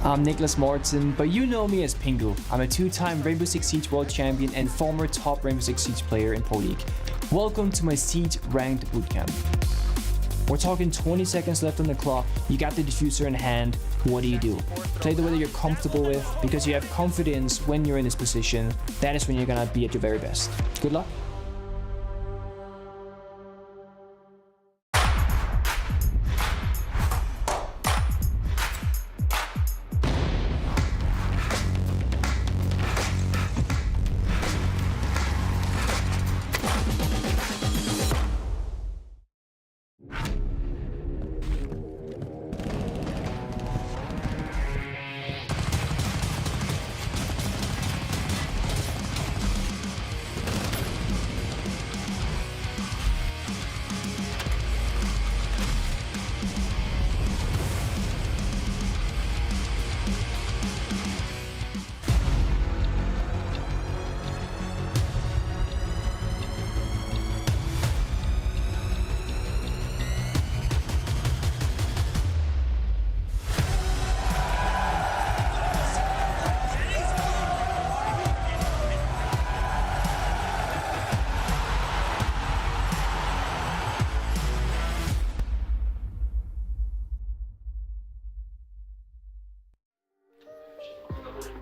I'm Nicholas Morton, but you know me as Pingu. I'm a two-time Rainbow Six Siege World Champion and former top Rainbow Six Siege player in Pro League. Welcome to my Siege Ranked Bootcamp. We're talking 20 seconds left on the clock, you got the diffuser in hand, what do you do? Play the way that you're comfortable with, because you have confidence when you're in this position. That is when you're gonna be at your very best. Good luck.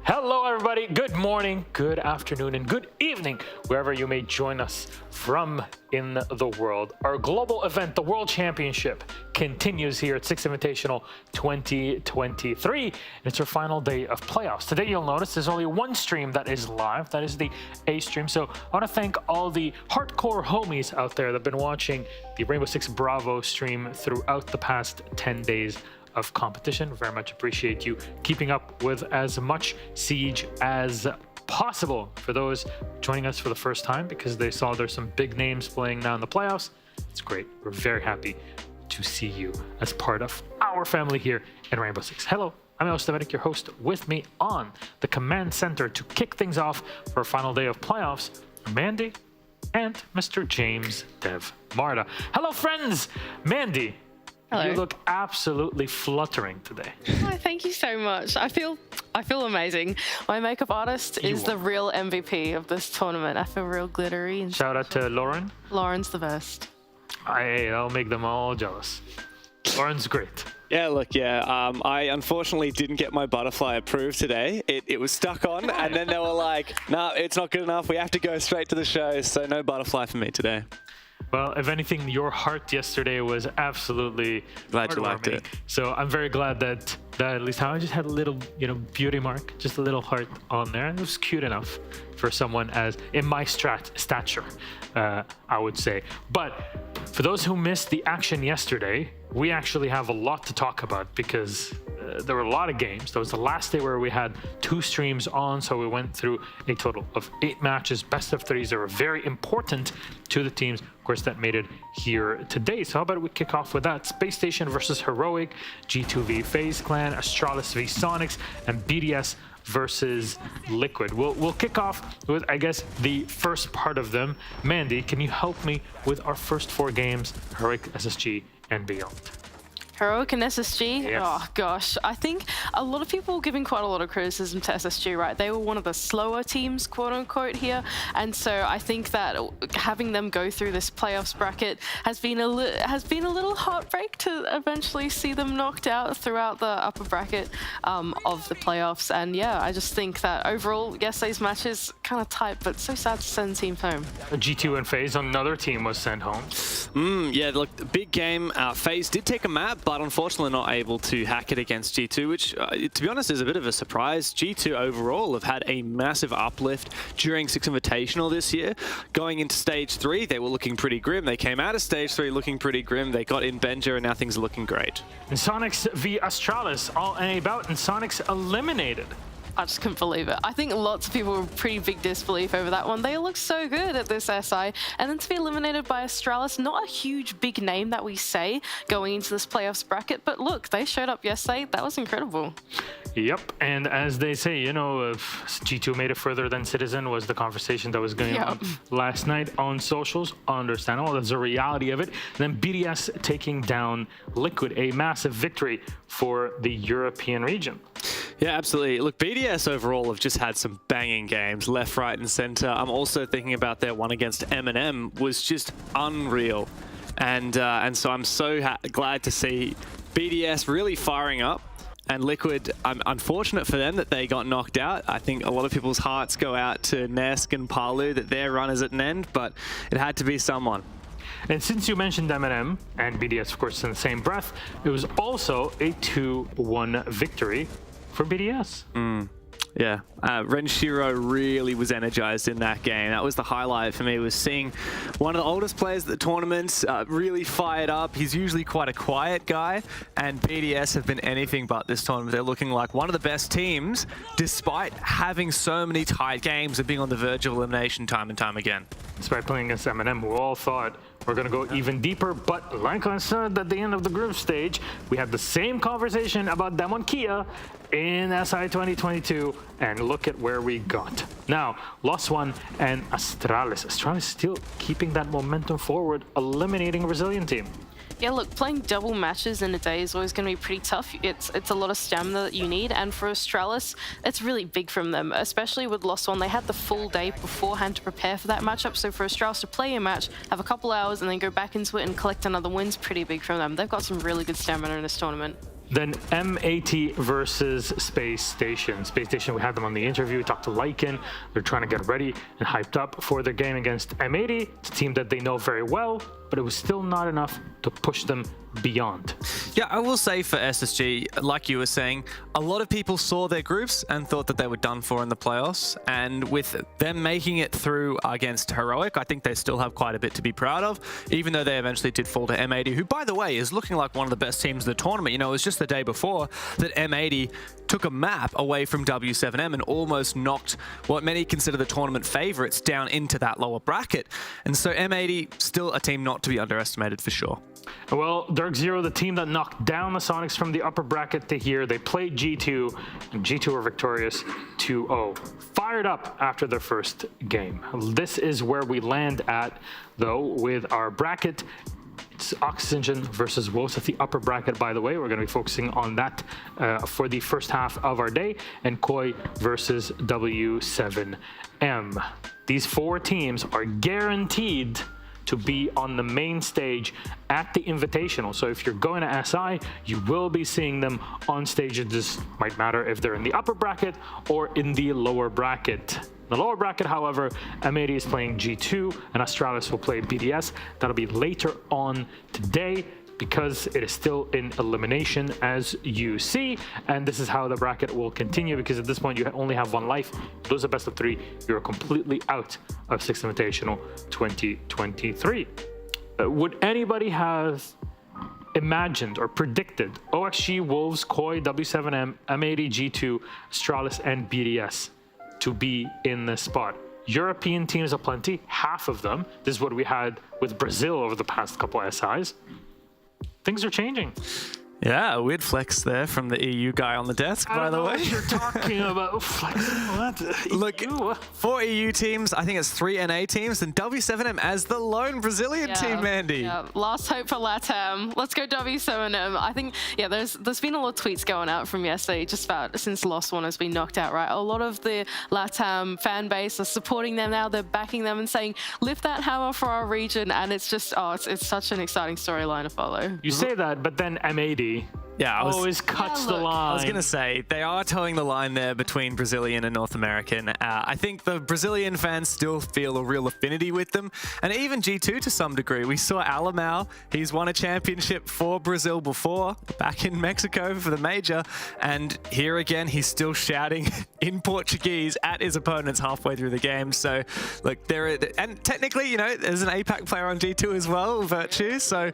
Hello everybody, good morning, good afternoon, and good evening, wherever you may join us from in the world. Our global event, the World Championship, continues here at Six Invitational 2023, and it's our final day of playoffs. Today you'll notice there's only one stream that is live, that is the A stream. So I want to thank all the hardcore homies out there that have been watching the Rainbow Six Bravo stream throughout the past 10 days of competition. Very much appreciate you keeping up with as much Siege as possible. For those joining us for the first time because they saw there's some big names playing now in the playoffs, it's great. We're very happy to see you as part of our family here in Rainbow Six. Hello, I'm Elstevenic, your host. With me on the command center to kick things off for our final day of playoffs, Mandy and Mr. James Dev Marta. Hello friends! Mandy, hello. You look absolutely fluttering today. Oh, thank you so much. I feel amazing. My makeup artist is the real MVP of this tournament. I feel real glittery. And shout out to Lauren. Lauren's the best. I'll make them all jealous. Lauren's great. Yeah, look, I unfortunately didn't get my butterfly approved today. It was stuck on, and then they were like, no, it's not good enough. We have to go straight to the show, so no butterfly for me today. Well, if anything, your heart yesterday was absolutely glad you liked it. So I'm very glad that at least I just had a little, beauty mark, just a little heart on there. And it was cute enough for someone as in my stature, I would say. But for those who missed the action yesterday, we actually have a lot to talk about because there were a lot of games. That was the last day where we had 2 streams on, so we went through a total of 8 matches, best of 3s that were very important to the teams, of course, that made it here today. So how about we kick off with that? Space Station versus Heroic, G2 v FaZe Clan, Astralis v Sonics, and BDS versus Liquid. We'll kick off with, I guess, the first part of them. Mandy, can you help me with our first 4 games, Heroic, SSG, and beyond? Heroic and SSG? Yes. Oh gosh, I think a lot of people were giving quite a lot of criticism to SSG, right? They were one of the slower teams, quote unquote, here. And so I think that having them go through this playoffs bracket has been a little heartbreak to eventually see them knocked out throughout the upper bracket of the playoffs. And yeah, I just think that overall, yesterday's match is kind of tight, but so sad to send teams home. G2 and FaZe, another team was sent home. Yeah, look, the big game. FaZe did take a map, but unfortunately not able to hack it against G2, which, to be honest, is a bit of a surprise. G2 overall have had a massive uplift during Six Invitational this year. Going into Stage 3, they were looking pretty grim. They came out of Stage 3 looking pretty grim. They got in Benja, and now things are looking great. And Sonics v Astralis, all in a bout, and Sonics eliminated. I just couldn't believe it. I think lots of people were pretty big disbelief over that one. They look so good at this SI. And then to be eliminated by Astralis, not a huge big name that we say going into this playoffs bracket, but look, they showed up yesterday. That was incredible. Yep, and as they say, if G2 made it further than Citizen was the conversation that was going on last night on socials. Understandable, that's the reality of it. Then BDS taking down Liquid, a massive victory for the European region. Yeah, absolutely. Look, BDS overall have just had some banging games, left, right, and center. I'm also thinking about their one against M&M was just unreal. And so I'm so glad to see BDS really firing up. And Liquid, I'm unfortunate for them that they got knocked out. I think a lot of people's hearts go out to Nesk and Palu that their run is at an end, but it had to be someone. And since you mentioned M&M and BDS, of course, in the same breath, it was also a 2-1 victory for BDS. Yeah, Renshiro really was energized in that game. That was the highlight for me, was seeing one of the oldest players at the tournament really fired up. He's usually quite a quiet guy, and BDS have been anything but this tournament. They're looking like one of the best teams, despite having so many tight games and being on the verge of elimination time and time again. Despite playing against M&M, we all thought we're going to go even deeper, but like I said at the end of the group stage, we had the same conversation about Demon Kia in SI 2022, and look at where we got. Now, Lost One and Astralis. Astralis still keeping that momentum forward, eliminating a Brazilian team. Yeah, look, playing double matches in a day is always going to be pretty tough. It's a lot of stamina that you need, and for Astralis, it's really big from them, especially with Lost One. They had the full day beforehand to prepare for that matchup, so for Astralis to play a match, have a couple hours, and then go back into it and collect another win's pretty big from them. They've got some really good stamina in this tournament. Then M80 versus Space Station. Space Station, we had them on the interview. We talked to Lycan. They're trying to get ready and hyped up for their game against M80. It's a team that they know very well, but it was still not enough to push them beyond. Yeah, I will say for SSG, like you were saying, a lot of people saw their groups and thought that they were done for in the playoffs. And with them making it through against Heroic, I think they still have quite a bit to be proud of, even though they eventually did fall to M80, who, by the way, is looking like one of the best teams in the tournament. You know, it was just the day before that M80 took a map away from W7M and almost knocked what many consider the tournament favorites down into that lower bracket. And so M80, still a team not to be underestimated for sure. Well, Dark Zero, the team that knocked down the Sonics from the upper bracket to here, they played G2, and G2 were victorious 2-0. Fired up after their first game. This is where we land at, though, with our bracket. It's Oxygen versus Wolves at the upper bracket, by the way. We're going to be focusing on that for the first half of our day, and Koi versus W7M. These four teams are guaranteed to be on the main stage at the Invitational. So if you're going to SI, you will be seeing them on stage. It just might matter if they're in the upper bracket or in the lower bracket. The lower bracket, however, M80 is playing G2 and Astralis will play BDS. That'll be later on today, because it is still in elimination, as you see, and this is how the bracket will continue, because at this point you only have one life. Lose a best of 3, you're completely out of 6th Invitational 2023. Would anybody have imagined or predicted OXG, Wolves, Koi, W7M, M80, G2, Astralis, and BDS to be in this spot? European teams aplenty, half of them. This is what we had with Brazil over the past couple of SIs. Things are changing. Yeah, a weird flex there from the EU guy on the desk, by the way. What you're talking about flex? What? Look, EU? 4 EU teams, I think it's 3 NA teams, and W7M as the lone Brazilian team, Mandy. Yeah, last hope for LATAM. Let's go W7M. I think, yeah, there's been a lot of tweets going out from yesterday, just about since Lost One has been knocked out, right? A lot of the LATAM fan base are supporting them now. They're backing them and saying, lift that hammer for our region. And it's just, it's such an exciting storyline to follow. You say that, but then M80 always cuts the line. I was going to say, they are towing the line there between Brazilian and North American. I think the Brazilian fans still feel a real affinity with them. And even G2 to some degree. We saw Alamau. He's won a championship for Brazil before, back in Mexico for the major. And here again, he's still shouting in Portuguese at his opponents halfway through the game. So, look, and technically, you know, there's an APAC player on G2 as well, Virtue. So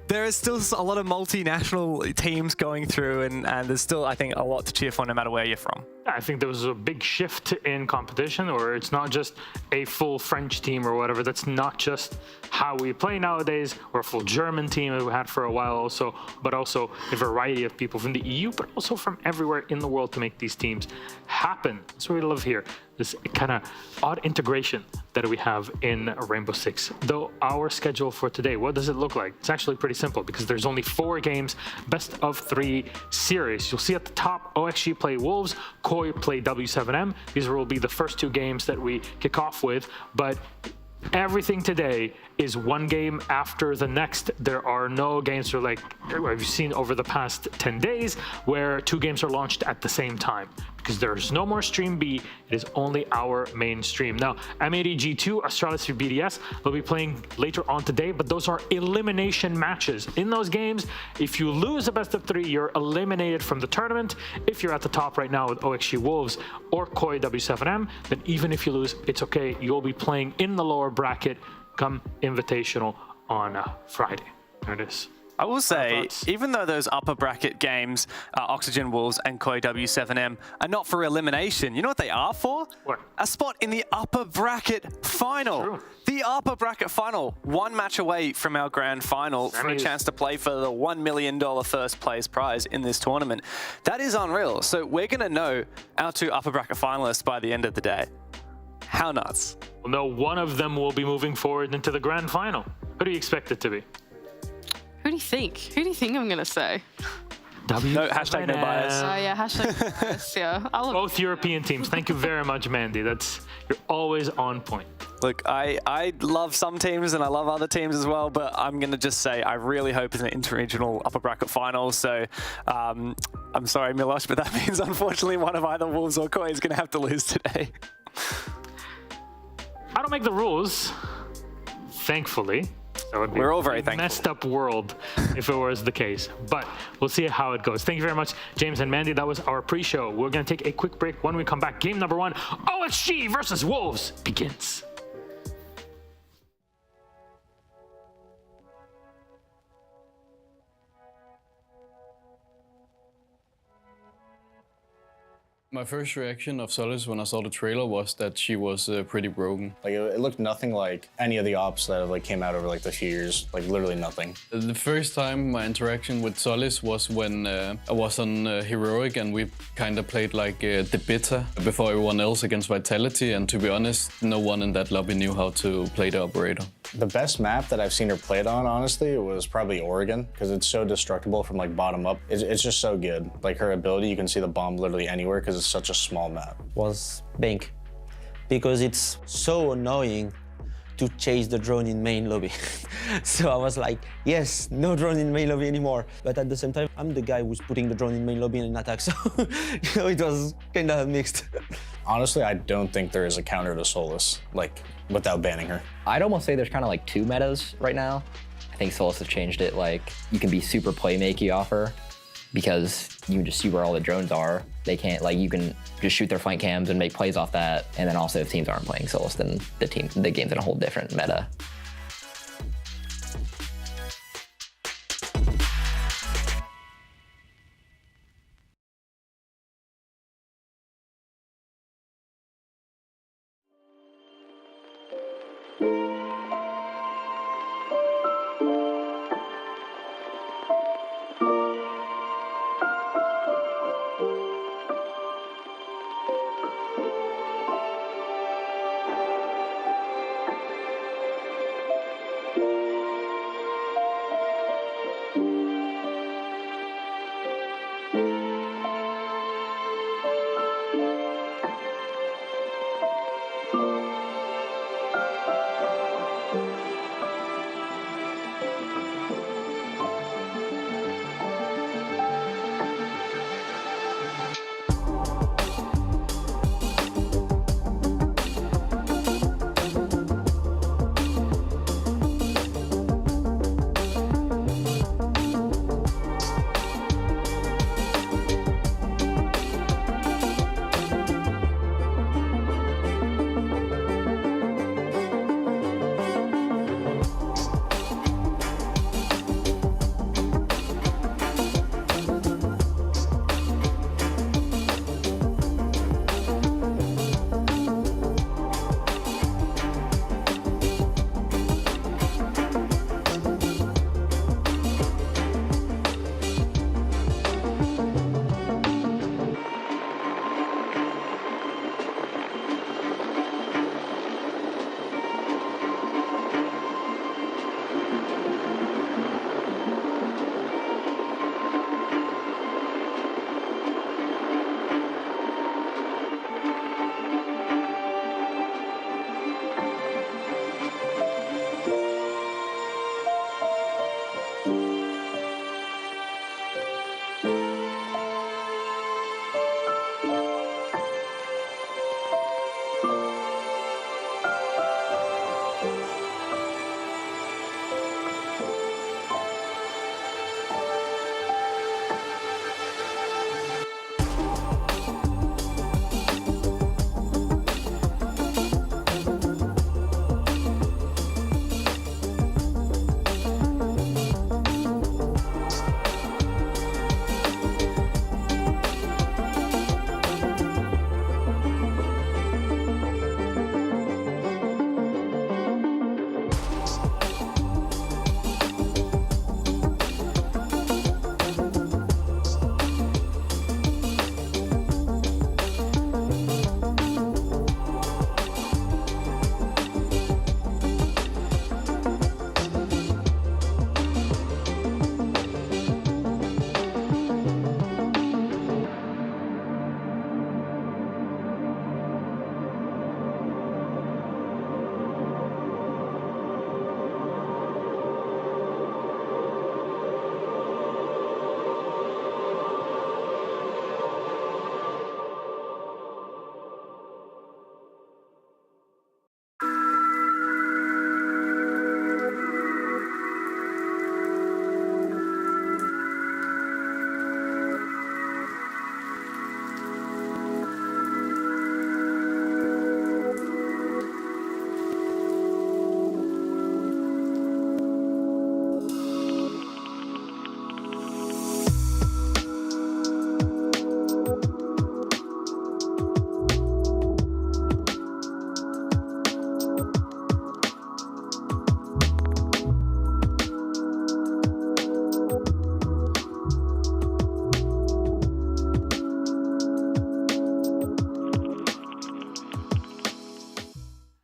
there is still a lot of multinational teams going through, and there's still, I think, a lot to cheer for no matter where you're from. I think there was a big shift in competition, or it's not just a full French team or whatever. That's not just how we play nowadays, or a full German team that we had for a while also, but also a variety of people from the EU, but also from everywhere in the world to make these teams happen. That's what we love here. this kind of odd integration that we have in Rainbow Six. Though our schedule for today, what does it look like? It's actually pretty simple because there's only 4 games, best of 3 series. You'll see at the top, OXG play Wolves, Koi play W7M. These will be the first 2 games that we kick off with, but everything today is one game after the next. There are no games that are like I've seen over the past 10 days where 2 games are launched at the same time, because there's no more Stream B. It is only our main stream. Now, M80 G2, Astralis for BDS, they'll be playing later on today, but those are elimination matches. In those games, if you lose a best of 3, you're eliminated from the tournament. If you're at the top right now with OXG Wolves or Koi W7M, then even if you lose, it's okay. You'll be playing in the lower bracket come Invitational on Friday. There it is. I will say, even though those upper bracket games, Oxygen Wolves and Koi W7M, are not for elimination, you know what they are for? What? A spot in the upper bracket final. True. The upper bracket final. 1 match away from our grand final for a chance to play for the $1 million first place prize in this tournament. That is unreal. So we're going to know our 2 upper bracket finalists by the end of the day. How nuts? Well, no, one of them will be moving forward into the grand final. Who do you expect it to be? Who do you think? Who do you think I'm going to say? No, hashtag no bias. Yeah, hashtag no bias, yeah. Both European teams. Thank you very much, Mandy. You're always on point. Look, I love some teams and I love other teams as well, but I'm going to just say I really hope it's an interregional upper bracket final. So I'm sorry, Milosh, but that means unfortunately one of either Wolves or Koi is going to have to lose today. I don't make the rules, thankfully. That would be We're all very a thankful. messed up world if it was the case. But we'll see how it goes. Thank you very much, James and Mandy. That was our pre-show. We're going to take a quick break. When we come back, game number 1, OXG versus Wolves begins. My first reaction of Solace when I saw the trailer was that she was pretty broken. Like it looked nothing like any of the ops that have came out over the few years. Like literally nothing. The first time my interaction with Solace was when I was on Heroic and we kind of played like the beta before everyone else against Vitality, and to be honest, no one in that lobby knew how to play the operator. The best map that I've seen her played on, honestly, was probably Oregon, because it's so destructible from bottom up. It's just so good. Like her ability, you can see the bomb literally anywhere because it's such a small map. Was Bank, because it's so annoying to chase the drone in main lobby. So I was like, yes, no drone in main lobby anymore. But at the same time, I'm the guy who's putting the drone in main lobby in an attack, so it was kind of mixed. Honestly, I don't think there is a counter to Solus, without banning her. I'd almost say there's kind of 2 metas right now. I think Solus has changed it. You can be super playmakey off her because you can just see where all the drones are. They can't, you can just shoot their flank cams and make plays off that. And then also if teams aren't playing Solus, then the game's in a whole different meta.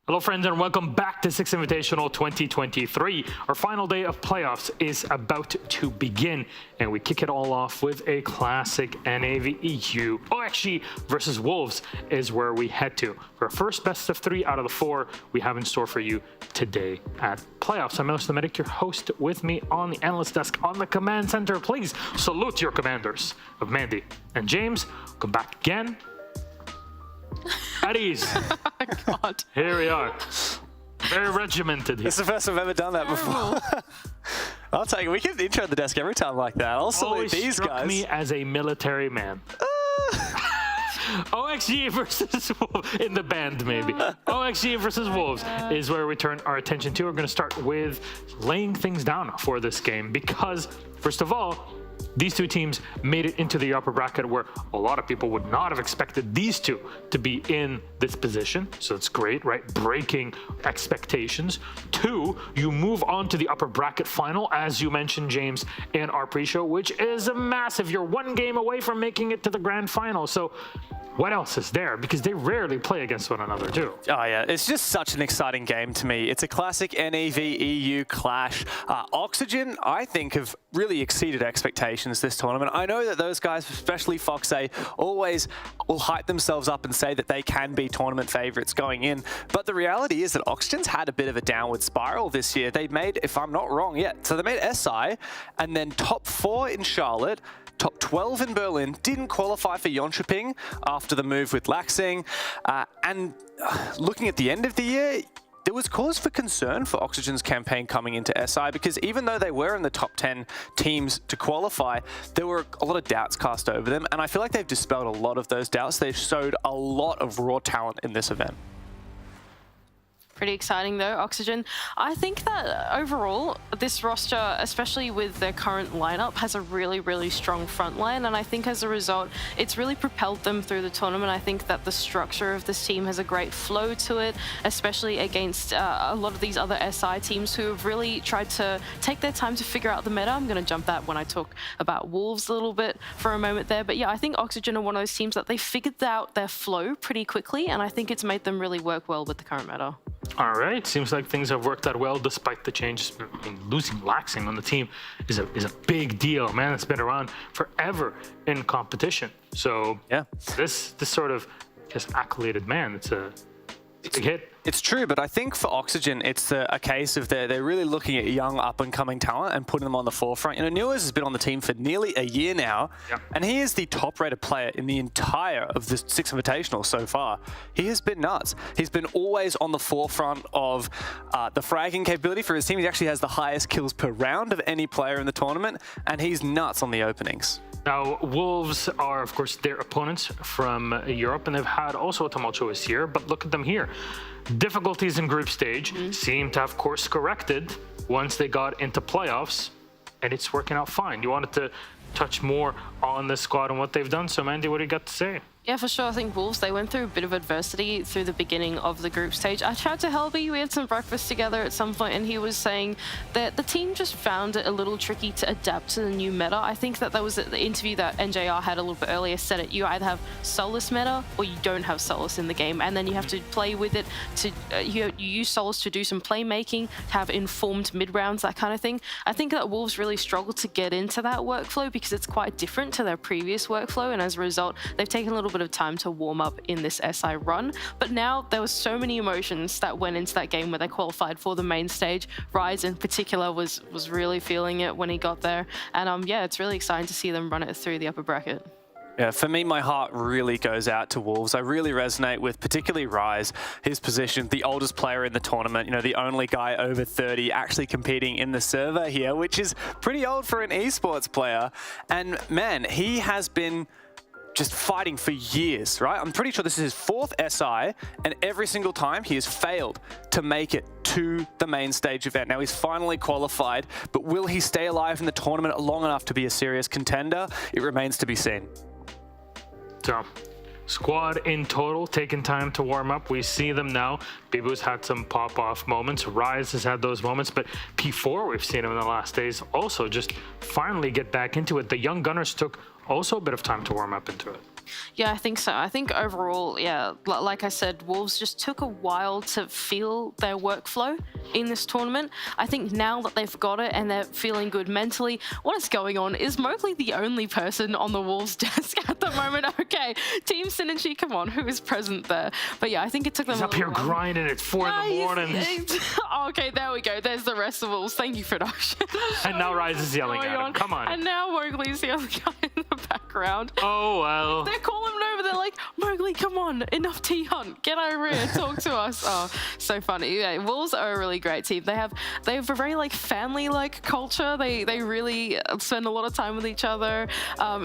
Hello friends and welcome back to Six Invitational 2023. Our final day of playoffs is about to begin and we kick it all off with a classic NAVEU. OXG versus Wolves is where we head to. For our first best of 3 out of the 4 we have in store for you today at playoffs. I'm Analyst Medic, your host. With me on the analyst desk on the command center. Please salute your commanders of Mandy and James. Come back again. At ease. Oh, God. Here we are. Very regimented here. It's the first I've ever done that before. I'll tell you, we can intro the desk every time like that. I'll salute these struck guys. me as a military man. OXG versus Wolves, in the band maybe. OXG versus Wolves is where we turn our attention to. We're going to start with laying things down for this game because, first of all, these two teams made it into the upper bracket where a lot of people would not have expected these two to be in this position. So it's great, right? Breaking expectations. 2, you move on to the upper bracket final, as you mentioned, James, in our pre-show, which is a massive. You're 1 game away from making it to the grand final. So what else is there? Because they rarely play against one another, too. Oh, yeah. It's just such an exciting game to me. It's a classic NAVEU clash. Oxygen, I think, have really exceeded expectations this tournament. I know that those guys, especially Foxay, always will hype themselves up and say that they can be tournament favorites going in. But the reality is that Oxygen's had a bit of a downward spiral this year. They made, if I'm not wrong yet, so they made SI and then top 4 in Charlotte, top 12 in Berlin, didn't qualify for Jönköping after the move with Laxing. And looking at the end of the year, there was cause for concern for Oxygen's campaign coming into SI because even though they were in the top 10 teams to qualify, there were a lot of doubts cast over them. And I feel like they've dispelled a lot of those doubts. They've showed a lot of raw talent in this event. Pretty exciting though, Oxygen. I think that overall, this roster, especially with their current lineup, has a really, really strong front line. And I think as a result, it's really propelled them through the tournament. I think that the structure of this team has a great flow to it, especially against a lot of these other SI teams who have really tried to take their time to figure out the meta. I'm going to jump that when I talk about Wolves a little bit for a moment there. But yeah, I think Oxygen are one of those teams that they figured out their flow pretty quickly. And I think it's made them really work well with the current meta. All right, seems like things have worked out well despite the changes. I mean, losing Laxing on the team is a big deal, man. It's been around forever in competition. So yeah, this sort of just accoladed man. It's a big hit. It's true, but I think for Oxygen, it's a case of they're really looking at young up-and-coming talent and putting them on the forefront. You know, Newers has been on the team for nearly a year now, and he is the top-rated player in the entire of the Six Invitational so far. He has been nuts. He's been always on the forefront of the fragging capability for his team. He actually has the highest kills per round of any player in the tournament, and he's nuts on the openings. Now, Wolves are, of course, their opponents from Europe, and they've had also a tumultuous year, but look at them here. Difficulties in group stage seem to have course corrected once they got into playoffs, and it's working out fine. You wanted to touch more on the squad and what they've done, so Mandy, what do you got to say? Yeah, for sure. I think Wolves, they went through a bit of adversity through the beginning of the group stage. I chatted to Helby, we had some breakfast together at some point, and he was saying that the team just found it a little tricky to adapt to the new meta. I think that was the interview that NJR had a little bit earlier said it. You either have Solus meta or you don't have Solus in the game, and then you have to play with it. To you use Solus to do some playmaking, have informed mid-rounds, that kind of thing. I think that Wolves really struggled to get into that workflow because it's quite different to their previous workflow, and as a result, they've taken a little bit of time to warm up in this SI run. But now there was so many emotions that went into that game where they qualified for the main stage. Rise in particular was really feeling it when he got there. And yeah, it's really exciting to see them run it through the upper bracket. Yeah, for me, my heart really goes out to Wolves. I really resonate with particularly Rise, his position, the oldest player in the tournament, you know, the only guy over 30 actually competing in the server here, which is pretty old for an esports player. And man, he has been just fighting for years, right? I'm pretty sure this is his 4th SI, and every single time he has failed to make it to the main stage event. Now he's finally qualified, but will he stay alive in the tournament long enough to be a serious contender? It remains to be seen. So, squad in total taking time to warm up. We see them now. Bibu's had some pop-off moments. Rise has had those moments, but P4, we've seen him in the last days also just finally get back into it. The young gunners took also a bit of time to warm up into it. Yeah, I think so. I think overall, yeah, like I said, Wolves just took a while to feel their workflow in this tournament. I think now that they've got it and they're feeling good mentally, what is going on? Is Mowgli the only person on the Wolves desk at the moment? Okay, Team Synergy, come on, who is present there? But yeah, I think it took them He's up here grinding. It's 4 in the morning. Okay, there we go. There's the rest of Wolves. Thank you, production. And now Rise is yelling at him. Come on. And now Mowgli's the other guy in the background. Oh, well. They're calling him over. They're like, Mowgli, come on, enough T-Hunt. Get over here, talk to us. Oh, so funny. Yeah, Wolves are a really great team. They have a very like family-like culture. They really spend a lot of time with each other.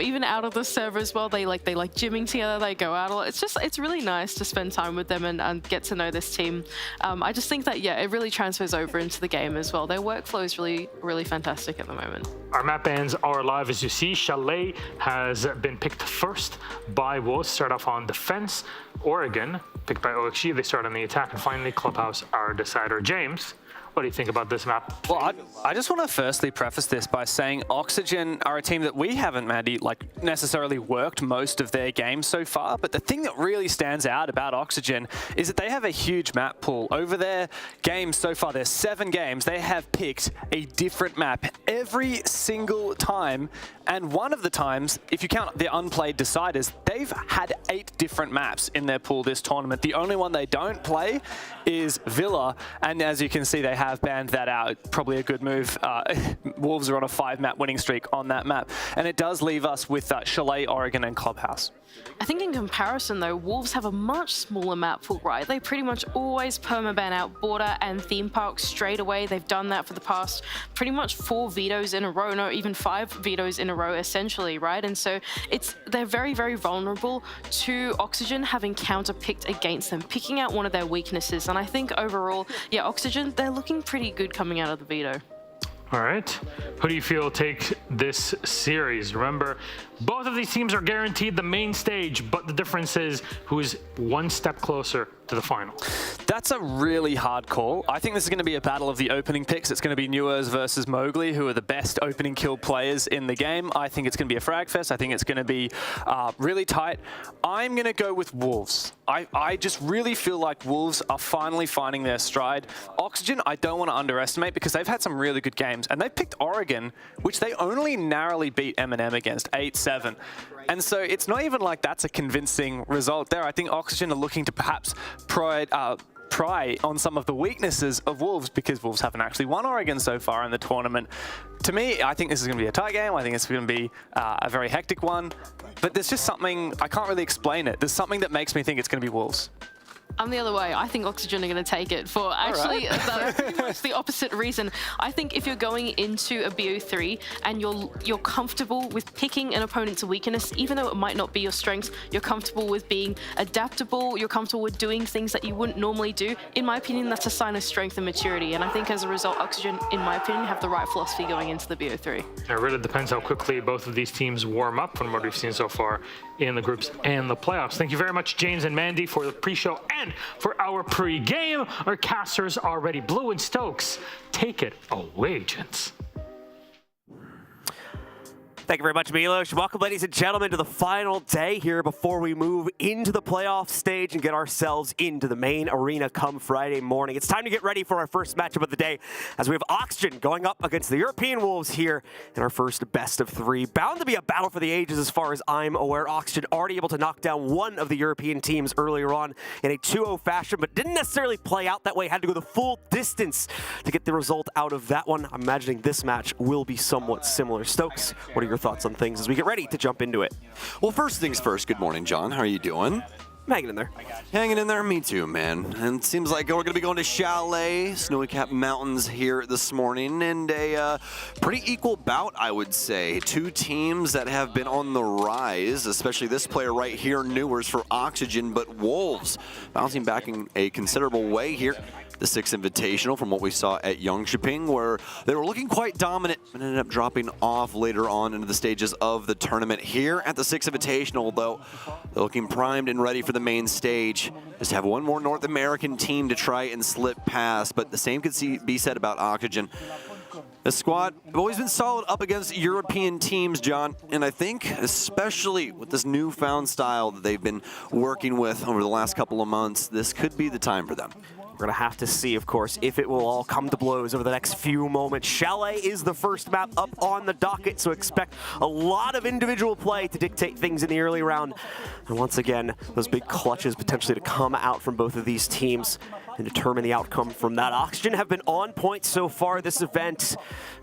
Even out of the server as well. They like gymming together. They go out a lot. It's really nice to spend time with them and get to know this team. I just think that it really transfers over into the game as well. Their workflow is really fantastic at the moment. Our map bans are live, as you see. Chalet has been picked first by Wolves. Start off on defense. Oregon, picked by OXG. They start on the attack. And finally, Clubhouse, our decider. James, what do you think about this map? Well, I just want to firstly preface this by saying Oxygen are a team that we haven't, Maddie, necessarily worked most of their games so far. But the thing that really stands out about Oxygen is that they have a huge map pool. Over their games so far, there's 7 games, they have picked a different map every single time. And one of the times, if you count the unplayed deciders, they've had 8 different maps in their pool this tournament. The only one they don't play is Villa. And as you can see, they have banned that out. Probably a good move. Wolves are on a 5-map winning streak on that map. And it does leave us with Chalet, Oregon, and Clubhouse. I think in comparison, though, Wolves have a much smaller map pool, right? They pretty much always permaban out Border and Theme Park straight away. They've done that for the past pretty much 4 vetoes in a row, no, even 5 vetoes in a row, essentially, right? And so they're very, very vulnerable to Oxygen having counter-picked against them, picking out one of their weaknesses. And I think overall, yeah, Oxygen, they're looking pretty good coming out of the veto. All right. Who do you feel will take this series? Remember, both of these teams are guaranteed the main stage, but the difference is who is one step closer to the final. That's a really hard call. I think this is going to be a battle of the opening picks. It's going to be Newers versus Mowgli, who are the best opening kill players in the game. I think it's going to be a frag fest. I think it's going to be really tight. I'm going to go with Wolves. I just really feel like Wolves are finally finding their stride. Oxygen, I don't want to underestimate because they've had some really good games. And they picked Oregon, which they only narrowly beat M&M against, 8-7. And so it's not even like that's a convincing result there. I think Oxygen are looking to perhaps pry on some of the weaknesses of Wolves because Wolves haven't actually won Oregon so far in the tournament. To me, I think this is going to be a tight game. I think it's going to be a very hectic one. But there's just something, I can't really explain it. There's something that makes me think it's going to be Wolves. I'm the other way. I think Oxygen are going to take it for actually pretty much the opposite reason. I think if you're going into a BO3 and you're comfortable with picking an opponent's weakness, even though it might not be your strength, you're comfortable with being adaptable, you're comfortable with doing things that you wouldn't normally do. In my opinion, that's a sign of strength and maturity. And I think as a result, Oxygen, in my opinion, have the right philosophy going into the BO3. It really depends how quickly both of these teams warm up from what we've seen so far in the groups and the playoffs. Thank you very much, James and Mandy, for the pre-show and for our pre-game. Our casters are ready. Blue and Stokes, take it away, gents. Thank you very much, Milos. Welcome, ladies and gentlemen, to the final day here before we move into the playoff stage and get ourselves into the main arena come Friday morning. It's time to get ready for our first matchup of the day as we have Oxygen going up against the European Wolves here in our first best of 3. Bound to be a battle for the ages as far as I'm aware. Oxygen already able to knock down one of the European teams earlier on in a 2-0 fashion, but didn't necessarily play out that way. Had to go the full distance to get the result out of that one. I'm imagining this match will be somewhat similar. Stokes, what are your thoughts on things as we get ready to jump into it? Well, first things first, good morning, John. How are you doing? I'm hanging in there. Hanging in there? Me too, man. And it seems like we're going to be going to Chalet, Snowy Cap Mountains here this morning, and a pretty equal bout, I would say. 2 teams that have been on the rise, especially this player right here, Newers for Oxygen, but Wolves bouncing back in a considerable way here. The 6th Invitational from what we saw at Jönköping, where they were looking quite dominant and ended up dropping off later on into the stages of the tournament. Here at the 6th Invitational, though, they're looking primed and ready for the main stage. Just have one more North American team to try and slip past, but the same could be said about Oxygen. The squad have always been solid up against European teams, John, and I think especially with this newfound style that they've been working with over the last couple of months, this could be the time for them. We're going to have to see, of course, if it will all come to blows over the next few moments. Chalet is the first map up on the docket, so expect a lot of individual play to dictate things in the early round. And once again, those big clutches potentially to come out from both of these teams and determine the outcome from that. Oxygen have been on point so far this event.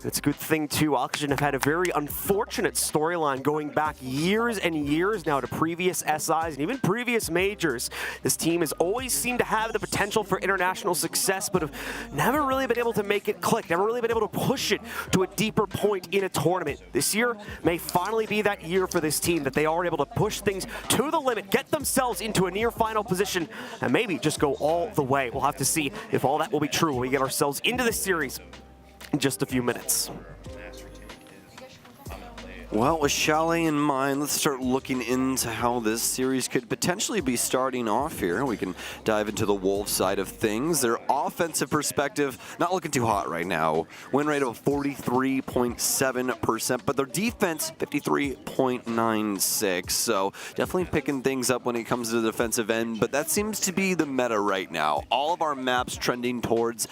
It's a good thing, too. Oxygen have had a very unfortunate storyline going back years and years now to previous SIs and even previous majors. This team has always seemed to have the potential for international success, but have never really been able to make it click, never really been able to push it to a deeper point in a tournament. This year may finally be that year for this team, that they are able to push things to the limit, get themselves into a near final position, and maybe just go all the way. We'll have to see if all that will be true when we get ourselves into the series in just a few minutes. Well, with Chalet in mind, let's start looking into how this series could potentially be starting off here. We can dive into the Wolves side of things. Their offensive perspective, not looking too hot right now. Win rate of 43.7%, but their defense, 53.96. So definitely picking things up when it comes to the defensive end, but that seems to be the meta right now. All of our maps trending towards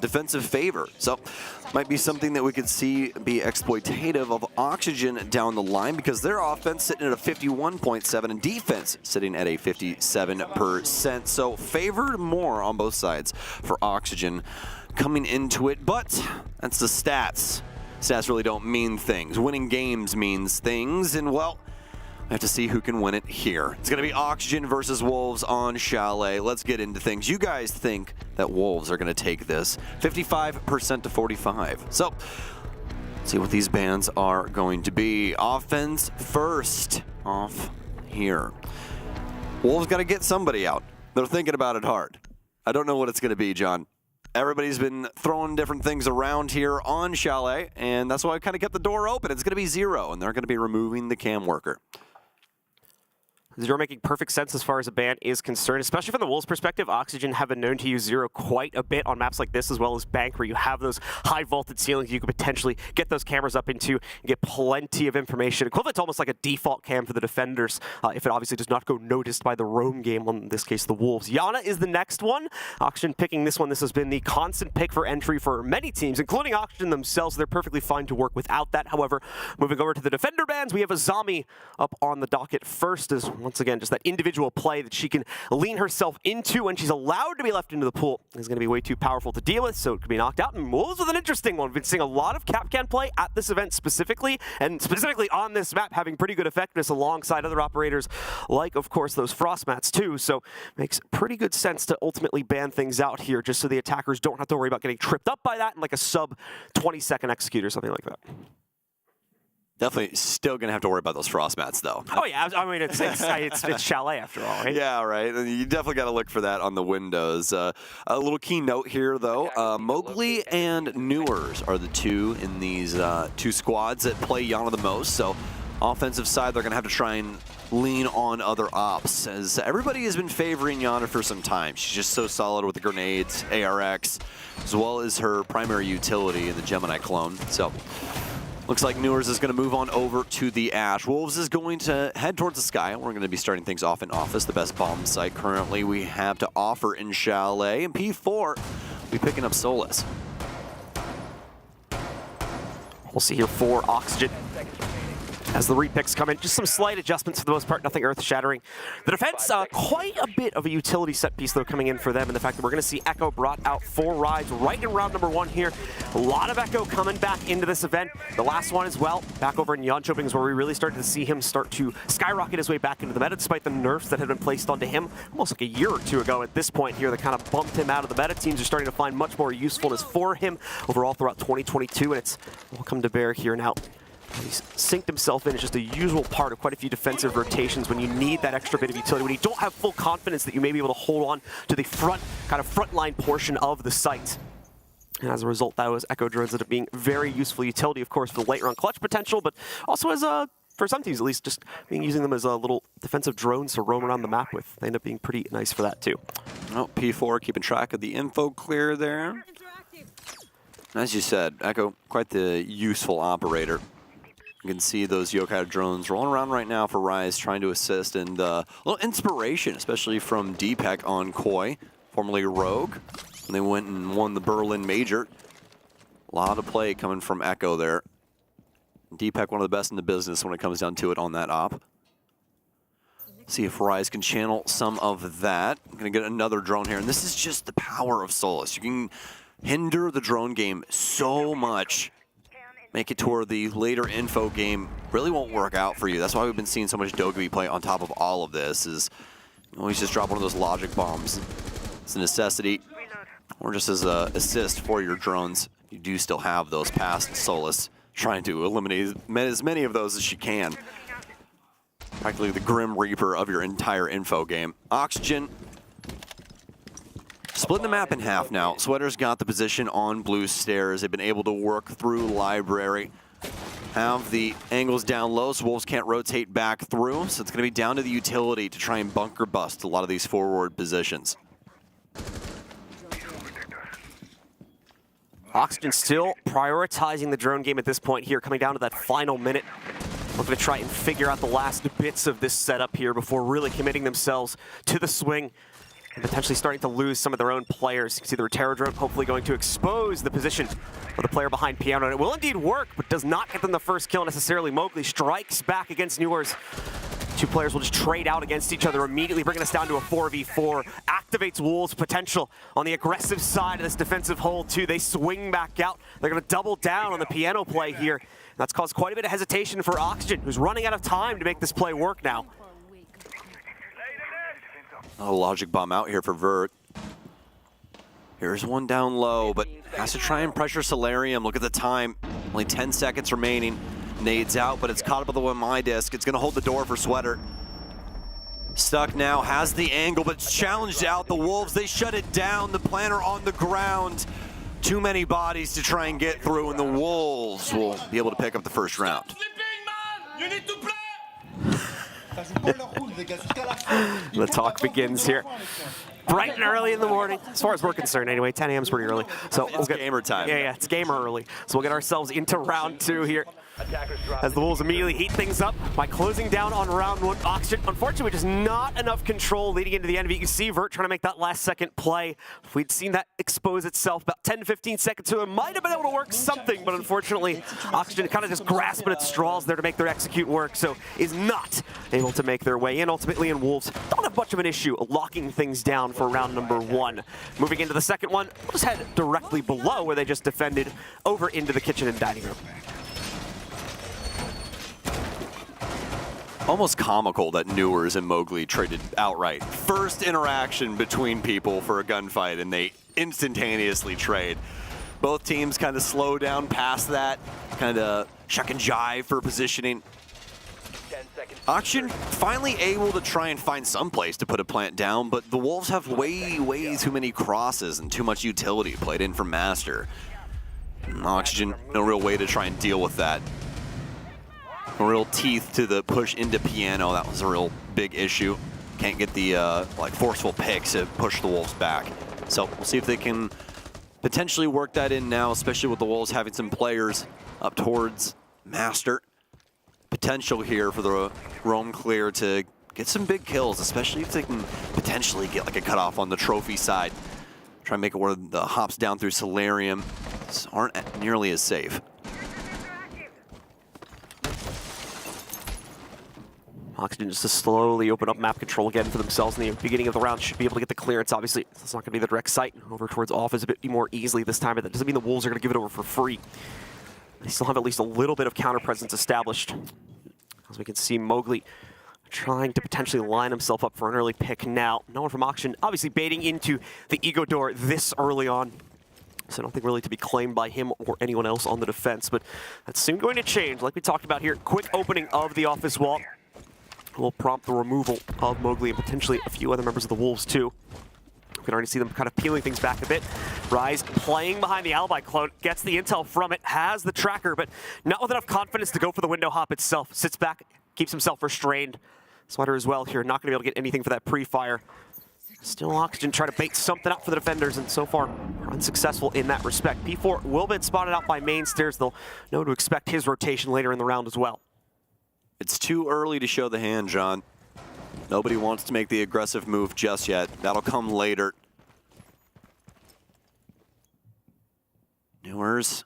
defensive favor. So might be something that we could see be exploitative of Oxygen down the line, because their offense sitting at a 51.7 and defense sitting at a 57%. So favored more on both sides for Oxygen coming into it, but that's the stats. Stats really don't mean things. Winning games means things, and well, we have to see who can win it here. It's going to be Oxygen versus Wolves on Chalet. Let's get into things. You guys think that Wolves are going to take this 55% to 45. So let's see what these bands are going to be. Offense first off here. Wolves got to get somebody out. They're thinking about it hard. I don't know what it's going to be, John. Everybody's been throwing different things around here on Chalet, and that's why I kind of kept the door open. It's going to be Zero, and they're going to be removing the cam worker. Zero making perfect sense as far as a ban is concerned, especially from the Wolves' perspective. Oxygen have been known to use Zero quite a bit on maps like this, as well as Bank, where you have those high vaulted ceilings you could potentially get those cameras up into and get plenty of information. Equivalent to almost like a default cam for the defenders, if it obviously does not go noticed by the roam game, in this case the Wolves. Yana is the next one. Oxygen picking this one. This has been the constant pick for entry for many teams, including Oxygen themselves. They're perfectly fine to work without that. However, moving over to the defender bans, we have a Zombie up on the docket first, as once again, just that individual play that she can lean herself into when she's allowed to be left into the pool is going to be way too powerful to deal with, so it could be knocked out. And Wolves with an interesting one. We've been seeing a lot of Capcan play at this event specifically, and specifically on this map, having pretty good effectiveness alongside other operators, like, of course, those Frost mats too. So makes pretty good sense to ultimately ban things out here, just so the attackers don't have to worry about getting tripped up by that in like a sub 20-second execute or something like that. Definitely still going to have to worry about those frost mats, though. Oh, yeah. I mean, it's Chalet after all, right? Yeah, right. And you definitely got to look for that on the windows. A little key note here, though. Mowgli and Newers are the two in these two squads that play Yana the most. So offensive side, they're going to have to try and lean on other ops, as everybody has been favoring Yana for some time. She's just so solid with the grenades, ARX, as well as her primary utility in the Gemini clone. So looks like Newers is going to move on over to the Ash. Wolves is going to head towards the Sky. We're going to be starting things off in Office, the best bomb site currently we have to offer in Chalet. And P4 will be picking up Solus. We'll see here for Oxygen as the repicks come in. Just some slight adjustments for the most part, nothing earth-shattering. The defense, quite a bit of a utility set piece, though, coming in for them, and the fact that we're going to see Echo brought out 4 rides right in round number 1 here. A lot of Echo coming back into this event. The last one as well, back over in Jönköping, is where we really started to see him start to skyrocket his way back into the meta, despite the nerfs that had been placed onto him almost like a year or two ago at this point here that kind of bumped him out of the meta. Teams are starting to find much more usefulness for him overall throughout 2022, and it's all come to bear here now. He's synced himself in. It's just a usual part of quite a few defensive rotations when you need that extra bit of utility, when you don't have full confidence that you may be able to hold on to the frontline portion of the site. And as a result, that was Echo drones that are being very useful utility, of course, for the late round clutch potential, but also as for some teams at least, just using them as little defensive drones to roam around the map with. They end up being pretty nice for that too. Oh, P4 keeping track of the info clear there. As you said, Echo, quite the useful operator. You can see those Yokai drones rolling around right now for Rise, trying to assist, and a little inspiration, especially from Deepak on Koi, formerly Rogue. And they went and won the Berlin Major. A lot of play coming from Echo there. Deepak, one of the best in the business when it comes down to it on that op. See if Rise can channel some of that. I'm gonna get another drone here, and this is just the power of Solus. You can hinder the drone game so much. Make it toward the later info game really won't work out for you. That's why we've been seeing so much Dogoby play on top of all of this, is you always just drop one of those logic bombs. It's a necessity, or just as a assist for your drones. You do still have those past Solus, trying to eliminate as many of those as you can. Practically the Grim Reaper of your entire info game. Oxygen splitting the map in half now. Sweater's got the position on blue stairs. They've been able to work through library. Have the angles down low so Wolves can't rotate back through. So it's going to be down to the utility to try and bunker bust a lot of these forward positions. Oxygen still prioritizing the drone game at this point here, coming down to that final minute. Looking to try and figure out the last bits of this setup here before really committing themselves to the swing and potentially starting to lose some of their own players. You can see the Rotero drone hopefully going to expose the position of the player behind Piano. And it will indeed work, but does not get them the first kill necessarily. Mowgli strikes back against Newers. Two players will just trade out against each other immediately, bringing us down to a 4v4. Activates Wolves' potential on the aggressive side of this defensive hold, too. They swing back out. They're going to double down on the Piano play here. That's caused quite a bit of hesitation for Oxygen, who's running out of time to make this play work now. A logic bomb out here for Vert. Here's one down low, but has to try and pressure Solarium. Look at the time. Only 10 seconds remaining. Nades out, but it's caught up with the one my disc. It's going to hold the door for Sweater. Stuck now, has the angle, but challenged out. The Wolves, they shut it down. The planner on the ground. Too many bodies to try and get through, and the Wolves will be able to pick up the first round. The talk begins here. Bright and early in the morning, as far as we're concerned anyway. 10 a.m. is pretty early. So we'll get gamer time. Yeah, it's gamer early. So we'll get ourselves into round two here. As the Wolves immediately heat things up by closing down on round one. Oxygen, unfortunately, just not enough control leading into the end of it. You can see Vert trying to make that last second play. If we'd seen that expose itself about 10 to 15 seconds to it, might have been able to work something, but unfortunately, Oxygen kind of just grasping at straws there to make their execute work, so is not able to make their way in ultimately, and Wolves don't have much of an issue locking things down for round number one. Moving into the second one, we'll just head directly below where they just defended over into the kitchen and dining room. Almost comical that Newers and Mowgli traded outright. First interaction between people for a gunfight, and they instantaneously trade. Both teams kind of slow down past that, kind of shuck and jive for positioning. Oxygen finally able to try and find some place to put a plant down, but the Wolves have way too many crosses and too much utility played in from Master. Oxygen, no real way to try and deal with that. No real teeth to the push into Piano. That was a real big issue. Can't get the like forceful picks to push the Wolves back. So we'll see if they can potentially work that in now, especially with the Wolves having some players up towards Master. Potential here for the roam clear to get some big kills, especially if they can potentially get like a cutoff on the trophy side. Try and make it where the hops down through Solarium aren't nearly as safe. Oxygen just to slowly open up map control again for themselves in the beginning of the round. Should be able to get the clearance. Obviously, it's not going to be the direct sight. Over towards Office a bit more easily this time, but that doesn't mean the Wolves are going to give it over for free. They still have at least a little bit of counter presence established. As we can see, Mowgli trying to potentially line himself up for an early pick now. No one from Oxygen obviously baiting into the ego door this early on. So I don't think really to be claimed by him or anyone else on the defense, but that's soon going to change. Like we talked about here, quick opening of the Office wall will prompt the removal of Mowgli and potentially a few other members of the Wolves too. You can already see them kind of peeling things back a bit. Rise playing behind the alibi clone, gets the intel from it, has the tracker, but not with enough confidence to go for the window hop itself. Sits back, keeps himself restrained. Sweater as well here, not going to be able to get anything for that pre-fire. Still Oxygen try to bait something up for the defenders, and so far unsuccessful in that respect. P4 will be spotted out by Mainstairs. They'll know to expect his rotation later in the round as well. It's too early to show the hand, John. Nobody wants to make the aggressive move just yet. That'll come later. Newers.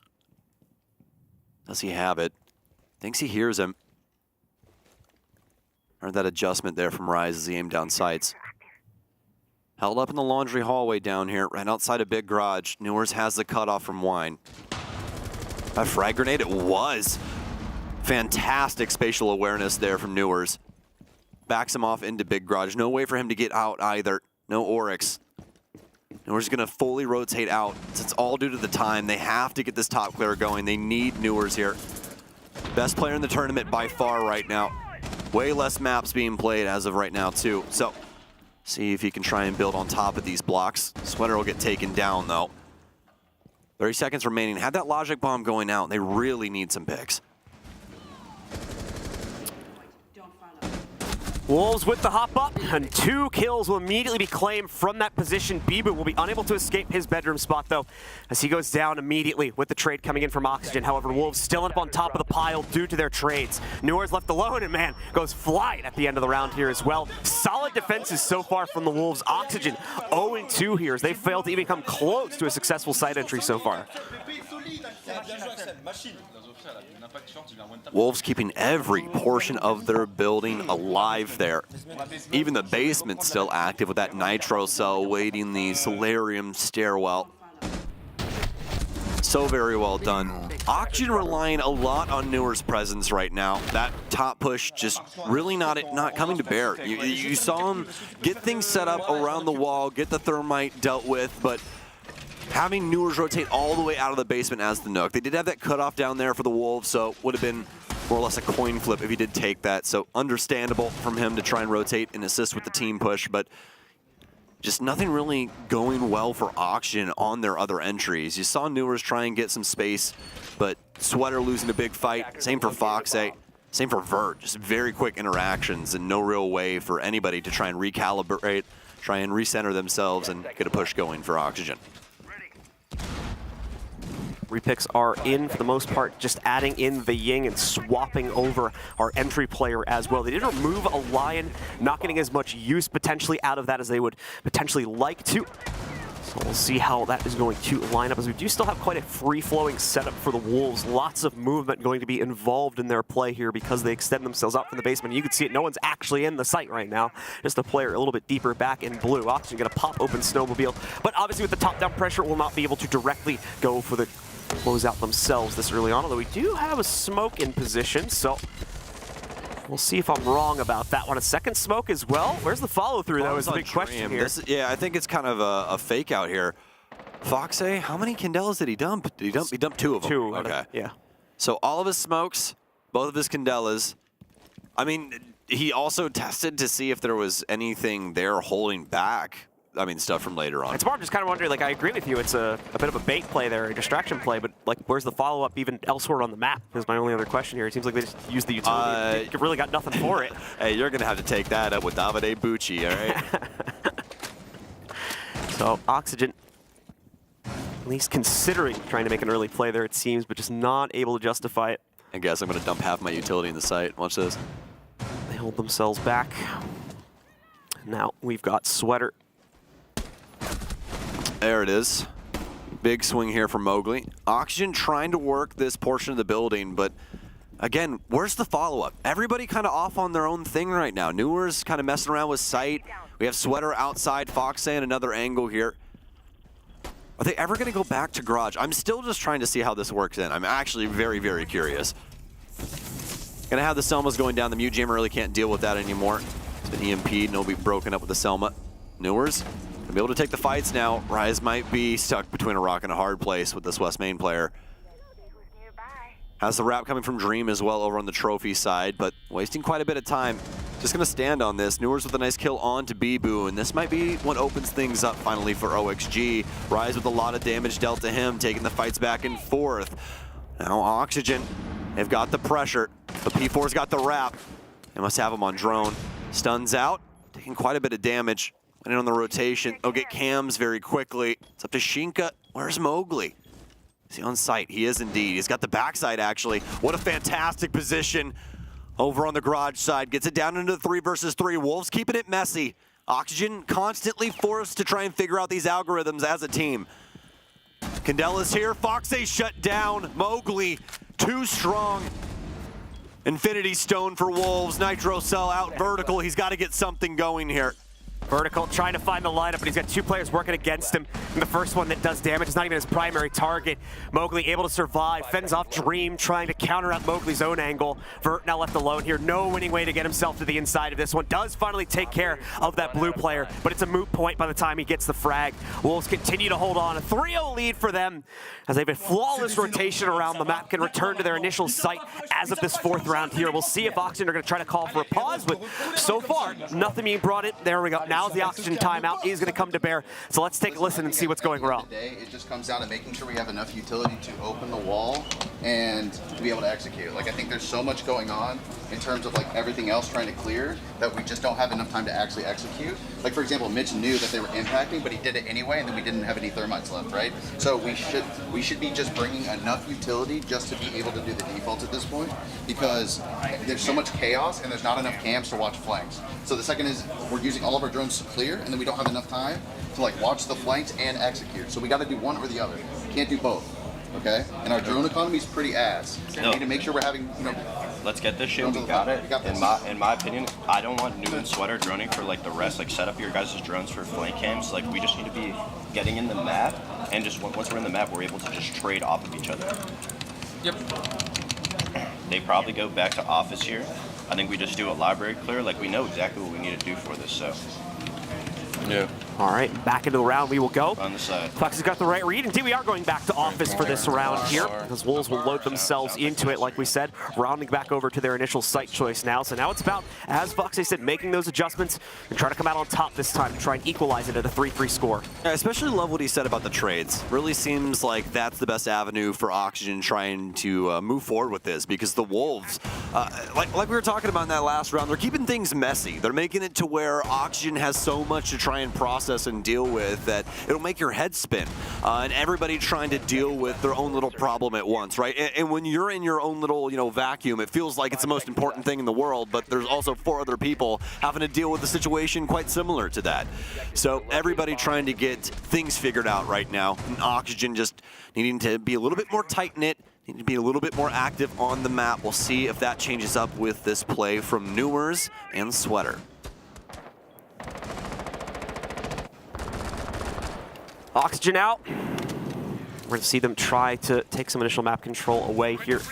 Does he have it? Thinks he hears him. Heard that adjustment there from Rise as he aimed down sights. Held up in the laundry hallway down here, right outside a big garage. Newers has the cutoff from Wine. A frag grenade, it was. Fantastic spatial awareness there from Newers. Backs him off into big garage. No way for him to get out either. No Oryx. Newers is gonna fully rotate out. It's all due to the time. They have to get this top clear going. They need Newers here. Best player in the tournament by far right now. Way less maps being played as of right now too. So, see if he can try and build on top of these blocks. Sweater will get taken down though. 30 seconds remaining. Had that logic bomb going out. They really need some picks. Wolves with the hop up, and 2 kills will immediately be claimed from that position. Bibu will be unable to escape his bedroom spot, though, as he goes down immediately with the trade coming in from Oxygen. However, Wolves still end up on top of the pile due to their trades. Newers left alone, and man, goes flying at the end of the round here as well. Solid defenses so far from the Wolves. Oxygen 0-2 here, as they failed to even come close to a successful side entry so far. Wolves keeping every portion of their building alive there. Even the basement's still active with that nitro cell waiting the solarium stairwell. So very well done. Oxygen relying a lot on Newers' presence right now. That top push just really not coming to bear. You saw him get things set up around the wall, get the thermite dealt with, but having Newers rotate all the way out of the basement as the Nook. They did have that cutoff down there for the Wolves, so would have been more or less a coin flip if he did take that. So understandable from him to try and rotate and assist with the team push, but just nothing really going well for Oxygen on their other entries. You saw Newers try and get some space, but Sweater losing a big fight. Same for Foxay. Same for Vert. Just very quick interactions and no real way for anybody to try and recalibrate, try and recenter themselves and get a push going for Oxygen. Repicks are in for the most part, just adding in the Ying and swapping over our entry player as well. They did remove a Lion, not getting as much use potentially out of that as they would potentially like to. So we'll see how that is going to line up, as we do still have quite a free-flowing setup for the Wolves. Lots of movement going to be involved in their play here because they extend themselves out from the basement. You can see it, no one's actually in the site right now. Just a player a little bit deeper back in blue. Oxygen gonna pop open Snowmobile, but obviously with the top-down pressure, will not be able to directly go for the close out themselves this early on, although we do have a smoke in position, so we'll see if I'm wrong about that one. A second smoke as well. Where's the follow-through, though, is the big question here. Yeah, I think it's kind of a fake out here. Foxay, how many Candelas did he dump? He dumped 2 of them. 2. Okay. Yeah. So all of his smokes, both of his Candelas. I mean, he also tested to see if there was anything there holding back. I mean, stuff from later on. It's more just kind of wondering, like, I agree with you, it's a bit of a bait play there, a distraction play, but, like, where's the follow-up even elsewhere on the map is my only other question here. It seems like they just used the utility and really got nothing for it. Hey, you're going to have to take that up with Davide Bucci, all right? So, Oxygen, at least considering trying to make an early play there, it seems, but just not able to justify it. I guess I'm going to dump half my utility in the site. Watch this. They hold themselves back. Now, we've got Sweater. There it is. Big swing here from Mowgli. Oxygen trying to work this portion of the building, but again, where's the follow-up? Everybody kind of off on their own thing right now. Newers kind of messing around with sight. We have Sweater outside, Foxay in another angle here. Are they ever going to go back to garage? I'm still just trying to see how this works in. I'm actually very, very curious. Gonna have the Selmas going down. The Mute Jammer really can't deal with that anymore. It's been EMP'd and it'll be broken up with the Selma. Newers gonna be able to take the fights now. Rise might be stuck between a rock and a hard place with this West main player. Has the wrap coming from Dream as well over on the trophy side, but wasting quite a bit of time. Just gonna stand on this. Newers with a nice kill on to Bibu, and this might be what opens things up finally for OXG. Rise with a lot of damage dealt to him, taking the fights back and forth. Now Oxygen, they've got the pressure. The P4's got the wrap. They must have him on drone. Stuns out, taking quite a bit of damage. Putting on the rotation. They'll get cams very quickly. It's up to Shinka. Where's Mowgli? Is he on site? He is indeed. He's got the backside, actually. What a fantastic position over on the garage side. Gets it down into the 3 versus 3. Wolves keeping it messy. Oxygen constantly forced to try and figure out these algorithms as a team. Candela's here. Foxy shut down. Mowgli, too strong. Infinity Stone for Wolves. Nitro Cell out vertical. He's got to get something going here. Vertical trying to find the lineup, but he's got 2 players working against him. And the first one that does damage is not even his primary target. Mowgli able to survive, fends off Dream, trying to counter out Mowgli's own angle. Vert now left alone here. No winning way to get himself to the inside of this one. Does finally take care of that blue player, but it's a moot point by the time he gets the frag. Wolves continue to hold on. A 3-0 lead for them as they've a flawless rotation around the map, can return to their initial site as of this 4th round here. We'll see if Oxygen are going to try to call for a pause, but so far, nothing being brought in. There we go. Now the Oxygen timeout is going to come to bear. So let's take a listen and see what's going wrong. It just comes down to making sure we have enough utility to open the wall and to be able to execute. Like, I think there's so much going on in terms of like everything else trying to clear that we just don't have enough time to actually execute. Like, for example, Mitch knew that they were impacting, but he did it anyway, and then we didn't have any thermites left, right? So we should be just bringing enough utility just to be able to do the defaults at this point, because there's so much chaos and there's not enough cams to watch flanks. So the second is we're using all of our drones to clear, and then we don't have enough time to like watch the flanks and execute. So we got to do one or the other. We can't do both. Okay? And our drone economy is pretty ass. So we need to make sure we're having, let's get this shit. We got it. In my opinion, I don't want New and Sweater droning for like the rest. Like, set up your guys' drones for flank cams. Like, we just need to be getting in the map, and just once we're in the map, we're able to just trade off of each other. Yep. They probably go back to office here. I think we just do a library clear. Like, we know exactly what we need to do for this. So. Yeah. All right, back into the round we will go. On the side. Fox has got the right read. Indeed, we are going back to office for this round here, because Wolves will load themselves into it, like we said, rounding back over to their initial site choice now. So now it's about, as Foxy said, making those adjustments and trying to come out on top this time and try and equalize it at a 3-3 score. I especially love what he said about the trades. Really seems like that's the best avenue for Oxygen trying to move forward with this, because the Wolves, like we were talking about in that last round, they're keeping things messy. They're making it to where Oxygen has so much to try and process and deal with that it'll make your head spin. And everybody trying to deal with their own little problem at once, right? And when you're in your own little, vacuum, it feels like it's the most important thing in the world, but there's also 4 other people having to deal with a situation quite similar to that. So everybody trying to get things figured out right now. And Oxygen just needing to be a little bit more tight-knit, need to be a little bit more active on the map. We'll see if that changes up with this play from Newers and Sweater. Oxygen out. We're going to see them try to take some initial map control away here,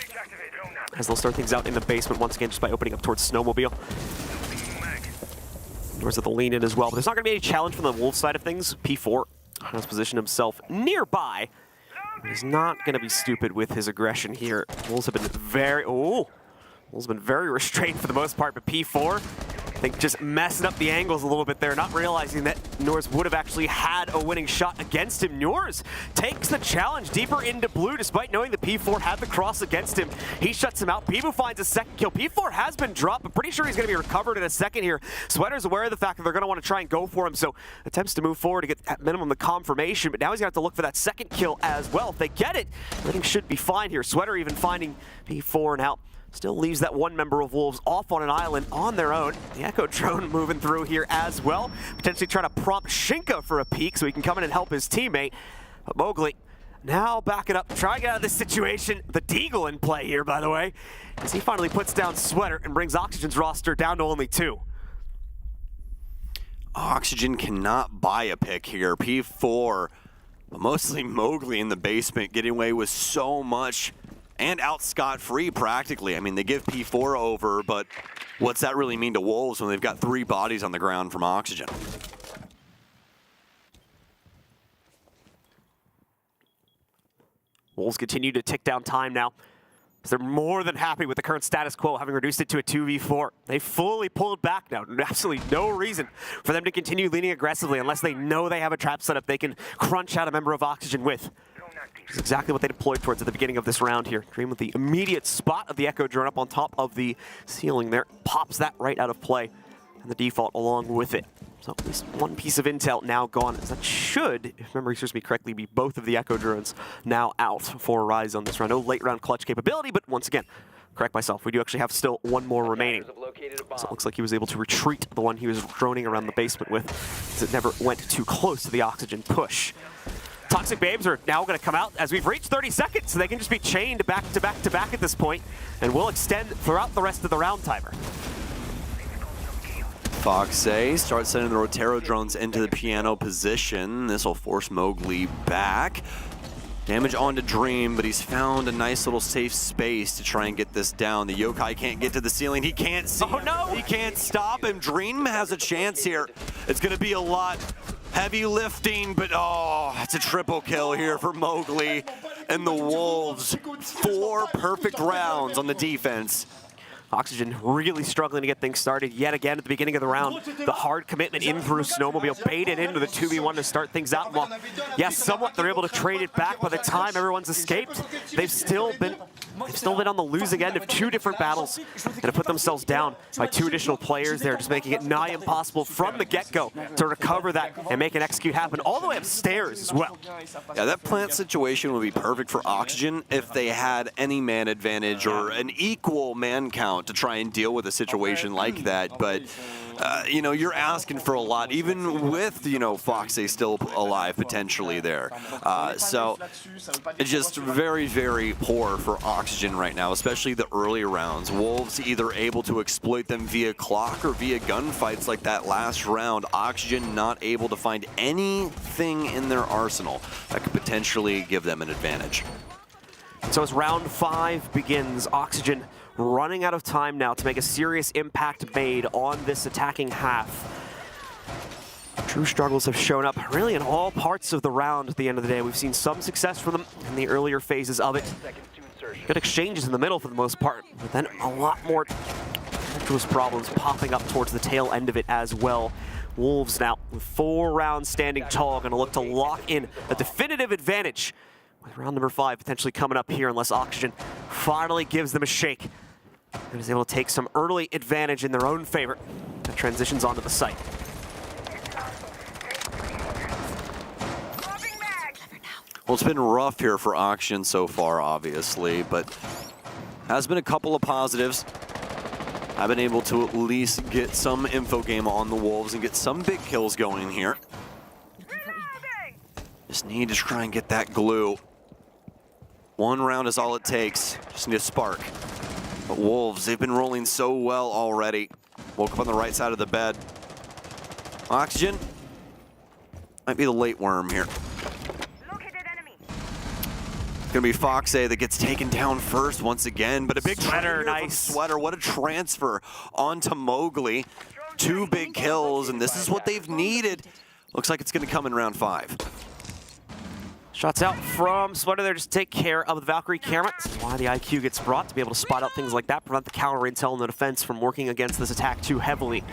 as they'll start things out in the basement once again just by opening up towards Snowmobile. Newers at the lean in as well, but there's not going to be any challenge from the Wolves side of things. P4 has positioned himself nearby. He's not going to be stupid with his aggression here. Wolves have been very restrained for the most part, but P4, I think, just messing up the angles a little bit there, not realizing that Newers would have actually had a winning shot against him. Newers takes the challenge deeper into blue, despite knowing that P4 had the cross against him. He shuts him out. Pingu finds a second kill. P4 has been dropped, but pretty sure he's going to be recovered in a second here. Sweater's aware of the fact that they're going to want to try and go for him, so attempts to move forward to get at minimum the confirmation, but now he's going to have to look for that second kill as well. If they get it, everything should be fine here. Sweater even finding P4 now. Still leaves that one member of Wolves off on an island on their own. The Echo drone moving through here as well. Potentially trying to prompt Shinka for a peek so he can come in and help his teammate. But Mowgli now backing up, trying to get out of this situation. The Deagle in play here, by the way, as he finally puts down Sweater and brings Oxygen's roster down to only 2. Oxygen cannot buy a pick here. P4, but mostly Mowgli in the basement, getting away with so much and out scot-free practically. I mean, they give P4 over, but what's that really mean to Wolves when they've got 3 bodies on the ground from Oxygen? Wolves continue to tick down time now, because they're more than happy with the current status quo, having reduced it to a 2v4. They fully pulled back now. Absolutely no reason for them to continue leaning aggressively unless they know they have a trap setup they can crunch out a member of Oxygen with. Which is exactly what they deployed towards at the beginning of this round here. Dream with the immediate spot of the Echo drone up on top of the ceiling there. Pops that right out of play, and the default along with it. So at least one piece of intel now gone. That should, if memory serves me correctly, be both of the Echo drones now out for Rise on this round. No late round clutch capability, but once again, correct myself, we do actually have still one more remaining. So it looks like he was able to retreat the one he was droning around the basement with, as it never went too close to the oxygen push. Toxic Babes are now going to come out as we've reached 30 seconds, so they can just be chained back to back to back at this point, and will extend throughout the rest of the round timer. Foxay starts sending the Rotero drones into the piano position. This will force Mowgli back. Damage onto Dream, but he's found a nice little safe space to try and get this down. The Yokai can't get to the ceiling. He can't see. Oh no! He can't stop him. Dream has a chance here. It's going to be a lot heavy lifting, but oh, it's a triple kill here for Mowgli and the Wolves. 4 perfect rounds on the defense. Oxygen really struggling to get things started yet again at the beginning of the round. The hard commitment in through Snowmobile, baited into the 2v1 to start things out. Well, yes, somewhat they're able to trade it back by the time everyone's escaped. They've still been on the losing end of 2 different battles and have put themselves down by 2 additional players there, just making it nigh impossible from the get-go to recover that and make an execute happen all the way upstairs as well. Yeah, that plant situation would be perfect for Oxygen if they had any man advantage or an equal man count to try and deal with a situation like that, but you know, you're asking for a lot, even with, you know, Foxay still alive potentially there. So it's just very, very poor for Oxygen right now, especially the earlier rounds. Wolves either able to exploit them via clock or via gunfights like that last round. Oxygen not able to find anything in their arsenal that could potentially give them an advantage. So as round 5 begins, Oxygen running out of time now to make a serious impact made on this attacking half. True struggles have shown up really in all parts of the round at the end of the day. We've seen some success from them in the earlier phases of it. Good exchanges in the middle for the most part, but then a lot more treacherous problems popping up towards the tail end of it as well. Wolves now with 4 rounds standing tall, going to look to lock in a definitive advantage with round number 5 potentially coming up here unless Oxygen finally gives them a shake and is able to take some early advantage in their own favor that transitions onto the site. Well, it's been rough here for Oxygen so far, obviously, but has been a couple of positives. I've been able to at least get some info game on the Wolves and get some big kills going here. Just need to try and get that glue. 1 round is all it takes. Just need a spark. But Wolves, they've been rolling so well already. Woke up on the right side of the bed. Oxygen might be the late worm here. Gonna be Foxay that gets taken down first once again, but a big Sweater, nice. Sweater. What a transfer onto Mowgli. 2 big kills, and this is what they've needed. Looks like it's gonna come in round 5. Shots out from Sweater there just to take care of the Valkyrie camera. This is why the IQ gets brought, to be able to spot out things like that, prevent the counter intel and the defense from working against this attack too heavily.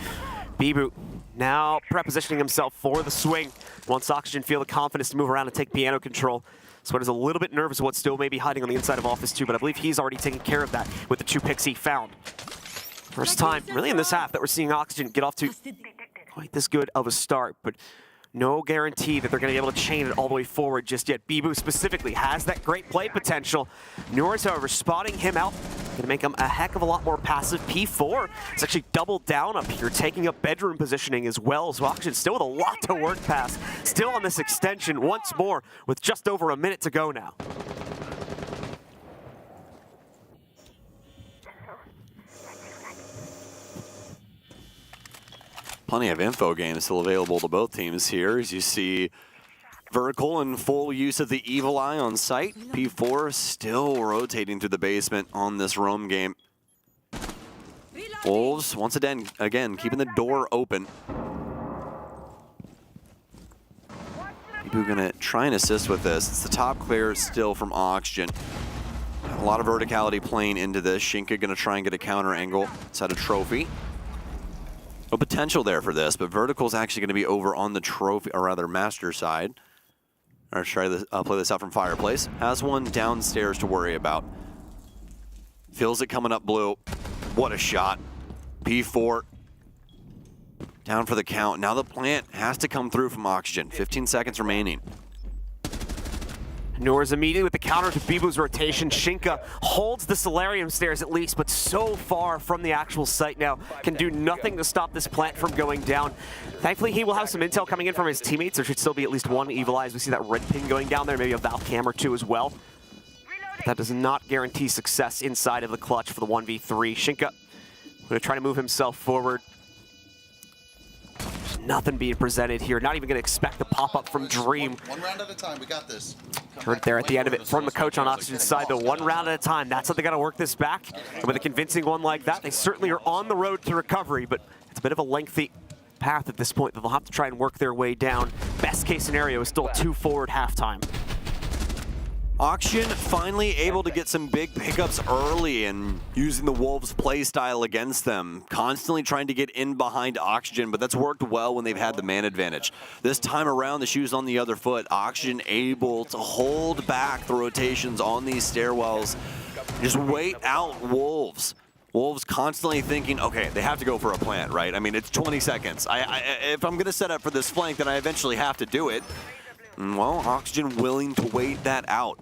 Bibu now prepositioning himself for the swing. Once Oxygen feel the confidence to move around and take piano control. Sweater's a little bit nervous of what still may be hiding on the inside of Office 2, but I believe he's already taken care of that with the 2 picks he found. First time, really in this half, that we're seeing Oxygen get off to quite this good of a start, but no guarantee that they're going to be able to chain it all the way forward just yet. Bibu specifically has that great play potential. Norris, however, spotting him out, going to make him a heck of a lot more passive. P4 is actually doubled down up here, taking up bedroom positioning as well. So Oxygen still with a lot to work past. Still on this extension once more with just over a minute to go now. Plenty of info games still available to both teams here. As you see, Vertical in full use of the Evil Eye on site. P4 still rotating through the basement on this roam game. Wolves, once again, keeping the door open. Pingu gonna try and assist with this. It's the top clear still from Oxygen. A lot of verticality playing into this. Shinka gonna try and get a counter angle. It's at a trophy. No potential there for this, but Vertical's actually going to be over on the trophy, or rather master side. Or try to play this out from Fireplace. Has one downstairs to worry about. Feels it coming up blue. What a shot. P4 down for the count. Now the plant has to come through from Oxygen. 15 seconds remaining. Noor's immediately with the counter to Bibu's rotation. Shinka holds the Solarium stairs at least, but so far from the actual site now, can do nothing to stop this plant from going down. Thankfully, he will have some intel coming in from his teammates. There should still be at least one Evil Eye. We see that red ping going down there, maybe a Valcam or two as well. That does not guarantee success inside of the clutch for the 1v3. Shinka going to try to move himself forward. There's nothing being presented here. Not even going to expect the pop-up from Dream. One round at a time, we got this. Heard it there at the end of it from the coach on Oxygen's side, though. One round at a time. That's how they got to work this back. And with a convincing one like that, they certainly are on the road to recovery, but it's a bit of a lengthy path at this point that they'll have to try and work their way down. Best case scenario is still 2 forward halftime. Oxygen finally able to get some big pickups early and using the Wolves play style against them. Constantly trying to get in behind Oxygen, but that's worked well when they've had the man advantage. This time around, the shoe's on the other foot. Oxygen able to hold back the rotations on these stairwells. Just wait out Wolves. Wolves constantly thinking, okay, they have to go for a plant, right? I mean, it's 20 seconds. If I'm going to set up for this flank, then I eventually have to do it. Well, Oxygen willing to wait that out.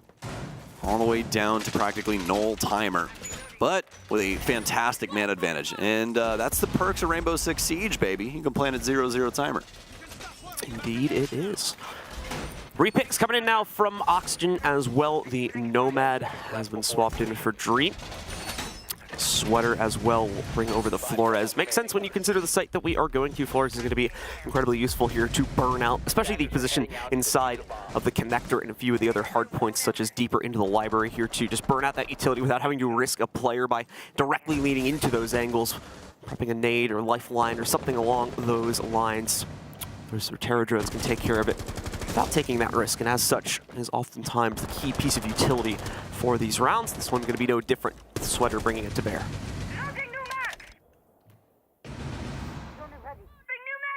All the way down to practically null timer, but with a fantastic man advantage. And that's the perks of Rainbow Six Siege, baby. You can plan at 0-0 timer. Indeed it is. Repicks coming in now from Oxygen as well. The Nomad has been swapped in for Dream. Sweater as well will bring over the Flores. Makes sense when you consider the site that we are going to. Flores is going to be incredibly useful here to burn out, especially the position inside of the connector and a few of the other hard points, such as deeper into the library here to just burn out that utility without having to risk a player by directly leading into those angles, prepping a nade or lifeline or something along those lines. Those Terra drones can take care of it without taking that risk, and as such is oftentimes the key piece of utility for these rounds. This one's going to be no different, with Sweater bringing it to bear.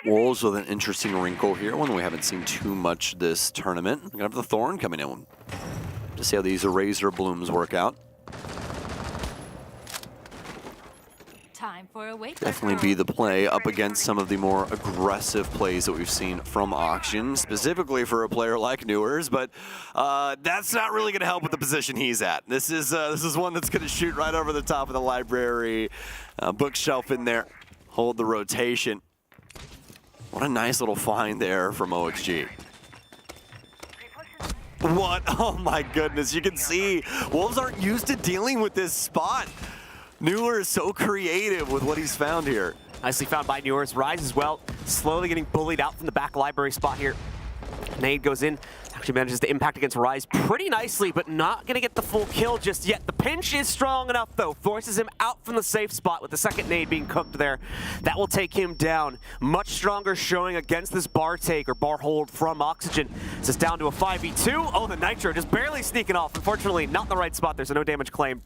Wolves with an interesting wrinkle here, one we haven't seen too much this tournament. We're going to have the Thorn coming in to see how these Razor Blooms work out. Time for a wake. Definitely be the play up against some of the more aggressive plays that we've seen from Oxygen, specifically for a player like Newers, but that's not really going to help with the position he's at. This is one that's going to shoot right over the top of the library, bookshelf in there, hold the rotation. What a nice little find there from OXG. What? Oh my goodness, you can see Wolves aren't used to dealing with this spot. Newer is so creative with what he's found here. Nicely found by Newers. Rise as well, slowly getting bullied out from the back library spot here. Nade goes in, actually manages to impact against Rise pretty nicely, but not going to get the full kill just yet. The pinch is strong enough, though. Forces him out from the safe spot with the second nade being cooked there. That will take him down. Much stronger showing against this bar take or bar hold from Oxygen. This is down to a 5v2. Oh, the Nitro just barely sneaking off. Unfortunately, not in the right spot. There's a no damage claim.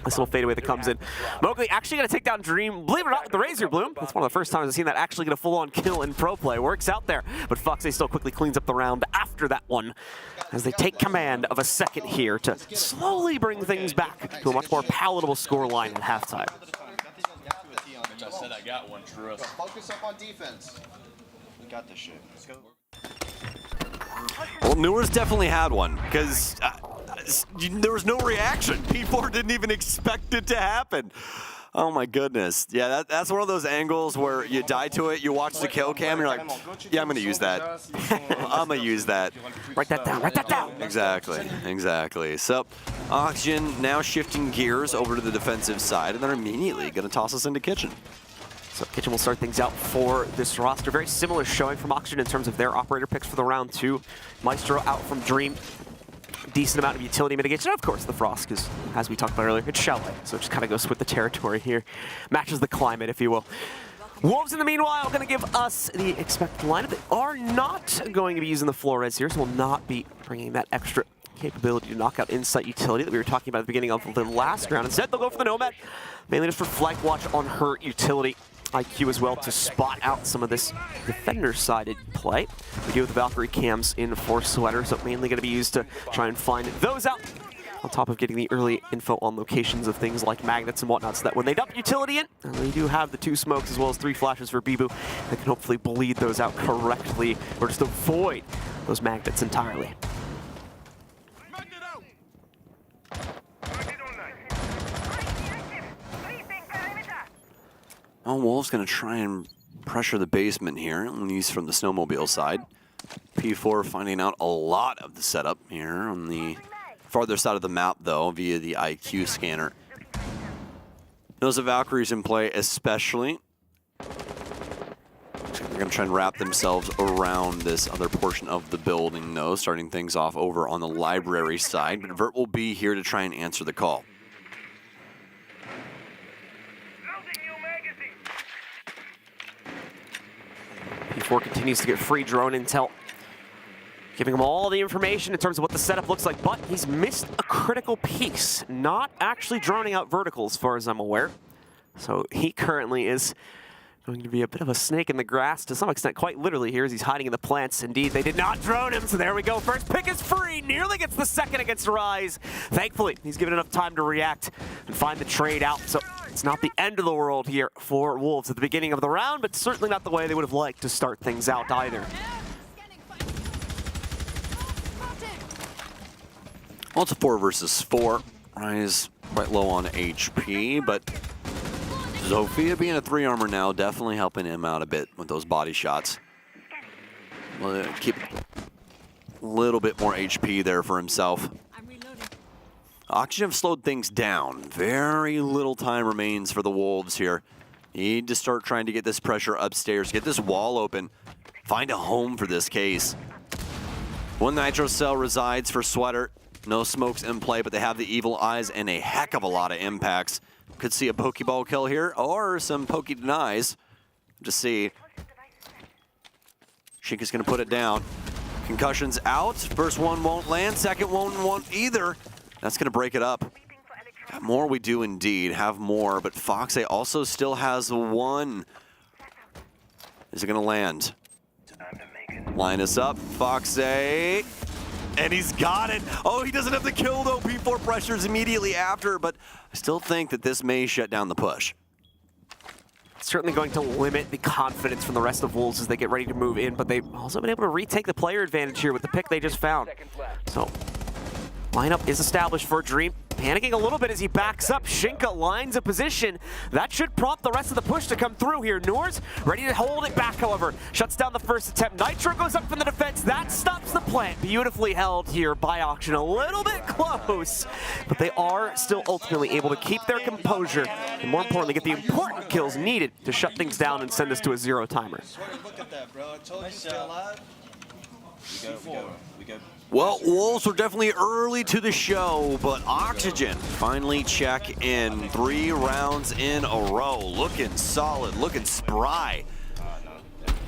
This little fadeaway that comes in. Mowgli actually going to take down Dream, believe it or not, with the Razor Bloom. That's one of the first times I've seen that actually get a full-on kill in pro play. Works out there, but Foxy still quickly cleans up the round after that one as they take command of a second here to slowly bring things back to a much more palatable scoreline at halftime. I said I got one, trust. Focus up on defense. We got this shit. Let's go. Well, Newers definitely had one because there was no reaction. P4 didn't even expect it to happen. Oh my goodness. Yeah, that's one of those angles where you die to it, you watch the kill cam, and you're like, yeah, I'm going to use that. I'm going to use that. Write that down, write that down. Exactly, exactly. So, Oxygen now shifting gears over to the defensive side, and they're immediately going to toss us into Kitchen. So Kitchen will start things out for this roster. Very similar showing from Oxygen in terms of their operator picks for the round 2. Maestro out from Dream. Decent amount of utility mitigation. Of course, the Frost, because as we talked about earlier, it's Chalet, so it just kind of goes with the territory here. Matches the climate, if you will. Wolves, in the meanwhile, going to give us the expected lineup. They are not going to be using the Flores here, so will not be bringing that extra capability to knock out Insight utility that we were talking about at the beginning of the last round. Instead, they'll go for the Nomad, mainly just for flank watch on her utility. IQ as well to spot out some of this defender-sided play. We do have the Valkyrie cams in for Sweater, so mainly going to be used to try and find those out. on top of getting the early info on locations of things like magnets and whatnot, so that when they dump utility in, and they do have the 2 smokes as well as 3 flashes for Bibu, they can hopefully bleed those out correctly or just avoid those magnets entirely. Well, Wolves going to try and pressure the basement here, and he's from the snowmobile side. P4 finding out a lot of the setup here on the farther side of the map, though, via the IQ scanner. Knows the Valkyries in play, especially. They're going to try and wrap themselves around this other portion of the building, though, starting things off over on the library side. But Vert will be here to try and answer the call. P4 continues to get free drone intel, giving him all the information in terms of what the setup looks like, but he's missed a critical piece, not actually droning out vertical as far as I'm aware. So he currently is going to be a bit of a snake in the grass to some extent, quite literally here as he's hiding in the plants. Indeed, they did not drone him, so there we go. First pick is free, nearly gets the second against Rise. Thankfully, he's given enough time to react and find the trade out. So it's not the end of the world here for Wolves at the beginning of the round, but certainly not the way they would have liked to start things out either. Well, it's a 4 versus 4. Rise quite low on HP, but Zofia being a 3 armor now, definitely helping him out a bit with those body shots. Well, keep a little bit more HP there for himself. Oxygen have slowed things down. Very little time remains for the Wolves here. Need to start trying to get this pressure upstairs, get this wall open, find a home for this case. 1 nitro cell resides for Sweater. No smokes in play, but they have the evil eyes and a heck of a lot of impacts. Could see a Pokeball kill here, or some Poke denies. Just see. Shinka's gonna put it down. Concussion's out. First one won't land, second won't either. That's gonna break it up. Got more, we do indeed have more, but Foxe also still has 1. Is it gonna land? Line us up, Foxe. And he's got it. Oh, he doesn't have the kill though. P4 pressures immediately after, but I still think that this may shut down the push. It's certainly going to limit the confidence from the rest of Wolves as they get ready to move in, but they've also been able to retake the player advantage here with the pick they just found. So, lineup is established for Dream. Panicking a little bit as he backs up. Shinka lines a position. That should prompt the rest of the push to come through here. Noors ready to hold it back, however. Shuts down the first attempt. Nitro goes up from the defense. That stops the plant. Beautifully held here by Auction. A little bit close, but they are still ultimately able to keep their composure and, more importantly, get the important kills needed to shut things down and send us to a 0 timer. Look at that, bro. I told you stay alive. We go. Well, Wolves were definitely early to the show, but Oxygen finally check in 3 rounds in a row. Looking solid, looking spry.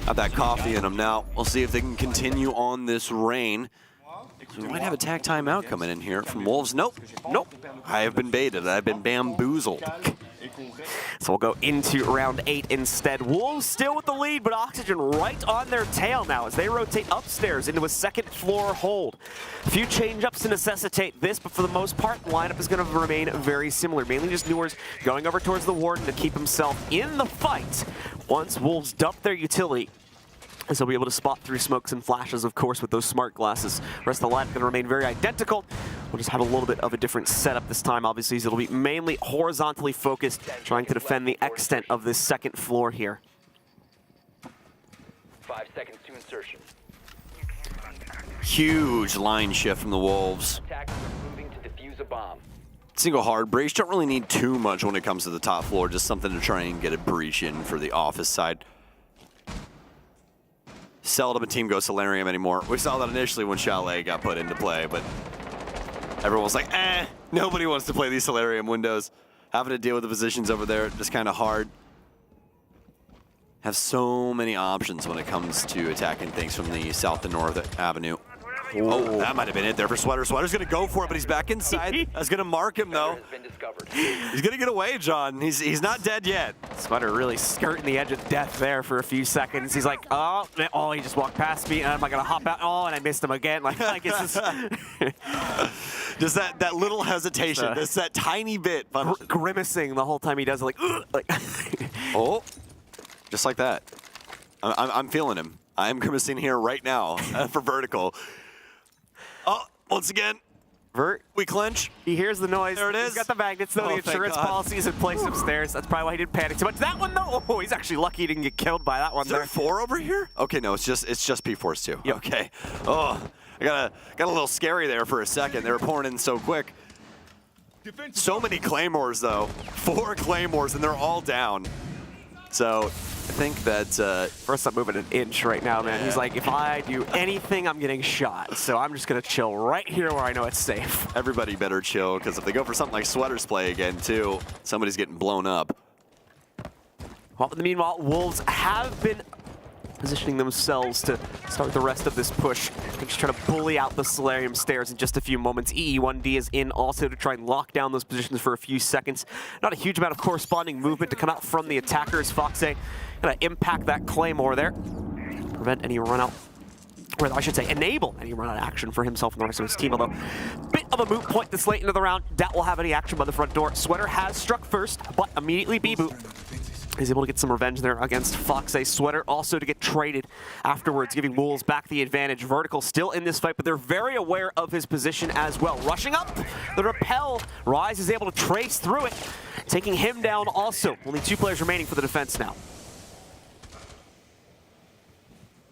Have that coffee in them now. We'll see if they can continue on this reign. We might have a tag timeout coming in here from Wolves. Nope. I have been baited. I've been bamboozled. So we'll go into round 8 instead. Wolves still with the lead, but Oxygen right on their tail now as they rotate upstairs into a 2nd floor hold. A few change-ups to necessitate this, but for the most part, the lineup is going to remain very similar. Mainly just Noors going over towards the Warden to keep himself in the fight once Wolves dump their utility. And so we'll be able to spot through smokes and flashes, of course, with those smart glasses. The rest of the lineup going to remain very identical. We'll just have a little bit of a different setup this time, obviously, as it'll be mainly horizontally focused, trying to defend the extent of this 2nd floor here. 5 seconds to insertion. Huge line shift from the Wolves. Attackers are moving to defuse a bomb. Single hard breach, don't really need too much when it comes to the top floor, just something to try and get a breach in for the office side. Seldom a team goes Solarium anymore. We saw that initially when Chalet got put into play, but everyone was like, nobody wants to play these Solarium windows. Having to deal with the positions over there, just kind of hard. Have so many options when it comes to attacking things from the south to north avenue. Oh, that might have been it there for Sweater. Sweater's going to go for it, but he's back inside. That's going to mark him, though. discovered. He's gonna get away, John. He's not dead yet. Sweater really skirting the edge of death there for a few seconds. He's like, oh, he just walked past me, and am I gonna hop out? Oh, and I missed him again. Like it's just just that little hesitation, just that tiny bit, grimacing the whole time he does it, like oh, just like that. I'm feeling him. I'm grimacing here right now for vertical. Oh, once again. Vert, we clinch. He hears the noise. There it is. He's got the magnets, though. The insurance policy is in place upstairs. That's probably why he didn't panic too much. That one, though, oh, he's actually lucky he didn't get killed by that one. Is there 4 over here? Okay, no, it's just P4s too. Yep. Okay. Oh, I got a little scary there for a second. They were pouring in so quick. So many claymores, though. 4 claymores, and they're all down. So I think that First, I'm moving an inch right now, man. Yeah. He's like, if I do anything, I'm getting shot. So I'm just going to chill right here where I know it's safe. Everybody better chill, because if they go for something like Sweater's play again, too, somebody's getting blown up. Well, in the meanwhile, Wolves have been positioning themselves to start the rest of this push. They're just trying to bully out the Solarium stairs in just a few moments. EE1D is in also to try and lock down those positions for a few seconds. Not a huge amount of corresponding movement to come out from the attackers. Foxe gonna impact that Claymore there. Prevent any run out, or I should say enable any run out action for himself and the rest of his team, although bit of a moot point this late into the round. That will have any action by the front door. Sweater has struck first, but immediately B-boot is able to get some revenge there against Foxe. Sweater also to get traded afterwards, giving Wolves back the advantage. Vertical still in this fight, but they're very aware of his position as well. Rushing up, the repel. Rise is able to trace through it, taking him down also. Only 2 players remaining for the defense now.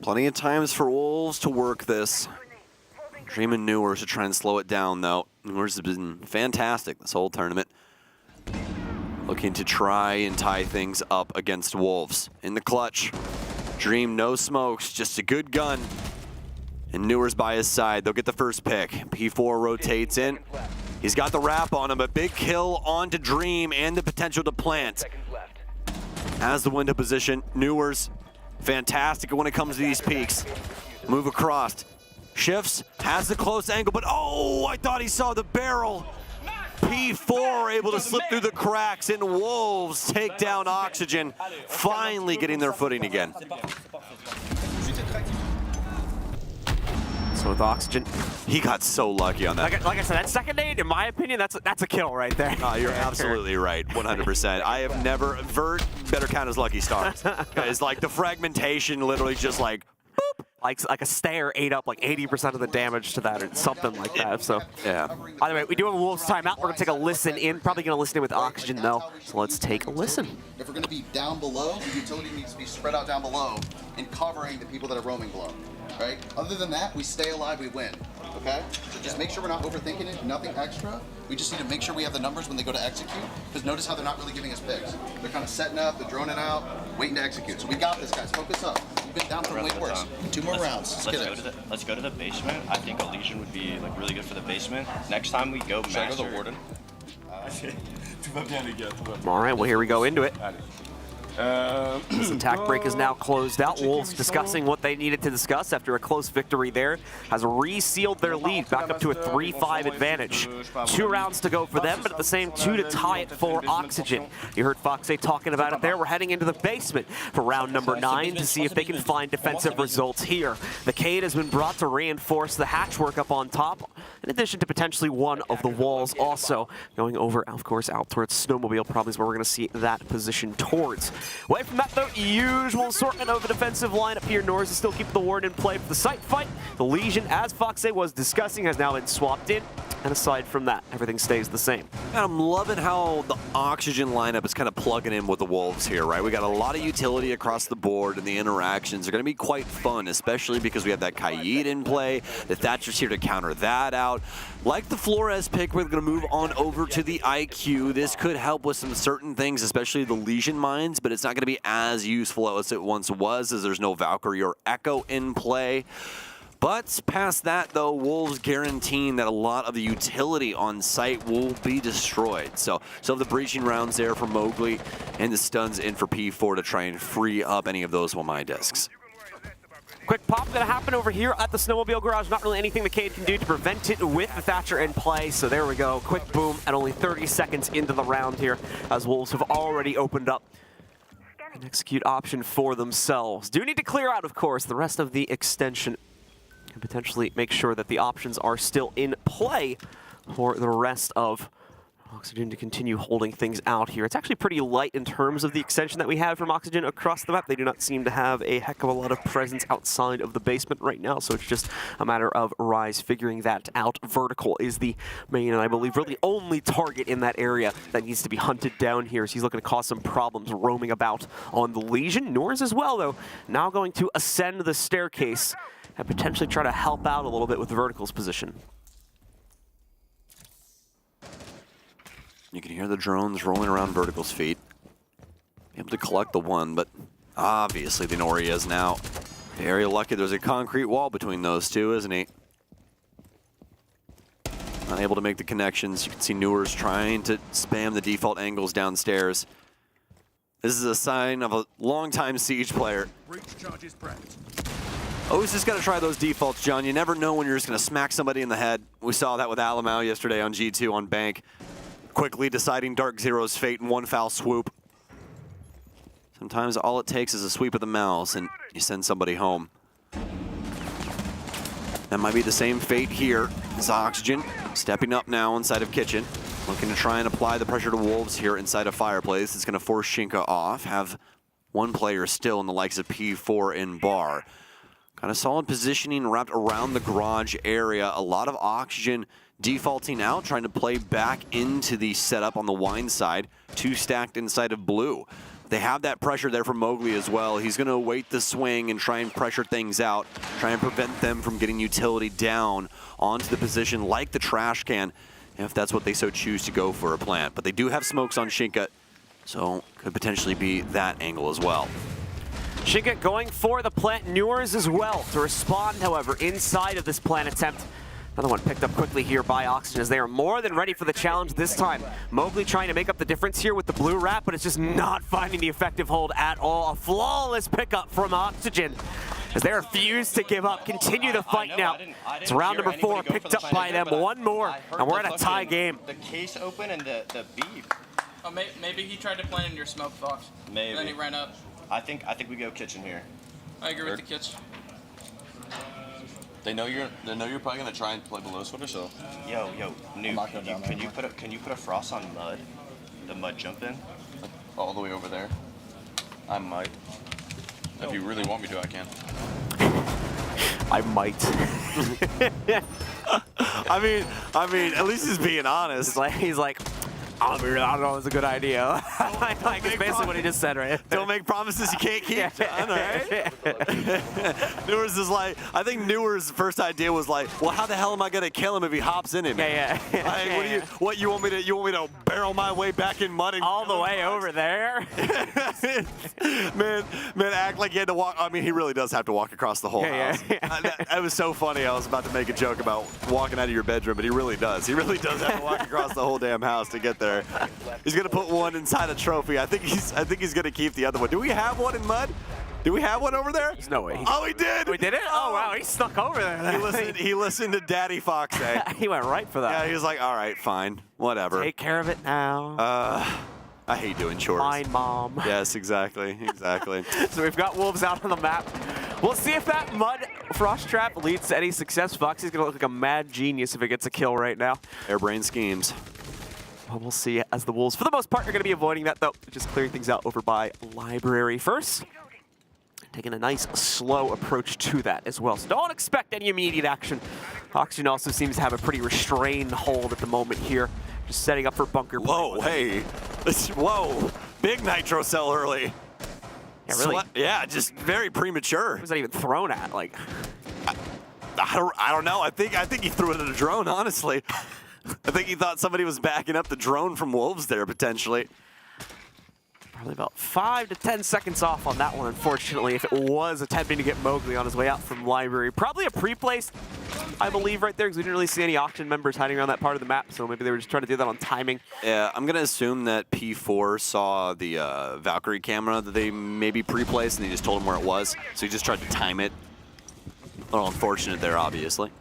Plenty of times for Wolves to work this. Dream and Newers to try and slow it down, though. Newers has been fantastic this whole tournament. Looking to try and tie things up against Wolves. In the clutch, Dream, no smokes, just a good gun. And Newers by his side, they'll get the first pick. P4 rotates in. He's got the wrap on him, a big kill onto Dream and the potential to plant. As the window position, Newers, fantastic when it comes to these peaks. Move across, shifts, has the close angle, but oh, I thought he saw the barrel. P4 able to slip through the cracks, and Wolves take down Oxygen, finally getting their footing again. So with Oxygen, he got so lucky on that. Like I said, that second nade, in my opinion, that's a kill right there. You're absolutely right, 100%. I have never, Vert better count as lucky stars. It's like the fragmentation literally just like, boop. Like a stare ate up like 80% of the damage to that or something like that. So yeah. By the way, we do have a Wolves timeout. We're gonna take a listen in. Probably gonna listen in with Oxygen though. So let's take a listen. If we're gonna be down below, the utility needs to be spread out down below and covering the people that are roaming below. Right? Other than that, we stay alive, we win. Okay? So just make sure we're not overthinking it, nothing extra. We just need to make sure we have the numbers when they go to execute. Because notice how they're not really giving us picks. They're kind of setting up, they're droning out, waiting to execute. So we got this, guys. Focus up. You've been down from way worse. 2 more rounds. Let's go to the basement. I think a Legion would be like really good for the basement. Next time we go, Should I go to the Warden? All right, well here we go into it. This attack break is now closed out. Wolves discussing what they needed to discuss after a close victory there. Has resealed their lead back up to a 3-5 advantage. 2 rounds to go for them, but at the same 2 to tie it for Oxygen. You heard Foxe talking about it there. We're heading into the basement for round number 9 to see if they can find defensive results here. The Cade has been brought to reinforce the hatchwork up on top, in addition to potentially one of the walls also. Going over, of course, out towards Snowmobile probably is where we're going to see that position towards. Away from that, though, usual assortment of a defensive lineup here. Norris is still keeping the ward in play for the site fight. The Legion, as Foxe was discussing, has now been swapped in. And aside from that, everything stays the same. And I'm loving how the Oxygen lineup is kind of plugging in with the Wolves here, right? We got a lot of utility across the board, and the interactions are going to be quite fun, especially because we have that Kaid in play. The Thatcher's here to counter that out. Like the Flores pick, we're going to move on over to the IQ. This could help with some certain things, especially the Legion mines, but it's not going to be as useful as it once was, as there's no Valkyrie or Echo in play. But past that, though, Wolves guaranteeing that a lot of the utility on site will be destroyed. So the breaching rounds there for Mowgli and the stuns in for P4 to try and free up any of those Wamai discs. Quick pop going to happen over here at the snowmobile garage. Not really anything the Cade can do to prevent it with the Thatcher in play. So there we go. Quick boom at only 30 seconds into the round here, as Wolves have already opened up an execute option for themselves. Do need to clear out, of course, the rest of the extension and potentially make sure that the options are still in play for the rest of Oxygen to continue holding things out here. It's actually pretty light in terms of the extension that we have from Oxygen across the map. They do not seem to have a heck of a lot of presence outside of the basement right now, so it's just a matter of Rise figuring that out. Vertical is the main, and I believe really only target in that area that needs to be hunted down here, so he's looking to cause some problems roaming about on the Legion. Nors as well, though, now going to ascend the staircase and potentially try to help out a little bit with Vertical's position. You can hear the drones rolling around Vertical's feet. Be able to collect the one, but obviously the Nori is now very lucky. There's a concrete wall between those two, isn't he? Not able to make the connections. You can see Newers trying to spam the default angles downstairs. This is a sign of a long-time Siege player. Always just got to try those defaults, John. You never know when you're just going to smack somebody in the head. We saw that with Alamau yesterday on G2 on Bank. Quickly deciding Dark Zero's fate in one foul swoop. Sometimes all it takes is a sweep of the mouse and you send somebody home. That might be the same fate here as Oxygen stepping up now inside of Kitchen. Looking to try and apply the pressure to Wolves here inside of Fireplace. It's going to force Shinka off. Have one player still in the likes of P4 and Bar. Kind of solid positioning wrapped around the garage area. A lot of Oxygen defaulting out, trying to play back into the setup on the wine side. Two stacked inside of blue. They have that pressure there from Mowgli as well. He's going to await the swing and try and pressure things out, try and prevent them from getting utility down onto the position like the trash can, if that's what they so choose to go for a plant. But they do have smokes on Shinka, so could potentially be that angle as well. Shinka going for the plant. Newers as well to respond, however, inside of this plant attempt. Another one picked up quickly here by Oxygen as they are more than ready for the challenge this time. Mowgli trying to make up the difference here with the blue wrap, but it's just not finding the effective hold at all. A flawless pickup from Oxygen as they refuse to give up. Continue the fight now. It's round number 4 picked up by them. One more, and we're at a tie game. The case open and the beep. Oh, maybe he tried to plant in your smoke box. Maybe. And then he ran up. I think we go kitchen here. I agree with the kitchen. They know you're probably gonna try and play below sweater, so. Yo, Nuke, can you put a frost on mud? The mud jump in? All the way over there. I might. If you really want me to, I can. I might. I mean, at least he's being honest. He's like, I don't know, it's a good idea. Like, it's basically what he just said, right? Don't make promises you can't keep, John, right? Newers is like, I think Newers' first idea was like, well, how the hell am I gonna kill him if he hops in me? Yeah. Like, you want me to barrel my way back in mud and all the way over there? man, act like he had to walk. I mean, he really does have to walk across the whole house. That was so funny. I was about to make a joke about walking out of your bedroom, but he really does. He really does have to walk across the whole damn house to get there. He's gonna put one inside a trophy. I think he's gonna keep the other one. Do we have one in mud? Do we have one over there? There's no way. Oh, we did. We did it? Oh wow, he snuck over there. He listened to Daddy Fox say. He went right for that. Yeah, he was like, all right, fine, whatever. Take care of it now. I hate doing chores. Fine, Mom. Yes, exactly. So we've got Wolves out on the map. We'll see if that mud frost trap leads to any success. Foxy's gonna look like a mad genius if it gets a kill right now. Airbrain schemes. Well, we'll see as the Wolves, for the most part, are going to be avoiding that, though. Just clearing things out over by Library first. Taking a nice, slow approach to that as well. So don't expect any immediate action. Oxygen also seems to have a pretty restrained hold at the moment here. Just setting up for bunker. Whoa, hey. Whoa. Big nitro cell early. Yeah, really? Yeah, just very premature. What was that even thrown at? Like, I don't know. I think he threw it at a drone, honestly. I think he thought somebody was backing up the drone from Wolves there, potentially. Probably about 5 to 10 seconds off on that one, unfortunately, if it was attempting to get Mowgli on his way out from Library. Probably a pre-place, I believe, right there, because we didn't really see any Auction members hiding around that part of the map, so maybe they were just trying to do that on timing. Yeah, I'm going to assume that P4 saw the Valkyrie camera that they maybe pre-placed, and they just told him where it was, so he just tried to time it A little unfortunate there, obviously.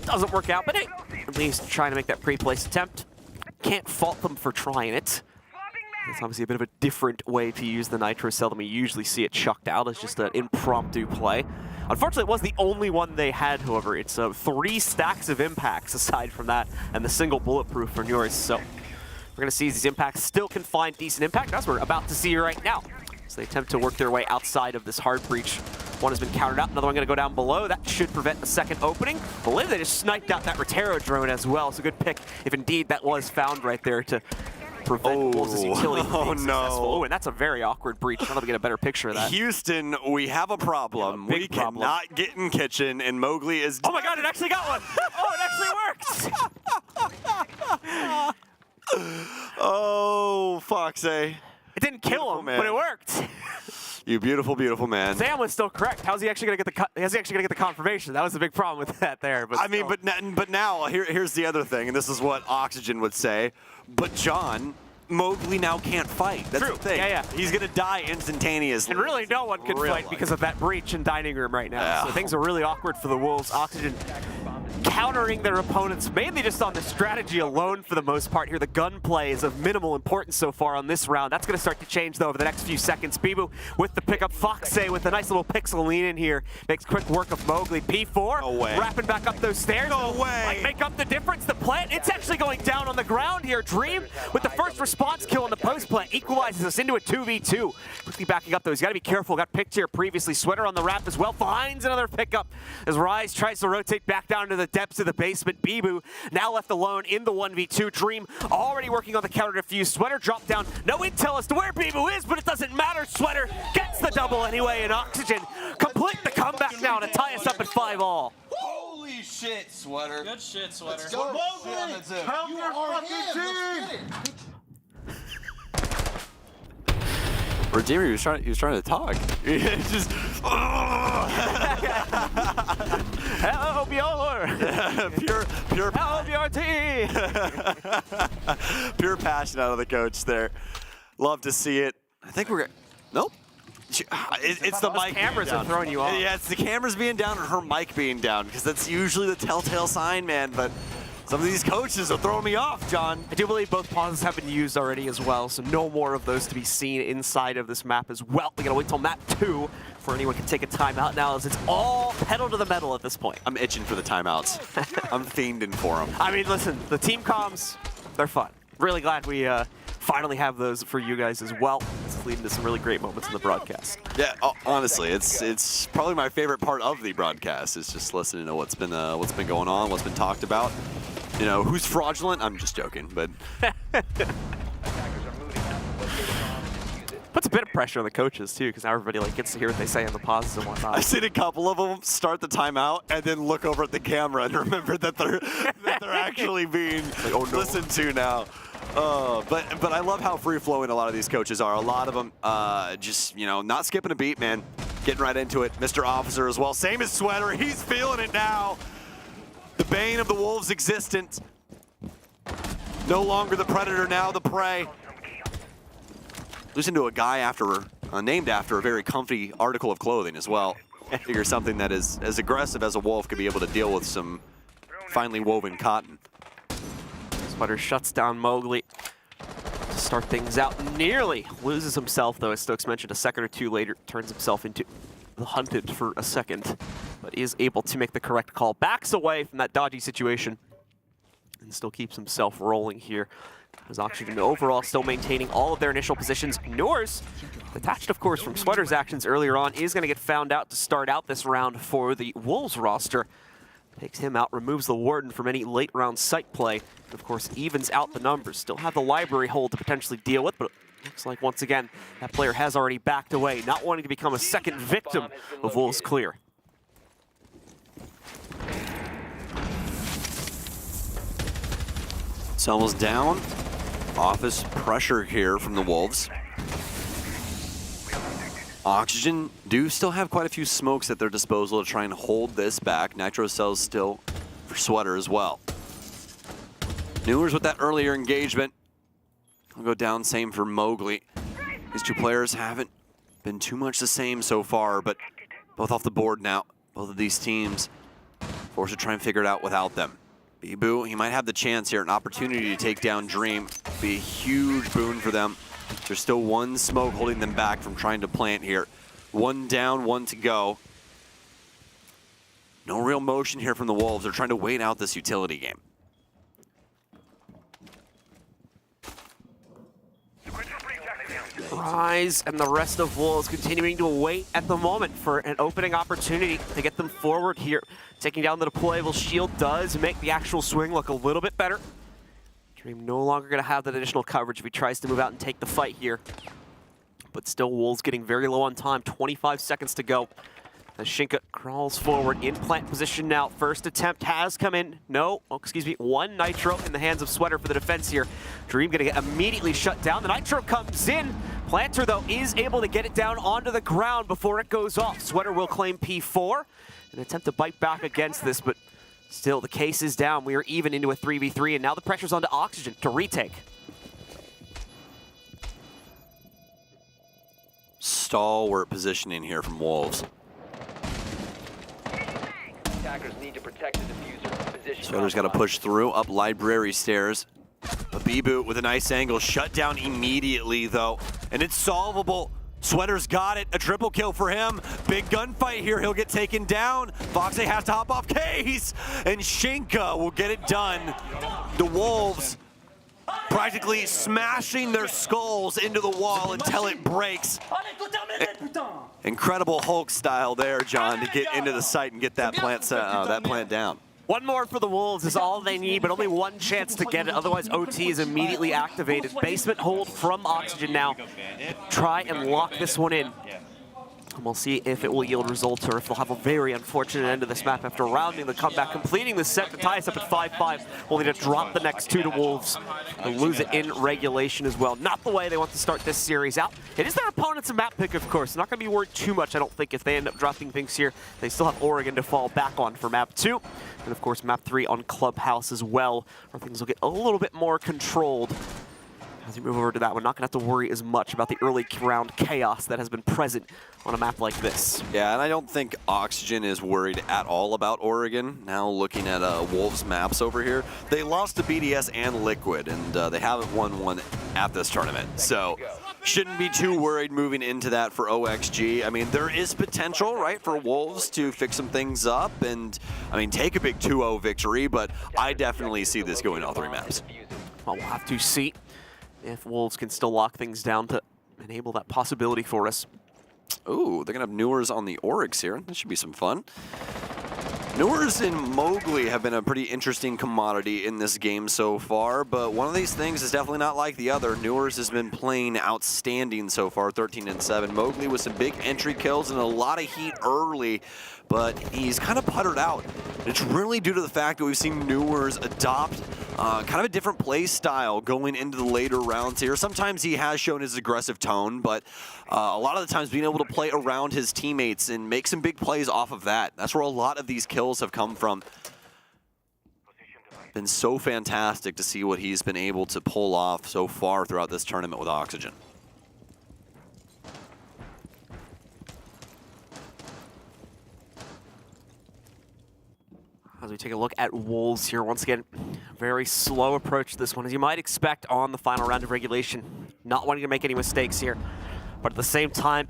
Doesn't work out, but hey, at least trying to make that pre-place attempt. Can't fault them for trying it. It's obviously a bit of a different way to use the Nitro Cell than we usually see it chucked out as just an impromptu play. Unfortunately, it was the only one they had, however. It's 3 stacks of impacts aside from that, and the single bulletproof for yours. So we're going to see these impacts still can find decent impact. That's what we're about to see right now. So they attempt to work their way outside of this hard breach. One has been countered out, another one going to go down below. That should prevent a second opening. I believe they just sniped out that Rotero drone as well. So good pick if indeed that was found right there to prevent Wolves' utility from being successful. Oh, and that's a very awkward breach. Now that we get a better picture of that. Houston, we have a problem. Yeah, we cannot get in kitchen, and Mowgli is... Oh my god, it actually got one! Oh, it actually worked! Oh, Foxy. It didn't kill him, but it worked. You beautiful, beautiful man. Sam was still correct. How's he actually going to get the confirmation? That was the big problem with that there. But I mean, but now here's the other thing, and this is what Oxygen would say. But John, Mowgli now can't fight. That's the thing. Yeah. He's gonna die instantaneously. And really, no one could fight because of that breach in dining room right now. Yeah. So things are really awkward for the Wolves. Oxygen countering their opponents mainly just on the strategy alone for the most part here. The gunplay is of minimal importance so far on this round. That's going to start to change though over the next few seconds. Bibu with the pickup. Foxy with a nice little pixel lean in here. Makes quick work of Mowgli. P4 no way. wrapping back up those stairs. No way. Like make up the difference. The plant, it's actually going down on the ground here. Dream with the first response kill on the post plant equalizes us into a 2v2. Quickly backing up though. He's got to be careful. Got picked here previously. Sweater on the wrap as well. Finds another pickup as Rise tries to rotate back down to the depths of the basement. Bibu now left alone in the 1v2. Dream already working on the counter defuse. Sweater dropped down. No intel as to where Bibu is, but it doesn't matter. Sweater gets the double anyway, and Oxygen complete the comeback now to tie us up at 5-all. Holy shit, Sweater. Good shit, Sweater. Let's go. Help your fucking team! Redeemer, he was trying to talk. It's just Help your pure help your team. pure passion out of the coach there. Love to see it. I think we're nope. It's the mic. Cameras are throwing you off. Yeah, it's the cameras being down and her mic being down because that's usually the telltale sign, man. But some of these coaches are throwing me off, John. I do believe both pauses have been used already as well, so no more of those to be seen inside of this map as well. We gotta wait till map 2 before anyone can take a timeout now, as it's all pedal to the metal at this point. I'm itching for the timeouts. I'm fiending for them. I mean, listen, the team comms, they're fun. Really glad we finally have those for you guys as well. It's leading to some really great moments in the broadcast. Yeah, honestly, it's probably my favorite part of the broadcast is just listening to what's been going on, what's been talked about. You know, who's fraudulent? I'm just joking, but puts a bit of pressure on the coaches too, because now everybody gets to hear what they say in the pauses and whatnot. I've seen a couple of them start the timeout and then look over at the camera and remember that they're actually being listened to now. But I love how free-flowing a lot of these coaches are. A lot of them just, not skipping a beat, man. Getting right into it. Mr. Officer as well. Same as Sweater. He's feeling it now. The bane of the Wolves' existence. No longer the predator, now the prey. Listen to a guy named after a very comfy article of clothing as well. I figure something that is as aggressive as a wolf could be able to deal with some finely woven cotton. Sweater shuts down Mowgli to start things out. Nearly loses himself, though, as Stokes mentioned, a second or two later, turns himself into the hunted for a second, but is able to make the correct call. Backs away from that dodgy situation and still keeps himself rolling here. As Oxygen overall still maintaining all of their initial positions. Noors, detached of course from Sweater's actions earlier on, is going to get found out to start out this round for the Wolves roster. Takes him out, removes the Warden from any late round sight play, and of course evens out the numbers. Still have the library hold to potentially deal with, but looks like once again that player has already backed away, not wanting to become a second victim of Wolves Clear. It's almost down. Office pressure here from the Wolves. Oxygen do still have quite a few smokes at their disposal to try and hold this back. Nitro Cells still for Sweater as well. Newers with that earlier engagement. I'll go down, same for Mowgli. These two players haven't been too much the same so far, but both off the board now. Both of these teams forced to try and figure it out without them. Bibu, he might have the chance here, an opportunity to take down Dream. Be a huge boon for them. There's still one smoke holding them back from trying to plant here. One down, one to go. No real motion here from the Wolves. They're trying to wait out this utility game. Rise and the rest of Wolves continuing to wait at the moment for an opening opportunity to get them forward here. Taking down the deployable shield does make the actual swing look a little bit better. Dream no longer going to have that additional coverage if he tries to move out and take the fight here. But still, Wolves getting very low on time. 25 seconds to go. As Shinka crawls forward in plant position now. First attempt has come in. No, oh, excuse me, one Nitro in the hands of Sweater for the defense here. Dream gonna get immediately shut down. The Nitro comes in. Planter, though, is able to get it down onto the ground before it goes off. Sweater will claim P4. An attempt to bite back against this, but still, the case is down. We are even into a 3v3, and now the pressure's onto Oxygen to retake. Stalwart positioning here from Wolves. Attackers need to protect the diffuser. Position Sweater's got to push through up library stairs. But Bibu with a nice angle, shut down immediately though, and it's solvable. Sweater's got it, a triple kill for him. Big gunfight here, he'll get taken down. Foxy has to hop off Case, and Shinka will get it done. The Wolves practically smashing their skulls into the wall until it breaks. Incredible Hulk style there, John, to get into the site and get that plant down. One more for the Wolves is all they need, but only one chance to get it. Otherwise, OT is immediately activated. Basement hold from Oxygen now. Try and lock this one in. And we'll see if it will yield results or if they'll have a very unfortunate end to this map after rounding the comeback, completing the set to tie us up at 5-5, only to drop the next two to Wolves and lose it in regulation as well. Not the way they want to start this series out. It is their opponent's map pick, of course. Not going to be worried too much, I don't think, if they end up dropping things here. They still have Oregon to fall back on for map 2. And of course, map 3 on Clubhouse as well, where things will get a little bit more controlled. As we move over to that, we're not going to have to worry as much about the early round chaos that has been present on a map like this. Yeah, and I don't think Oxygen is worried at all about Oregon. Now looking at Wolves maps over here, they lost to BDS and Liquid, and they haven't won one at this tournament. So shouldn't be too worried moving into that for OXG. I mean, there is potential, right, for Wolves to fix some things up and, I mean, take a big 2-0 victory, but I definitely see this going all three maps. Well, we'll have to see if Wolves can still lock things down to enable that possibility for us. Ooh, they're going to have Newers on the Oryx here. That should be some fun. Newers and Mowgli have been a pretty interesting commodity in this game so far, but one of these things is definitely not like the other. Newers has been playing outstanding so far, 13-7. Mowgli with some big entry kills and a lot of heat early, but he's kind of puttered out. It's really due to the fact that we've seen Newers adopt kind of a different play style going into the later rounds here. Sometimes he has shown his aggressive tone, but a lot of the times being able to play around his teammates and make some big plays off of that. That's where a lot of these kills have come from. Been so fantastic to see what he's been able to pull off so far throughout this tournament with Oxygen. As we take a look at Wolves here, once again, very slow approach to this one, as you might expect on the final round of regulation. Not wanting to make any mistakes here, but at the same time,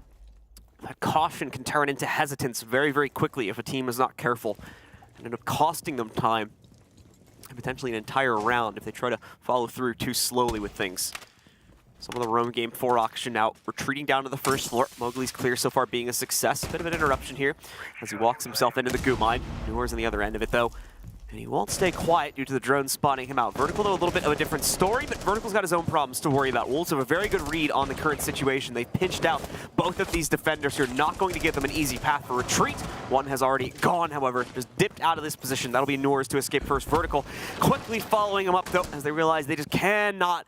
that caution can turn into hesitance very, very quickly if a team is not careful and end up costing them time and potentially an entire round if they try to follow through too slowly with things. Some of the roam game for Oxygen now retreating down to the first floor. Mowgli's clear so far being a success. Bit of an interruption here as he walks himself into the goo mine. Newers on the other end of it though. And he won't stay quiet due to the drone spotting him out. Vertical though a little bit of a different story, but Vertical's got his own problems to worry about. Wolves have a very good read on the current situation. They've pinched out both of these defenders here, not going to give them an easy path for retreat. One has already gone, however, just dipped out of this position. That'll be Newers to escape first. Vertical quickly following him up though as they realize they just cannot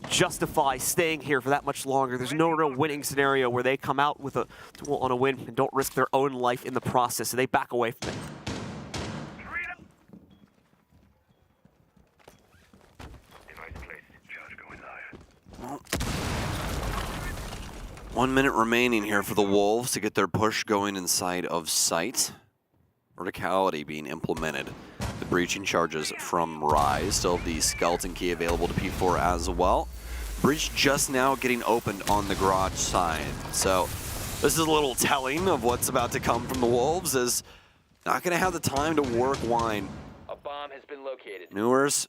justify staying here for that much longer. There's no real winning scenario where they come out with a duel on a win and don't risk their own life in the process, so they back away from it. Well, 1 minute remaining here for the Wolves to get their push going inside of sight. Verticality being implemented. The breaching charges from Rise. Still the skeleton key available to P4 as well. Breach just now getting opened on the garage side. So this is a little telling of what's about to come from the Wolves, as not going to have the time to work wine. A bomb has been located. Newers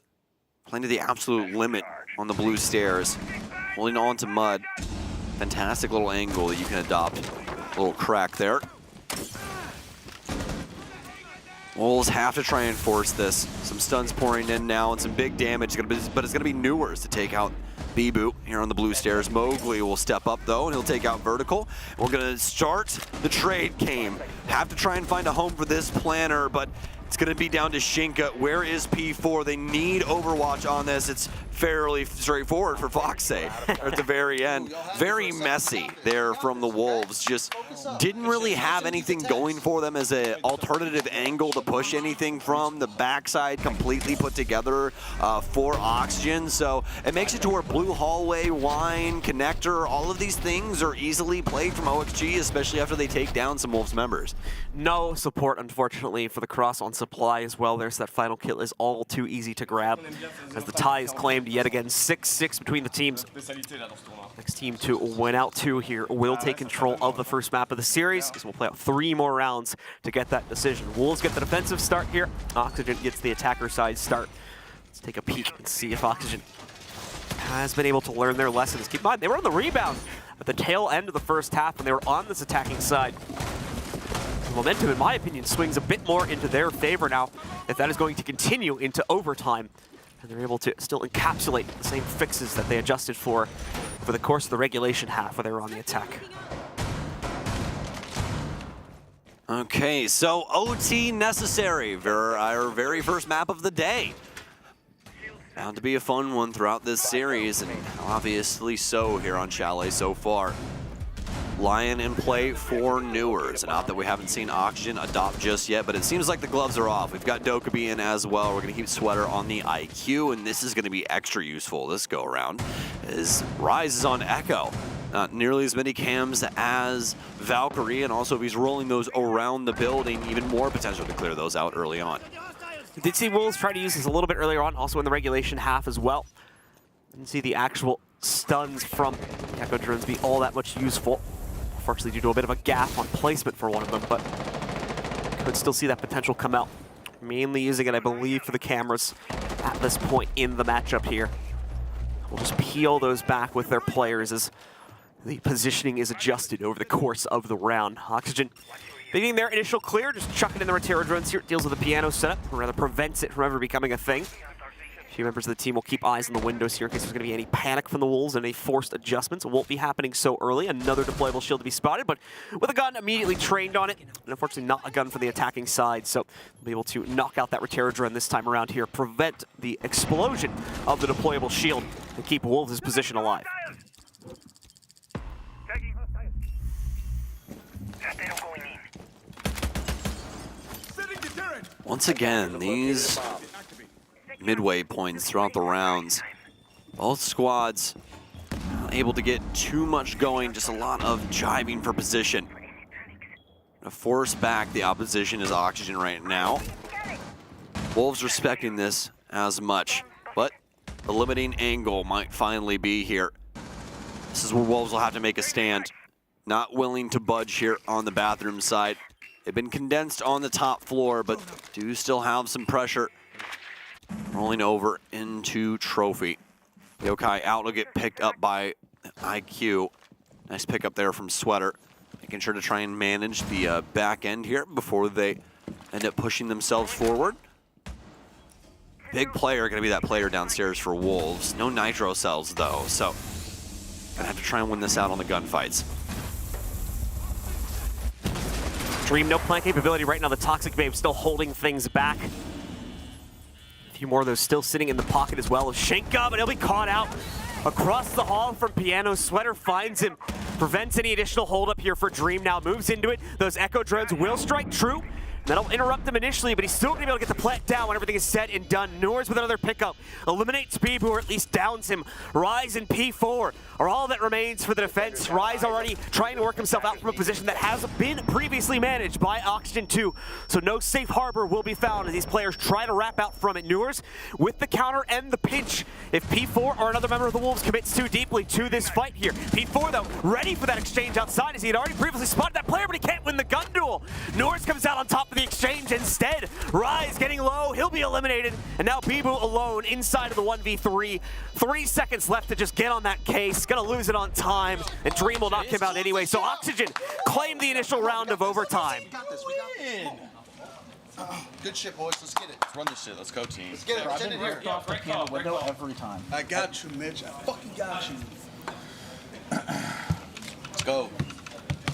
playing to the absolute limit on the blue stairs. Holding on to Mud. Fantastic little angle that you can adopt. A little crack there. Wolves have to try and force this. Some stuns pouring in now and some big damage, but it's going to be Newers to take out B-Boot here on the blue stairs. Mowgli will step up though, and he'll take out Vertical. We're going to start the trade game. Have to try and find a home for this planner, but it's going to be down to Shinka. Where is P4? They need Overwatch on this. It's fairly straightforward for Foxe at the very end. Very messy there from the Wolves. Just didn't really have anything going for them as an alternative angle to push anything from. The backside completely put together for Oxygen. So it makes it to where Blue Hallway, Wine, Connector, all of these things are easily played from OXG, especially after they take down some Wolves members. No support, unfortunately, for the cross on supply as well. There's that final kill is all too easy to grab as the tie is claimed yet again. 6-6 between the teams. Next team to win out 2 here will take control of the first map of the series. So we'll play out 3 more rounds to get that decision. Wolves get the defensive start here. Oxygen gets the attacker side start. Let's take a peek and see if Oxygen has been able to learn their lessons. Keep in mind, they were on the rebound at the tail end of the first half when they were on this attacking side. The momentum, in my opinion, swings a bit more into their favor now if that is going to continue into overtime. And they're able to still encapsulate the same fixes that they adjusted for the course of the regulation half where they were on the attack. Okay, so OT necessary for our very first map of the day. Bound to be a fun one throughout this series, and obviously so here on Chalet so far. Lion in play for Newers, an op that we haven't seen Oxygen adopt just yet, but it seems like the gloves are off. We've got Dokkaebi in as well. We're going to keep Sweater on the IQ, and this is going to be extra useful this go around, as Rise is on Echo. Not nearly as many cams as Valkyrie, and also if he's rolling those around the building, even more potential to clear those out early on. We did see Wolves try to use this a little bit earlier on, also in the regulation half as well. Didn't see the actual stuns from Echo drones be all that much useful. Unfortunately, due to a bit of a gap on placement for one of them, but could still see that potential come out. Mainly using it, I believe, for the cameras at this point in the matchup here. We'll just peel those back with their players as the positioning is adjusted over the course of the round. Oxygen leaving their initial clear, just chucking in the Rotero drones here. It deals with the piano setup, or rather prevents it from ever becoming a thing. A few members of the team will keep eyes on the windows here in case there's going to be any panic from the Wolves and any forced adjustments. It won't be happening so early. Another deployable shield to be spotted, but with a gun immediately trained on it. And unfortunately not a gun for the attacking side, so we'll be able to knock out that Rotero drone this time around here, prevent the explosion of the deployable shield, and keep Wolves' position alive. Once again, these midway points throughout the rounds, both squads not able to get too much going, just a lot of jiving for position. To force back the opposition is Oxygen right now. Wolves respecting this as much, but the limiting angle might finally be here. This is where Wolves will have to make a stand. Not willing to budge here on the bathroom side. They've been condensed on the top floor, but do still have some pressure. Rolling over into Trophy. Yokai out will get picked up by IQ. Nice pickup there from Sweater. Making sure to try and manage the back end here before they end up pushing themselves forward. Big player going to be that player downstairs for Wolves. No nitro cells though, so gonna have to try and win this out on the gunfights. Dream, no plant capability right now. The Toxic Babe still holding things back. A few more of those still sitting in the pocket as well as Shenka, but he'll be caught out across the hall from Piano. Sweater finds him, prevents any additional hold up here for Dream now, moves into it. Those Echo drones will strike true. That'll interrupt him initially, but he's still going to be able to get the plant down when everything is said and done. Noors with another pickup. Eliminates Bibu, or at least downs him. Rise and P4 are all that remains for the defense. Rise already trying to work himself out from a position that has been previously managed by Oxygen 2. So no safe harbor will be found as these players try to wrap out from it. Noors with the counter and the pinch. If P4 or another member of the Wolves commits too deeply to this fight here. P4, though, ready for that exchange outside as he had already previously spotted that player, but he can't win the gun duel. Noors comes out on top of the exchange instead. Rise getting low, he'll be eliminated. And now Bibu alone inside of the 1v3. 3 seconds left to just get on that case. Gonna lose it on time, and Dream will knock him out anyway. So Oxygen claimed the initial round of overtime. Good shit, boys. Let's get it. Let's run this shit. Let's go, team. Let's get it. Let's end it here. Off the piano window every time. I got you, Mitch. I fucking got you. Let's go.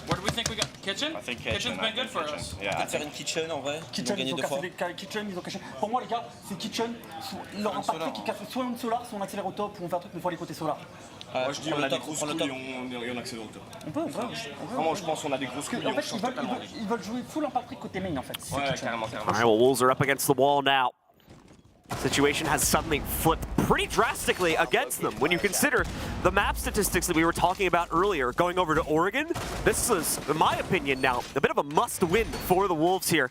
Where do we think we got? Kitchen? I think Kitchen's been good for us. Yeah, I think Kitchen, en vrai. Kitchen, ils ont cassé Kitchen, ils ont caché. Pour moi, les gars, c'est Kitchen. Leur impact qui casse soit une solar, soit on accélère au top, ou on fait un truc, mais il faut aller côté solar. Moi, je dis on a des grosses couilles et on accélère au top. On peut. Vraiment, je pense qu'on a des grosses couilles. En fait, ils veulent jouer full impact côté main, en fait. Ouais, carrément. All right, well, Wolves are up against the wall now. Situation has suddenly flipped pretty drastically against them when you consider the map statistics that we were talking about earlier. Going over to Oregon, this is, in my opinion now, a bit of a must-win for the Wolves here.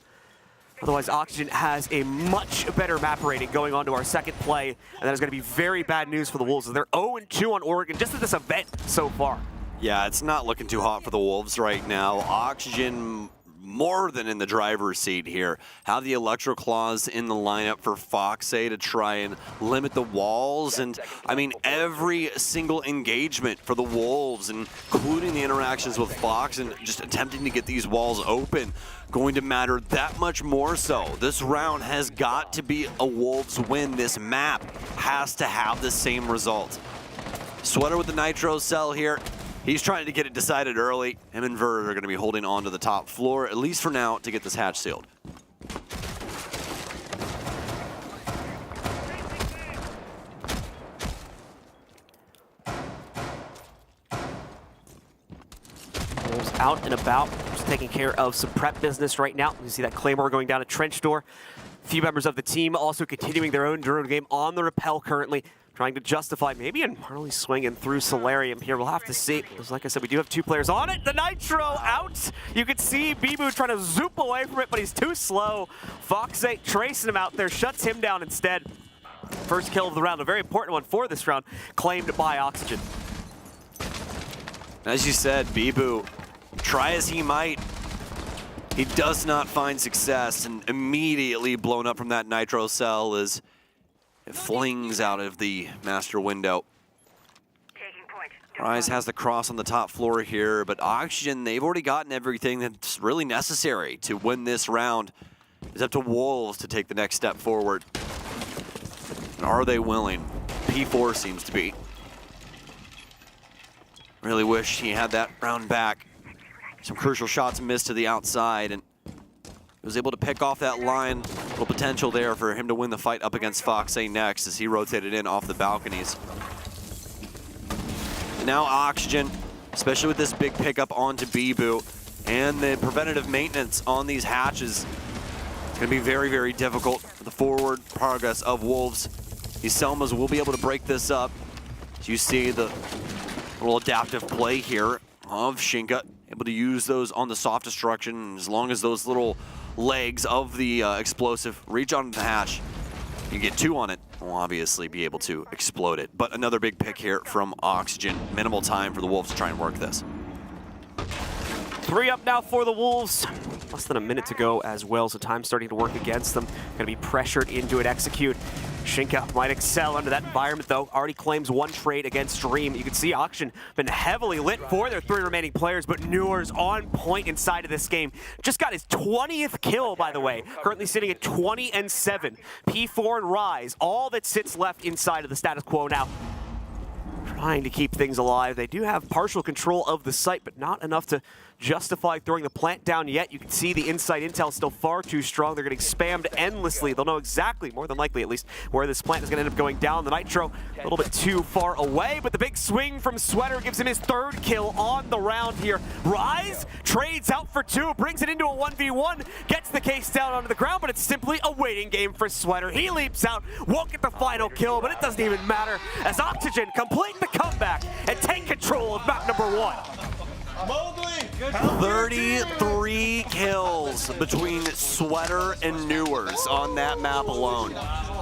Otherwise, Oxygen has a much better map rating going on to our second play, and that is going to be very bad news for the Wolves. They're 0-2 on Oregon just at this event so far. Yeah, it's not looking too hot for the Wolves right now. Oxygen more than in the driver's seat here. Have the Electro Claws in the lineup for Foxay to try and limit the walls. And I mean, every single engagement for the Wolves, including the interactions with Fox and just attempting to get these walls open, going to matter that much more so. This round has got to be a Wolves win. This map has to have the same result. Sweater with the Nitro cell here. He's trying to get it decided early. Him and Verd are going to be holding on to the top floor, at least for now, to get this hatch sealed. Wolves out and about, just taking care of some prep business right now. You see that Claymore going down a trench door. A few members of the team also continuing their own drone game on the rappel currently, trying to justify maybe an early swinging through Solarium here. We'll have to see. Because like I said, we do have two players on it. The Nitro out. You can see Bibu trying to zoop away from it, but he's too slow. Foxay tracing him out there, shuts him down instead. First kill of the round, a very important one for this round, claimed by Oxygen. As you said, Bibu, try as he might, he does not find success, and immediately blown up from that Nitro cell as it flings out of the master window. Rise has the cross on the top floor here, but Oxygen, they've already gotten everything that's really necessary to win this round. It's up to Wolves to take the next step forward. And are they willing? P4 seems to be. Really wish he had that round back. Some crucial shots missed to the outside, and he was able to pick off that line. Little potential there for him to win the fight up against Foxay next as he rotated in off the balconies. And now Oxygen, especially with this big pickup onto Bibu and the preventative maintenance on these hatches, it's going to be very, very difficult for the forward progress of Wolves. These Selmas will be able to break this up. As you see the little adaptive play here of Shinka, able to use those on the soft destruction. As long as those little legs of the explosive reach onto the hatch, you get two on it, we'll obviously be able to explode it. But another big pick here from Oxygen. Minimal time for the Wolves to try and work this. 3 up now for the Wolves. Less than a minute to go as well, so time starting to work against them. Gonna be pressured into it, execute. Shinka might excel under that environment though. Already claims 1 trade against Dream. You can see Oxygen been heavily lit for their 3 remaining players, but Noors on point inside of this game. Just got his 20th kill, by the way. Currently sitting at 20-7. P4 and Rise, all that sits left inside of the status quo now. Trying to keep things alive. They do have partial control of the site, but not enough to justify throwing the plant down yet. You can see the inside intel still far too strong. They're getting spammed endlessly. They'll know exactly, more than likely at least, where this plant is going to end up going down. The Nitro a little bit too far away, but the big swing from Sweater gives him his 3rd kill on the round here. Rise trades out for 2, brings it into a 1v1, gets the case down onto the ground, but it's simply a waiting game for Sweater. He leaps out, won't get the final kill, but it doesn't even matter as Oxygen complete the comeback and take control of map number 1. 33 kills between Sweater and Newers on that map alone.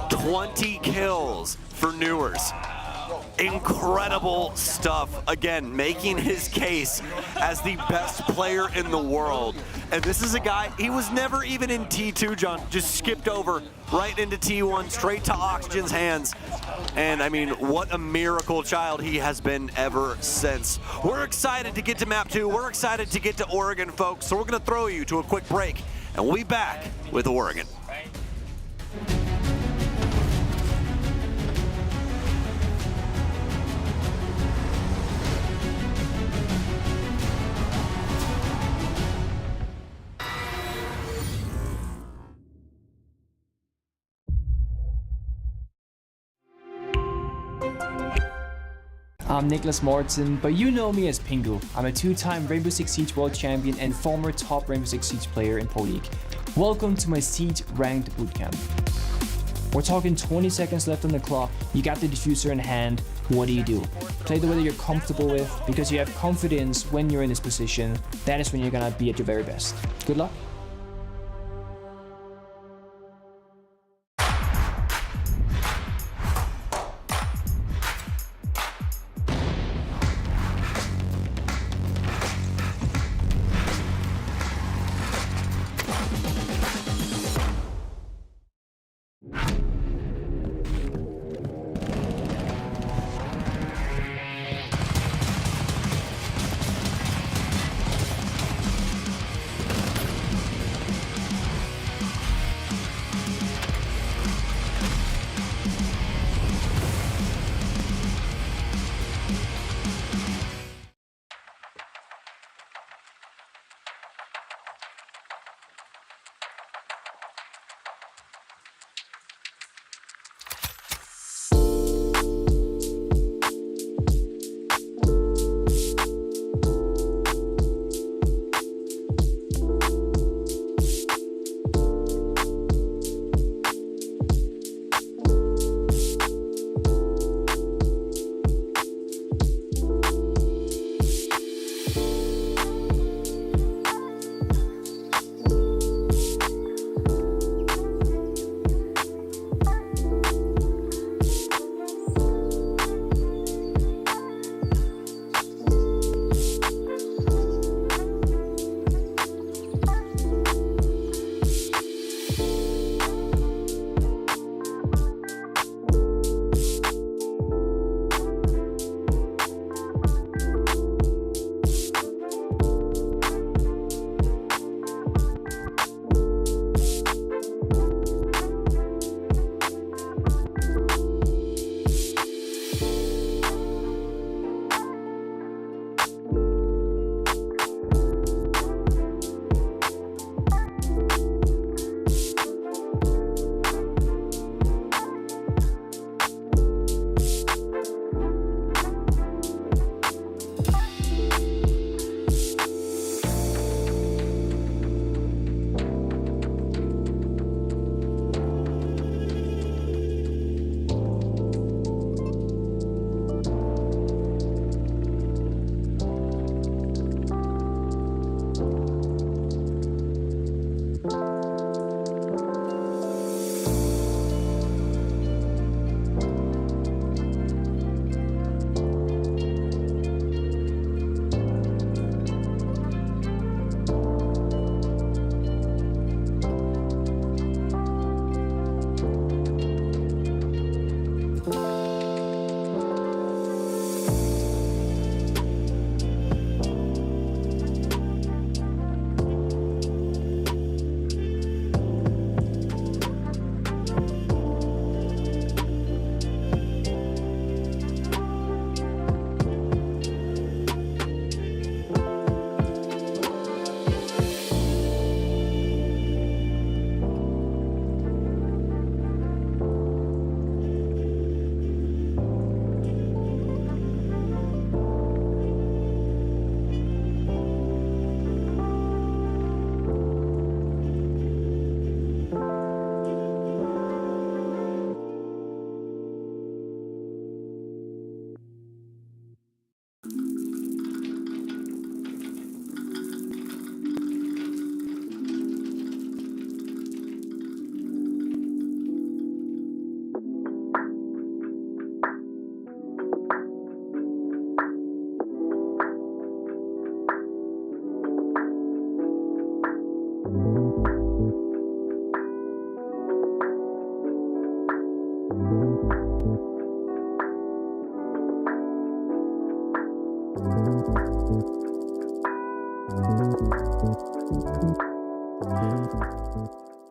20 kills for Newers. Incredible stuff. Again, making his case as the best player in the world. And this is a guy, he was never even in T2, John. Just skipped over right into T1, straight to Oxygen's hands. And I mean, what a miracle child he has been ever since. We're excited to get to map 2. We're excited to get to Oregon, folks. So we're gonna throw you to a quick break and we'll be back with Oregon. I'm Nicholas Morton, but you know me as Pingu. I'm a 2-time Rainbow Six Siege World Champion and former top Rainbow Six Siege player in Pro League. Welcome to my Siege Ranked Bootcamp. We're talking 20 seconds left on the clock, you got the diffuser in hand, what do you do? Play the way that you're comfortable with, because you have confidence when you're in this position, that is when you're gonna be at your very best. Good luck.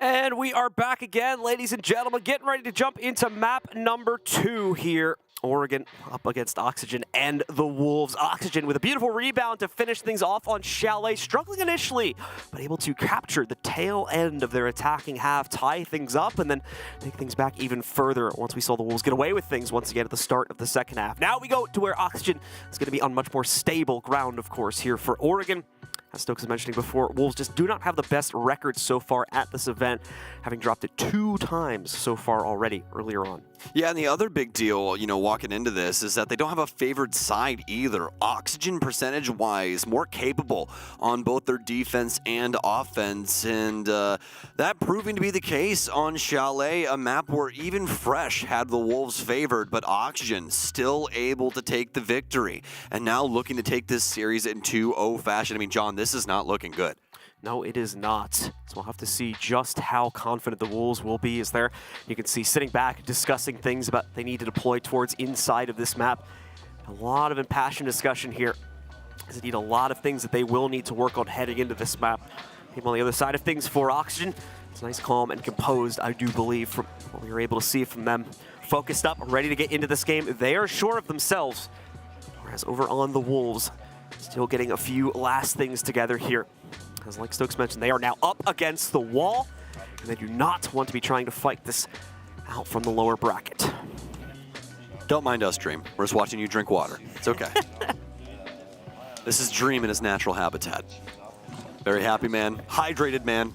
And we are back again, ladies and gentlemen, getting ready to jump into map number 2 here. Oregon up against Oxygen and the Wolves. Oxygen with a beautiful rebound to finish things off on Chalet, struggling initially, but able to capture the tail end of their attacking half, tie things up, and then take things back even further once we saw the Wolves get away with things once again at the start of the second half. Now we go to where Oxygen is going to be on much more stable ground, of course, here for Oregon. As Stokes was mentioning before, Wolves just do not have the best record so far at this event, having dropped it 2 times so far already earlier on. Yeah, and the other big deal, walking into this is that they don't have a favored side either. Oxygen percentage-wise, more capable on both their defense and offense, and that proving to be the case on Chalet, a map where even Fresh had the Wolves favored, but Oxygen still able to take the victory, and now looking to take this series in 2-0 fashion. I mean, John, this is not looking good. No, it is not. So we'll have to see just how confident the Wolves will be as there. You can see sitting back, discussing things about they need to deploy towards inside of this map. A lot of impassioned discussion here. They need a lot of things that they will need to work on heading into this map. People on the other side of things for Oxygen, it's nice, calm, and composed, I do believe, from what we were able to see from them. Focused up, ready to get into this game. They are sure of themselves. Whereas over on the Wolves, still getting a few last things together here. As like Stokes mentioned, they are now up against the wall, and they do not want to be trying to fight this out from the lower bracket. Don't mind us, Dream. We're just watching you drink water. It's okay. This is Dream in his natural habitat. Very happy man, hydrated man,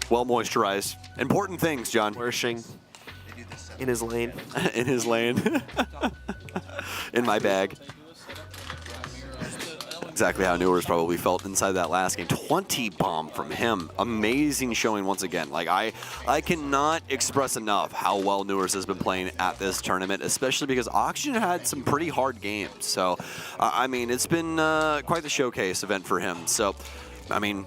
well moisturized. Important things, John. Flourishing in his lane. In his lane. In my bag. Exactly how Newers probably felt inside that last game. 20 bomb from him. Amazing showing once again. Like, I cannot express enough how well Newers has been playing at this tournament, especially because Oxygen had some pretty hard games. So, I mean, it's been quite the showcase event for him. So, I mean,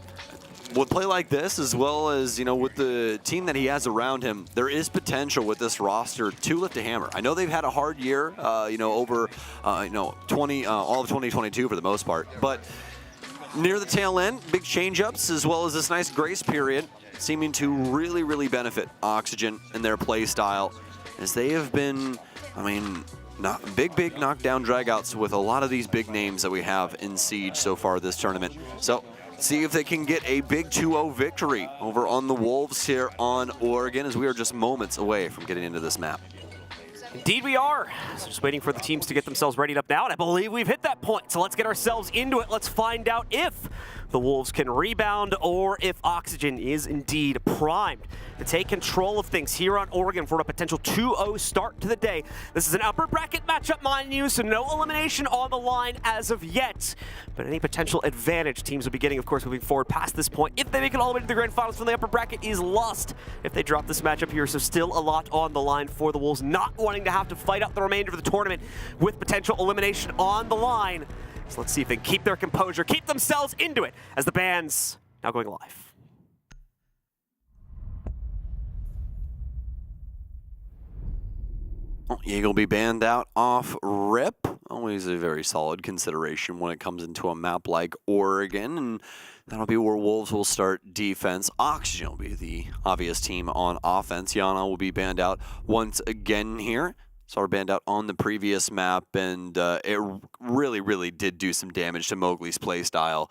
with play like this, as well as, with the team that he has around him, there is potential with this roster to lift a hammer. I know they've had a hard year, over, all of 2022 for the most part, but near the tail end, big change-ups, as well as this nice grace period, seeming to really, really benefit Oxygen and their play style, as they have been, big knockdown dragouts with a lot of these big names that we have in Siege so far this tournament. So, see if they can get a big 2-0 victory over on the Wolves here on Oregon, as we are just moments away from getting into this map. Indeed we are. So just waiting for the teams to get themselves readied up now, and I believe we've hit that point. So let's get ourselves into it. Let's find out if the Wolves can rebound or if Oxygen is indeed primed to take control of things here on Oregon for a potential 2-0 start to the day. This is an upper bracket matchup, mind you, so no elimination on the line as of yet. But any potential advantage teams will be getting, of course, moving forward past this point, if they make it all the way to the grand finals from the upper bracket, is lost if they drop this matchup here. So still a lot on the line for the Wolves, not wanting to have to fight out the remainder of the tournament with potential elimination on the line. So let's see if they can keep their composure, keep themselves into it, as the band's now going live. Yeagle will be banned out off rip. Always a very solid consideration when it comes into a map like Oregon, and that'll be where Wolves will start defense. Oxygen will be the obvious team on offense. Yana will be banned out once again here. Saw her banned out on the previous map, and it really, really did do some damage to Mowgli's playstyle.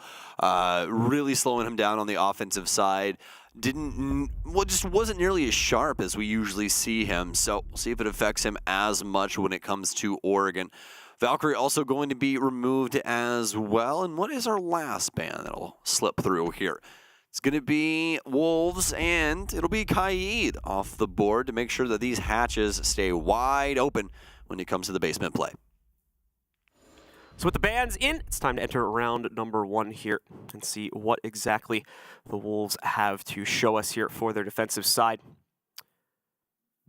Really slowing him down on the offensive side. Just wasn't nearly as sharp as we usually see him, so we'll see if it affects him as much when it comes to Oregon. Valkyrie also going to be removed as well, and what is our last ban that'll slip through here? It's going to be Wolves, and it'll be Kaid off the board to make sure that these hatches stay wide open when it comes to the basement play. So with the bans in, it's time to enter round number 1 here and see what exactly the Wolves have to show us here for their defensive side.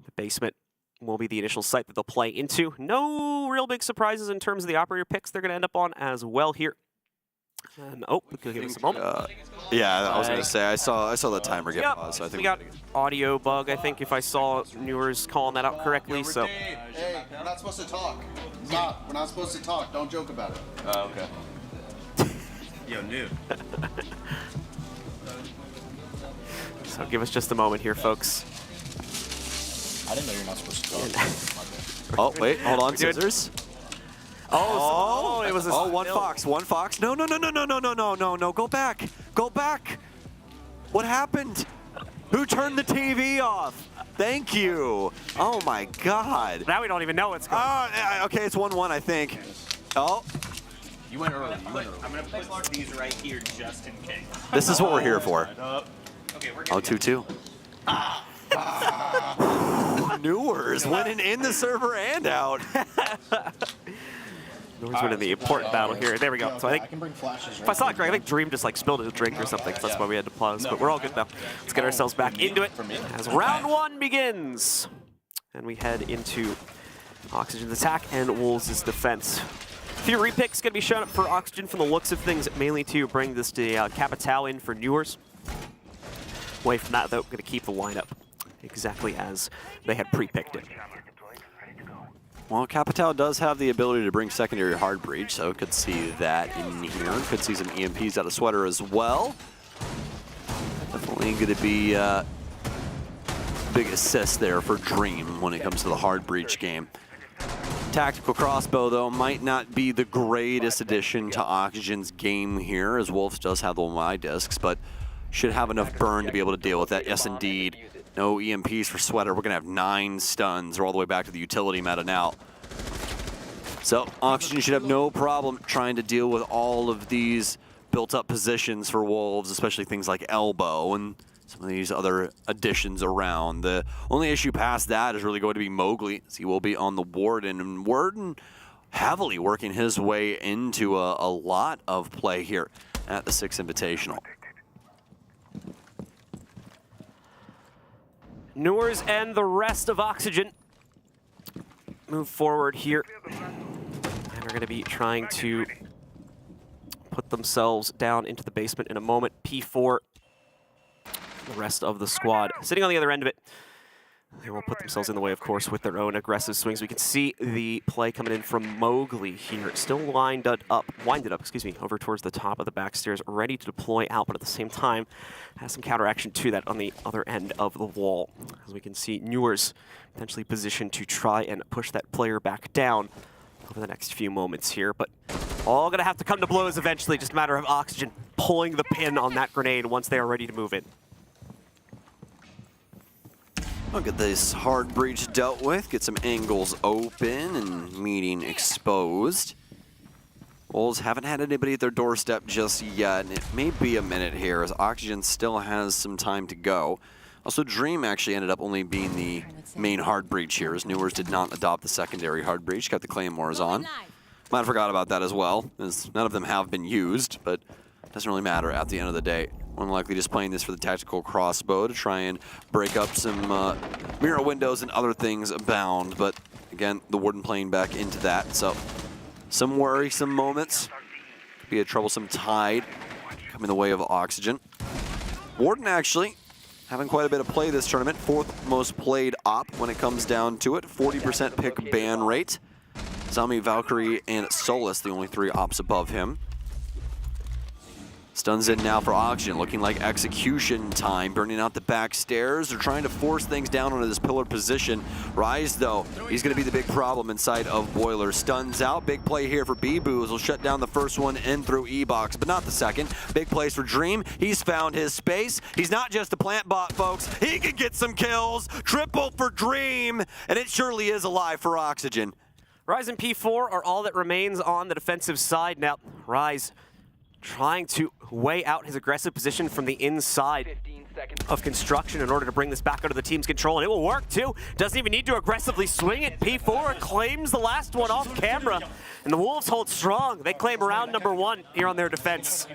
The basement will be the initial site that they'll play into. No real big surprises in terms of the operator picks they're going to end up on as well here. And give us a moment. Yeah, I was going to say I saw the timer get paused. So I think we got audio bug. I think if I saw Newers calling that out correctly. So hey, we're not supposed to talk. Stop. We're not supposed to talk. Don't joke about it. Oh, okay. Yo, new. So give us just a moment here, folks. I didn't know you're not supposed to talk. Oh, wait, hold on, scissors. Oh, it was a one fox, one fox. No, go back. Go back. What happened? Who turned the TV off? Thank you. Oh my God. Now we don't even know what's going on. Okay, it's 1-1, I think. Oh. You went early. I'm going to put these right here just in case. This is what we're here for. Okay, we're Oh, 2-2. Newers winning in the server and out. Newers winning the important battle here. There we go. So I think, if I saw it correctly, I think Dream just like spilled his drink or something. So that's why we had to pause. But we're all good now. Let's get ourselves back into it as round 1 begins. And we head into Oxygen's attack and Wolves' defense. A few repicks going to be shown up for Oxygen from the looks of things, mainly to bring this to Capitao in for Newers. Away from that, though, going to keep the lineup exactly as they had pre-picked it. Well, Capitao does have the ability to bring secondary hard breach, so could see that in here. Could see some EMPs out of Sweater as well. Definitely going to be big assist there for Dream when it comes to the hard breach game. Tactical crossbow, though, might not be the greatest addition to Oxygen's game here, as Wolves does have the Y discs, but should have enough burn to be able to deal with that. Yes, indeed. No EMPs for Sweater. We're going to have 9 stuns. We're all the way back to the utility meta now. So Oxygen should have no problem trying to deal with all of these built-up positions for Wolves, especially things like Elbow and some of these other additions around. The only issue past that is really going to be Mowgli, as he will be on the Warden. And Warden heavily working his way into a lot of play here at the 6th Invitational. Newers and the rest of Oxygen move forward here. And are going to be trying to put themselves down into the basement in a moment. P4, the rest of the squad sitting on the other end of it. They will put themselves in the way, of course, with their own aggressive swings. We can see the play coming in from Mowgli here. Still winded up, over towards the top of the back stairs, ready to deploy out, but at the same time, has some counteraction to that on the other end of the wall. As we can see, Newers potentially positioned to try and push that player back down over the next few moments here, but all gonna have to come to blows eventually, just a matter of Oxygen pulling the pin on that grenade once they are ready to move in. I'll get this hard breach dealt with, get some angles open and meeting exposed. Wolves haven't had anybody at their doorstep just yet, and it may be a minute here as Oxygen still has some time to go. Also, Dream actually ended up only being the main hard breach here, as Newers did not adopt the secondary hard breach, got the Claymores on. Might have forgot about that as well, as none of them have been used, but it doesn't really matter at the end of the day. More than likely just playing this for the tactical crossbow to try and break up some mirror windows and other things abound. But again, the Warden playing back into that. So some worrisome moments. Could be a troublesome tide coming the way of Oxygen. Warden actually having quite a bit of play this tournament. 4th most played op when it comes down to it. 40% pick ban rate. Zombie, Valkyrie, and Solus, the only 3 ops above him. Stuns in now for Oxygen, looking like execution time, burning out the back stairs. They're trying to force things down onto this pillar position. Rise, though, he's going to be the big problem inside of Boiler. Stuns out, big play here for B-Boos. Will shut down the first one in through E-Box, but not the second. Big plays for Dream. He's found his space. He's not just a plant bot, folks. He can get some kills. Triple for Dream, and it surely is alive for Oxygen. Rise and P4 are all that remains on the defensive side now. Rise trying to weigh out his aggressive position from the inside of construction in order to bring this back under the team's control, and it will work too. Doesn't even need to aggressively swing it. P4 claims the last one off camera, and the Wolves hold strong. They claim round number 1 here on their defense.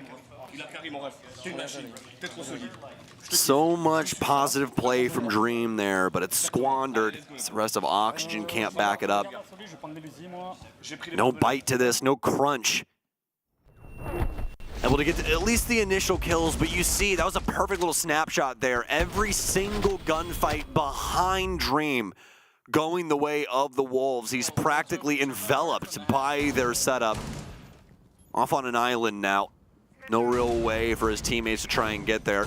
So much positive play from Dream there, but it's squandered. The rest of Oxygen can't back it up. No bite to this, no crunch. Able to get at least the initial kills, but you see, that was a perfect little snapshot there. Every single gunfight behind Dream going the way of the Wolves. He's practically enveloped by their setup. Off on an island now. No real way for his teammates to try and get there.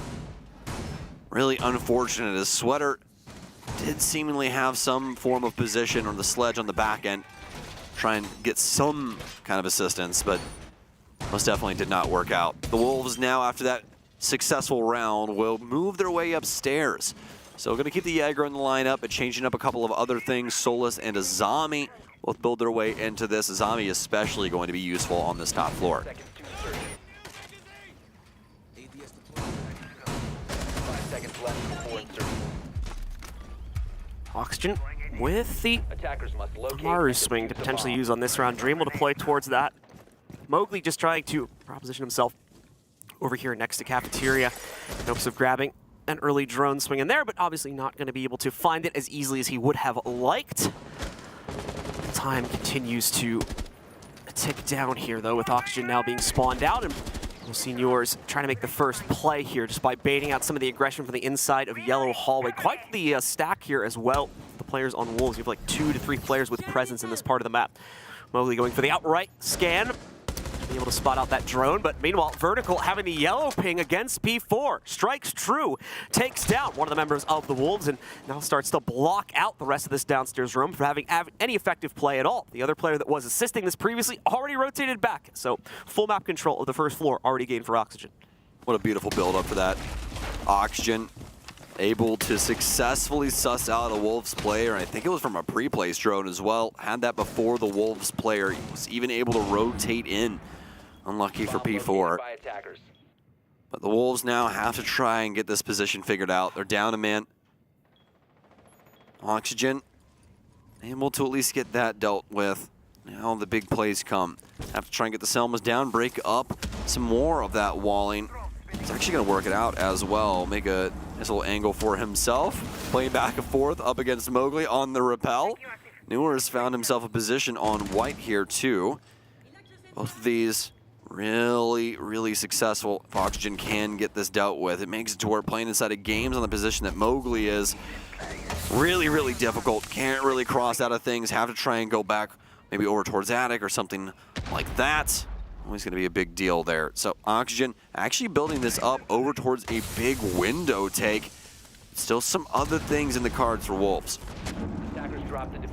really unfortunate as Sweater did seemingly have some form of position on the sledge on the back end, try and get some kind of assistance, but most definitely did not work out. The Wolves now, after that successful round, will move their way upstairs. So going to keep the Jaeger in the lineup, but changing up a couple of other things. Solus and Azami both build their way into this. Azami especially going to be useful on this top floor. Oxygen with the Amaru swing to potentially use on this round. Dream will deploy towards that. Mowgli just trying to proposition himself over here next to Cafeteria in hopes of grabbing an early drone swing in there, but obviously not going to be able to find it as easily as he would have liked. The time continues to tick down here, though, with Oxygen now being spawned out, and we'll see Seniors trying to make the first play here just by baiting out some of the aggression from the inside of Yellow Hallway. Quite the stack here as well. The players on Wolves, you have like 2 to 3 players with presence in this part of the map. Mowgli going for the outright scan, be able to spot out that drone, but meanwhile, Vertical having the yellow ping against P4. Strikes true, takes down one of the members of the Wolves, and now starts to block out the rest of this downstairs room from having any effective play at all. The other player that was assisting this previously already rotated back, so full map control of the first floor already gained for Oxygen. What a beautiful build-up for that. Oxygen able to successfully suss out a Wolves player. I think it was from a pre-place drone as well. Had that before the Wolves player. He was even able to rotate in. Unlucky for P4. But the Wolves now have to try and get this position figured out. They're down a man. Oxygen able to at least get that dealt with. Now the big plays come. Have to try and get the Selmas down, break up some more of that walling. He's actually going to work it out as well. Make a nice little angle for himself. Playing back and forth up against Mowgli on the rappel. Newers found himself a position on white here too. Both of these really successful. If Oxygen can get this dealt with, it makes it to where playing inside of games on the position that Mowgli is really difficult. Can't really cross out of things. Have to try and go back maybe over towards Attic or something like that. Always going to be a big deal there. So Oxygen actually building this up over towards a big window take. Still some other things in the cards for Wolves.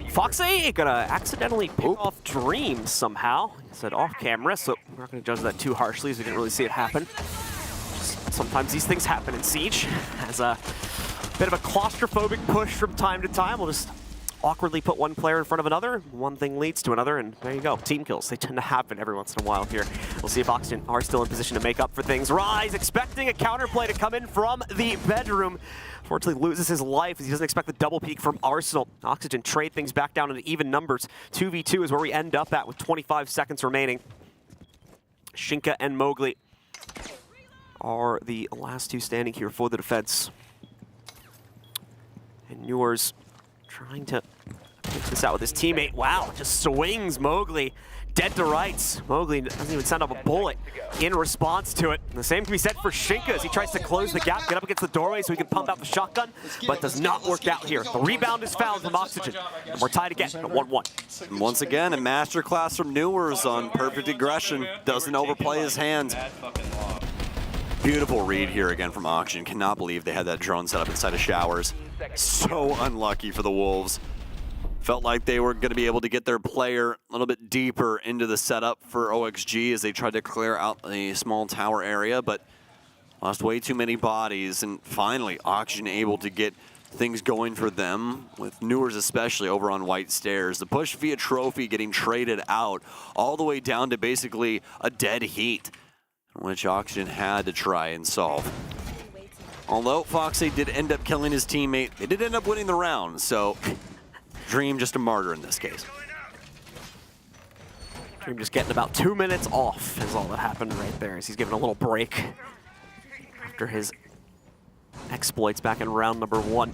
Foxy gonna accidentally pick off Dream somehow. He said off camera, so we're not gonna judge that too harshly as we didn't really see it happen. Sometimes these things happen in Siege. As a bit of a claustrophobic push from time to time, we'll just awkwardly put one player in front of another. One thing leads to another, and there you go. Team kills, they tend to happen every once in a while here. We'll see if Oxygen are still in position to make up for things. Rise, expecting a counterplay to come in from the bedroom. Fortunately loses his life as he doesn't expect the double peek from Arsenal. Oxygen trade things back down into even numbers. 2v2 is where we end up at with 25 seconds remaining. Shinka and Mowgli are the last two standing here for the defense. And Newers trying to pick this out with his teammate. Wow, just swings Mowgli dead to rights. Mowgli doesn't even send up a bullet in response to it. And the same can be said for Shinka as he tries to close the gap, get up against the doorway so he can pump out the shotgun, but does not work out here. The rebound is found from Oxygen, and we're tied again at 1-1. And once again, a masterclass from Newers on perfect aggression. Doesn't overplay his hand. Beautiful read here again from Oxygen. Cannot believe they had that drone set up inside of showers. So unlucky for the Wolves. Felt like they were going to be able to get their player a little bit deeper into the setup for OXG as they tried to clear out a small tower area, but lost way too many bodies. And finally, Oxygen able to get things going for them, with Newers especially over on White Stairs. The push via trophy getting traded out all the way down to basically a dead heat, which Oxygen had to try and solve. Although Foxy did end up killing his teammate, they did end up winning the round, so Dream just a martyr in this case. Dream just getting about 2 minutes off is all that happened right there, as he's given a little break after his exploits back in round number 1.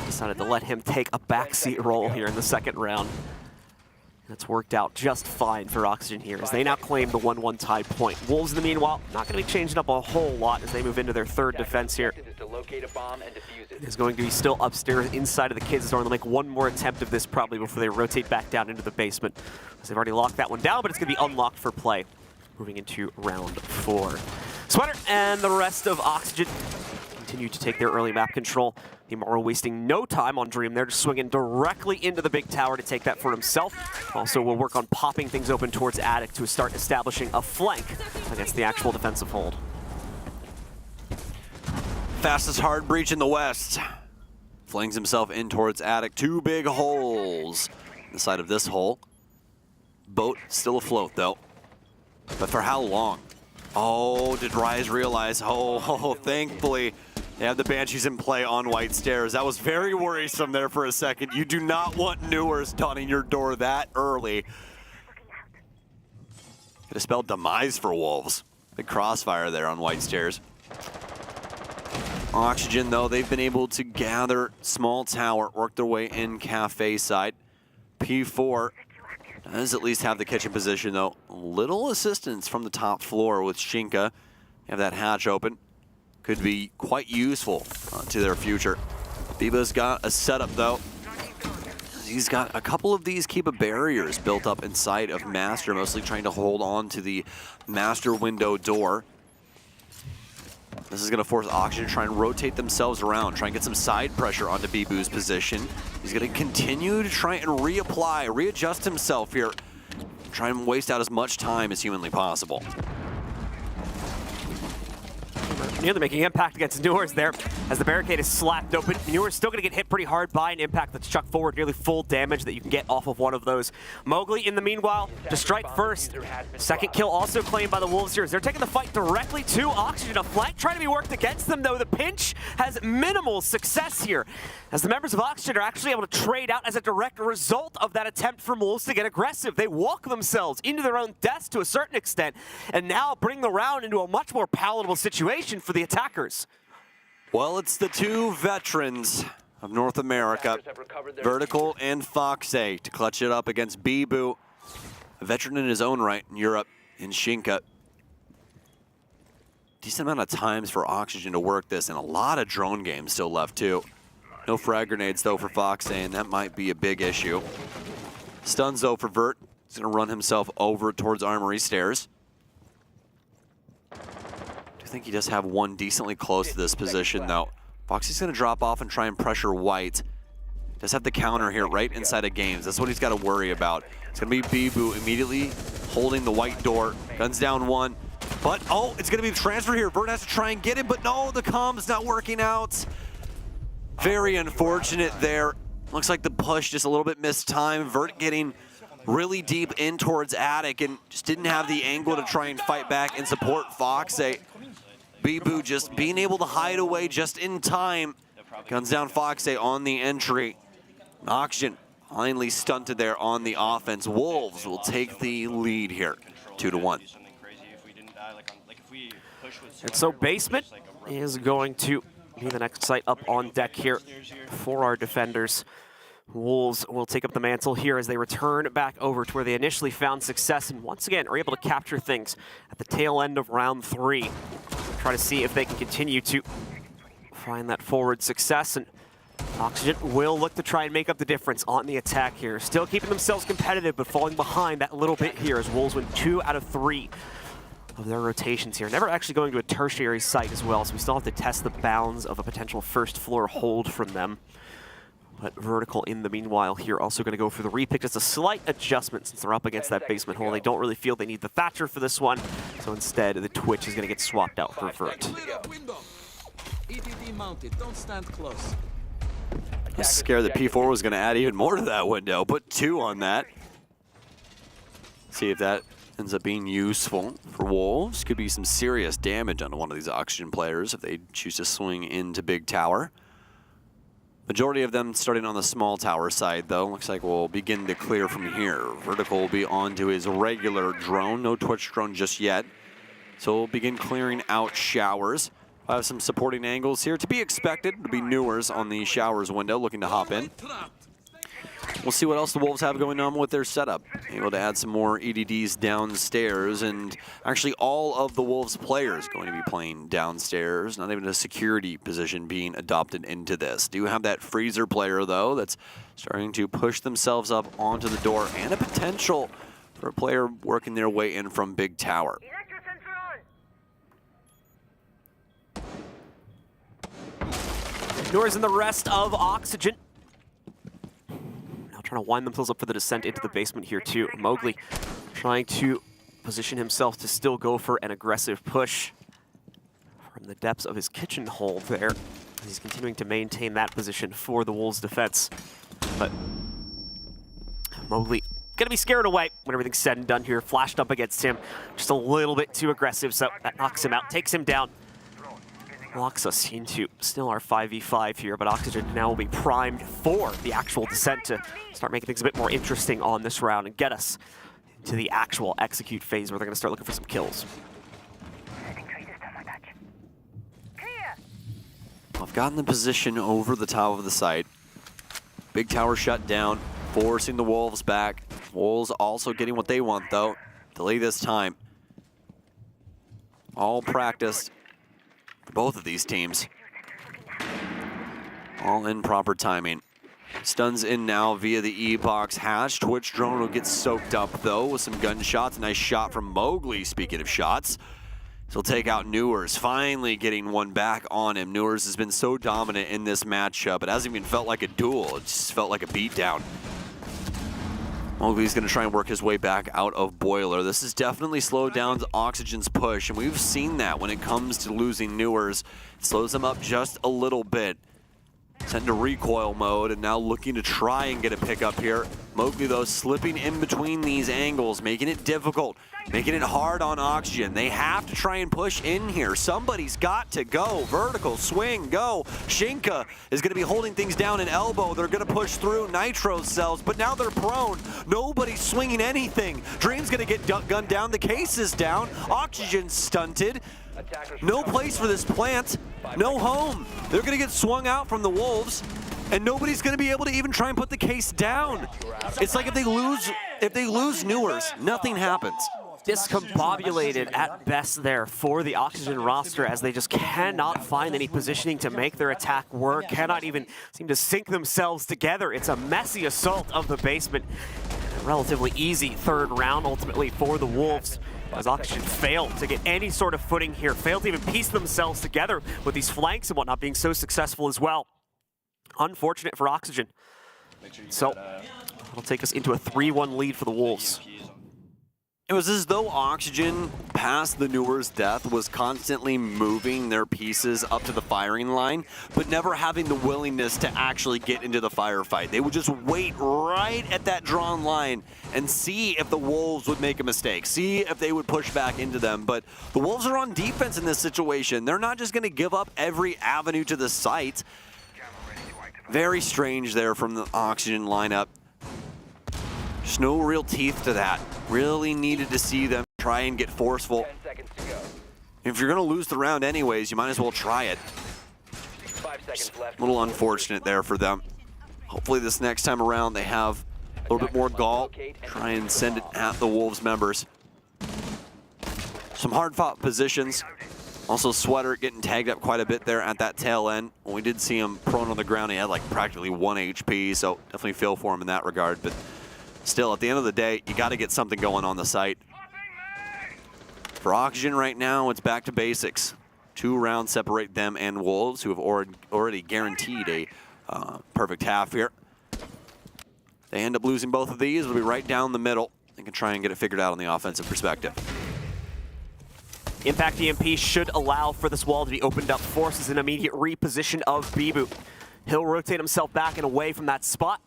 Decided to let him take a backseat role here in the second round. That's worked out just fine for Oxygen here as they now claim the 1-1 tie point. Wolves, in the meanwhile, not going to be changing up a whole lot as they move into their third defense here. It's going to be still upstairs inside of the kids' door. They'll make one more attempt of this probably before they rotate back down into the basement. As they've already locked that one down, but it's going to be unlocked for play. Moving into round 4. Sweater and the rest of Oxygen continue to take their early map control. Imaro wasting no time on Dream there, just swinging directly into the big tower to take that for himself. Also will work on popping things open towards Attic to start establishing a flank against the actual defensive hold. Fastest hard breach in the west. Flings himself in towards Attic. 2 big holes on the side of this hole. Boat still afloat though. But for how long? Oh, did Rise realize? Oh, thankfully they have the Banshees in play on White Stairs. That was very worrisome there for a second. You do not want Newers donning your door that early. Could have spelled demise for Wolves. Big crossfire there on White Stairs. Oxygen, though, they've been able to gather small tower, work their way in cafe side. P4 does at least have the kitchen position, though. Little assistance from the top floor with Shinka. Have that hatch open. Could be quite useful to their future. Biba's got a setup, though. He's got a couple of these Kiba barriers built up inside of Master, mostly trying to hold on to the Master window door. This is going to force Oxygen to try and rotate themselves around, try and get some side pressure onto Bibu's position. He's going to continue to try and reapply, readjust himself here, try and waste out as much time as humanly possible. Nearly making impact against Newers there as the barricade is slapped open. Newers still going to get hit pretty hard by an impact that's chucked forward, nearly full damage that you can get off of one of those. Mowgli, in the meanwhile, to strike first. Second kill also claimed by the Wolves here as they're taking the fight directly to Oxygen. A flank trying to be worked against them, though. The pinch has minimal success here as the members of Oxygen are actually able to trade out as a direct result of that attempt from Wolves to get aggressive. They walk themselves into their own deaths to a certain extent and now bring the round into a much more palatable situation for the attackers. Well, it's the 2 veterans of North America, Vertical and Foxay, to clutch it up against Bibu, a veteran in his own right in Europe, in Shinka. Decent amount of times for Oxygen to work this, and a lot of drone games still left too. No frag grenades though for Foxay, and that might be a big issue. Stuns though for Vert. He's gonna run himself over towards Armory Stairs. I think he does have one decently close to this position, though. Foxy's going to drop off and try and pressure White. Does have the counter here right inside of Games. That's what he's got to worry about. It's going to be Bibu immediately holding the White door. Guns down 1. But, oh, it's going to be the transfer here. Vert has to try and get it, but no, the comm's not working out. Very unfortunate there. Looks like the push just a little bit missed time. Vert getting really deep in towards Attic and just didn't have the angle to try and fight back and support Foxay. Bibu just being able to hide away just in time. Guns down Foxay on the entry. Oxygen finally stunted there on the offense. Wolves will take the lead here, 2-1. And so Basement is going to be the next site up on deck here for our defenders. Wolves will take up the mantle here as they return back over to where they initially found success and once again are able to capture things at the tail end of round 3. Try to see if they can continue to find that forward success, and Oxygen will look to try and make up the difference on the attack here. Still keeping themselves competitive, but falling behind that little bit here as Wolves win 2 out of 3 of their rotations here. Never actually going to a tertiary site as well, so we still have to test the bounds of a potential first floor hold from them. But Vertical, in the meanwhile, here also going to go for the repick. Just a slight adjustment since they're up against that basement hole. They don't really feel they need the Thatcher for this one. So instead, the Twitch is going to get swapped out for Vert. I was scared that P4 was going to add even more to that window. Put 2 on that. See if that ends up being useful for Wolves. Could be some serious damage onto one of these Oxygen players if they choose to swing into Big Tower. Majority of them starting on the small tower side, though. Looks like we'll begin to clear from here. Vertical will be onto his regular drone. No Twitch drone just yet. So we'll begin clearing out showers. I have some supporting angles here to be expected. It'll be Newers on the showers window looking to hop in. We'll see what else the Wolves have going on with their setup. Able to add some more EDDs downstairs, and actually all of the Wolves players going to be playing downstairs. Not even a security position being adopted into this. Do have that freezer player, though, that's starting to push themselves up onto the door, and a potential for a player working their way in from Big Tower. Nors and the rest of Oxygen. Now trying to wind themselves up for the descent into the basement here too. Mowgli trying to position himself to still go for an aggressive push from the depths of his kitchen hole there. He's continuing to maintain that position for the Wolves' defense. But Mowgli gonna be scared away when everything's said and done here. Flashed up against him, just a little bit too aggressive, so that knocks him out, takes him down. Locks us into still our 5v5 here, but Oxygen now will be primed for the actual descent to start making things a bit more interesting on this round and get us into the actual execute phase where they're gonna start looking for some kills. I've gotten the position over the top of the site. Big tower shut down, forcing the Wolves back. Wolves also getting what they want though. Delay this time. All practiced for both of these teams. All in proper timing. Stuns in now via the E-Box hatch. Twitch drone will get soaked up though with some gunshots. Nice shot from Mowgli, speaking of shots. He'll take out Newers, finally getting one back on him. Newers has been so dominant in this matchup. It hasn't even felt like a duel, it just felt like a beatdown. Mowgli's gonna try and work his way back out of Boiler. This has definitely slowed down Oxygen's push, and we've seen that when it comes to losing Newers. It slows them up just a little bit. Sent into recoil mode, and now looking to try and get a pickup here. Mowgli, though, slipping in between these angles, making it difficult, making it hard on Oxygen. They have to try and push in here. Somebody's got to go. Vertical, swing, go. Shinka is going to be holding things down in elbow. They're going to push through Nitro cells, but now they're prone. Nobody's swinging anything. Dream's going to get gunned down. The case is down. Oxygen's stunted. No place for this plant. No home. They're going to get swung out from the Wolves, and nobody's going to be able to even try and put the case down. It's like if they lose Newers, nothing happens. Discombobulated at best there for the Oxygen roster, as they just cannot find any positioning to make their attack work, cannot even seem to sync themselves together. It's a messy assault of the basement. A relatively easy third round ultimately for the Wolves, as Oxygen failed to get any sort of footing here, failed to even piece themselves together with these flanks and whatnot being so successful as well. Unfortunate for Oxygen. So that'll take us into a 3-1 lead for the Wolves. It was as though Oxygen, past the Newers' death, was constantly moving their pieces up to the firing line, but never having the willingness to actually get into the firefight. They would just wait right at that drawn line and see if the Wolves would make a mistake, see if they would push back into them. But the Wolves are on defense in this situation. They're not just going to give up every avenue to the site. Very strange there from the Oxygen lineup. There's no real teeth to that. Really needed to see them try and get forceful. 10 seconds to go. If you're going to lose the round anyways, you might as well try it. 5 seconds left. A little unfortunate there for them. Hopefully this next time around they have a little bit more gall. Try and send it at the Wolves members. Some hard-fought positions. Also, Sweater getting tagged up quite a bit there at that tail end. When we did see him prone on the ground, he had like practically 1 HP, so definitely feel for him in that regard. But still, at the end of the day, you got to get something going on the site. For Oxygen right now, it's back to basics. 2 rounds separate them and Wolves, who have already guaranteed a perfect half here. They end up losing both of these. It'll be right down the middle. They can try and get it figured out on the offensive perspective. Impact EMP should allow for this wall to be opened up, forces an immediate reposition of Bibu. He'll rotate himself back and away from that spot.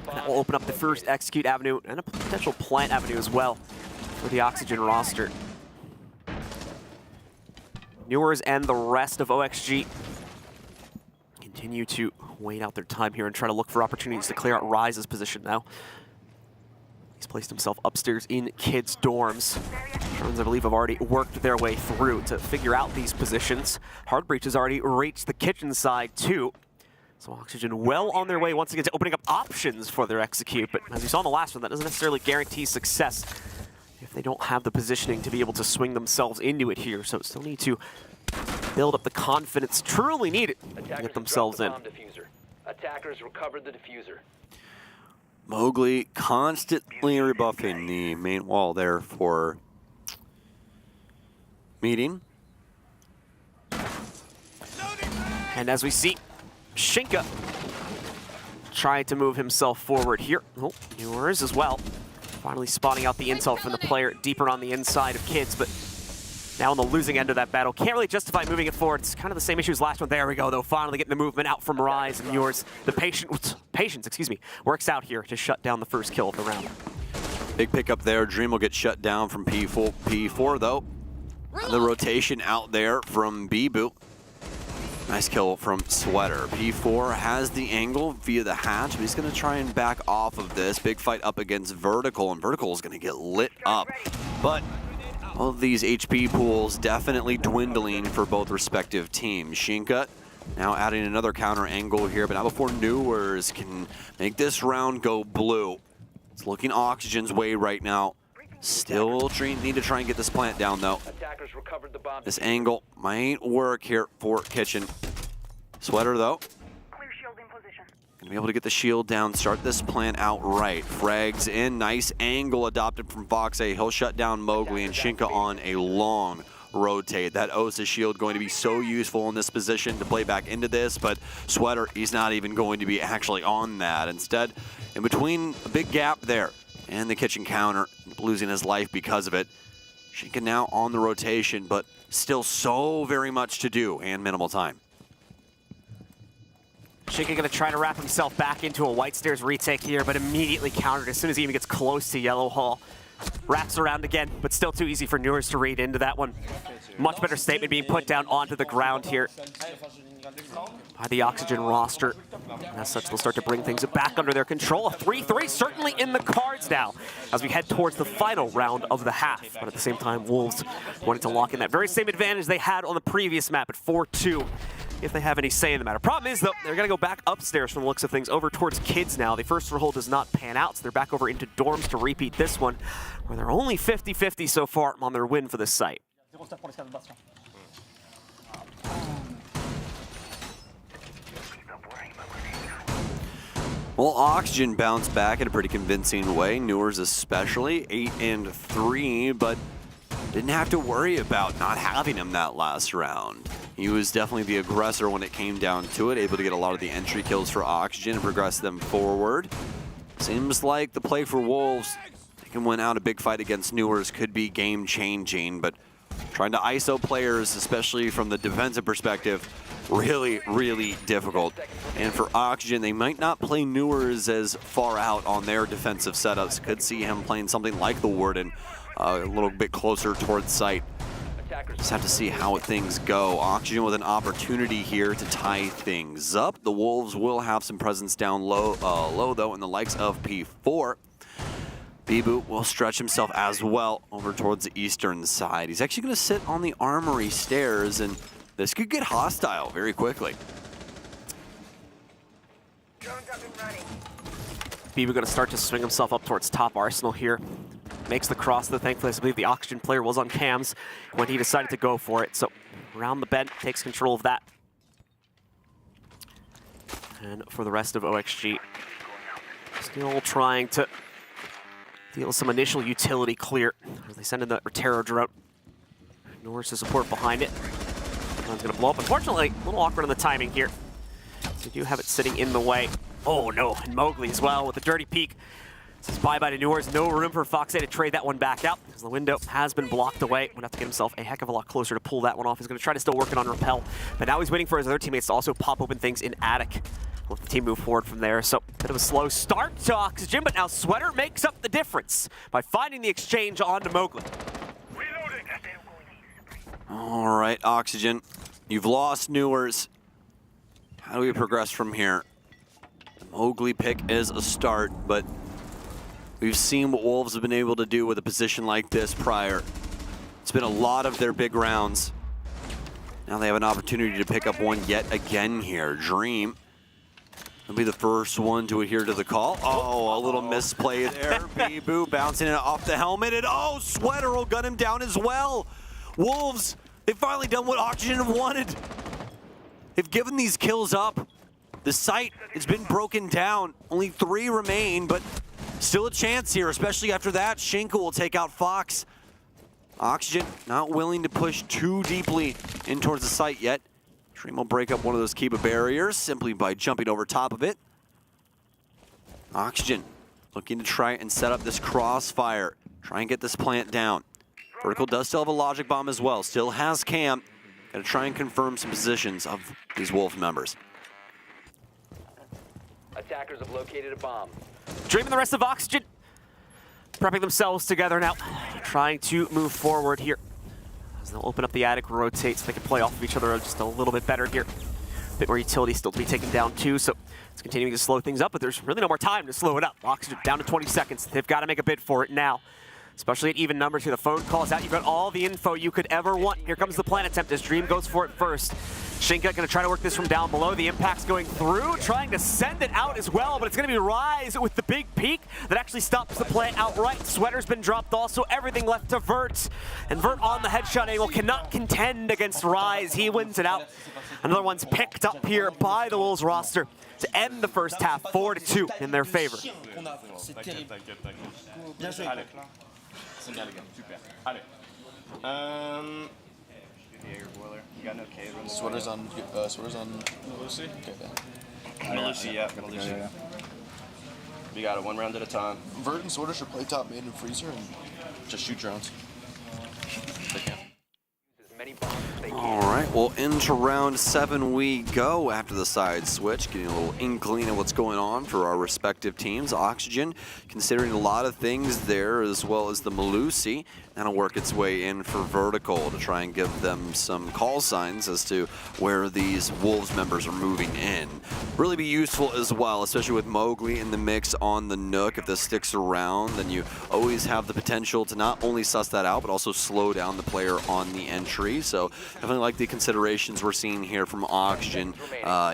That will open up the first execute avenue and a potential plant avenue as well for the Oxygen roster. Newers and the rest of OXG continue to wait out their time here and try to look for opportunities to clear out Rise's position now. He's placed himself upstairs in kids' dorms. Drones, I believe, have already worked their way through to figure out these positions. Hardbreach has already reached the kitchen side too. So Oxygen well on their way once again to opening up options for their execute, but as we saw in the last one, that doesn't necessarily guarantee success if they don't have the positioning to be able to swing themselves into it here. So still need to build up the confidence truly needed to get themselves in. Attackers recovered the diffuser. Mowgli constantly rebuffing the main wall there for meeting. And as we see, Shinka trying to move himself forward here. Oh, Newers as well. Finally spotting out the intel from the player deeper on the inside of Kids, but now on the losing end of that battle. Can't really justify moving it forward. It's kind of the same issue as last one. There we go, though. Finally getting the movement out from Rise, and Newers, the patience, works out here to shut down the first kill of the round. Big pickup there. Dream will get shut down from P4 though. The rotation out there from Bibu. Nice kill from Sweater. P4 has the angle via the hatch, but he's going to try and back off of this. Big fight up against Vertical, and Vertical is going to get lit up. But all of these HP pools definitely dwindling for both respective teams. Shinka now adding another counter angle here, but not before Newers can make this round go blue. It's looking Oxygen's way right now. Still need to try and get this plant down, though. This angle might work here for Kitchen. Sweater, though, gonna be able to get the shield down, start this plant out right. Frags in, nice angle adopted from Fox A. He'll shut down Mowgli, and Shinka on a long rotate. That Osa shield going to be so useful in this position to play back into this, but Sweater, he's not even going to be actually on that. Instead, in between a big gap there, and the Kitchen counter, losing his life because of it. Shinka now on the rotation, but still so very much to do and minimal time. Shinka gonna try to wrap himself back into a White Stairs retake here, but immediately countered as soon as he even gets close to Yellow Hall. Wraps around again, but still too easy for Newers to read into that one. Much better statement being put down onto the ground here by the Oxygen roster. And as such, they'll start to bring things back under their control. A 3-3 certainly in the cards now as we head towards the final round of the half. But at the same time, Wolves wanting to lock in that very same advantage they had on the previous map at 4-2, if they have any say in the matter. Problem is, though, they're going to go back upstairs from the looks of things over towards Kids now. The first foothold does not pan out, so they're back over into dorms to repeat this one, where they're only 50-50 so far on their win for this site. Well, Oxygen bounced back in a pretty convincing way. Newers especially, 8-3, but didn't have to worry about not having him that last round. He was definitely the aggressor when it came down to it, able to get a lot of the entry kills for Oxygen and progress them forward. Seems like the play for Wolves, they can win out a big fight against Newers, could be game-changing, but trying to ISO players, especially from the defensive perspective, really, really difficult. And for Oxygen, they might not play Newers as far out on their defensive setups. Could see him playing something like the Warden, a little bit closer towards site. Just have to see how things go. Oxygen with an opportunity here to tie things up. The Wolves will have some presence down low though, in the likes of P4. Bibu will stretch himself as well over towards the eastern side. He's actually going to sit on the armory stairs, and this could get hostile very quickly. Bibu going to start to swing himself up towards top arsenal here. Makes the cross, though. Thankfully, I believe the Oxygen player was on cams when he decided to go for it. So around the bend, takes control of that. And for the rest of OXG, still trying to deal some initial utility clear as they send in the Terror drone. Norris to support behind it. One's going to blow up. Unfortunately, a little awkward on the timing here. So you do have it sitting in the way. Oh no, and Mowgli as well with a dirty peek. Says bye-bye to Newers. No room for Fox A to trade that one back out as the window has been blocked away. Would have to get himself a heck of a lot closer to pull that one off. He's going to try to still work it on Repel, but now he's waiting for his other teammates to also pop open things in Attic. Let the team move forward from there. So bit of a slow start to Oxygen, but now Sweater makes up the difference by finding the exchange onto Mowgli. All right, Oxygen, you've lost Newers. How do we progress from here? The Mowgli pick is a start, but we've seen what Wolves have been able to do with a position like this prior. It's been a lot of their big rounds. Now they have an opportunity to pick up one yet again here. Dream will be the first one to adhere to the call. Oh, a little misplay there. Bibu bouncing it off the helmet, and oh, Sweater will gun him down as well. Wolves, they've finally done what Oxygen wanted. They've given these kills up. The site has been broken down. Only 3 remain, but still a chance here, especially after that. Shinka will take out Fox. Oxygen not willing to push too deeply in towards the site yet. Dream will break up one of those Kiba barriers simply by jumping over top of it. Oxygen looking to try and set up this crossfire. Try and get this plant down. Vertical does still have a logic bomb as well. Still has Cam. Gotta try and confirm some positions of these Wolf members. Attackers have located a bomb. Dream and the rest of Oxygen prepping themselves together now, trying to move forward here. As they'll open up the attic, rotate so they can play off of each other just a little bit better here. A bit more utility still to be taken down too, so it's continuing to slow things up, but there's really no more time to slow it up. Oxygen down to 20 seconds. They've got to make a bid for it now. Especially at even numbers here. The phone calls out. You've got all the info you could ever want. Here comes the plant attempt as Dream goes for it first. Shinka going to try to work this from down below. The impact's going through, trying to send it out as well, but it's going to be Rise with the big peak that actually stops the plant outright. Sweater's been dropped also. Everything left to Vert. And Vert on the headshot angle cannot contend against Rise. He wins it out. Another one's picked up here by the Wolves roster to end the first half 4-2 in their favor. Sweaters on Lucy? Okay. Lucy, yeah. Lucy. We got it one round at a time. Vert and Sweater should play top mid and freezer and just shoot drones. They can. All right, well, into round 7 we go after the side switch, getting a little inkling of what's going on for our respective teams. Oxygen considering a lot of things there, as well as the Malusi. That'll work its way in for Vertical to try and give them some call signs as to where these Wolves members are moving in. Really be useful as well, especially with Mowgli in the mix on the Nook. If this sticks around, then you always have the potential to not only suss that out, but also slow down the player on the entry. So definitely like the considerations we're seeing here from Oxygen,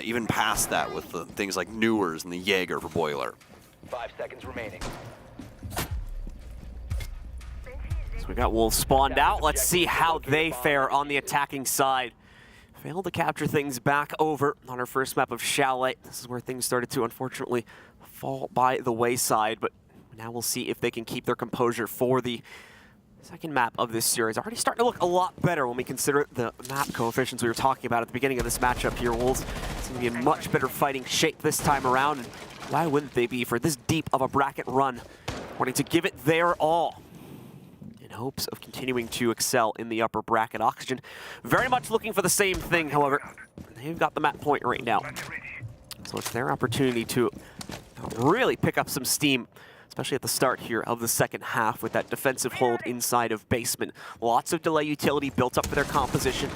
even past that with the things like Newers and the Jaeger for Boiler. 5 seconds remaining. We got Wolves spawned out. Let's see how they fare on the attacking side. Failed to capture things back over on our first map of Chalet. This is where things started to, unfortunately, fall by the wayside. But now we'll see if they can keep their composure for the second map of this series. Already starting to look a lot better when we consider the map coefficients we were talking about at the beginning of this matchup here. Wolves seem to be in much better fighting shape this time around. And why wouldn't they be for this deep of a bracket run? Wanting to give it their all in hopes of continuing to excel in the upper bracket. Oxygen very much looking for the same thing, however. They've got the map point right now. So it's their opportunity to really pick up some steam, especially at the start here of the second half with that defensive hold inside of basement. Lots of delay utility built up for their composition.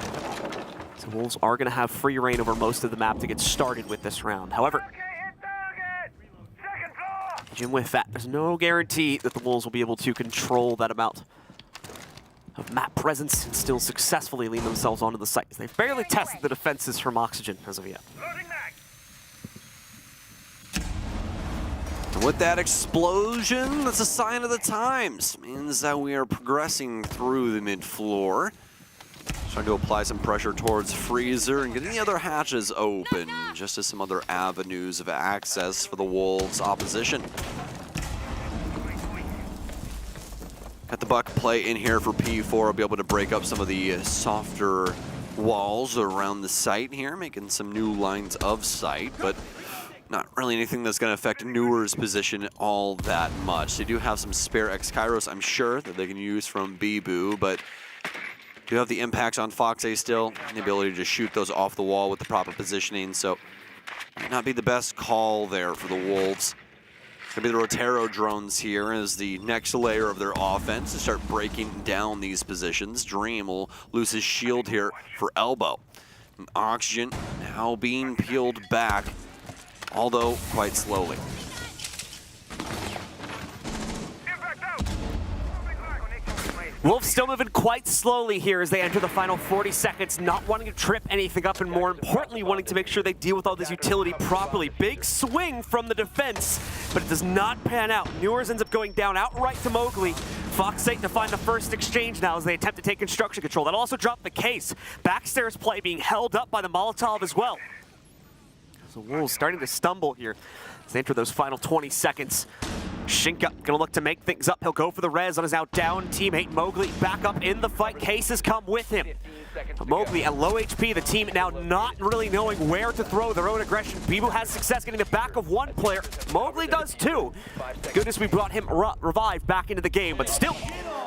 So Wolves are going to have free reign over most of the map to get started with this round. However, even with that, there's no guarantee that the Wolves will be able to control that amount of map presence and still successfully lean themselves onto the site. They've barely tested the defenses from Oxygen as of yet. And with that explosion, that's a sign of the times. Means that we are progressing through the mid-floor. Trying to apply some pressure towards Freezer and getting the other hatches open, just as some other avenues of access for the Wolves' opposition. Got the buck play in here for P4. I'll be able to break up some of the softer walls around the site here, making some new lines of sight, but not really anything that's going to affect Newer's position all that much. They do have some spare X-Kairos, I'm sure, that they can use from Bibu, but do have the impacts on Fox A still, and the ability to shoot those off the wall with the proper positioning, so might not be the best call there for the Wolves. It's going to be the Rotero drones here as the next layer of their offense to start breaking down these positions. Dream will lose his shield here for Elbow. And Oxygen now being peeled back, although quite slowly. Wolves still moving quite slowly here as they enter the final 40 seconds, not wanting to trip anything up and more importantly wanting to make sure they deal with all this utility properly. Big swing from the defense, but it does not pan out. Newers ends up going down outright to Mowgli. Fox 8 to find the first exchange now as they attempt to take construction control. That'll also drop the case. Backstairs play being held up by the Molotov as well. So Wolves starting to stumble here as they enter those final 20 seconds. Shinka gonna look to make things up. He'll go for the res on his out down teammate. Mowgli back up in the fight. Cases come with him. Mowgli at low HP, the team now not really knowing where to throw their own aggression. Pingu has success getting the back of one player. Mowgli does too. Goodness, we brought him revived back into the game, but still,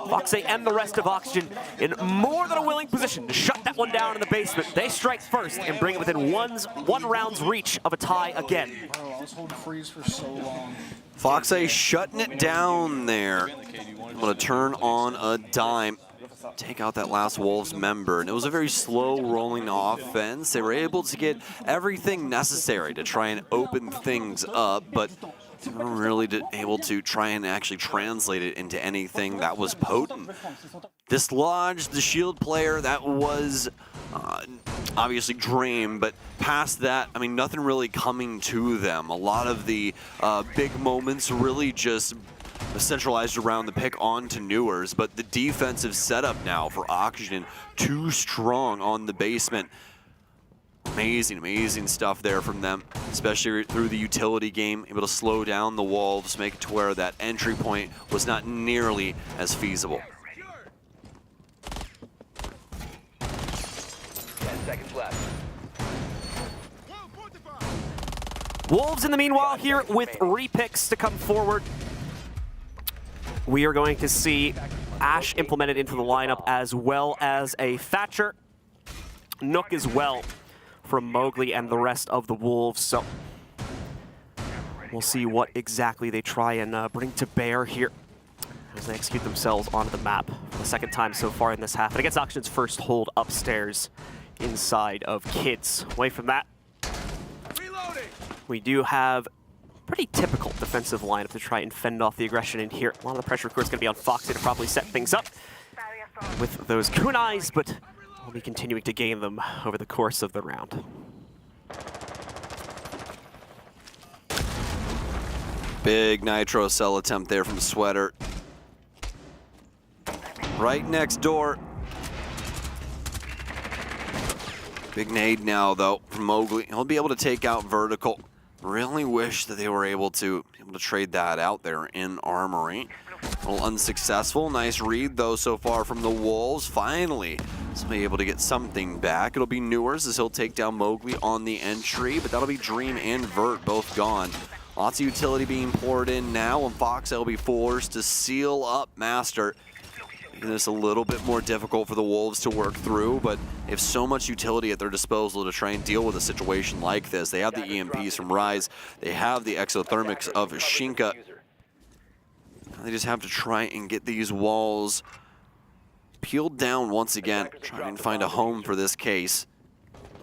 Foxy and the rest of Oxygen in more than a willing position to shut that one down in the basement. They strike first and bring it within one round's reach of a tie again. I was holding freeze for so long. Foxy shutting it down there. Able to turn on a dime, take out that last Wolves member, and it was a very slow rolling offense. They were able to get everything necessary to try and open things up, but they weren't really able to try and actually translate it into anything that was potent. Dislodged the shield player, that was obviously Dream, but past that, I mean, nothing really coming to them. A lot of the big moments really just centralized around the pick onto Newers, but the defensive setup now for Oxygen, too strong on the basement. Amazing, amazing stuff there from them, especially through the utility game, able to slow down the Wolves, make it to where that entry point was not nearly as feasible. 10 seconds left. Wolves in the meanwhile here with repicks to come forward. We are going to see Ash implemented into the lineup as well as a Thatcher. Nook as well from Mowgli and the rest of the Wolves. So we'll see what exactly they try and bring to bear here as they execute themselves onto the map for the second time so far in this half. And against Oxygen's first hold upstairs inside of Kids. Away from that, we do have pretty typical defensive lineup to try and fend off the aggression in here. A lot of the pressure, of course, going to be on Foxy to probably set things up with those kunais, but we'll be continuing to gain them over the course of the round. Big nitro cell attempt there from Sweater. Right next door. Big nade now, though, from Mowgli. He'll be able to take out Vertical. Really wish that they were able to trade that out there in Armory. A little unsuccessful. Nice read, though, so far from the Wolves. Finally, somebody able to get something back. It'll be Newers as he'll take down Mowgli on the entry, but that'll be Dream and Vert both gone. Lots of utility being poured in now, and Fox will be forced to seal up Master. Making this a little bit more difficult for the Wolves to work through, but they have so much utility at their disposal to try and deal with a situation like this. They have the EMPs from Rise. They have the exothermics of Shinka. They just have to try and get these walls peeled down once again, trying to find a home for this case.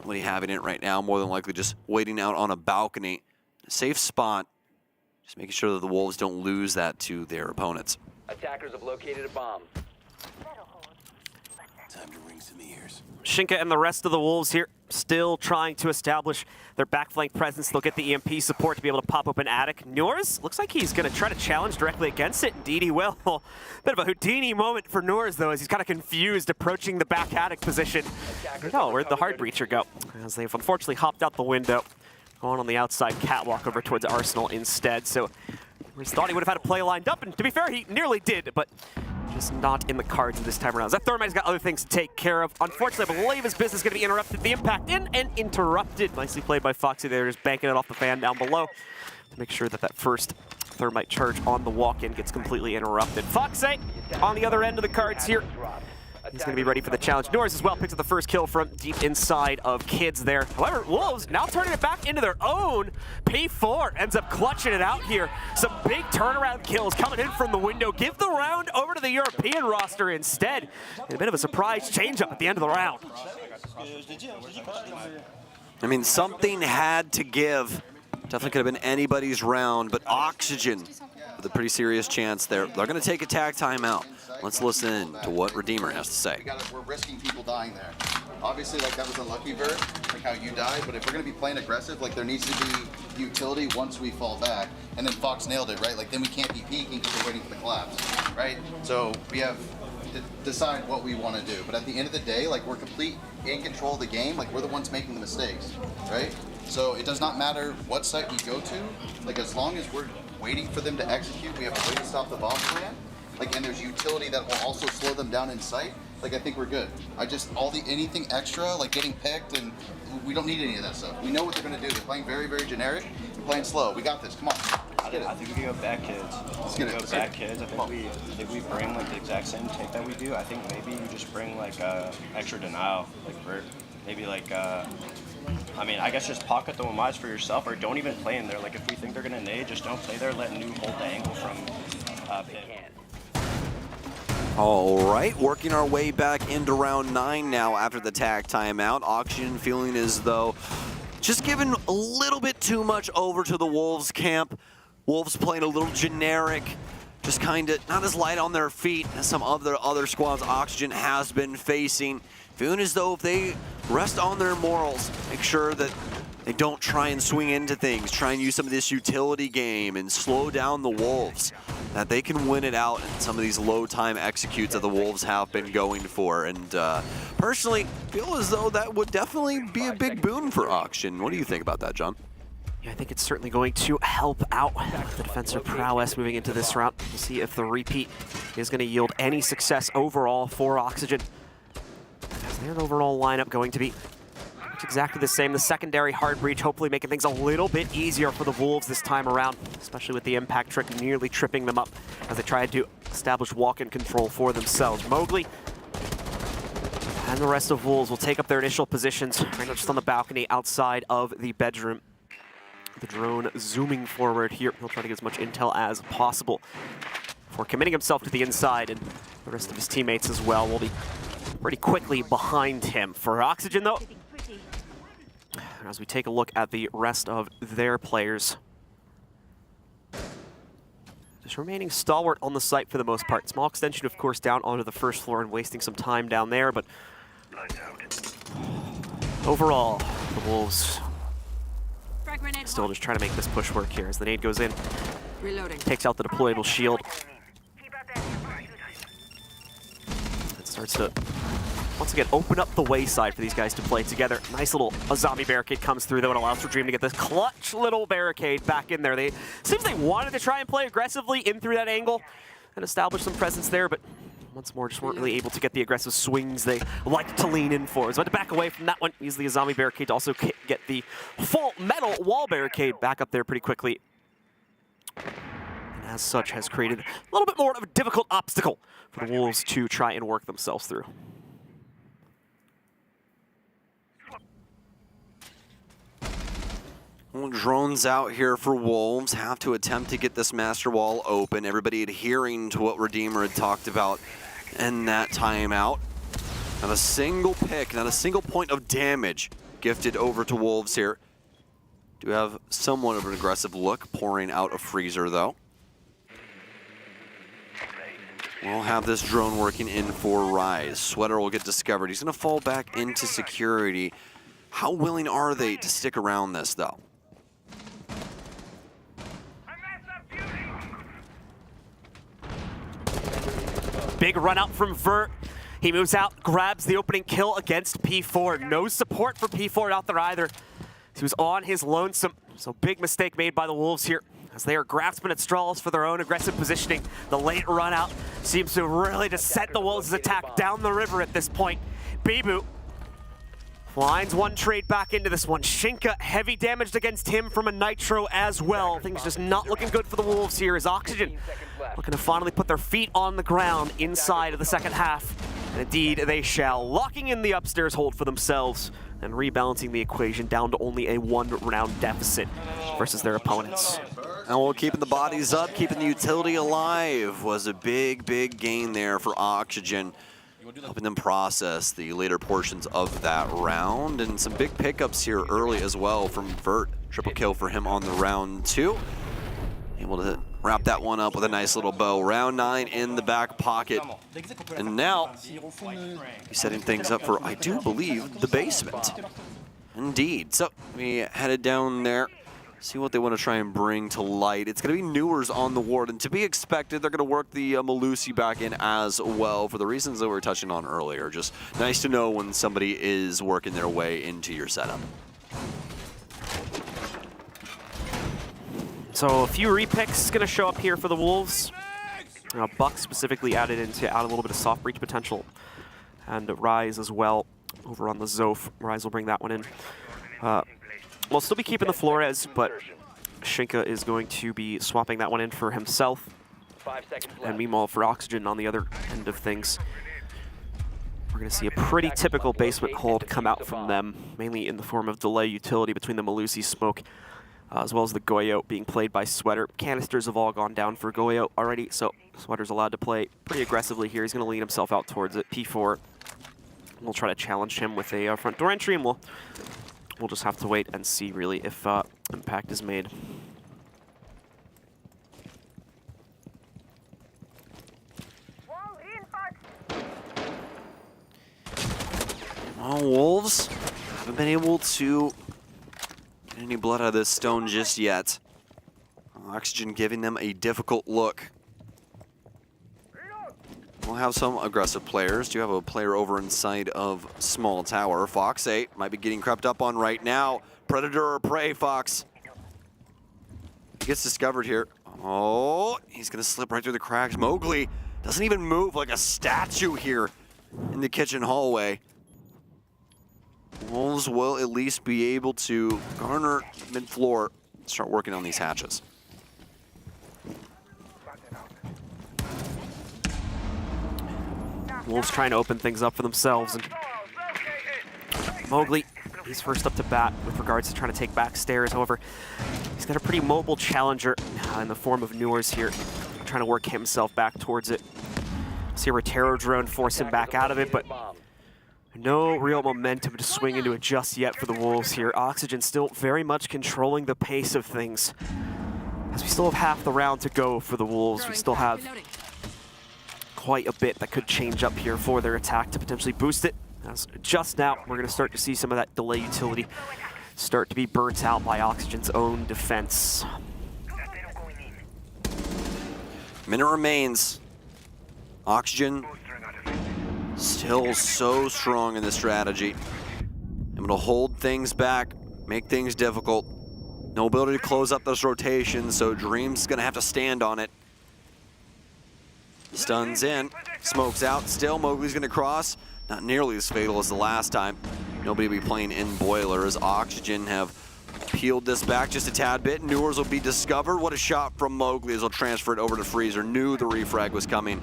Nobody having it right now, more than likely just waiting out on a balcony. A safe spot, just making sure that the Wolves don't lose that to their opponents. Attackers have located a bomb. Time to ring some ears. Shinka and the rest of the Wolves here still trying to establish their back flank presence. They'll get the EMP support to be able to pop open Attic. Newers looks like he's going to try to challenge directly against it. Indeed he will. Bit of a Houdini moment for Newers, though, as he's kind of confused approaching the back Attic position. Oh, where'd the hard breacher go? As they've unfortunately hopped out the window, going on the outside catwalk over towards Arsenal instead. So Newers thought he would have had a play lined up, and to be fair, he nearly did, but just not in the cards this time around. That Thermite's got other things to take care of. Unfortunately, I believe his business is going to be interrupted. The impact in and interrupted. Nicely played by Foxy there, just banking it off the fan down below to make sure that that first Thermite charge on the walk-in gets completely interrupted. Foxy on the other end of the cards here. He's going to be ready for the challenge. Norris as well picks up the first kill from deep inside of Kids there. However, Wolves now turning it back into their own. P4 ends up clutching it out here. Some big turnaround kills coming in from the window. Give the round over to the European roster instead. And a bit of a surprise change-up at the end of the round. I mean, something had to give. Definitely could have been anybody's round, but Oxygen with a pretty serious chance there. They're going to take a tag timeout. Let's listen to what Redeemer has to say. We're risking people dying there. Obviously, like, that was a lucky Vert, like how you died, but if we're going to be playing aggressive, like, there needs to be utility once we fall back. And then Fox nailed it, right? Like, then we can't be peeking because we're waiting for the collapse, right? So we have to decide what we want to do. But at the end of the day, like, we're complete in control of the game. Like, we're the ones making the mistakes, right? So it does not matter what site we go to. Like, as long as we're waiting for them to execute, we have a way to stop the bomb plan. Like, and there's utility that will also slow them down in sight. like I think we're good. Anything extra, like getting picked, and we don't need any of that stuff. We know what they're gonna do. They're playing very, very generic. We're playing slow. We got this. Come on. I think we can go back kids. Let's get it. Go back kids. I think we bring like the exact same take that we do. I think maybe you just bring like extra denial, like Vert. Maybe like I mean, I guess just pocket the Wamais for yourself, or don't even play in there. Like if we think they're gonna nade, just don't play there. Let New hold the angle from Pit. All right, working our way back into round 9 now after the tag timeout. Oxygen feeling as though just giving a little bit too much over to the Wolves camp. Wolves playing a little generic, just kind of not as light on their feet as some other squads Oxygen has been facing. Feeling as though if they rest on their morals, make sure that they don't try and swing into things, try and use some of this utility game and slow down the Wolves, that they can win it out in some of these low time executes that the Wolves have been going for. And personally, feel as though that would definitely be a big boon for Oxygen. What do you think about that, John? Yeah, I think it's certainly going to help out the defensive prowess moving into this round. We'll see if the repeat is going to yield any success overall for Oxygen. Is their overall lineup going to be exactly the same? The secondary hard breach hopefully making things a little bit easier for the Wolves this time around, especially with the impact trick nearly tripping them up as they try to establish walk-in control for themselves. Mowgli and the rest of Wolves will take up their initial positions right now just on the balcony outside of the bedroom. The drone zooming forward here. He'll try to get as much intel as possible before committing himself to the inside, and the rest of his teammates as well will be pretty quickly behind him. For Oxygen though, as we take a look at the rest of their players, just remaining stalwart on the site for the most part. Small extension, of course, down onto the first floor and wasting some time down there, but overall, the Wolves still just trying to make this push work here as the nade goes in. Reloading. Takes out the deployable shield. It starts to, once again, open up the wayside for these guys to play together. Nice little zombie barricade comes through, though, and allows for Dream to get this clutch little barricade back in there. Seems they wanted to try and play aggressively in through that angle and establish some presence there, but once more just weren't really able to get the aggressive swings they like to lean in for. So had to back away from that one. Easily a zombie barricade to also get the full metal wall barricade back up there pretty quickly. And as such has created a little bit more of a difficult obstacle for the Wolves to try and work themselves through. Well, drones out here for Wolves have to attempt to get this master wall open. Everybody adhering to what Redeemer had talked about in that timeout. Not a single pick, not a single point of damage gifted over to Wolves here. Do have somewhat of an aggressive look, pouring out a freezer though. We'll have this drone working in for Rise. Sweater will get discovered. He's gonna fall back into security. How willing are they to stick around this though? Big run out from Vert. He moves out, grabs the opening kill against P4. No support for P4 out there either. He was on his lonesome. So big mistake made by the Wolves here as they are grasping at straws for their own aggressive positioning. The late run out seems to really just set the Wolves' attack down the river at this point. Bibu lines one trade back into this one. Shinka heavy damaged against him from a Nitro as well. Things just not looking good for the Wolves here as Oxygen looking to finally put their feet on the ground inside of the second half. And indeed they shall, locking in the upstairs hold for themselves and rebalancing the equation down to only a one-round deficit versus their opponents. And well, keeping the bodies up, keeping the utility alive was a big, big gain there for Oxygen, helping them process the later portions of that round. And some big pickups here early as well from Vert. Triple kill for him on the round 2. Able to wrap that one up with a nice little bow. Round 9 in the back pocket. And now he's setting things up for, I do believe, the basement. Indeed. So we headed down there. See what they want to try and bring to light. It's going to be Newers on the ward, and to be expected, they're going to work the Malusi back in as well for the reasons that we were touching on earlier. Just nice to know when somebody is working their way into your setup. So a few repicks going to show up here for the Wolves. Buck specifically added a little bit of soft breach potential and Rise as well over on the Zof. Rise will bring that one in. We'll still be keeping the Flores, but Shinka is going to be swapping that one in for himself. 5 seconds left. And meanwhile, for Oxygen on the other end of things, we're going to see a pretty typical basement hold come out from them, mainly in the form of delay utility between the Malusi smoke, as well as the Goyo being played by Sweater. Canisters have all gone down for Goyo already, so Sweater's allowed to play pretty aggressively here. He's going to lead himself out towards it. P4 will try to challenge him with a front door entry, and we'll just have to wait and see, really, if impact is made. Well, Wolves haven't been able to get any blood out of this stone just yet. Oxygen giving them a difficult look. We'll have some aggressive players. Do have a player over inside of Small Tower. Fox 8 might be getting crept up on right now. Predator or prey, Fox. He gets discovered here. Oh, he's gonna slip right through the cracks. Mowgli doesn't even move, like a statue here in the kitchen hallway. Wolves will at least be able to garner mid-floor, start working on these hatches. Wolves trying to open things up for themselves, and Mowgli, he's first up to bat with regards to trying to take back stairs. However, he's got a pretty mobile challenger in the form of Newers here, trying to work himself back towards it. See a Rotero drone force him back out of it, but no real momentum to swing into it just yet for the Wolves here. Oxygen still very much controlling the pace of things. As we still have half the round to go for the Wolves, we still have quite a bit that could change up here for their attack to potentially boost it. As just now, we're going to start to see some of that delay utility start to be burnt out by Oxygen's own defense. Minute remains. Oxygen still so strong in this strategy. Able to hold things back, make things difficult. No ability to close up this rotation, so Dream's gonna have to stand on it. Stuns in, smokes out, still Mowgli's gonna cross. Not nearly as fatal as the last time. Nobody will be playing in Boiler as Oxygen have peeled this back just a tad bit. Newers will be discovered. What a shot from Mowgli as he'll transfer it over to Freezer. Knew the refrag was coming.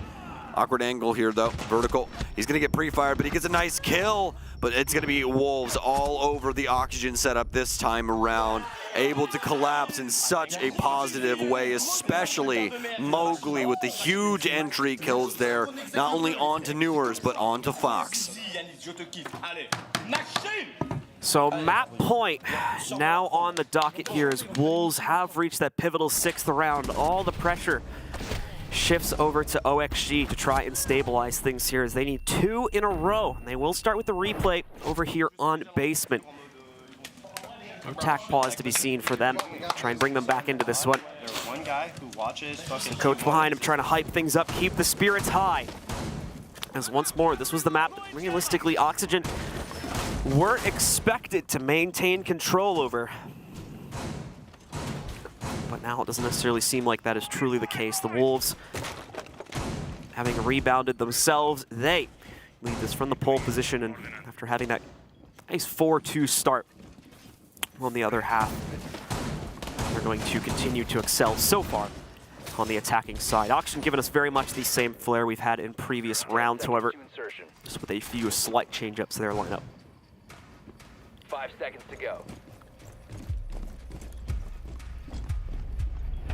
Awkward angle here though, vertical. He's gonna get pre-fired, but he gets a nice kill. But it's gonna be Wolves all over the Oxygen setup this time around. Able to collapse in such a positive way, especially Mowgli with the huge entry kills there. Not only onto Newers, but onto Fox. So map point now on the docket here as Wolves have reached that pivotal 6th round. All the pressure shifts over to OXG to try and stabilize things here as they need 2 in a row. And they will start with the replay over here on basement. Attack pause to be seen for them. Try and bring them back into this one. There's one guy who watches fucking Coach behind him trying to hype things up, keep the spirits high. As once more, this was the map that realistically Oxygen weren't expected to maintain control over. But now it doesn't necessarily seem like that is truly the case. The Wolves, having rebounded themselves, they lead this from the pole position, and after having that nice 4-2 start on the other half, they're going to continue to excel so far on the attacking side. Oxygen giving us very much the same flair we've had in previous rounds, however, just with a few slight change-ups to their lineup. 5 seconds to go.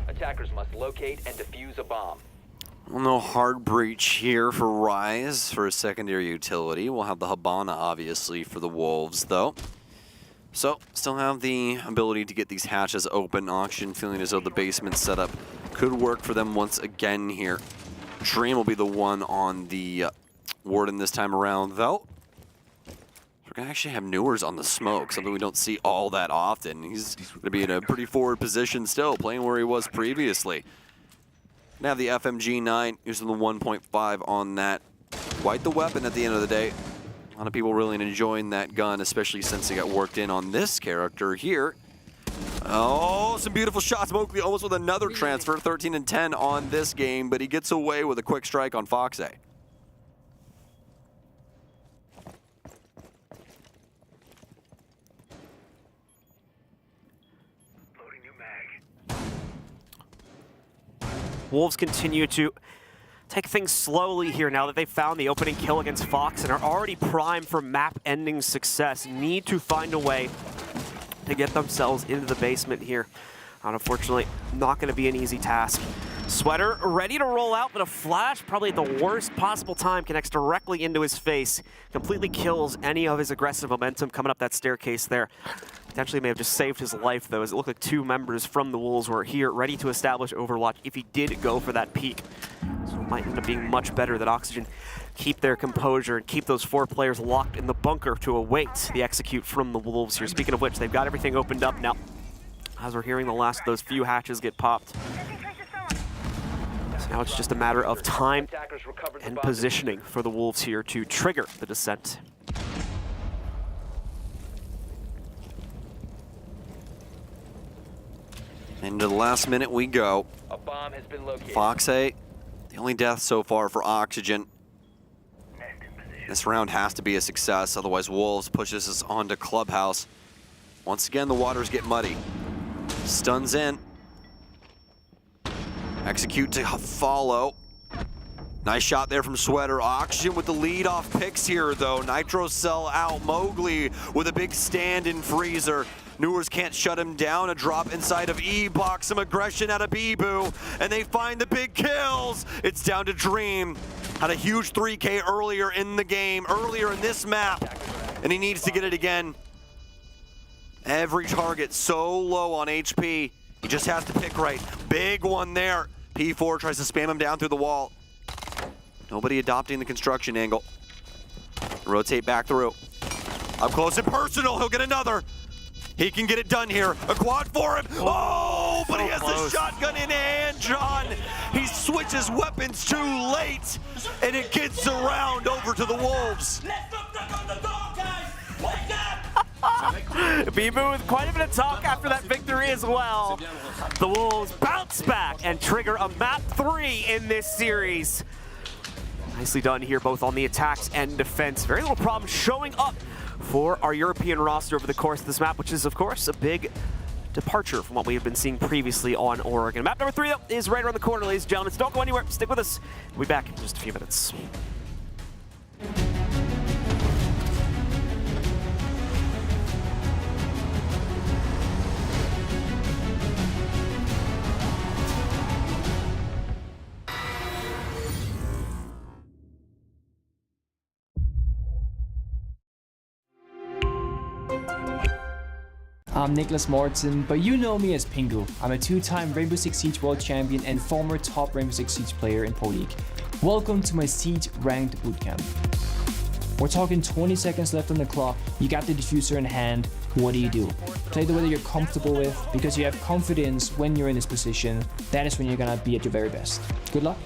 Attackers must locate and defuse a bomb. Well, no hard breach here for Rise for a secondary utility. We'll have the Habana, obviously, for the Wolves, though. So, still have the ability to get these hatches open. Oxygen feeling as though the basement setup could work for them once again here. Dream will be the one on the Warden this time around, though. We're going to actually have Newers on the smoke, something we don't see all that often. He's going to be in a pretty forward position still, playing where he was previously. Now the FMG9 using the 1.5 on that. Quite the weapon at the end of the day. A lot of people really enjoying that gun, especially since he got worked in on this character here. Oh, some beautiful shots. Mowgli almost with another transfer, 13 and 10 on this game, but he gets away with a quick strike on Fox A. Wolves continue to take things slowly here now that they've found the opening kill against Fox and are already primed for map-ending success. Need to find a way to get themselves into the basement here. Unfortunately, not going to be an easy task. Sweater ready to roll out, but a flash, probably at the worst possible time, connects directly into his face. Completely kills any of his aggressive momentum coming up that staircase there. Potentially may have just saved his life, though, as it looked like two members from the Wolves were here, ready to establish Overwatch if he did go for that peak. So it might end up being much better that Oxygen keep their composure and keep those 4 players locked in the bunker to await the execute from the Wolves here. Speaking of which, they've got everything opened up now, as we're hearing the last of those few hatches get popped. So now it's just a matter of time and positioning for the Wolves here to trigger the descent. Into the last minute we go. A bomb has been located. Fox A, the only death so far for Oxygen. This round has to be a success, otherwise Wolves pushes us onto Clubhouse. Once again, the waters get muddy. Stuns in. Execute to follow. Nice shot there from Sweater. Oxygen with the lead-off picks here, though. Nitro Cell out. Mowgli with a big stand-in freezer. Newers can't shut him down. A drop inside of E-Box. Some aggression out of Bibu. And they find the big kills. It's down to Dream. Had a huge 3K earlier in the game, earlier in this map. And he needs to get it again. Every target so low on HP. He just has to pick right. Big one there. P4 tries to spam him down through the wall. Nobody adopting the construction angle. Rotate back through. Up close and personal. He'll get another. He can get it done here. A quad for him. Oh, but he has the shotgun in hand, John. He switches weapons too late, and it gets around over to the Wolves. Bibu with quite a bit of talk after that victory as well. The Wolves bounce back and trigger a map 3 in this series. Nicely done here, both on the attacks and defense. Very little problem showing up for our European roster over the course of this map, which is, of course, a big departure from what we have been seeing previously on Oregon. Map number 3, though, is right around the corner, ladies and gentlemen. So don't go anywhere. Stick with us. We'll be back in just a few minutes. I'm Nicholas Morton, but you know me as Pingu. I'm a 2-time Rainbow Six Siege World Champion and former top Rainbow Six Siege player in Pro League. Welcome to my Siege Ranked Bootcamp. We're talking 20 seconds left on the clock, you got the diffuser in hand, what do you do? Play the way that you're comfortable with, because you have confidence when you're in this position, that is when you're gonna be at your very best. Good luck.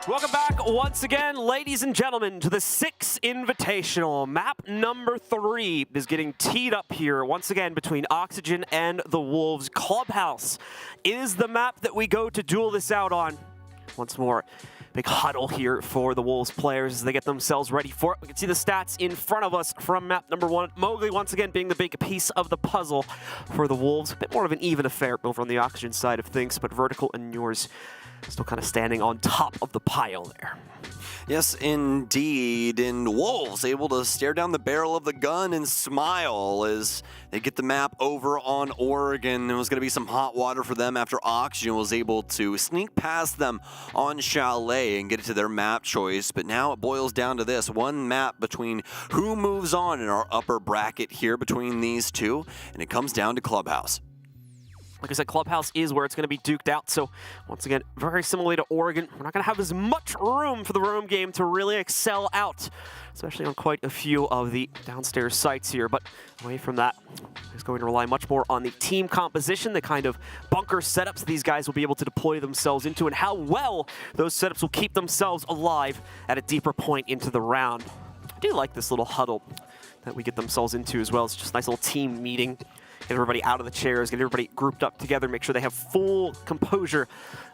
Welcome back once again, ladies and gentlemen, to the 6 Invitational. Map number 3 is getting teed up here once again between Oxygen and the Wolves. Clubhouse is the map that we go to duel this out on. Once more, big huddle here for the Wolves players as they get themselves ready for it. We can see the stats in front of us from map number 1. Mowgli once again being the big piece of the puzzle for the Wolves. A bit more of an even affair over on the Oxygen side of things, but Vertical and yours still kind of standing on top of the pile there. Yes, indeed. And Wolves able to stare down the barrel of the gun and smile as they get the map over on Oregon. It was going to be some hot water for them after Oxygen was able to sneak past them on Chalet and get it to their map choice. But now it boils down to this one map between who moves on in our upper bracket here between these two, and it comes down to Clubhouse. Like I said, Clubhouse is where it's going to be duked out. So once again, very similarly to Oregon, we're not going to have as much room for the roam game to really excel out, especially on quite a few of the downstairs sites here. But away from that, it's going to rely much more on the team composition, the kind of bunker setups these guys will be able to deploy themselves into, and how well those setups will keep themselves alive at a deeper point into the round. I do like this little huddle that we get themselves into as well. It's just a nice little team meeting. Get everybody out of the chairs, get everybody grouped up together, make sure they have full composure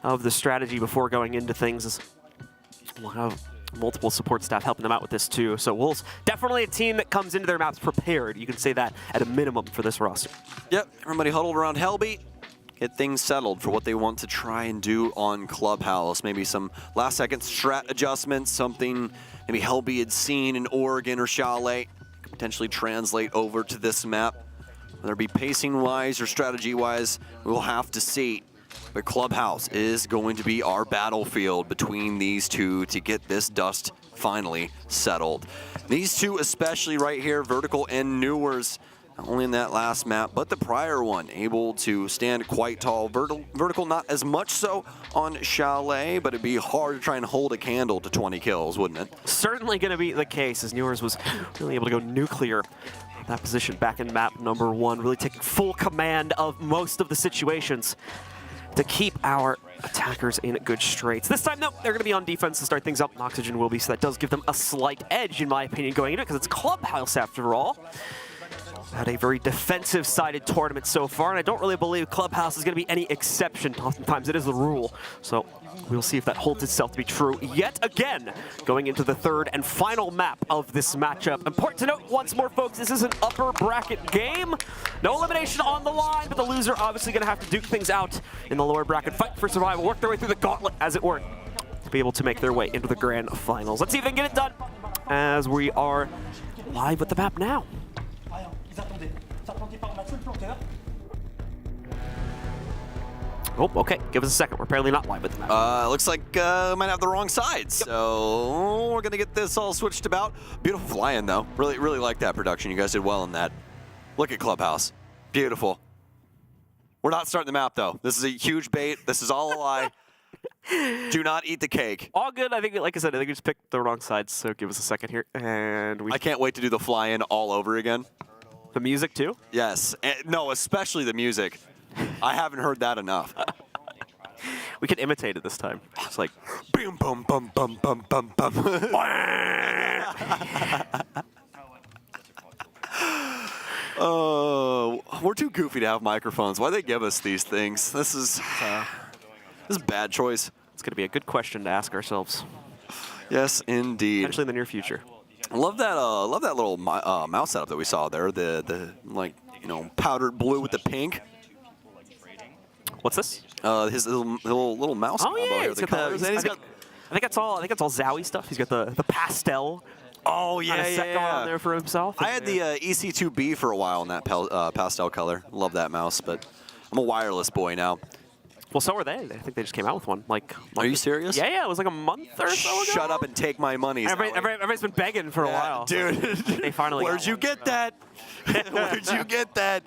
of the strategy before going into things. We'll have multiple support staff helping them out with this too. So Wolves, definitely a team that comes into their maps prepared. You can say that at a minimum for this roster. Yep, everybody huddled around Hellbeat. Get things settled for what they want to try and do on Clubhouse. Maybe some last-second strat adjustments, something maybe Hellbeat had seen in Oregon or Chalet, could potentially translate over to this map. Whether it be pacing-wise or strategy-wise, we'll have to see. But Clubhouse is going to be our battlefield between these two to get this dust finally settled. These two especially right here, Vertical and Newers, not only in that last map, but the prior one, able to stand quite tall. Vertical not as much so on Chalet, but it'd be hard to try and hold a candle to 20 kills, wouldn't it? Certainly going to be the case, as Newers was really able to go nuclear. That position back in map number 1, really taking full command of most of the situations to keep our attackers in good straits. This time, though, they're going to be on defense to start things up. Oxygen will be, so that does give them a slight edge, in my opinion, going into it, because it's Clubhouse after all. Had a very defensive-sided tournament so far, and I don't really believe Clubhouse is going to be any exception. Oftentimes, it is the rule. So we'll see if that holds itself to be true yet again, going into the 3rd and final map of this matchup. Important to note, once more, folks, this is an upper bracket game. No elimination on the line, but the loser obviously going to have to duke things out in the lower bracket. Fight for survival, work their way through the gauntlet, as it were, to be able to make their way into the grand finals. Let's see if they can get it done, as we are live with the map now. Oh, okay. Give us a second. We're apparently not live with the map. Looks like we might have the wrong side, so we're gonna get this all switched about. Beautiful fly-in, though. Really like that production. You guys did well in that. Look at Clubhouse. Beautiful. We're not starting the map, though. This is a huge bait. This is all a lie. Do not eat the cake. All good. I think, like I said, I think we just picked the wrong side, so give us a second here. And I can't wait to do the fly-in all over again. The music, too? Yes. No, especially the music. I haven't heard that enough. We can imitate it this time. It's like, boom, bum, bum, bum, bum, bum, bum. Oh, we're too goofy to have microphones. Why they give us these things? This is a bad choice. It's going to be a good question to ask ourselves. Yes, indeed. Potentially in the near future. I love that little mouse setup that we saw there. The like, you know, powdered blue with the pink. What's this? His little mouse. Oh yeah, here. I think that's all Zowie stuff. He's got the pastel. Oh yeah, on there for himself. I had the EC2B for a while in that pastel color. Love that mouse, but I'm a wireless boy now. Well, so are they. I think they just came out with one. Are you serious? Yeah, it was like a month or so ago. Shut up and take my money. Everybody's been begging for a while, dude. They finally. Where'd you get that? Where'd you get that?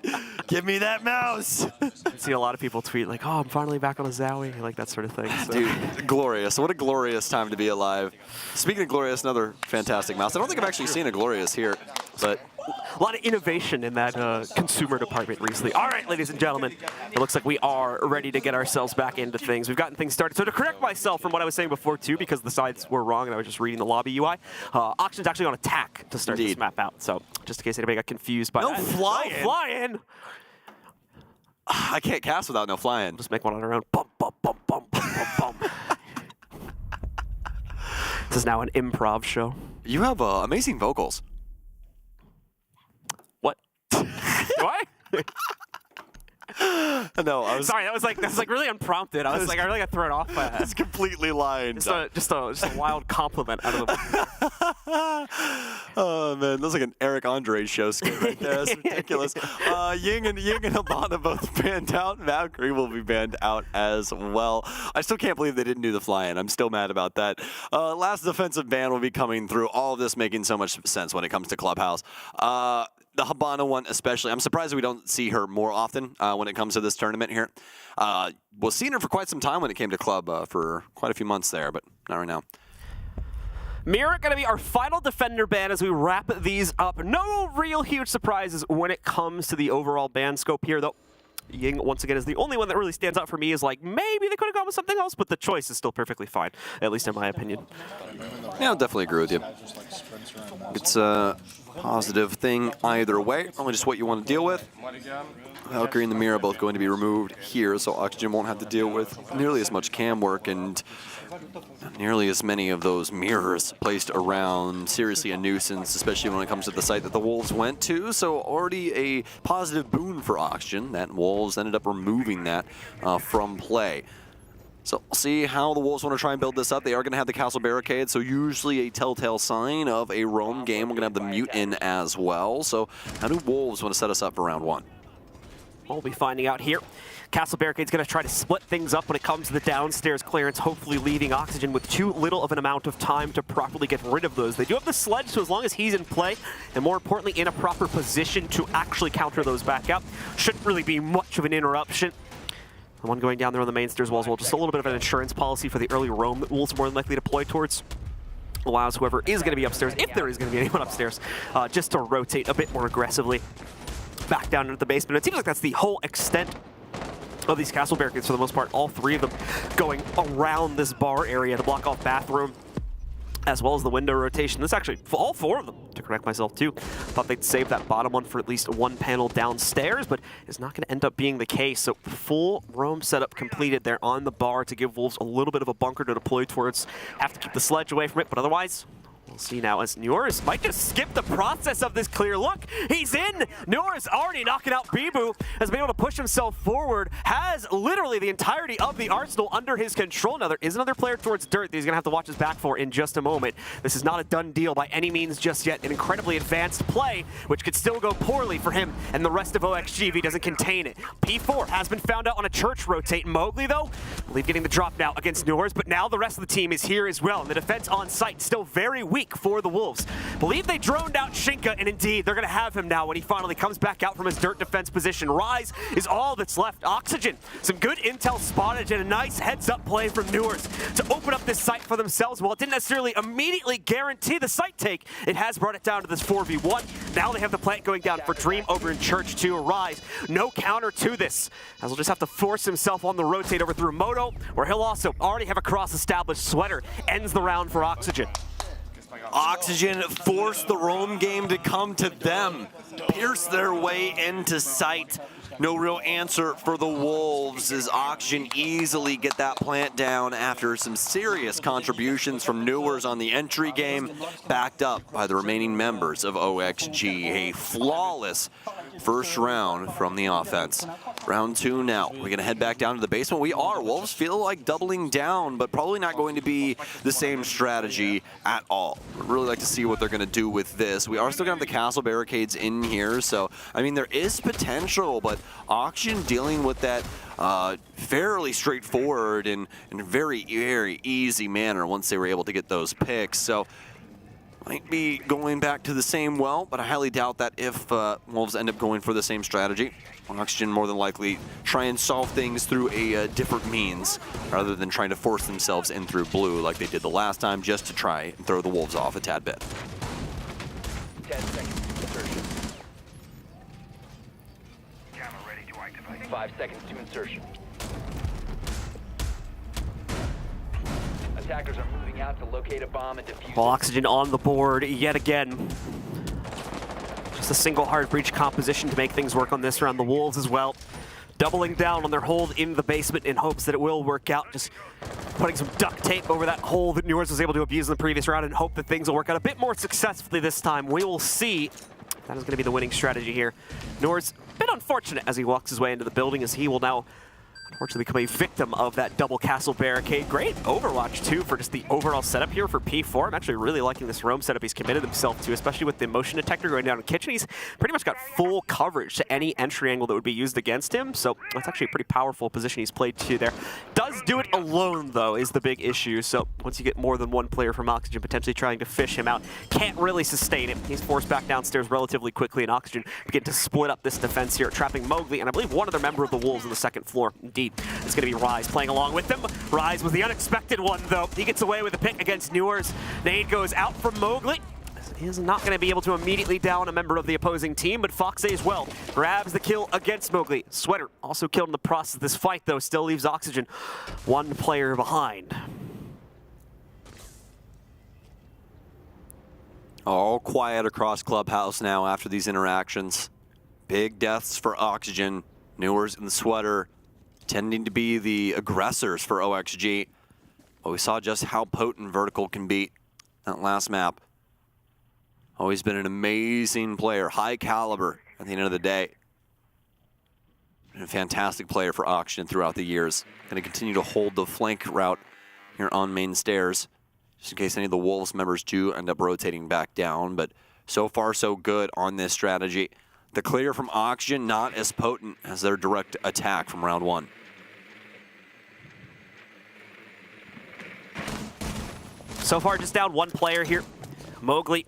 Give me that mouse. I see a lot of people tweet like, "Oh, I'm finally back on a Zowie," like that sort of thing. So. Dude, glorious! What a glorious time to be alive. Speaking of glorious, another fantastic mouse. I don't think I've actually seen a glorious here But a lot of innovation in that consumer department recently. All right, ladies and gentlemen, it looks like we are ready to get ourselves back into things. We've gotten things started. So to correct myself from what I was saying before, too, because the sides were wrong and I was just reading the lobby UI, Auction's actually on attack to start this map out. So just in case anybody got confused by that. No fly-in. No fly-in. I can't cast without no fly-in. Just make one on our own. Bum, bum, bum, bum, bum, bum, bum. This is now an improv show. You have amazing vocals. What? Do I? No, I was sorry. That was like really unprompted. I was like, I really got thrown off by that. It's completely lying. Just a wild compliment out of the. Oh man, that's like an Eric Andre show skit right there. That's ridiculous. Ying and Habana both banned out. Valkyrie will be banned out as well. I still can't believe they didn't do the fly-in. I'm still mad about that. Last defensive ban will be coming through. All of this making so much sense when it comes to Clubhouse. The Habana one especially. I'm surprised we don't see her more often when it comes to this tournament here. We've seen her for quite some time when it came to Club for quite a few months there, but not right now. Mirror going to be our final defender ban as we wrap these up. No real huge surprises when it comes to the overall ban scope here, though. Ying, once again, is the only one that really stands out for me is like, maybe they could have gone with something else, but the choice is still perfectly fine, at least in my opinion. Yeah, I'll definitely agree with you. It's a positive thing either way, only just what you want to deal with. Valkyrie and the Mirror are both going to be removed here, so Oxygen won't have to deal with nearly as much cam work and nearly as many of those mirrors placed around. Seriously a nuisance, especially when it comes to the site that the Wolves went to. So already a positive boon for Oxygen. That Wolves ended up removing that from play. So we'll see how the Wolves want to try and build this up. They are going to have the castle barricade, so usually a telltale sign of a roam game. We're going to have the mute in as well. So how do Wolves want to set us up for round one? We'll be finding out here. Castle Barricade's going to try to split things up when it comes to the downstairs clearance, hopefully leaving Oxygen with too little of an amount of time to properly get rid of those. They do have the sledge, so as long as he's in play, and more importantly, in a proper position to actually counter those back out, shouldn't really be much of an interruption. The one going down there on the main stairs wall as well, just a little bit of an insurance policy for the early roam that Wolves more than likely deploy towards. Allows whoever is going to be upstairs, if there is going to be anyone upstairs, just to rotate a bit more aggressively back down into the basement. It seems like that's the whole extent of these castle barricades for the most part. All three of them going around this bar area to block off bathroom, as well as the window rotation. This actually, all four of them, to correct myself too. Thought they'd save that bottom one for at least one panel downstairs, but it's not going to end up being the case. So full roam setup completed there on the bar to give Wolves a little bit of a bunker to deploy towards. Have to keep the sledge away from it, but otherwise, we'll see now as Nuores might just skip the process of this clear. Look, he's in! Nuores already knocking out Bibu, has been able to push himself forward, has literally the entirety of the arsenal under his control. Now there is another player towards Dirt that he's going to have to watch his back for in just a moment. This is not a done deal by any means just yet. An incredibly advanced play, which could still go poorly for him and the rest of OXG if he doesn't contain it. P4 has been found out on a church rotate. Mowgli, though, I believe getting the drop now against Nuores, but now the rest of the team is here as well. And the defense on site still very weak for the Wolves. Believe they droned out Shinka, and indeed, they're going to have him now when he finally comes back out from his Dirt defense position. Rise is all that's left. Oxygen, some good intel spottage and a nice heads-up play from Nuores to open up this site for themselves. While it didn't necessarily immediately guarantee the site take, it has brought it down to this 4v1. Now they have the plant going down for Dream over in Church to Rise. No counter to this, as he'll just have to force himself on the rotate over through Moto, where he'll also already have a cross-established. Sweater ends the round for Oxygen. Oxygen forced the roam game to come to them, pierce their way into sight. No real answer for the Wolves as Oxygen easily get that plant down after some serious contributions from Nuores on the entry game, backed up by the remaining members of OXG. A flawless first round from the offense. Round two now. We're going to head back down to the basement. We are. Wolves feel like doubling down, but probably not going to be the same strategy at all. I'd really like to see what they're going to do with this. We are still going to have the castle barricades in here, so, I mean, there is potential, but Oxygen dealing with that fairly straightforward and in a very, very easy manner once they were able to get those picks. So, might be going back to the same well, but I highly doubt that if Wolves end up going for the same strategy. Oxygen more than likely try and solve things through a different means rather than trying to force themselves in through blue like they did the last time just to try and throw the Wolves off a tad bit. 10 seconds. 5 seconds to insertion. Attackers are moving out to locate a bomb and defuse Well, it. Oxygen on the board yet again. Just a single hard breach composition to make things work on this round. The Wolves as well, doubling down on their hold in the basement in hopes that it will work out. Just putting some duct tape over that hole that Newers was able to abuse in the previous round and hope that things will work out a bit more successfully this time. We will see. That is going to be the winning strategy here. Newers, a bit unfortunate as he walks his way into the building, as he will now unfortunately become a victim of that double castle barricade. Great Overwatch, too, for just the overall setup here for P4. I'm actually really liking this roam setup he's committed himself to, especially with the motion detector going down in kitchen. He's pretty much got full coverage to any entry angle that would be used against him, so that's actually a pretty powerful position he's played to there. Does do it alone, though, is the big issue, so once you get more than one player from Oxygen potentially trying to fish him out, can't really sustain it. He's forced back downstairs relatively quickly, and Oxygen begin to split up this defense here, trapping Mowgli, and I believe one other member of the Wolves on the second floor. Indeed, it's going to be Rise playing along with them. Rise was the unexpected one, though. He gets away with a pick against Newers. Nade goes out from Mowgli. He is not going to be able to immediately down a member of the opposing team, but Fox as well grabs the kill against Mowgli. Sweater also killed in the process of this fight, though, still leaves Oxygen one player behind. All quiet across Clubhouse now after these interactions. Big deaths for Oxygen. Newers and the Sweater tending to be the aggressors for OXG. But we saw just how potent Vertical can be that last map. Always been an amazing player, high caliber at the end of the day. And a fantastic player for Oxygen throughout the years. Going to continue to hold the flank route here on main stairs, just in case any of the Wolves members do end up rotating back down. But so far, so good on this strategy. The clear from Oxygen not as potent as their direct attack from round one. So far, just down one player here. Mowgli.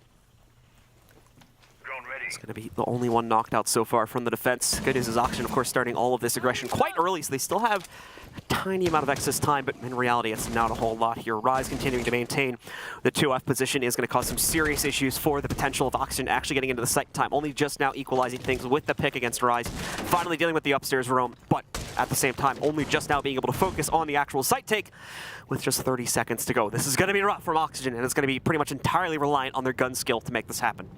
It's going to be the only one knocked out so far from the defense. Good news is Oxygen, of course, starting all of this aggression quite early, so they still have a tiny amount of excess time, but in reality, it's not a whole lot here. Rise continuing to maintain the 2F position is going to cause some serious issues for the potential of Oxygen actually getting into the site time. Only just now equalizing things with the pick against Rise. Finally dealing with the upstairs roam, but at the same time, only just now being able to focus on the actual site take with just 30 seconds to go. This is going to be rough from Oxygen, and it's going to be pretty much entirely reliant on their gun skill to make this happen.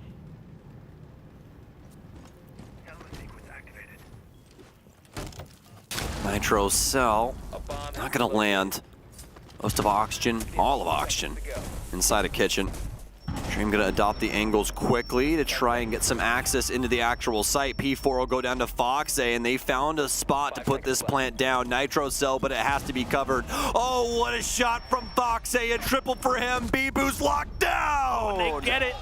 Nitro Cell, not gonna land. Most of Oxygen, all of Oxygen, inside a kitchen. Dream gonna adopt the angles quickly to try and get some access into the actual site. P4 will go down to Fox, and they found a spot to put this plant down. Nitro Cell, but it has to be covered. Oh, what a shot from Fox, a triple for him. B-Boo's locked down. They get it.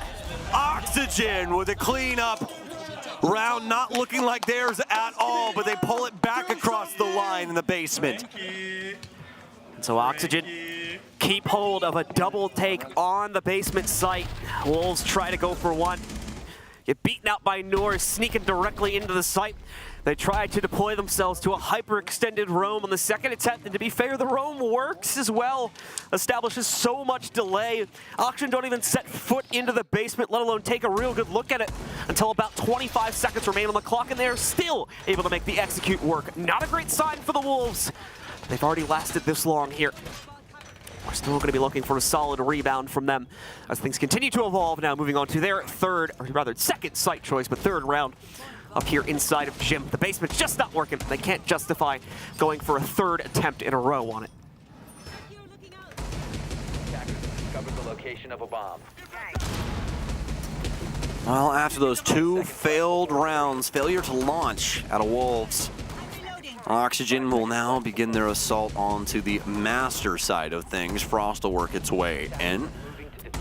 Oxygen with a cleanup. Round not looking like theirs at all, but they pull it back across the line in the basement. So Oxygen keep hold of a double take on the basement site. Wolves try to go for one. Get beaten out by Noor, sneaking directly into the site. They try to deploy themselves to a hyper-extended roam on the second attempt, and to be fair, the roam works as well. Establishes so much delay. Oxygen don't even set foot into the basement, let alone take a real good look at it, until about 25 seconds remain on the clock, and they're still able to make the execute work. Not a great sign for the Wolves. They've already lasted this long here. We're still going to be looking for a solid rebound from them as things continue to evolve now, moving on to their second site choice, but third round up here inside of Gym. The basement's just not working. They can't justify going for a third attempt in a row on it. Attackers discovered the location of a bomb. Well, after those two failed rounds, failure to launch out of Wolves, Oxygen will now begin their assault onto the master side of things. Frost will work its way in.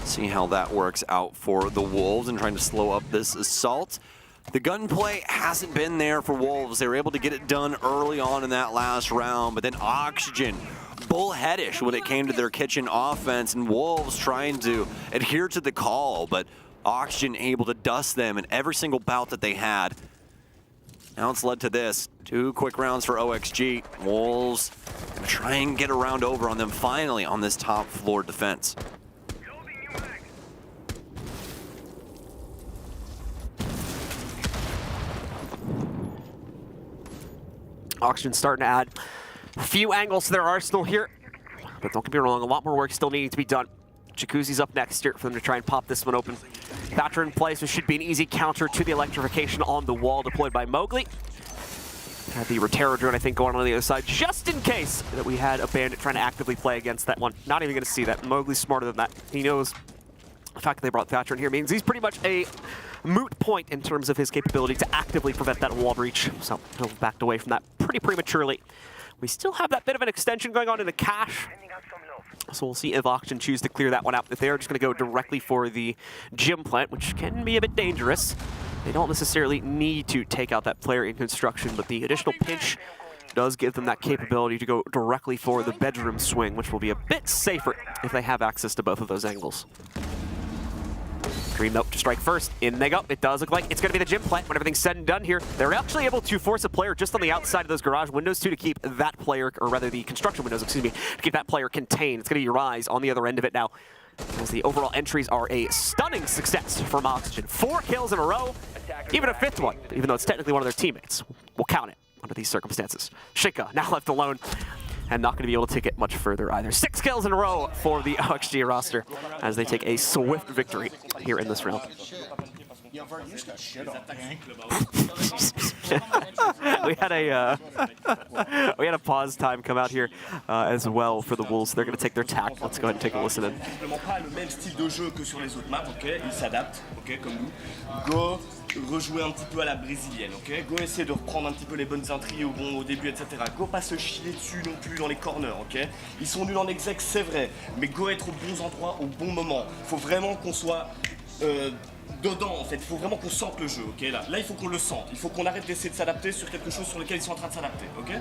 See how that works out for the Wolves and trying to slow up this assault. The gunplay hasn't been there for Wolves. They were able to get it done early on in that last round, but then Oxygen, bullheadish when it came to their kitchen offense, and Wolves trying to adhere to the call, but Oxygen able to dust them in every single bout that they had. Now it's led to this. 2 quick rounds for OXG. Wolves gonna try and get a round over on them finally on this top floor defense. Oxygen starting to add a few angles to their arsenal here. But don't get me wrong, a lot more work still needing to be done. Jacuzzi's up next here for them to try and pop this one open. Thatcher in place, which should be an easy counter to the electrification on the wall deployed by Mowgli. Had the Rotero drone, I think, going on the other side, just in case that we had a bandit trying to actively play against that one. Not even going to see that. Mowgli's smarter than that. He knows the fact that they brought Thatcher in here means he's pretty much a moot point in terms of his capability to actively prevent that wall breach. So he'll backed away from that pretty prematurely. We still have that bit of an extension going on in the cache. So we'll see if Oxygen choose to clear that one out. If they are just going to go directly for the gym plant, which can be a bit dangerous. They don't necessarily need to take out that player in construction, but the additional pinch does give them that capability to go directly for the bedroom swing, which will be a bit safer if they have access to both of those angles. Dream, though, to strike first. In they go. It does look like it's going to be the gym plant when everything's said and done here. They're actually able to force a player just on the outside of those garage windows, too, to keep that player, or rather the construction windows, excuse me, to keep that player contained. It's going to be Rise on the other end of it now, as the overall entries are a stunning success from Oxygen. 4 kills in a row, even a 5th one, even though it's technically one of their teammates. We'll count it under these circumstances. Shika now left alone and not going to be able to take it much further either. 6 kills in a row for the OXG roster as they take a swift victory here in this round. we had a pause time come out here as well for the Wolves. They're going to take their tack. Let's go ahead and take a listen in. Pas le même style de jeu que sur les autres maps, ok? Ils s'adaptent, ok, comme nous. Go rejouer un petit peu à la brésilienne, ok? Go essayer de reprendre un petit peu les bonnes intrigues au début, etc. Go pas se chier dessus non plus dans les corners, ok? Ils sont nuls en exec, c'est vrai, mais go être aux bons endroits au bon moment. Faut vraiment qu'on soit dedans, en fait. Il faut vraiment qu'on sente le jeu, ok? Là, il faut qu'on le sente. Il faut qu'on arrête d'essayer de s'adapter sur quelque chose sur lequel ils sont en train de s'adapter, ok?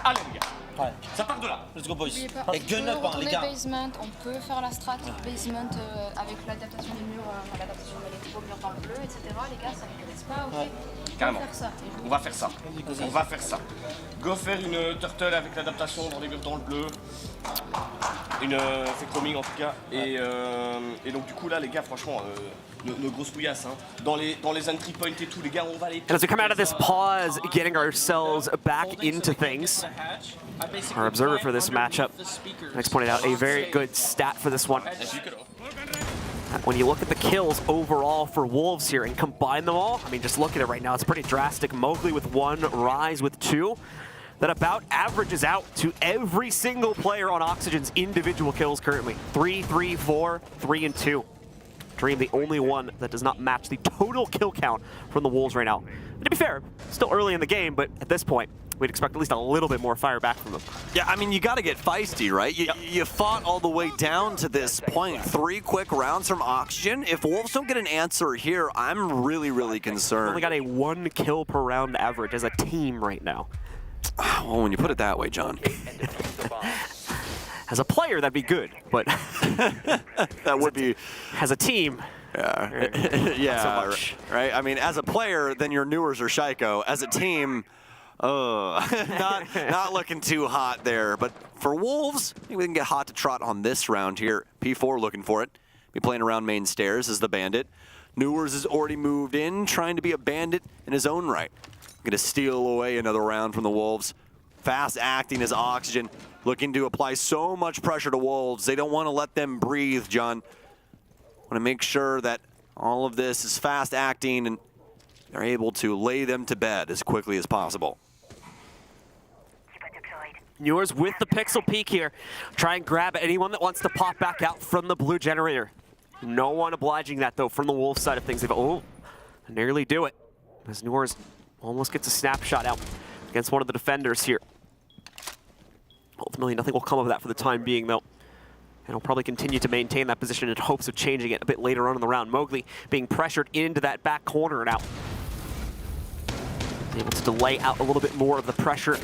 Allez, les gars. Ouais. Ça part de là. Let's go, boys. Et gun up, les gars. Basement, on peut faire la strat basement avec l'adaptation des murs, l'adaptation de l'électro, murs dans le bleu, etc. Les gars, ça ne connaissent pas, ok? Ouais. Carrément. On va faire ça. On va faire ça. Go faire une turtle avec l'adaptation dans les murs dans le bleu. Une fait chroming en tout cas. Et donc du coup là les gars franchement nos grosses pouillasses hein. Dans les entry points et tout les gars on va les... And as we come out of this pause, getting ourselves back into things, our observer for this matchup, Max pointed out a very good stat for this one. When you look at the kills overall for Wolves here and combine them all, I mean, just look at it right now, it's pretty drastic. Mowgli with 1, Rise with 2. That about averages out to every single player on Oxygen's individual kills currently. 3, 3, 4, 3, and 2. Dream the only one that does not match the total kill count from the Wolves right now. And to be fair, still early in the game, but at this point, we'd expect at least a little bit more fire back from them. Yeah, I mean, you got to get feisty, right? You fought all the way down to this point. 3 quick rounds from Oxygen. If Wolves don't get an answer here, I'm really, really concerned. Only got a 1 kill per round average as a team right now. Well, when you put it that way, John. As a player, that'd be good, but that would be... As a team, yeah, not so much. Right? I mean, as a player, then your Newers or Shaiko. As a team, not looking too hot there. But for Wolves, I think we can get hot to trot on this round here. P4 looking for it. Be playing around main stairs as the bandit. Newers has already moved in, trying to be a bandit in his own right. Going to steal away another round from the Wolves. Fast acting as Oxygen, looking to apply so much pressure to Wolves. They don't want to let them breathe, John. Want to make sure that all of this is fast acting and they're able to lay them to bed as quickly as possible. Newers with the pixel peek here. Try and grab anyone that wants to pop back out from the blue generator. No one obliging that, though, from the Wolves side of things. They've nearly do it. As Newers almost gets a snapshot out against one of the defenders here. Ultimately, nothing will come of that for the time being, though. And he'll probably continue to maintain that position in hopes of changing it a bit later on in the round. Mowgli being pressured into that back corner now. Able to delay out a little bit more of the pressure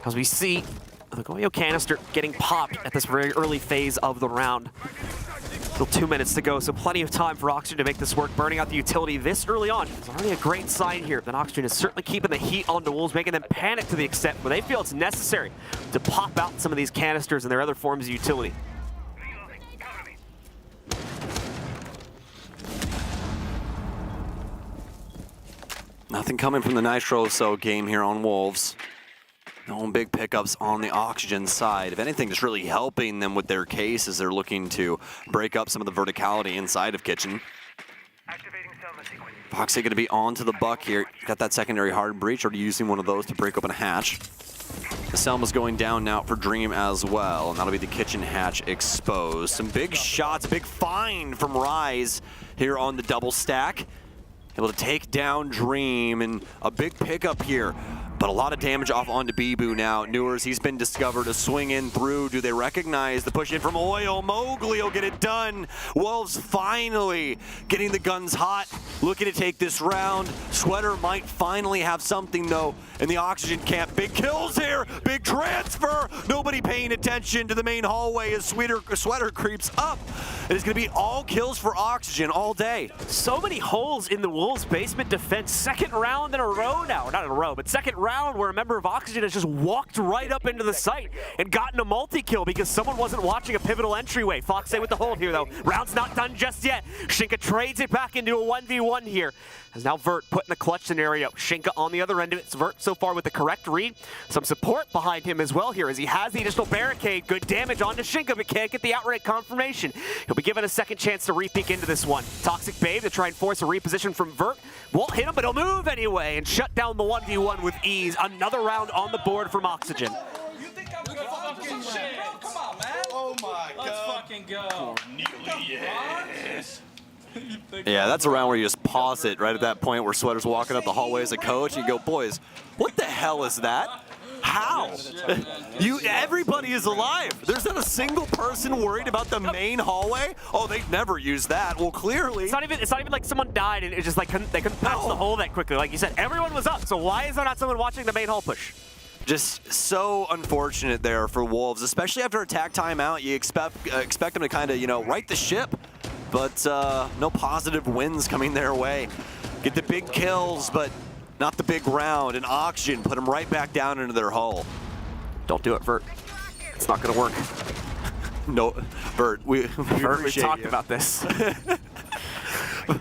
as we see the Goyo canister getting popped at this very early phase of the round. Still 2 minutes to go, so plenty of time for Oxygen to make this work. Burning out the utility this early on is already a great sign here that Oxygen is certainly keeping the heat on the Wolves, making them panic to the extent where they feel it's necessary to pop out some of these canisters and their other forms of utility. Nothing coming from the Nitro game here on Wolves. No big pickups on the Oxygen side. If anything, just really helping them with their case as they're looking to break up some of the verticality inside of Kitchen. Foxy going to be on to the buck here. Got that secondary hard breach, already using one of those to break open a hatch. The Selma's going down now for Dream as well, and that'll be the Kitchen hatch exposed. Some big shots, big find from Rise here on the double stack. Able to take down Dream, and a big pickup here. But a lot of damage off onto Bibu now. Newers, he's been discovered. A swing in through. Do they recognize the push in from Oil? Mowgli will get it done. Wolves finally getting the guns hot. Looking to take this round. Sweater might finally have something, though, in the Oxygen camp. Big kills here. Big transfer. Nobody paying attention to the main hallway as Sweater creeps up. It is going to be all kills for Oxygen all day. So many holes in the Wolves' basement defense. Second round in a row now. Not in a row, but second round where a member of Oxygen has just walked right up into the site and gotten a multi-kill because someone wasn't watching a pivotal entryway. Foxy with the hold here, though. Round's not done just yet. Shinka trades it back into a 1v1 here. As now Vert put in the clutch scenario. Shinka on the other end of it. It's Vert so far with the correct read. Some support behind him as well here as he has the additional barricade. Good damage onto Shinka, but can't get the outright confirmation. He'll be given a second chance to re-peek into this one. Toxic Babe to try and force a reposition from Vert. Won't hit him, but he'll move anyway and shut down the 1v1 with ease. Another round on the board from Oxygen. You think I'm good fucking shit, bro? Come on, man. Oh my god. Let's fucking go. Cornelius. Yeah, that's a round where you just pause it right at that point where Sweater's walking up the hallway as a coach. And you go, boys, what the hell is that? How? Everybody is alive. There's not a single person worried about the main hallway. Oh, they'd never use that. Well, clearly. It's not even like someone died and it's just like they couldn't patch the hole that quickly. Like you said, everyone was up. So why is there not someone watching the main hall push? Just so unfortunate there for Wolves, especially after attack timeout. You expect them to kind of, right the ship. But no positive wins coming their way. Get the big kills, but not the big round. And Oxygen put them right back down into their hull. Don't do it, Vert. It's not going to work. No, Vert, we talked about this.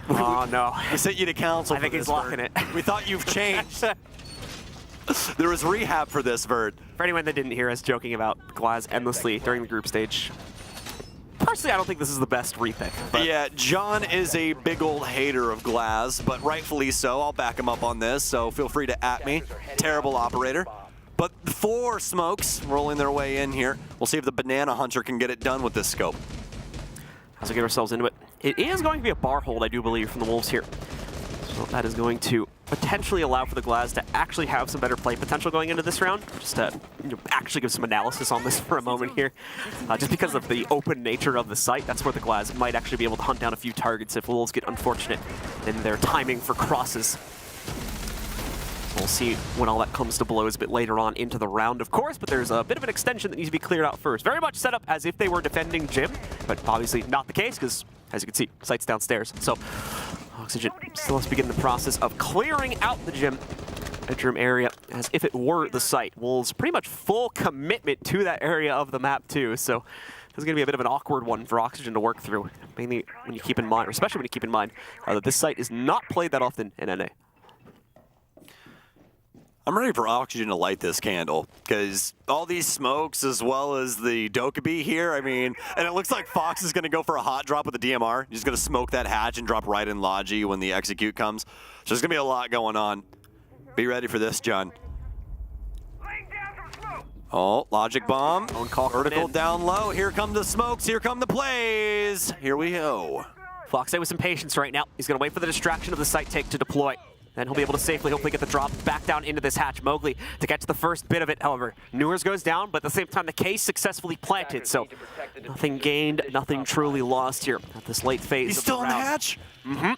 Oh, no. We sent you to council. I think he's locking it. We thought you've changed. There was rehab for this, Vert. For anyone that didn't hear us joking about Glaz endlessly during the group stage, personally, I don't think this is the best repick. Yeah, John is a big old hater of Glaz, but rightfully so. I'll back him up on this, so feel free to @ me. Terrible operator. But 4 smokes rolling their way in here. We'll see if the Banana Hunter can get it done with this scope. As we get ourselves into it, it is going to be a bar hold, I do believe, from the Wolves here. So that is going to potentially allow for the Glaz to actually have some better play potential going into this round. Just to actually give some analysis on this for a moment here. Just because of the open nature of the site, that's where the Glaz might actually be able to hunt down a few targets if Wolves get unfortunate in their timing for crosses. So we'll see when all that comes to blows a bit later on into the round, of course, but there's a bit of an extension that needs to be cleared out first. Very much set up as if they were defending Jim, but obviously not the case because, as you can see, site's downstairs. So Oxygen still has to begin the process of clearing out the gym bedroom area as if it were the site. Wolves pretty much full commitment to that area of the map too, so this is going to be a bit of an awkward one for Oxygen to work through, mainly when you keep in mind, or especially when you keep in mind that this site is not played that often in NA. I'm ready for Oxygen to light this candle, because all these smokes as well as the Dokkaebi here, I mean, and it looks like Fox is going to go for a hot drop with the DMR. He's going to smoke that hatch and drop right in Logi when the execute comes. So there's going to be a lot going on. Be ready for this, John. Oh, Logic Bomb. Vertical down low. Here come the smokes. Here come the plays. Here we go. Foxy with some patience right now. He's going to wait for the distraction of the site take to deploy. Then he'll be able to safely, hopefully, get the drop back down into this hatch. Mowgli to get to the first bit of it, however. Newers goes down, but at the same time, the case successfully planted. So nothing gained, nothing truly lost here at this late phase. He's still in the hatch? Mm-hmm.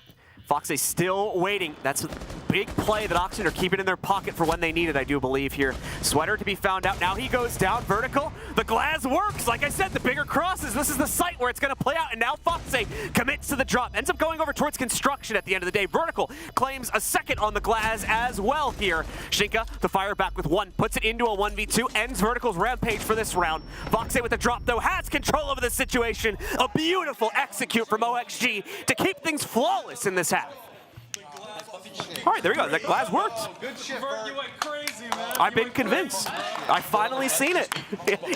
Foxy still waiting. That's a big play that Oxygen are keeping in their pocket for when they need it, I do believe here. Sweater to be found out. Now he goes down vertical. The Glaz works. Like I said, the bigger crosses. This is the site where it's going to play out. And now Foxy commits to the drop. Ends up going over towards construction at the end of the day. Vertical claims a second on the Glaz as well here. Shinka, the fire back with 1. Puts it into a 1v2. Ends Vertical's rampage for this round. Foxy with the drop, though, has control over the situation. A beautiful execute from OXG to keep things flawless in this half. All right, there we go. That glass worked. Good shit, you went crazy, man. I've been convinced. I've finally seen it.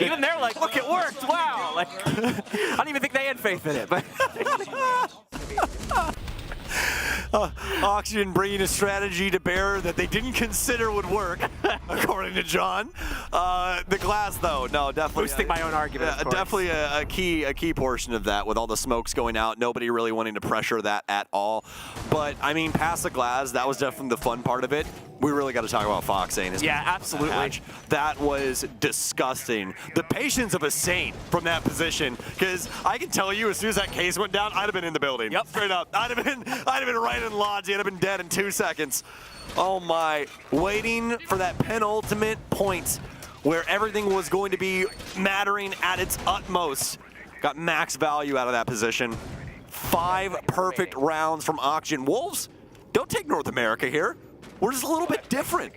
Even they're like, look, it worked. Wow. Like, I don't even think they had faith in it. But Oxygen bringing a strategy to bear that they didn't consider would work, according to John. The glass, though, no, definitely. Boosting my own argument. Definitely a key portion of that, with all the smokes going out, nobody really wanting to pressure that at all. But I mean, past the glass, that was definitely the fun part of it. We really got to talk about Fox and his absolutely. match. That was disgusting. The patience of a saint from that position, because I can tell you, as soon as that case went down, I'd have been in the building. Yep. Straight up. I'd have been right in lodge. I'd have been dead in 2 seconds. Oh my! Waiting for that penultimate point where everything was going to be mattering at its utmost. Got max value out of that position. 5 perfect rounds from Oxygen. Wolves, don't take North America here. We're just a little bit different.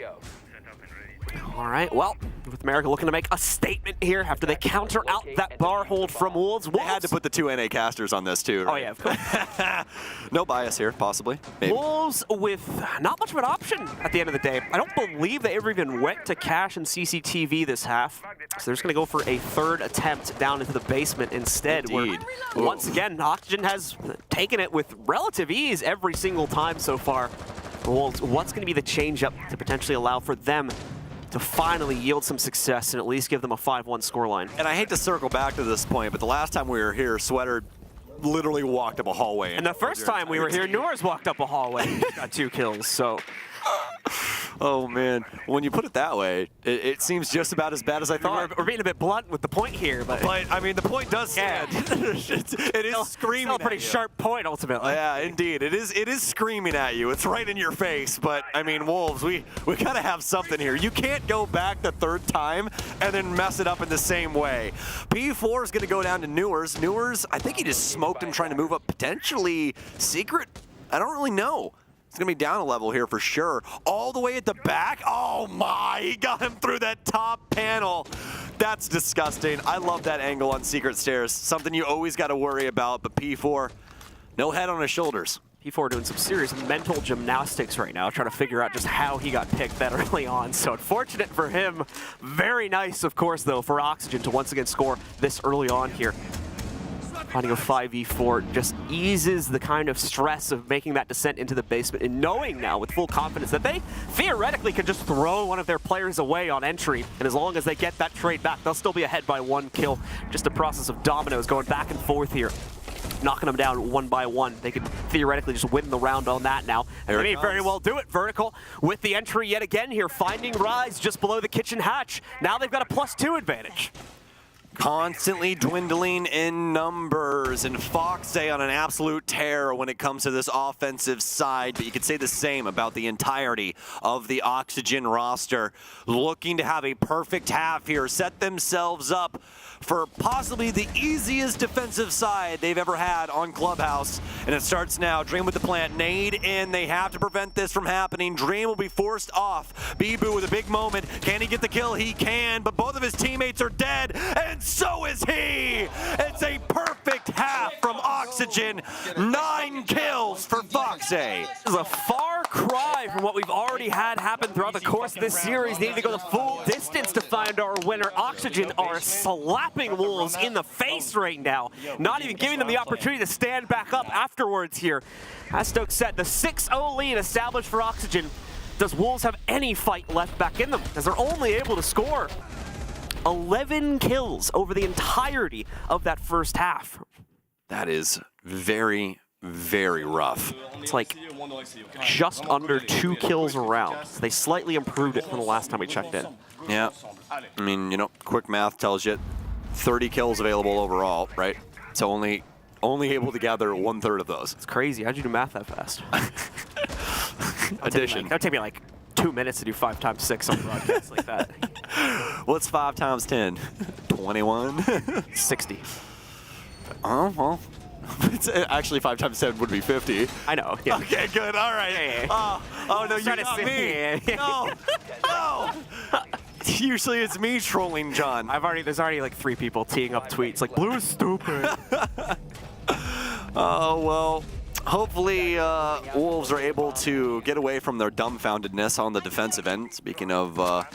All right, well, North America looking to make a statement here after they counter out that bar hold from Wolves. They had to put the 2 NA casters on this too, right? Oh yeah, of course. No bias here, possibly. Maybe. Wolves with not much of an option at the end of the day. I don't believe they ever even went to cash and CCTV this half. So they're just going to go for a 3rd attempt down into the basement instead. Indeed. Where, once again, Oxygen has taken it with relative ease every single time so far. Wolves, what's going to be the change-up to potentially allow for them to finally yield some success and at least give them a 5-1 scoreline? And I hate to circle back to this point, but the last time we were here, Sweater literally walked up a hallway. And the first time we were here, Noors walked up a hallway. Got 2 kills, so... Oh man, when you put it that way, it seems just about as bad as I thought. We're being a bit blunt with the point here, but I mean, the point does stand. It is screaming. Still a pretty sharp point, ultimately. Yeah, indeed, it is screaming at you. It's right in your face. But I mean, Wolves, we gotta have something here. You can't go back the 3rd time and then mess it up in the same way. P4 is gonna go down to Noors. Noors, I think he just smoked him trying to move up potentially secret. I don't really know. It's going to be down a level here for sure. All the way at the back. Oh my, he got him through that top panel. That's disgusting. I love that angle on secret stairs. Something you always got to worry about, but P4, no head on his shoulders. P4 doing some serious mental gymnastics right now, trying to figure out just how he got picked that early on. So unfortunate for him. Very nice, of course, though, for Oxygen to once again score this early on here. Finding a 5v4 just eases the kind of stress of making that descent into the basement and knowing now with full confidence that they theoretically could just throw one of their players away on entry. And as long as they get that trade back, they'll still be ahead by 1 kill. Just a process of dominoes going back and forth here. Knocking them down 1 by 1. They could theoretically just win the round on that now. And they may very well do it. Vertical with the entry yet again here. Finding Rise just below the kitchen hatch. Now they've got a +2 advantage. Constantly dwindling in numbers, and Foxay on an absolute tear when it comes to this offensive side, but you could say the same about the entirety of the Oxygen roster. Looking to have a perfect half here, set themselves up for possibly the easiest defensive side they've ever had on Clubhouse. And it starts now. Dream with the plant. Nade in. They have to prevent this from happening. Dream will be forced off. Bibu with a big moment. Can he get the kill? He can, but both of his teammates are dead, and so is he! It's a perfect half from Oxygen. 9 kills for Foxay. This is a far cry from what we've already had happen throughout the course of this series. Needing to go the full distance to find our winner. Oxygen are slapping Wolves in the face right now. Not even giving them the opportunity to stand back up afterwards here. As Stokes said, the 6-0 lead established for Oxygen. Does Wolves have any fight left back in them? As they're only able to score 11 kills over the entirety of that first half. That is very, very rough. It's like just under 2 kills a round. So they slightly improved it from the last time we checked in. Yeah. I mean, you know, quick math tells you 30 kills available overall, right? So only able to gather 1/3 of those. It's crazy. How'd you do math that fast? Addition. That would take me like 2 minutes to do 5 times 6 on broadcasts like that. What's 5 times 10? 21? 60. Oh, well. It's actually 5 times 10 would be 50. I know. Yeah. Okay, good. All right. Yeah. Oh no, you got me. No. No. Usually it's me trolling John. There's already like 3 people teeing up tweets like, Blue is stupid. Oh, well, hopefully Wolves are able to get away from their dumbfoundedness on the defensive end. Speaking of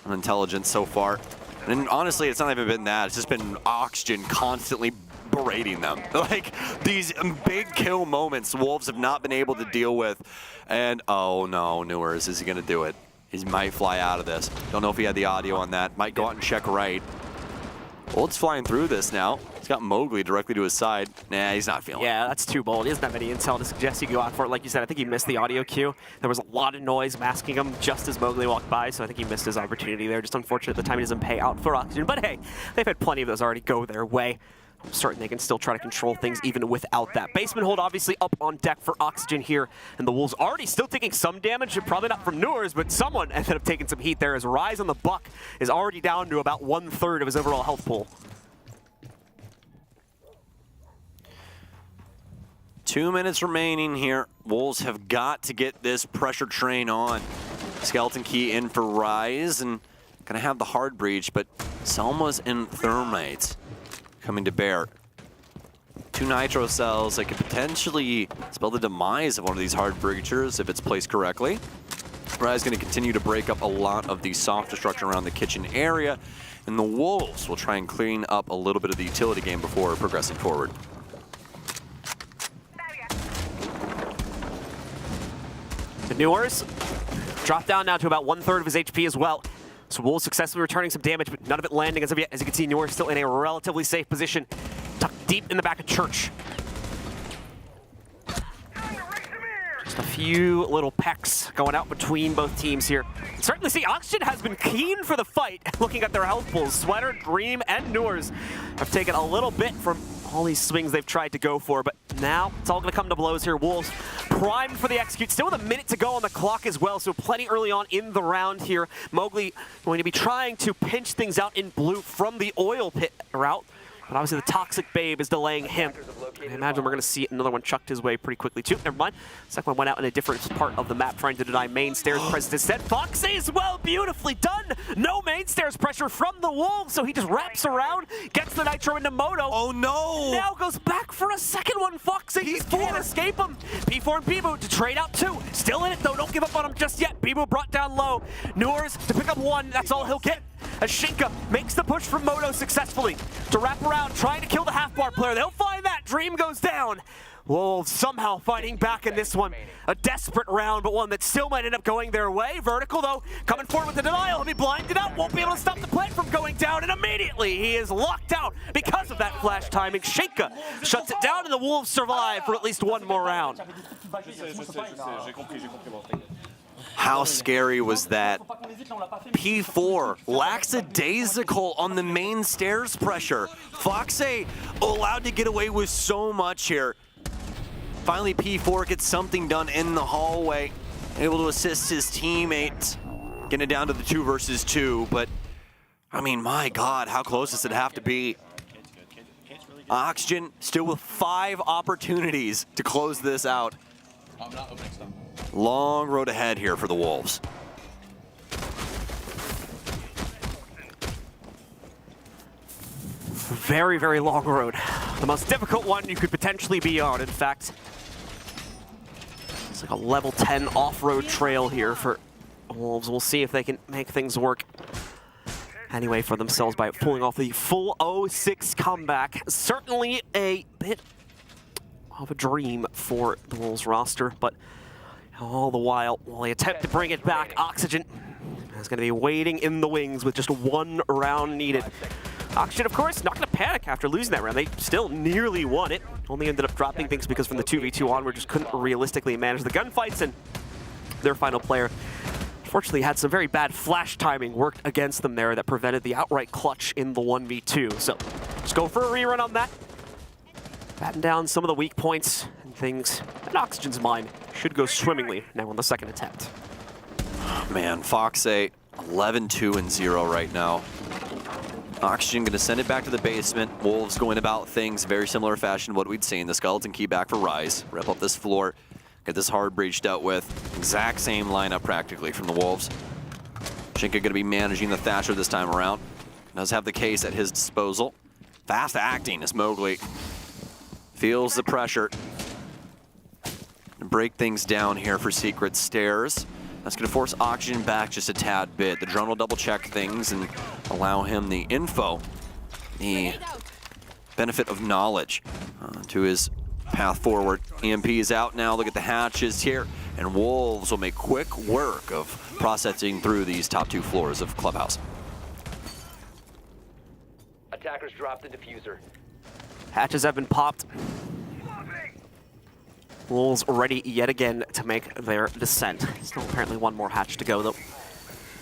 intelligence so far. And honestly, it's not even been that. It's just been Oxygen constantly berating them. Like, these big kill moments Wolves have not been able to deal with. And, oh no, Newers, is he going to do it? He might fly out of this. Don't know if he had the audio on that. Might go out and check right. Wolves flying through this now. He's got Mowgli directly to his side. Nah, he's not feeling it. Yeah, that's too bold. He doesn't have any intel to suggest you go out for it. Like you said, I think he missed the audio cue. There was a lot of noise masking him just as Mowgli walked by, so I think he missed his opportunity there. Just unfortunate the time he doesn't pay out for Oxygen. But hey, they've had plenty of those already go their way. I'm certain they can still try to control things even without that. Basement hold obviously up on deck for Oxygen here, and the Wolves already still taking some damage, probably not from Newers, but someone ended up taking some heat there as Rise on the Buck is already down to about 1/3 of his overall health pool. 2 minutes remaining here. Wolves have got to get this pressure train on. Skeleton Key in for Rise, and gonna have the hard breach, but Selma's and Thermite coming to bear. 2 nitro cells that could potentially spell the demise of one of these hard breachers if it's placed correctly. Rise gonna continue to break up a lot of the softer structure around the kitchen area, and the Wolves will try and clean up a little bit of the utility game before progressing forward. The Newers drop down now to about 1/3 of his HP as well. So Wolves successfully returning some damage, but none of it landing as of yet. As you can see, Newers still in a relatively safe position, tucked deep in the back of Church. Just a few little pecks going out between both teams here. Certainly see, Oxygen has been keen for the fight, looking at their health pools. Sweater, Dream, and Newers have taken a little bit from all these swings they've tried to go for, but now it's all going to come to blows here. Wolves primed for the execute, still with a minute to go on the clock as well, so plenty early on in the round here. Mowgli going to be trying to pinch things out in blue from the oil pit route, but obviously the Toxic Babe is delaying him. I imagine we're going to see another one chucked his way pretty quickly too. Never mind. Second one went out in a different part of the map, trying to deny main stairs presence instead. Foxy as well, beautifully done. No main stairs pressure from the Wolves, so he just wraps around, gets the nitro into Moto. Oh no! Now goes back for a second one. Foxy, he can't escape him. P4 and Bibu to trade out 2. Still in it though, don't give up on him just yet. Bibu brought down low. Newers to pick up 1, that's all he'll get. As Shinka makes the push from Moto successfully to wrap around, trying to kill the half-bar player. They'll find that. Dream goes down. Wolves somehow fighting back in this one. A desperate round, but one that still might end up going their way. Vertical, though, coming forward with the denial. He'll be blinded out. Won't be able to stop the plant from going down, and immediately he is locked out because of that flash timing. Shinka shuts it down, and the Wolves survive for at least one more round. How scary was that? P4 lackadaisical on the main stairs pressure. Foxy allowed to get away with so much here. Finally, P4 gets something done in the hallway, able to assist his teammates, getting it down to the 2 versus 2. But, I mean, my God, how close does it have to be? Oxygen still with 5 opportunities to close this out. Long road ahead here for the Wolves. Very, very long road. The most difficult one you could potentially be on, in fact. It's like a level 10 off-road trail here for Wolves. We'll see if they can make things work anyway for themselves by pulling off the full 0-6 comeback. Certainly a bit of a dream for the Wolves roster, but all the while they attempt to bring it back, Oxygen is going to be waiting in the wings with just 1 round needed. Oxygen, of course, not going to panic after losing that round. They still nearly won it. Only ended up dropping things because from the 2v2 onward, just couldn't realistically manage the gunfights, and their final player unfortunately had some very bad flash timing worked against them there that prevented the outright clutch in the 1v2. So just go for a rerun on that. Batten down some of the weak points and things in Oxygen's mind should go swimmingly now on the second attempt. Man, Foxy 11-2-0 right now. Oxygen going to send it back to the basement. Wolves going about things very similar fashion to what we'd seen. The Skeleton Key back for Rise. Rip up this floor. Get this hard breach dealt with. Exact same lineup practically from the Wolves. Shinka going to be managing the Thatcher this time around. Does have the case at his disposal. Fast acting as Mowgli feels the pressure. break things down here for Secret Stairs. That's going to force Oxygen back just a tad bit. The drone will double check things and allow him the info, the benefit of knowledge to his path forward. EMP is out now. Look at the hatches here. And Wolves will make quick work of processing through these top 2 floors of Clubhouse. Attackers dropped the diffuser. Hatches have been popped. Wolves ready yet again to make their descent. Still apparently one more hatch to go though.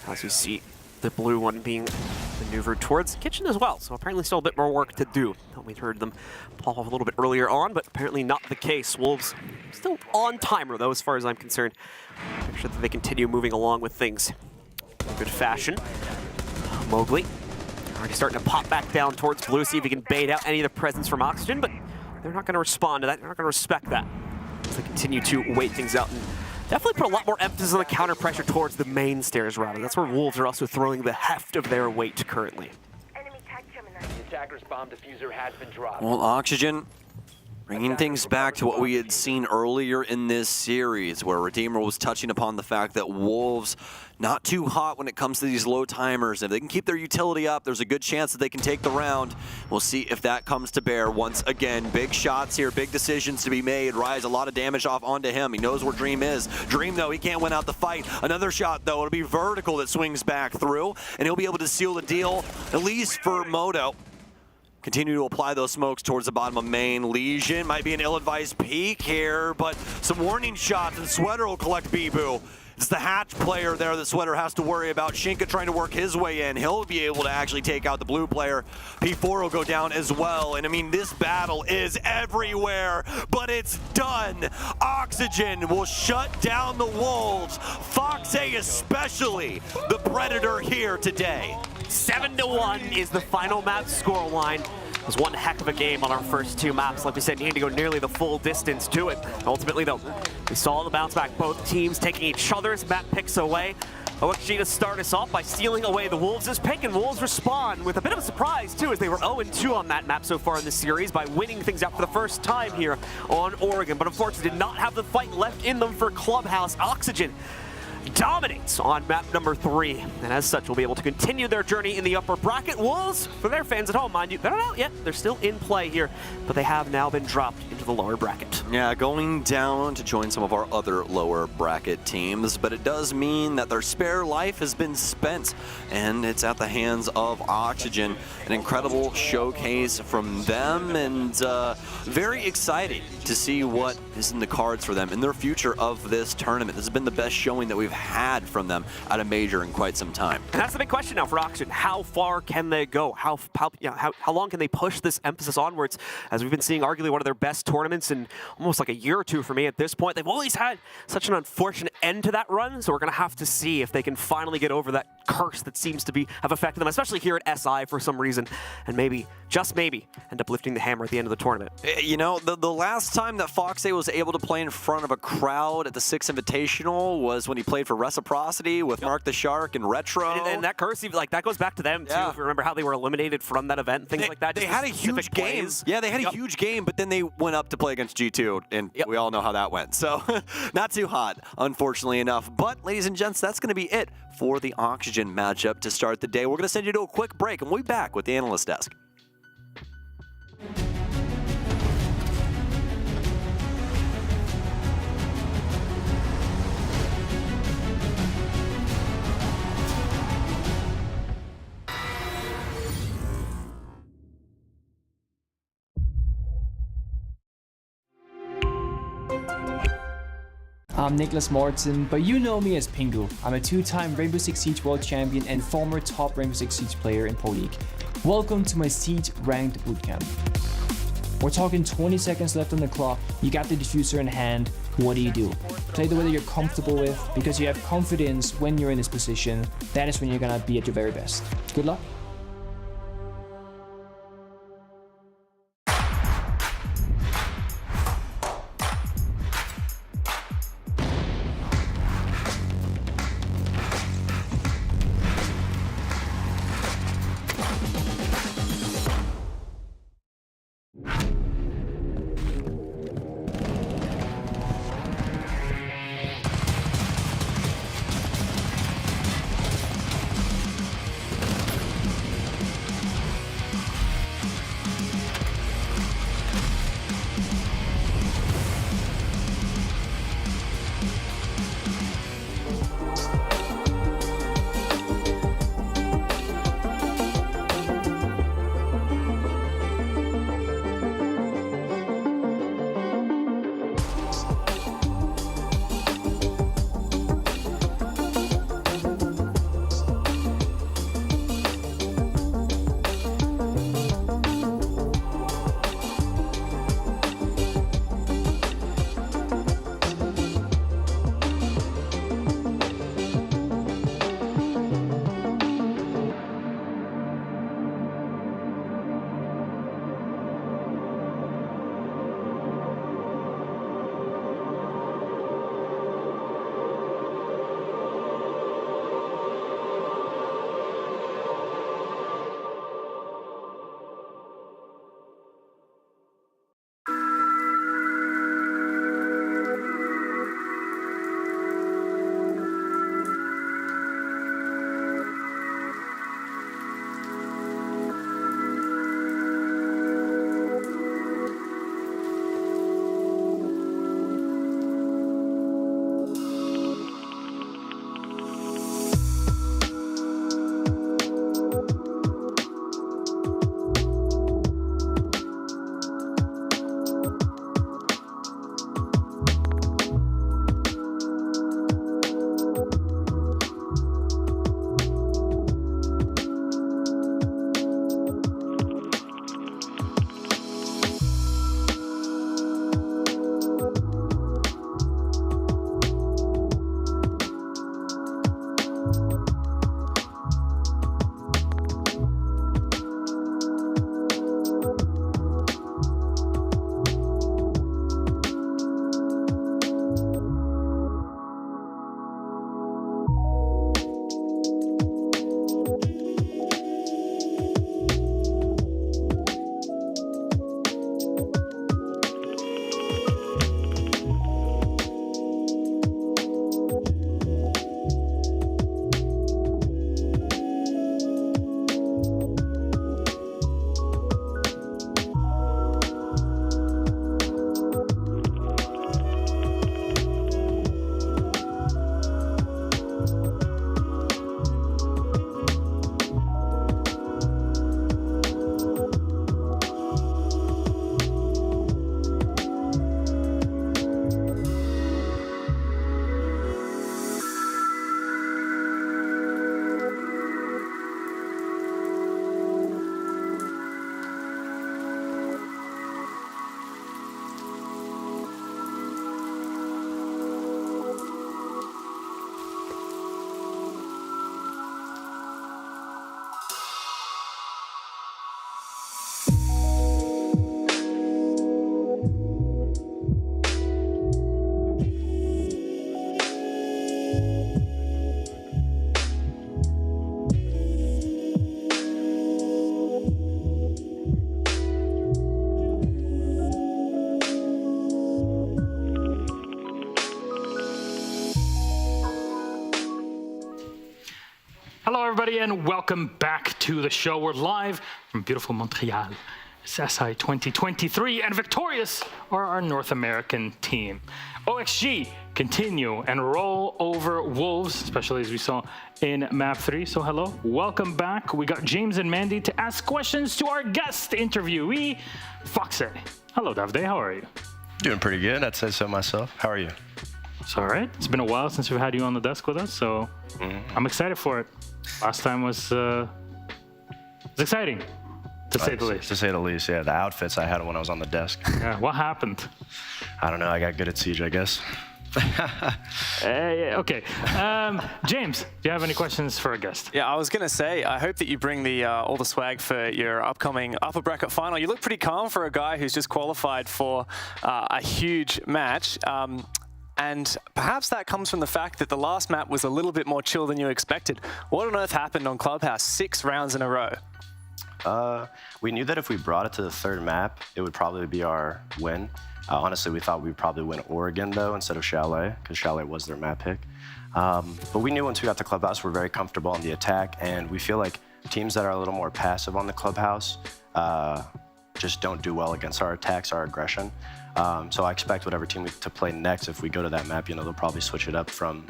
As you see the blue one being maneuvered towards the kitchen as well. So apparently still a bit more work to do. We heard them pop off a little bit earlier on, but apparently not the case. Wolves still on timer though, as far as I'm concerned. Make sure that they continue moving along with things in good fashion. Mowgli already starting to pop back down towards blue, see if he can bait out any of the presence from Oxygen, but they're not going to respond to that. They're not going to respect that. As they continue to wait things out and definitely put a lot more emphasis on the counter pressure towards the main stairs rather. That's where Wolves are also throwing the heft of their weight currently. The attacker's bomb diffuser has been dropped. Well, Oxygen bringing things back to what we had seen earlier in this series, where Redeemer was touching upon the fact that Wolves not too hot when it comes to these low timers. If they can keep their utility up, there's a good chance that they can take the round. We'll see if that comes to bear once again. Big shots here, big decisions to be made. Rise, a lot of damage off onto him. He knows where Dream is. Dream, though, he can't win out the fight. Another shot, though, it'll be Vertical that swings back through, and he'll be able to seal the deal, at least for Moto. Continue to apply those smokes towards the bottom of main. Legion might be an ill-advised peek here, but some warning shots, and Sweater will collect Bibu. It's the hatch player there that Sweater has to worry about. Shinka trying to work his way in. He'll be able to actually take out the blue player. P4 will go down as well. And I mean, this battle is everywhere, but it's done. Oxygen will shut down the Wolves. Foxay especially the Predator here today. 7-1 is the final map scoreline. It was one heck of a game on our first 2 maps. Like we said, you need to go nearly the full distance to it. Ultimately, though, we saw the bounce back. Both teams taking each other's map picks away. OXG to start us off by stealing away the Wolves' pick, and Wolves respond with a bit of a surprise, too, as they were 0-2 on that map so far in this series by winning things out for the first time here on Oregon. But unfortunately, did not have the fight left in them for Clubhouse. Oxygen dominates on map number 3, and as such will be able to continue their journey in the upper bracket. Wolves, for their fans at home, mind you, they're not out yet. They're still in play here, but they have now been dropped into the lower bracket. Yeah, going down to join some of our other lower bracket teams, but it does mean that their spare life has been spent, and it's at the hands of Oxygen. An incredible showcase from them, and very excited to see what is in the cards for them in their future of this tournament. This has been the best showing that we've had from them at a major in quite some time. And that's the big question now for Oxygen. How far can they go? How long can they push this emphasis onwards? As we've been seeing arguably one of their best tournaments in almost like a year or two for me at this point. They've always had such an unfortunate end to that run, so we're going to have to see if they can finally get over that curse that seems to have affected them, especially here at SI for some reason, and maybe, just maybe, end up lifting the hammer at the end of the tournament. You know, the last time that Foxay was able to play in front of a crowd at the 6 Invitational was when he played for Reciprocity with Mark the Shark and Retro. And that curse, like, that goes back to them, too. If you remember how they were eliminated from that event and things like that. They had a huge game. Yeah, they had a huge game, but then they went up to play against G2, and we all know how that went. So, not too hot, unfortunately enough. But, ladies and gents, that's going to be it for the Oxygen matchup to start the day. We're going to send you to a quick break, and we'll be back with the Analyst Desk. I'm Nicholas Morton, but you know me as Pingu. I'm a 2-time Rainbow Six Siege World Champion and former top Rainbow Six Siege player in Pro League. Welcome to my Siege Ranked Bootcamp. We're talking 20 seconds left on the clock, you got the diffuser in hand, what do? Play the way that you're comfortable with, because you have confidence when you're in this position. That is when you're gonna be at your very best. Good luck. everybody, and welcome back to the show. We're live from beautiful Montreal. It's SI 2023, and victorious are our North American team. OXG continue and roll over Wolves, especially as we saw in map 3. So hello, welcome back. We got James and Mandy to ask questions to our guest interviewee, Foxe. Hello, Davide, how are you? Doing pretty good, I'd say so myself. How are you? It's all right. It's been a while since we've had you on the desk with us, so I'm excited for it. Last time was exciting, to say the least. To say the least, yeah. The outfits I had when I was on the desk. Yeah, what happened? I don't know. I got good at Siege, I guess. Yeah, okay. James, do you have any questions for our guest? Yeah, I was going to say, I hope that you bring the all the swag for your upcoming upper bracket final. You look pretty calm for a guy who's just qualified for a huge match. And perhaps that comes from the fact that the last map was a little bit more chill than you expected. What on earth happened on Clubhouse 6 rounds in a row? We knew that if we brought it to the third map, it would probably be our win. Honestly, we thought we'd probably win Oregon, though, instead of Chalet, because Chalet was their map pick. But we knew once we got to Clubhouse, we're very comfortable on the attack, and we feel like teams that are a little more passive on the Clubhouse just don't do well against our attacks, our aggression. So I expect whatever team to play next, if we go to that map, they'll probably switch it up from,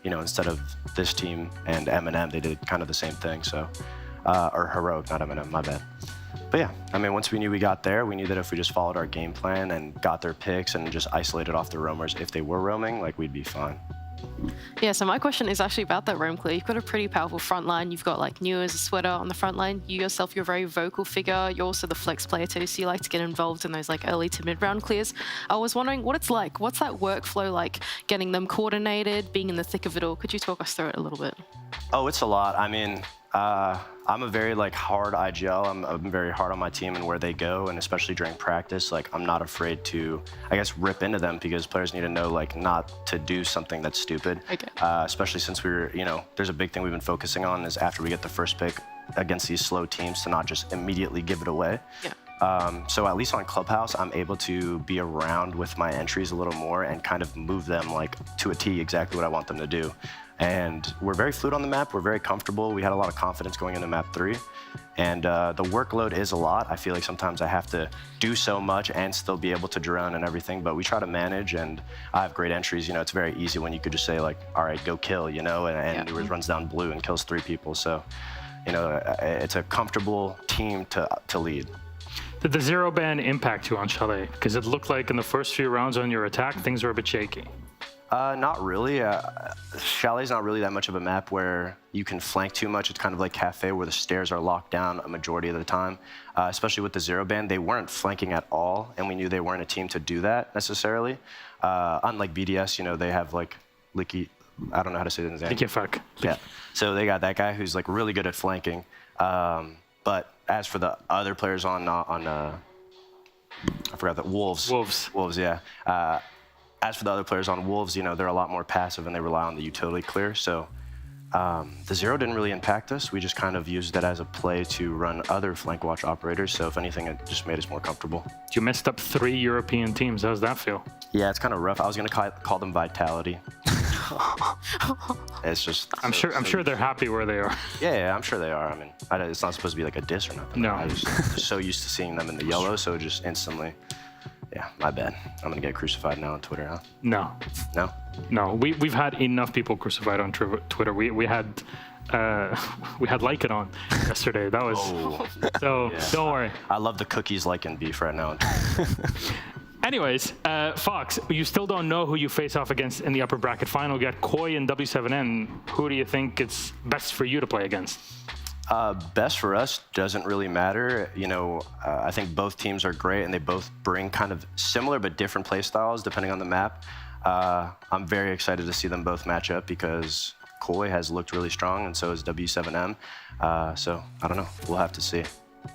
instead of this team and M&M, they did kind of the same thing. So, or Heroic, not M&M, my bad. But yeah, I mean, once we knew we got there, we knew that if we just followed our game plan and got their picks and just isolated off the roamers, if they were roaming, we'd be fine. Yeah, so my question is actually about that roam clear. You've got a pretty powerful front line. You've got like New as a sweater on the front line. You yourself, you're a very vocal figure. You're also the flex player too, so you like to get involved in those early to mid round clears. I was wondering what it's like. What's that workflow like, getting them coordinated, being in the thick of it all? Could you talk us through it a little bit? Oh, it's a lot. I mean, I'm a very hard IGL. I'm very hard on my team and where they go, and especially during practice, I'm not afraid to, I guess, rip into them, because players need to know not to do something that's stupid. Okay. Especially since we're, there's a big thing we've been focusing on is after we get the first pick against these slow teams to not just immediately give it away. Yeah. So at least on Clubhouse, I'm able to be around with my entries a little more and kind of move them to a T exactly what I want them to do. And we're very fluid on the map. We're very comfortable. We had a lot of confidence going into map 3. And the workload is a lot. I feel like sometimes I have to do so much and still be able to drone and everything, but we try to manage, and I have great entries. It's very easy when you could just say all right, go kill, and Newers runs down blue and kills 3 people. So, it's a comfortable team to lead. Did the zero ban impact you on Chalet? Because it looked like in the first few rounds on your attack, things were a bit shaky. Not really. Chalet's not really that much of a map where you can flank too much. It's kind of like Cafe, where the stairs are locked down a majority of the time. Especially with the zero ban, they weren't flanking at all, and we knew they weren't a team to do that necessarily. Unlike BDS, they have Licky, I don't know how to say his name. Licky fuck. Yeah. So they got that guy who's really good at flanking. But as for the other players on I forgot that Wolves. Wolves, yeah. As for the other players on Wolves, they're a lot more passive and they rely on the utility clear. So the zero didn't really impact us. We just kind of used that as a play to run other flank watch operators. So if anything, it just made us more comfortable. You messed up 3 European teams. How does that feel? Yeah, it's kind of rough. I was going to call them Vitality. It's just... I'm sure they're happy where they are. Yeah, I'm sure they are. I mean, it's not supposed to be a diss or nothing. No. I was just so used to seeing them in the yellow, so just instantly... Yeah, my bad. I'm gonna get crucified now on Twitter, huh? No. No? No, we've had enough people crucified on Twitter. We had Like It on yesterday. That was so. Yeah. Don't worry. I love the cookies like and beef right now. Anyways, Fox, you still don't know who you face off against in the upper bracket final. You got Koi and W7N. Who do you think it's best for you to play against? Best for us doesn't really matter. I think both teams are great and they both bring kind of similar but different play styles depending on the map. I'm very excited to see them both match up because Koi has looked really strong and so has W7M. So I don't know, we'll have to see.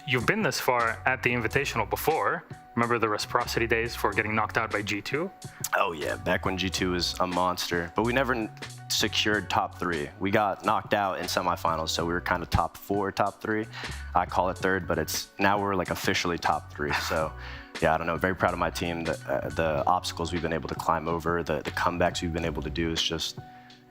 You've been this far at the Invitational before. Remember the reciprocity days for getting knocked out by G2? Oh yeah, back when G2 was a monster, but we never secured top 3. We got knocked out in semifinals, so we were kind of top 4, top 3. I call it third, but now we're officially top 3. So yeah, I don't know, very proud of my team. The obstacles we've been able to climb over, the comebacks we've been able to do is just,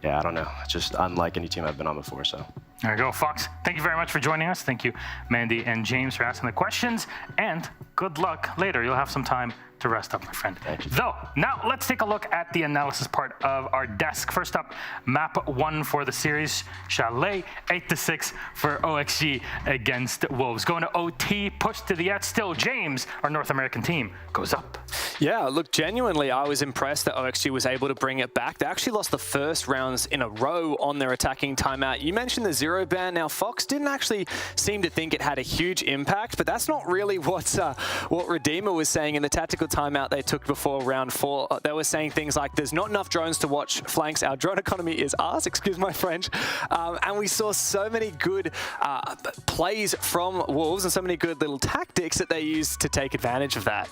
yeah, I don't know, it's just unlike any team I've been on before, so. There we go, Fox. Thank you very much for joining us. Thank you, Mandy and James, for asking the questions. And good luck later. You'll have some time to rest up, my friend. Though, now let's take a look at the analysis part of our desk. First up, map 1 for the series, Chalet, 8-6 for OXG against Wolves. Going to OT, push to the edge still. James, our North American team, goes up. Yeah, look, genuinely, I was impressed that OXG was able to bring it back. They actually lost the first rounds in a row on their attacking timeout. You mentioned the 0 ban. Now, Fox didn't actually seem to think it had a huge impact, but that's not really what Redeemer was saying in the tactical timeout they took before round 4. They were saying things like, there's not enough drones to watch flanks. Our drone economy is ours, excuse my French. And we saw so many good plays from Wolves and so many good little tactics that they used to take advantage of that.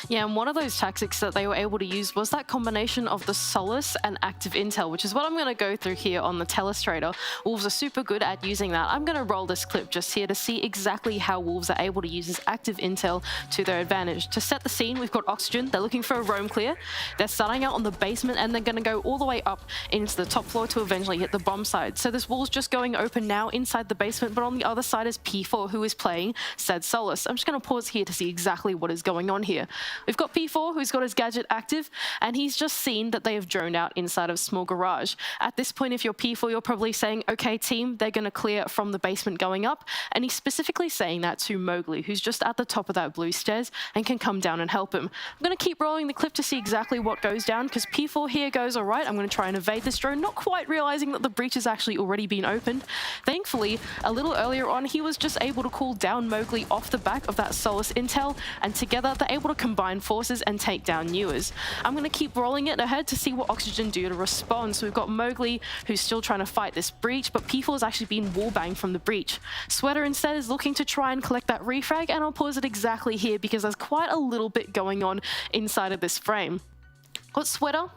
Yeah, and one of those tactics that they were able to use was that combination of the Solace and active intel, which is what I'm going to go through here on the Telestrator. Wolves are super good at using that. I'm going to roll this clip just here to see exactly how Wolves are able to use this active intel to their advantage. To set the scene, we've got Oxygen. They're looking for a roam clear. They're starting out on the basement, and they're going to go all the way up into the top floor to eventually hit the bomb side. So this wall's just going open now inside the basement, but on the other side is P4, who is playing said Solace. I'm just going to pause here to see exactly what is going on here. We've got P4, who's got his gadget active, and he's just seen that they have droned out inside of small garage. At this point, if you're P4, you're probably saying, okay, team, they're going to clear from the basement going up. And he's specifically saying that to Mowgli, who's just at the top of that blue stairs and can come down and help him. I'm going to keep rolling the clip to see exactly what goes down, because P4 here goes, all right, I'm going to try and evade this drone, not quite realizing that the breach has actually already been opened. Thankfully, a little earlier on, he was just able to call down Mowgli off the back of that Solace intel, and together they're able to combine forces and take down Newers. I'm going to keep rolling it ahead to see what Oxygen do to respond. So we've got Mowgli, who's still trying to fight this breach, but P4 has actually been wallbanged from the breach. Sweater instead is looking to try and collect that refrag, and I'll pause it exactly here because there's quite a little bit going on inside of this frame. Got Sweater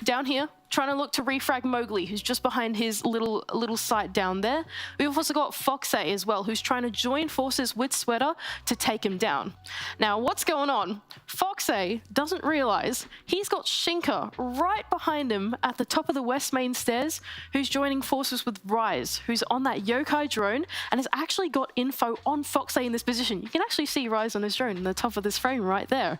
down here, trying to look to refrag Mowgli, who's just behind his little site down there. We've also got Foxay as well, who's trying to join forces with Sweater to take him down. Now, what's going on? Foxay doesn't realize he's got Shinka right behind him at the top of the west main stairs, who's joining forces with Rise, who's on that yokai drone and has actually got info on Foxay in this position. You can actually see Rise on his drone in the top of this frame right there.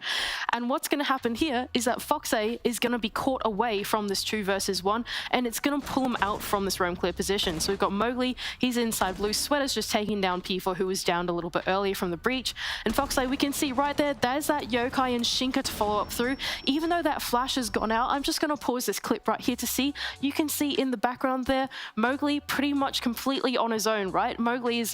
And what's going to happen here is that Foxay is going to be caught away from this 2 versus 1, and it's going to pull him out from this roam clear position. So we've got Mowgli, he's inside blue. Sweater's just taking down P4, who was downed a little bit earlier from the breach. And Foxay, we can see right there, there's that yokai and Shinka to follow up through. Even though that flash has gone out, I'm just going to pause this clip right here to see. You can see in the background there, Mowgli pretty much completely on his own, right? Mowgli's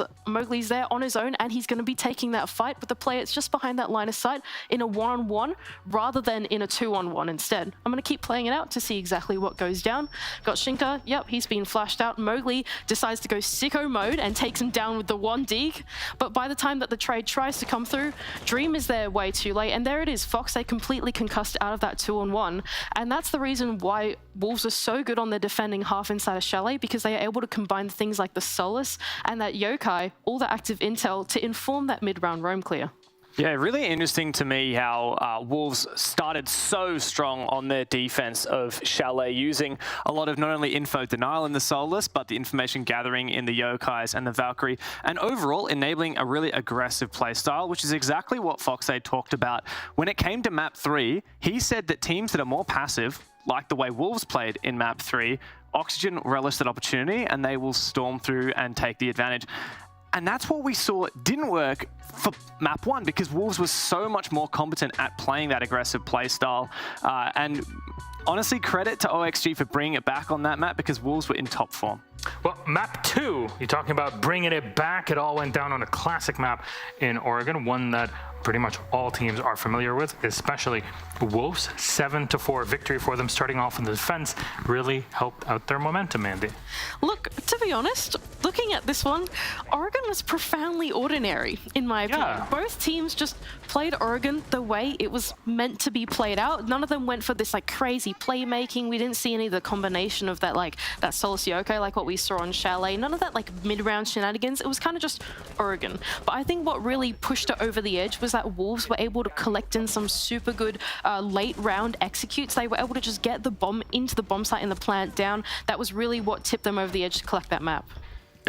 there on his own, and he's going to be taking that fight with the player that's just behind that line of sight in a 1-on-1 rather than in a 2-on-1 instead. I'm going to keep playing it out to see exactly what goes down. Got Shinka, yep, he's been flashed out. Mowgli decides to go sicko mode and takes him down with the 1 dig. But by the time that the trade tries to come through, Dream is there way too late. And there it is, Foxay completely concussed out of that 2-on-1. And that's the reason why Wolves are so good on their defending half inside of Chalet, because they are able to combine things like the Solace and that yokai, all the active intel, to inform that mid-round roam clear. Yeah, really interesting to me how Wolves started so strong on their defense of Chalet, using a lot of not only info denial in the Solace, but the information gathering in the Yokais and the Valkyrie, and overall enabling a really aggressive playstyle, which is exactly what Foxay talked about. When it came to map 3, he said that teams that are more passive, like the way Wolves played in map 3, Oxygen relish that opportunity and they will storm through and take the advantage. And that's what we saw didn't work for map 1, because Wolves was so much more competent at playing that aggressive play style. And honestly, credit to OXG for bringing it back on that map, because Wolves were in top form. Well, map 2, you're talking about bringing it back. It all went down on a classic map in Oregon, one that pretty much all teams are familiar with, especially Wolves. 7-4 victory for them, starting off in the defense, really helped out their momentum, Andy. Look, to be honest, looking at this one, Oregon was profoundly ordinary, in my opinion. Yeah. Both teams just played Oregon the way it was meant to be played out. None of them went for this like crazy playmaking. We didn't see any of the combination of that that Solace yokai like what we saw on Chalet. None of that like mid-round shenanigans. It was kind of just Oregon. But I think what really pushed it over the edge was that Wolves were able to collect in some super good late round executes. They were able to just get the bomb into the bomb site and the plant down. That was really what tipped them over the edge to collect that map.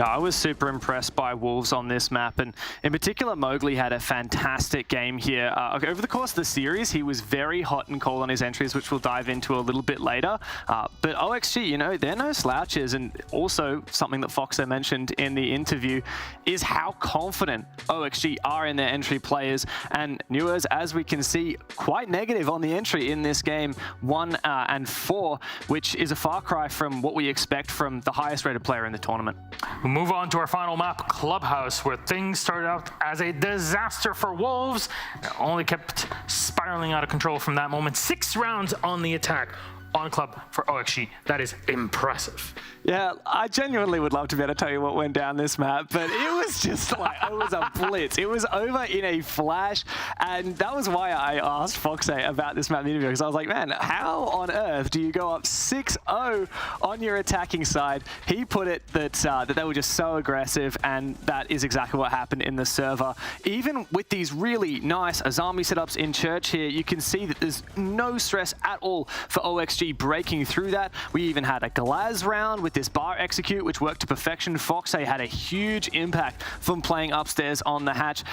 Yeah, I was super impressed by Wolves on this map, and in particular, Mowgli had a fantastic game here. Over the course of the series, he was very hot and cold on his entries, which we'll dive into a little bit later. But OXG, you know, they're no slouches, and also something that Foxer mentioned in the interview is how confident OXG are in their entry players. And Newers, as we can see, quite negative on the entry in this game, 1 and 4, which is a far cry from what we expect from the highest rated player in the tournament. We'll move on to our final map, Clubhouse, where things started out as a disaster for Wolves. It only kept spiraling out of control from that moment. 6 rounds on the attack on Club for OXG. That is impressive. Yeah, I genuinely would love to be able to tell you what went down this map, but it was just like, it was a blitz. It was over in a flash, and that was why I asked Foxay about this map in the interview, because I was like, man, how on earth do you go up 6-0 on your attacking side? He put it that they were just so aggressive, and that is exactly what happened in the server. Even with these really nice Azami setups in Church here, you can see that there's no stress at all for OXG breaking through that. We even had a Glaz round with this bar execute, which worked to perfection. Foxay had a huge impact from playing upstairs on the hatch.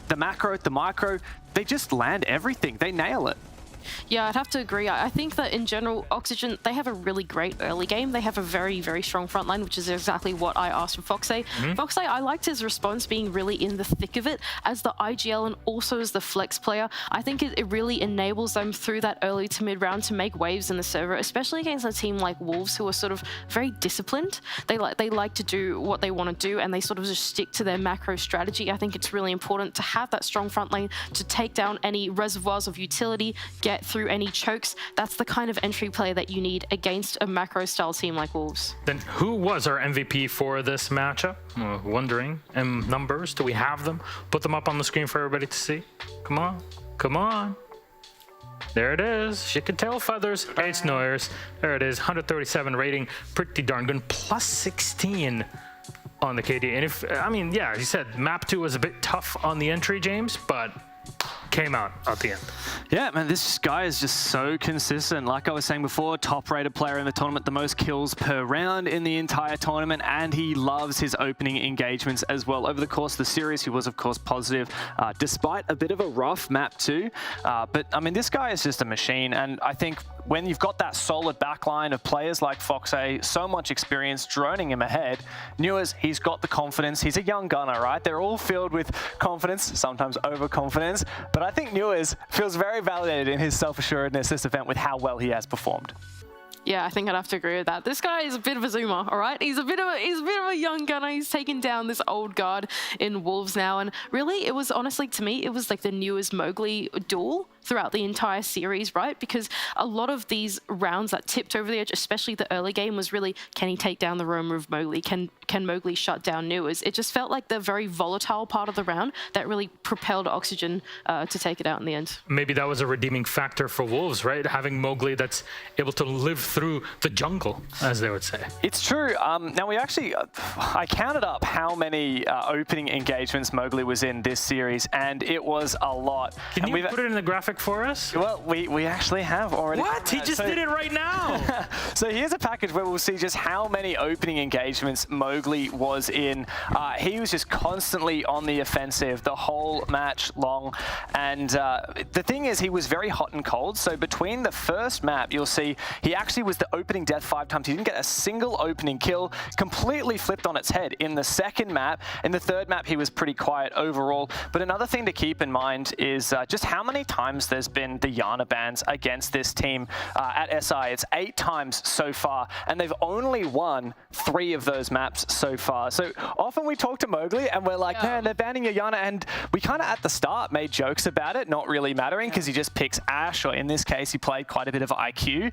The macro, the micro, they just land everything. They nail it. Yeah, I'd have to agree. I think that in general, Oxygen, they have a really great early game. They have a very, very strong front line, which is exactly what I asked from Foxay. Foxay, I liked his response being really in the thick of it as the IGL and also as the flex player. I think it really enables them through that early to mid round to make waves in the server, especially against a team like Wolves, who are sort of very disciplined. They like to do what they want to do, and they sort of just stick to their macro strategy. I think it's really important to have that strong front lane to take down any reservoirs of utility, get through any chokes. That's the kind of entry play that you need against a macro style team like Wolves. Then who was our MVP for this matchup? Wondering. And numbers, do we have them? Put them up on the screen for everybody to see. Come on, come on. There it is. She can tell feathers. It's Noyers. There it is. 137 rating. Pretty darn good. Plus 16 on the KD. And if, I mean, yeah, you said map 2 was a bit tough on the entry, James, but came out at the end. Yeah, man, this guy is just so consistent. Like I was saying before, top-rated player in the tournament, the most kills per round in the entire tournament, and he loves his opening engagements as well. Over the course of the series, he was, of course, positive, despite a bit of a rough map too. But, I mean, this guy is just a machine, and I think when you've got that solid backline of players like Foxay, so much experience droning him ahead, Newers, he's got the confidence. He's a young gunner, right? They're all filled with confidence, sometimes overconfidence, but I think Newers feels very validated in his self-assuredness this event with how well he has performed. Yeah, I think I'd have to agree with that. This guy is a bit of a zoomer, all right? He's a bit of a young gunner. He's taken down this old guard in Wolves now, and really, it was honestly, to me, it was like the newest Mowgli duel throughout the entire series, right? Because a lot of these rounds that tipped over the edge, especially the early game, was really, can he take down the roamer of Mowgli? Can Mowgli shut down Newers? It just felt like the very volatile part of the round that really propelled Oxygen to take it out in the end. Maybe that was a redeeming factor for Wolves, right? Having Mowgli that's able to live through the jungle, as they would say. It's true. Now we actually, I counted up how many opening engagements Mowgli was in this series, and it was a lot. Can you put it in the graphic for us? Well, we actually have already. What? He just did it right now. So here's a package where we'll see just how many opening engagements Mowgli was in. He was just constantly on the offensive the whole match long. And the thing is, he was very hot and cold. So between the first map, you'll see he actually was the opening death 5 times. He didn't get a single opening kill, completely flipped on its head in the second map. In the third map, he was pretty quiet overall. But another thing to keep in mind is just how many times there's been the Yana bans against this team at SI. It's 8 times so far, and they've only won 3 of those maps so far. So often we talk to Mowgli and we're like, man, they're banning your Yana, and we kind of at the start made jokes about it, not really mattering because he just picks Ash, or in this case, he played quite a bit of IQ,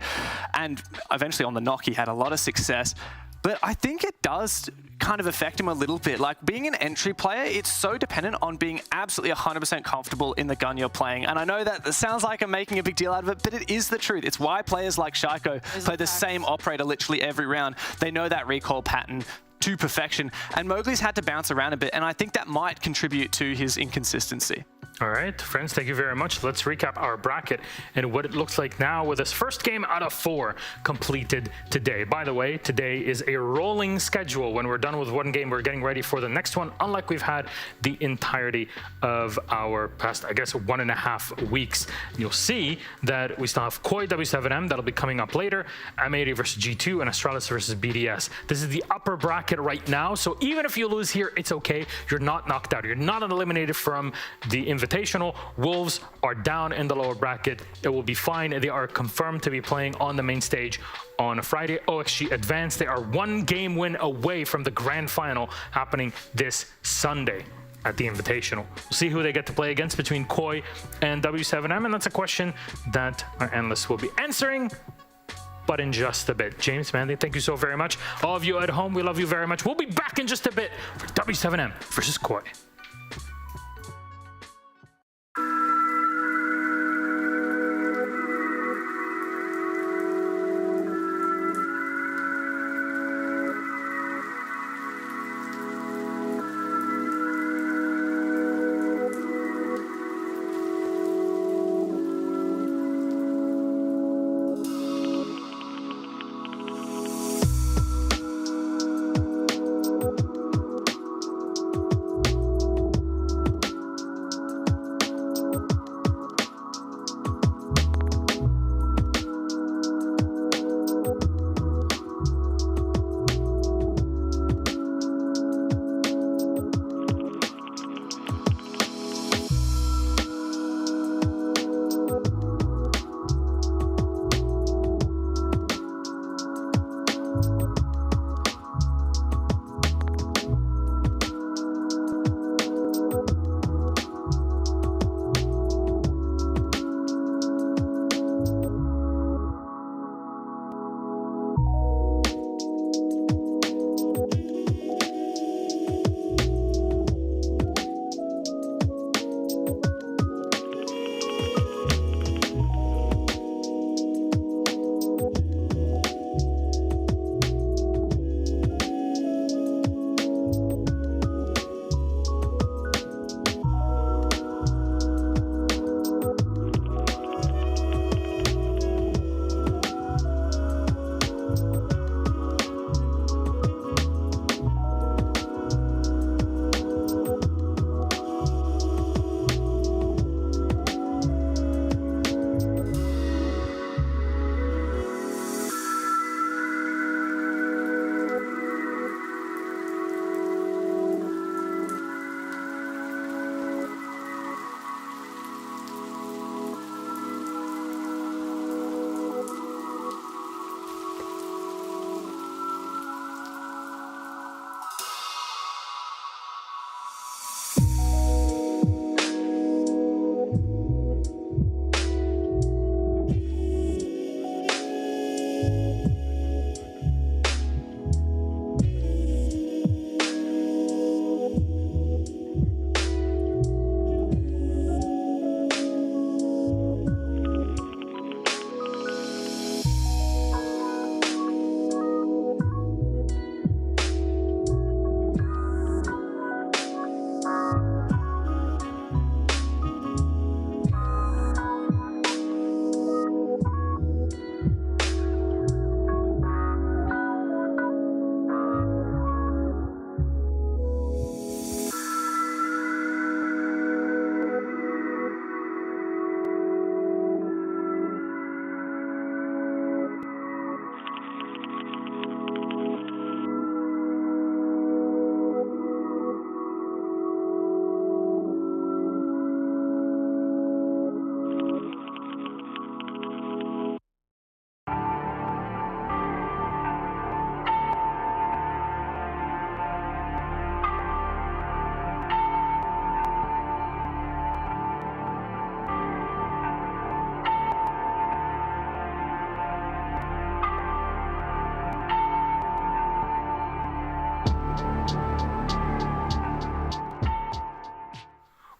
and eventually on the knock, he had a lot of success. But I think it does kind of affect him a little bit. Like, being an entry player, it's so dependent on being absolutely 100% comfortable in the gun you're playing. And I know that sounds like I'm making a big deal out of it, but it is the truth. It's why players like Shaiko play the same operator literally every round. They know that recoil pattern to perfection. And Mowgli's had to bounce around a bit, and I think that might contribute to his inconsistency. All right, friends, thank you very much. Let's recap our bracket and what it looks like now with this first game out of 4 completed today. By the way, today is a rolling schedule. When we're done with one game, we're getting ready for the next one, unlike we've had the entirety of our past, I guess, 1.5 weeks. You'll see that we still have Koi W7M, that'll be coming up later, M80 versus G2, and Astralis versus BDS. This is the upper bracket right now, so even if you lose here, it's okay. You're not knocked out. You're not eliminated from the Invitational. Wolves are down in the lower bracket. It will be fine. They are confirmed to be playing on the main stage on Friday. OXG advanced. They are 1 game win away from the grand final happening this Sunday at the Invitational. We'll see who they get to play against between Koi and W7M, and that's a question that our analysts will be answering, but in just a bit. James, Mandy, thank you so very much. All of you at home, we love you very much. We'll be back in just a bit for W7M versus Koi.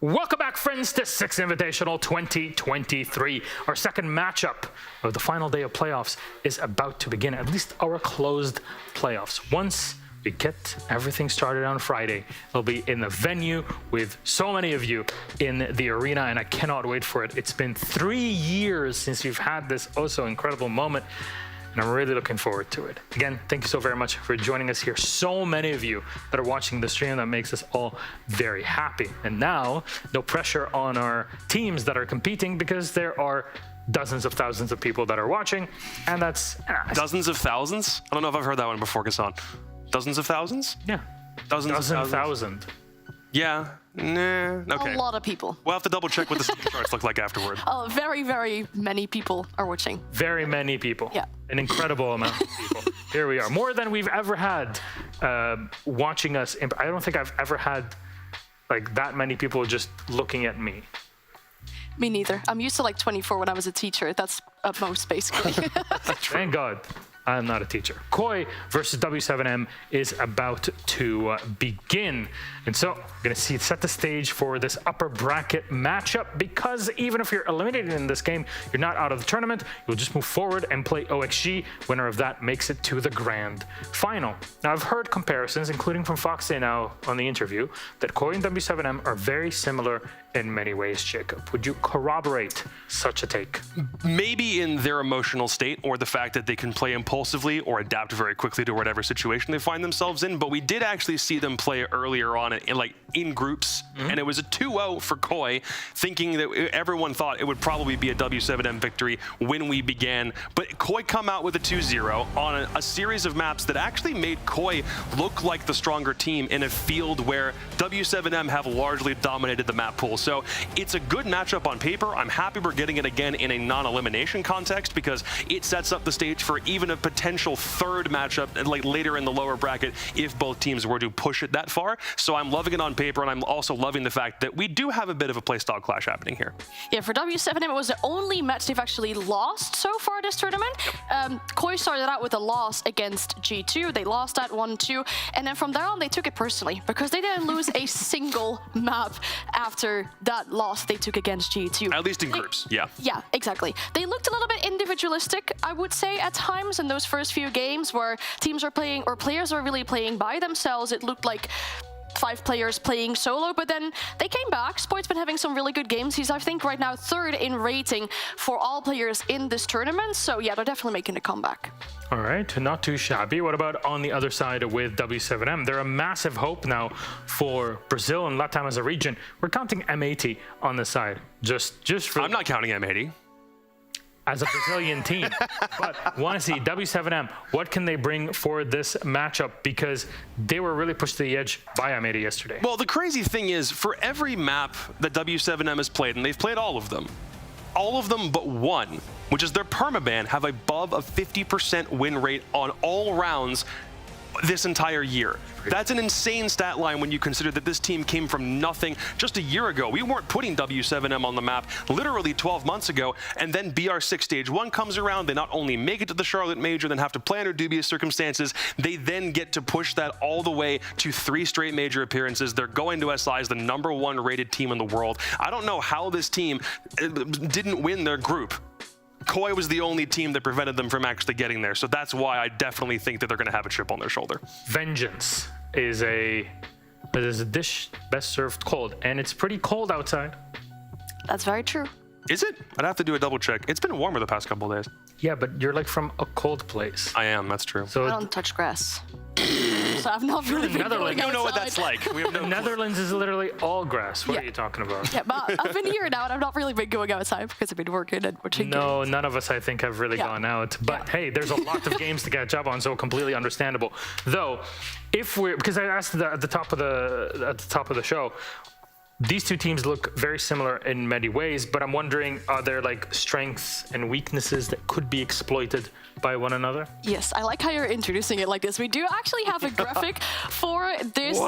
Welcome back, friends, to 6 Invitational 2023. Our second matchup of the final day of playoffs is about to begin, at least our closed playoffs. Once we get everything started on Friday. It'll be in the venue with so many of you in the arena, and I cannot wait for it. It's been 3 years since we've had this also incredible moment, and I'm really looking forward to it. Again, thank you so very much for joining us here. So many of you that are watching the stream, that makes us all very happy. And now, no pressure on our teams that are competing, because there are dozens of thousands of people that are watching, and that's... Dozens of thousands? I don't know if I've heard that one before, Gassan. Dozens of thousands? Yeah. Dozens of thousands. Yeah. Nah. Okay. A lot of people. We'll have to double check what the charts look like afterward. Oh, very, very many people are watching. Very many people. Yeah. An incredible amount of people. Here we are. More than we've ever had watching us. I don't think I've ever had like that many people just looking at me. Me neither. I'm used to like 24 when I was a teacher. That's at most, basically. Thank God I'm not a teacher. Koi versus W7M is about to begin. And so I'm going to set the stage for this upper bracket matchup, because even if you're eliminated in this game, you're not out of the tournament. You'll just move forward and play OXG. Winner of that makes it to the grand final. Now, I've heard comparisons, including from Foxy now on the interview, that Koi and W7M are very similar in many ways. Jacob, would you corroborate such a take? Maybe in their emotional state, or the fact that they can play impulsively or adapt very quickly to whatever situation they find themselves in. But we did actually see them play earlier on in groups, and it was a 2-0 for Koi, thinking that everyone thought it would probably be a W7M victory when we began. But Koi come out with a 2-0 on a series of maps that actually made Koi look like the stronger team in a field where W7M have largely dominated the map pool. So it's a good matchup on paper. I'm happy we're getting it again in a non-elimination context, because it sets up the stage for even a potential third matchup like later in the lower bracket if both teams were to push it that far. So I'm loving it on paper, and I'm also loving the fact that we do have a bit of a playstyle clash happening here. Yeah, for W7M, it was the only match they've actually lost so far this tournament. Koi started out with a loss against G2. They lost that 1-2, and then from there on, they took it personally, because they didn't lose a single map after that loss they took against G2. At least in groups, yeah. Yeah, exactly. They looked a little bit individualistic, I would say, at times in those first few games where teams are playing, or players are really playing by themselves. It looked like 5 players playing solo, but then they came back. Spoit's been having some really good games. He's, I think, right now 3rd in rating for all players in this tournament. So yeah, they're definitely making a comeback. All right, not too shabby. What about on the other side with W7M? They're a massive hope now for Brazil and LATAM as a region. We're counting M80 on the side. Just for... I'm not counting M80. As a Brazilian team, but want to see W7M, what can they bring for this matchup, because they were really pushed to the edge by M80 yesterday. Well, the crazy thing is, for every map that W7M has played, and they've played all of them but one, which is their permaban, have above a 50% win rate on all rounds this entire year. That's an insane stat line when you consider that this team came from nothing just a year ago. We weren't putting W7M on the map literally 12 months ago, and then BR6 Stage 1 comes around. They not only make it to the Charlotte Major, then have to play under dubious circumstances. They then get to push that all the way to 3 straight major appearances. They're going to SI as the #1 rated team in the world. I don't know how this team didn't win their group. Koi was the only team that prevented them from actually getting there. So that's why I definitely think that they're going to have a chip on their shoulder. Vengeance is a dish best served cold, and it's pretty cold outside. That's very true. Is it? I'd have to do a double check. It's been warmer the past couple of days. Yeah, but you're like from a cold place. I am, that's true. So I don't touch grass. So I've not really been Netherlands. going You know what outside. that's like. We have no Netherlands is literally all grass. What are you talking about? Yeah, but I've been here now, and I've not really been going outside because I've been working and watching No, games. none of us, I think, have really gone out. But hey, there's a lot of games to catch up on, so completely understandable. Though, because I asked at the top of the show, these two teams look very similar in many ways, but I'm wondering, are there like strengths and weaknesses that could be exploited by one another? Yes, I like how you're introducing it like this. We do actually have a graphic for this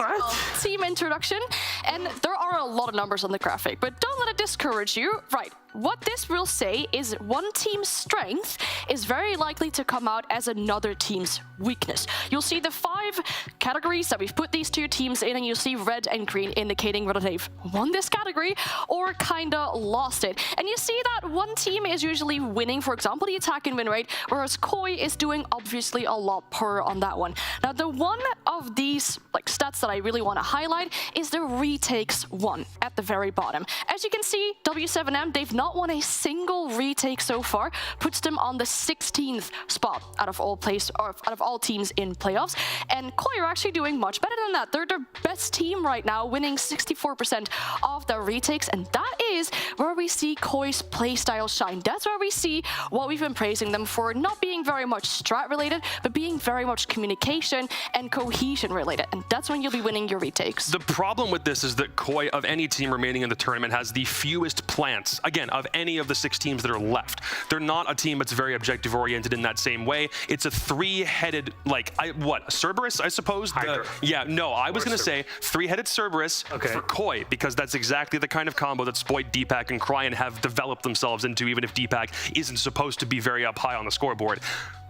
team introduction, and there are a lot of numbers on the graphic, but don't let it discourage you. Right, what this will say is one team's strength is very likely to come out as another team's weakness. You'll see the 5 categories that we've put these 2 teams in, and you'll see red and green indicating whether they've won this category or kinda lost it. And you see that one team is usually winning, for example, the attack and win rate, whereas Koi is doing obviously a lot poorer on that one. Now, the one of these stats that I really want to highlight is the retakes one at the very bottom. As you can see, W7M, they've not won a single retake so far, puts them on the 16th spot out of all teams in playoffs. And Koi are actually doing much better than that. They're the best team right now, winning 64% of the retakes, and that is where we see Koi's playstyle shine. That's where we see what we've been praising them for, not being very much strat related, but being very much communication and cohesion related, and that's when you'll be winning your retakes. The problem with this is that Koi, of any team remaining in the tournament, has the fewest plants, again, of any of the 6 teams that are left. They're not a team that's very objective oriented in that same way. It's a 3-headed, Cerberus, I suppose? I was going to say 3-headed Cerberus for Koi, because that's exactly the kind of combo that Spoit, Deepak, and Cryan have developed themselves into, even if Deepak isn't supposed to be very up high on the scoreboard.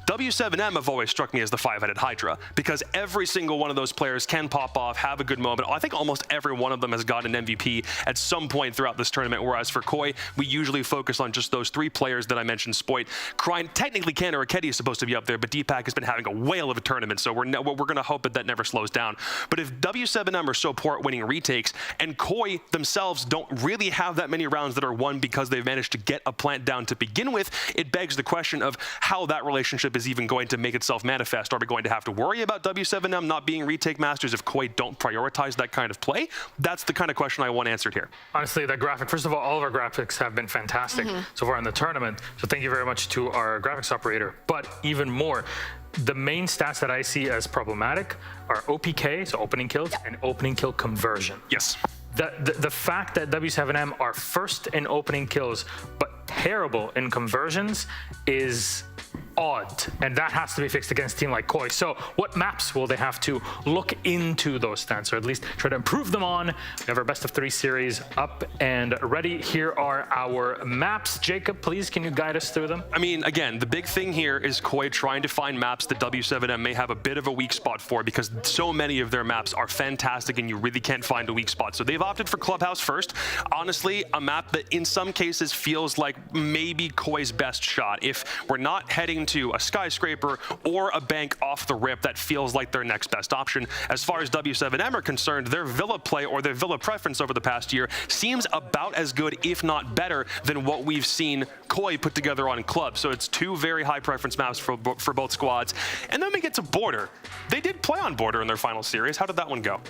W7M have always struck me as the 5-headed Hydra, because every single one of those players can pop off, have a good moment. I think almost every one of them has gotten an MVP at some point throughout this tournament, whereas for Koi, we usually focus on just those 3 players that I mentioned, Spoit. Cryan, technically Cantor Raketi is supposed to be up there, but Deepak has been having a whale of a tournament, so we're going to hope that never slows down. But if W7M are so poor at winning retakes, and Koi themselves don't really have that many rounds that are won because they've managed to get a plant down to begin with, it begs the question of how that relationship is even going to make itself manifest. Are we going to have to worry about W7M not being retake masters if Koi don't prioritize that kind of play? That's the kind of question I want answered here. Honestly, that graphic, first of all of our graphics have been fantastic so far in the tournament. So thank you very much to our graphics operator. But even more, the main stats that I see as problematic are OPK, so opening kills, and opening kill conversion. Yes. The fact that W7M are first in opening kills, but terrible in conversions is odd, and that has to be fixed against a team like Koi. So what maps will they have to look into those stats, or at least try to improve them on? We have our best of 3 series up and ready. Here are our maps. Jacob, please, can you guide us through them? I mean, again, the big thing here is Koi trying to find maps that W7M may have a bit of a weak spot for, because so many of their maps are fantastic and you really can't find a weak spot. So they've opted for Clubhouse first. Honestly, a map that in some cases feels like maybe Koi's best shot. If we're not heading to a skyscraper or a bank off the rip, that feels like their next best option. As far as W7M are concerned, their Villa play or their Villa preference over the past year seems about as good, if not better, than what we've seen Koi put together on Club. So it's 2 very high preference maps for both squads. And then we get to Border. They did play on Border in their final series. How did that one go?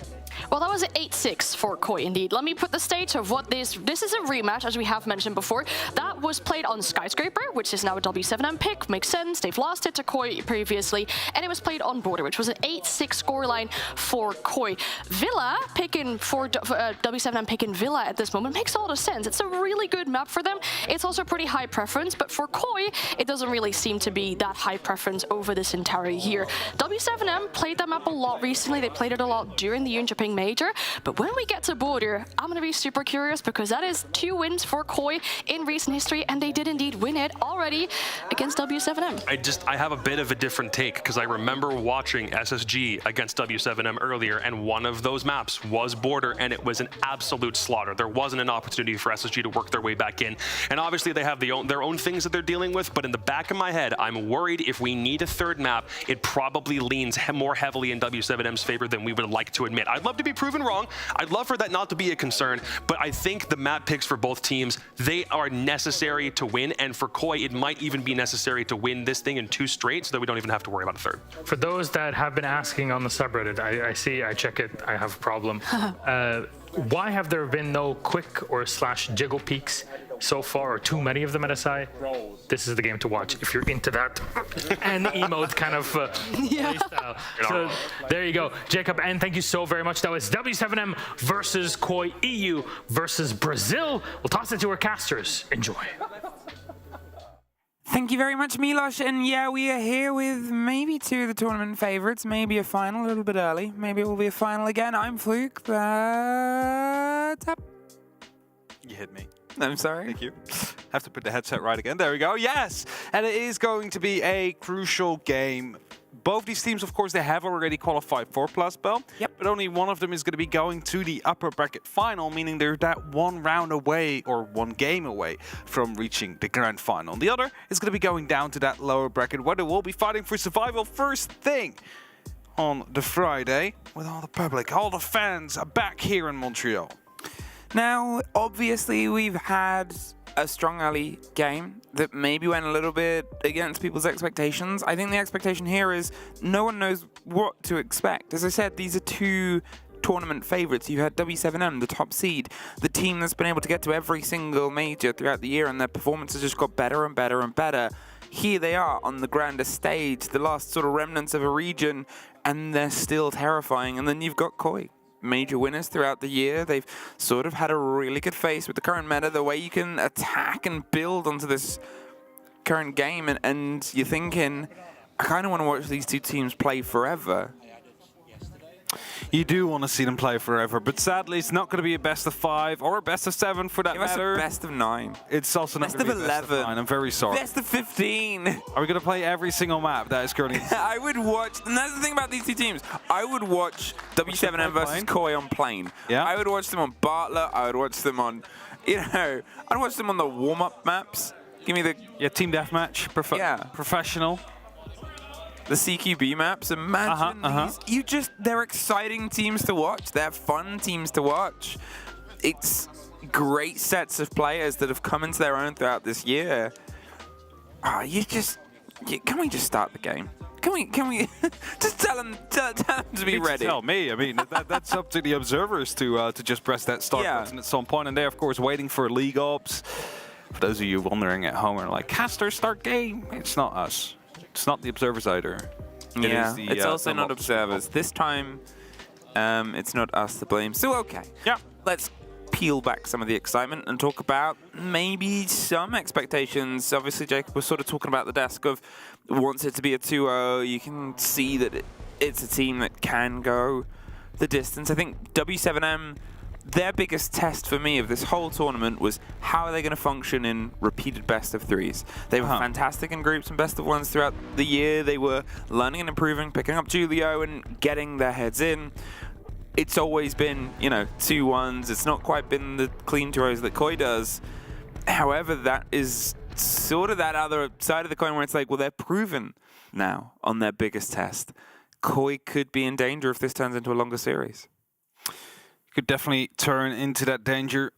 Well, that was an 8-6 for Koi indeed. Let me put the stage of what this is a rematch, as we have mentioned before. That was played on Skyscraper, which is now a W7M pick. Makes sense. They've lost it to Koi previously, and it was played on Border, which was an 8-6 scoreline for Koi. Villa picking for W7M picking Villa at this moment makes a lot of sense. It's a really good map for them. It's also pretty high preference, but for Koi, it doesn't really seem to be that high preference over this entire year. W7M played that map a lot recently. They played it a lot during the Yunchiping Major, but when we get to Border, I'm going to be super curious, because that is 2 wins for Koi in recent history, and they did indeed win it already against W7M. I have a bit of a different take, because I remember watching SSG against W7M earlier, and one of those maps was Border, and it was an absolute slaughter. There wasn't an opportunity for SSG to work their way back in. And obviously they have their own things that they're dealing with, but in the back of my head, I'm worried if we need a 3rd map, it probably leans more heavily in W7M's favor than we would like to admit. I'd love to be proven wrong. I'd love for that not to be a concern, but I think the map picks for both teams, they are necessary to win, and for Koi, it might even be necessary to win this thing in 2 straight, so that we don't even have to worry about a 3rd. For those that have been asking on the subreddit, I check it, I have a problem. Why have there been no quick or / jiggle peaks so far, or too many of them at SI? This is the game to watch if you're into that and emote kind of playstyle. So there you go, Jacob, and thank you so very much. That was W7M versus Koi, EU versus Brazil. We'll toss it to our casters. Enjoy. Thank you very much, Milos. And yeah, we are here with maybe 2 of the tournament favorites, maybe a final, a little bit early. Maybe it will be a final again. I'm Fluke, but... You hit me. I'm sorry. Thank you. Have to put the headset right again. There we go. Yes! And it is going to be a crucial game. Both these teams, of course, they have already qualified for Plus Bell. Yep. But only one of them is going to be going to the upper bracket final, meaning they're that one round away or one game away from reaching the grand final. The other is going to be going down to that lower bracket where they will be fighting for survival first thing on the Friday with all the public, all the fans are back here in Montreal. Now, obviously, we've had a strong early game that maybe went a little bit against people's expectations. I think the expectation here is no one knows what to expect. As I said, these are two tournament favorites. You had W7M, the top seed, the team that's been able to get to every single major throughout the year, and their performances just got better and better and better. Here they are on the grandest stage, the last sort of remnants of a region, and they're still terrifying. And then you've got Koi, major winners throughout the year. They've sort of had a really good face with the current meta, the way you can attack and build onto this current game. And you're thinking, I kind of want to watch these two teams play forever. You do want to see them play forever, but sadly it's not going to be a best of 5 or a best of 7 for that matter. Best of 9. It's also not going to be best of 9. I'm very sorry. Best of 15. Are we going to play every single map that is currently? I would watch, and that's the thing about these two teams. I would watch W7M versus Koi on plane. Yeah. I would watch them on Bartlett. I would watch them on, I'd watch them on the warm-up maps. Give me the team deathmatch, professional. The CQB maps, imagine these. They're exciting teams to watch. They're fun teams to watch. It's great sets of players that have come into their own throughout this year. Can we just start the game? Can we just tell them to be ready? Tell me. I mean, that's up to the observers to just press that start button at some point. And they're, of course, waiting for league ops. For those of you wondering at home, are like, Caster, start game. It's not us. It's not the observers either. It's also not observers. This time, it's not us to blame. So, okay. Yeah. Let's peel back some of the excitement and talk about maybe some expectations. Obviously, Jacob was sort of talking about the desk of wants it to be a 2-0. You can see that it's a team that can go the distance. I think W7M, their biggest test for me of this whole tournament was how are they going to function in repeated best of 3s. They were fantastic in groups and best of 1s throughout the year. They were learning and improving, picking up Julio and getting their heads in. It's always been, 2-1s. It's not quite been the clean 2-0s that Koi does. However, that is sort of that other side of the coin where it's like, well, they're proven now on their biggest test. Koi could be in danger if this turns into a longer series. Could definitely turn into that danger.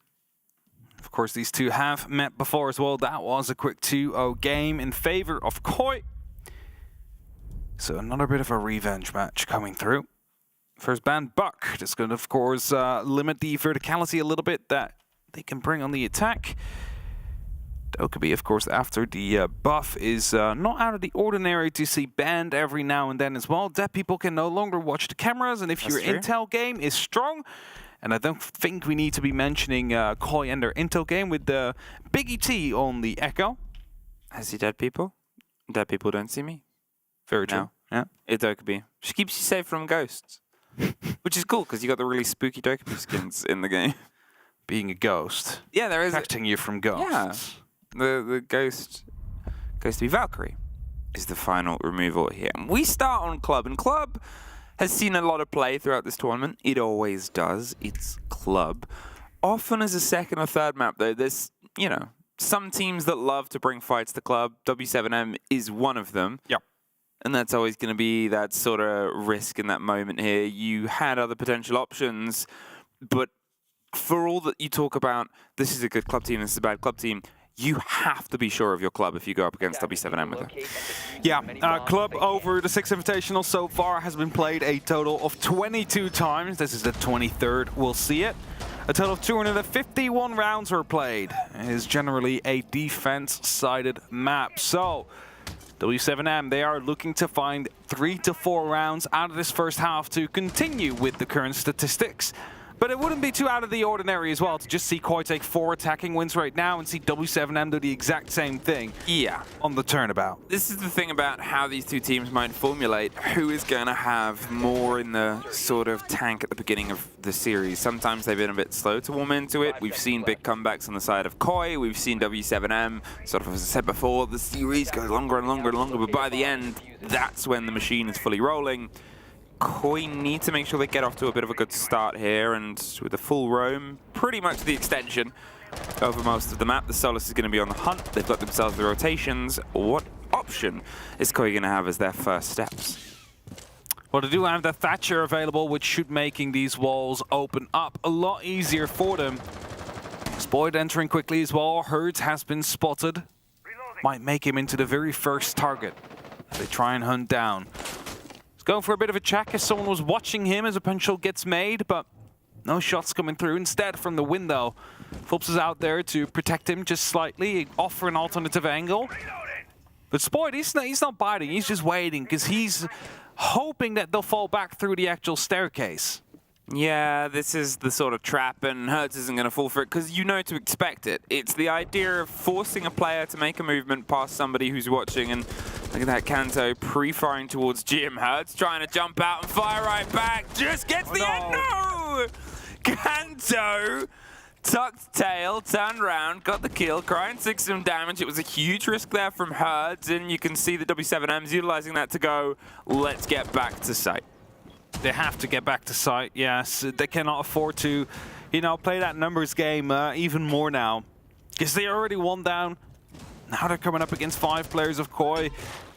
Of course, these two have met before as well. That was a quick 2-0 game in favor of Koi. So another bit of a revenge match coming through. First ban, Buck. That's going to, of course, limit the verticality a little bit that they can bring on the attack. Dokubi, of course, after the buff is not out of the ordinary to see banned every now and then as well. Dead people can no longer watch the cameras, and if your intel game is strong, and I don't think we need to be mentioning Koi and their intel game with the Biggie T on the Echo. I see dead people. Dead people don't see me. Very true. No. Yeah. It's Dokubi. She keeps you safe from ghosts. Which is cool, because you got the really spooky Dokubi skins in the game. Being a ghost. Yeah, there is. Protecting you from ghosts. Yeah. The ghost goes to be Valkyrie is the final removal here. And we start on Club, and Club has seen a lot of play throughout this tournament. It always does. It's Club. Often as a second or third map, though, there's, some teams that love to bring fights to Club. W7M is one of them. Yep. And that's always going to be that sort of risk in that moment here. You had other potential options, but for all that you talk about, this is a good Club team, this is a bad Club team, you have to be sure of your Club if you go up against W7M with it. Yeah, Club over the 6 Invitational so far has been played a total of 22 times. This is the 23rd, we'll see it. A total of 251 rounds were played. It is generally a defense-sided map. So, W7M, they are looking to find 3 to 4 rounds out of this first half to continue with the current statistics But it wouldn't be too out of the ordinary as well to just see Koi take 4 attacking wins right now and see W7M do the exact same thing. Yeah. On the turnabout. This is the thing about how these two teams might formulate. Who is going to have more in the sort of tank at the beginning of the series? Sometimes they've been a bit slow to warm into it. We've seen big comebacks on the side of Koi. We've seen W7M, sort of as I said before, the series goes longer and longer and longer, but by the end, that's when the machine is fully rolling. Koi need to make sure they get off to a bit of a good start here, and with a full roam, pretty much the extension over most of the map. The Solus is going to be on the hunt. They've got themselves the rotations. What option is Koi going to have as their first steps? Well, they do have the Thatcher available, which should making these walls open up a lot easier for them. Spoid entering quickly as well. Herds has been spotted. Might make him into the very first target. They try and hunt down. He's going for a bit of a check as someone was watching him as a potential gets made, but no shots coming through. Instead, from the window, Fulps is out there to protect him just slightly, offer an alternative angle. But Spoid, he's not biting, he's just waiting, because he's hoping that they'll fall back through the actual staircase. Yeah, this is the sort of trap, and Hertz isn't going to fall for it because you know to expect it. It's the idea of forcing a player to make a movement past somebody who's watching, and look at that Kanto pre-firing towards Jim. Hertz trying to jump out and fire right back, just gets the end. No! Kanto tucked tail, turned around, got the kill, Crying took some damage. It was a huge risk there from Hertz, and you can see the W7M's utilizing that to go, let's get back to site. They have to get back to site, yes. They cannot afford to, you know, play that numbers game even more now. Because they already won down. Now they're coming up against 5 players of Koi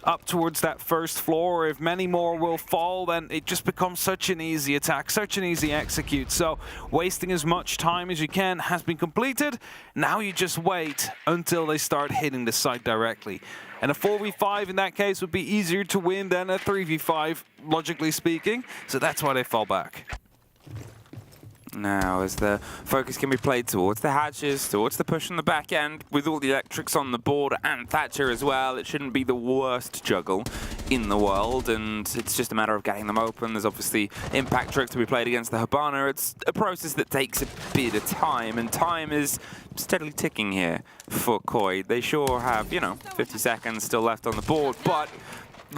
up towards that first floor. If many more will fall, then it just becomes such an easy attack, such an easy execute. So wasting as much time as you can has been completed. Now you just wait until they start hitting the site directly. And a 4v5 in that case would be easier to win than a 3v5, logically speaking. So that's why they fall back. Now, as the focus can be played towards the hatches, towards the push on the back end, with all the electrics on the board and Thatcher as well, it shouldn't be the worst juggle in the world, and it's just a matter of getting them open. There's obviously impact tricks to be played against the Hibana. It's a process that takes a bit of time, and time is steadily ticking here for Koi. They sure have, you know, 50 seconds still left on the board, but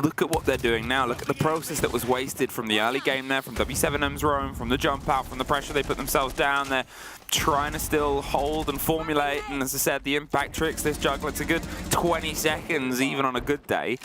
look at what they're doing now. Look at the process that was wasted from the early game there, from W7M's roam, from the jump out, from the pressure they put themselves down. They're trying to still hold and formulate, and as I said, the impact tricks, this juggle, it's a good 20 seconds even on a good day.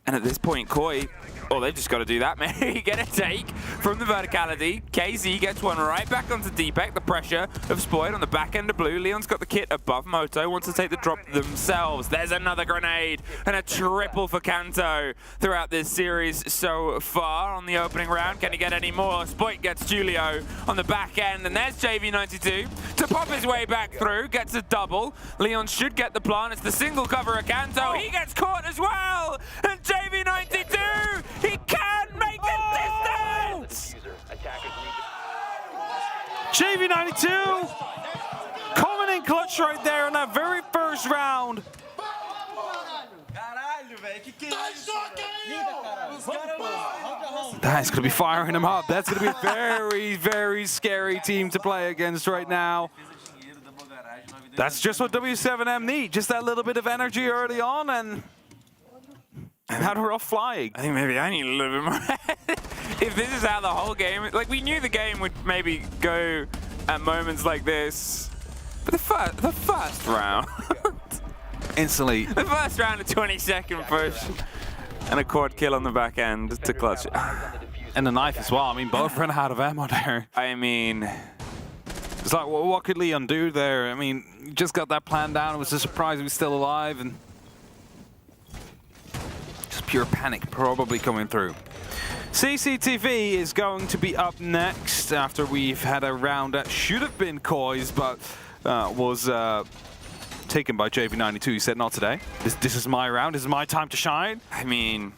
And at this point, Koi, oh, they've just got to do that, maybe get a take from the verticality. KZ gets one right back onto Deepek. The pressure of Spoid on the back end of blue. Leon's got the kit above Moto, wants to take the drop themselves. There's another grenade and a triple for Kanto throughout this series so far on the opening round. Can he get any more? Spoid gets Julio on the back end, and there's JV92 to pop his way back through, gets a double. Leon should get the plant. It's the single cover of Kanto. He gets caught as well, and JV92, he can make it distance! JV92 coming in clutch right there in that very first round. That's going to be firing him up. That's going to be a very, very scary team to play against right now. That's just what W7M need. Just that little bit of energy early on, and now we're off flying. I think maybe I need a little bit more. If this is how the whole game, like we knew the game would maybe go at moments like this, but the first round, instantly, the first round, a 20-second push and a quad kill on the back end to clutch it. And the knife as well. I mean, both ran out of ammo there. I mean, it's like, well, what could Leon do there? I mean, he just got that plan down. It was a surprise he was still alive, and just pure panic probably coming through. CCTV is going to be up next after we've had a round that should have been Koi's, but was taken by JV92. He said, not today. This is my round. This is my time to shine. I mean,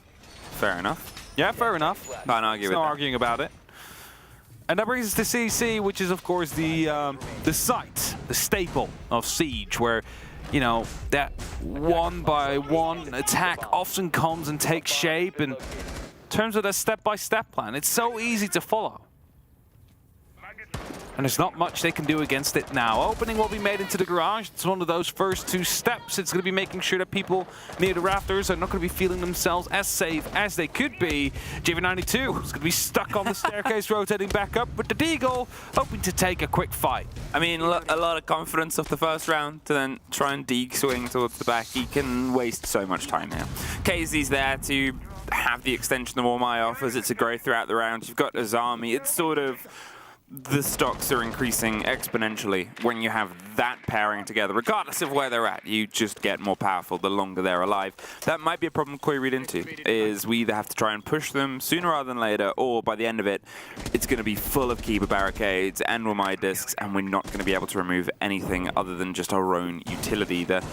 fair enough. Yeah, fair enough. Can't argue with that. No arguing about it. And that brings us to CC, which is, of course, the site, the staple of Siege, where, you know, that one-by-one attack often comes and takes shape, and in terms of that step-by-step plan, it's so easy to follow. And there's not much they can do against it now. Opening will be made into the garage. It's one of those first 2 steps. It's going to be making sure that people near the rafters are not going to be feeling themselves as safe as they could be. JV92 is going to be stuck on the staircase, rotating back up with the Deagle, hoping to take a quick fight. I mean, a lot of confidence off the first round to then try and Deagle swing towards the back. He can waste so much time here. KZ's there to have the extension the Warmai offers. It's a growth throughout the round. You've got Azami. It's sort of... the stocks are increasing exponentially when you have that pairing together. Regardless of where they're at, you just get more powerful the longer they're alive. That might be a problem Koi read into, is we either have to try and push them sooner rather than later, or by the end of it, it's going to be full of Keeper barricades and Wamai discs, and we're not going to be able to remove anything other than just our own utility. The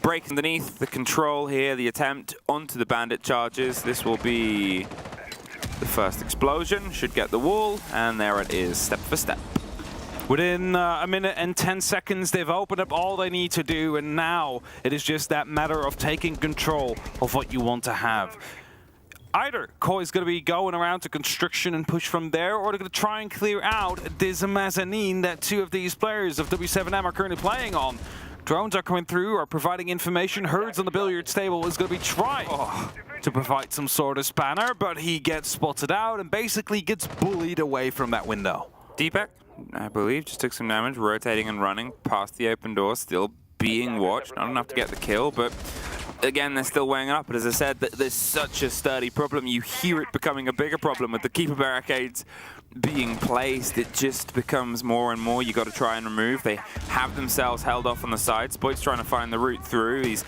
break underneath, the control here, the attempt onto the bandit charges. This will be... the first explosion, should get the wall, and there it is, step for step. Within a minute and 10 seconds, they've opened up all they need to do, and now it is just that matter of taking control of what you want to have. Either Koi's going to be going around to construction and push from there, or they're going to try and clear out this mezzanine that 2 of these players of W7M are currently playing on. Drones are coming through, are providing information. Herds on the billiards table is going to be trying to provide some sort of spanner, but he gets spotted out and basically gets bullied away from that window. Deepak, I believe, just took some damage, rotating and running past the open door, still being watched. Not enough to get the kill, but again, they're still weighing up. But as I said, there's such a sturdy problem. You hear it becoming a bigger problem with the Keeper barricades being placed. It just becomes more and more you got to try and remove. They have themselves held off on the side. Spoit's trying to find the route through. He's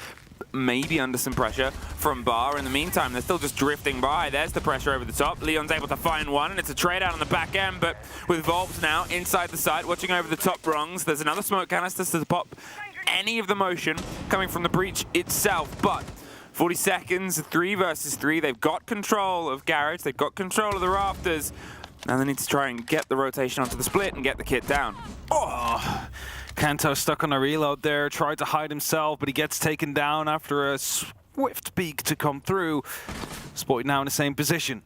maybe under some pressure from Bar. In the meantime, they're still just drifting by. There's the pressure over the top. Leon's able to find one, and it's a trade out on the back end, but with Volps now inside the site, watching over the top rungs. There's another smoke canister to pop any of the motion coming from the breach itself, but 40 seconds, 3 versus 3. They've got control of Garage. They've got control of the rafters. Now they need to try and get the rotation onto the split and get the kit down. Oh, Kanto stuck on a reload there, tried to hide himself, but he gets taken down after a swift peek to come through. Spoit now in the same position.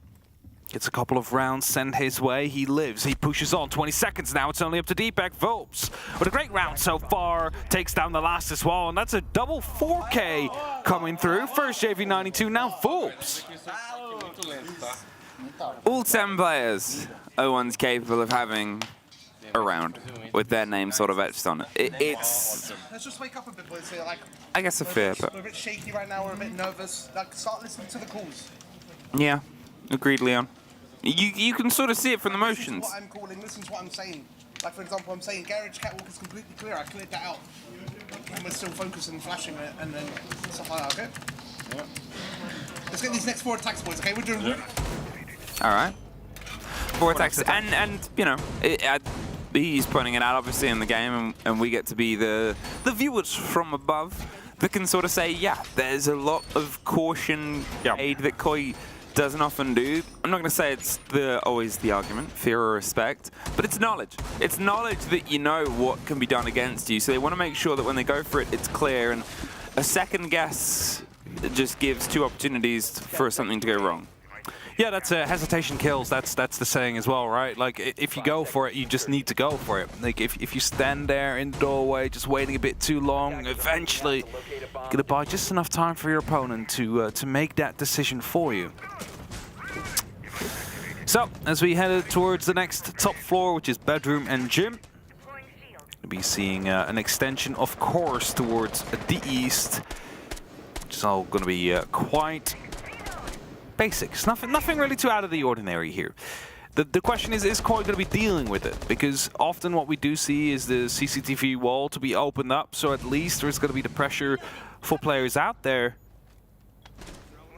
Gets a couple of rounds sent his way. He lives. He pushes on. 20 seconds now. It's only up to Deepak. Volps with a great round so far. Takes down the last as well. And that's a double 4K coming through. First JV92, now Volps. All 10 players are ones capable of having a round with their name sort of etched on it. It's... Let's just wake up a bit, boys. Like, I guess a fear, but... We're a bit shaky right now. We're a bit nervous. Like, start listening to the calls. Yeah. Agreed, Leon. You can sort of see it from the motions. Listen to what I'm calling, listen to what I'm saying. Like, for example, I'm saying Garage Catwalk is completely clear. I cleared that out. And we're still focusing and flashing it, and then stuff like that, okay? Yeah. Let's get these next 4 attacks, boys, okay? We're doing good. All right. 4 attacks, and you know, he's pointing it out, obviously, in the game, and we get to be the viewers from above that can sort of say, yeah, there's a lot of caution aid that Koi doesn't often do. I'm not going to say it's always the argument, fear or respect, but it's knowledge. It's knowledge that you know what can be done against you, so they want to make sure that when they go for it, it's clear, and a second guess just gives 2 opportunities for something to go wrong. Yeah, that's hesitation kills. That's the saying as well, right? Like, if you go for it, you just need to go for it. Like, if you stand there in the doorway, just waiting a bit too long, eventually you're gonna buy just enough time for your opponent to make that decision for you. So, as we head towards the next top floor, which is bedroom and gym, we'll be seeing an extension, of course, towards the east, which is all going to be quite basics. Nothing really too out of the ordinary here. The question is Koi going to be dealing with it? Because often what we do see is the CCTV wall to be opened up, so at least there's going to be the pressure for players out there.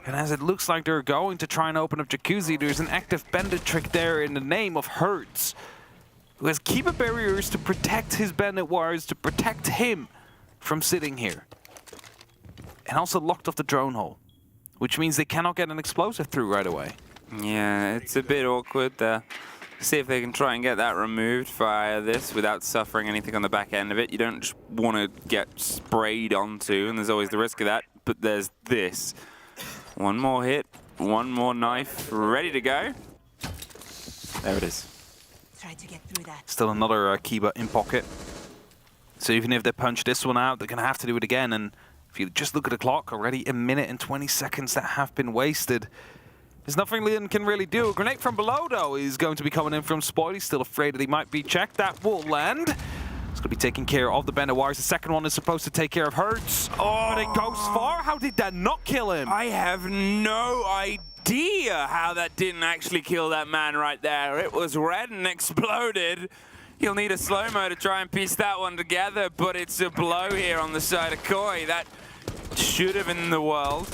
And as it looks like they're going to try and open up Jacuzzi, there's an active bandit trick there in the name of Hertz, who has keeper barriers to protect his bandit wires, to protect him from sitting here. And also locked off the drone hole, which means they cannot get an explosive through right away. Yeah, it's a bit awkward there. See if they can try and get that removed via this without suffering anything on the back end of it. You don't just want to get sprayed onto, and there's always the risk of that, but there's this. One more hit, one more knife, ready to go. There it is. try to get through that. Still another Kiba in pocket. So even if they punch this one out, they're going to have to do it again. And if you just look at the clock, already a minute and 20 seconds that have been wasted. There's nothing Leon can really do. A grenade from below, though, is going to be coming in from Spoil. He's still afraid that he might be checked. That will land. It's going to be taking care of the bender wires. The second one is supposed to take care of Hertz. Oh, but it goes far. How did that not kill him? I have no idea how that didn't actually kill that man right there. It was red and exploded. You'll need a slow-mo to try and piece that one together, but it's a blow here on the side of Koi. That should have in the world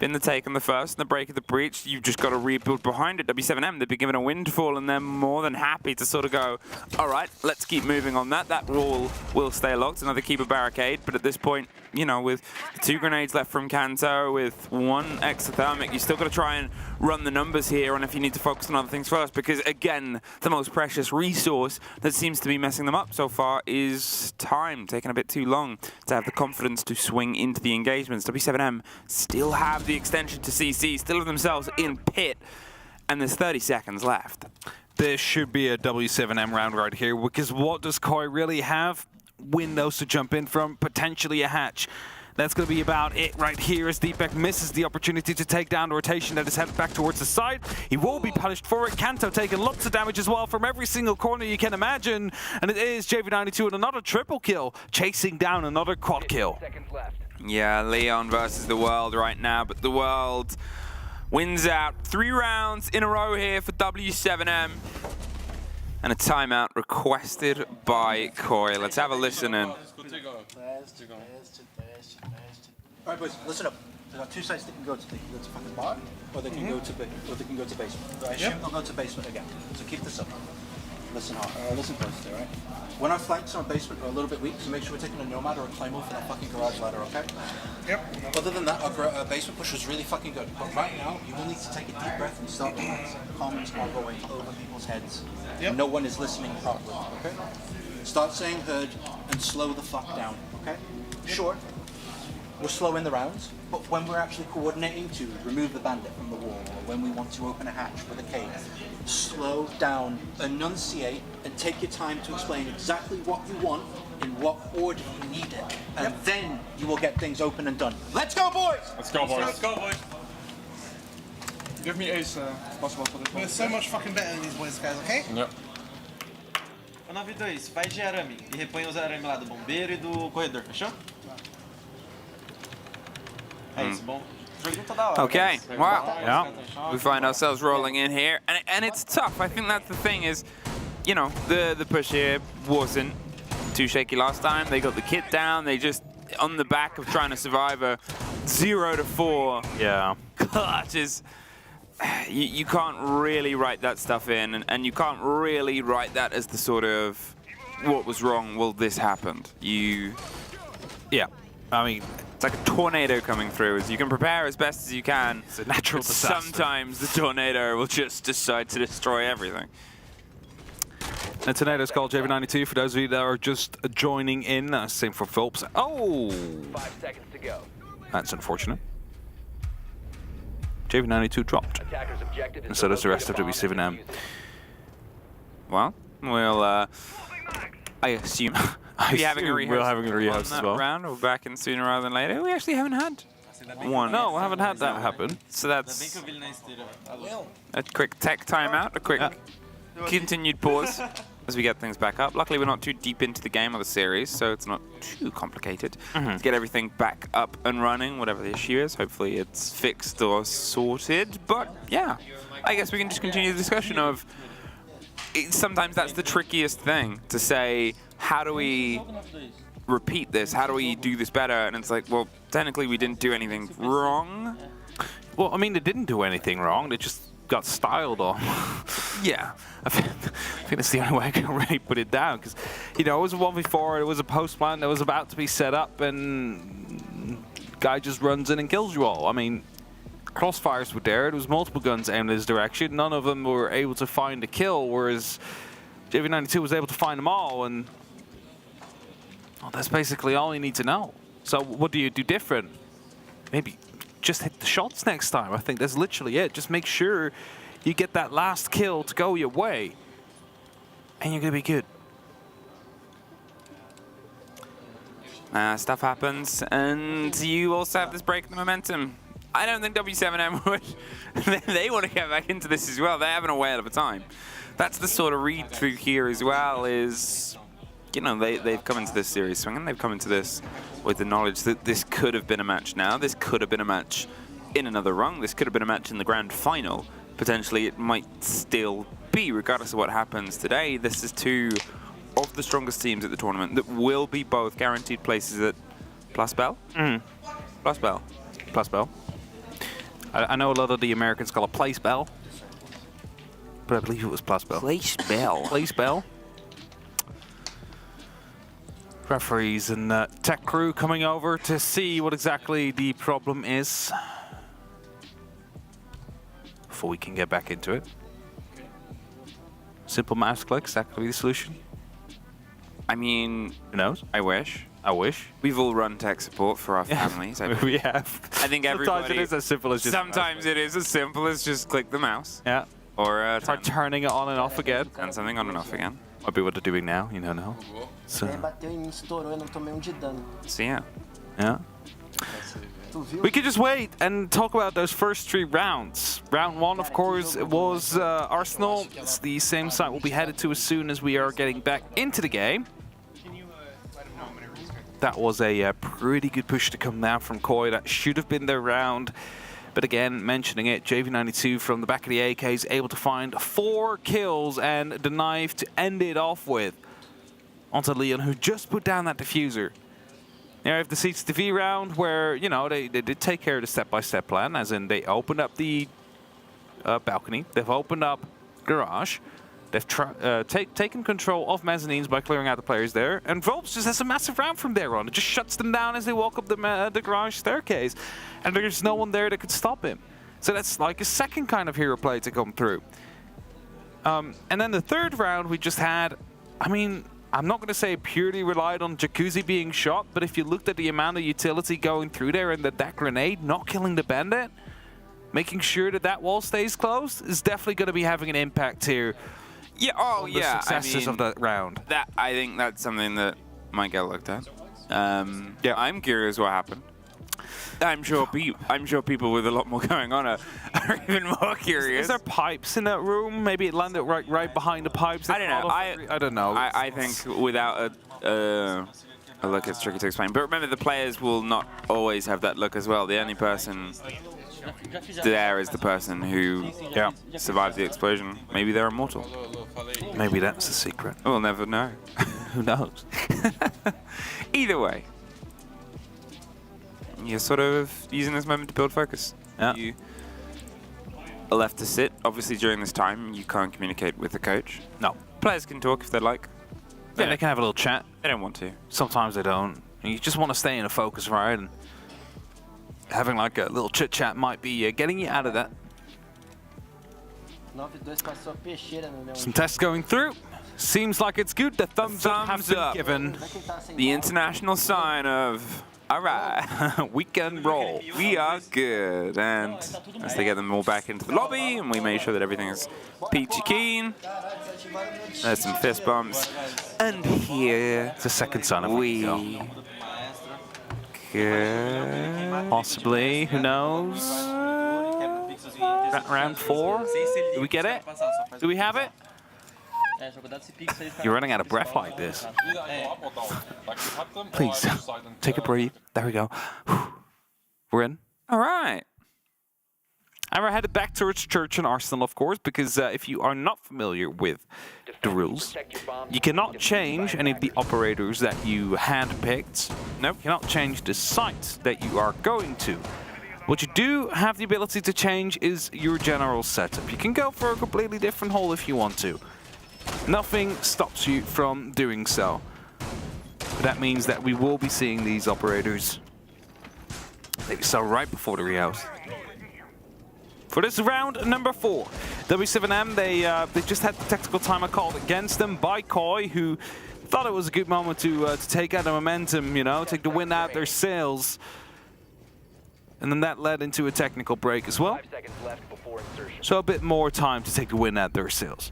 been the take on the first and the break of the breach. You've just got to rebuild behind it. W7M, they've been given a windfall and they're more than happy to sort of go, all right, let's keep moving on that. That wall will stay locked. Another keeper barricade, but at this point, you know, with 2 grenades left from Kanto, with 1 exothermic, you still got to try and run the numbers here on if you need to focus on other things first, because again, the most precious resource that seems to be messing them up so far is time, taking a bit too long to have the confidence to swing into the engagements. W7M still have the extension to CC, still have themselves in pit, and there's 30 seconds left. This should be a W7M round right here, because what does Koi really have? Windows to jump in from, potentially a hatch. That's going to be about it right here as Deepak misses the opportunity to take down the rotation that is headed back towards the side. He will be punished for it. Kanto taking lots of damage as well from every single corner you can imagine. And it is JV92 with another triple kill, chasing down another quad kill. Yeah, Leon versus the World right now, but the World wins out 3 rounds in a row here for W7M. And a timeout requested by Koi. Let's have a listen in. Alright boys, listen up. There are 2 sides that can go to. They can go to fucking bar, or they can go to basement. I assume they'll go to basement again. So keep this up. Listen hard. Listen closely, alright? When our flanks on basement are a little bit weak, so make sure we're taking a nomad or a climb off in that fucking garage ladder, okay? Yep. Other than that, our basement push was really fucking good. But right now, you will need to take a deep breath and start to relax. Comments are going over people's heads. Yep. No one is listening properly, okay? Start saying heard and slow the fuck down, okay? Sure. We're slow in the rounds, but when we're actually coordinating to remove the bandit from the wall, or when we want to open a hatch with a cage, slow down, enunciate, and take your time to explain exactly what you want in what order you need it, and then you will get things open and done. Let's go, boys! Let's go, boys. Let's go, boys. Give me ace possible for this one. We're so much fucking better than these boys, guys, okay? Yep. Ô 92, vai de arame e repõe os arame lá do bombeiro e do corredor, fechou? É isso, bom. Okay, wow. Yeah. We find ourselves rolling in here, and it's tough. I think that's the thing is, you know, the push here wasn't too shaky last time. They got the kit down. They just, on the back of trying to survive a 0 to 4 clutch is, you can't really write that stuff in, and you can't really write that as the sort of, what was wrong, well, this happened. Yeah, I mean, it's like a tornado coming through. You can prepare as best as you can. It's a natural disaster. Sometimes the tornado will just decide to destroy everything. And tornado's called JV92 for those of you that are just joining in. Same for Phillips. Oh! 5 seconds to go. That's unfortunate. JV92 dropped. And so does the rest of W7M. Well, we'll, I assume... We'll having a rehearsal as well. Round. We're back in sooner rather than later. We actually haven't had one. No, we haven't had that happen. So that's a quick tech timeout, a quick continued pause as we get things back up. Luckily, we're not too deep into the game or the series, so it's not too complicated to get everything back up and running, whatever the issue is. Hopefully, it's fixed or sorted. But yeah, I guess we can just continue the discussion of. Sometimes that's the trickiest thing to say. How do we repeat this? How do we do this better? And it's like, well, technically we didn't do anything wrong. Well, I mean, they didn't do anything wrong. They just got styled on. Yeah. I think that's the only way I can really put it down. Because, you know, it was a 1v4. It was a post plan that was about to be set up. And guy just runs in and kills you all. I mean, crossfires were there. There was multiple guns aimed in his direction. None of them were able to find a kill, whereas JV92 was able to find them all. And well, that's basically all you need to know. So what do you do different? Maybe just hit the shots next time. I think that's literally it. Just make sure you get that last kill to go your way. and you're going to be good. Stuff happens, and you also have this break in the momentum. I don't think W7M would. They want to get back into this as well. They're having a whale of a time. That's the sort of read through here as well. Is they've come into this series swinging. They've come into this with the knowledge that this could have been a match now. This could have been a match in another run. This could have been a match in the grand final. Potentially, it might still be, regardless of what happens today. This is two of the strongest teams at the tournament that will be both guaranteed places at Plus Bell. Plus Bell. Plus Bell. I know a lot of the Americans call it Place Bell, but I believe it was Plus Bell. Place Bell. Place Bell. Referees and tech crew coming over to see what exactly the problem is before we can get back into it. Simple mouse clicks, that could be the solution. I mean, who knows? I wish. We've all run tech support for our families. We have. I think everybody. Sometimes it is as simple as just. Sometimes it is as simple as just click the mouse. Yeah. Or try turning it on and off again. Turn something on and off again. Might be what they're doing now. You don't know. So yeah. Yeah. We could just wait and talk about those first 3 rounds. Round 1, of course, was Arsenal. It's the same site we'll be headed to as soon as we are getting back into the game. That was a pretty good push to come down from Koi. That should have been their round. But again, mentioning it, JV92 from the back of the AK is able to find 4 kills and the knife to end it off with. Onto Leon, who just put down that diffuser. Now, if the CCTV round where, they did take care of the step-by-step plan, as in they opened up the balcony, they've opened up garage, they've taken control of mezzanines by clearing out the players there, and Volps just has a massive round from there on. It just shuts them down as they walk up the garage staircase, and there's no one there that could stop him. So that's like a second kind of hero play to come through. And then the third round we just had, I'm not going to say it purely relied on Jacuzzi being shot, but if you looked at the amount of utility going through there and that grenade not killing the bandit, making sure that wall stays closed is definitely going to be having an impact here. Yeah, the successes of that round. I think that's something that might get looked at. Yeah, I'm curious what happened. I'm sure people with a lot more going on are even more curious. Is there pipes in that room? Maybe it landed right behind the pipes. I don't know. I don't know. I think without a look, it's tricky to explain. But remember, the players will not always have that look as well. The only person there is the person who survived the explosion. Maybe they're immortal. Maybe that's the secret. We'll never know. Who knows? Either way, you're sort of using this moment to build focus. Yeah. You are left to sit. Obviously, during this time, you can't communicate with the coach. No. Players can talk if they'd like. Yeah, they can have a little chat. They don't want to. Sometimes they don't. You just want to stay in a focus, right? And having like a little chit chat might be getting you out of that. Some tests going through. Seems like it's good. The thumbs up have been given. The international sign of, all right, we can roll. We are good. And as they get them all back into the lobby, and we make sure that everything is peachy keen. There's some fist bumps. And here, it's a second sign of we could possibly, who knows? Round 4? Do we get it? Do we have it? You're running out of breath like this. Please, take a breathe. There we go. We're in. All right. And we're headed back towards Church and Arsenal, of course, because if you are not familiar with the rules, you cannot change any of the operators that you handpicked. Nope. You cannot change the site that you are going to. What you do have the ability to change is your general setup. You can go for a completely different hole if you want to. Nothing stops you from doing so. But that means that we will be seeing these operators so right before the Rios. For this round number 4, W7M, they just had the tactical timer called against them by Koi, who thought it was a good moment to take out the momentum, take the wind out their sails. And then that led into a technical break as well. So a bit more time to take the wind out their sails.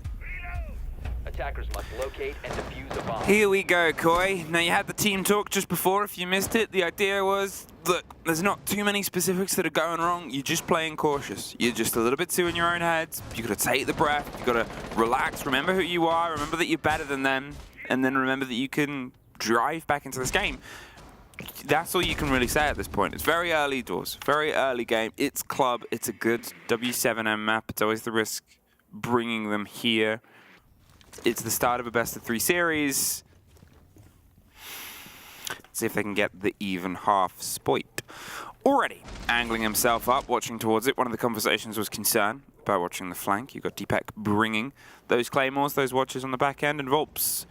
Attackers must locate and defuse a bomb. Here we go, Koi. Now, you had the team talk just before. If you missed it, the idea was, look, there's not too many specifics that are going wrong. You're just playing cautious. You're just a little bit too in your own heads. You got to take the breath. You got to relax. Remember who you are. Remember that you're better than them. And then remember that you can drive back into this game. That's all you can really say at this point. It's very early doors, very early game. It's club. It's a good W7M map. It's always the risk bringing them here. It's the start of a best-of-3 series. See if they can get the even half Spoit. Already angling himself up, watching towards it. One of the conversations was concern about watching the flank. You got Deepak bringing those claymores, those watches on the back end, and Volps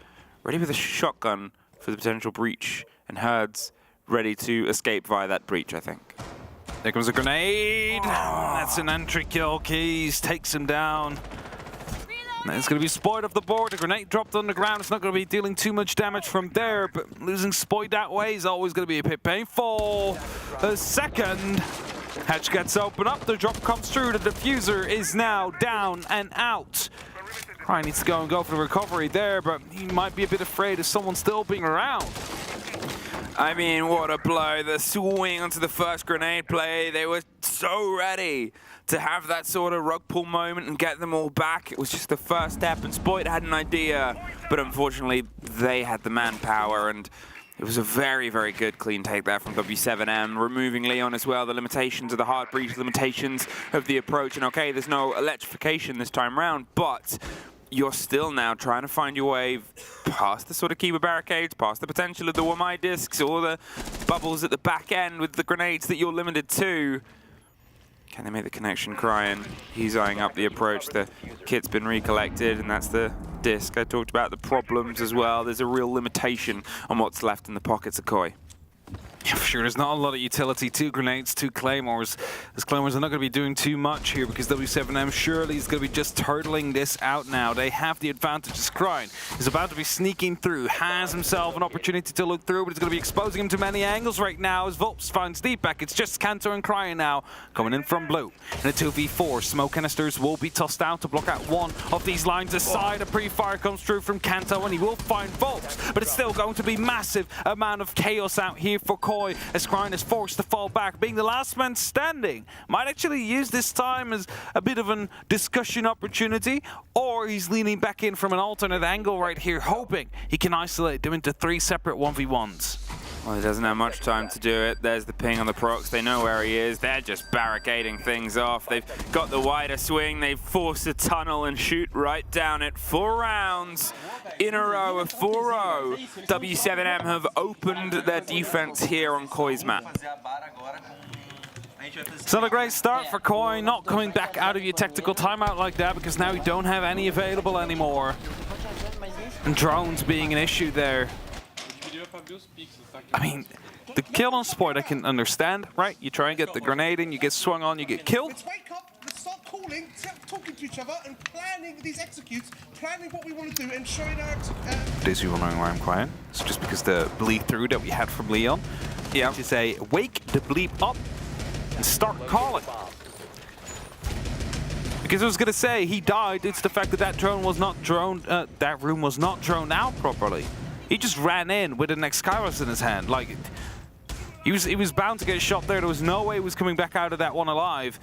ready with a shotgun for the potential breach, and Herds ready to escape via that breach, I think. There comes a grenade. That's an entry kill. Keys takes him down. It's going to be Spoit off the board. The grenade dropped on the ground. It's not going to be dealing too much damage from there, but losing Spoit that way is always going to be a bit painful. The second hatch gets opened up. The drop comes through. The diffuser is now down and out. Ryan needs to go for the recovery there, but he might be a bit afraid of someone still being around. I mean, what a blow. The swing onto the first grenade play. They were so ready to have that sort of rug pull moment and get them all back. It was just the first step, and Spoit had an idea, but unfortunately they had the manpower, and it was a very, very good clean take there from W7M, removing Leon as well, the limitations of the hard breach, limitations of the approach, and okay, there's no electrification this time round, but you're still now trying to find your way past the sort of keeper barricades, past the potential of the Wamai discs, or the bubbles at the back end with the grenades that you're limited to. Can they make the connection, Cryan? He's eyeing up the approach. The kit's been recollected, and that's the disc. I talked about the problems as well. There's a real limitation on what's left in the pockets of Koi. Yeah, for sure, there's not a lot of utility. 2 grenades, 2 claymores. Those claymores are not going to be doing too much here because W7M surely is going to be just turtling this out now. They have the advantage. Cryan is about to be sneaking through, has himself an opportunity to look through, but it's going to be exposing him to many angles right now as Volps finds Deepak. It's just Kanto and Cryan now coming in from blue. In a 2v4, smoke canisters will be tossed out to block out one of these lines aside. A pre-fire comes through from Kanto and he will find Volps, but it's still going to be massive amount of chaos out here for Koi as Cryan is forced to fall back, being the last man standing. Might actually use this time as a bit of a discussion opportunity, or he's leaning back in from an alternate angle right here, hoping he can isolate them into 3 separate 1v1s. Well, he doesn't have much time to do it. There's the ping on the procs. They know where he is. They're just barricading things off. They've got the wider swing. They've forced a tunnel and shoot right down it. 4 rounds in a row of 4-0. W7M have opened their defense here on Koi's map. It's not a great start for Koi, not coming back out of your tactical timeout like that because now you don't have any available anymore. And drones being an issue there. I mean, the kill on Spoit I can understand, right? You try and get the grenade in, you get swung on, you get killed. Let's wake up, let's start calling, talking to each other and planning these executes, planning what we want to do and showing our... In case you're wondering why I'm quiet, it's just because the bleed through that we had from Leon. Yeah. To say, wake the bleep up and start calling. Because I was going to say, he died, it's the fact that that drone was not droned, that room was not droned out properly. He just ran in with an Astralis in his hand. Like, he was bound to get shot there. There was no way he was coming back out of that one alive.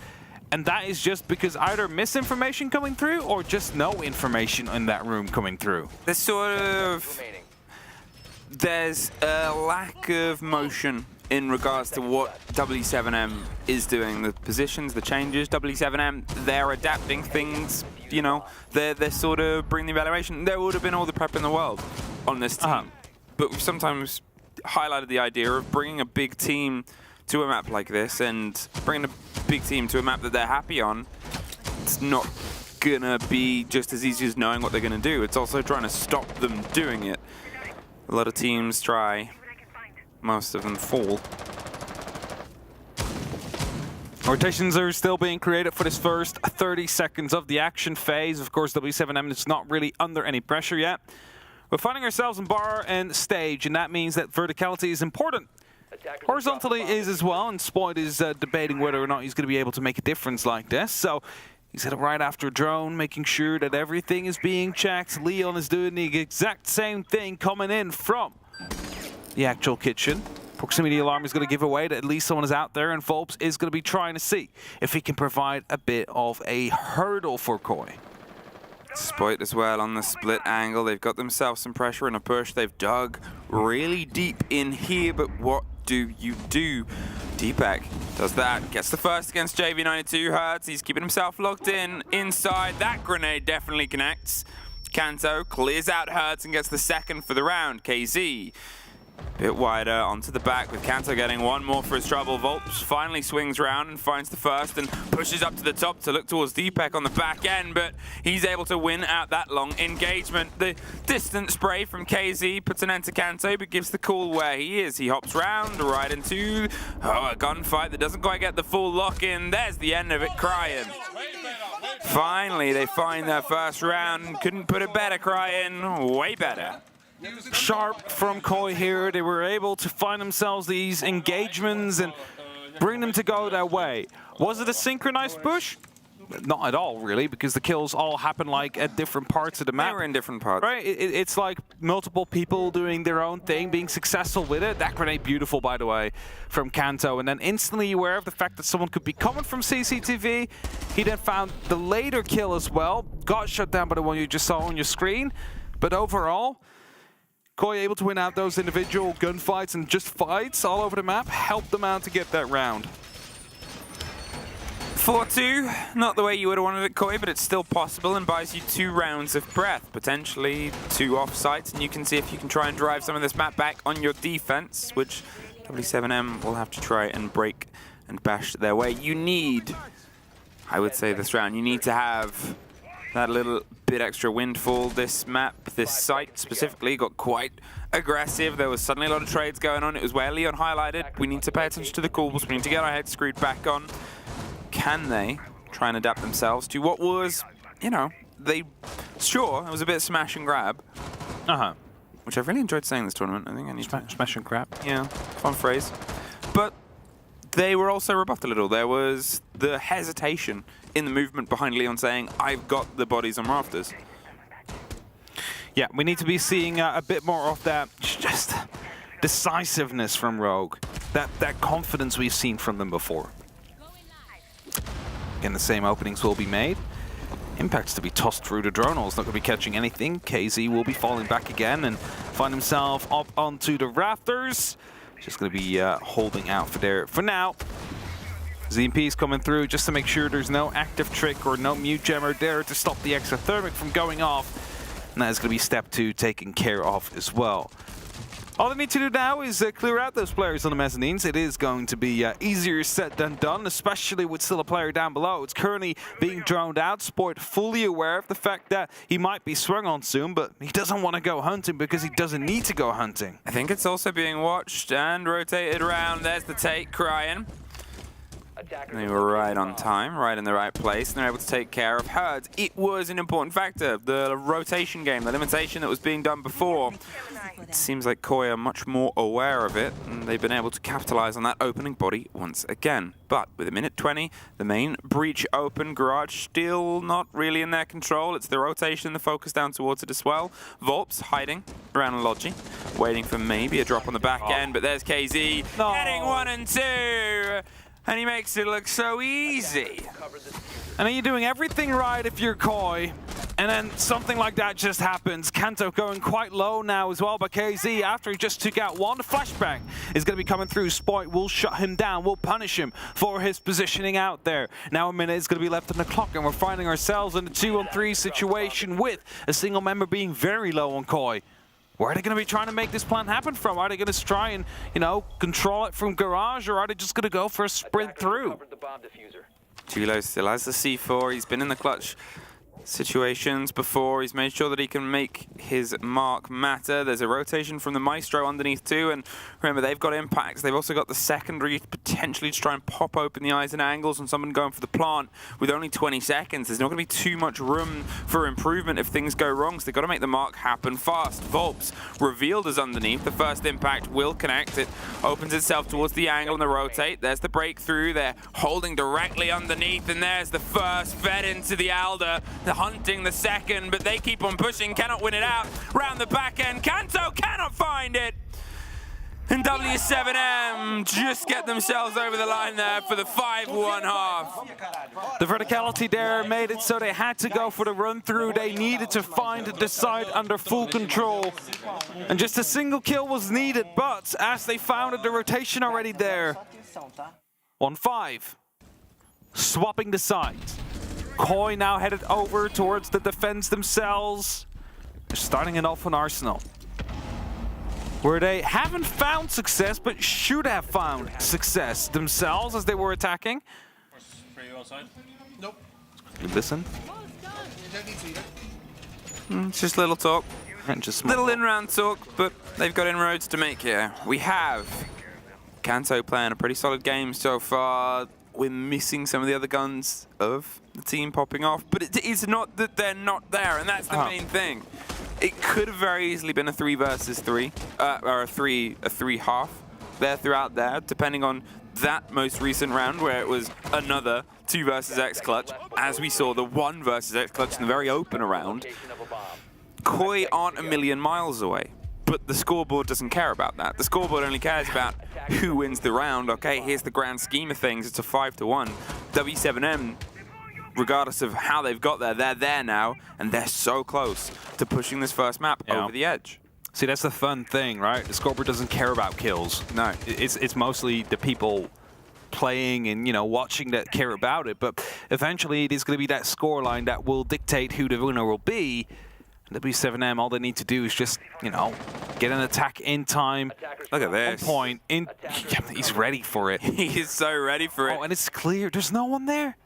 And that is just because either misinformation coming through or just no information in that room coming through. There's sort of... There's a lack of motion in regards to what W7M is doing. The positions, the changes, W7M, they're adapting things, you know, they're sort of bringing the evaluation. There would have been all the prep in the world on this team. But we've sometimes highlighted the idea of bringing a big team to a map like this and bringing a big team to a map that they're happy on. It's not gonna be just as easy as knowing what they're gonna do. It's also trying to stop them doing it. A lot of teams try, most of them fall. Rotations are still being created for this first 30 seconds of the action phase. Of course, W7M is not really under any pressure yet. We're finding ourselves in bar and stage, and that means that verticality is important. Horizontally is as well, and Spoit is debating whether or not he's going to be able to make a difference like this. So He's hit it right after drone, making sure that everything is being checked. Leon is doing the exact same thing, coming in from the actual kitchen. Proximity alarm is going to give away that at least someone is out there, and Volps is going to be trying to see if he can provide a bit of a hurdle for Koi. Spoit as well on the split angle. They've got themselves some pressure and a push. They've dug really deep in here, but what do you do? Deepak does that, gets the first against JV92. Hurts, he's keeping himself locked in inside. That grenade definitely connects. Kanto clears out Hurts and gets the second for the round. KZ bit wider onto the back with Kanto getting one more for his trouble. Volps finally swings round and finds the first and pushes up to the top to look towards Deepak on the back end, but he's able to win out that long engagement. The distant spray from KZ puts an end to Kanto, but gives the call where he is. He hops round right into a gunfight that doesn't quite get the full lock in. There's the end of it, Crying. Finally, they find their first round. Couldn't put it better, Crying. Way better. Sharp from Koi here. They were able to find themselves these engagements and bring them to go their way. Was it a synchronized push? Not at all, really, because the kills all happen like at different parts of the map. They were in different parts. Right? It's like multiple people doing their own thing, being successful with it. That grenade, beautiful, by the way, from Kanto. And then instantly aware of the fact that someone could be coming from CCTV. He then found the later kill as well. Got shut down by the one you just saw on your screen. But overall, Koi able to win out those individual gunfights and just fights all over the map, helped them out to get that round. 4-2, not the way you would have wanted it, Koi, but it's still possible and buys you 2 rounds of breath, potentially 2 off-sites, and you can see if you can try and drive some of this map back on your defense, which W7M will have to try and break and bash their way. You need, I would say this round, you need to have that little bit extra windfall. This map, this site specifically, got quite aggressive. There was suddenly a lot of trades going on. It was where Leon highlighted. We need to pay attention to the calls. We need to get our heads screwed back on. Can they try and adapt themselves to what was, you know, sure, it was a bit smash and grab. Which I've really enjoyed saying this tournament. I think I need to smash and grab. Yeah, fun phrase. But they were also rebuffed a little. There was the hesitation in the movement behind Leon saying, I've got the bodies on rafters. Yeah, we need to be seeing a bit more of that just decisiveness from Rogue. That confidence we've seen from them before. Again, the same openings will be made. Impact's to be tossed through the drone. It's not going to be catching anything. KZ will be falling back again and find himself up onto the rafters. Just going to be holding out for there for now. ZMP is coming through just to make sure there's no active trick or no mute jammer there to stop the exothermic from going off. And that is going to be step 2 taken care of as well. All they need to do now is clear out those players on the mezzanines. It is going to be easier said than done, especially with still a player down below. It's currently being droned out. Sport fully aware of the fact that he might be swung on soon, but he doesn't want to go hunting because he doesn't need to go hunting. I think it's also being watched and rotated around. There's the take, Crying. They were right on time, right in the right place, and they're able to take care of Herds. It was an important factor, the rotation game, the limitation that was being done before. It seems like Koi are much more aware of it, and they've been able to capitalize on that opening body once again. But with a minute 20, the main breach open, Garage still not really in their control. It's the rotation, the focus down towards it as well. Volps hiding around Logi, waiting for maybe a drop on the back end, but there's KZ getting 1 and 2. And he makes it look so easy. And you're doing everything right if you're Koi, and then something like that just happens. Kanto going quite low now as well, but KZ, after he just took out one, the flashbang is going to be coming through. Spoit will shut him down, will punish him for his positioning out there. Now a minute is going to be left on the clock, and we're finding ourselves in a 2-on-3 situation with a single member being very low on Koi. Where are they going to be trying to make this plan happen from? Are they going to try and, you know, control it from Garage, or are they just going to go for a sprint through? Tulo still has the C4. He's been in the clutch situations before. He's made sure that he can make his mark matter. There's a rotation from the Maestro underneath too, and remember, they've got impacts. They've also got the secondary potentially to try and pop open the eyes and angles on someone going for the plant with only 20 seconds. There's not going to be too much room for improvement if things go wrong, so they've got to make the mark happen fast. Volps revealed as underneath. The first impact will connect. It opens itself towards the angle and the rotate. There's the breakthrough. They're holding directly underneath, and there's the first fed into the Alder. They're hunting the second, but they keep on pushing, cannot win it out. Round the back end, Kanto cannot find it. And W7M just get themselves over the line there for the 5-1 half. The verticality there made it so they had to go for the run through. They needed to find the side under full control. And just a single kill was needed, but as they found it, the rotation already there. 1-5. Swapping the side. Koi now headed over towards the defense themselves. They're starting it off on Arsenal, where they haven't found success, but should have found success themselves as they were attacking. Nope. Listen. You don't need to, It's just little talk. And just little in-round talk, but they've got inroads to make here. We have Kanto playing a pretty solid game so far. We're missing some of the other guns of the team popping off, but it is not that they're not there, and that's the main thing. It could have very easily been a 3 versus 3, or a 3 half there throughout there, depending on that most recent round where it was another 2 versus X clutch, as we saw the 1 versus X clutch in the very open round. Koi aren't a million miles away, but the scoreboard doesn't care about that. The scoreboard only cares about who wins the round. Okay, here's the grand scheme of things. It's a 5-1. W7M, regardless of how they've got there, they're there now, and they're so close to pushing this first map over the edge. See, that's the fun thing, right? The scoreboard doesn't care about kills. No, it's mostly the people playing and, you know, watching that care about it. But eventually, it is going to be that scoreline that will dictate who the winner will be. W7M, all they need to do is just, you know, get an attack in time. Look at this. On point. He's ready for it. He is so ready for it. Oh, and it's clear. There's no one there.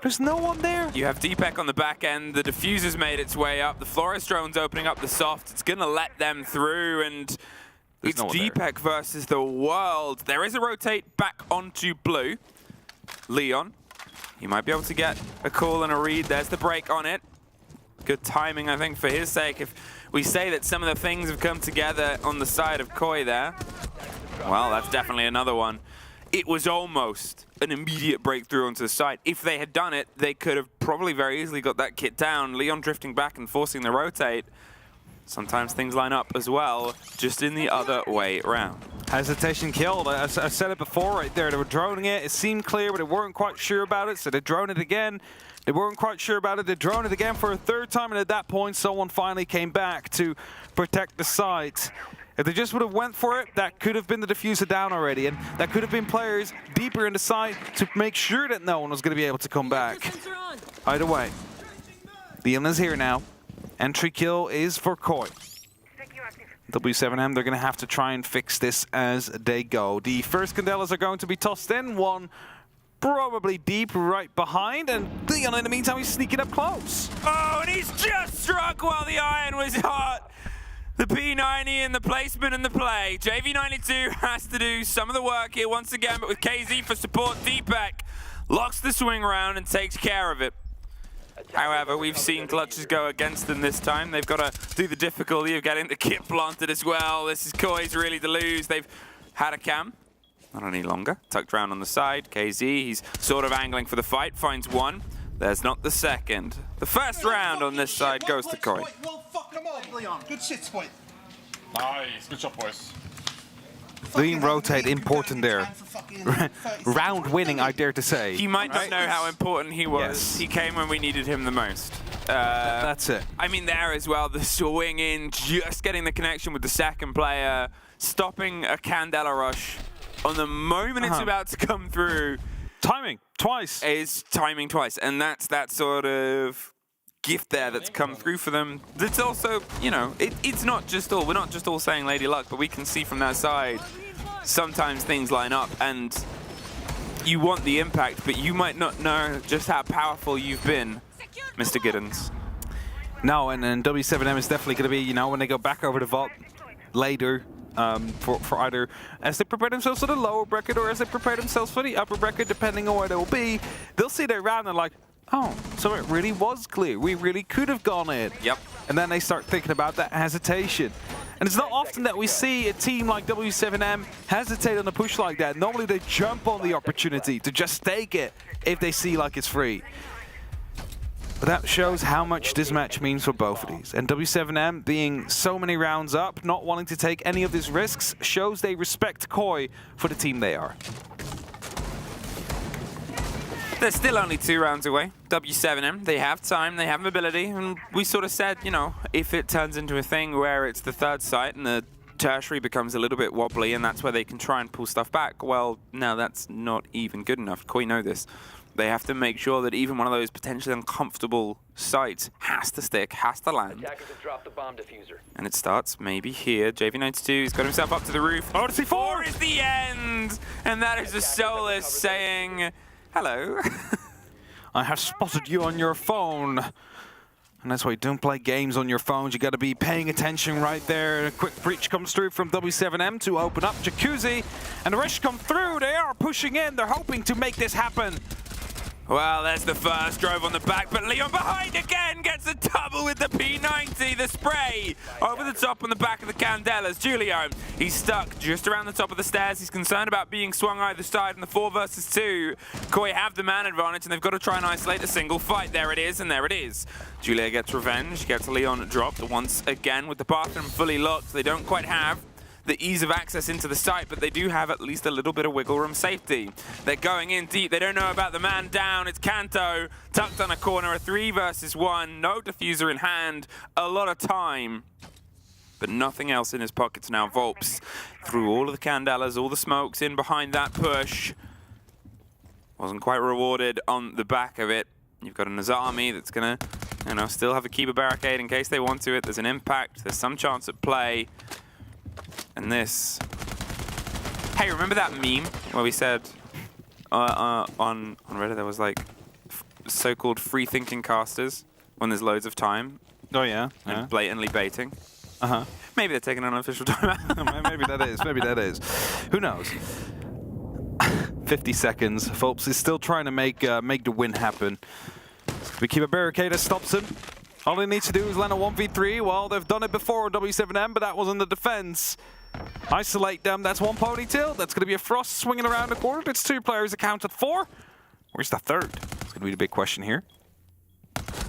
There's no one there. You have Deepak on the back end. The diffuser's made its way up. The Flores drone's opening up the soft. It's going to let them through, and it's no Deepak versus the world. There is a rotate back onto blue. Leon, he might be able to get a call and a read. There's the break on it. Good timing, I think, for his sake. If we say that some of the things have come together on the side of Koi there, well, that's definitely another one. It was almost an immediate breakthrough onto the side. If they had done it, they could have probably very easily got that kit down. Leon drifting back and forcing the rotate. Sometimes things line up as well, just in the other way around. Hesitation killed. I said it before right there. They were droning it. It seemed clear, but they weren't quite sure about it, so they droned it again. They weren't quite sure about it. They droned it again for a 3rd time, and at that point, someone finally came back to protect the site. If they just would have went for it, that could have been the diffuser down already, and that could have been players deeper in the site to make sure that no one was going to be able to come back. Either way, Leon is here now. Entry kill is for Koi. W7M, they're going to have to try and fix this as they go. The first Candelas are going to be tossed in. One probably deep right behind, and Leon in the meantime he's sneaking up close. Oh, and he's just struck while the iron was hot. The P90 and the placement and the play. JV92 has to do some of the work here once again, but with KZ for support, Deepak locks the swing round and takes care of it. However, we've seen clutches go against them this time. They've got to do the difficulty of getting the kit planted as well. This is Koi's really to lose. They've had a cam. Not any longer. Tucked round on the side. KZ, he's sort of angling for the fight. Finds one. There's not the second. The first round on this side goes to Koi. Well, fuck them up, Leon. Good shit, Spoit. Nice. Good job, boys. Lean rotate important there. Round winning, I dare to say. He might not know how important he was. Yes. He came when we needed him the most. That's it. I mean, there as well, the swing in, just getting the connection with the second player, stopping a Candela rush on the moment it's about to come through. Timing, twice. Is timing twice, and that's that sort of gift there that's come through for them. That's also, you know, it's not just all, we're not just all saying Lady Luck, but we can see from that side, sometimes things line up, and you want the impact, but you might not know just how powerful you've been, Mr. Giddens. No, and W7M is definitely going to be, you know, when they go back over the vault later, for either as they prepare themselves for the lower bracket or as they prepare themselves for the upper bracket, depending on where they will be. They'll see their round and like, oh, so it really was clear. We really could have gone in. Yep. And then they start thinking about that hesitation. And it's not often that we see a team like W7M hesitate on a push like that. Normally they jump on the opportunity to just take it if they see like it's free. But that shows how much this match means for both of these. And W7M being so many rounds up, not wanting to take any of these risks, shows they respect Koi for the team they are. They're still only 2 rounds away. W7M, they have time, they have ability, and we sort of said, you know, if it turns into a thing where it's the 3rd site and the tertiary becomes a little bit wobbly and that's where they can try and pull stuff back, well, no, that's not even good enough. Koi know this. They have to make sure that even one of those potentially uncomfortable sites has to stick, has to land. Attackers have dropped the bomb diffuser. And it starts maybe here. JV92 has got himself up to the roof. Odyssey 4 is the end! And that is the Solus saying, hello. I have spotted you on your phone. And that's why you don't play games on your phones. You got to be paying attention right there. A quick breach comes through from W7M to open up Jacuzzi. And the rest come through. They are pushing in. They're hoping to make this happen. Well, there's the first drove on the back, but Leon behind again gets a double with the P90. The spray over the top on the back of the Candelas. Julio, he's stuck just around the top of the stairs. He's concerned about being swung either side in the 4 versus 2. Koi have the man advantage, and they've got to try and isolate a single fight. There it is, and there it is. Julio gets revenge, gets Leon dropped once again with the bathroom fully locked. They don't quite have the ease of access into the site, but they do have at least a little bit of wiggle room safety. They're going in deep. They don't know about the man down. It's Kanto tucked on a corner, a 3 versus 1, no diffuser in hand, a lot of time, but nothing else in his pockets now. Volps through all of the Candelas, all the smokes in behind that push. Wasn't quite rewarded on the back of it. You've got a Nazami that's gonna, you know, still have a keeper barricade in case they want to. There's an impact. There's some chance at play. And this. Hey, remember that meme where we said on Reddit there was like so-called free-thinking casters when there's loads of time? Oh yeah. And blatantly baiting. Uh-huh. Maybe they're taking an unofficial timeout. Maybe that is. Maybe that is. Who knows? 50 seconds. Volps is still trying to make the win happen. We keep a barricade that stops him. All he needs to do is land a 1v3. Well, they've done it before with W7M, but that was in the defense. Isolate them. That's 1 ponytail. That's going to be a Frost swinging around the corner. It's 2 players accounted for. Where's the 3rd? That's going to be the big question here.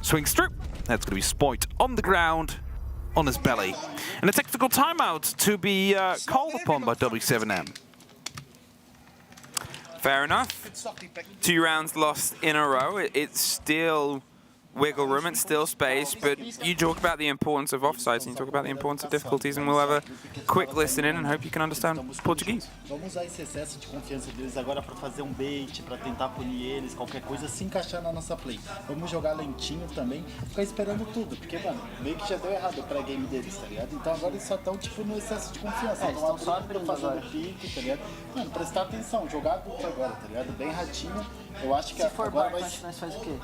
Swings through. That's going to be Spoit on the ground, on his belly. And a technical timeout to be called upon by W7M. Fair enough. 2 rounds lost in a row. It's still wiggle room, it's still space, but you talk about the importance of offsides and you talk about the importance of difficulties, and we'll have a quick listen in and hope you can understand Portuguese. Vamos usar esse excesso de confiança deles agora para fazer bait, para tentar punir eles, qualquer coisa, se encaixar na nossa play. Vamos jogar lentinho também, ficar esperando tudo, porque, mano, meio que já deu errado o pré-game deles, tá ligado? Então agora eles só estão, tipo, no excesso de confiança. Estão só abrindo fazendo pique, tá ligado? Mano, prestar atenção, jogar adulto agora, tá ligado? Bem ratinho. Eu acho que se for agora bar, nós faz o quê?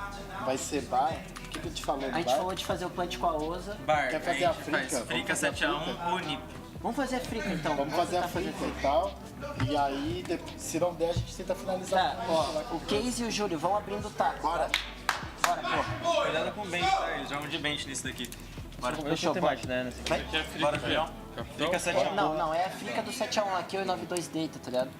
Vai ser bar. O que a gente falou? A gente falou de fazer o plant com a Oza. Bar. Quer fazer a Frica? Frica 7x1 ou NIP. Vamos fazer a Frica então. Vamos fazer a Frica e tal. E aí, se não der, a gente tenta finalizar. Tá, ó, o Case e o Júlio vão abrindo o taco. Bora. Bora, pô. Cuidado com o bench, tá? Eles jogam de bench nesse daqui. Bora. Fechou, bora. Bora, filhão. Frica 7x1. Não, é a Frica do 7x1 aqui, o 9-2 deita, tá ligado?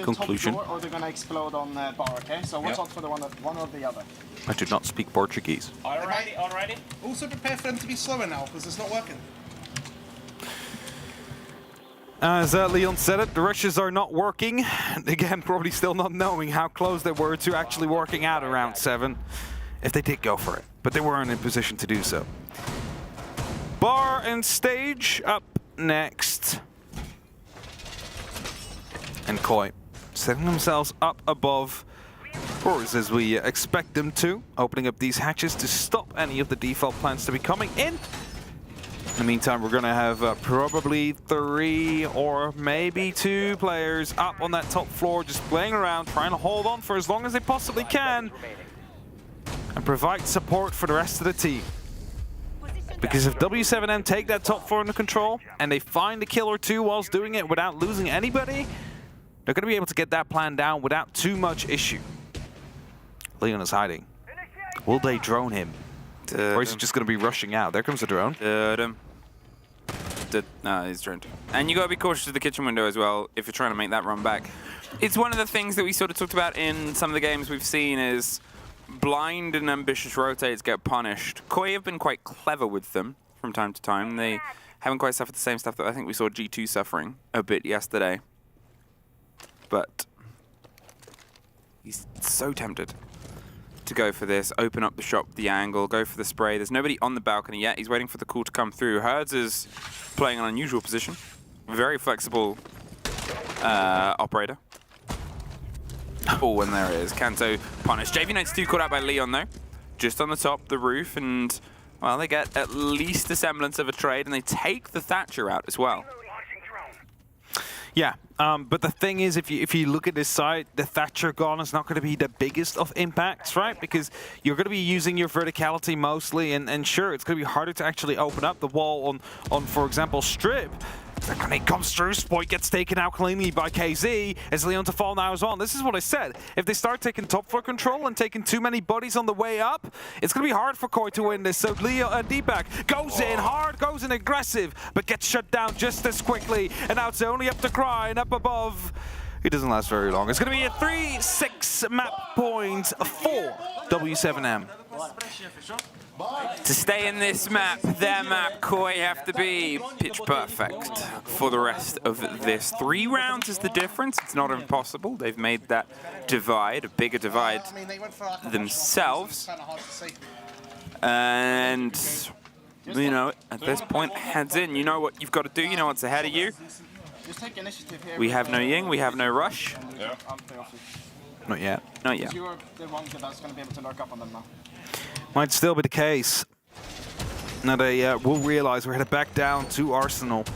Conclusion. Or they're gonna explode on bar, okay? So watch out for the one or the other. I do not speak Portuguese. Alrighty. Also prepare for them to be slower now, because it's not working. As Leon said it, the rushes are not working. Again, probably still not knowing how close they were to actually working out around 7, if they did go for it. But they weren't in position to do so. Bar and stage up next. And Koi setting themselves up above, or as we expect them to, opening up these hatches to stop any of the default plans to be coming in. In the meantime, we're going to have probably 3 or maybe 2 players up on that top floor, just playing around, trying to hold on for as long as they possibly can and provide support for the rest of the team. Because if W7M take that top 4 under control and they find a kill or two whilst doing it without losing anybody, they're going to be able to get that plan down without too much issue. Leon is hiding. Will they drone him? Or is he just going to be rushing out? There comes the drone. No, he's droned. And you got to be cautious of the kitchen window as well if you're trying to make that run back. It's one of the things that we sort of talked about in some of the games we've seen is blind and ambitious rotates get punished. Koi have been quite clever with them from time to time. They haven't quite suffered the same stuff that I think we saw G2 suffering a bit yesterday. But he's so tempted to go for this, open up the shop, the angle, go for the spray. There's nobody on the balcony yet. He's waiting for the call to come through. Herds is playing an unusual position. Very flexible operator. Oh, and there it is. Kanto punished. JV92 caught out by Leon, though. Just on the top, the roof, and, well, they get at least a semblance of a trade, and they take the Thatcher out as well. Yeah, but the thing is, if you look at this side, the Thatcher gone is not going to be the biggest of impacts, right? Because you're going to be using your verticality mostly, and sure, it's going to be harder to actually open up the wall on for example, Strip. The grenade comes through, Spoit gets taken out cleanly by KZ. Is Leon to fall now as well? This is what I said. If they start taking top floor control and taking too many bodies on the way up, it's going to be hard for Koi to win this. So Deepak goes in hard, goes in aggressive, but gets shut down just as quickly. And now it's only up to Cry, and up above, it doesn't last very long. It's going to be a 3-6 map point for W7M. To stay in this map, their map, Koi have to be pitch perfect for the rest of this. 3 rounds is the difference. It's not impossible. They've made that divide, a bigger divide themselves. And, you know, at this point, heads in. You know what you've got to do. You know what's ahead of you. We have no Ying. We have no rush. Yeah. Not yet. Not yet. You're the one that's going to be able to lurk up on them now. Might still be the case. Now they will realize we're headed back down to Arsenal.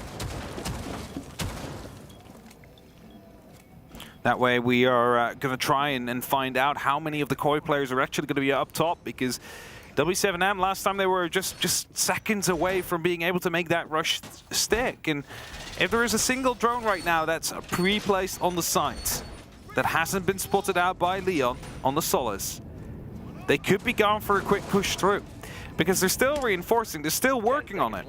That way we are going to try and find out how many of the Koi players are actually going to be up top, because W7M, last time they were just seconds away from being able to make that rush stick. And if there is a single drone right now that's pre-placed on the site that hasn't been spotted out by Leon on the Solace, they could be going for a quick push through, because they're still reinforcing, they're still working on it.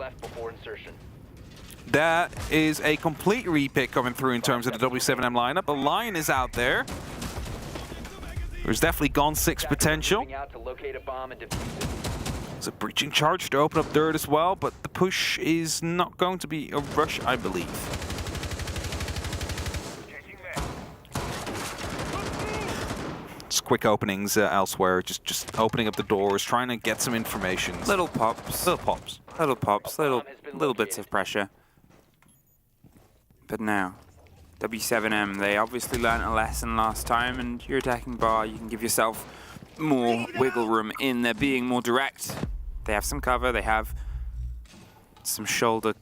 That is a complete repick coming through in terms of the W7M lineup. The line is out there. There's definitely Gone 6 potential. It's a breaching charge to open up dirt as well, but the push is not going to be a rush, I believe. Quick openings elsewhere, just opening up the doors, trying to get some information. Little pops. Little pops. Little pops. Little bits of pressure. But now, W7M, they obviously learned a lesson last time, and your attacking bar, you can give yourself more wiggle room in there, being more direct. They have some cover, they have some shoulder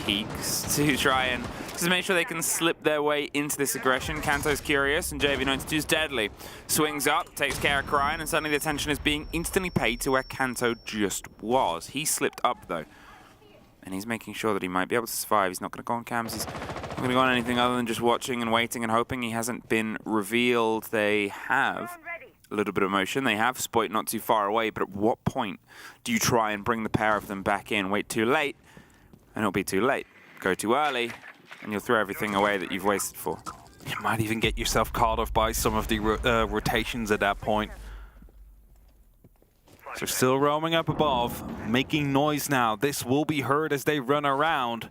peaks to try and just make sure they can slip their way into this aggression. Kanto's curious, and JV92's deadly. Swings up, takes care of Cryan, and suddenly the attention is being instantly paid to where Kanto just was. He slipped up, though, and he's making sure that he might be able to survive. He's not going to go on cams. He's not going to go on anything other than just watching and waiting and hoping. He hasn't been revealed. They have a little bit of motion. They have Spoit not too far away, but at what point do you try and bring the pair of them back in? Wait too late, and it'll be too late. Go too early, and you'll throw everything away that you've wasted for. You might even get yourself caught off by some of the rotations at that point. So still roaming up above, making noise now. This will be heard as they run around.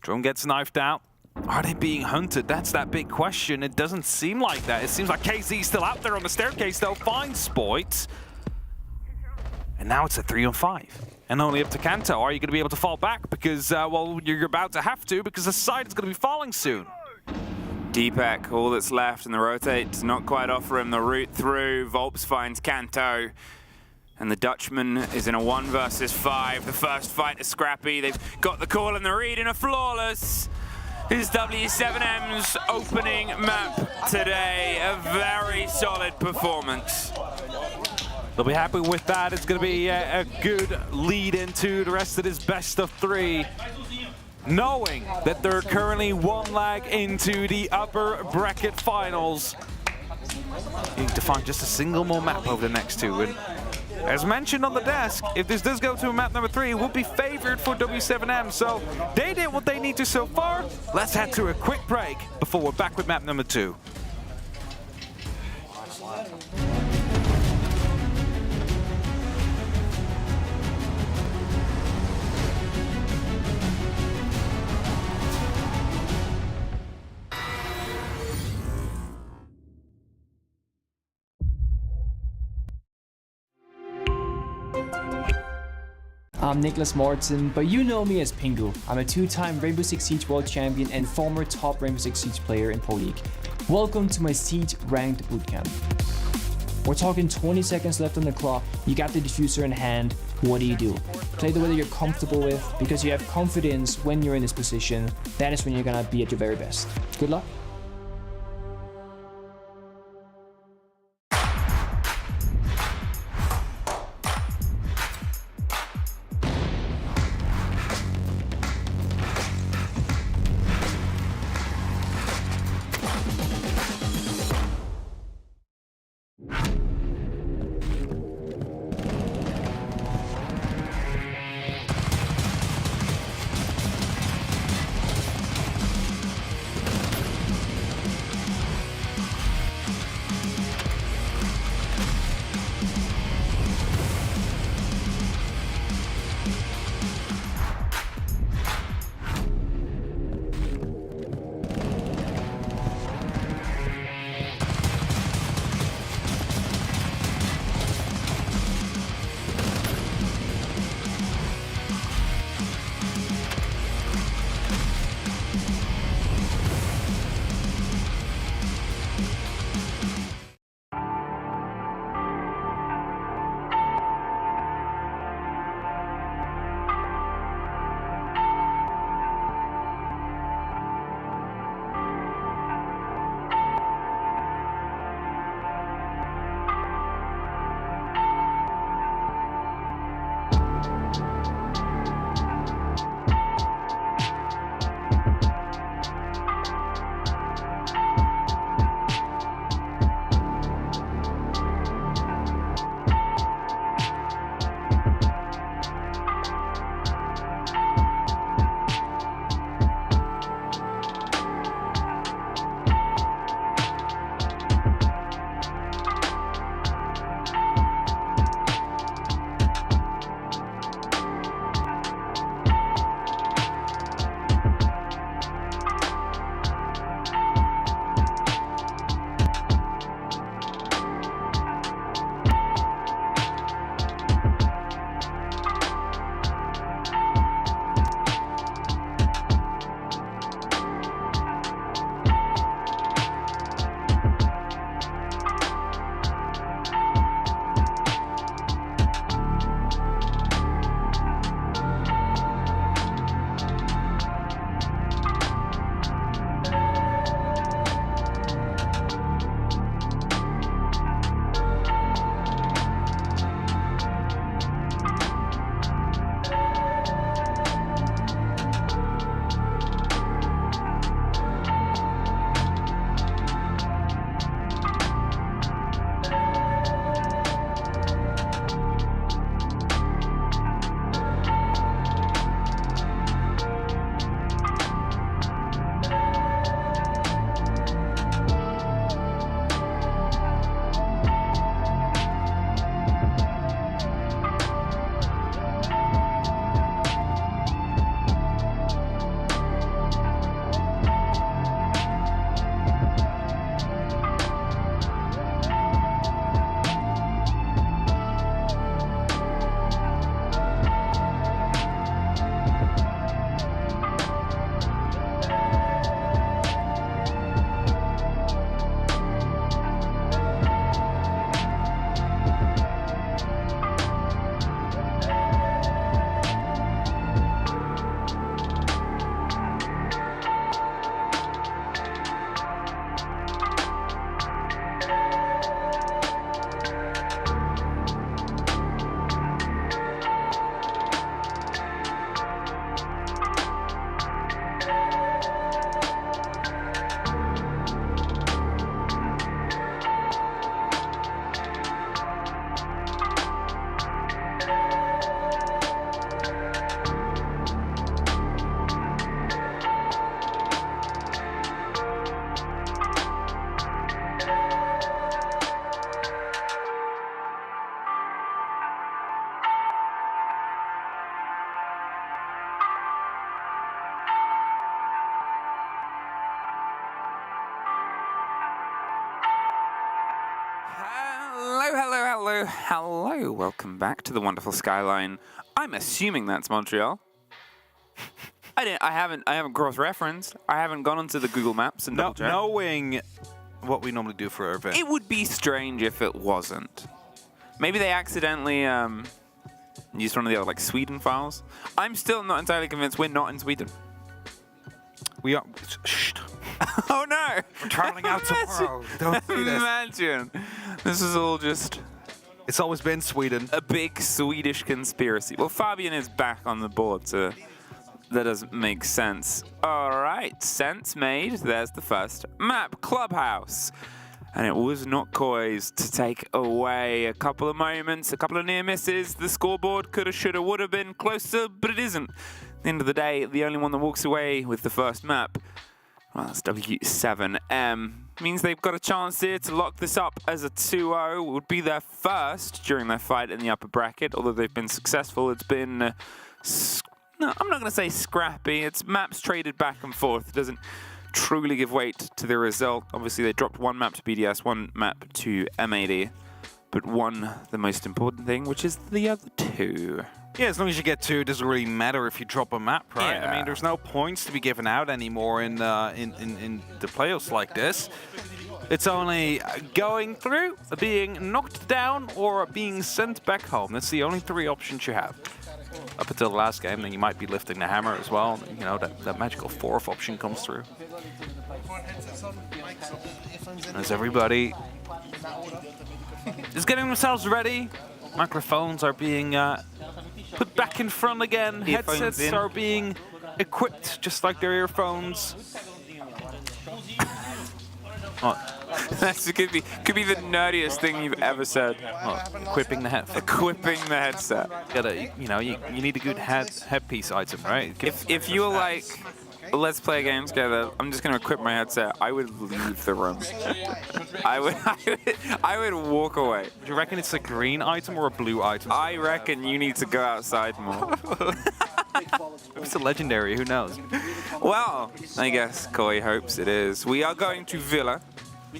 Drone gets knifed out. Are they being hunted? That's that big question. It doesn't seem like that. It seems like KZ's still out there on the staircase, though. Finds Spoit. And now it's a 3-on-5. And only up to Kanto. Are you going to be able to fall back? Because, well, you're about to have to, because the side is going to be falling soon. Deepak, all that's left, and the rotate does not quite offer him the route through. Volps finds Kanto, and the Dutchman is in a 1 versus 5. The first fight is scrappy. They've got the call and the read in a flawless. This is W7M's opening map today. A very solid performance. They'll be happy with that. It's going to be a good lead into the rest of this best of 3. Knowing that they're currently 1 leg into the upper bracket finals. You need to find just a single more map over the next 2. And as mentioned on the desk, if this does go to map number 3, it will be favored for W7M. So they did what they need to so far. Let's head to a quick break before we're back with map number 2. I'm Nicholas Morton, but you know me as Pingu. I'm a 2-time Rainbow Six Siege World Champion and former top Rainbow Six Siege player in Pro League. Welcome to my Siege Ranked Bootcamp. We're talking 20 seconds left on the clock, you got the diffuser in hand, what do? Play the way that you're comfortable with, because you have confidence when you're in this position. That is when you're gonna be at your very best. Good luck. Hello. Welcome back to the wonderful skyline. I'm assuming that's Montreal. I haven't cross-referenced. I haven't gone onto the Google Maps and double-checked. Knowing what we normally do for our event. It would be strange if it wasn't. Maybe they accidentally used one of the other like Sweden files. I'm still not entirely convinced we're not in Sweden. We are. Shh. Oh no! We're traveling out tomorrow. Don't do this. Imagine. This is all just. It's always been Sweden. A big Swedish conspiracy. Well, Fabian is back on the board, so that doesn't make sense. All right, sense made. There's the first map, Clubhouse. And it was not Koi's to take away a couple of moments, a couple of near misses. The scoreboard coulda, shoulda, woulda been closer, but it isn't. At the end of the day, the only one that walks away with the first map, well, that's W7M. Means they've got a chance here to lock this up as a 2-0. It would be their first during their fight in the upper bracket. Although they've been successful, it's been, no, I'm not going to say scrappy. It's maps traded back and forth. It doesn't truly give weight to the result. Obviously, they dropped one map to BDS, one map to MAD, but won the most important thing, which is the other two. Yeah, as long as you get two, it doesn't really matter if you drop a map, right? Yeah. I mean, there's no points to be given out anymore in the playoffs like this. It's only going through, being knocked down, or being sent back home. That's the only three options you have. Up until the last game, then you might be lifting the hammer as well. You know, that magical fourth option comes through. As everybody is getting themselves ready, microphones are being put back in front again. Headsets are being equipped just like their earphones. That could be the nerdiest thing you've ever said. Equipping the headset. Equipping the headset. You need a good headpiece item, right? If you were like, let's play a game together, I'm just gonna equip my headset, I would leave the room. I would walk away. Do you reckon it's a green item or a blue item? I reckon you need to go outside more. It's a legendary, who knows? Well, I guess Koi hopes it is. We are going to Villa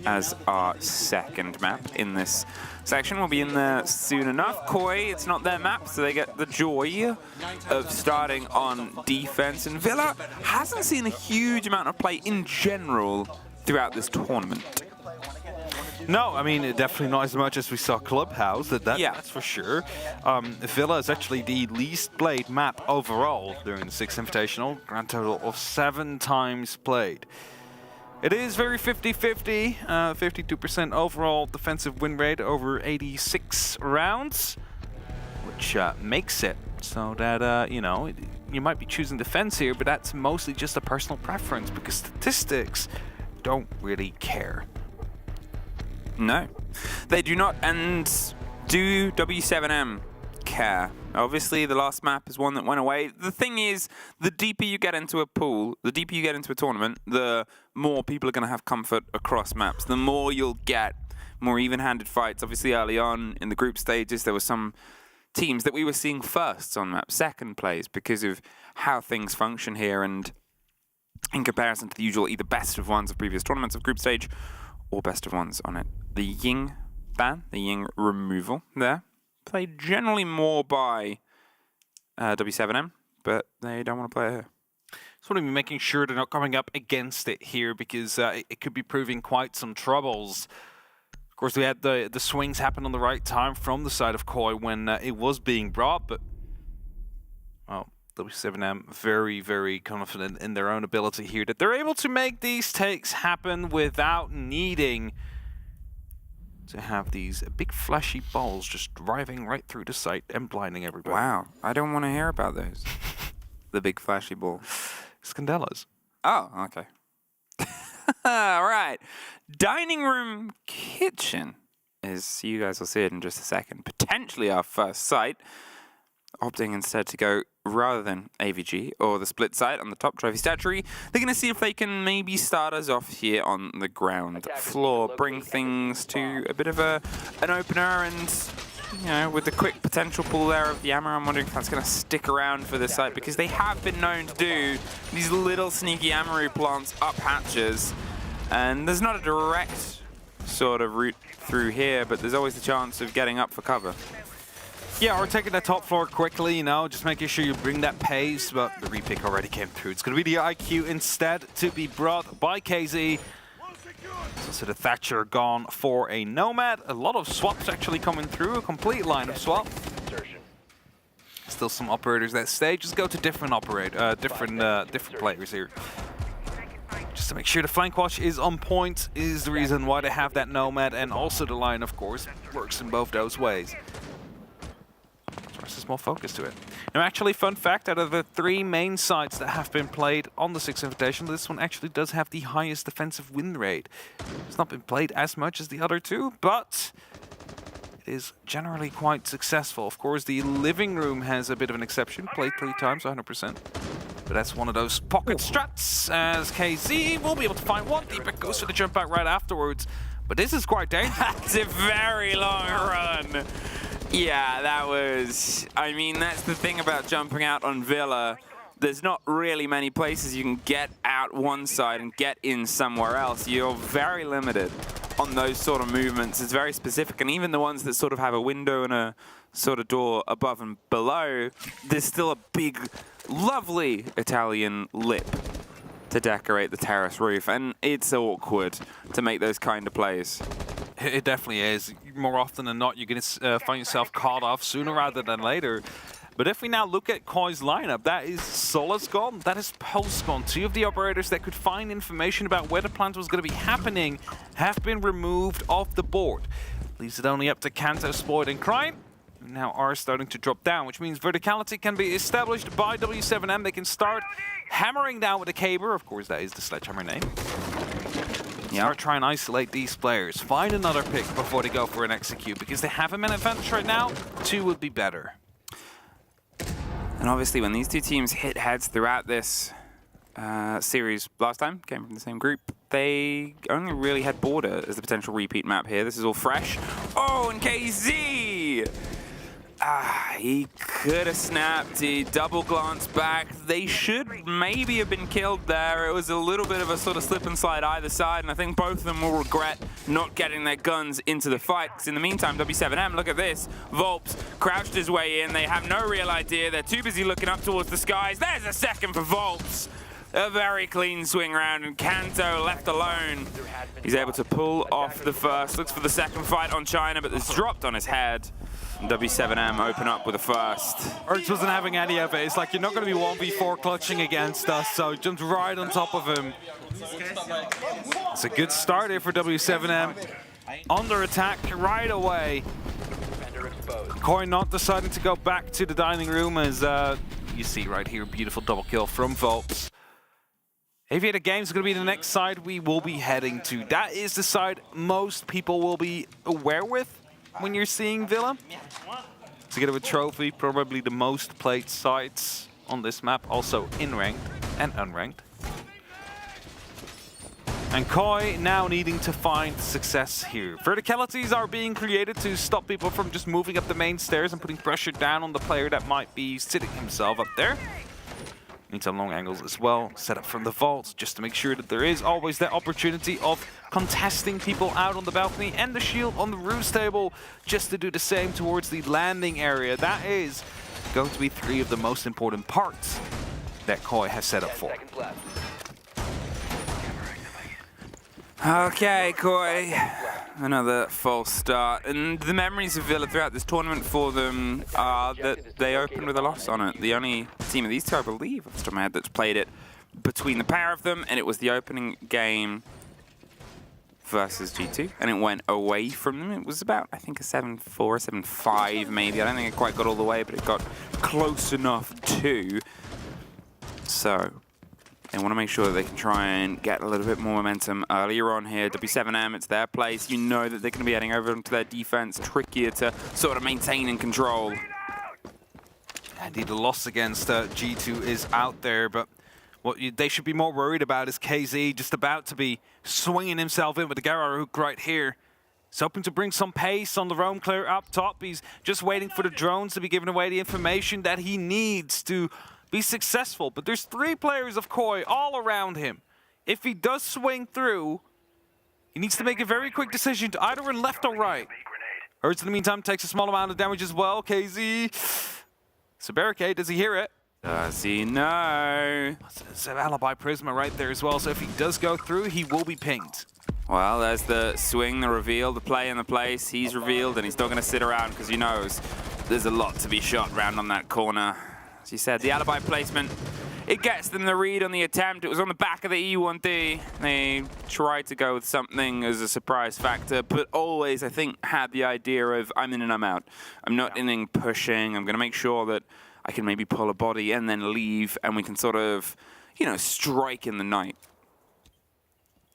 as our second map in this section. We'll be in there soon enough. Koi, it's not their map, so they get the joy of starting on defense. And Villa hasn't seen a huge amount of play in general throughout this tournament. No, I mean, definitely not as much as we saw Clubhouse, that's for sure. Villa is actually the least played map overall during the 6th Invitational, grand total of 7 times played. It is very 50-50, 52% overall defensive win rate over 86 rounds, which makes it so that, you know, you might be choosing defense here, but that's mostly just a personal preference because statistics don't really care. No, they do not, and do W7M care? Obviously, the last map is one that went away. The thing is, the deeper you get into a pool, the deeper you get into a tournament, the more people are going to have comfort across maps. The more you'll get more even-handed fights. Obviously, early on in the group stages, there were some teams that we were seeing firsts on map, second plays, because of how things function here, and in comparison to the usual either best of ones of previous tournaments of group stage, or best of ones on it. The Ying ban, the Ying removal there, played generally more by W7M, but they don't want to play it here. So I'm making sure they're not coming up against it here because it could be proving quite some troubles. Of course, we had the swings happen on the right time from the side of Koi when it was being brought, but well, W7M very, very confident in their own ability here, that they're able to make these takes happen without needing to have these big flashy balls just driving right through the site and blinding everybody. Wow, I don't want to hear about those. The big flashy ball. Scandellas. Oh, okay. All right. Dining room kitchen is, you guys will see it in just a second, potentially our first site. Opting instead to go, rather than AVG or the split site on the top trophy statuary, they're going to see if they can maybe start us off here on the ground floor, bring things to a bit of an opener, and, you know, with the quick potential pull there of the Yammer, I'm wondering if that's going to stick around for this site, because they have been known to do these little sneaky Amaru plants up hatches, and there's not a direct sort of route through here, but there's always the chance of getting up for cover. Yeah, or taking the top floor quickly, you know, just making sure you bring that pace, but the repick already came through. It's going to be the IQ instead to be brought by KZ. So the Thatcher gone for a Nomad. A lot of swaps actually coming through, a complete line of swap. Still some operators that stage. Just go to different different players here. Just to make sure the flank watch is on point is the reason why they have that Nomad, and also the line, of course, works in both those ways. There's more focus to it. Now, actually, fun fact, out of the 3 main sites that have been played on the 6th Invitational, this one actually does have the highest defensive win rate. It's not been played as much as the other 2, but it is generally quite successful. Of course, the living room has a bit of an exception, played 3 times, 100%. But that's one of those pocket strats, as KZ will be able to find one. Deepak goes for the jump out right afterwards. But this is quite dangerous. It's a very long run. Yeah, that was... I mean, that's the thing about jumping out on Villa. There's not really many places you can get out one side and get in somewhere else. You're very limited on those sort of movements. It's very specific, and even the ones that sort of have a window and a sort of door above and below, there's still a big, lovely Italian lip to decorate the terrace roof, and it's awkward to make those kind of plays. It definitely is. More often than not, you're going to find yourself caught off sooner rather than later. But if we now look at Koi's lineup, that is Solas gone, that is Pulse gone. 2 of the operators that could find information about where the plant was going to be happening have been removed off the board. Leaves it only up to Kanto, Spoiled, and Crime. Now are starting to drop down, which means verticality can be established by W7M. They can start hammering down with a caber. Of course, that is the sledgehammer name. Yeah, try and isolate these players. Find another pick before they go for an execute, because they have a man advantage right now. 2 would be better. And obviously, when these 2 teams hit heads throughout this series last time, came from the same group, they only really had Border as the potential repeat map here. This is all fresh. Oh, and KZ! He could have snapped. He double glanced back. They should maybe have been killed there. It was a little bit of a sort of slip and slide either side, and I think both of them will regret not getting their guns into the fight. Because in the meantime, W7M, look at this. Volps crouched his way in. They have no real idea. They're too busy looking up towards the skies. There's a second for Volps. A very clean swing round, and Kanto left alone. He's able to pull off the first. Looks for the second fight on China, but it's dropped on his head. W7M open up with a first. Urge wasn't having any of it. It's like, you're not going to be 1v4 clutching against us, so jumped right on top of him. It's a good start here for W7M. Under attack right away. Koi not deciding to go back to the dining room, as you see right here, beautiful double kill from Volps. Aviator Games is going to be the next side we will be heading to. That is the side most people will be aware with when you're seeing Villa. Together with Trophy, probably the most played sites on this map, also in ranked and unranked. And Koi now needing to find success here. Verticalities are being created to stop people from just moving up the main stairs and putting pressure down on the player that might be sitting himself up there. Need some long angles as well, set up from the vault, just to make sure that there is always that opportunity of contesting people out on the balcony, and the shield on the roost table, just to do the same towards the landing area. That is going to be 3 of the most important parts that Koi has set up for. Okay, Koi. Another false start. And the memories of Villa throughout this tournament for them are that they opened with a loss on it. The only team of these 2, I believe, off the top of my head, that's played it between the pair of them, and it was the opening game versus G2, and it went away from them. It was about, I think, a 7-4, 7-5 maybe. I don't think it quite got all the way, but it got close enough to. So they want to make sure that they can try and get a little bit more momentum earlier on here. W7M, it's their place. You know that they're going to be heading over into their defense. Trickier to sort of maintain and control. Indeed, the loss against G2 is out there, but what they should be more worried about is KZ just about to be swinging himself in with the Gara hook right here. He's hoping to bring some pace on the roam clear up top. He's just waiting for the drones to be giving away the information that he needs to be successful. But there's 3 players of Koi all around him. If he does swing through, He needs to make a very quick decision to either run left or right. Hurts in the meantime takes a small amount of damage as well. KZ. It's a barricade. Does he hear it? Does he know? It's an alibi Prisma right there as well. So if he does go through, he will be pinged. Well, there's the swing, the reveal, the play in the place. He's revealed and he's not going to sit around because he knows there's a lot to be shot round on that corner. As you said, the alibi placement, it gets them the read on the attempt. It was on the back of the E1D. They tried to go with something as a surprise factor, but always, I think, had the idea of I'm in and I'm out. I'm not inning pushing. I'm going to make sure that I can maybe pull a body and then leave, and we can sort of, you know, strike in the night.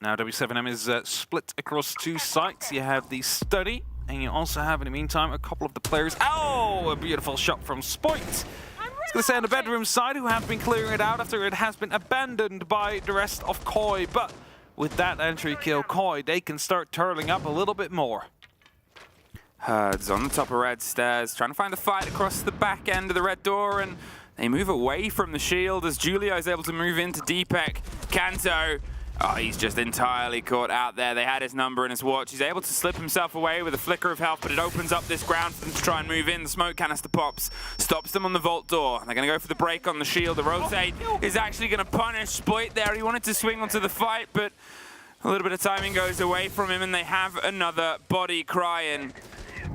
Now W7M is split across 2 sites. You have the study, and you also have, in the meantime, a couple of the players. Oh, a beautiful shot from Spoit. I was going to say on the bedroom side, who have been clearing it out after it has been abandoned by the rest of Koi. But with that entry kill, Koi, they can start turtling up a little bit more. Herds on the top of red stairs, trying to find a fight across the back end of the red door, and they move away from the shield as Julio is able to move into Deepek. Kanto, oh, he's just entirely caught out there. They had his number and his watch. He's able to slip himself away with a flicker of health, but it opens up this ground for them to try and move in. The smoke canister pops, stops them on the vault door. They're going to go for the break on the shield. The rotate is actually going to punish Spoit there. He wanted to swing onto the fight, but a little bit of timing goes away from him, and they have another body crying.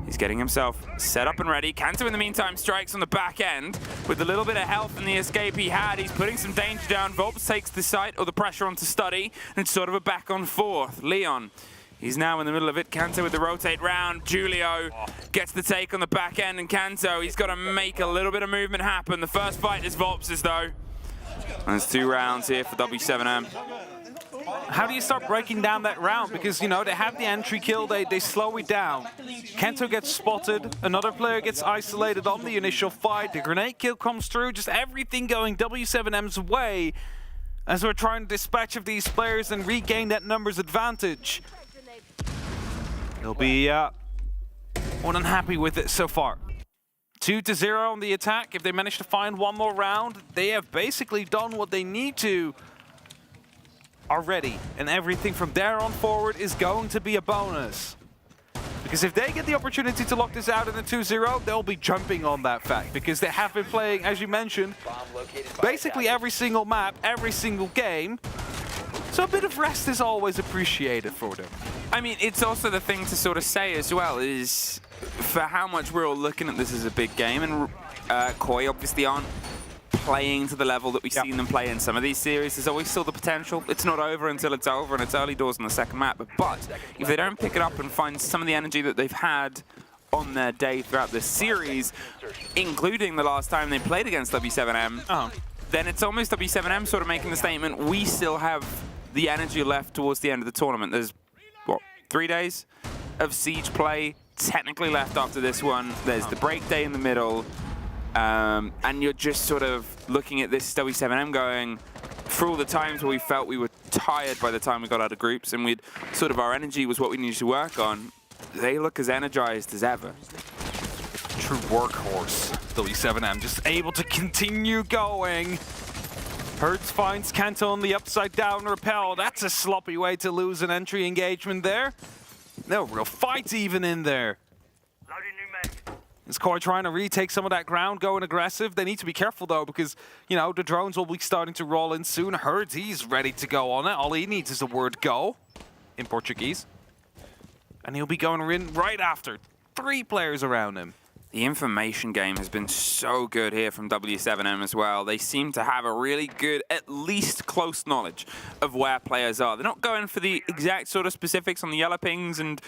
He's getting himself set up and ready. Kanto, in the meantime, strikes on the back end. With a little bit of health in the escape he had, he's putting some danger down. Volps takes the site or the pressure onto Study, and it's sort of a back on forth. Leon, he's now in the middle of it. Kanto with the rotate round. Julio gets the take on the back end, and Kanto, he's got to make a little bit of movement happen. The first fight is Volps's, though. And there's 2 rounds here for W7M. How do you start breaking down that round? Because, you know, they have the entry kill, they slow it down. Kanto gets spotted, another player gets isolated on the initial fight, the grenade kill comes through, just everything going W7M's way as we're trying to dispatch of these players and regain that numbers advantage. They'll be more than happy with it so far. 2-0 on the attack. If they manage to find one more round, they have basically done what they need to already, and everything from there on forward is going to be a bonus. Because if they get the opportunity to lock this out in a 2-0, they'll be jumping on that fact, because they have been playing, as you mentioned, basically every single map, every single game. So a bit of rest is always appreciated for them. I mean, it's also the thing to sort of say as well is for how much we're all looking at this as a big game, and Koi obviously aren't playing to the level that we've seen them play in some of these series. There's always still the potential. It's not over until it's over, and it's early doors on the second map. But if they don't pick it up and find some of the energy that they've had on their day throughout this series, including the last time they played against W7M, then it's almost W7M sort of making the statement, we still have the energy left towards the end of the tournament. There's, what, 3 days of Siege play technically left after this one. There's the break day in the middle. And you're just sort of looking at this W7M going, for all the times where we felt we were tired by the time we got out of groups and we'd sort of our energy was what we needed to work on, they look as energized as ever. True workhorse. W7M just able to continue going. Hertz finds Kanto on the upside down repel. That's a sloppy way to lose an entry engagement there. No real fight even in there. Is Koi trying to retake some of that ground, going aggressive? They need to be careful, though, because, you know, the drones will be starting to roll in soon. Herds, he's ready to go on it. All he needs is the word go in Portuguese. And he'll be going in right after. 3 players around him. The information game has been so good here from W7M as well. They seem to have a really good, at least close knowledge of where players are. They're not going for the exact sort of specifics on the yellow pings and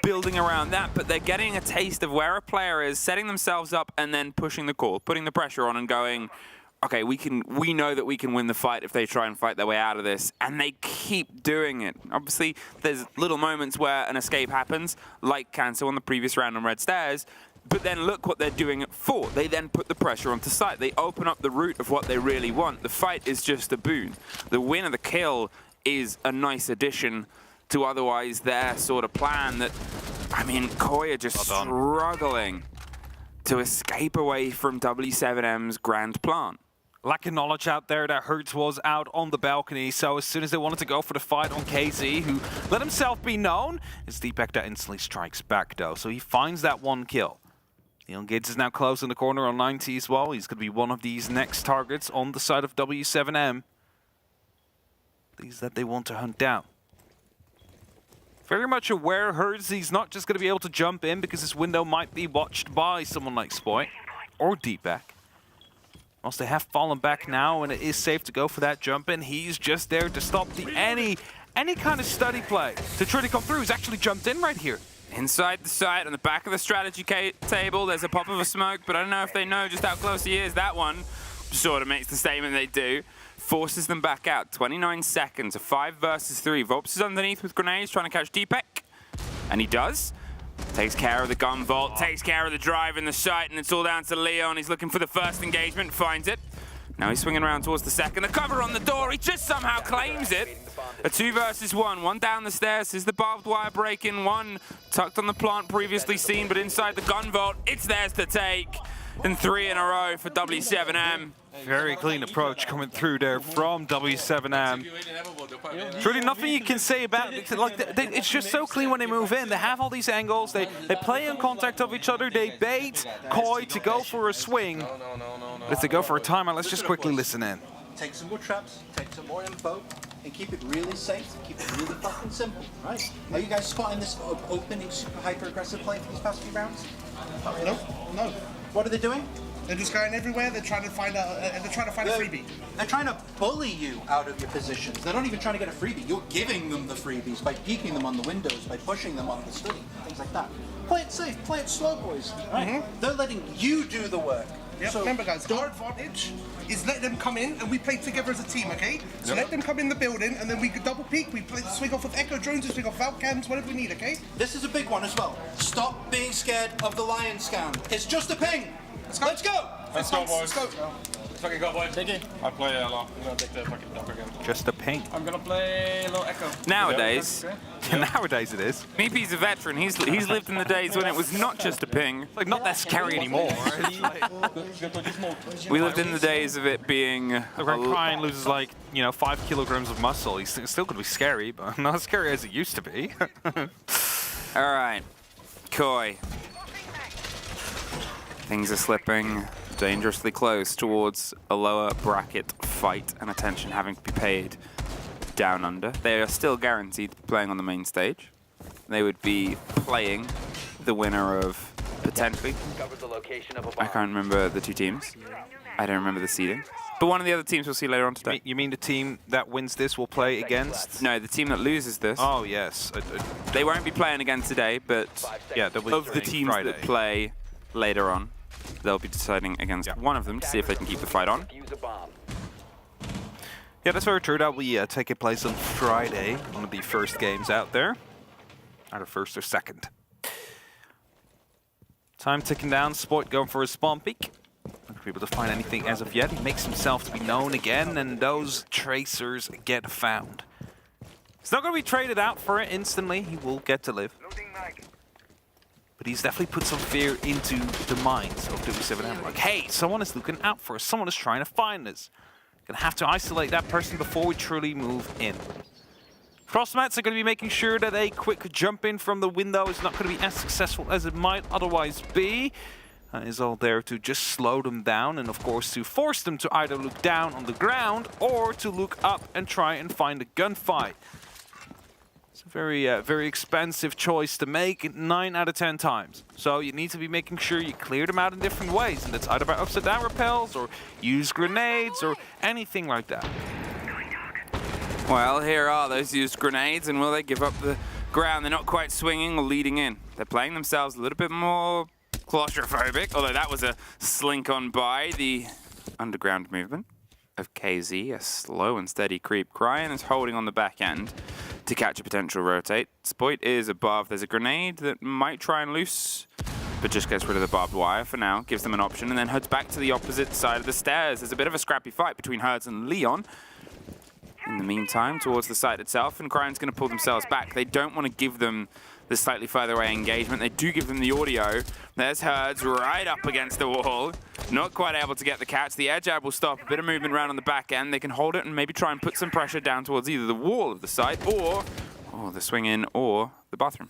building around that, but they're getting a taste of where a player is, setting themselves up, and then pushing the call, putting the pressure on and going, okay, we know that we can win the fight if they try and fight their way out of this, and they keep doing it. Obviously, there's little moments where an escape happens, like Kanto on the previous round on Red Stairs, but then look what they're doing it for. They then put the pressure onto site. They open up the route of what they really want. The fight is just a boon. The win of the kill is a nice addition to otherwise their sort of plan that, I mean, Koi are just struggling to escape away from W7M's grand plan. lack of knowledge out there that Hertz was out on the balcony. So as soon as they wanted to go for the fight on KZ, who let himself be known, it's Deepak that instantly strikes back though. So he finds that one kill. Leon Gates is now close in the corner on 90 as well. He's going to be one of these next targets on the side of W7M. These that they want to hunt down. Very much aware, Hertz, he's not just going to be able to jump in because this window might be watched by someone like Spoit or Deepak. Once they have fallen back now and it is safe to go for that jump in, he's just there to stop the any kind of study play to try to come through. He's actually jumped in right here. Inside the site, on the back of the strategy table, there's a pop of a smoke, but I don't know if they know just how close he is. That one sort of makes the statement they do. Forces them back out. 29 seconds, a 5 versus 3. Volps is underneath with grenades, trying to catch Deepak. And he does. Takes care of the gun vault, takes care of the drive in the site, and it's all down to Leon. He's looking for the first engagement, finds it. Now he's swinging around towards the second. A cover on the door, he just somehow claims it. A 2 versus 1, one down the stairs. Is the barbed wire breaking? One tucked on the plant, previously seen, but inside the gun vault, it's theirs to take. And 3 in a row for W7M. Very clean approach coming through there from W7M. Truly nothing you can say about it. Like, it's just so clean when they move in. They have all these angles. They play in contact of each other. They bait Koi to go for a swing. But if they go for a timeout, let's just quickly listen in. Take some more traps, take some more info, and keep it really safe, keep it really fucking simple, right? Are you guys spotting this opening super hyper-aggressive play for these past few rounds? No, no. What are they doing? They're just going everywhere. They're trying to find a freebie. They're trying to bully you out of your positions. They're not even trying to get a freebie. You're giving them the freebies by peeking them on the windows, by pushing them on the study, things like that. Play it safe, play it slow, boys. Right? They're letting you do the work. Yep. So remember, guys, our advantage is let them come in and we play together as a team, okay? So let them come in the building and then we double peek. We swing off with Echo drones, we swing off Valk cams, whatever we need, okay? This is a big one as well. Stop being scared of the lion scan. It's just a ping. Let's go. Let's go, boys. Let's go. Let's fucking go, boys. Take it. I play a lot. I'm gonna take the fucking dump again. Just a ping. I'm gonna play a little Echo. Nowadays, nowadays it is. Meepy's a veteran. He's lived in the days when it was not just a ping. It's like not that scary anymore. We lived in the days of it being. When Ryan loses like 5 kilograms of muscle, he's still gonna be scary, but not as scary as it used to be. All right, Koi. Things are slipping dangerously close towards a lower bracket fight and attention having to be paid down under. They are still guaranteed to be playing on the main stage. They would be playing the winner of, potentially, I can't remember the two teams. I don't remember the seeding. But one of the other teams we'll see later on today. You mean the team that wins this will play against? No, the team that loses this. Oh, yes. They won't be playing again today, but yeah, they'll be of the teams Friday. that play later on, they'll be deciding against one of them to see if they can keep the fight on. Yeah, that's very true. That will take place on Friday, one of the first games out there. Either first or second. Time ticking down. Sport going for a spawn peek. Not able to find anything as of yet. He makes himself to be known again, and those tracers get found. He's not going to be traded out for it instantly. He will get to live. But he's definitely put some fear into the minds of W7M. Like, hey, someone is looking out for us. Someone is trying to find us. Gonna have to isolate that person before we truly move in. Frostmats are going to be making sure that a quick jump in from the window is not going to be as successful as it might otherwise be. Is all there to just slow them down and, of course, to force them to either look down on the ground or to look up and try and find a gunfight. It's a very expensive choice to make 9 out of 10 times. So you need to be making sure you clear them out in different ways, and that's either by upside down repels or use grenades or anything like that. Well, here are those used grenades, and will they give up the ground? They're not quite swinging or leading in. They're playing themselves a little bit more claustrophobic, although that was a slink on by the underground movement of KZ, a slow and steady creep. Cryan is holding on the back end to catch a potential rotate. Spoit is above. There's a grenade that might try and loose, but just gets rid of the barbed wire for now, gives them an option, and then heads back to the opposite side of the stairs. There's a bit of a scrappy fight between Hertz and Leon. In the meantime, towards the site itself, and Cryan's going to pull themselves back. They don't want to give them the slightly further away engagement. They do give them the audio. There's Hertz right up against the wall. Not quite able to get the catch. The air jab will stop. A bit of movement around on the back end. They can hold it and maybe try and put some pressure down towards either the wall of the site or the swing in or the bathroom.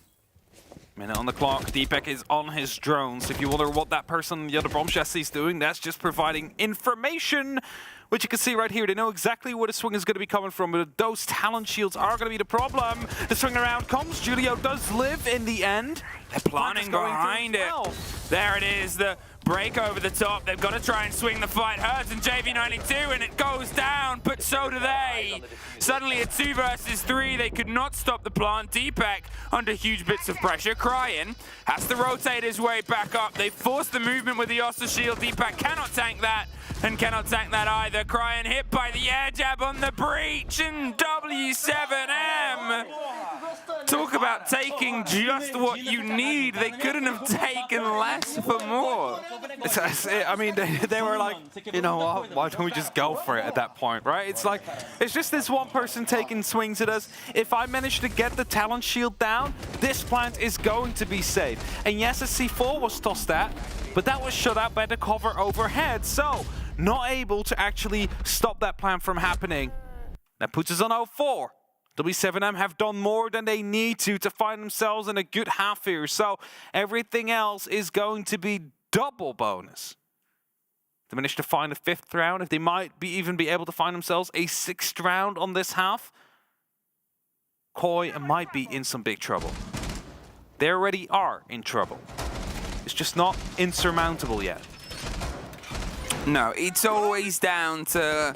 Minute on the clock. Deepak is on his drones. If you wonder what that person on the other bomb chassis is doing, that's just providing information, which you can see right here. They know exactly where the swing is going to be coming from, but those talent shields are going to be the problem. The swing around comes. Julio does live in the end. They're planning behind it. There it is, the break over the top. They've got to try and swing the fight. Herds and JV92, and it goes down, but so do they. Suddenly at 2 versus 3, they could not stop the plant. Deepak under huge bits of pressure. Cryin has to rotate his way back up. They force the movement with the Oster Shield. Deepak cannot tank that, and cannot tank that either. Cryin hit by the air jab on the breach, and W7M. Talk about taking just what you need. They couldn't have taken less for more. I mean, they were like, you know what, why don't we just go for it at that point, right? It's like, it's just this one person taking swings at us. If I manage to get the talent shield down, this plant is going to be safe. And yes, a C4 was tossed at, but that was shut out by the cover overhead. So, not able to actually stop that plant from happening. That puts us on 0-4. W7M have done more than they need to find themselves in a good half here. So everything else is going to be double bonus. They managed to find a 5th round. If they might even be able to find themselves a 6th round on this half, Koi might be in some big trouble. They already are in trouble. It's just not insurmountable yet. No, it's always down to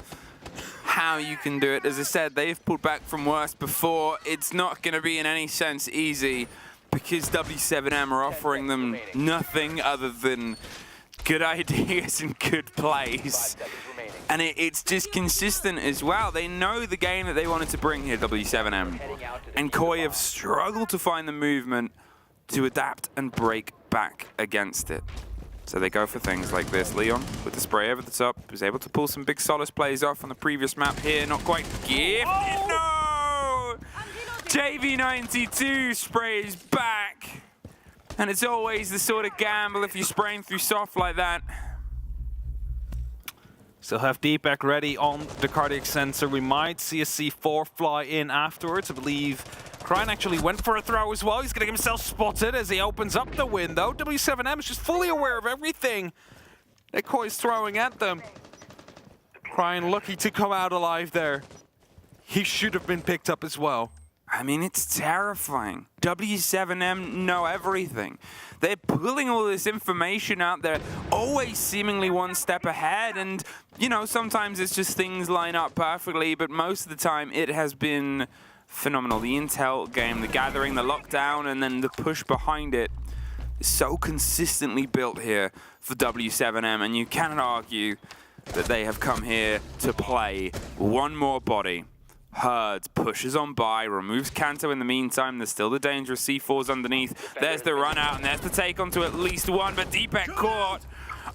how you can do it. As I said, they've pulled back from worse before. It's not going to be in any sense easy because W7M are offering them nothing other than good ideas and good plays. And it's just consistent as well. They know the game that they wanted to bring here, W7M. And Koi have struggled to find the movement to adapt and break back against it. So they go for things like this. Leon with the spray over the top was able to pull some big Solace plays off on the previous map here. Not quite gifted. No! JV92 sprays back. And it's always the sort of gamble if you're spraying through soft like that. Still have Deepak ready on the cardiac sensor. We might see a C4 fly in afterwards. I believe Cryin actually went for a throw as well. He's getting himself spotted as he opens up the window. W7M is just fully aware of everything that Koi's throwing at them. Cryin lucky to come out alive there. He should have been picked up as well. I mean, it's terrifying. W7M know everything. They're pulling all this information out there, always seemingly one step ahead. And, you know, sometimes it's just things line up perfectly, but most of the time it has been phenomenal. The intel game, the gathering, the lockdown, and then the push behind it is so consistently built here for W7M, and you cannot argue that they have come here to play one more body. Herds pushes on by, removes Kanto in the meantime. There's still the dangerous C4s underneath. There's the run out, and there's the take onto at least one, but Deepak caught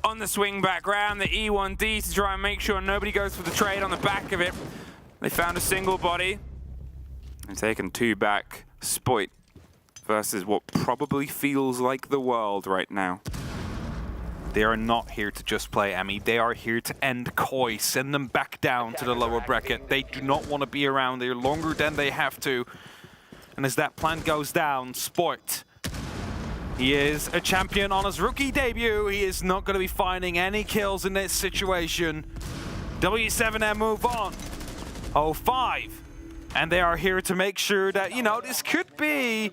on the swing back round. The E1D to try and make sure nobody goes for the trade on the back of it. They found a single body. They've taken 2 back. Spoit versus what probably feels like the world right now. They are not here to just play Emmy. They are here to end Koi, send them back down to the lower bracket. They do not want to be around there longer than they have to. And as that plan goes down, Spoit, he is a champion on his rookie debut. He is not going to be finding any kills in this situation. W7M move on. 0-5. And they are here to make sure that, you know, this could be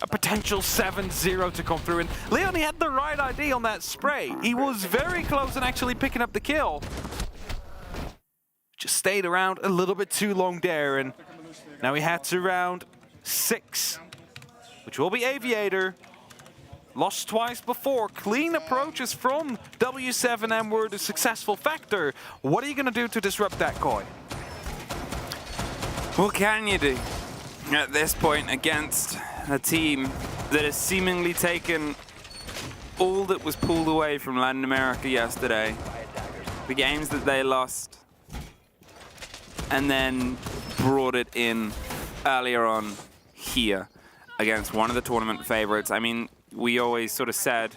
a potential 7-0 to come through. And Leon, he had the right idea on that spray. He was very close in actually picking up the kill. Just stayed around a little bit too long there. And now we head to round 6, which will be Aviator. Lost twice before. Clean approaches from W7M were the successful factor. What are you going to do to disrupt that, Koi? What can you do at this point against a team that has seemingly taken all that was pulled away from Latin America yesterday, the games that they lost, and then brought it in earlier on here against one of the tournament favorites? I mean, we always sort of said,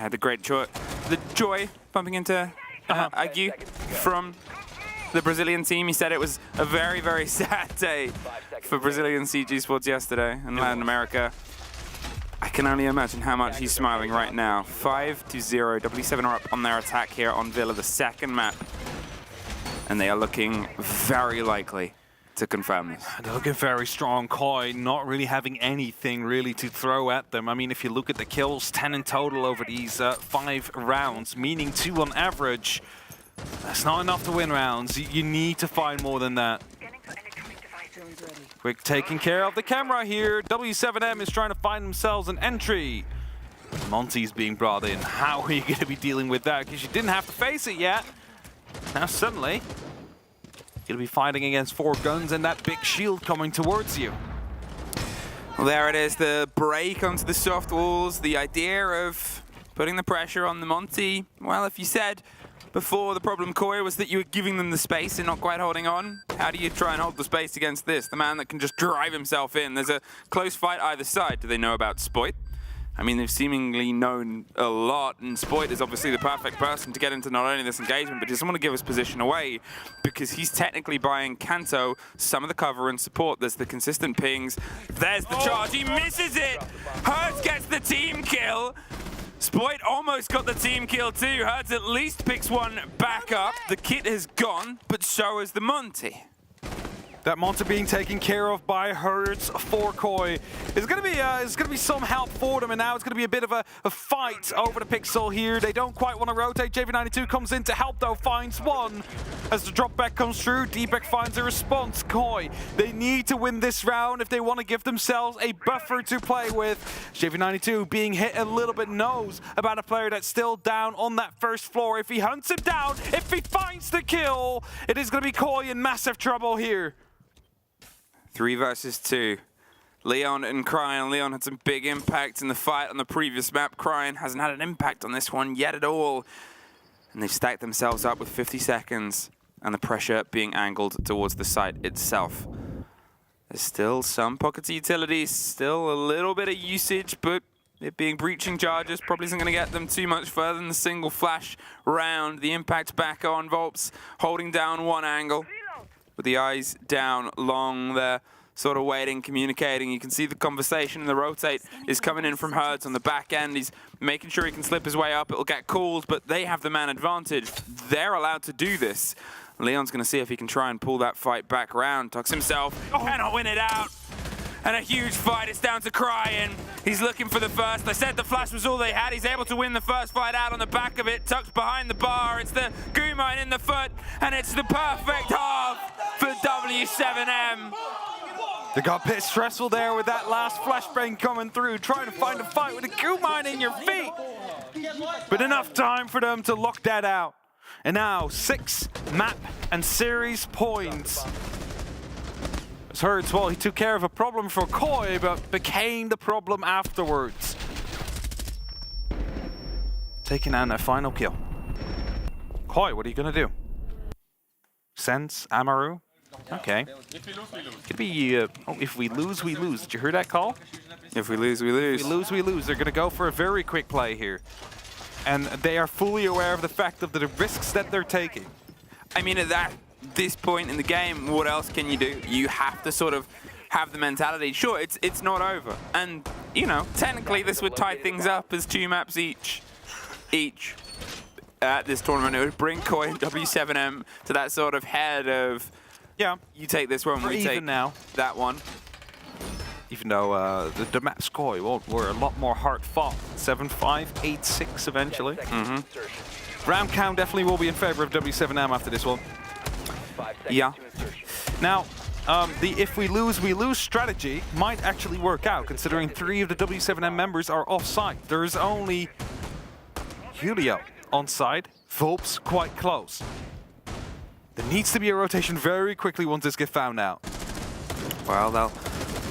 had the great joy bumping into Agu from the Brazilian team. He said it was a very, very sad day for Brazilian G2 Esports yesterday in Latin America. I can only imagine how much he's smiling right now. 5-0. W7 are up on their attack here on Villa, the second map. And they are looking very likely to confirm this. They're looking very strong. Koi not really having anything really to throw at them. I mean, if you look at the kills, 10 in total over these 5 rounds, meaning 2 on average. That's not enough to win rounds. You need to find more than that. Quick taking care of the camera here. W7M is trying to find themselves an entry. Monty's being brought in. How are you going to be dealing with that? Because you didn't have to face it yet. Now suddenly, you're going to be fighting against 4 guns and that big shield coming towards you. Well, there it is, the break onto the soft walls, the idea of putting the pressure on the Monty. Well, if you said before the problem, Koi, was that you were giving them the space and not quite holding on, how do you try and hold the space against this? The man that can just drive himself in. There's a close fight either side. Do they know about Spoit? I mean, they've seemingly known a lot, and Spoit is obviously the perfect person to get into not only this engagement, but he doesn't want to give his position away because he's technically buying Kanto some of the cover and support. There's the consistent pings. There's the charge. He misses it. Hertz gets the team kill. Spoit almost got the team kill too. Hertz at least picks one back up. The kit has gone, but so has the Monty. That Monty being taken care of by Hertz for Koi. It's gonna be some help for them, and now it's gonna be a bit of a fight over the pixel here. They don't quite want to rotate. JV92 comes in to help though, finds one. As the drop back comes through, D-Back finds a response. Koi, they need to win this round if they want to give themselves a buffer to play with. JV92 being hit a little bit, knows about a player that's still down on that first floor. If he hunts him down, if he finds the kill, it is gonna be Koi in massive trouble here. 3 versus 2. Leon and Cryan. Leon had some big impact in the fight on the previous map. Cryan hasn't had an impact on this one yet at all. And they've stacked themselves up with 50 seconds and the pressure being angled towards the site itself. There's still some pockets of utilities, still a little bit of usage, but it being breaching charges probably isn't going to get them too much further than the single flash round. The impact back on. Volps holding down one angle. With the eyes down long there, sort of waiting, communicating. You can see the conversation and the rotate is coming in from Hertz on the back end. He's making sure he can slip his way up. It'll get called, but they have the man advantage. They're allowed to do this. Leon's going to see if he can try and pull that fight back around. Tucks himself, cannot win it out. And a huge fight, it's down to Cryan. He's looking for the first. I said the flash was all they had. He's able to win the first fight out on the back of it. Tucked behind the bar. It's the Gumine in the foot. And it's the perfect half for W7M. They got a bit stressful there with that last flashbang coming through, trying to find a fight with a Gumine in your feet. But enough time for them to lock that out. And now 6 map and series points. As Hertz, well, he took care of a problem for Koi, but became the problem afterwards. Taking on a final kill. Koi, what are you gonna do? Sense, Amaru? Okay. Could be, oh, if we lose, we lose. Did you hear that call? If we lose, we lose. If we lose, we lose. They're gonna go for a very quick play here. And they are fully aware of the fact of the risks that they're taking. I mean, at this point in the game, what else can you do? You have to sort of have the mentality. Sure, it's not over. And, you know, technically this would tie things up as 2 maps each at this tournament. It would bring Koi and W7M to that sort of head of, yeah, you take this one, we take now. That one. Even though the maps Koi were a lot more hard fought. 7-5, 8-6 eventually. Round count definitely will be in favor of W7M after this one. Yeah. Now, the if we lose strategy might actually work out, considering 3 of the W7M members are off-site. There's only Julio on site, Volps quite close. There needs to be a rotation very quickly once this gets found out. Well, they'll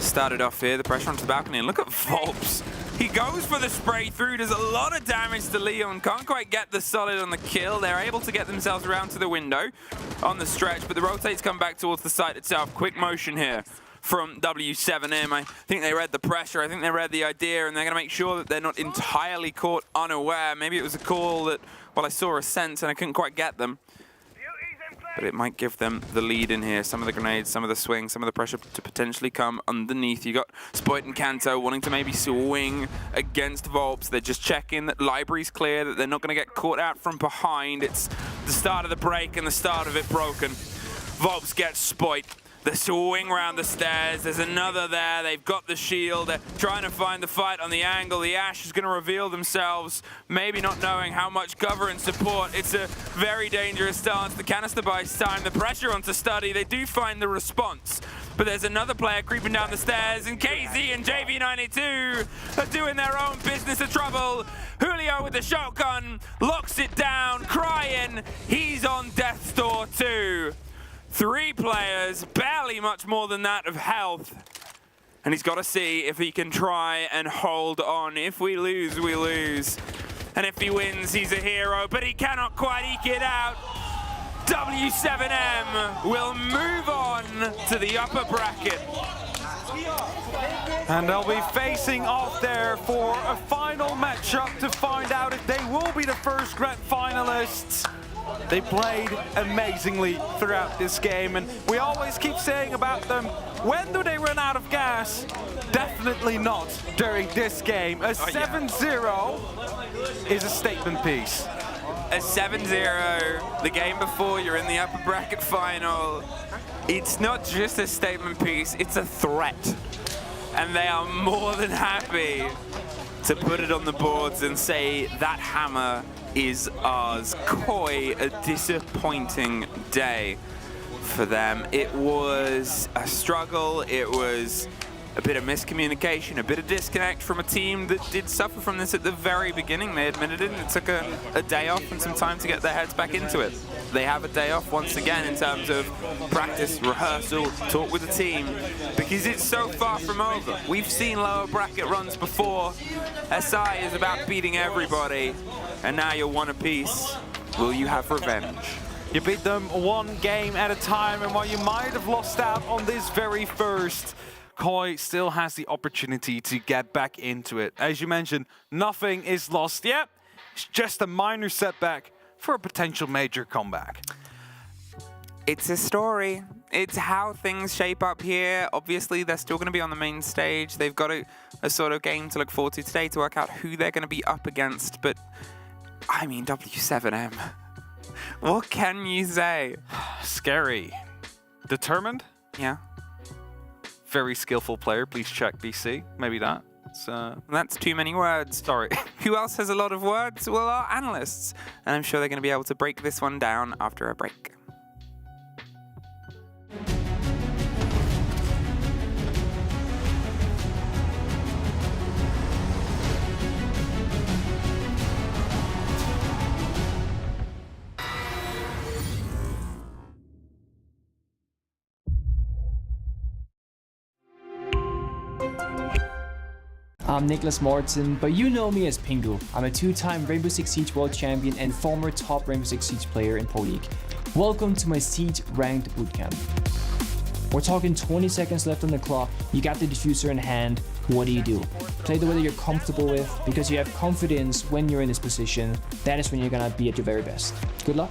start it off here, the pressure onto the balcony, and look at Volps. He goes for the spray through, does a lot of damage to Leon, can't quite get the solid on the kill. They're able to get themselves around to the window on the stretch, but the rotates come back towards the site itself. Quick motion here from W7M. I think they read the pressure, I think they read the idea, and they're going to make sure that they're not entirely caught unaware. Maybe it was a call that, well, I saw a sense and I couldn't quite get them. But it might give them the lead in here. Some of the grenades, some of the swings, some of the pressure to potentially come underneath. You got Spoit and Kanto wanting to maybe swing against Volps. They're just checking that library's clear, that they're not going to get caught out from behind. It's the start of the break and the start of it broken. Volps gets Spoit. The swing round the stairs. There's another there. They've got the shield. They're trying to find the fight on the angle. The Ash is going to reveal themselves, maybe not knowing how much cover and support. It's a very dangerous stance. The canister buys time. The pressure onto Study. They do find the response. But there's another player creeping down the stairs, and KZ and JV92 are doing their own business of trouble. Julio with the shotgun locks it down, crying. He's on death's door too. 3 players, barely much more than that of health. And he's got to see if he can try and hold on. If we lose, we lose. And if he wins, he's a hero, but he cannot quite eke it out. W7M will move on to the upper bracket. And they'll be facing off there for a final matchup to find out if they will be the first grand finalists. They played amazingly throughout this game, and we always keep saying about them, when do they run out of gas? Definitely not during this game. A 7-0 is a statement piece. A 7-0, the game before, you're in the upper bracket final. It's not just a statement piece, it's a threat. And they are more than happy to put it on the boards and say that hammer is ours. Koi, a disappointing day for them. It was a struggle, it was a bit of miscommunication, a bit of disconnect from a team that did suffer from this at the very beginning. They admitted it, and it took a day off and some time to get their heads back into it. They have a day off once again in terms of practice, rehearsal, talk with the team, because it's so far from over. We've seen lower bracket runs before. SI is about beating everybody, and now you're one apiece. Will you have revenge? You beat them one game at a time, and while you might have lost out on this very first, Koi still has the opportunity to get back into it. As you mentioned, nothing is lost yet. It's just a minor setback for a potential major comeback. It's a story. It's how things shape up here. Obviously, they're still going to be on the main stage. They've got a sort of game to look forward to today to work out who they're going to be up against. But, I mean, W7M. What can you say? Scary. Determined? Yeah. Very skillful player. Please check BC. Maybe that. That's too many words. Sorry. Who else has a lot of words? Well, our analysts. And I'm sure they're going to be able to break this one down after a break. I'm Nicholas Morton, but you know me as Pingu. I'm a 2-time Rainbow Six Siege World Champion and former top Rainbow Six Siege player in Pro League. Welcome to my Siege Ranked Bootcamp. We're talking 20 seconds left on the clock, you got the diffuser in hand, what do you do? Play the way that you're comfortable with, because you have confidence when you're in this position, that is when you're gonna be at your very best. Good luck.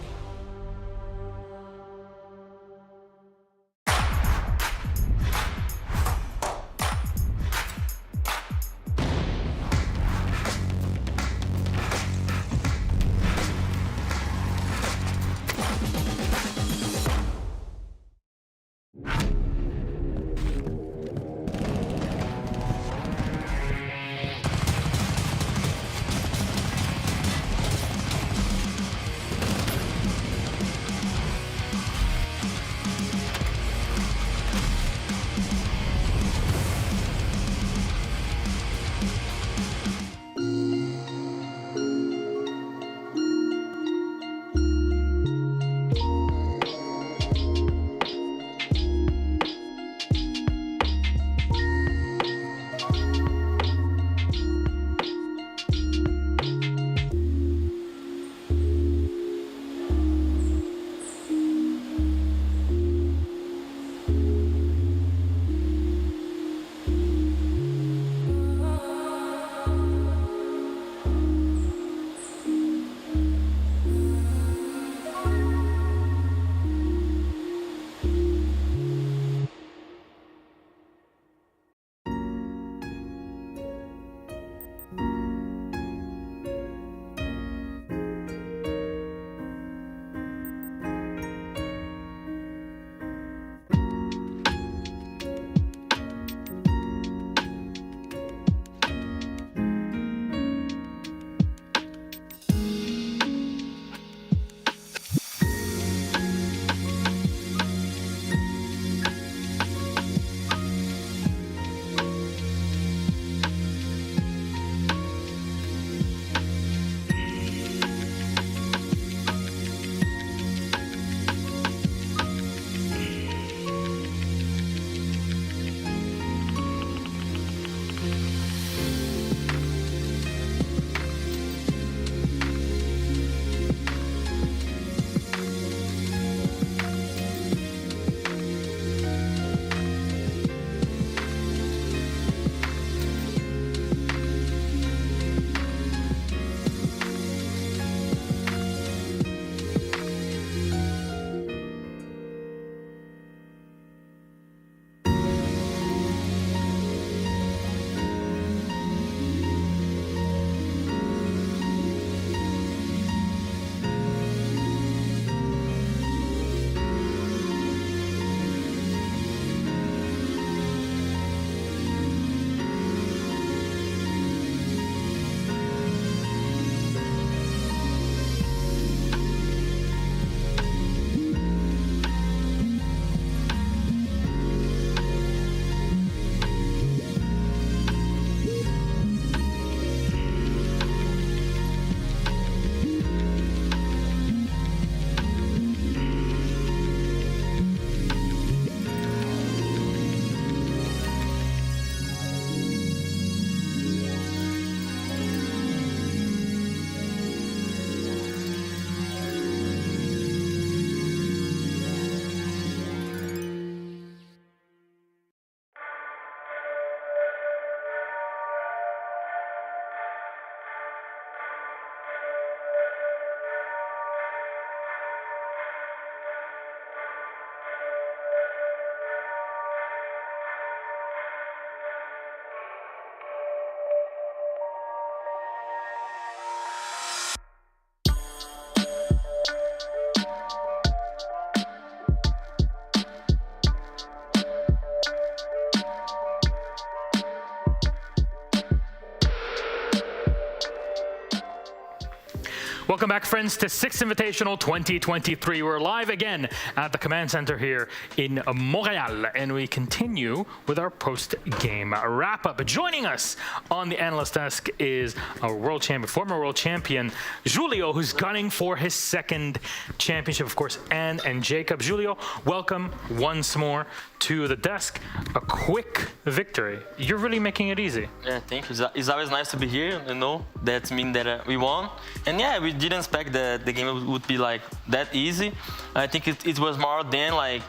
Welcome back, friends, to 6th Invitational 2023. We're live again at the Command Center here in Montreal, and we continue with our post-game wrap-up. Joining us on the analyst desk is our world champion, former world champion, Julio, who's gunning for his second championship. Of course, Anne and Jacob. Julio, welcome once more to the desk. A quick victory. You're really making it easy. Yeah, thank you. It's always nice to be here, you know. That means that we won. And yeah, we didn't expect that the game would be like that easy. I think it was more than like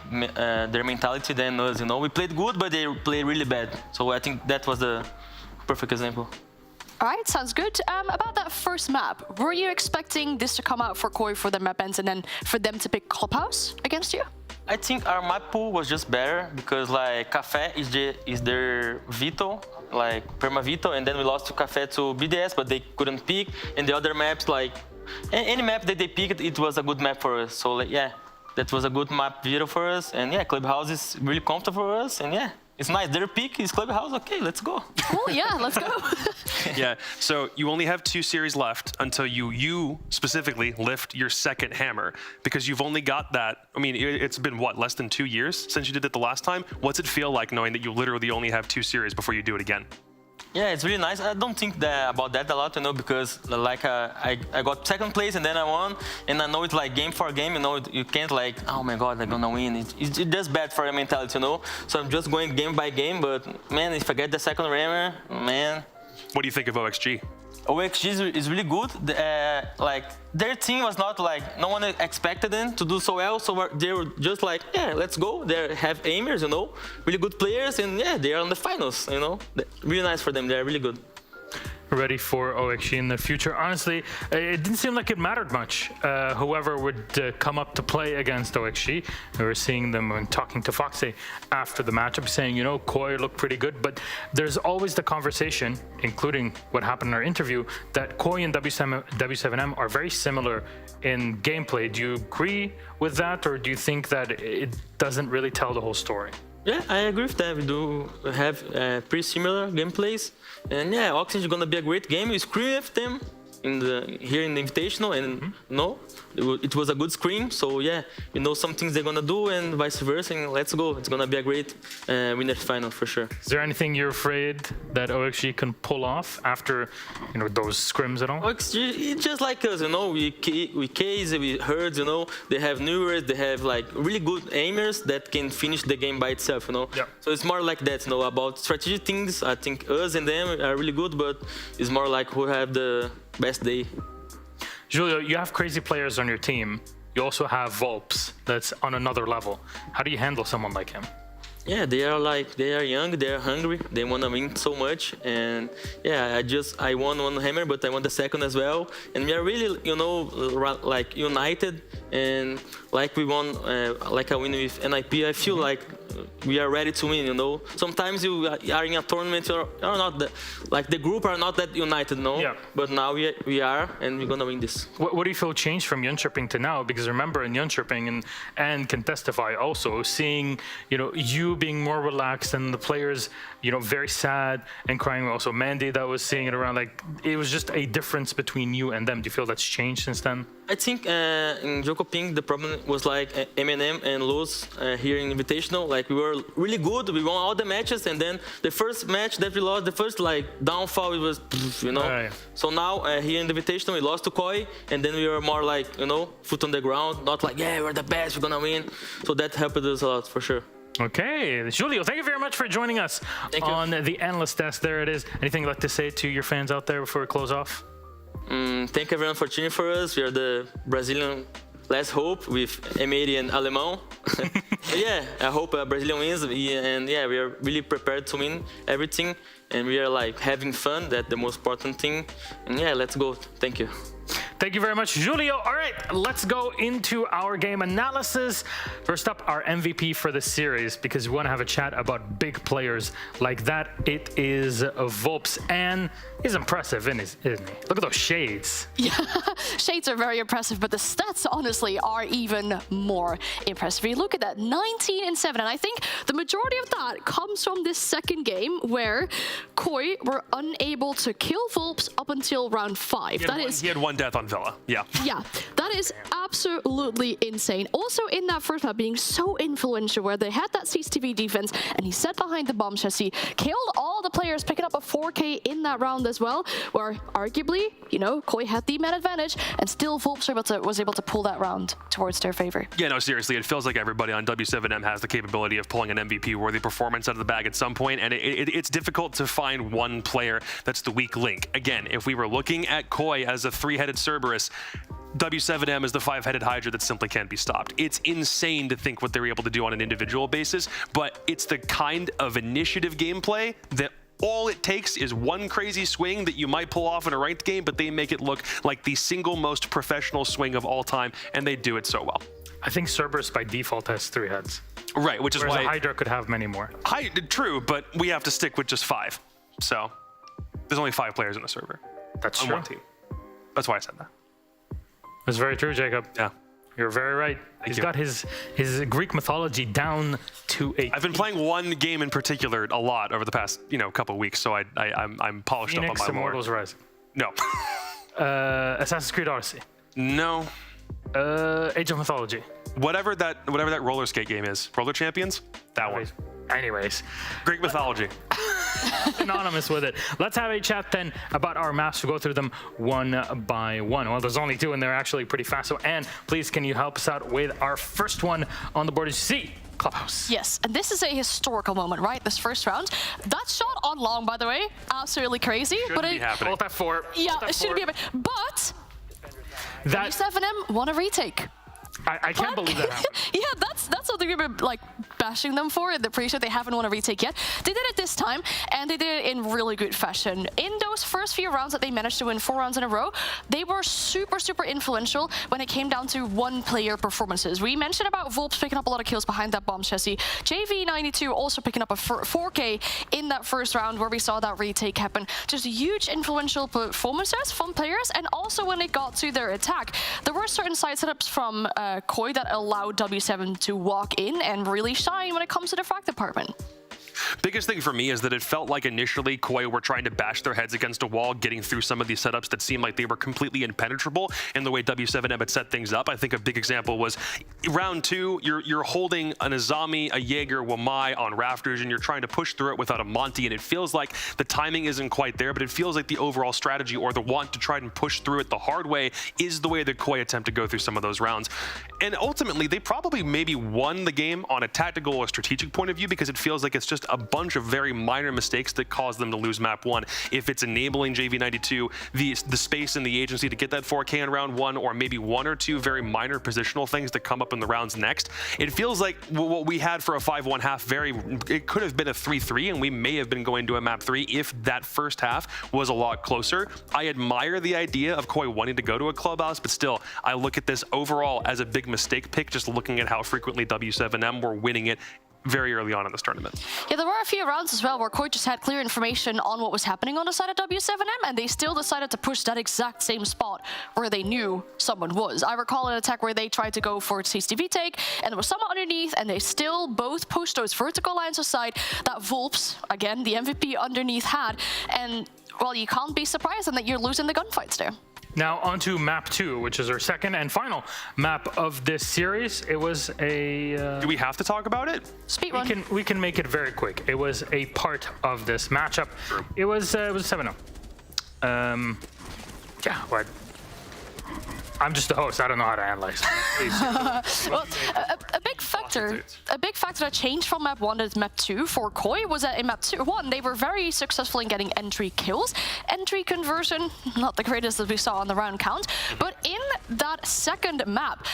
their mentality than us, you know. We played good, but they played really bad. So I think that was the perfect example. All right, sounds good. About that first map, were you expecting this to come out for Koi for the map ends and then for them to pick Clubhouse against you? I think our map pool was just better because like Café is their veto, like perma veto, and then we lost to Café to BDS, but they couldn't pick. And the other maps, like any map that they picked, it was a good map for us. So like, yeah, that was a good map veto for us. And yeah, Clubhouse is really comfortable for us. And yeah, it's nice. Their pick is Clubhouse. Okay, let's go. Cool, yeah, let's go. Yeah, so you only have 2 series left until you specifically lift your second hammer, because you've only got that. I mean, it's been what, less than 2 years since you did it the last time? What's it feel like knowing that you literally only have 2 series before you do it again? Yeah, it's really nice. I don't think about that a lot, you know, because like I got second place and then I won, and I know it's like game for game, you know, you can't like, oh my God, I'm gonna win. It's just bad for your mentality, you know. So I'm just going game by game, but man, if I get the second hammer, man. What do you think of OXG? OXG is really good. Like their team was not like, no one expected them to do so well, so they were just like, yeah, let's go. They have aimers, you know, really good players, and yeah, they are on the finals, you know. Really nice for them. They're really good. Ready for OXG in the future. Honestly, it didn't seem like it mattered much. Whoever would come up to play against OXG, we were seeing them when talking to Foxy after the matchup, saying, you know, Koi looked pretty good, but there's always the conversation, including what happened in our interview, that Koi and W7M are very similar in gameplay. Do you agree with that, or do you think that it doesn't really tell the whole story? Yeah, I agree with that. We do have pretty similar gameplays. And yeah, Oxygen is going to be a great game. We screen with them here in the Invitational, and no, it was a good screen. So yeah, we know some things they're going to do and vice versa, and let's go. It's going to be a great winners final for sure. Is there anything you're afraid that OXG can pull off after, you know, those scrims at all? OXG, it's just like us, you know, we case, we herds, you know, they have newers, they have like really good aimers that can finish the game by itself, you know. Yeah. So it's more like that, you know, about strategic things. I think us and them are really good, but it's more like who have the best day. Julio, you have crazy players on your team. You also have Volps that's on another level. How do you handle someone like him? Yeah, they are young, they are hungry, they want to win so much, and yeah, I won one hammer, but I won the second as well, and we are really, you know, like united, and like we won, like I win with NIP, I feel like we are ready to win, you know. Sometimes you are in a tournament, you're not like the group are not that united, no. Yeah. But now we are, and we're gonna win this. What do you feel changed from Jönköping to now? Because remember in Jönköping, and can testify also, seeing, you know, you being more relaxed and the players, you know, very sad and crying. Also Mandy that was seeing it around, like it was just a difference between you and them. Do you feel that's changed since then? I think in Jönköping the problem was like M&M and Luz here in Invitational. Like we were really good, we won all the matches, and then the first match that we lost, the first like downfall, it was, you know. Right. So now here in the Invitational we lost to Koi, and then we were more like, you know, foot on the ground, not like, yeah, we're the best, we're gonna win. So that helped us a lot for sure. Okay, Julio, thank you very much for joining us on the analyst desk. There it is. Anything you'd like to say to your fans out there before we close off? Thank everyone for tuning for us. We are the Brazilian last hope with M80 and Alemão. Yeah, I hope Brazilian wins, and yeah, we are really prepared to win everything, and we are like having fun. That's the most important thing. And yeah, let's go. Thank you. Thank you very much, Julio. All right, let's go into our game analysis. First up, our MVP for the series, because we want to have a chat about big players like that. It is Volps, and he's impressive, isn't he? Look at those shades. Yeah, shades are very impressive, but the stats, honestly, are even more impressive. You look at that, 19 and 7, and I think the majority of that comes from this second game where Koi were unable to kill Volps up until round 5. He had one death on Villa. Yeah. Yeah, that is absolutely insane. Also in that first map being so influential where they had that CCTV defense and he sat behind the bomb chassis, killed all the players, picking up a 4K in that round as well, where arguably, you know, Koi had the man advantage and still Volps was able to pull that round towards their favor. Yeah, no, seriously, it feels like everybody on W7M has the capability of pulling an MVP-worthy performance out of the bag at some point, and it's difficult to find one player that's the weak link. Again, if we were looking at Koi as a three-headed Cerberus, W7M is the five-headed Hydra that simply can't be stopped. It's insane to think what they're able to do on an individual basis, but it's the kind of initiative gameplay that all it takes is one crazy swing that you might pull off in a ranked game, but they make it look like the single most professional swing of all time, and they do it so well. I think Cerberus by default has 3 heads. Right, which is whereas why... Hydra could have many more. True, but we have to stick with just 5. So there's only 5 players in a server. That's on true. one team. That's why I said that. That's very true, Jacob. Yeah. You're very right. He's got his Greek mythology down to a... I've been playing one game in particular a lot over the past, couple of weeks, so I'm polished Phoenix up on my lore. Immortals Rising. No. Assassin's Creed Odyssey. No. Age of Mythology. Whatever that roller skate game is. Roller Champions? That one. Anyways. Greek mythology. Synonymous with it. Let's have a chat then about our maps. We'll go through them one by one. Well, there's only 2 and they're actually pretty fast. So Anne, please can you help us out with our first one on the board? As you see, Clubhouse. Yes, and this is a historical moment, right? This first round. That shot on long, by the way, absolutely crazy. Shouldn't be happening. Alt F4. Yeah, it shouldn't be happening. But that W7M won a retake. I can't believe that happened. Yeah, that's something we've been like bashing them for. They're pretty sure they haven't won a retake yet. They did it this time, and they did it in really good fashion. In those first few rounds that they managed to win 4 rounds in a row, they were super influential when it came down to one-player performances. We mentioned about Volps picking up a lot of kills behind that bomb chassis. JV92 also picking up a 4K in that first round where we saw that retake happen. Just huge influential performances from players, and also when it got to their attack, there were certain side setups from Koi that allowed W7 to walk in and really shine when it comes to the frag department. Biggest thing for me is that it felt like initially Koi were trying to bash their heads against a wall, getting through some of these setups that seemed like they were completely impenetrable in the way W7M had set things up. I think a big example was round 2, you're holding an Azami, a Jaeger, Wamai on rafters, and you're trying to push through it without a Monty, and it feels like the timing isn't quite there, but it feels like the overall strategy or the want to try and push through it the hard way is the way that Koi attempt to go through some of those rounds. And ultimately, they probably maybe won the game on a tactical or strategic point of view because it feels like it's just a bunch of very minor mistakes that caused them to lose map 1. If it's enabling JV92 the space and the agency to get that 4K in round 1, or maybe 1 or 2 very minor positional things that come up in the rounds next, it feels like what we had for a 5-1 half, it could have been a 3-3, and we may have been going to a map 3 if that first half was a lot closer. I admire the idea of Koi wanting to go to a clubhouse, but still, I look at this overall as a big mistake pick, just looking at how frequently W7M were winning it very early on in this tournament. Yeah, there were a few rounds as well where Koi just had clear information on what was happening on the side of W7M, and they still decided to push that exact same spot where they knew someone was. I recall an attack where they tried to go for a CCTV take, and there was someone underneath, and they still both pushed those vertical lines aside that Volps, again, the MVP underneath had, and, well, you can't be surprised in that you're losing the gunfights there. Now on to map 2, which is our second and final map of this series. It was a... Do we have to talk about it? Speed run. We can make it very quick. It was a part of this matchup. It was 7-0. Yeah, what? I'm just the host. I don't know how to analyze. Well, a big factor that changed from map 1 to map 2 for Koi was that in map 1 they were very successful in getting entry kills. Entry conversion, not the greatest as we saw on the round count, but in that second map,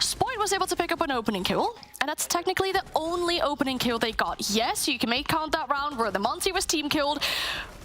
Spoit was able to pick up an opening kill, and that's technically the only opening kill they got. Yes, you can make count that round where the Monty was team killed,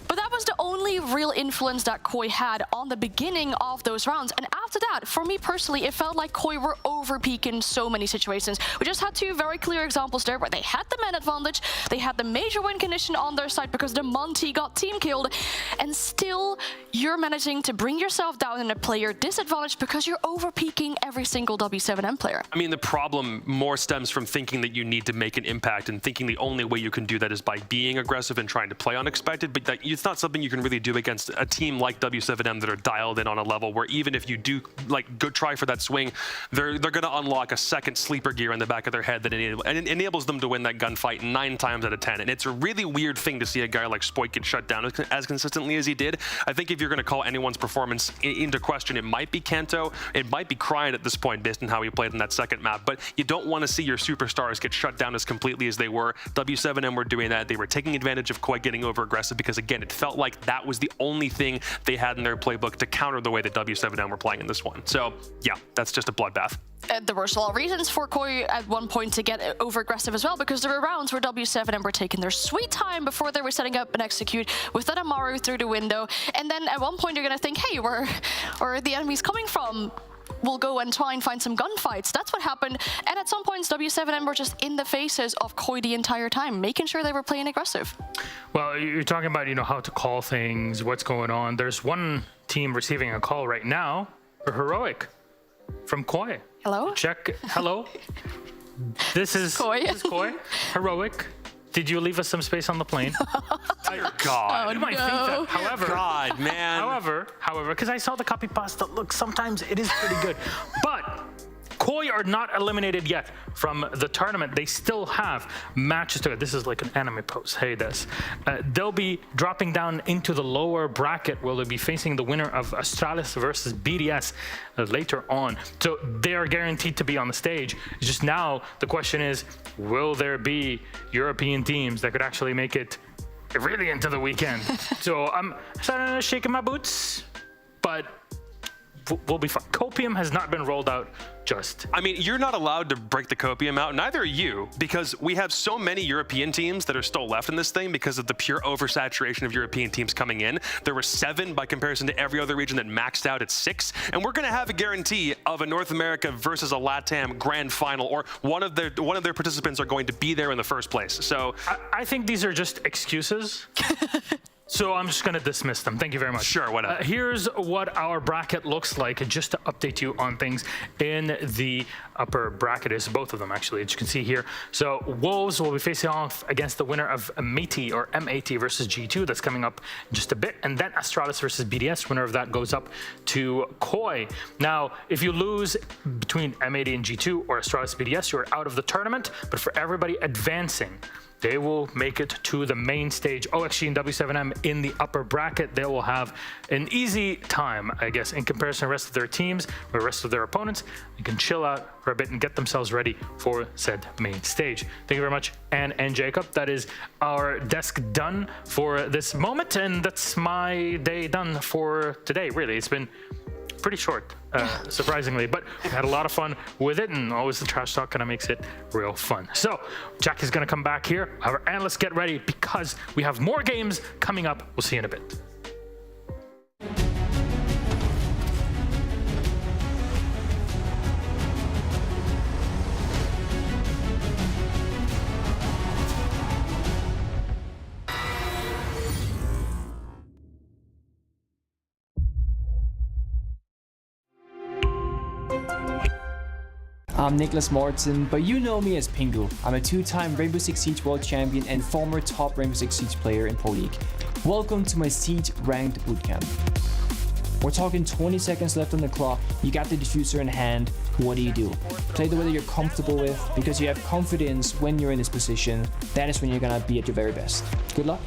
but that was the only real influence that Koi had on the beginning of those rounds. And after that, for me personally, it felt like Koi were over-peaking so many situations. We just had 2 very clear examples there where they had the man advantage, they had the major win condition on their side because the Monty got team killed, and still you're managing to bring yourself down in a player disadvantage because you're over-peaking every single W7M player. I mean, the problem more stems from thinking that you need to make an impact and thinking the only way you can do that is by being aggressive and trying to play unexpected, but that you it's not something you can really do against a team like W7M that are dialed in on a level where even if you do like go try for that swing, they're going to unlock a second sleeper gear in the back of their head that enables them to win that gunfight 9 times out of 10. And it's a really weird thing to see a guy like Spoik get shut down as consistently as he did. I think if you're going to call anyone's performance into question, it might be Kanto. It might be Cryan at this point based on how he played in that second map. But you don't want to see your superstars get shut down as completely as they were. W7M were doing that. They were taking advantage of Koi getting over aggressive because, again, it felt like that was the only thing they had in their playbook to counter the way that W7M were playing in this one. So, yeah, that's just a bloodbath. There were a lot of reasons for Koi at one point to get over aggressive as well, because there were rounds where W7M were taking their sweet time before they were setting up and execute with that Amaru through the window. And then at one point you're going to think, hey, where are the enemies coming from? We'll go and try and find some gunfights. That's what happened. And at some points, W7M were just in the faces of Koi the entire time, making sure they were playing aggressive. Well, you're talking about, how to call things, what's going on. There's one team receiving a call right now for Heroic from Koi. Hello? Check. Hello. This is Koi. Heroic. Did you leave us some space on the plane? Dear God. Oh, you might think that. However, God, man. However, because I saw the copy pasta, look, sometimes it is pretty good. But Koi are not eliminated yet from the tournament. They still have matches to it. This is like an anime pose. Hey, this. They'll be dropping down into the lower bracket where they'll be facing the winner of Astralis versus BDS later on. So they are guaranteed to be on the stage. It's just now the question is, will there be European teams that could actually make it really into the weekend? So I'm starting to shake my boots, but we'll be fine. Copium has not been rolled out just. I mean, you're not allowed to break the copium out. Neither are you, because we have so many European teams that are still left in this thing because of the pure oversaturation of European teams coming in. There were 7 by comparison to every other region that maxed out at 6. And we're going to have a guarantee of a North America versus a LATAM grand final, or one of their participants are going to be there in the first place. So I think these are just excuses. So I'm just going to dismiss them. Thank you very much. Sure, whatever. Here's what our bracket looks like, just to update you on things in the upper bracket. Is both of them, actually, as you can see here. So Wolves will be facing off against the winner of MAT versus G2. That's coming up in just a bit. And then Astralis versus BDS. Winner of that goes up to Koi. Now, if you lose between MAT and G2 or Astralis BDS, you're out of the tournament. But for everybody advancing, they will make it to the main stage. OXG and W7M in the upper bracket, they will have an easy time, I guess, in comparison to the rest of their teams, or the rest of their opponents. They can chill out for a bit and get themselves ready for said main stage. Thank you very much, Anne and Jacob. That is our desk done for this moment, and that's my day done for today, really. It's been pretty short, surprisingly, but we had a lot of fun with it, and always the trash talk kind of makes it real fun. So Jack is going to come back here. Our analysts, get ready, because we have more games coming up. We'll see you in a bit. I'm Nicholas Morton, but you know me as Pingu. I'm a 2-time Rainbow Six Siege World Champion and former top Rainbow Six Siege player in Pro League. Welcome to my Siege Ranked Bootcamp. We're talking 20 seconds left on the clock, you got the diffuser in hand, what do? Play the way that you're comfortable with, because you have confidence when you're in this position. That is when you're gonna be at your very best. Good luck.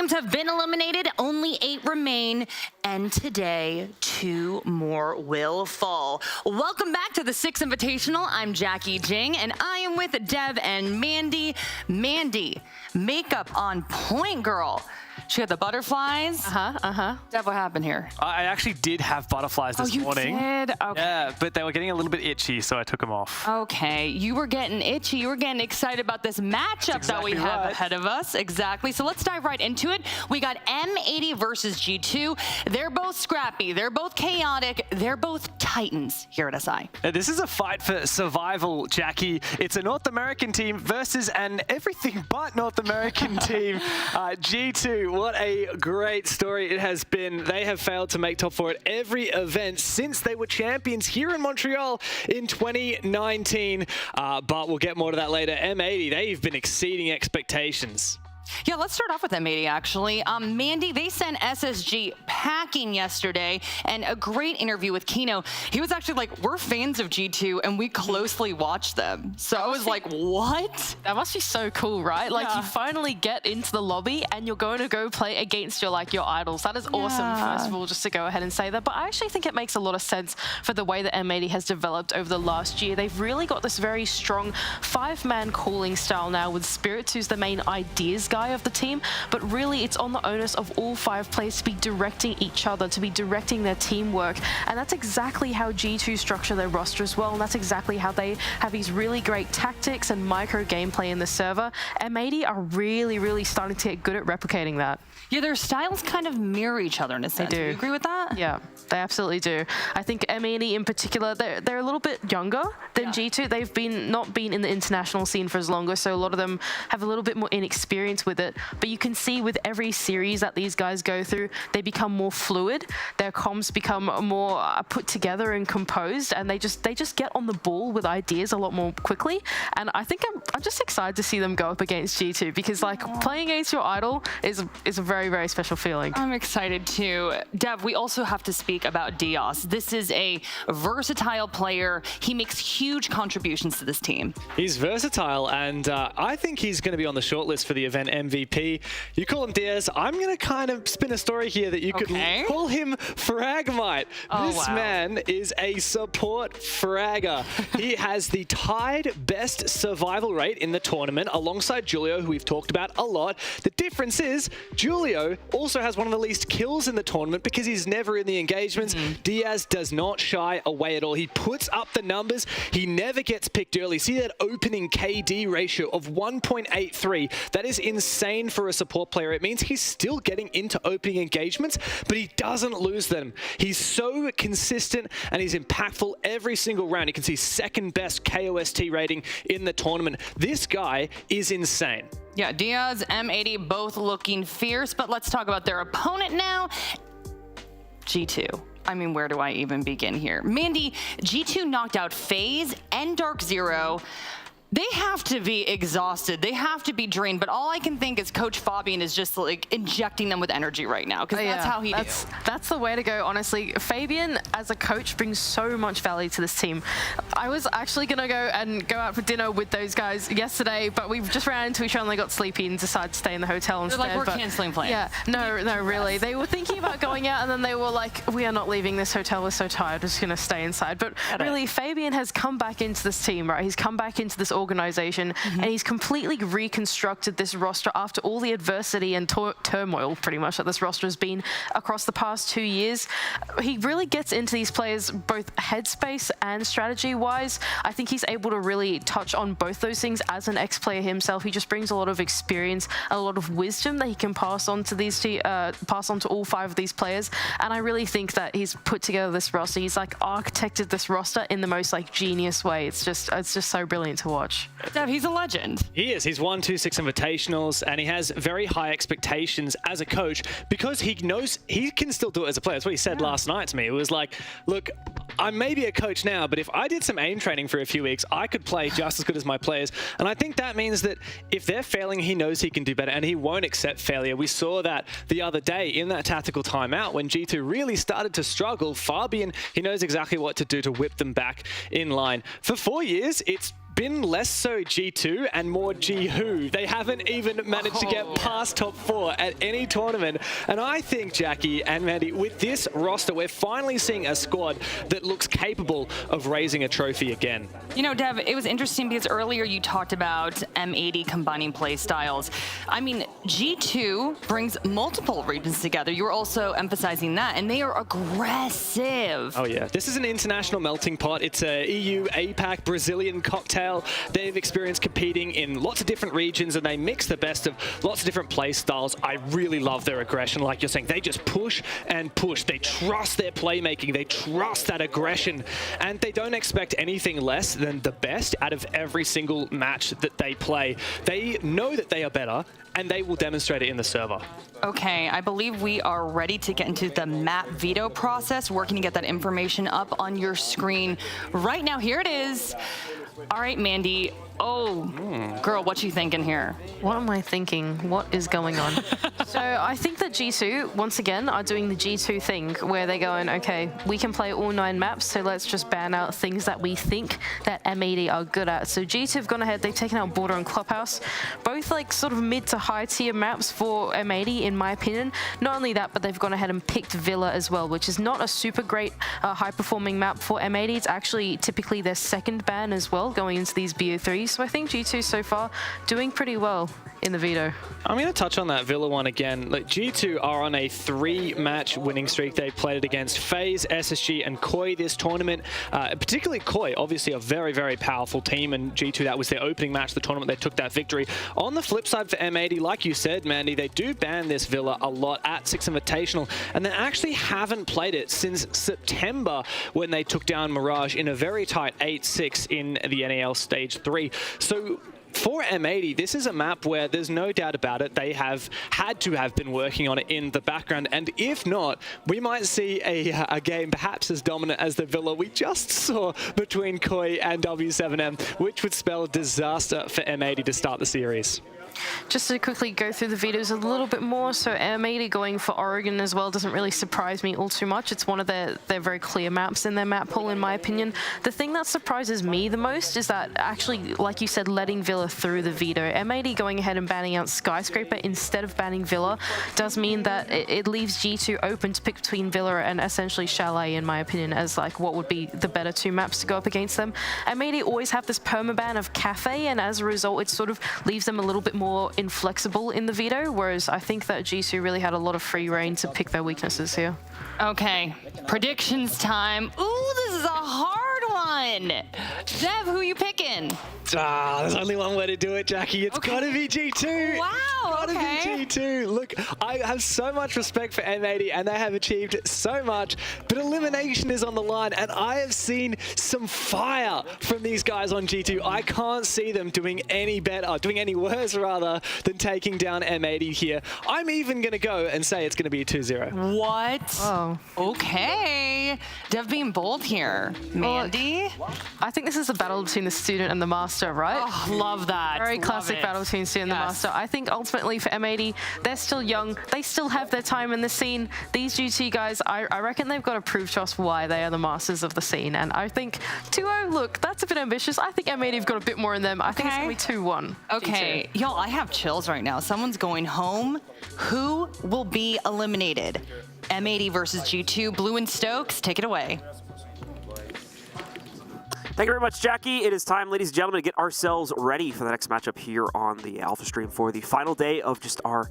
teams have been eliminated, only 8 remain, and today 2 more will fall. Welcome back to the 6th Invitational. I'm Jackie Jing, and I am with Dev and Mandy. Mandy, makeup on point, girl. She had the butterflies. Dev, what happened here? I actually did have butterflies this morning. You did? Okay. Yeah, but they were getting a little bit itchy, so I took them off. Okay, you were getting itchy. You were getting excited about this matchup that we have ahead of us. Exactly. So let's dive right into it. We got M80 versus G2. They're both scrappy. They're both chaotic. They're both titans here at SI. This is a fight for survival, Jackie. It's a North American team versus an everything but North American team. G2, what a great story it has been. They have failed to make top 4 at every event since they were champions here in Montreal in 2019. But we'll get more to that later. M80, they've been exceeding expectations. Yeah, let's start off with M80, actually. Mandy, they sent SSG packing yesterday, and a great interview with Kino. He was actually like, we're fans of G2, and we closely watch them. So I was like, what? That must be so cool, right? Like, you finally get into the lobby, and you're going to go play against your idols. That is awesome, first of all, just to go ahead and say that. But I actually think it makes a lot of sense for the way that M80 has developed over the last year. They've really got this very strong 5-man calling style now, with Spirits, who's the main ideas guy of the team, but really it's on the onus of all 5 players to be directing each other, to be directing their teamwork, and that's exactly how G2 structure their roster as well, and that's exactly how they have these really great tactics and micro gameplay in the server. M80 are really starting to get good at replicating that. Yeah, their styles kind of mirror each other in a sense. They do. Do you agree with that? Yeah, they absolutely do. I think M80 in particular, they're a little bit younger than G2. They've not been in the international scene for as longer, so a lot of them have a little bit more inexperience with it. But you can see with every series that these guys go through, they become more fluid. Their comms become more put together and composed, and they just get on the ball with ideas a lot more quickly. And I think I'm just excited to see them go up against G2, because playing against your idol is a very special feeling. I'm excited too. Dev, we also have to speak about Diaz. This is a versatile player. He makes huge contributions to this team. He's versatile, and I think he's going to be on the shortlist for the event MVP. You call him Diaz. I'm going to kind of spin a story here that you could call him Fragmite. This man is a support fragger. He has the tied best survival rate in the tournament alongside Julio, who we've talked about a lot. The difference is Julio also has one of the least kills in the tournament because he's never in the engagements. Diaz does not shy away at all. He puts up the numbers. He never gets picked early. See that opening KD ratio of 1.83. That is insane for a support player. It means he's still getting into opening engagements, but he doesn't lose them. He's so consistent and he's impactful every single round. You can see 2nd best KOST rating in the tournament. This guy is insane. Yeah, Diaz, M80, both looking fierce, but let's talk about their opponent now. G2. I mean, where do I even begin here? Mandy, G2 knocked out FaZe and Dark Zero. They have to be exhausted. They have to be drained. But all I can think is Coach Fabian is just like injecting them with energy right now, because that's how he does. That's the way to go, honestly. Fabian, as a coach, brings so much value to this team. I was actually going to go out for dinner with those guys yesterday, but we just ran into each other and they got sleepy and decided to stay in the hotel instead. They're like, we're canceling plans. Yeah, no, really. They were thinking about going out, and then they were like, we are not leaving this hotel. We're so tired. We're just going to stay inside. But really, Fabian has come back into this team, right? He's come back into this organization, and he's completely reconstructed this roster after all the adversity and turmoil, pretty much, that this roster has been across the past 2 years. He really gets into these players both headspace and strategy-wise. I think he's able to really touch on both those things as an ex-player himself. He just brings a lot of experience, a lot of wisdom that he can pass on to all 5 of these players. And I really think that he's put together this roster. He's like architected this roster in the most like genius way. It's just so brilliant to watch. Dev, he's a legend. He is. He's won 2-6 invitationals, and he has very high expectations as a coach because he knows he can still do it as a player. That's what he said last night to me. It was like, look, I may be a coach now, but if I did some aim training for a few weeks, I could play just as good as my players. And I think that means that if they're failing, he knows he can do better, and he won't accept failure. We saw that the other day in that tactical timeout when G2 really started to struggle. Fabian, he knows exactly what to do to whip them back in line. For 4 years, it's been less so G2 and more G-Who. They haven't even managed to get past top 4 at any tournament. And I think, Jackie and Mandy, with this roster, we're finally seeing a squad that looks capable of raising a trophy again. You know, Dev, it was interesting because earlier you talked about M80 combining play styles. I mean, G2 brings multiple regions together. You were also emphasizing that, and they are aggressive. Oh yeah, this is an international melting pot. It's a EU, APAC, Brazilian cocktail. They've experienced competing in lots of different regions, and they mix the best of lots of different play styles. I really love their aggression, like you're saying. They just push and push. They trust their playmaking. They trust that aggression, and they don't expect anything less than the best out of every single match that they play. They know that they are better, and they will demonstrate it in the server. Okay, I believe we are ready to get into the map veto process, working to get that information up on your screen right now. Here it is. All right, Mandy. Oh, girl, what you thinking here? What am I thinking? What is going on? So I think that G2, once again, are doing the G2 thing where they're going, okay, we can play all 9 maps, so let's just ban out things that we think that M80 are good at. So G2 have gone ahead, they've taken out Border and Clubhouse, both like sort of mid to high tier maps for M80, in my opinion. Not only that, but they've gone ahead and picked Villa as well, which is not a super great high performing map for M80. It's actually typically their second ban as well, going into these BO3s. So I think G2 so far doing pretty well in the veto. I'm going to touch on that Villa one again. Like, G2 are on a 3-match winning streak. They played it against FaZe, SSG, and Koi this tournament. Particularly Koi, obviously a very, very powerful team, and G2, that was their opening match of the tournament. They took that victory. On the flip side for M80, like you said, Mandy, they do ban this Villa a lot at Six Invitational, and they actually haven't played it since September when they took down Mirage in a very tight 8-6 in the NAL Stage 3. So for M80, this is a map where there's no doubt about it. They have had to have been working on it in the background. And if not, we might see a game perhaps as dominant as the Villa we just saw between Koi and W7M, which would spell disaster for M80 to start the series. Just to quickly go through the vetoes a little bit more, so M80 going for Oregon as well doesn't really surprise me all too much. It's one of their very clear maps in their map pool, in my opinion. The thing that surprises me the most is that actually, like you said, letting Villa through the veto. M80 going ahead and banning out Skyscraper instead of banning Villa does mean that it leaves G2 open to pick between Villa and essentially Chalet, in my opinion, as like what would be the better 2 maps to go up against them. M80 always have this permaban of Cafe, and as a result, it sort of leaves them a little bit more inflexible in the veto, whereas I think that G2 really had a lot of free reign to pick their weaknesses here. Okay, predictions time. Ooh, this is a hard one. Dev, who you picking? There's only one way to do it, Jackie. It's gotta be G2. Wow, Gotta be G2. Look, I have so much respect for M80, and they have achieved so much, but elimination is on the line, and I have seen some fire from these guys on G2. I can't see them doing any better, doing any worse rather, than taking down M80 here. I'm even gonna go and say it's gonna be a 2-0. What? Oh. Okay. Dev being bold here. Mandy? I think this is a battle between the student and the master, right? Oh, love that. Very Love classic it. battle between student and the master. I think ultimately for M80, they're still young. They still have their time in the scene. These G2 guys, I reckon they've got to prove to us why they are the masters of the scene. And I think 2-0, look, that's a bit ambitious. I think M80 have got a bit more in them. I think it's going to be 2-1. Okay, y'all, I have chills right now. Someone's going home. Who will be eliminated? M80 versus G2. Blue and Stokes, take it away. Thank you very much, Jackie. It is time, ladies and gentlemen, to get ourselves ready for the next matchup here on the Alpha stream for the final day of just our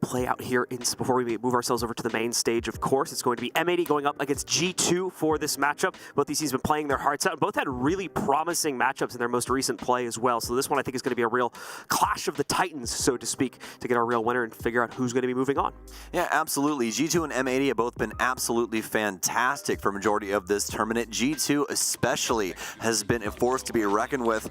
play out here before we move ourselves over to the main stage. Of course, it's going to be M80 going up against G2 for this matchup. Both these teams have been playing their hearts out. Both had really promising matchups in their most recent play as well. So this one I think is going to be a real clash of the titans, so to speak, to get our real winner and figure out who's going to be moving on. Yeah, absolutely. G2 and M80 have both been absolutely fantastic for a majority of this tournament. G2 especially has been a force to be reckoned with.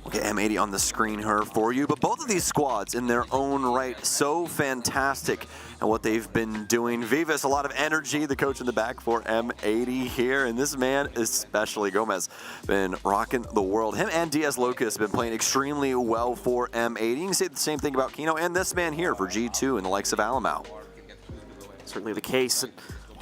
We'll get M80 on the screen here for you. But both of these squads in their own right, so fantastic at what they've been doing. Vivas, a lot of energy, the coach in the back for M80 here. And this man, especially Gomez, been rocking the world. Him and DS Locust have been playing extremely well for M80. You can say the same thing about Kino and this man here for G2 and the likes of Alamau. Certainly the case.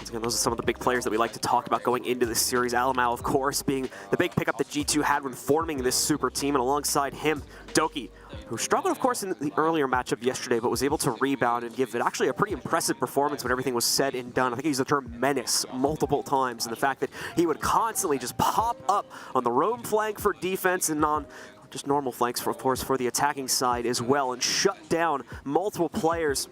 Once again, those are some of the big players that we like to talk about going into this series. Alamau, of course, being the big pickup that G2 had when forming this super team, and alongside him, Doki, who struggled, of course, in the earlier matchup yesterday, but was able to rebound and give it actually a pretty impressive performance when everything was said and done. I think he used the term menace multiple times, and the fact that he would constantly just pop up on the roam flank for defense and on just normal flanks, for, of course, for the attacking side as well, and shut down multiple players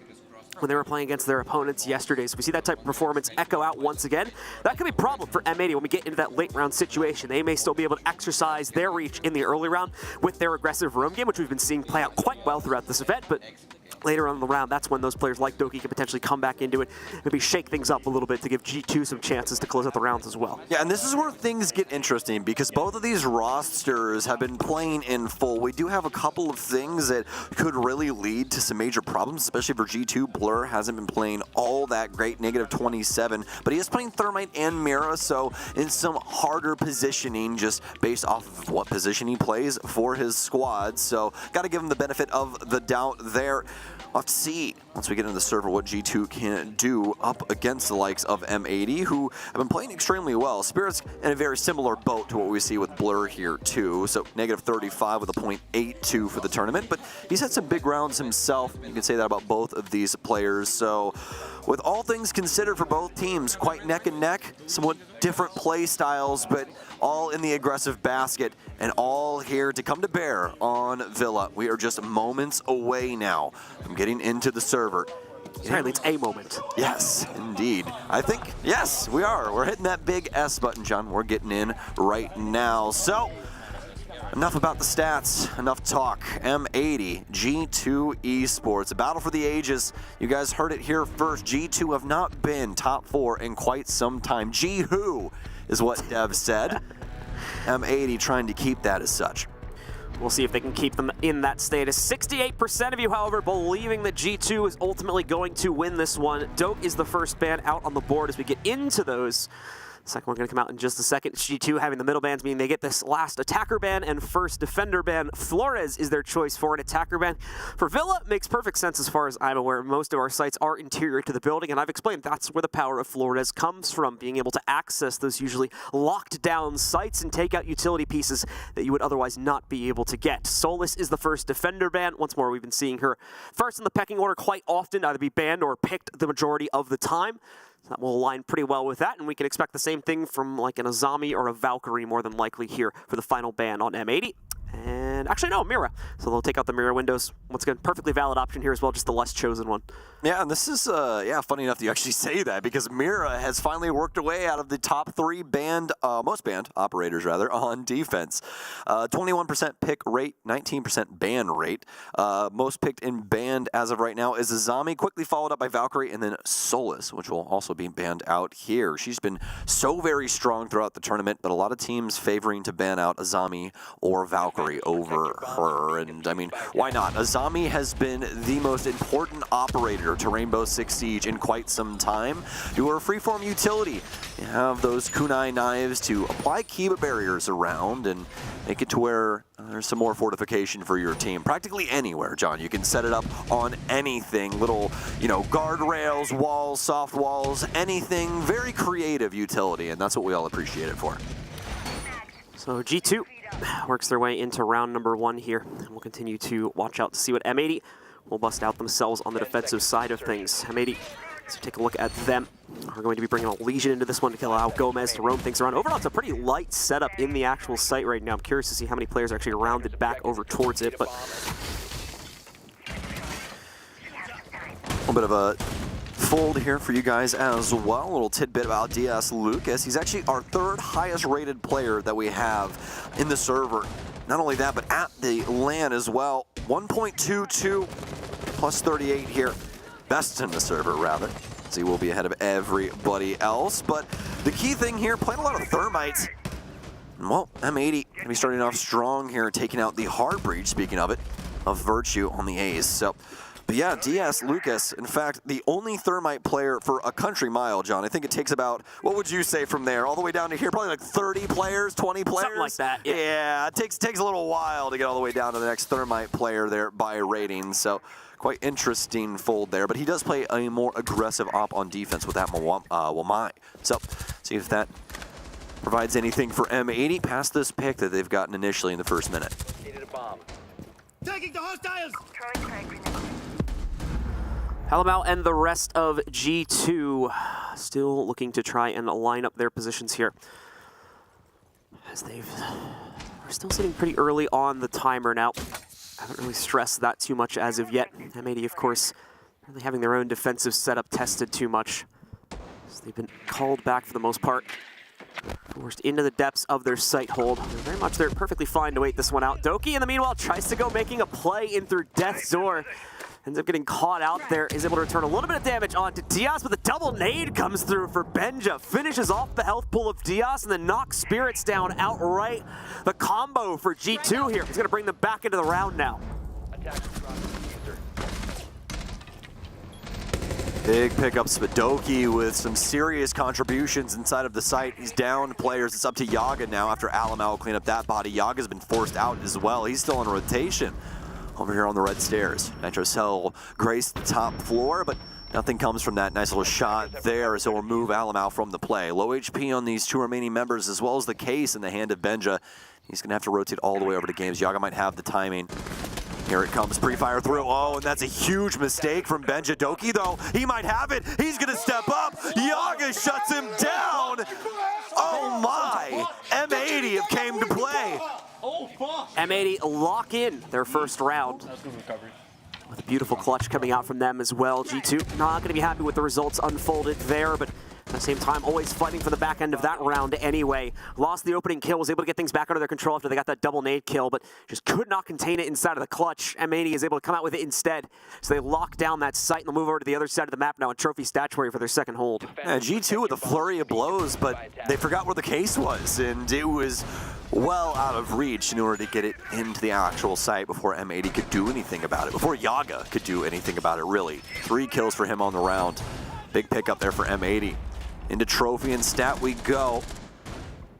when they were playing against their opponents yesterday. So we see that type of performance echo out once again. That could be a problem for M80 when we get into that late round situation. They may still be able to exercise their reach in the early round with their aggressive roam game, which we've been seeing play out quite well throughout this event, but later on in the round, that's when those players like Doki can potentially come back into it, maybe shake things up a little bit to give G2 some chances to close out the rounds as well. Yeah, and this is where things get interesting because both of these rosters have been playing in full. We do have a couple of things that could really lead to some major problems, especially for G2. Blur hasn't been playing all that great, -27, but he is playing Thermite and Mira, so in some harder positioning just based off of what position he plays for his squad. So got to give him the benefit of the doubt there. We'll have to see, once we get into the server, what G2 can do up against the likes of M80, who have been playing extremely well. Spirit's in a very similar boat to what we see with Blur here, too. So -35 with a .82 for the tournament, but he's had some big rounds himself. You can say that about both of these players. So with all things considered for both teams, quite neck and neck, somewhat different play styles, but all in the aggressive basket and all here to come to bear on Villa. We are just moments away now from getting into the server. Apparently it's a moment. Yes, indeed. I think, yes, we are. We're hitting that big S button, John. We're getting in right now. So, enough about the stats, enough talk. M80, G2 Esports, a battle for the ages. You guys heard it here first. G2 have not been top 4 in quite some time. G-Who is what Dev said. M80 trying to keep that as such. We'll see if they can keep them in that status. 68% of you, however, believing that G2 is ultimately going to win this one. Doke is the first ban out on the board as we get into those. Second one going to come out in just a second. G2 having the middle bans, meaning they get this last attacker ban and first defender ban. Flores is their choice for an attacker ban. For Villa, makes perfect sense as far as I'm aware. Most of our sites are interior to the building, and I've explained that's where the power of Flores comes from, being able to access those usually locked down sites and take out utility pieces that you would otherwise not be able to get. Solus is the first defender ban. Once more, we've been seeing her first in the pecking order quite often, either be banned or picked the majority of the time. That will align pretty well with that, and we can expect the same thing from like an Azami or a Valkyrie more than likely here for the final ban on M80. And actually, no, Mira. So they'll take out the Mira windows. Once again, perfectly valid option here as well, just the less chosen one. Yeah, and this is, yeah, funny enough that you actually say that because Mira has finally worked away out of the top 3 banned, most banned operators, rather, on defense. 21% pick rate, 19% ban rate. Most picked in banned as of right now is Azami, quickly followed up by Valkyrie, and then Solus, which will also be banned out here. She's been so very strong throughout the tournament, but a lot of teams favoring to ban out Azami or Valkyrie over her, and I mean, why not? Azami has been the most important operator to Rainbow Six Siege in quite some time. You are a freeform utility. You have those kunai knives to apply Kiba barriers around and make it to where there's some more fortification for your team. Practically anywhere, John. You can set it up on anything. Little, you know, guardrails, walls, soft walls, anything. Very creative utility, and that's what we all appreciate it for. So G2 works their way into round number 1 here, and we'll continue to watch out to see what M80 will bust out themselves on the defensive side of things. M80, so take a look at them. We're going to be bringing a Legion into this one to allow Gomez to roam things around. Overall, it's a pretty light setup in the actual site right now. I'm curious to see how many players are actually rounded back over towards it, but a little bit of a fold here for you guys as well. A little tidbit about DS Lucas. He's actually our 3rd highest rated player that we have in the server. Not only that, but at the LAN as well. 1.22 plus 38 here. Best in the server, rather. So he will be ahead of everybody else. But the key thing here, playing a lot of Thermites. Well, M80 going to be starting off strong here, taking out the hard breach, speaking of it, of Virtue on the A's. So But yeah, DS, Lucas, in fact, the only Thermite player for a country mile, John. I think it takes about, what would you say from there, all the way down to here? Probably like 30 players, 20 players? Something like that, yeah. Yeah, it takes a little while to get all the way down to the next Thermite player there by rating, so quite interesting fold there. But he does play a more aggressive op on defense with that Wamai. So, see if that provides anything for M80 past this pick that they've gotten initially in the first minute. Taking the hostiles! Alamau and the rest of G2 still looking to try and line up their positions here. As we're still sitting pretty early on the timer now. Haven't really stressed that too much as of yet. M80, of course, really having their own defensive setup tested too much. So they've been called back for the most part. Forced into the depths of their sight hold. They're perfectly fine to wait this one out. Doki, in the meanwhile, tries to go making a play in through Death's Door. Ends up getting caught out there, is able to return a little bit of damage onto Diaz, but the double nade comes through for Benja. Finishes off the health pool of Diaz and then knocks Spirits down outright. The combo for G2 here. He's going to bring them back into the round now. Big pickups, Spadoki with some serious contributions inside of the site. He's down players. It's up to Yaga now after Alamau will clean up that body. Yaga's been forced out as well. He's still in rotation over here on the red stairs. Nitro Cell graced the top floor, but nothing comes from that nice little shot there as he'll remove Alamau from the play. Low HP on these two remaining members, as well as the case in the hand of Benja. He's going to have to rotate all the way over to games. Yaga might have the timing. Here it comes, pre-fire through. Oh, and that's a huge mistake from Benja. Doki, though, he might have it. He's going to step up. Yaga shuts him down. Oh, my. M80 have came to play. M80 lock in their first round. With a beautiful clutch coming out from them as well. G2 not going to be happy with the results unfolded there, but at the same time, always fighting for the back end of that round anyway. Lost the opening kill, was able to get things back under their control after they got that double nade kill, but just could not contain it inside of the clutch. M80 is able to come out with it instead. So they lock down that site and they'll move over to the other side of the map now in trophy statuary for their second hold. Yeah, G2 with a flurry of blows, but they forgot where the case was, and it was well out of reach in order to get it into the actual site before M80 could do anything about it, before Yaga could do anything about it, really. 3 kills for him on the round. Big pickup there for M80. Into trophy and stat we go.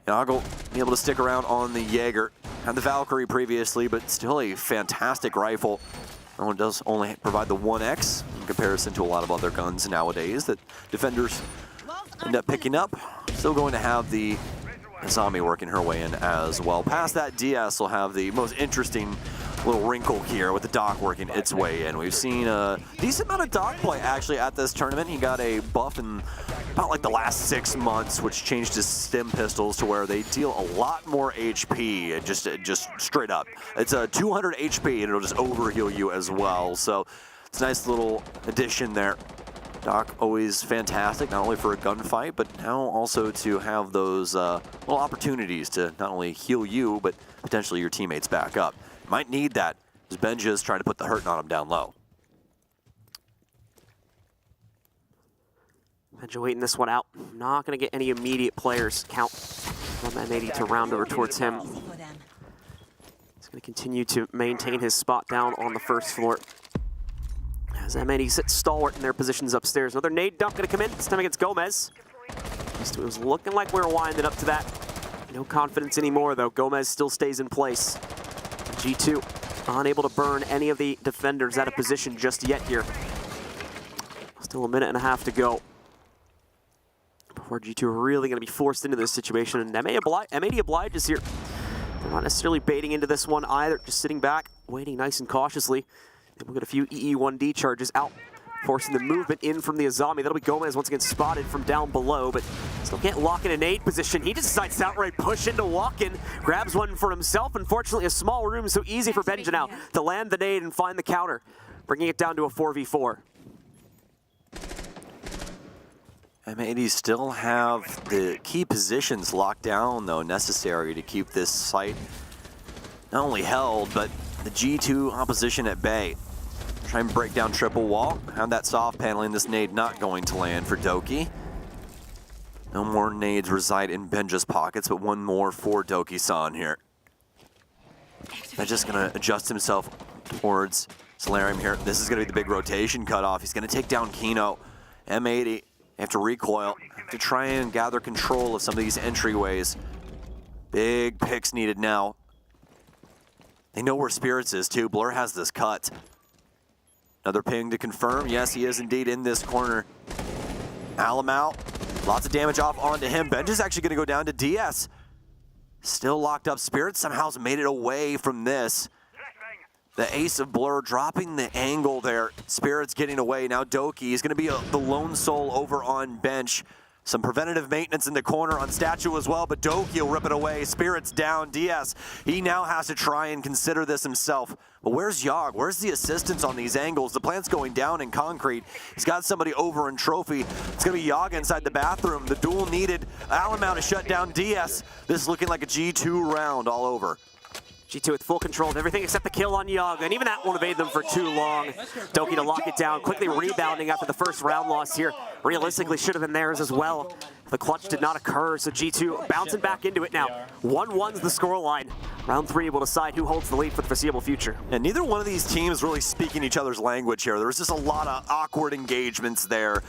Yaga will be able to stick around on the Jaeger. Had the Valkyrie previously, but still a fantastic rifle. That one does only provide the 1X in comparison to a lot of other guns nowadays that defenders end up picking up. Still going to have the Zombie working her way in as well. Past that, DS will have the most interesting little wrinkle here with the Doc working its way in. We've seen a decent amount of Doc play actually at this tournament. He got a buff in about like the last 6 months, which changed his stim pistols to where they deal a lot more HP, just straight up. It's a 200 HP and it'll just overheal you as well. So it's a nice little addition there. Doc always fantastic, not only for a gunfight, but now also to have those little opportunities to not only heal you, but potentially your teammates back up. Might need that, as Benja's trying to put the hurting on him down low. Benja waiting this one out. Not going to get any immediate players count from M80 to round over towards him. He's going to continue to maintain his spot down on the first floor. As M80 sits stalwart in their positions upstairs. Another nade dump going to come in, this time against Gomez. It was looking like we were winding up to that. No confidence anymore, though. Gomez still stays in place. G2 unable to burn any of the defenders out of position just yet here. Still a minute and a half to go before G2 are really going to be forced into this situation. And M80 obliges here. They're not necessarily baiting into this one either, just sitting back, waiting nice and cautiously. Then we'll get a few EE1D charges out, forcing the movement in from the Azami. That'll be Gomez once again spotted from down below, but still can't lock in a nade position. He just decides to outright push into walk-in, grabs one for himself. Unfortunately, a small room, so easy for Benja now to land the nade and find the counter, bringing it down to a 4v4. M80 still have the key positions locked down, though, necessary to keep this site not only held, but the G2 opposition at bay. Try and break down triple wall. Have that soft paneling. This nade not going to land for Doki. No more nades reside in Benja's pockets, but one more for Doki-san here. They're just going to adjust himself towards Solarium here. This is going to be the big rotation cutoff. He's going to take down Kino. M80 have to recoil, have to try and gather control of some of these entryways. Big picks needed now. They know where Spirits is too. Blur has this cut. Another ping to confirm. Yes, he is indeed in this corner. Alum out. Lots of damage off onto him. Benj is actually going to go down to DS. Still locked up. Spirits somehow has made it away from this. The ace of Blur dropping the angle there. Spirits getting away. Now Doki is going to be the lone soul over on bench. Some preventative maintenance in the corner on Statue as well, but Doki will rip it away. Spirits down. DS, he now has to try and consider this himself. But where's Yogg? Where's the assistance on these angles? The plant's going down in concrete. He's got somebody over in Trophy. It's going to be Yogg inside the bathroom. The duel needed. Alamo to shut down DS. This is looking like a G2 round all over. G2 with full control of everything except the kill on Yogg, and even that won't evade them for too long. Doki to lock it down, quickly rebounding after the first round loss here. Realistically should have been theirs as well. The clutch did not occur, so G2 bouncing back into it now. 1-1's the scoreline. Round 3 will decide who holds the lead for the foreseeable future. And neither one of these teams really speaking each other's language here. There was just a lot of awkward engagements there.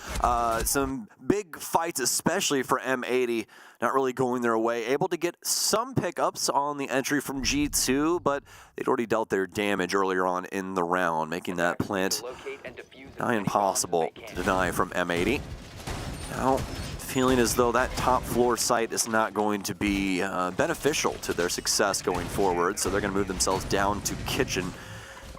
Some big fights, especially for M80, not really going their way. Able to get some pickups on the entry from G2, but they'd already dealt their damage earlier on in the round, making that plant nigh impossible to deny from M80. Now, feeling as though that top floor site is not going to be beneficial to their success going forward, so they're going to move themselves down to kitchen.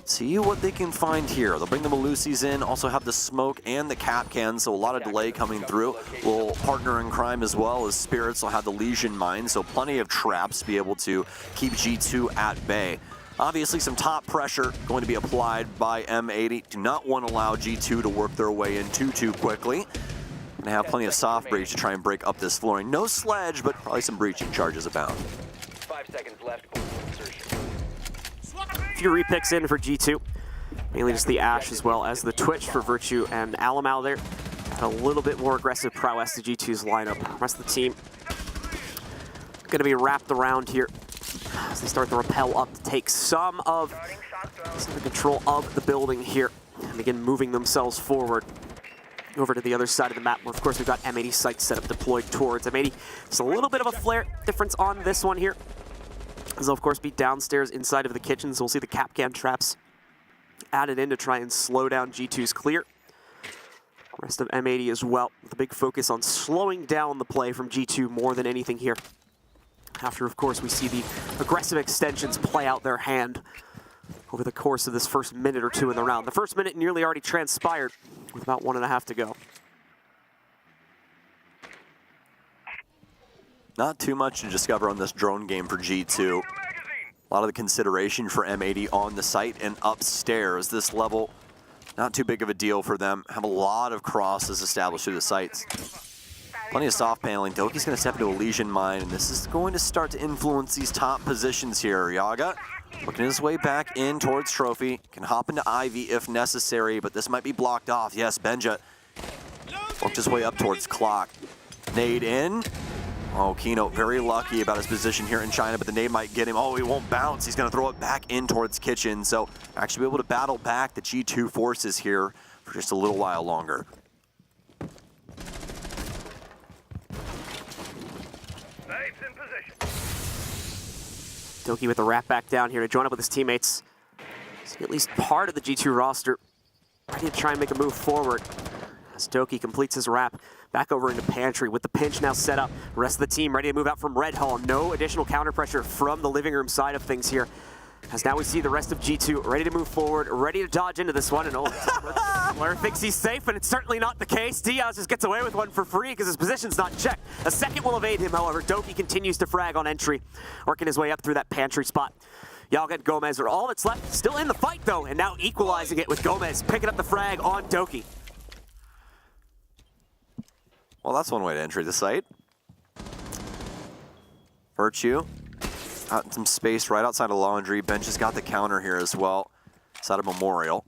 See what they can find here. They'll bring the Malusis in, also have the smoke and the cap can, so a lot of delay coming through. Will partner in crime as well as Spirits will have the Legion mine, so plenty of traps to be able to keep G2 at bay. Obviously some top pressure going to be applied by M80. Do not want to allow G2 to work their way in too quickly. Gonna have plenty of soft breach to try and break up this flooring. No sledge, but probably some breaching charges abound. 5 seconds left before insertion. Few repicks in for G2. Mainly just the Ash as well as the Twitch for Virtue and Alamau there. A little bit more aggressive prowess to G2's lineup. The rest of the team gonna be wrapped around here as they start to rappel up to take some of the control of the building here and begin moving themselves forward over to the other side of the map, where of course we've got M80 sites set up deployed towards M80. It's a little bit of a flare difference on this one here. They'll of course be downstairs inside of the kitchen, so we'll see the Capcan traps added in to try and slow down G2's clear. Rest of M80 as well, with a big focus on slowing down the play from G2 more than anything here. After of course we see the aggressive extensions play out their hand over the course of this first minute or two in the round. The first minute nearly already transpired with about 1.5 to go. Not too much to discover on this drone game for G2. A lot of the consideration for M80 on the site and upstairs. This level, not too big of a deal for them. Have a lot of crosses established through the sites. Plenty of soft paneling. Doki's going to step into a Legion mine, and this is going to start to influence these top positions here. Yaga working his way back in towards Trophy. Can hop into Ivy if necessary, but this might be blocked off. Yes, Benja worked his way up towards Clock. Nade in. Oh, Kino very lucky about his position here in China, but the nade might get him. Oh, he won't bounce. He's going to throw it back in towards Kitchen. So actually be able to battle back the G2 forces here for just a little while longer. Doki with the wrap back down here to join up with his teammates. See at least part of the G2 roster ready to try and make a move forward. As Doki completes his wrap back over into Pantry with the pinch now set up. The rest of the team ready to move out from Red Hall. No additional counter pressure from the living room side of things here. As now we see the rest of G2 ready to move forward, ready to dodge into this one. And Blair thinks he's safe, and it's certainly not the case. Diaz just gets away with one for free because his position's not checked. A second will evade him, however. Doki continues to frag on entry, working his way up through that Pantry spot. Yaga and Gomez are all that's left. Still in the fight, though, and now equalizing it with Gomez picking up the frag on Doki. Well, that's one way to enter the site. Virtue out in some space right outside of Laundry. Bench has got the counter here as well. Outside of Memorial.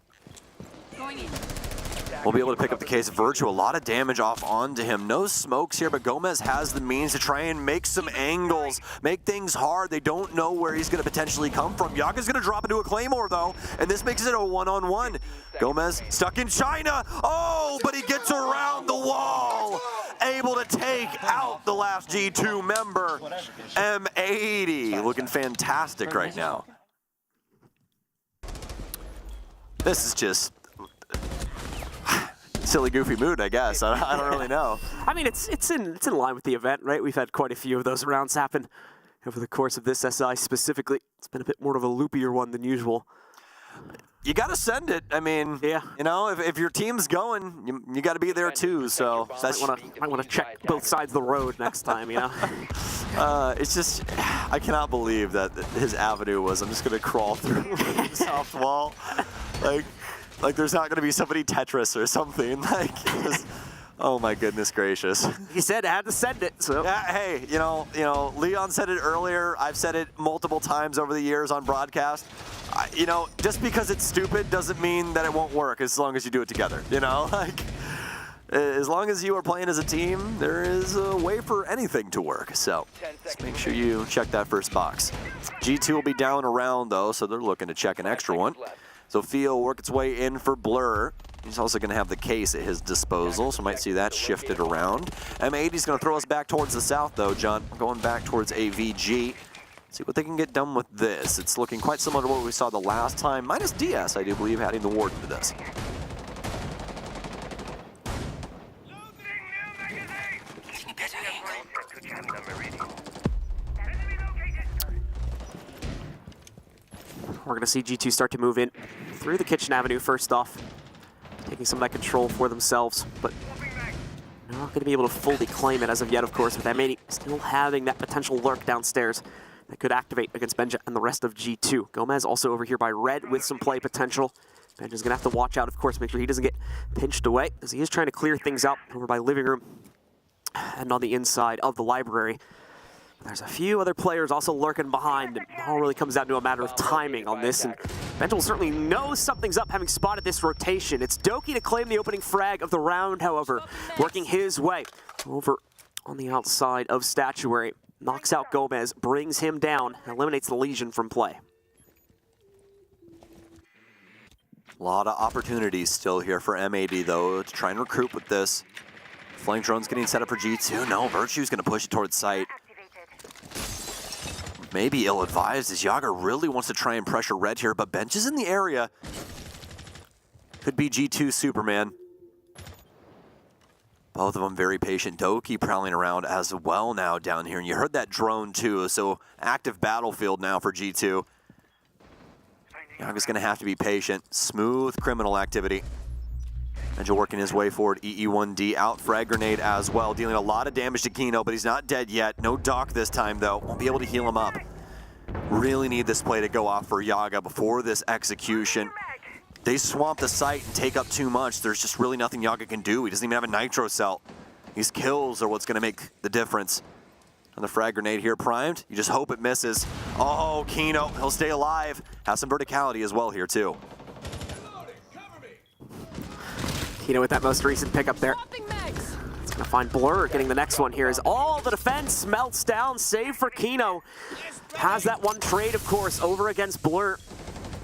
will be able to pick up the case. Virtue, a lot of damage off onto him. No smokes here, but Gomez has the means to try and make some angles, make things hard. They don't know where he's going to potentially come from. Yaga's going to drop into a Claymore, though, and this makes it a one-on-one. Gomez stuck in China. Oh, but he gets around the wall. Able to take out the last G2 member. M80 looking fantastic right now. This is just silly, goofy mood, I guess. I don't really know. I mean, it's in line with the event, right? We've had quite a few of those rounds happen over the course of this SI specifically. It's been a bit more of a loopier one than usual. You got to send it. I mean, yeah. You know, if your team's going, you got to be there too. So that's might want to check both sides of the road next time. You know. It's just, I cannot believe that his avenue was, I'm just going to crawl through the soft wall. Like there's not going to be somebody Tetris or something. Like, just, oh my goodness gracious. He said I had to send it. So yeah, hey, you know, Leon said it earlier. I've said it multiple times over the years on broadcast. You know, just because it's stupid doesn't mean that it won't work as long as you do it together. You know, like as long as you are playing as a team, there is a way for anything to work. So just make sure you check that first box. G2 will be down around though, so they're looking to check an extra one. Sophia will work its way in for Blur. He's also going to have the case at his disposal, so might see that shifted around. M80 is going to throw us back towards the south, though, John. Going back towards AVG. See what they can get done with this. It's looking quite similar to what we saw the last time, minus DS, I do believe, adding the ward into this. We're going to see G2 start to move in through the kitchen avenue first off, taking some of that control for themselves, but they're not going to be able to fully claim it as of yet, of course, with M80 still having that potential lurk downstairs that could activate against Benja and the rest of G2. Gomez also over here by Red with some play potential. Benja's going to have to watch out, of course, make sure he doesn't get pinched away, as he is trying to clear things up over by Living Room and on the inside of the library. There's a few other players also lurking behind, and it all really comes down to a matter of timing on this, and Benja will certainly know something's up having spotted this rotation. It's Doki to claim the opening frag of the round, however, working his way over on the outside of Statuary. Knocks out Gomez, brings him down, and eliminates the Legion from play. A lot of opportunities still here for M80, though, to try and recruit with this. Flank drone's getting set up for G2. No, Virtue's going to push it towards site. Maybe ill-advised, as Yaga really wants to try and pressure Red here, but Bench is in the area. Could be G2 Superman. Both of them very patient. Doki prowling around as well now down here, and you heard that drone too, so active battlefield now for G2. Yaga's gonna have to be patient. Smooth criminal activity. Benja working his way forward, EE1D out, frag grenade as well, dealing a lot of damage to Kino, but he's not dead yet. No Doc this time though, won't be able to heal him up. Really need this play to go off for Yaga before this execution. They swamp the site and take up too much. There's just really nothing Yaga can do. He doesn't even have a nitro cell. These kills are what's gonna make the difference. And the frag grenade here primed, you just hope it misses. Oh, Kino, he'll stay alive. Has some verticality as well here too. Kino with that most recent pickup there. It's gonna find Blur getting the next one here as all the defense melts down, save for Kino. Has that one trade, of course, over against Blur.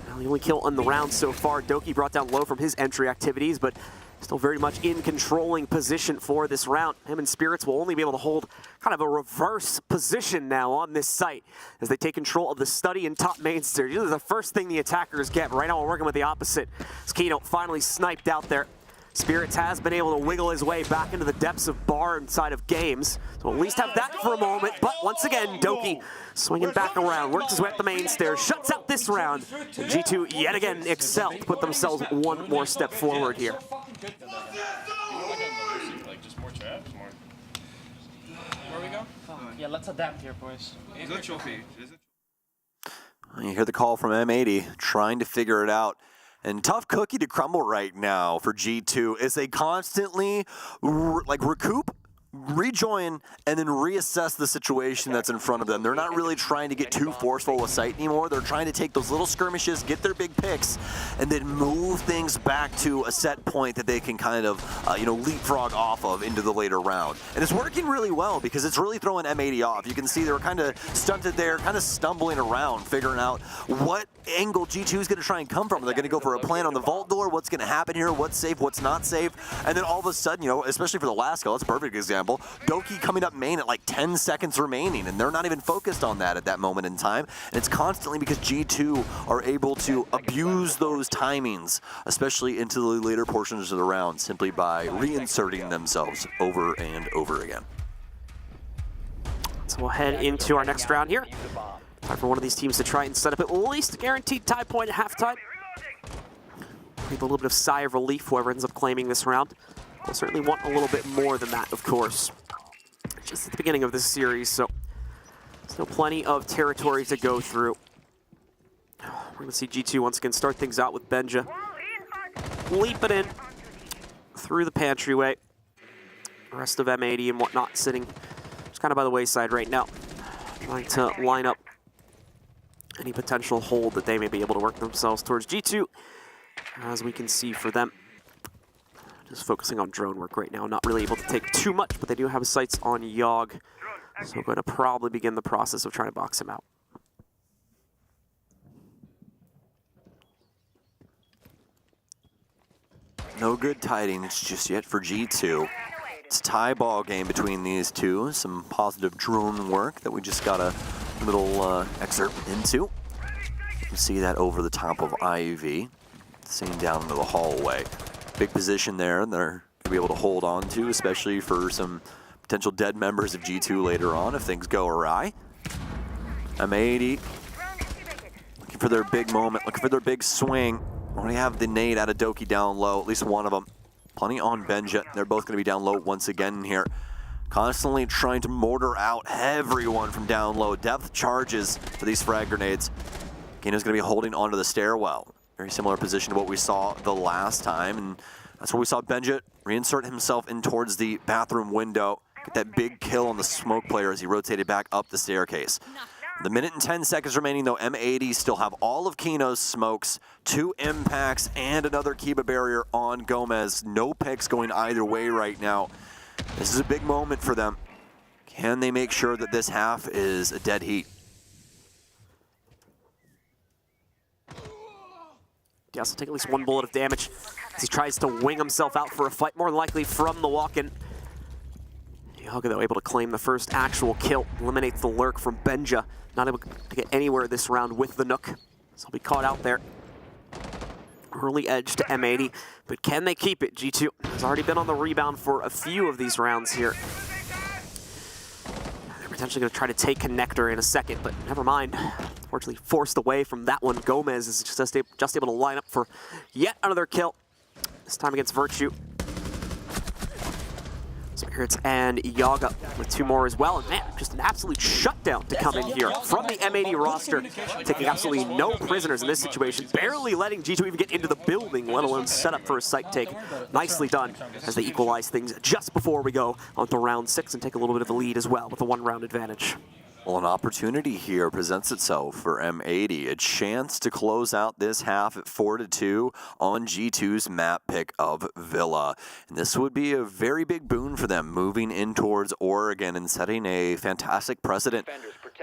Now the only kill on the round so far. Doki brought down low from his entry activities, but still very much in controlling position for this round. Him and Spirits will only be able to hold kind of a reverse position now on this site as they take control of the study and top main stairs. Usually the first thing the attackers get, but right now we're working with the opposite. As Kino finally sniped out there. Spirits has been able to wiggle his way back into the depths of bar inside of games. So at least have that for a moment. But once again, Doki swinging back around, works his way up the main stairs, shuts out this round. And G2 yet again excel to put themselves one more step forward here. Where we go? Yeah, let's adapt here, boys. You hear the call from M80, trying to figure it out. And tough cookie to crumble right now for G2 as they constantly recoup rejoin and then reassess the situation that's in front of them. They're not really trying to get too forceful with sight anymore. They're trying to take those little skirmishes, get their big picks, and then move things back to a set point that they can kind of, leapfrog off of into the later round. And it's working really well because it's really throwing M80 off. You can see they were kind of stunted there, kind of stumbling around, figuring out what angle G2 is going to try and come from. Are they going to go for a plan on the vault door? What's going to happen here? What's safe? What's not safe? And then all of a sudden, especially for the last goal, that's a perfect example. Doki coming up main at like 10 seconds remaining, and they're not even focused on that at that moment in time. And it's constantly because G2 are able to abuse those timings, especially into the later portions of the round, simply by reinserting themselves over and over again. So we'll head into our next round here. Time for one of these teams to try and set up at least a guaranteed tie point at halftime. Breathe a little bit of sigh of relief, whoever ends up claiming this round. We'll certainly want a little bit more than that, of course. Just at the beginning of this series, so still plenty of territory to go through. We're going to see G2 once again start things out with Benja. Leap it in through the pantryway. The rest of M80 and whatnot sitting just kind of by the wayside right now. Trying to line up any potential hold that they may be able to work themselves towards G2. As we can see for them, just focusing on drone work right now. Not really able to take too much, but they do have sights on Yogg. So we're going to probably begin the process of trying to box him out. No good tidings just yet for G2. It's a tie ball game between these two. Some positive drone work that we just got a little excerpt into. You can see that over the top of Ivy, seen down into the hallway. Big position there, and they're going to be able to hold on to, especially for some potential dead members of G2 later on if things go awry. M80 looking for their big moment, looking for their big swing. Already have the nade out of Doki down low, at least one of them. Plenty on Benja. They're both going to be down low once again here. Constantly trying to mortar out everyone from down low. Depth charges for these frag grenades. Kino's going to be holding onto the stairwell. Very similar position to what we saw the last time, and that's where we saw Benja reinsert himself in towards the bathroom window, get that big kill on the smoke player as he rotated back up the staircase. The minute and 10 seconds remaining, though, M80 still have all of Kino's smokes, 2 impacts, and another Kiba barrier on Gomez. No picks going either way right now. This is a big moment for them. Can they make sure that this half is a dead heat? He has to take at least 1 bullet of damage as he tries to wing himself out for a fight, more than likely from the walk-in. Yogg, though, able to claim the first actual kill, eliminates the lurk from Benja. Not able to get anywhere this round with the Nook, so he'll be caught out there. Early edge to M80, but can they keep it? G2 has already been on the rebound for a few of these rounds here. They're potentially going to try to take Connector in a second, but never mind. Unfortunately, forced away from that one. Gomez is just able to line up for yet another kill, this time against Virtue. Spirits and Yaga with 2 more as well. And man, just an absolute shutdown to come in here from the M80 roster, taking absolutely no prisoners in this situation, barely letting G2 even get into the building, let alone set up for a site take. Nicely done as they equalize things just before we go on to round 6 and take a little bit of a lead as well with a 1-round advantage. Well, an opportunity here presents itself for M80. A chance to close out this half at 4-2 on G2's map pick of Villa. And this would be a very big boon for them moving in towards Oregon and setting a fantastic precedent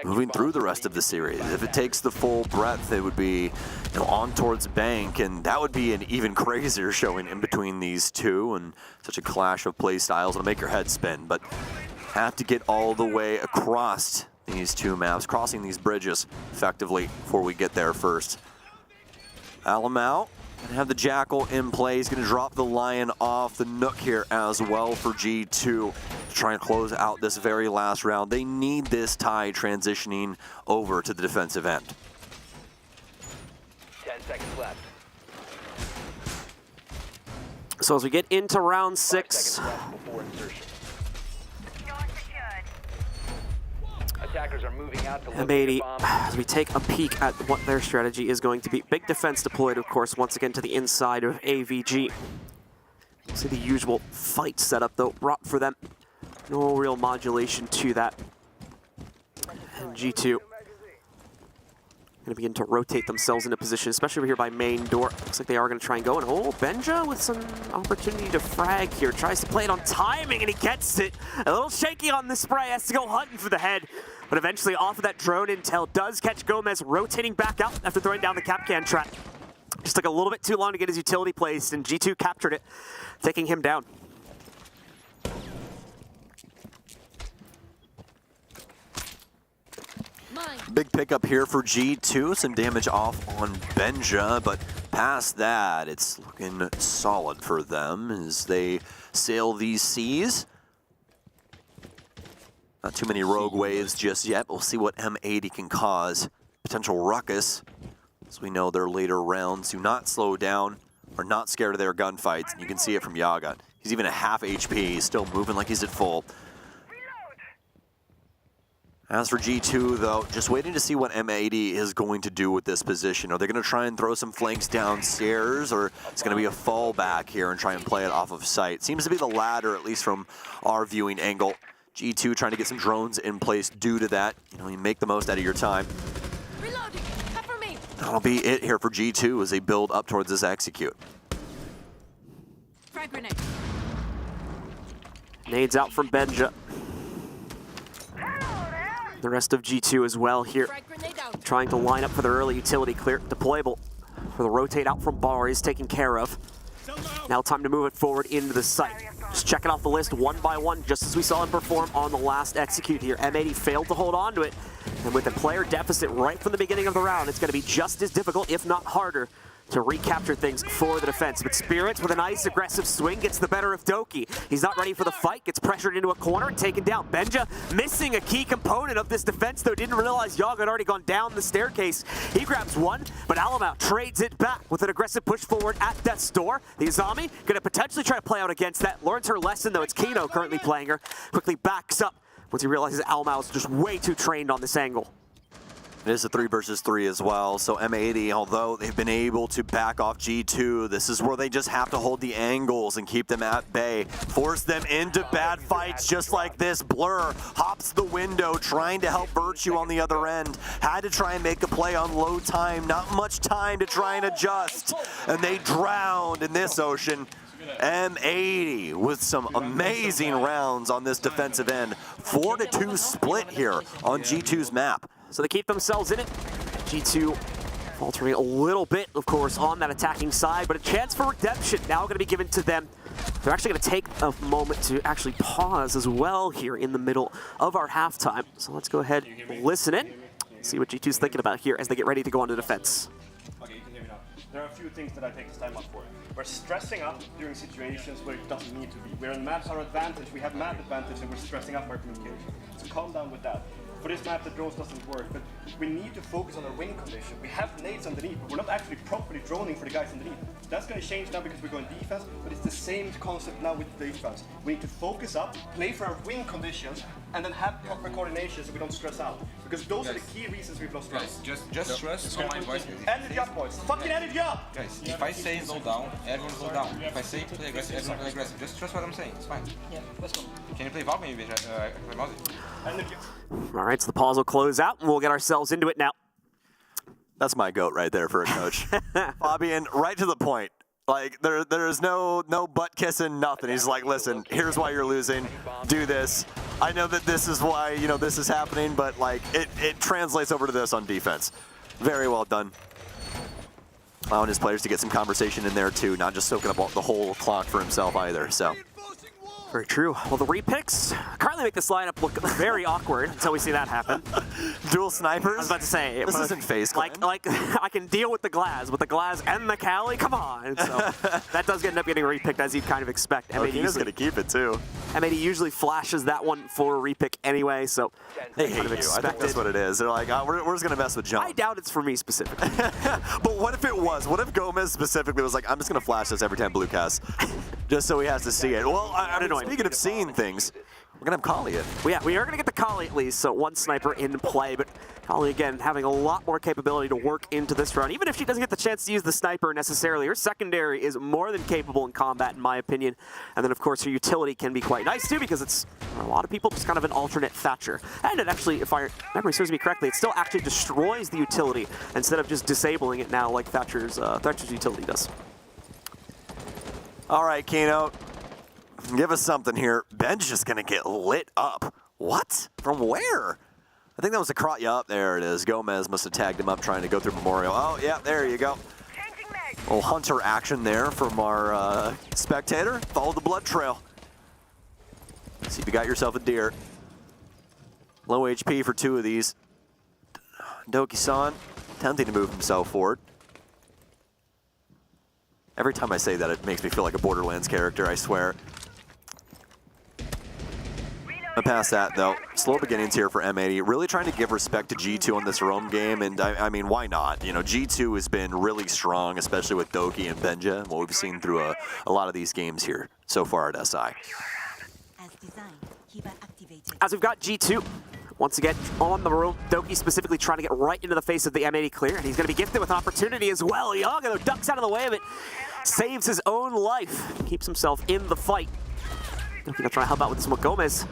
moving through the rest of the series. If it takes the full breadth, it would be on towards Bank, and that would be an even crazier showing in between these two, and such a clash of play styles. It'll make your head spin, but have to get all the way across these two maps, crossing these bridges effectively before we get there first. Alamau gonna have the Jackal in play. He's gonna drop the Lion off the Nook here as well for G2 to try and close out this very last round. They need this tie transitioning over to the defensive end. 10 seconds left. So as we get into round 6, Attackers are moving out to M80, as we take a peek at what their strategy is going to be. Big defense deployed, of course, once again to the inside of AVG. You see the usual fight setup, though, brought for them No real modulation to that. And G2 going to begin to rotate themselves into position, especially over here by main door. Looks like they are going to try and go. And Benja with some opportunity to frag here. Tries to play it on timing, and he gets it. A little shaky on the spray. Has to go hunting for the head. But eventually off of that drone intel, does catch Gomez rotating back out after throwing down the Capcan trap. Just took a little bit too long to get his utility placed, and G2 captured it, taking him down. Big pickup here for G2. Some damage off on Benja, but past that, it's looking solid for them as they sail these seas. Not too many rogue waves just yet. We'll see what M80 can cause. Potential ruckus. As we know, their later rounds do not slow down, are not scared of their gunfights. And you can see it from Yaga. He's even at half HP. He's still moving like he's at full. As for G2, though, just waiting to see what M80 is going to do with this position. Are they going to try and throw some flanks downstairs, or it's going to be a fallback here and try and play it off of sight? Seems to be the latter, at least from our viewing angle. G2 trying to get some drones in place due to that. You know, you make the most out of your time. Reloading. Cover me. That'll be it here for G2 as they build up towards this execute. Frag grenade. Nades out from Benja. The rest of G2 as well here, trying to line up for the early utility clear. Deployable for the rotate out from bar is taken care of. Now time to move it forward into the site. Just checking off the list one by one, just as we saw him perform on the last execute here. M80 failed to hold on to it, and with a player deficit right from the beginning of the round, it's going to be just as difficult, if not harder, to recapture things for the defense. But Spirits with a nice aggressive swing gets the better of Doki. He's not ready for the fight, gets pressured into a corner and taken down. Benja missing a key component of this defense, though. Didn't realize Yaga had already gone down the staircase. He grabs one, but Alamau trades it back with an aggressive push forward at Death's door. The Izami gonna potentially try to play out against that. Learns her lesson, though. It's Kino currently playing her. Quickly backs up once he realizes Alamau is just way too trained on this angle. It is a 3 versus 3 as well, so M80, although they've been able to back off G2, this is where they just have to hold the angles and keep them at bay. Force them into bad fights just like this. Blur hops the window, trying to help Virtue on the other end. Had to try and make a play on low time, not much time to try and adjust. And they drowned in this ocean. M80 with some amazing rounds on this defensive end. 4-2 split here on G2's map. So they keep themselves in it. G2 faltering a little bit, of course, on that attacking side, but a chance for redemption now going to be given to them. They're actually going to take a moment to actually pause as well here in the middle of our halftime. So let's go ahead and listen in, see what G2's thinking about here as they get ready to go on to defense. Okay, you can hear me now. There are a few things that I take this time up for. We're stressing up during situations where it doesn't need to be. We're in maps our advantage, we have map advantage, and we're stressing up our communication. So calm down with that. For this map, the drones doesn't work, but we need to focus on our wing condition. We have nades underneath, but we're not actually properly droning for the guys underneath. That's going to change now because we're going defense, but it's the same concept now with the defense. We need to focus up, play for our wing conditions, and then have proper coordination so we don't stress out. Because those are the key reasons we've lost rounds. Just stress on my voice. Energy up, boys. Fucking energy up! Guys, if I say slow down, everyone slow down. If I say play aggressive, everyone play aggressive. Just trust what I'm saying. It's fine. Yeah, let's go. Can you play Valk maybe? Play Mozzie. All right, so the pause will close out, and we'll get ourselves into it now. That's my goat right there for a coach. Fabian, right to the point. Like, there's no butt kissing, nothing. He's like, listen, here's why you're losing. Do this. I know that this is why, you know, this is happening, but like, it translates over to this on defense. Very well done. Allowing his players to get some conversation in there too, not just soaking up the whole clock for himself either, so. Very true. Well, the repicks currently make this lineup look very awkward until we see that happen. Dual snipers? I was about to say. This isn't FaZe Clan. Like I can deal with the Glaz and the Cali, come on. So that does end up getting repicked as you'd kind of expect. He's going to keep it too. M80 usually flashes that one for a repick anyway, so they hate you. I think that's what it is. They're like, oh, we're just going to mess with John. I doubt it's for me specifically. But what if it was? What if Gomez specifically was like, I'm just going to flash this every time Blue casts, just so he has to see it? Well, speaking of seeing things, We're going to have Chalet in. Well, yeah, we are going to get the Chalet at least, so one sniper in play, but Chalet, again, having a lot more capability to work into this round. Even if she doesn't get the chance to use the sniper necessarily, her secondary is more than capable in combat, in my opinion. And then, of course, her utility can be quite nice, too, because it's, a lot of people, just kind of an alternate Thatcher. And it actually, if my memory serves me correctly, it still actually destroys the utility instead of just disabling it now like Thatcher's utility does. All right, Keno. Give us something here. Ben's just going to get lit up. What? From where? I think that was a crot. Yup, there it is. Gomez must have tagged him up trying to go through Memorial. Oh, yeah, there you go. A little hunter action there from our spectator. Follow the blood trail. See if you got yourself a deer. Low HP for 2 of these. Doki-san attempting to move himself forward. Every time I say that, it makes me feel like a Borderlands character, I swear. Past that, though, slow beginnings here for M80. Really trying to give respect to G2 on this roam game, and I mean, why not? You know, G2 has been really strong, especially with Doki and Benja, what we've seen through a lot of these games here so far at SI. As we've got G2, once again, on the room, Doki specifically trying to get right into the face of the M80 clear, and he's going to be gifted with an opportunity as well. Yaga, though, ducks out of the way of it, saves his own life, keeps himself in the fight. Doki going to try to help out with this one. Gomez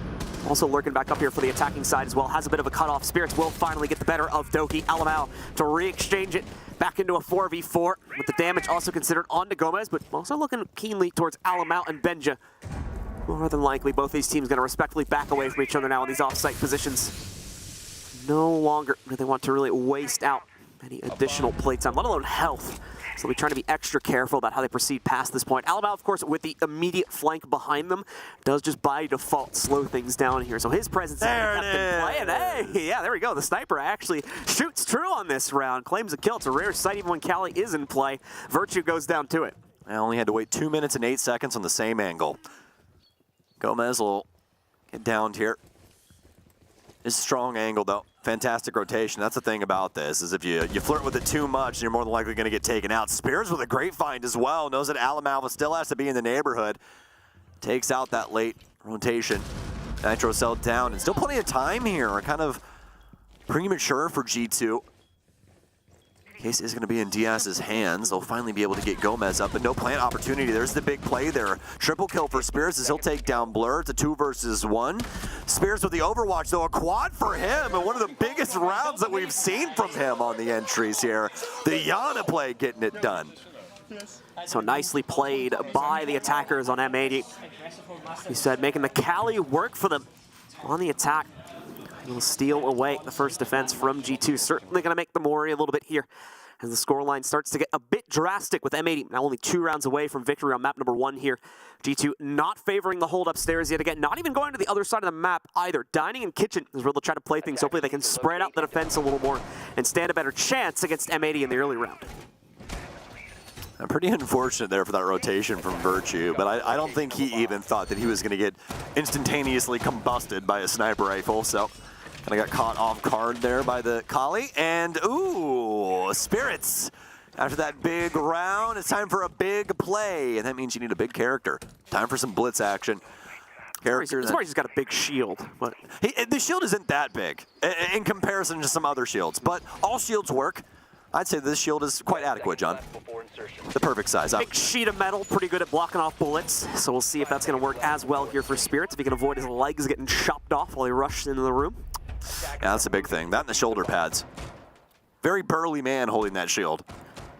also lurking back up here for the attacking side as well. Has a bit of a cutoff. Spirits will finally get the better of Doki. Alamau to re-exchange it back into a 4v4 with the damage also considered onto Gomez, but also looking keenly towards Alamau and Benja. More than likely, both these teams going to respectfully back away from each other now in these off-site positions. No longer do they want to really waste out any additional playtime, let alone health. So they'll be trying to be extra careful about how they proceed past this point. Alabama, of course, with the immediate flank behind them, does just by default slow things down here. So his presence is kept in play. And hey, yeah, there we go. The sniper actually shoots true on this round, claims a kill. It's a rare sight even when Chalet is in play. Virtue goes down to it. I only had to wait 2 minutes and 8 seconds on the same angle. Gomez will get downed here. It's a strong angle, though. Fantastic rotation. That's the thing about this, is if you flirt with it too much, you're more than likely going to get taken out. Spears with a great find as well. Knows that Alamalva still has to be in the neighborhood. Takes out that late rotation. Nitro Cell down, and still plenty of time here. Kind of premature for G2. Case is going to be in Diaz's hands. They'll finally be able to get Gomez up, but no plant opportunity. There's the big play there. Triple kill for Spears as he'll take down Blur. It's a 2 versus 1. Spears with the Overwatch, though, a quad for him, and one of the biggest rounds that we've seen from him on the entries here. The Yana play getting it done. So nicely played by the attackers on M80. He said making the Cali work for them on the attack. He'll steal away the first defense from G2. Certainly going to make them worry a little bit here as the scoreline starts to get a bit drastic with M80 now only 2 rounds away from victory on map number 1 here. G2 not favoring the hold upstairs yet again, not even going to the other side of the map either. Dining and kitchen is where they'll try to play things. Hopefully they can spread out the defense a little more and stand a better chance against M80 in the early round. Pretty unfortunate there for that rotation from Virtue, but I don't think he even thought that he was going to get instantaneously combusted by a sniper rifle, so kind of got caught off guard there by the Kali. And ooh, Spirits. After that big round, it's time for a big play, and that means you need a big character. Time for some blitz action. Character that's why he's got a big shield. But the shield isn't that big in comparison to some other shields, but all shields work. I'd say this shield is quite adequate, John. The perfect size. Big sheet of metal, pretty good at blocking off bullets. So we'll see if that's going to work as well here for Spirits, if he can avoid his legs getting chopped off while he rushes into the room. Yeah, that's a big thing. That and the shoulder pads. Very burly man holding that shield.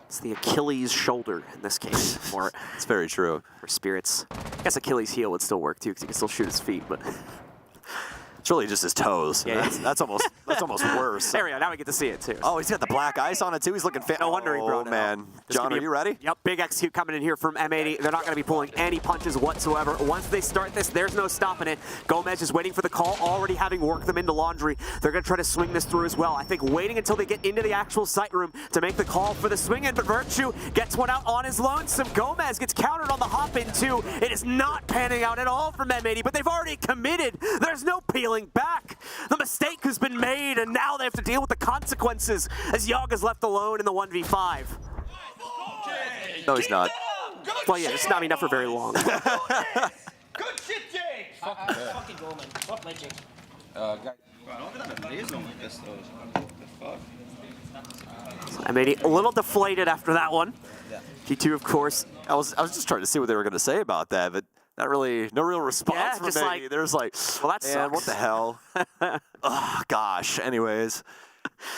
It's the Achilles shoulder in this case. For it's very true. For Spirits. I guess Achilles heel would still work too, because he can still shoot his feet, but it's really just his toes. Yeah, that's almost worse. There we go. Now we get to see it too. Oh, he's got the black ice on it too. He's looking fit. No wonder he brought it. Oh man, John, are you ready? Yep. Big execute coming in here from M80. They're not going to be pulling any punches whatsoever. Once they start this, there's no stopping it. Gomez is waiting for the call, already having worked them into laundry. They're going to try to swing this through as well. I think waiting until they get into the actual sight room to make the call for the swing in, but Virtue gets one out on his lonesome. Gomez gets countered on the hop in too. It is not panning out at all from M80, but they've already committed. There's no peeling back. The mistake has been made, and now they have to deal with the consequences as Yaga's left alone in the 1v5. No, he's not. Well, yeah, it's not enough for very long. Good shit, Jake! Fucking go, man. What legend? Guys, I don't have a laser like this though. What the fuck? M80 a little deflated after that one. G2, of course. I was just trying to see what they were going to say about that, but not really, no real response from just me. There's like, well, that man, sucks. what the hell? Oh, gosh. Anyways.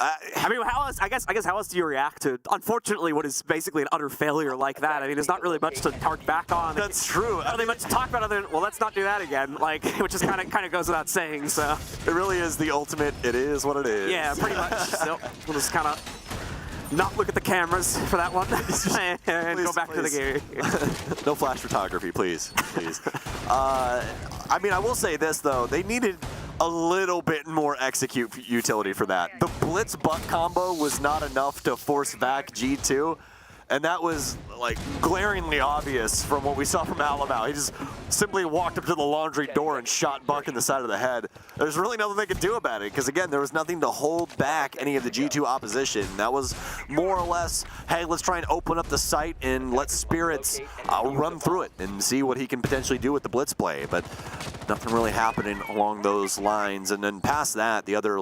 I mean, I guess how else do you react to, unfortunately, what is basically an utter failure like that? I mean, there's not really much to hark back on. That's true. Not really much to talk about other than, well, let's not do that again, like, which is kind of goes without saying, so. It really is the ultimate, it is what it is. Yeah, pretty much. So we'll just kind of not look at the cameras for that one and go back to the game. No flash photography, please. Please. I mean, I will say this, though. They needed a little bit more execute utility for that. The blitz butt combo was not enough to force back G2, and that was like glaringly obvious from what we saw from Alamau. He just simply walked up to the laundry door and shot Buck in the side of the head. There's really nothing they could do about it, because again, there was nothing to hold back any of the G2 opposition. That was more or less, hey, let's try and open up the site and let Spirits run through it and see what he can potentially do with the blitz play. But nothing really happening along those lines. And then past that, the other,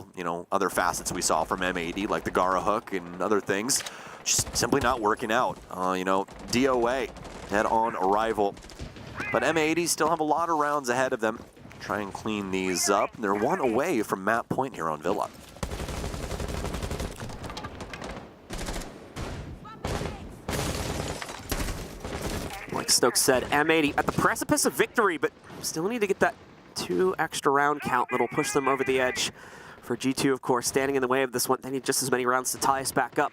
other facets we saw from M80, like the Gara hook and other things, just simply not working out. DOA head-on arrival. But M80 still have a lot of rounds ahead of them. Try and clean these up. They're one away from map point here on Villa. Like Stokes said, M80 at the precipice of victory, but still need to get that 2 extra round count that'll push them over the edge. For G2, of course, standing in the way of this one. They need just as many rounds to tie us back up.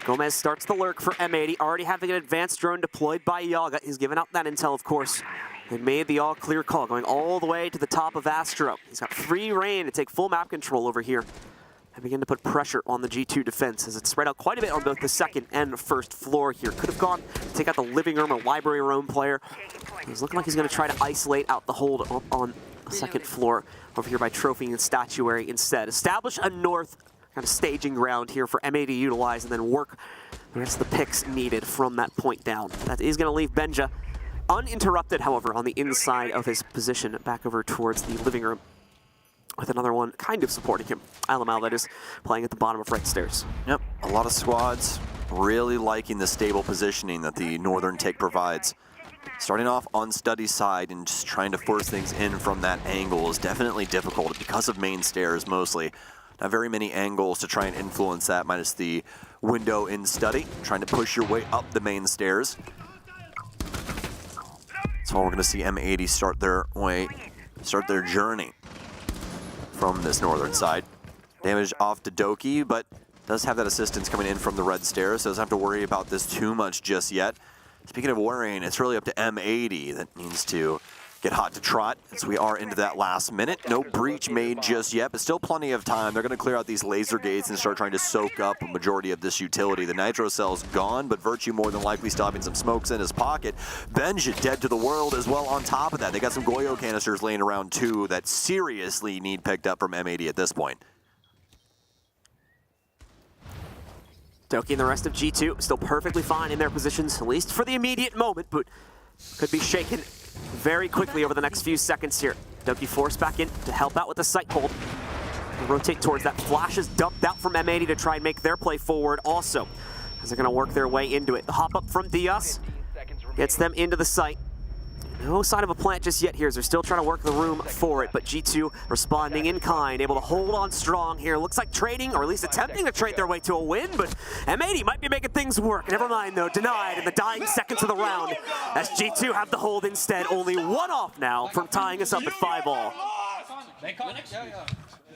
Gomez starts the lurk for M80, already having an advanced drone deployed by Yaga. He's given out that intel, of course. They made the all-clear call, going all the way to the top of Astro. He's got free reign to take full map control over here and begin to put pressure on the G2 defense, as it's spread out quite a bit on both the second and first floor here. Could have gone to take out the living room or library room player. He's looking like he's going to try to isolate out the hold on the second floor over here by Trophy and Statuary instead. Establish a north kind of staging ground here for M80 to utilize and then work the rest of the picks needed from that point down. That is going to leave Benja uninterrupted, however, on the inside of his position back over towards the living room, with another one kind of supporting him. Alamau, that is, playing at the bottom of right stairs. Yep, a lot of squads really liking the stable positioning that the Northern take provides. Starting off on Study's side and just trying to force things in from that angle is definitely difficult because of main stairs mostly. Not very many angles to try and influence that, minus the window in Study, trying to push your way up the main stairs. So we're going to see M80 start their journey from this northern side. Damage off to Doki, but does have that assistance coming in from the red stairs, so doesn't have to worry about this too much just yet. Speaking of worrying, it's really up to M80 that needs to get hot to trot, as we are into that last minute. No breach made just yet, but still plenty of time. They're going to clear out these laser gates and start trying to soak up a majority of this utility. The Nitro Cell's gone, but Virtue more than likely still having some smokes in his pocket. Benja dead to the world as well on top of that. They got some Goyo canisters laying around too that seriously need picked up from M80 at this point. Doki and the rest of G2 still perfectly fine in their positions, at least for the immediate moment, but could be shaken very quickly over the next few seconds here. Doki forced back in to help out with the sight hold. They'll rotate towards that. Flash is dumped out from M80 to try and make their play forward also, as they're going to work their way into it. The hop up from Diaz gets them into the site. No sign of a plant just yet here, as they're still trying to work the room for it, but G2 responding in kind, able to hold on strong here. Looks like trading, or at least attempting to trade their way to a win, but M80 might be making things work. Never mind though, denied in the dying seconds of the round, as G2 have the hold instead. Only one off now from tying us up at 5-all. They caught it? Yeah.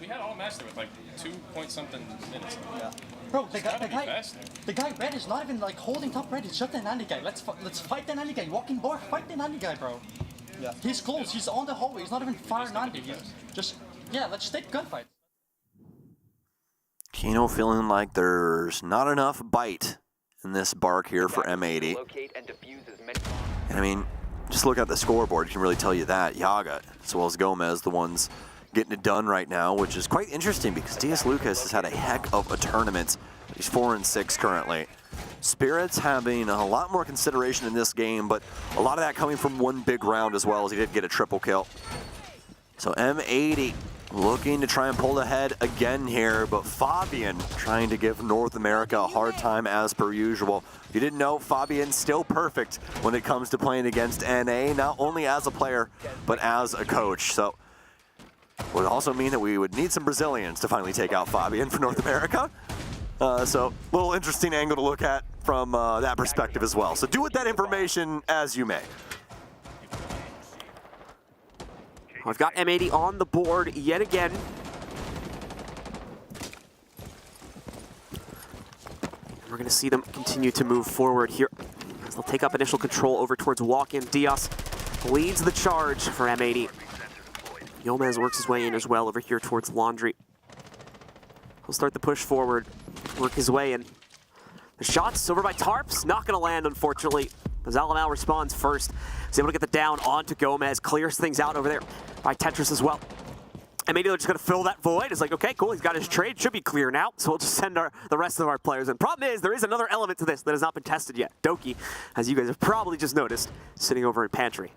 We had all matched with like 2-point-something minutes. Yeah. Bro, the guy red is not even like holding top red. He's shut the nanny guy. Let's fight the nanny guy. Walking bar, fight the nanny guy, bro. Yeah. He's close. He's on the hallway. He's not even firing nanny. Let's just take gunfight. Kino feeling like there's not enough bite in this bark here for M80. And I mean, just look at the scoreboard. You can really tell you that. Yaga, as well as Gomez, the ones getting it done right now, which is quite interesting because DS Lucas has had a heck of a tournament. He's 4-6 currently. Spirits having a lot more consideration in this game, but a lot of that coming from one big round as well, as he did get a triple kill. So M80 looking to try and pull ahead again here, but Fabian trying to give North America a hard time as per usual. If you didn't know, Fabian's still perfect when it comes to playing against NA, not only as a player, but as a coach. So would also mean that we would need some Brazilians to finally take out Fabian for North America. So a little interesting angle to look at from that perspective as well. So do with that information as you may. I've got M80 on the board yet again. We're going to see them continue to move forward here as they'll take up initial control over towards walk-in. Diaz leads the charge for M80. Yomez works his way in as well over here towards Laundry. He'll start the push forward, work his way in. The shot's over by Tarps, not going to land, unfortunately, as Alamal responds first. He's able to get the down onto Gomez, clears things out over there by Tetris as well. And maybe they're just going to fill that void. It's like, okay, cool, he's got his trade, should be clear now, so we'll just send the rest of our players in. Problem is, there is another element to this that has not been tested yet. Doki, as you guys have probably just noticed, sitting over in Pantry.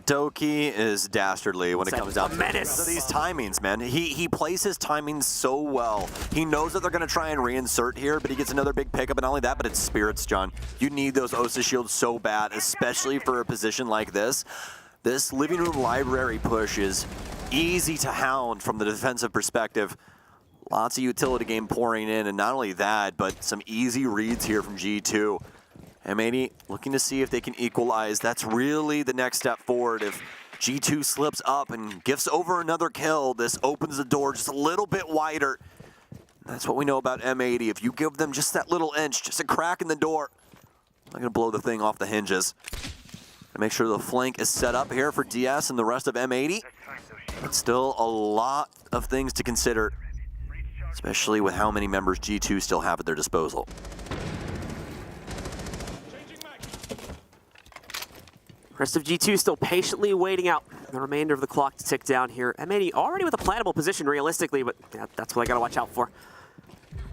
Doki is dastardly when it comes down to menace. These timings, man. He plays his timings so well. He knows that they're going to try and reinsert here, but he gets another big pickup, and not only that, but it's spirits, John. You need those Osa shields so bad, especially for a position like this. This living room library push is easy to hound from the defensive perspective. Lots of utility game pouring in, and not only that, but some easy reads here from G2. M80 looking to see if they can equalize. That's really the next step forward. If G2 slips up and gifts over another kill, this opens the door just a little bit wider. That's what we know about M80. If you give them just that little inch, just a crack in the door, they're going to blow the thing off the hinges. And make sure the flank is set up here for DS and the rest of M80. But still a lot of things to consider, especially with how many members G2 still have at their disposal. Rest of G2 still patiently waiting out the remainder of the clock to tick down here. M80 already with a plannable position realistically, but yeah, that's what I gotta watch out for.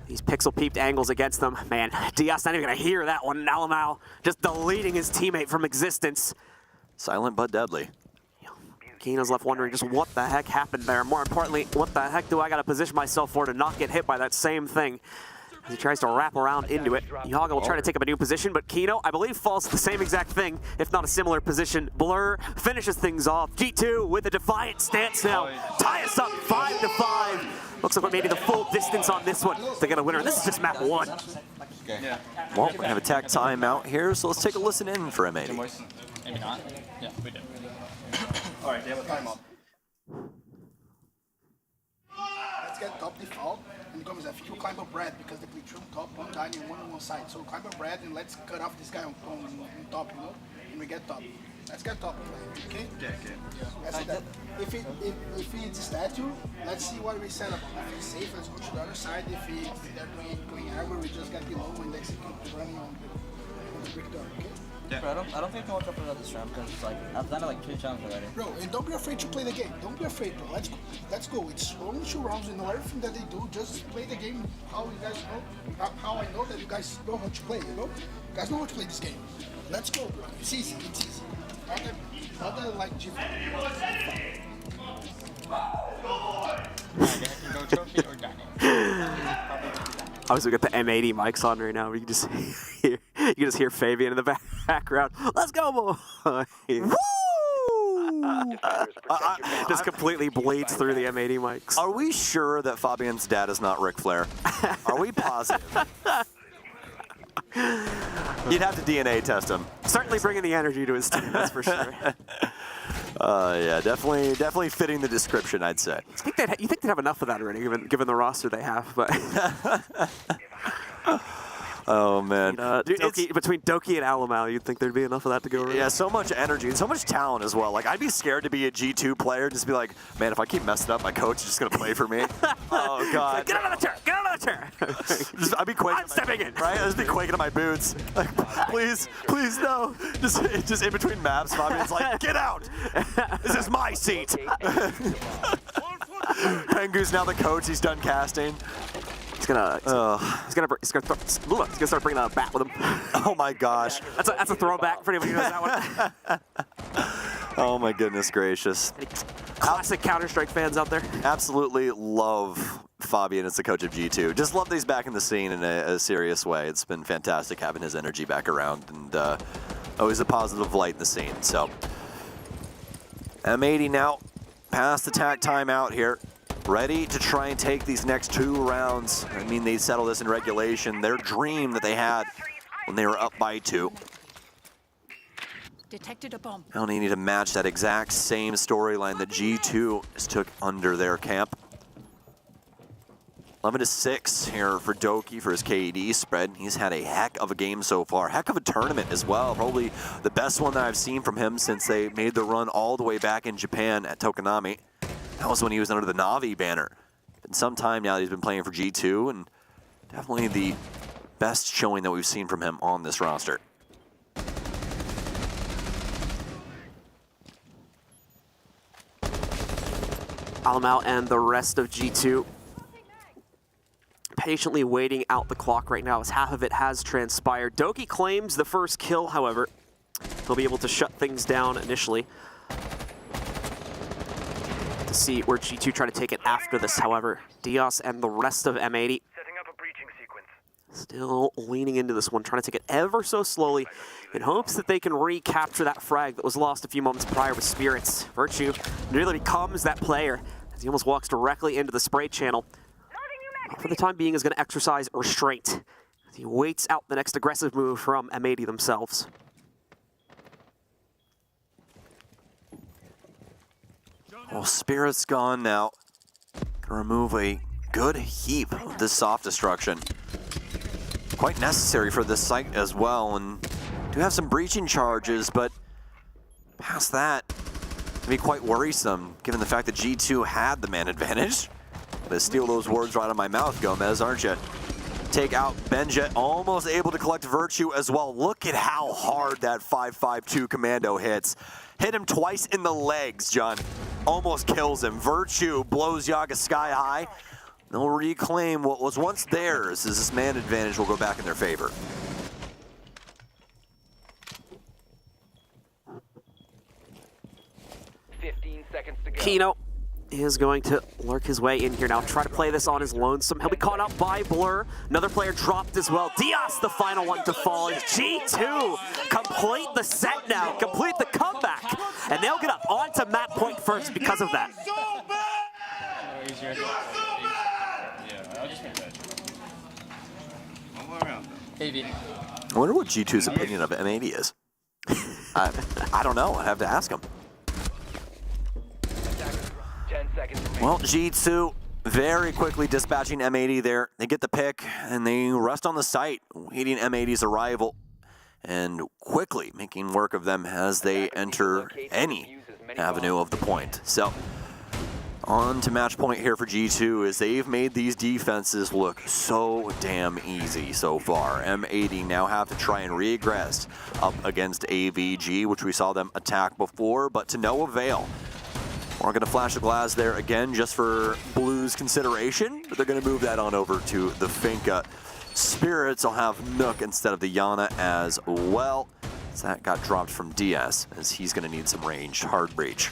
These pixel-peeped angles against them. Man, Diaz not even gonna hear that one. Alamal just deleting his teammate from existence. Silent but deadly. Kino's left wondering just what the heck happened there. More importantly, what the heck do I gotta position myself for to not get hit by that same thing? As he tries to wrap around into it. Yaga will try to take up a new position, but Kino, I believe, falls to the same exact thing, if not a similar position. Blur finishes things off. G2 with a defiant stance now. Tie us up 5-5. Looks like maybe the full distance on this one to get a winner. This is just map 1. Okay. Well, we have a tech timeout here, so let's take a listen in for M80. Maybe not. Yeah, we did. All right, they have a timeout. Let's get top default. And Gomez, I think you climb up red because they play two on top, one down and one on one side. So climb up red and let's cut off this guy on top, you know? And we get top. Let's get top, okay? Yeah, okay. That's that. If it's a statue, let's see what we set up. If it's safe, let's go to the other side. If they're doing armor, we just get below and execute running on the brick door, okay? Yeah. Bro, I don't think I want to play this round because it's like I've done it like 2 times already. Bro, and don't be afraid to play the game. Don't be afraid, bro. Let's go. It's only 2 rounds. You know everything that they do. Just play the game. How you guys know? How I know that you guys know how to play. You know, you guys know how to play this game. Let's go, bro. It's easy. It's easy. Not that like G4. Go trophy or Danny. Obviously, we got the M80 mics on right now. You can just hear Fabian in the background. Let's go, boy! Woo! Just completely bleeds through the M80 mics. Are we sure that Fabian's dad is not Ric Flair? Are we positive? You'd have to DNA test him. Certainly bringing the energy to his team, that's for sure. Yeah, definitely fitting the description, I'd say. You think they'd have enough of that already, given the roster they have, but... Oh, man. Between Doki and Alamal, you'd think there'd be enough of that to go around. Yeah, so much energy and so much talent as well. Like, I'd be scared to be a G2 player, just be like, man, if I keep messing up, my coach is just going to play for me. Oh, God. Like, get out of the turn! Get out of the turn! I'd be quaking. I'm stepping in. Right? I'd just be quaking in my boots. Like, please, no. Just in between maps, Fabian's like, get out! This is my seat! Pingu's now the coach. He's done casting. He's gonna start bringing out a bat with him. Oh my gosh. That's a throwback for anybody who knows that one. Oh my goodness gracious. Classic Counter-Strike fans out there. Absolutely love Fabian as the coach of G2. Just love that he's back in the scene in a serious way. It's been fantastic having his energy back around, and always a positive light in the scene. So M80 now past attack timeout here. Ready to try and take these next 2 rounds. I mean, they settled this in regulation. Their dream that they had when they were up by 2. Detected a bomb. Now they need to match that exact same storyline that G2 just took under their camp. 11-6 here for Doki for his KD spread. He's had a heck of a game so far. Heck of a tournament as well. Probably the best one that I've seen from him since they made the run all the way back in Japan at Tokonami. That was when he was under the Navi banner. Been some time now that he's been playing for G2, and definitely the best showing that we've seen from him on this roster. Alamau and the rest of G2 patiently waiting out the clock right now as half of it has transpired. Doki claims the first kill, however. He'll be able to shut things down initially. To see where G2 try to take it after this, however. Diaz and the rest of M80 still leaning into this one, trying to take it ever so slowly in hopes that they can recapture that frag that was lost a few moments prior with Spirits. Virtue nearly becomes that player as he almost walks directly into the spray channel. For the time being, is going to exercise restraint as he waits out the next aggressive move from M80 themselves. Well, Spirit's gone now. Gonna remove a good heap of this soft destruction. Quite necessary for this site as well, and do have some breaching charges, but past that, it'd be quite worrisome given the fact that G2 had the man advantage. Gonna steal those words right out of my mouth, Gomez, aren't you? Take out Benjet, almost able to collect Virtue as well. Look at how hard that 5.52 commando hits. Hit him twice in the legs, John. Almost kills him. Virtue blows Yaga sky high. They'll reclaim what was once theirs, as this man advantage will go back in their favor. Kino is going to lurk his way in here now, try to play this on his lonesome. He'll be caught out by Blur. Another player dropped as well. Diaz, the final one to fall. As G2 complete the set now, complete the comeback. And they'll get up onto map point first because of that. I wonder what G2's opinion of M80 is. I don't know. I have to ask him. Well, G2 very quickly dispatching M80 there. They get the pick, and they rest on the site, waiting M80's arrival, and quickly making work of them as they enter any avenue of the point. So, on to match point here for G2 as they've made these defenses look so damn easy so far. M80 now have to try and regress up against AVG, which we saw them attack before, but to no avail. We're going to flash the glass there again just for Blue's consideration, but they're going to move that on over to the Finca. Spirits will have Nook instead of the Yana as well. So that got dropped from DS as he's going to need some ranged hard breach.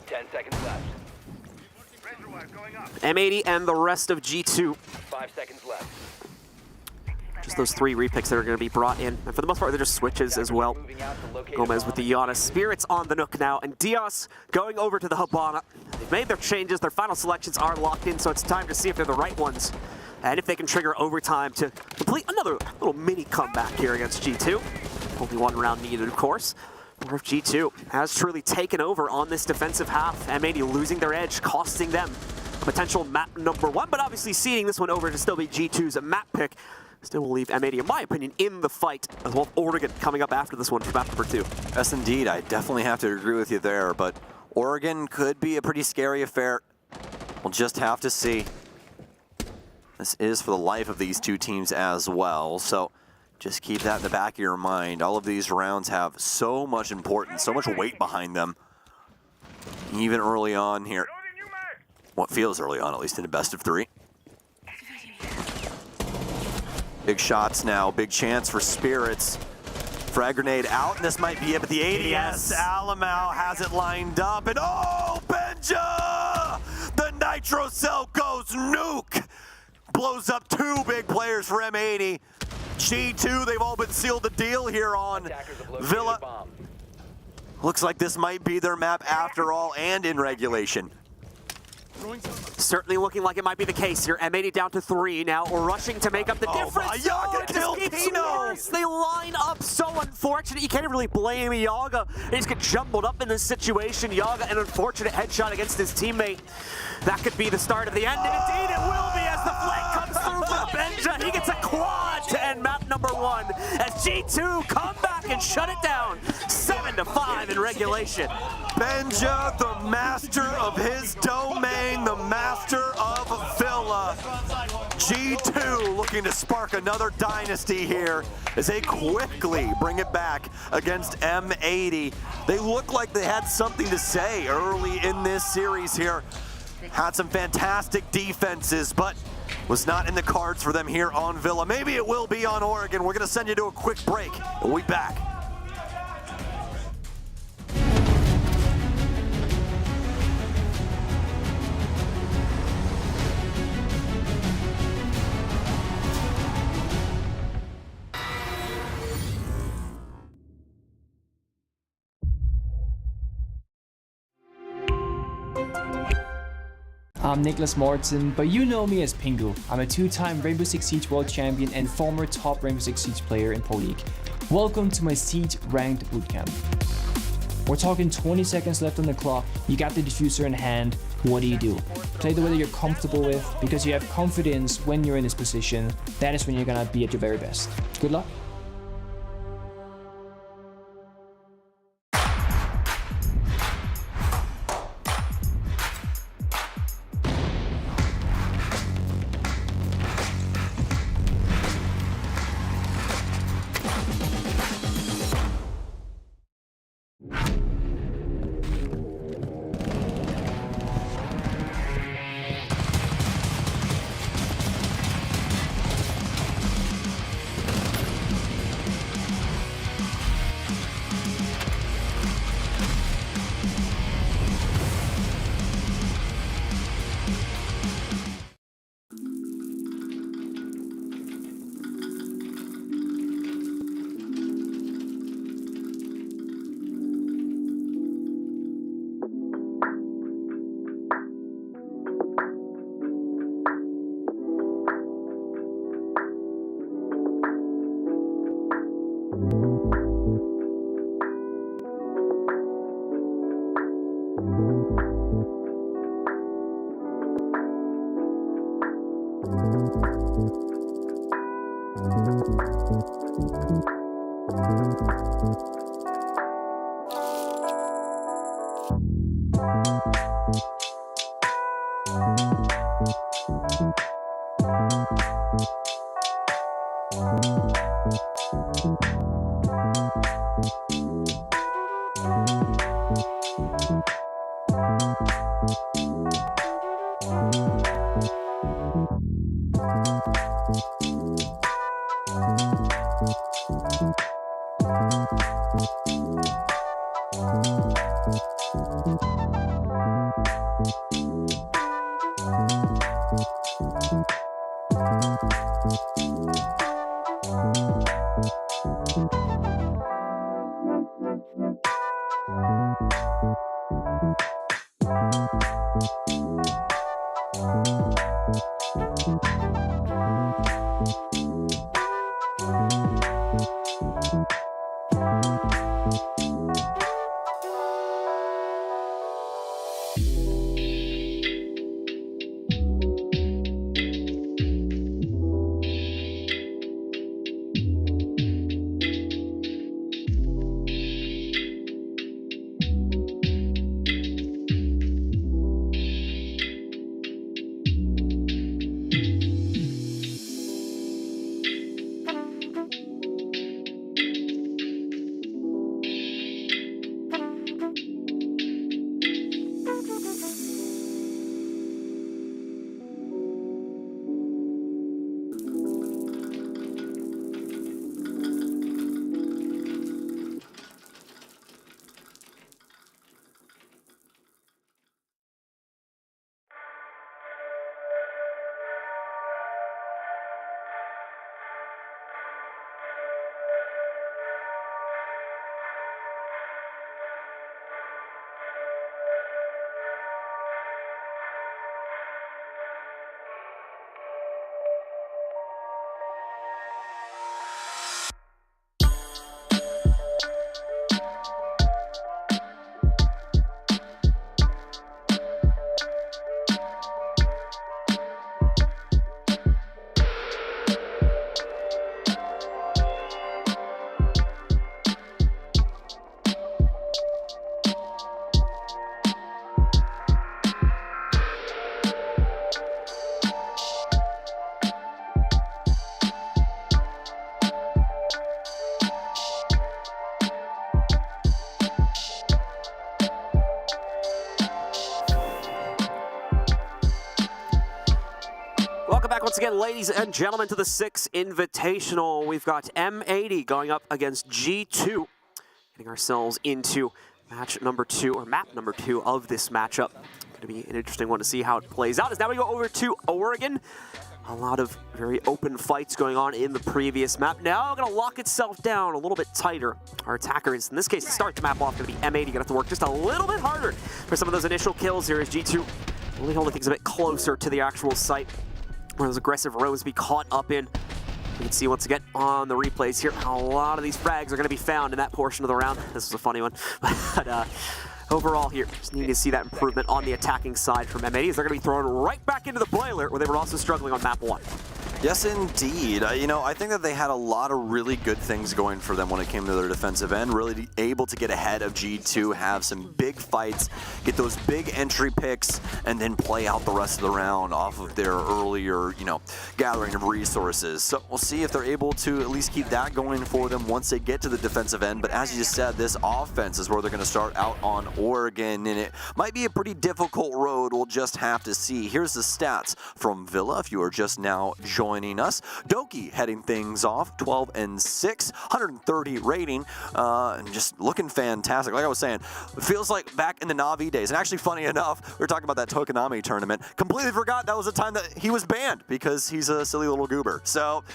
10 seconds left. M80 and the rest of G2. 5 seconds left. Just those 3 repicks that are going to be brought in. And for the most part, they're just switches as well. Gomez with the Yana. Spirits on the Nook now. And Diaz going over to the Habana. They've made their changes. Their final selections are locked in, so it's time to see if they're the right ones. And if they can trigger overtime to complete another little mini comeback here against G2. Only 1 round needed, of course. Or if G2 has truly taken over on this defensive half. M80 losing their edge, costing them a potential map number 1. But obviously ceding this one over to still be G2's map pick. Still will leave M80, in my opinion, in the fight, as well as Oregon coming up after this one for map number 2. Yes, indeed. I definitely have to agree with you there, but Oregon could be a pretty scary affair. We'll just have to see. This is for the life of these 2 teams as well, so just keep that in the back of your mind. All of these rounds have so much importance, so much weight behind them, even early on here. What feels early on, at least in a best of 3. Big shots now, big chance for Spirits. Frag grenade out, and this might be it, but the ADS, Alamau has it lined up, and oh, Benja! The Nitro Cell goes nuke! Blows up 2 big players for M80. G2, they've all been sealed the deal here on Villa. Looks like this might be their map after all, and in regulation. Certainly looking like it might be the case here. M80 down to 3 now, rushing to make up the difference. Yaga It just keeps Tino. worse. They line up so unfortunate. You can't even really blame Yaga. They just get jumbled up in this situation. Yaga, an unfortunate headshot against his teammate. That could be the start of the end, and indeed it will be as the flank comes through for Benja. He gets a quad to end map number 1 as G2 come back and shut it down. 7-5 in regulation. Benja, the master of his domain, the master of Villa. G2 looking to spark another dynasty here as they quickly bring it back against M80. They look like they had something to say early in this series here. Had some fantastic defenses, but was not in the cards for them here on Villa. Maybe it will be on Oregon. We're going to send you to a quick break, and we'll be back. I'm Nicholas Morton, but you know me as Pingu. I'm a 2-time Rainbow Six Siege World Champion and former top Rainbow Six Siege player in Pro League. Welcome to my Siege Ranked Bootcamp. We're talking 20 seconds left on the clock, you got the diffuser in hand, what do? Play the way that you're comfortable with, because you have confidence when you're in this position. That is when you're gonna be at your very best. Good luck. again, ladies and gentlemen, to the 6 Invitational. We've got M80 going up against G2. Getting ourselves into match number 2, or map number 2 of this matchup. Going to be an interesting one to see how it plays out. As now we go over to Oregon. A lot of very open fights going on in the previous map. Now going to lock itself down a little bit tighter. Our attackers, in this case, to start the map off, going to be M80. Going to have to work just a little bit harder for some of those initial kills here as G2 really holding things a bit closer to the actual site where those aggressive rows be caught up in. You can see once again on the replays here how a lot of these frags are going to be found in that portion of the round. This is a funny one. But overall here, just need to see that improvement on the attacking side from M80 as they're going to be thrown right back into the boiler where they were also struggling on map 1. Yes, indeed. I think that they had a lot of really good things going for them when it came to their defensive end. Really able to get ahead of G2, have some big fights, get those big entry picks, and then play out the rest of the round off of their earlier, gathering of resources. So we'll see if they're able to at least keep that going for them once they get to the defensive end. But as you just said, this offense is where they're going to start out on Oregon, and it might be a pretty difficult road. We'll just have to see. Here's the stats from Villa, if you are just now joining us. Doki heading things off, 12-6, 130 rating, and just looking fantastic. Like I was saying, it feels like back in the Na'Vi days. And actually, funny enough, we were talking about that Tokonami tournament. Completely forgot that was the time that he was banned because he's a silly little goober. So,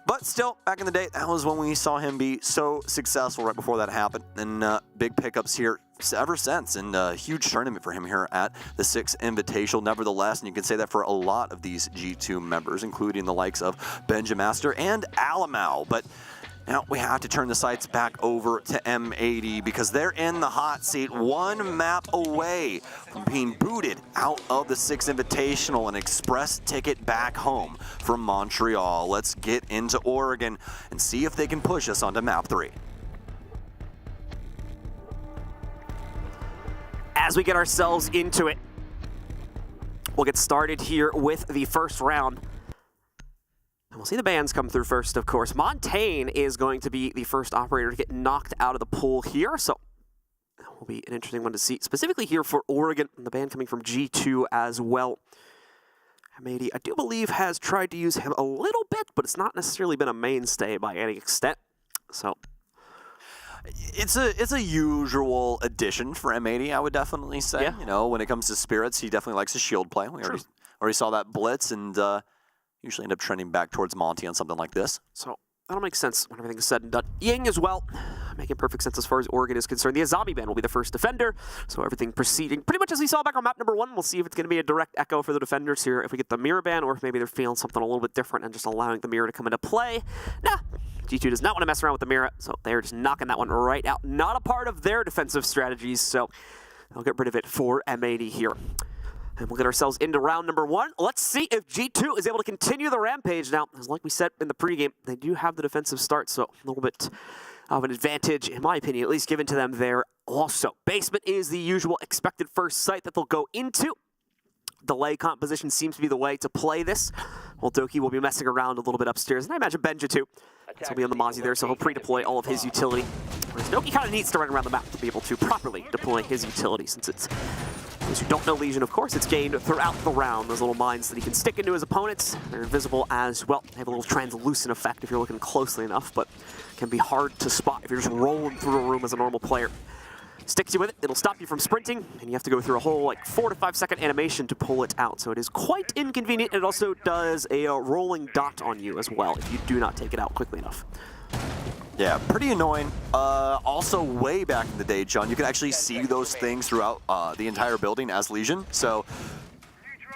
but still, back in the day, that was when we saw him be so successful right before that happened. And big pickups here ever since, and a huge tournament for him here at the 6 Invitational. Nevertheless, and you can say that for a lot of these G2 members, including the likes of Benjamaster and Alamau. But now we have to turn the sights back over to M80 because they're in the hot seat, one map away from being booted out of the 6 Invitational, an express ticket back home from Montreal. Let's get into Oregon and see if they can push us onto map 3. As we get ourselves into it, we'll get started here with the first round. And we'll see the bans come through first, of course. Montaigne is going to be the first operator to get knocked out of the pool here, so that will be an interesting one to see, specifically here for Oregon, and the ban coming from G2 as well. M80, I do believe, has tried to use him a little bit, but it's not necessarily been a mainstay by any extent, so it's a usual addition for M80, I would definitely say. Yeah. When it comes to spirits, he definitely likes his shield play. We already saw that blitz, and usually end up trending back towards Monty on something like this. So that'll make sense when everything is said and done. Ying as well, making perfect sense as far as Oregon is concerned. The Azami band will be the first defender, so everything proceeding pretty much as we saw back on map number 1. We'll see if it's going to be a direct echo for the defenders here, if we get the mirror ban, or if maybe they're feeling something a little bit different and just allowing the mirror to come into play. Nah, G2 does not want to mess around with the mirror, so they're just knocking that one right out. Not a part of their defensive strategies, so they'll get rid of it for M80 here. And we'll get ourselves into round number 1. Let's see if G2 is able to continue the rampage now. As like we said in the pregame, they do have the defensive start, so a little bit of an advantage, in my opinion, at least given to them there also. Basement is the usual expected first site that they'll go into. Delay composition seems to be the way to play this. Well, Doki will be messing around a little bit upstairs, and I imagine Benja too. So he'll be on the Mozzie there, so he'll pre-deploy all of his utility. Whereas Doki kind of needs to run around the map to be able to properly deploy his utility, since it's, those who don't know Legion, of course, it's gained throughout the round. Those little mines that he can stick into his opponents, they're invisible as well. They have a little translucent effect if you're looking closely enough, but can be hard to spot if you're just rolling through a room as a normal player. Sticks you with it, it'll stop you from sprinting, and you have to go through a whole 4 to 5 second animation to pull it out. So it is quite inconvenient, and it also does a rolling dot on you as well if you do not take it out quickly enough. Yeah, pretty annoying. Also, way back in the day, John, you could actually see those things throughout the entire building as Legion. So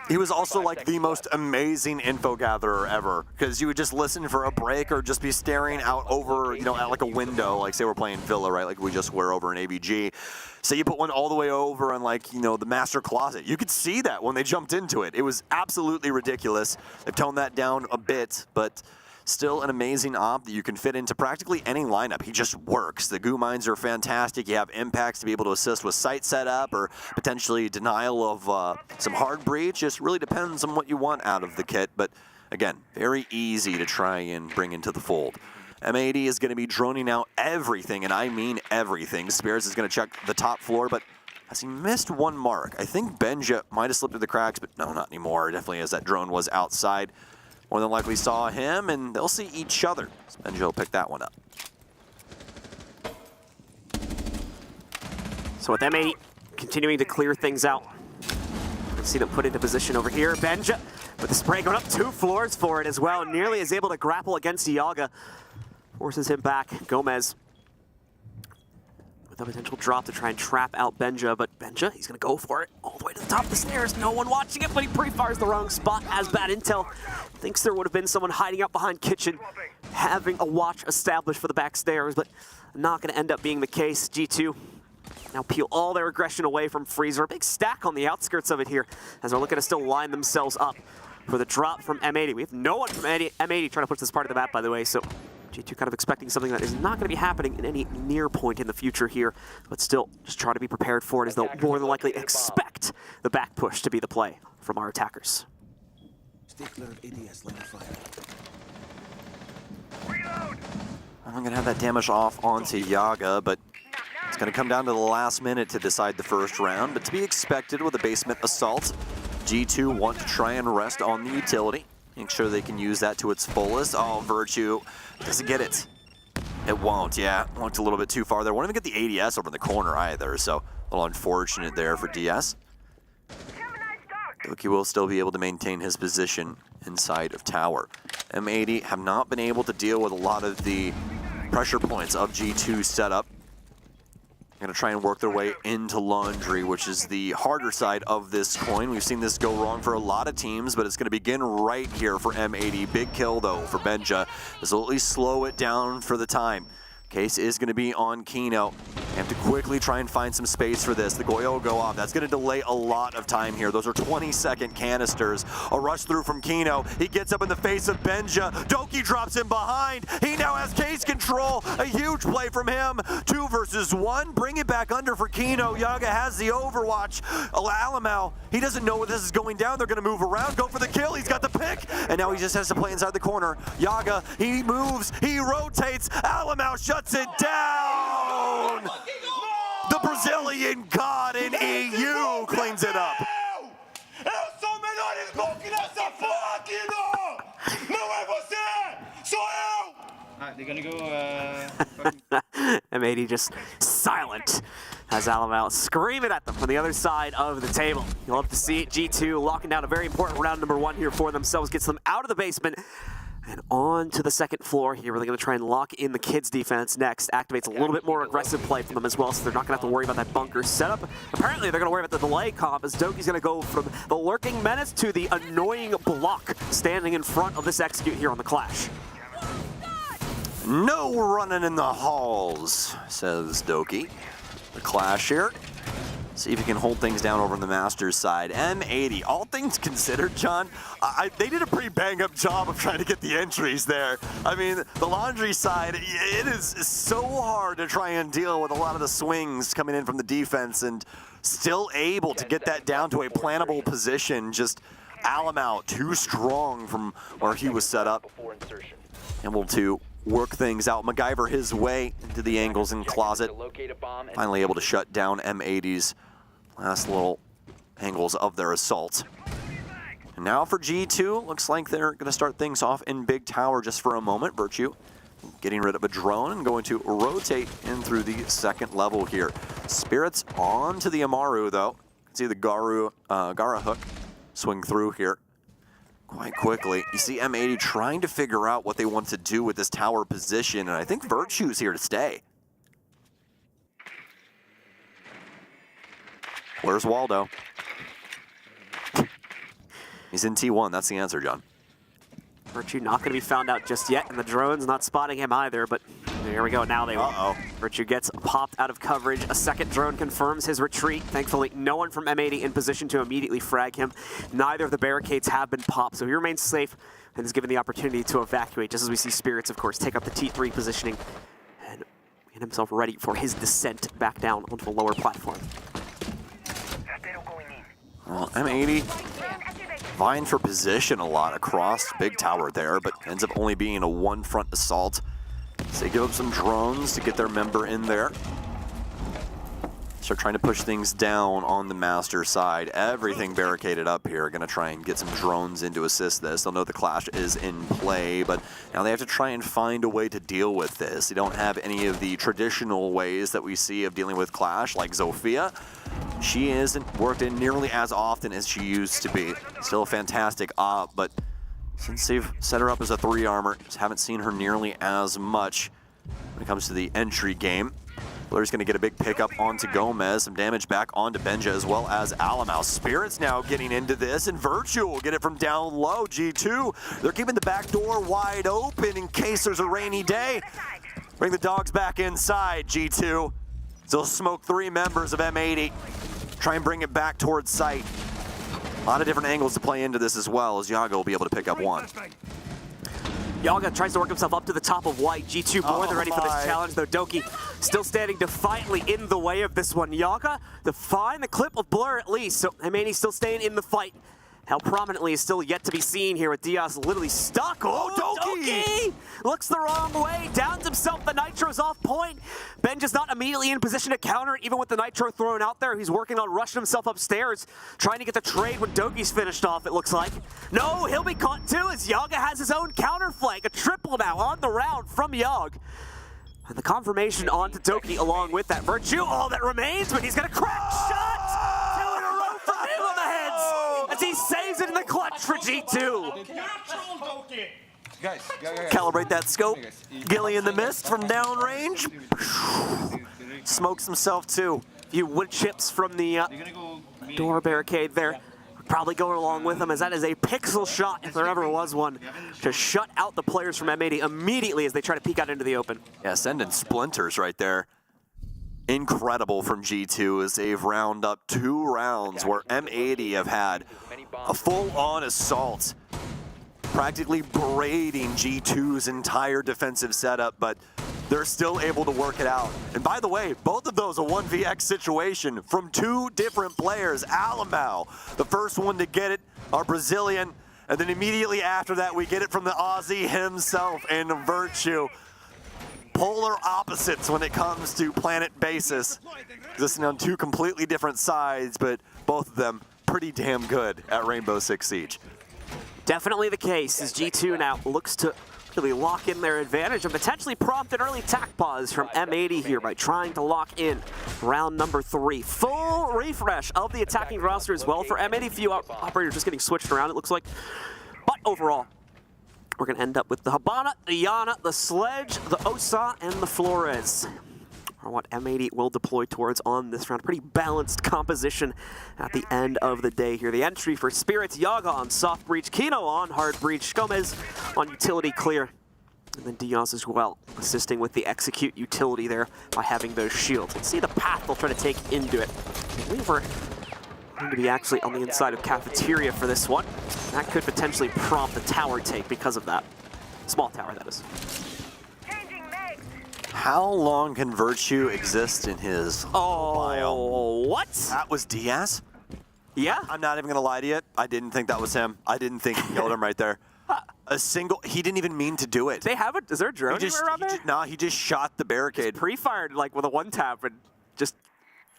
he was also like the most amazing info gatherer ever, because you would just listen for a break or just be staring out over, at like a window, like say we're playing Villa, right? Like we just were over in ABG. So you put one all the way over in the master closet. You could see that when they jumped into it. It was absolutely ridiculous. They've toned that down a bit, but still an amazing op that you can fit into practically any lineup. He just works. The goo mines are fantastic. You have impacts to be able to assist with site setup or potentially denial of some hard breach. Just really depends on what you want out of the kit. But again, very easy to try and bring into the fold. M80 is going to be droning out everything, and I mean everything. Spears is going to check the top floor, but has he missed one mark? I think Benja might have slipped through the cracks, but no, not anymore. Definitely as that drone was outside. more than likely saw him, and they'll see each other. So Benja will pick that one up. So with M80 continuing to clear things out. Let's see them put into position over here. Benja with the spray going up 2 floors for it as well. Nearly is able to grapple against Yaga. Forces him back. Gomez with a potential drop to try and trap out Benja, but Benja, he's going to go for it all the way to the top of the stairs. No one watching it, but he pre-fires the wrong spot. Has bad intel. Thinks there would have been someone hiding out behind kitchen, having a watch established for the back stairs, but not going to end up being the case. G2 now peel all their aggression away from Freezer. A big stack on the outskirts of it here, as they're looking to still line themselves up for the drop from M80. We have no one from M80 trying to push this part of the map, by the way, so G2 kind of expecting something that is not going to be happening in any near point in the future here, but still just try to be prepared for it, as they'll more than likely expect the back push to be the play from our attackers. Stay clear of ADS, let me fire. I'm going to have that damage off onto Yaga, but it's going to come down to the last minute to decide the first round, but to be expected with a basement assault. G2 want to try and rest on the utility, make sure they can use that to its fullest. Oh, Virtue doesn't get it. It won't, yeah. Walked a little bit too far there. Won't even get the ADS over in the corner either, so a little unfortunate there for DS. Doki will still be able to maintain his position inside of tower. M80 have not been able to deal with a lot of the pressure points of G2's setup. Going to try and work their way into Laundry, which is the harder side of this coin. We've seen this go wrong for a lot of teams, but it's going to begin right here for M80. Big kill, though, for Benja. This will at least slow it down for the time. Case is going to be on Kino. They have to quickly try and find some space for this. The Goyo will go off. That's going to delay a lot of time here. Those are 20-second canisters. A rush through from Kino. He gets up in the face of Benja. Doki drops him behind. He now has case control. A huge play from him. 2 versus 1. Bring it back under for Kino. Yaga has the overwatch. Alamau, he doesn't know where this is going down. They're going to move around, go for the kill. He's got the pick. And now he just has to play inside the corner. Yaga, he moves. He rotates. Alamau shuts it down. The Brazilian god in EU cleans it up. They're gonna go, M80 just silent as Alamau screaming at them from the other side of the table. You'll love to see it. G2 locking down a very important round number 1 here for themselves. Gets them out of the basement and on to the second floor here, where they're going to try and lock in the kids' defense next. Activates a little bit more aggressive play from them as well, so they're not going to have to worry about that bunker setup. Apparently, they're going to worry about the delay comp, as Doki's going to go from the lurking menace to the annoying block standing in front of this execute here on the Clash. No running in the halls, says Doki. The Clash here. See if he can hold things down over on the Masters side. M80, all things considered, John, they did a pretty bang-up job of trying to get the entries there. I mean, the Laundry side, it is so hard to try and deal with a lot of the swings coming in from the defense, and still able to get that down to a plannable position. Just Alamau too strong from where he was set up. Able to work things out, MacGyver his way into the angles and closet. Finally able to shut down M80's last little angles of their assault. And now for G2, looks like they're going to start things off in Big Tower just for a moment. Virtue getting rid of a drone and going to rotate in through the second level here. Spirits on to the Amaru, though. You can see the Gara hook swing through here quite quickly. You see M80 trying to figure out what they want to do with this tower position, and I think Virtue's here to stay. Where's Waldo? He's in T1, that's the answer, John. Virtue not going to be found out just yet, and the drone's not spotting him either, but there we go, now they will. Virtue gets popped out of coverage. A second drone confirms his retreat. Thankfully, no one from M80 in position to immediately frag him. Neither of the barricades have been popped, so he remains safe and is given the opportunity to evacuate, just as we see Spirits, of course, take up the T3 positioning and get himself ready for his descent back down onto the lower platform. Well, M80 vying for position a lot across Big Tower there, but ends up only being a one-front assault. So they give up some drones to get their member in there. start trying to push things down on the Master side. Everything barricaded up here. Going to try and get some drones in to assist this. They'll know the clash is in play, but now they have to try and find a way to deal with this. They don't have any of the traditional ways that we see of dealing with clash, like Zofia. She isn't worked in nearly as often as she used to be. Still a fantastic op, but since they've set her up as a 3 armor, just haven't seen her nearly as much when it comes to the entry game. Blair's going to get a big pickup onto Gomez, some damage back onto Benja as well as Alamau. Spirit's now getting into this, and Virtue will get it from down low. G2, they're keeping the back door wide open in case there's a rainy day. Bring the dogs back inside, G2. They'll smoke 3 members of M80. Try and bring it back towards site. A lot of different angles to play into this as well, as Yaga will be able to pick up 1. Yaga tries to work himself up to the top of white. G2 more than ready for this challenge, though. Doki still standing defiantly in the way of this one. Yaga to find the clip of Blur at least, so Himani still staying in the fight. How prominently is still yet to be seen here with Diaz literally stuck. Oh, Doki! Looks the wrong way, downs himself, the Nitro's off point. Benja's not immediately in position to counter it, even with the Nitro thrown out there. He's working on rushing himself upstairs, trying to get the trade when Doki's finished off, it looks like. No, he'll be caught too, as Yaga has his own counter flank. A triple now on the round from Yag. And the confirmation onto Doki along with that. Virtue, all that remains, but he's gonna crack shot! 2 in a row from him on the heads, as he saves it in the clutch for G2. Guys, Calibrate that scope. Gilly in the mist from downrange. Smokes himself too. A few wood chips from the door barricade there. Probably going along with him, as that is a pixel shot, if there ever was one, to shut out the players from M80 immediately as they try to peek out into the open. Yeah, sending splinters right there. Incredible from G2 as they've round up 2 rounds where M80 have had a full-on assault, practically braiding G2's entire defensive setup, but they're still able to work it out. And by the way, both of those a 1vx situation from 2 different players. Alamau, the first one to get it, our Brazilian, and then immediately after that we get it from the Aussie himself in Virtue. Polar opposites when it comes to planet basis. Existing on 2 completely different sides, but both of them pretty damn good at Rainbow Six Siege. Definitely the case, as G2 now looks to really lock in their advantage and potentially prompt an early tack pause from M80 here by trying to lock in round number 3. Full refresh of the attacking roster as well for M80. Few operators just getting switched around, it looks like. But overall, we're going to end up with the Habana, the Yana, the Sledge, the Osa, and the Flores are what M80 will deploy towards on this round. Pretty balanced composition at the end of the day here. The entry for Spirits, Yaga on soft breach, Kino on hard breach, Gomez on utility clear, and then Diaz as well, assisting with the execute utility there by having those shields. Let's see the path they'll try to take into it. Weaver going to be actually on the inside of Cafeteria for this one. That could potentially prompt the tower take because of that. Small tower, that is. How long can Virtue exist in his bio? What? That was Diaz? Yeah? I'm not even going to lie to you. I didn't think that was him. I didn't think he killed him right there. He didn't even mean to do it. They have it? Is there a drone around there? No, he just shot the barricade. Pre-fired like with a 1-tap and just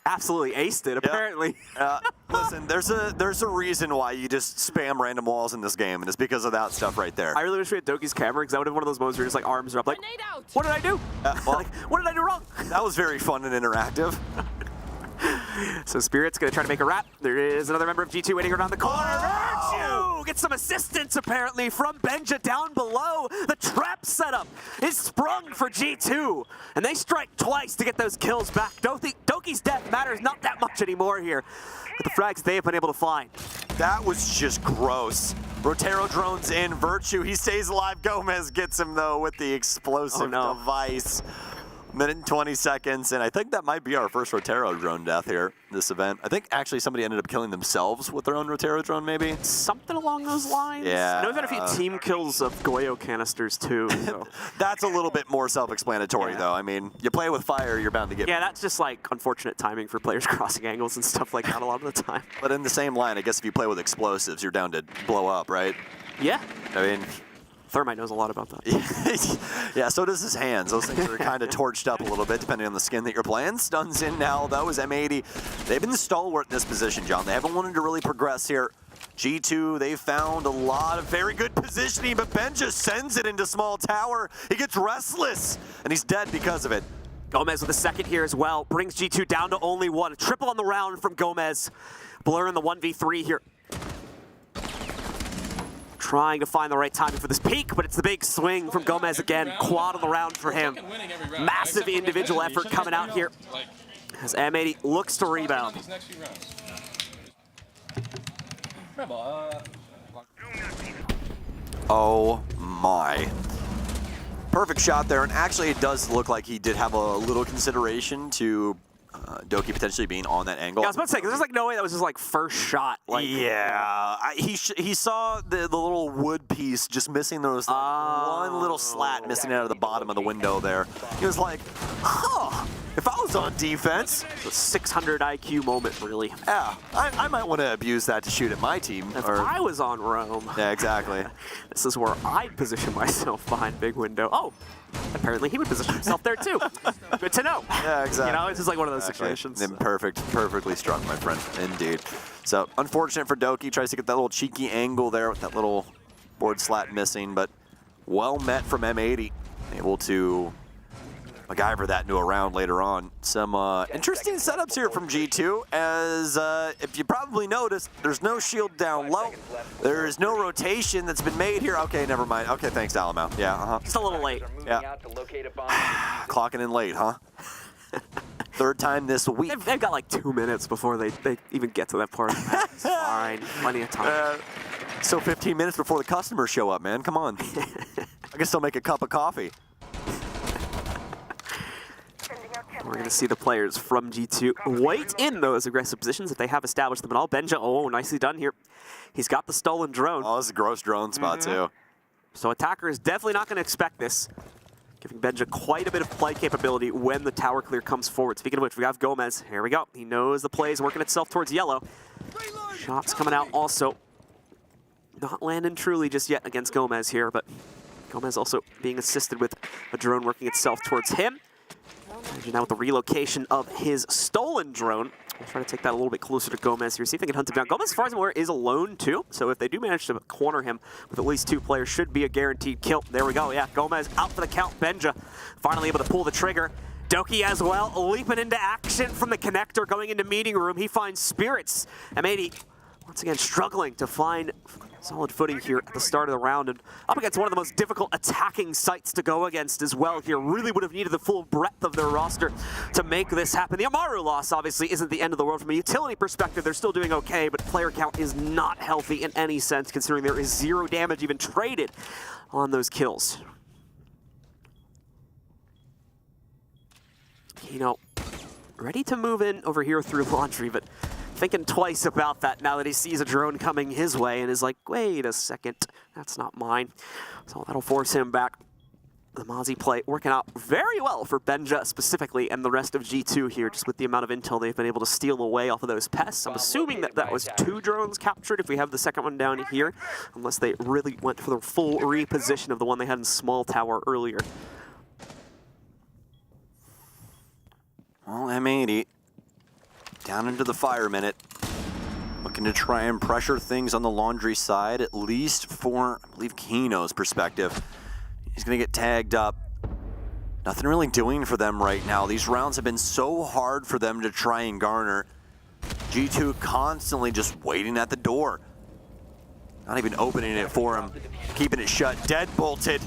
absolutely aced it, apparently. Listen, there's a reason why you just spam random walls in this game, and it's because of that stuff right there. I really wish we had Doki's camera, because that would have been one of those moments where just like arms are up, like, what did I do? Well, what did I do wrong? That was very fun and interactive. So Spirit's going to try to make a wrap. There is another member of G2 waiting around the corner. Virtue gets some assistance, apparently, from Benja down below. The trap setup is sprung for G2, and they strike twice to get those kills back. Doki's death matters not that much anymore here with the frags they have been able to find. That was just gross. Rotero drones in. Virtue, he stays alive. Gomez gets him, though, with the explosive device. Minute and 20 seconds, and I think that might be our first Rotero drone death here, this event. I think actually somebody ended up killing themselves with their own Rotero drone, maybe? Something along those lines? Yeah. I know we've had a few team kills of Goyo canisters, too. So. That's a little bit more self-explanatory, though. I mean, you play with fire, you're bound to get... Yeah, that's just, like, unfortunate timing for players crossing angles and stuff like that a lot of the time. But in the same line, I guess if you play with explosives, you're down to blow up, right? Yeah. I mean... Thermite knows a lot about that. Yeah, so does his hands. Those things are kind of torched up a little bit, depending on the skin that you're playing. Stuns in now, though, is M80. They've been stalwart in this position, John. They haven't wanted to really progress here. G2, they found a lot of very good positioning, but Ben just sends it into small tower. He gets restless, and he's dead because of it. Gomez with a second here as well. Brings G2 down to only one. A triple on the round from Gomez. Blur in the 1v3 here. Trying to find the right timing for this peak, but it's the big swing from Gomez again. Quad on the round for him. Massive individual effort coming out here as M80 looks to rebound. Oh my. Perfect shot there, and actually it does look like he did have a little consideration to Doki potentially being on that angle. Yeah, I was about to say, 'cause there's like no way that was his like first shot. Like, yeah, he saw the little wood piece just missing those one little slat missing out of the bottom of the window there. He was like, huh, if I was on defense. A 600 IQ moment, really. Yeah, I might want to abuse that to shoot at my team. If I was on Rome. Yeah, exactly. This is where I'd position myself behind big window. Oh, apparently he would position himself there too. Good to know. Yeah, exactly. You know, it's just like one of those situations. Perfectly struck, my friend, indeed. So, unfortunate for Doki, tries to get that little cheeky angle there with that little board slat missing, but well met from M80. Able to MacGyver that into a round later on. Some interesting setups here from G2, as if you probably noticed, there's no shield down low. There's no rotation that's been made here. Okay, never mind. Okay, thanks, Alamo. Yeah, Just a little late. Yeah. Clocking in late, huh? Third time this week. They've got like 2 minutes before they even get to that part. It's fine, plenty of time. So 15 minutes before the customers show up, man. Come on. I can still make a cup of coffee. We're going to see the players from G2 wait in those aggressive positions if they have established them at all. Benja, oh, nicely done here. He's got the stolen drone. Oh, this is a gross drone spot, too. So attacker is definitely not going to expect this. Giving Benja quite a bit of play capability when the tower clear comes forward. Speaking of which, we have Gomez. Here we go. He knows the play is working itself towards yellow. Shots coming out also. Not landing truly just yet against Gomez here, but Gomez also being assisted with a drone working itself towards him. Now with the relocation of his stolen drone. We'll try to take that a little bit closer to Gomez here, see if they can hunt him down. Gomez, as far as I'm aware, is alone too, so if they do manage to corner him with at least 2 players, should be a guaranteed kill. There we go, yeah, Gomez out for the count. Benja finally able to pull the trigger. Doki as well, leaping into action from the connector, going into meeting room. He finds Spirits. M80 once again struggling to find solid footing here at the start of the round, and up against one of the most difficult attacking sites to go against as well here. Really would have needed the full breadth of their roster to make this happen. The Amaru loss obviously isn't the end of the world from a utility perspective. They're still doing okay, but player count is not healthy in any sense, considering there is 0 damage even traded on those kills. You know, ready to move in over here through laundry, but thinking twice about that now that he sees a drone coming his way and is like, wait a second, that's not mine. So that'll force him back. The Mozzie play working out very well for Benja specifically and the rest of G2 here, just with the amount of intel they've been able to steal away off of those pests. I'm assuming that that was 2 drones captured if we have the second one down here, unless they really went for the full reposition of the one they had in small tower earlier. Well, M80 down into the fire minute. Looking to try and pressure things on the laundry side, at least for, I believe, Kino's perspective. He's going to get tagged up. Nothing really doing for them right now. These rounds have been so hard for them to try and garner. G2 constantly just waiting at the door. Not even opening it for him. Keeping it shut. Deadbolted.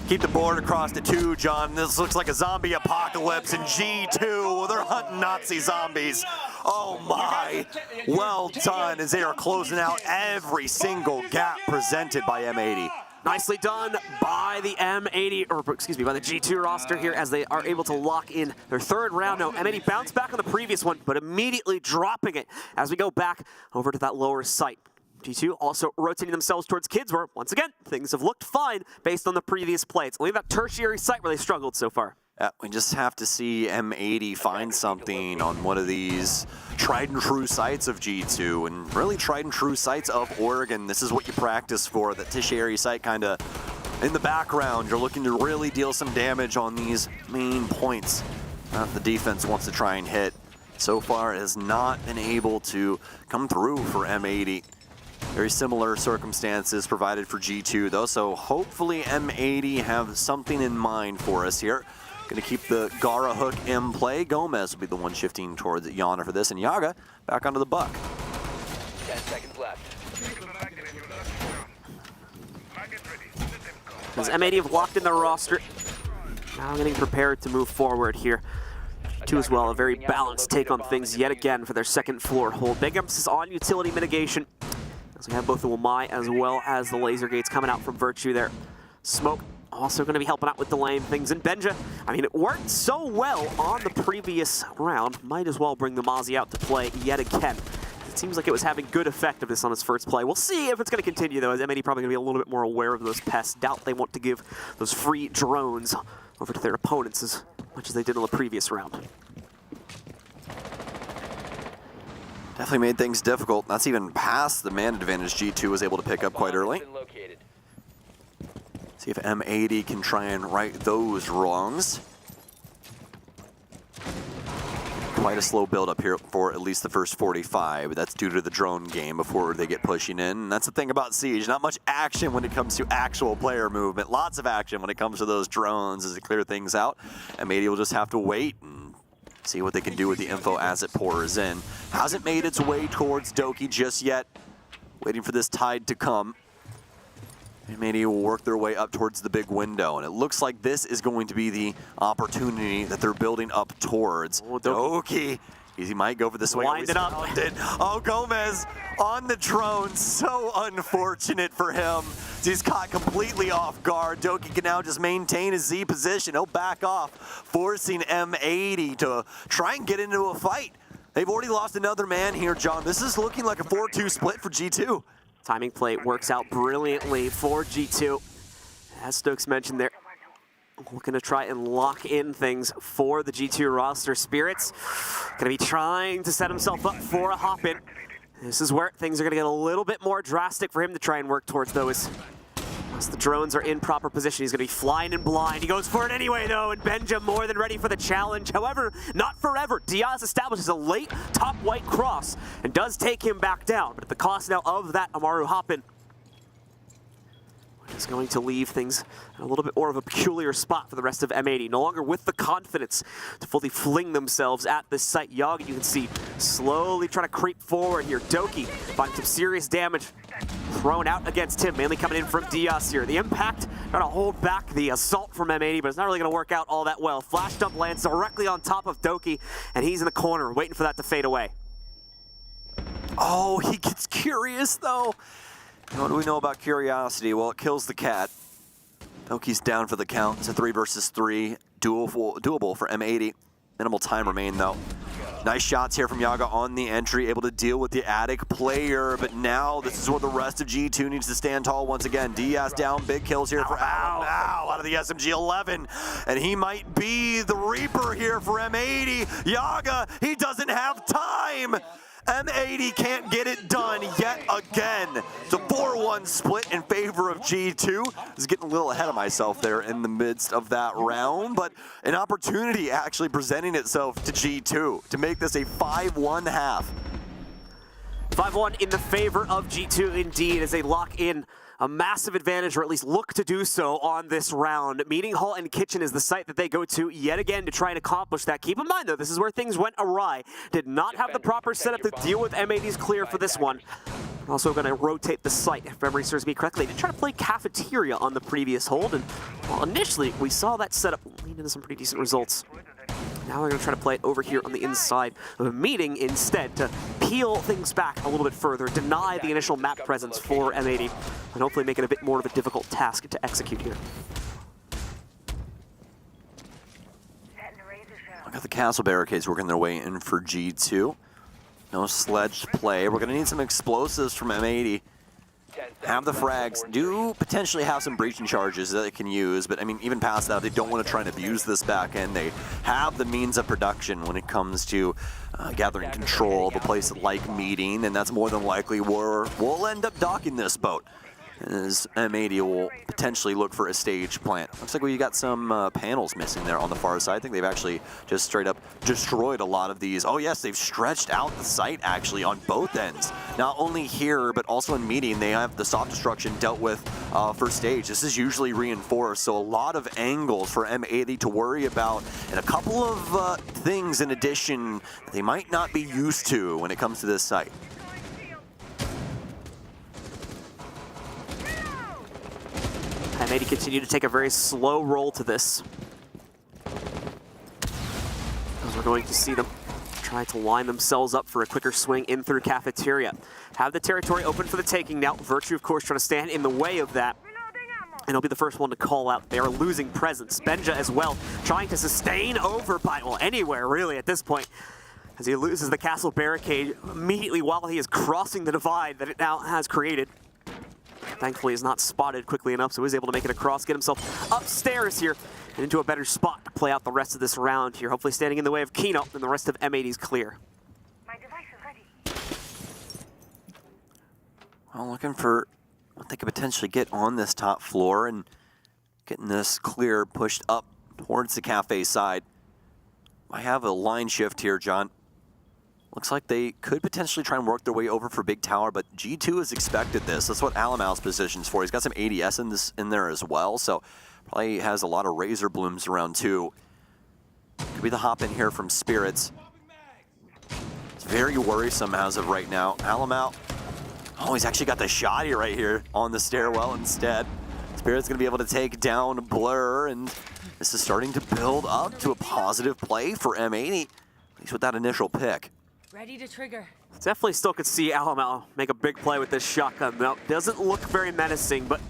Keep the board across the 2, John. This looks like a zombie apocalypse in G2. They're hunting Nazi zombies. Oh my. Well done as they are closing out every single gap presented by M80. Nicely done by the M80, or excuse me, by the G2 roster here as they are able to lock in their 3rd round. Now, M80 bounced back on the previous one, but immediately dropping it as we go back over to that lower site. G2 also rotating themselves towards Kids, where, once again, things have looked fine based on the previous play. It's only that tertiary site where they struggled so far. We just have to see M80 find something on one of these tried and true sites of G2 and really tried and true sites of Oregon. This is what you practice for, that tertiary site kind of in the background. You're looking to really deal some damage on these main points that the defense wants to try and hit. So far, it has not been able to come through for M80. Very similar circumstances provided for G2 though, so hopefully M80 have something in mind for us here. Gonna keep the Gara hook in play. Gomez will be the one shifting towards Yana for this, and Yaga back onto the buck. 10 seconds left. As M80 have locked in their roster, now getting prepared to move forward here. G2 as well, a very balanced take on things yet again for their second floor hold. Big emphasis on utility mitigation. As we have both the Wamai as well as the laser gates coming out from Virtue there. Smoke also going to be helping out with delaying things. And Benja, I mean, it worked so well on the previous round. Might as well bring the Mozzie out to play yet again. It seems like it was having good effectiveness on his first play. We'll see if it's going to continue, though, as M80 probably going to be a little bit more aware of those pests. Doubt they want to give those free drones over to their opponents as much as they did on the previous round. Definitely made things difficult. That's even past the man advantage G2 was able to pick up quite early. See if M80 can try and right those wrongs. Quite a slow build up here for at least the first 45, but that's due to the drone game before they get pushing in. And that's the thing about Siege, not much action when it comes to actual player movement. Lots of action when it comes to those drones as they clear things out. M80 will just have to wait and see what they can do with the info as it pours in. Hasn't made its way towards Doki just yet. Waiting for this tide to come. M80 will work their way up towards the big window, and it looks like this is going to be the opportunity that they're building up towards. Oh, Doki. He might go for the swing. Wind it up. Oh, Gomez on the drone. So unfortunate for him. He's caught completely off guard. Doki can now just maintain his Z position. He'll back off, forcing M80 to try and get into a fight. They've already lost another man here, John. This is looking like a 4-2 split for G2. Timing play works out brilliantly for G2. As Stokes mentioned, they're looking to try and lock in things for the G2 roster. Spirits gonna be trying to set himself up for a hop-in. This is where things are gonna get a little bit more drastic for him to try and work towards those. Once the drones are in proper position, he's gonna be flying in blind. He goes for it anyway though, and Benja more than ready for the challenge. However, not forever. Diaz establishes a late top white cross and does take him back down. But at the cost now of that, Amaru Hoppin is going to leave things in a little bit more of a peculiar spot for the rest of M80. No longer with the confidence to fully fling themselves at this site. Yaga, you can see, slowly trying to creep forward here. Doki finding some serious damage thrown out against him, mainly coming in from Diaz here. The impact trying to hold back the assault from M80, but it's not really going to work out all that well. Flash dump lands directly on top of Doki, and he's in the corner waiting for that to fade away. Oh, he gets curious though. What do we know about curiosity? Well, it kills the cat. Doki's down for the count. It's a 3 versus 3, doable for M80. Minimal time remain though. Nice shots here from Yaga on the entry, able to deal with the Attic player, but now this is where the rest of G2 needs to stand tall once again. Diaz down, big kills here for Alan now out of the SMG-11, and he might be the Reaper here for M80. Yaga, he doesn't have time. M80 can't get it done yet again. It's a 4-1 split in favor of G2. I was getting a little ahead of myself there in the midst of that round, but an opportunity actually presenting itself to G2 to make this a 5-1 half. 5-1 in the favor of G2 indeed as they lock in a massive advantage, or at least look to do so on this round. Meeting Hall and Kitchen is the site that they go to yet again to try and accomplish that. Keep in mind, though, this is where things went awry. Did not have the proper setup to deal with M80's clear for this one. Also going to rotate the site, if memory serves me correctly. They did try to play Cafeteria on the previous hold, and well, initially we saw that setup lead into some pretty decent results. Now they're going to try to play it over here on the inside of a meeting instead to peel things back a little bit further, deny the initial map presence for M80, and hopefully make it a bit more of a difficult task to execute here. Look at the castle barricades working their way in for G2. No sledge play. We're going to need some explosives from M80. have the frags, do potentially have some breaching charges that they can use, but I mean, even past that, they don't want to try and abuse this back end. They have the means of production when it comes to gathering control of a place like Meeting, and that's more than likely where we'll end up docking this boat, as M80 will potentially look for a stage plant. Looks like we got some panels missing there on the far side. I think they've actually just straight up destroyed a lot of these. Oh yes, they've stretched out the site actually on both ends. Not only here, but also in Meeting, they have the soft destruction dealt with for stage. This is usually reinforced, so a lot of angles for M80 to worry about, and a couple of things in addition that they might not be used to when it comes to this site. M80 continue to take a very slow roll to this. As we're going to see them try to line themselves up for a quicker swing in through Cafeteria. Have the territory open for the taking now. Virtue, of course, trying to stand in the way of that. And he'll be the first one to call out. They are losing presence. Benja as well, trying to sustain over by, well, anywhere really at this point, as he loses the castle barricade immediately while he is crossing the divide that it now has created. Thankfully, is not spotted quickly enough, so he's able to make it across, get himself upstairs here, and into a better spot to play out the rest of this round here. Hopefully standing in the way of Kino, and the rest of M80's clear. My device is ready. Well, looking for what they could potentially get on this top floor and getting this clear pushed up towards the cafe side. I have a line shift here, John. Looks like they could potentially try and work their way over for Big Tower, but G2 has expected this. That's what Alamau's positions for. He's got some ADS in there as well, so probably has a lot of razor blooms around too. Could be the hop in here from Spirits. It's very worrisome as of right now. Alamau, oh, he's actually got the shotty right here on the stairwell instead. Spirit's gonna be able to take down Blur, and this is starting to build up to a positive play for M80, at least with that initial pick. Ready to trigger. Definitely still could see Alamau make a big play with this shotgun though. Doesn't look very menacing, but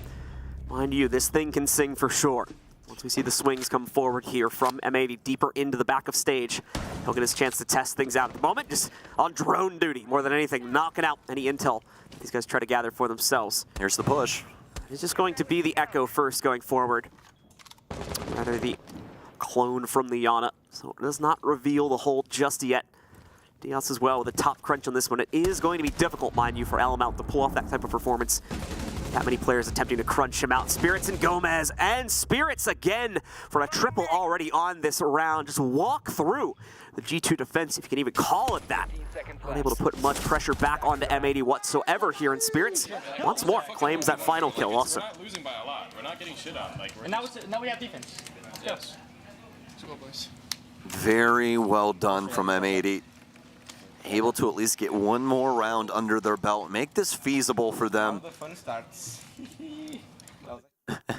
mind you, this thing can sing for sure. Once we see the swings come forward here from M80 deeper into the back of stage, he'll get his chance to test things out. At the moment, just on drone duty more than anything, knocking out any intel these guys try to gather for themselves. Here's the push. It's just going to be the Echo first going forward. Rather the clone from the Yana, so it does not reveal the hold just yet. Diaz as well with a top crunch on this one. It is going to be difficult, mind you, for Alamau to pull off that type of performance. That many players attempting to crunch him out. Spirits and Gomez, and Spirits again for a triple already on this round. Just walk through the G2 defense, if you can even call it that. Unable to put much pressure back onto M80 whatsoever here in Spirits. Once more, claims that final kill also. We're not losing by a lot. We're not getting shit on. Like, and now we have defense. Yes. Let's go, boys. Very well done from M80. Able to at least get one more round under their belt. Make this feasible for them. Now the fun starts.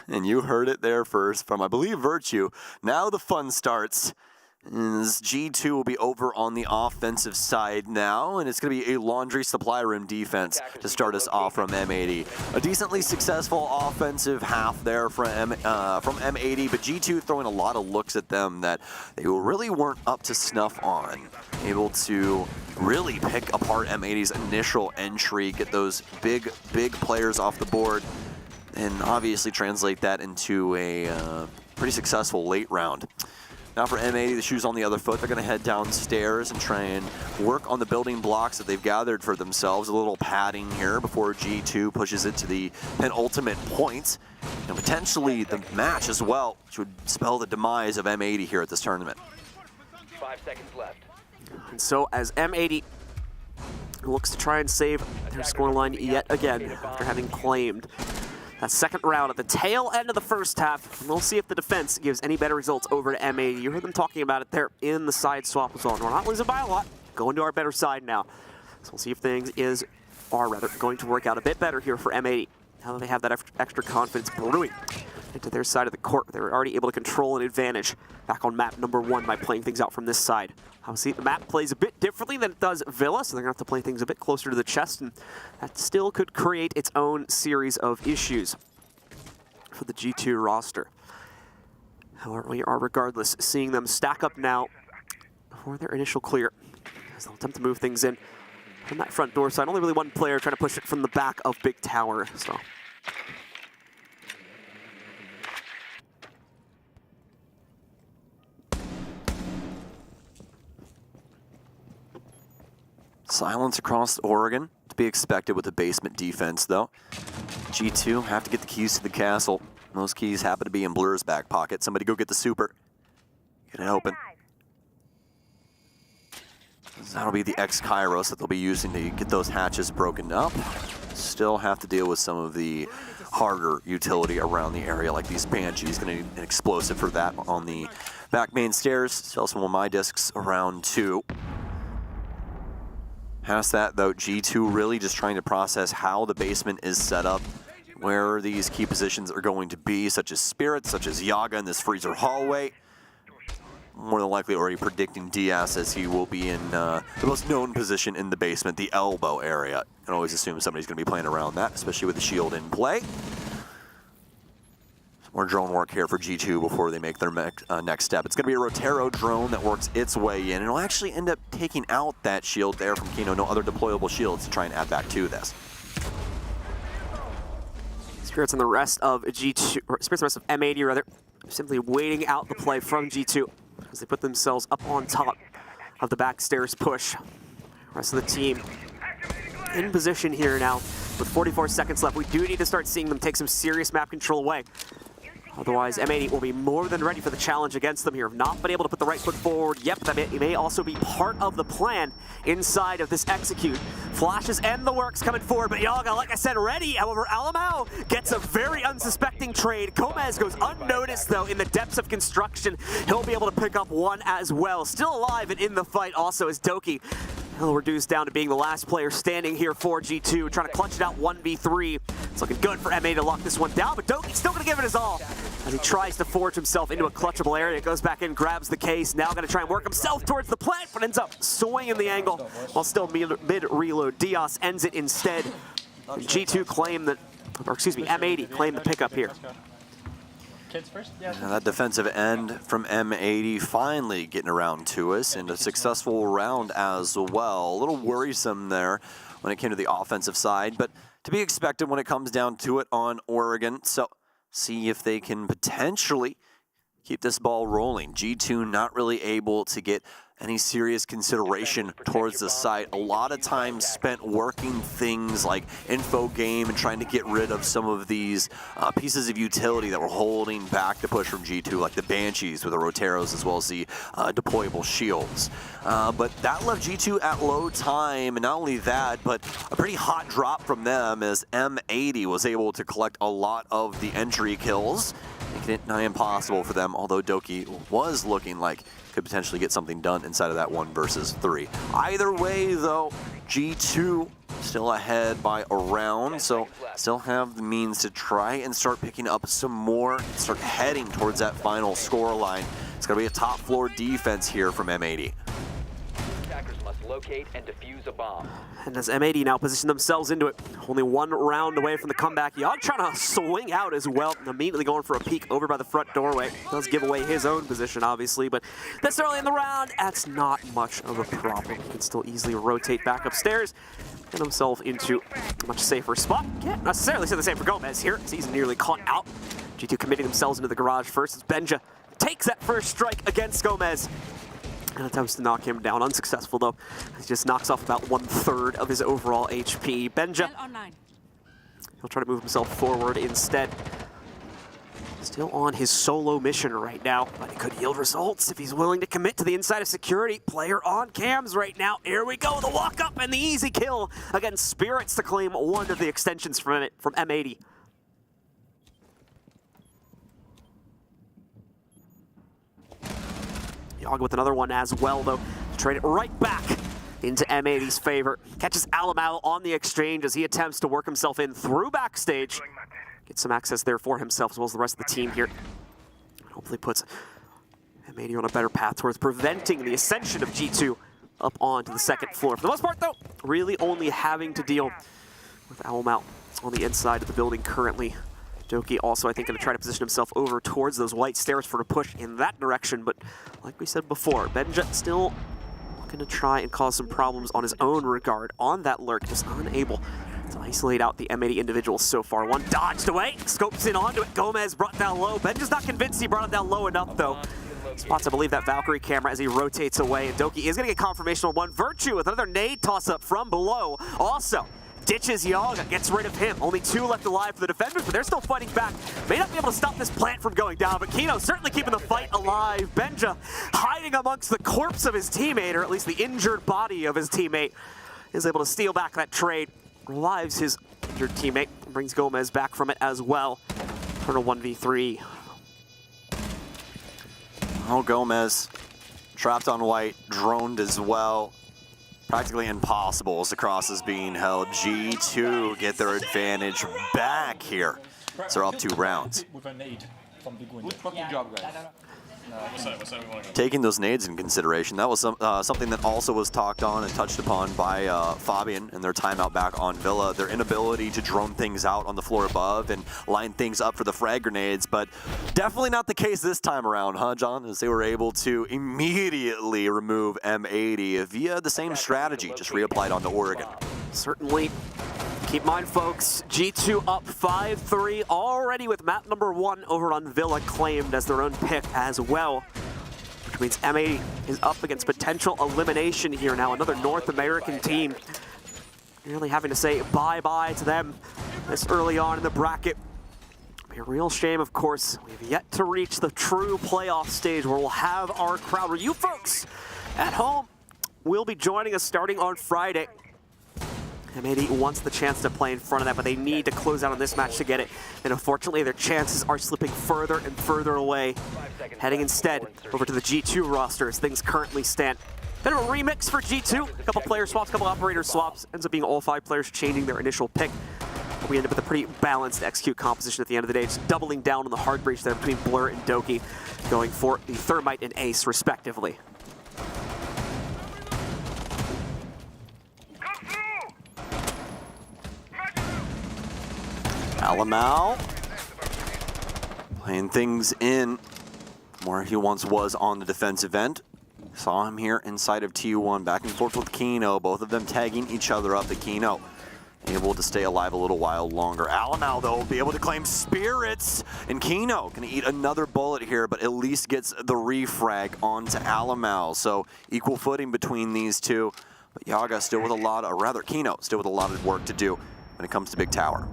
And you heard it there first from, I believe, Virtue. Now the fun starts. As G2 will be over on the offensive side now, and it's going to be a laundry supply room defense to start us off from M80. A decently successful offensive half there from M80, but G2 throwing a lot of looks at them that they really weren't up to snuff on. Able to really pick apart M80's initial entry, get those big players off the board, and obviously translate that into a pretty successful late round. Now for M80, the shoe's on the other foot. They're going to head downstairs and try and work on the building blocks that they've gathered for themselves. A little padding here before G2 pushes it to the penultimate point. And potentially the match as well, which would spell the demise of M80 here at this tournament. 5 seconds left. And so as M80 looks to try and save their scoreline yet again after having claimed that second round at the tail end of the first half, and we'll see if the defense gives any better results over to M80. You heard them talking about it there in the side swap as well. We're not losing by a lot, going to our better side now. So we'll see if things are going to work out a bit better here for M80. Now that they have that extra confidence brewing into their side of the court, they're already able to control an advantage back on map number 1 by playing things out from this side. Obviously, the map plays a bit differently than it does Villa, so they're going to have to play things a bit closer to the chest, and that still could create its own series of issues for the G2 roster. However, we are regardless seeing them stack up now for their initial clear, as they'll attempt to move things in on that front door side. Only really one player trying to push it from the back of Big Tower. So. Silence across Oregon, to be expected with the basement defense, though. G2 have to get the keys to the castle. Those keys happen to be in Blur's back pocket. Somebody go get the super. Get it open. That'll be the X-Kairos that they'll be using to get those hatches broken up. Still have to deal with some of the harder utility around the area, like these Banshees. Gonna need an explosive for that on the back main stairs. Still some of my discs around too. Past that, though, G2 really just trying to process how the basement is set up, where these key positions are going to be, such as Spirits, such as Yaga in this freezer hallway. More than likely already predicting DS as he will be in the most known position in the basement, the elbow area. And always assume somebody's going to be playing around that, especially with the shield in play. More drone work here for G2 before they make their next step. It's going to be a Rotero drone that works its way in, and it'll actually end up taking out that shield there from Kino. No other deployable shields to try and add back to this. Spirits and the rest of G2, or Spirits and the rest of M80 rather, simply waiting out the play from G2 as they put themselves up on top of the backstairs push. The rest of the team in position here now with 44 seconds left. We do need to start seeing them take some serious map control away. Otherwise, M80 will be more than ready for the challenge against them here. Have not been able to put the right foot forward. Yep, that may also be part of the plan inside of this execute. Flashes and the works coming forward, but Yaga, like I said, ready. However, Alamau gets a very unsuspecting trade. Gomez goes unnoticed, though, in the depths of construction. He'll be able to pick up one as well. Still alive and in the fight also is Doki. He'll reduce down to being the last player standing here for G2, trying to clutch it out 1v3. It's looking good for MA to lock this one down, but Doki's still going to give it his all as he tries to forge himself into a clutchable area. Goes back in, grabs the case, now going to try and work himself towards the plant, but ends up swinging the angle while still mid-reload. Diaz ends it instead. And G2 claim that, or excuse me, M80 claim the pickup here. Kids first? Yeah, that defensive end from M80 finally getting around to us, and a successful round as well. A little worrisome there when it came to the offensive side, but to be expected when it comes down to it on Oregon. So see if they can potentially keep this ball rolling. G2 not really able to get any serious consideration towards the site. A lot of time spent working things like info game and trying to get rid of some of these pieces of utility that were holding back the push from G2, like the Banshees with the Roteros as well as the deployable shields. But that left G2 at low time, and not only that, but a pretty hot drop from them as M80 was able to collect a lot of the entry kills, making it nigh impossible for them, although Doki was looking like could potentially get something done inside of that 1 versus 3. Either way, though, G2 still ahead by a round, so still have the means to try and start picking up some more, start heading towards that final score line. It's going to be a top floor defense here from M80. Attackers must locate and defuse a bomb. And as M80 now position themselves into it, only 1 round away from the comeback. Yogg trying to swing out as well, immediately going for a peek over by the front doorway. Does give away his own position, obviously, but this early in the round, that's not much of a problem. He can still easily rotate back upstairs, get himself into a much safer spot. Can't necessarily say the same for Gomez here, as he's nearly caught out. G2 committing themselves into the garage first as Benja takes that first strike against Gomez. And attempts to knock him down, unsuccessful though. He just knocks off about 1/3 of his overall HP. Benja, he'll try to move himself forward instead. Still on his solo mission right now, but he could yield results if he's willing to commit to the inside of security. Player on cams right now. Here we go, the walk up and the easy kill against Spirits to claim one of the extensions from it, from M80. Yogg with another one as well, though, to trade it right back into M80's favor. Catches Alamau on the exchange as he attempts to work himself in through backstage. Get some access there for himself as well as the rest of the team here. Hopefully puts M80 on a better path towards preventing the ascension of G2 up onto the second floor. For the most part, though, really only having to deal with Alamau on the inside of the building currently. Doki also, I think, going to try to position himself over towards those white stairs for a push in that direction, but like we said before, Benja still gonna try and cause some problems on his own regard on that lurk, just unable to isolate out the M80 individuals so far. One dodged away, scopes in onto it. Gomez brought down low. Ben just not convinced he brought it down low enough though. Spots, I believe, that Valkyrie camera as he rotates away, and Doki is gonna get confirmation on one. Virtue with another nade toss up from below. Also, ditches Yaga, gets rid of him. Only 2 left alive for the defenders, but they're still fighting back. May not be able to stop this plant from going down, but Kino certainly keeping the fight alive. Benja hiding amongst the corpse of his teammate, or at least the injured body of his teammate, is able to steal back that trade, revives his injured teammate, brings Gomez back from it as well for a 1v3. Oh, Gomez trapped on white, droned as well. Practically impossible as the cross is being held. G2 get their advantage back here. So they're up 2 rounds. With a nade from Big Window. Good fucking job, guys. Taking those nades in consideration, that was something that also was talked on and touched upon by Fabian in their timeout back on Villa. Their inability to drone things out on the floor above and line things up for the frag grenades, but definitely not the case this time around, huh, John? As they were able to immediately remove M80 via the same strategy, just reapplied onto Oregon. Certainly. Keep in mind, folks, G2 up 5-3 already with map number 1 over on Villa claimed as their own pick as well. Which means M80 is up against potential elimination here now. Another North American team. Nearly having to say bye-bye to them this early on in the bracket. It'll be a real shame, of course. We've yet to reach the true playoff stage where we'll have our crowd, where you folks at home will be joining us starting on Friday. M80 wants the chance to play in front of that, but they need to close out on this match to get it. And unfortunately, their chances are slipping further and further away. Heading instead over to the G2 roster as things currently stand. Bit of a remix for G2. A couple player swaps, a couple operator swaps. Ends up being all 5 players changing their initial pick. We end up with a pretty balanced execute composition at the end of the day, just doubling down on the hard breach there between Blur and Doki, going for the Thermite and Ace, respectively. Alamau playing things in where he once was on the defensive end. Saw him here inside of T1, back and forth with Kino, both of them tagging each other up. The Kino able to stay alive a little while longer. Alamau, though, will be able to claim spirits, and Kino gonna eat another bullet here, but at least gets the refrag onto Alamau. So equal footing between these two, but Yaga still with a lot of, or rather Kino still with a lot of work to do when it comes to Big Tower.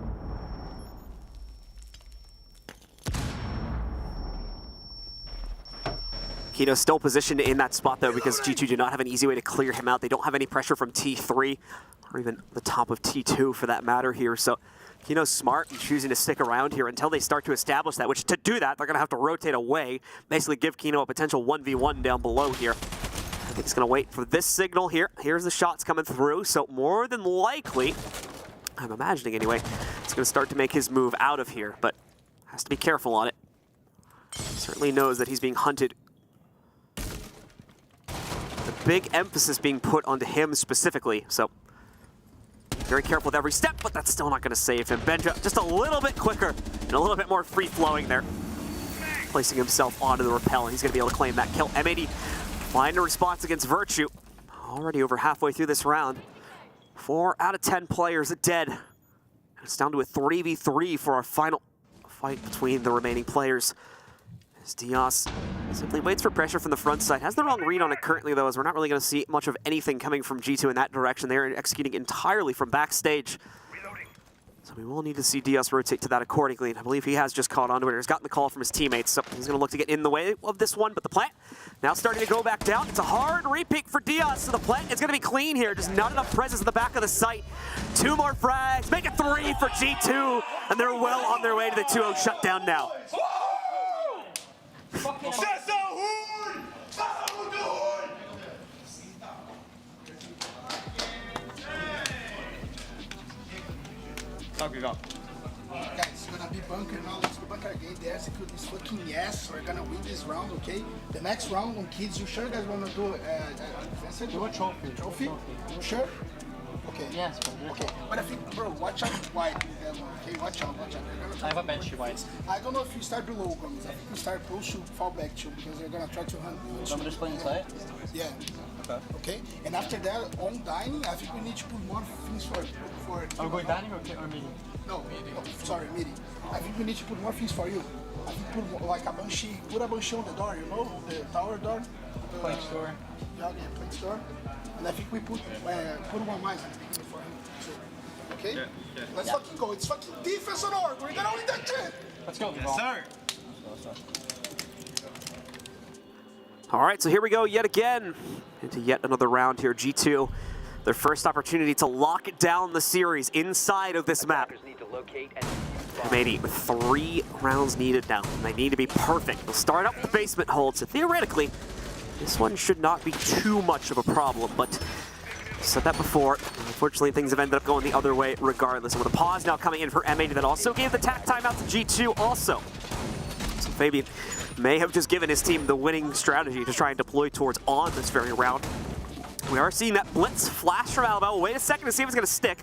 Kino's still positioned in that spot, though, because G2 do not have an easy way to clear him out. They don't have any pressure from T3, or even the top of T2 for that matter here. So Kino's smart in choosing to stick around here until they start to establish that, which to do that, they're going to have to rotate away, basically give Kino a potential 1v1 down below here. I think he's going to wait for this signal here. Here's the shots coming through, so more than likely, I'm imagining anyway, he's going to start to make his move out of here, but has to be careful on it. Certainly knows that he's being hunted. The big emphasis being put onto him specifically, so very careful with every step, but that's still not going to save him. Benja just a little bit quicker and a little bit more free-flowing there, placing himself onto the rappel, and he's going to be able to claim that kill. M80 find a response against Virtue. Already over halfway through this round. 4 out of 10 players dead. And it's down to a 3v3 for our final fight between the remaining players. As Diaz simply waits for pressure from the front side. Has the wrong read on it currently, though, as we're not really going to see much of anything coming from G2 in that direction. They're executing entirely from backstage. So we will need to see Diaz rotate to that accordingly. And I believe he has just caught onto it. He's gotten the call from his teammates, so he's going to look to get in the way of this one. But the plant now starting to go back down. It's a hard repeat for Diaz, so the plant is going to be clean here. Just not enough presence in the back of the site. 2 more frags. Make it 3 for G2. And they're well on their way to the 2-0 shutdown now. Guys, it's gonna be bunker now. Let's go bunker again. The execute is fucking yes. We're gonna win this round, okay? The next round on kids, you sure guys wanna do do a trophy? Trophy? You sure? Okay. Yes, okay. But I think, bro, watch out wide. Okay, watch out. I have a bench wide. I don't know if you start below, Gomes. I think you start close to fall back to because they're gonna try to hunt. So I'm just playing inside? Yeah. Okay. And after that, on dining, I think we need to put more things for. Are we going dining or meeting? No, sorry, meeting. I think we need to put more things for you. I think put more, like a banshee. Put a banshee on the door. You know, the tower door. Plank store. Yeah, plank store. And I think we put one mice for him. Okay? Yeah. Let's fucking go. It's fucking defense on org. We're gonna win that shit. Let's go. Yes, sir. All right, so here we go yet again into yet another round here. G2, their first opportunity to lock it down the series inside of this map. M80 with 3 rounds needed now. They need to be perfect. They'll start up with the basement hold, so theoretically, this one should not be too much of a problem, but I said that before. Unfortunately, things have ended up going the other way regardless. And with a pause now coming in for M80 that also gave the tack timeout to G2 also. So Fabian may have just given his team the winning strategy to try and deploy towards on this very round. We are seeing that blitz flash from Alabama. Wait a second to see if it's going to stick.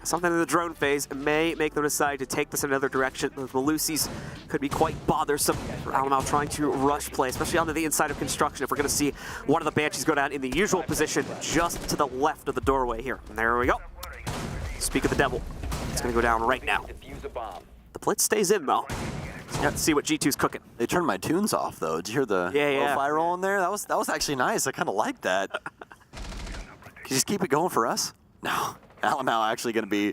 Something in the drone phase may make them decide to take this in another direction. The Malusis could be quite bothersome for Alamo trying to rush play, especially onto the inside of construction. If we're going to see one of the Banshees go down in the usual position just to the left of the doorway here. And there we go. Speak of the devil. It's going to go down right now. The blitz stays in, though. So let's see what G2's cooking. They turned my tunes off, though. Did you hear the lo-fi roll in there? That was actually nice. I kind of like that. Can you just keep it going for us? No. Alamo actually going to be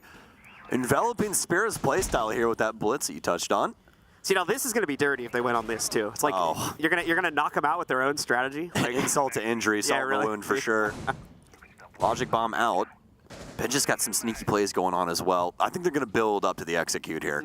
enveloping Spirit's playstyle here with that blitz that you touched on. See, now this is going to be dirty if they went on this too. It's like you're gonna knock them out with their own strategy. Like, insult to injury, salt in the wound for sure. Logic bomb out. Ben just got some sneaky plays going on as well. I think they're going to build up to the execute here.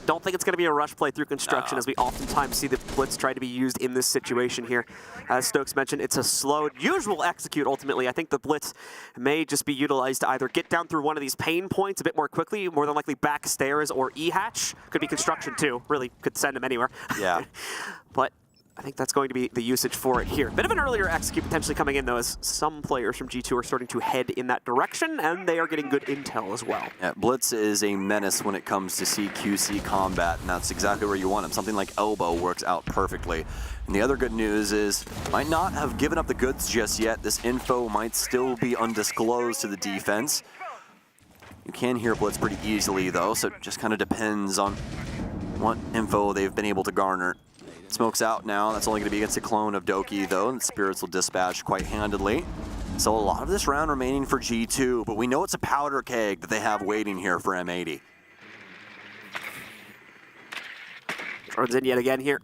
Don't think it's going to be a rush play through construction as we oftentimes see the blitz try to be used in this situation here. As Stokes mentioned, it's a slow, usual execute ultimately. I think the blitz may just be utilized to either get down through one of these pain points a bit more quickly, more than likely back stairs or E-hatch. Could be construction too. Really could send them anywhere. Yeah. But I think that's going to be the usage for it here. Bit of an earlier execute potentially coming in, though, as some players from G2 are starting to head in that direction, and they are getting good intel as well. Yeah, Blitz is a menace when it comes to CQC combat, and that's exactly where you want him. Something like Elbow works out perfectly. And the other good news is, might not have given up the goods just yet. This info might still be undisclosed to the defense. You can hear Blitz pretty easily, though, so it just kind of depends on what info they've been able to garner. Smoke's out now. That's only going to be against a clone of Doki, though, and Spirits will dispatch quite handedly. So a lot of this round remaining for G2, but we know it's a powder keg that they have waiting here for M80. Jordan's in yet again here.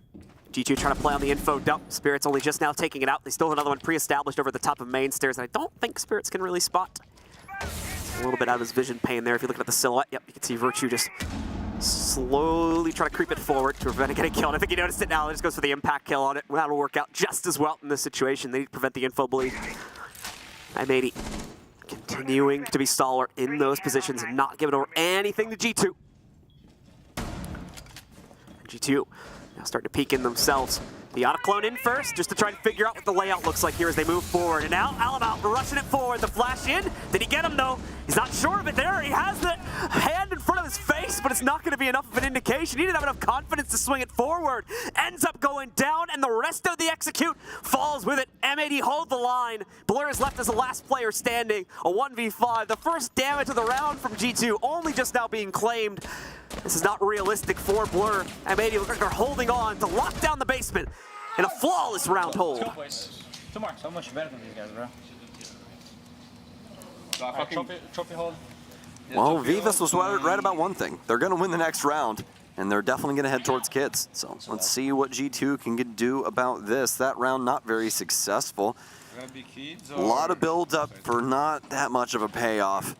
G2 trying to play on the info dump. Spirits only just now taking it out. They still have another one pre-established over the top of main stairs, and I don't think Spirits can really spot. It's a little bit out of his vision pane there. If you look at the silhouette, yep, you can see Virtue just slowly try to creep it forward to prevent it getting killed. I think he noticed it now. It just goes for the impact kill on it. That'll work out just as well in this situation. They need to prevent the info bleed. M80 continuing to be stalwart in those positions and not giving over anything to G2. G2 now starting to peek in themselves. The auto-clone in first, just to try and figure out what the layout looks like here as they move forward. And now Alamo rushing it forward. The flash in. Did he get him, though? He's not sure of it there. He has the hand in front of his face, but it's not going to be enough of an indication. He didn't have enough confidence to swing it forward. Ends up going down, and the rest of the execute falls with it. M80 hold the line. Blur is left as the last player standing. A 1v5. The first damage of the round from G2 only just now being claimed. This is not realistic for Blur. M80 look like they're holding on to lock down the basement in a flawless round hold. Let's go, boys. Two more. So much better than these guys, bro. Trophy hold. Well, Vivas was right about one thing. They're going to win the next round, and they're definitely going to head towards kids. So let's see what G2 can do about this. That round not very successful. A lot of build-up for not that much of a payoff.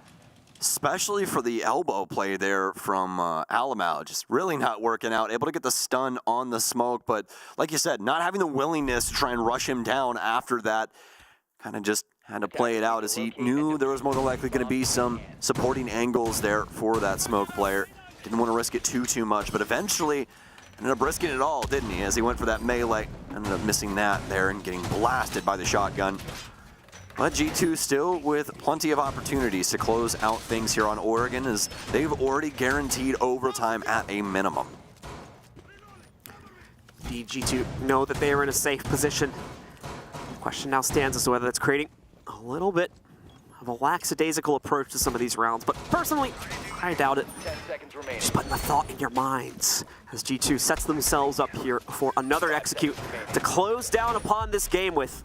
Especially for the elbow play there from Alamo, just really not working out. Able to get the stun on the smoke, but like you said, not having the willingness to try and rush him down after that. Kind of just had to play it out as he knew there was more than likely going to be some supporting angles there for that smoke player. Didn't want to risk it too much, but eventually ended up risking it all, didn't he? As he went for that melee, ended up missing that there and getting blasted by the shotgun. But G2 still with plenty of opportunities to close out things here on Oregon, as they've already guaranteed overtime at a minimum. The G2 know that they are in a safe position. The question now stands as to whether that's creating a little bit of a lackadaisical approach to some of these rounds, but personally, I doubt it. 10 seconds remaining. Just putting a thought in your minds as G2 sets themselves up here for another execute to close down upon this game with.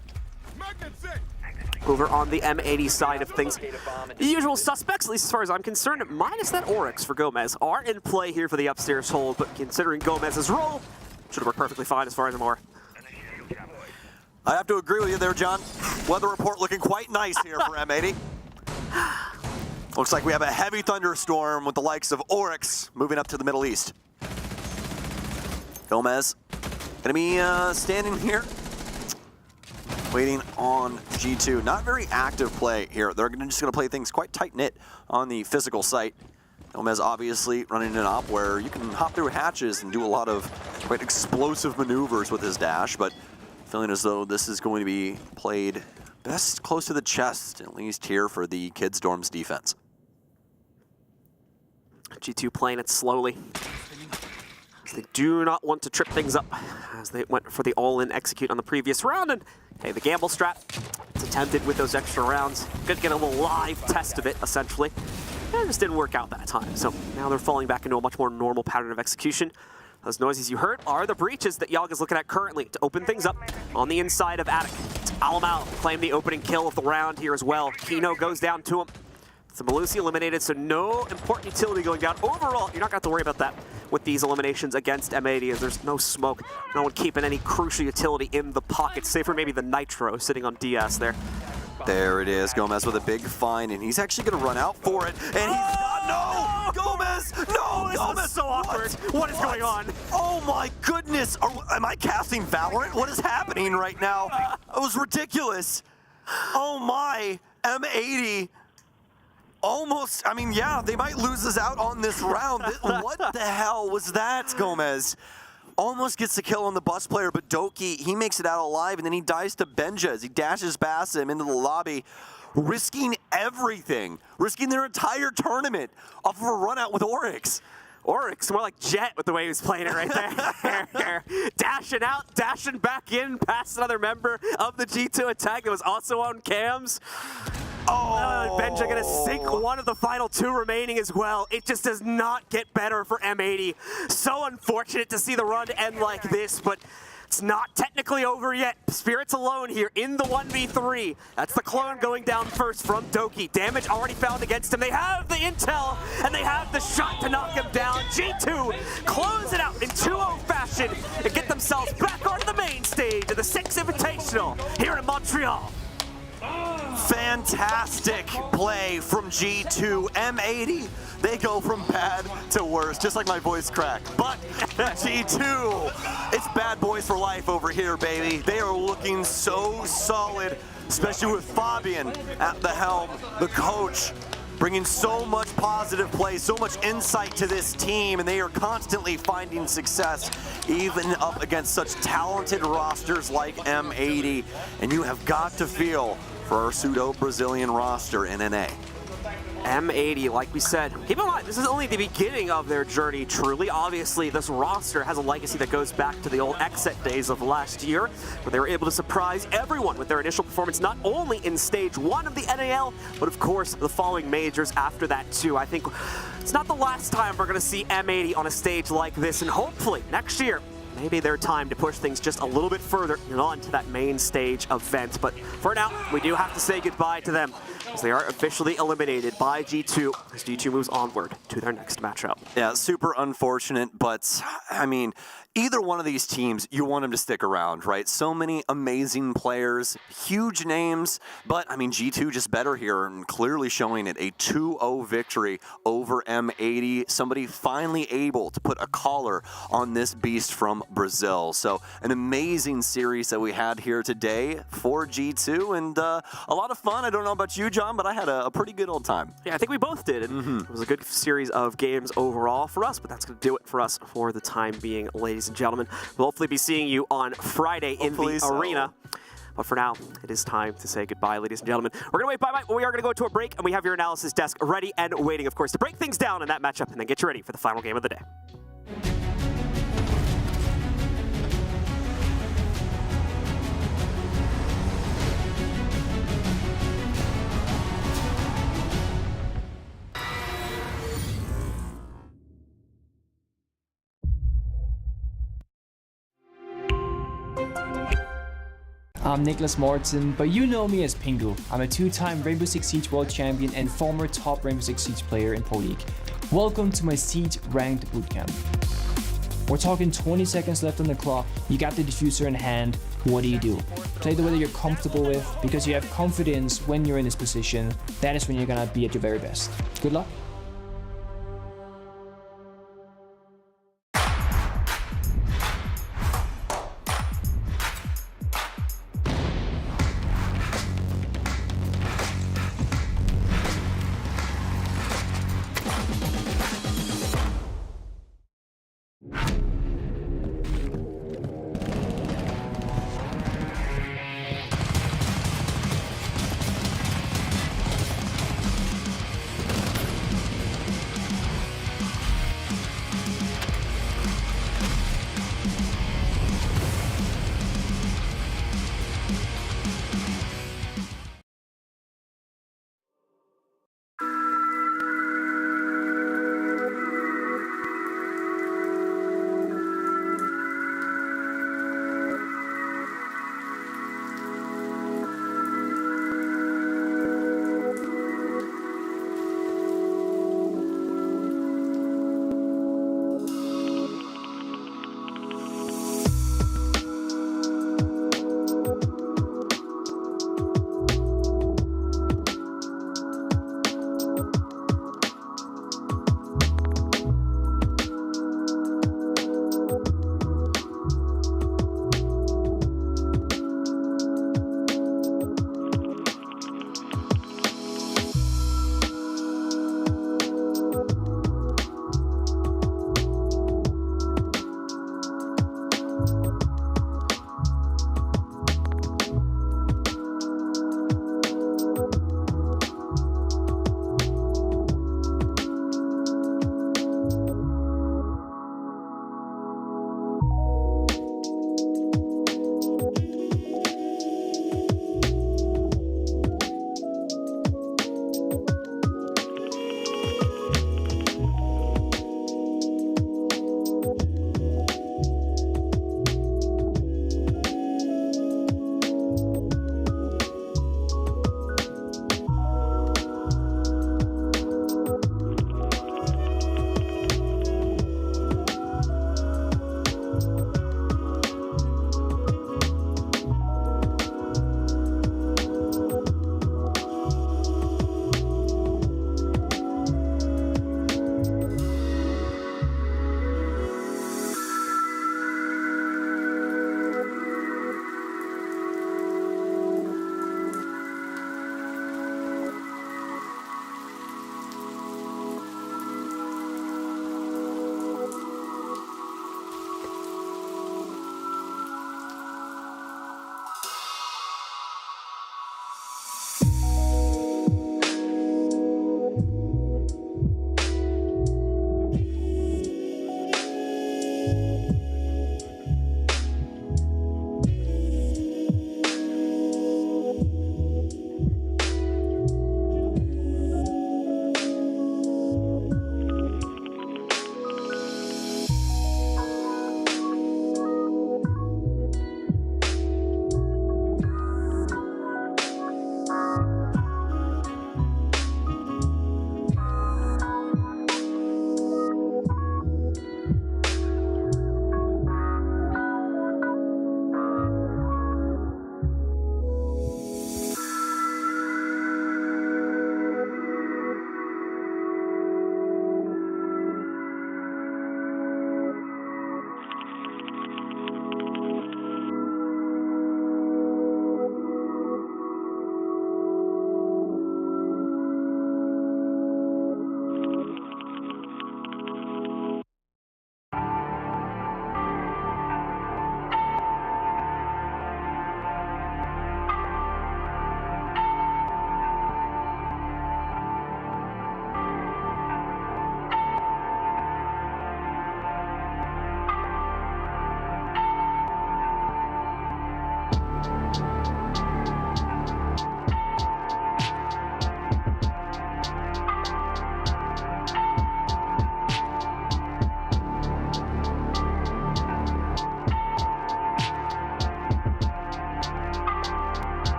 Over on the M80 side of things, the usual suspects, at least as far as I'm concerned, minus that Oryx for Gomez, are in play here for the upstairs hold, but considering Gomez's role, should work perfectly fine as far as I'm aware. I have to agree with you there, John. Weather report looking quite nice here for M80. Looks like we have a heavy thunderstorm with the likes of Oryx moving up to the Middle East. Gomez gonna be standing here, waiting on G2. Not very active play here. They're just gonna play things quite tight-knit on the physical site. Gomez obviously running an op where you can hop through hatches and do a lot of quite explosive maneuvers with his dash, but feeling as though this is going to be played best close to the chest, at least here for the Kids Dorms defense. G2 playing it slowly, as they do not want to trip things up, as they went for the all-in execute on the previous round, and hey, the gamble strat, it's attempted with those extra rounds. Good to get a little live test of it, essentially. It just didn't work out that time, so now they're falling back into a much more normal pattern of execution. Those noises you heard are the breaches that Yag is looking at currently to open things up on the inside of Attic. Alamal claimed the opening kill of the round here as well. Kino goes down to him. So Malusi eliminated, so no important utility going down. Overall, you're not going to have to worry about that with these eliminations against M80, as there's no smoke. No one keeping any crucial utility in the pocket, save for maybe the Nitro sitting on DS there. There it is, Gomez with a big find, and he's actually going to run out for it, and he's no! Gomez! No, Gomez! This is so awkward. What is going on? Oh my goodness! Am I casting Valorant? What is happening right now? It was ridiculous. Oh my, M80. Almost, I mean, yeah, they might lose us out on this round. What the hell was that, Gomez? Almost gets the kill on the bus player, but Doki, he makes it out alive, and then he dies to Benja as he dashes past him into the lobby, risking everything, risking their entire tournament off of a run out with Oryx. Oryx, more like Jet with the way he was playing it right there. Dashing out, dashing back in, past another member of the G2 attack that was also on cams. Oh, Benja gonna sink one of the final two remaining as well. It just does not get better for M80. So unfortunate to see the run end like this, but it's not technically over yet. Spirits alone here in the 1v3. That's the clone going down first from Doki. Damage already found against him. They have the intel, and they have the shot to knock him down. G2 close it out in 2-0 fashion and get themselves back onto the main stage of the 6th Invitational here in Montreal. Fantastic play from G2. M80, they go from bad to worse, just like my voice crack. But G2, it's bad boys for life over here, baby. They are looking so solid, especially with Fabian at the helm, the coach, bringing so much positive play, so much insight to this team, and they are constantly finding success, even up against such talented rosters like M80. And you have got to feel for our pseudo-Brazilian roster in NA. M80, like we said, keep in mind, this is only the beginning of their journey, truly. Obviously, this roster has a legacy that goes back to the old Exit days of last year, where they were able to surprise everyone with their initial performance, not only in Stage 1 of the NAL, but of course, the following majors after that, too. I think it's not the last time we're going to see M80 on a stage like this, and hopefully, next year, maybe their time to push things just a little bit further and on to that main stage event. But for now, we do have to say goodbye to them, as they are officially eliminated by G2 as G2 moves onward to their next matchup. Yeah, super unfortunate, but I mean, either one of these teams, you want them to stick around, right? So many amazing players, huge names, but I mean, G2 just better here and clearly showing it, a 2-0 victory over M80. Somebody finally able to put a collar on this beast from Brazil. So an amazing series that we had here today for G2, and a lot of fun. I don't know about you, John, but I had a pretty good old time. Yeah, I think we both did. It was a good series of games overall for us, but that's going to do it for us for the time being, ladies and gentlemen. We'll hopefully be seeing you on Friday in the arena. But for now, it is time to say goodbye, ladies and gentlemen. We're going to wait bye-bye, but we are going to go to a break, and we have your analysis desk ready and waiting, of course, to break things down in that matchup and then get you ready for the final game of the day. I'm Nicholas Morton, but you know me as Pingu. I'm a two-time Rainbow Six Siege World Champion and former top Rainbow Six Siege player in Pro League. Welcome to my Siege Ranked Bootcamp. We're talking 20 seconds left on the clock, you got the diffuser in hand, what do? Play the way that you're comfortable with, because you have confidence when you're in this position, that is when you're gonna be at your very best. Good luck.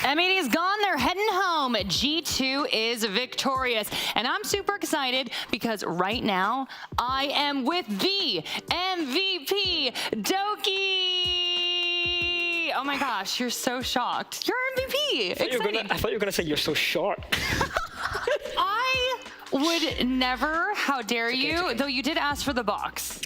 M80 is gone, they're heading home. G2 is victorious. And I'm super excited because right now I am with the MVP, Doki. Oh my gosh, you're so shocked. You're MVP. I thought you were gonna say you're so short. I would never, how dare you, though you did ask for the box.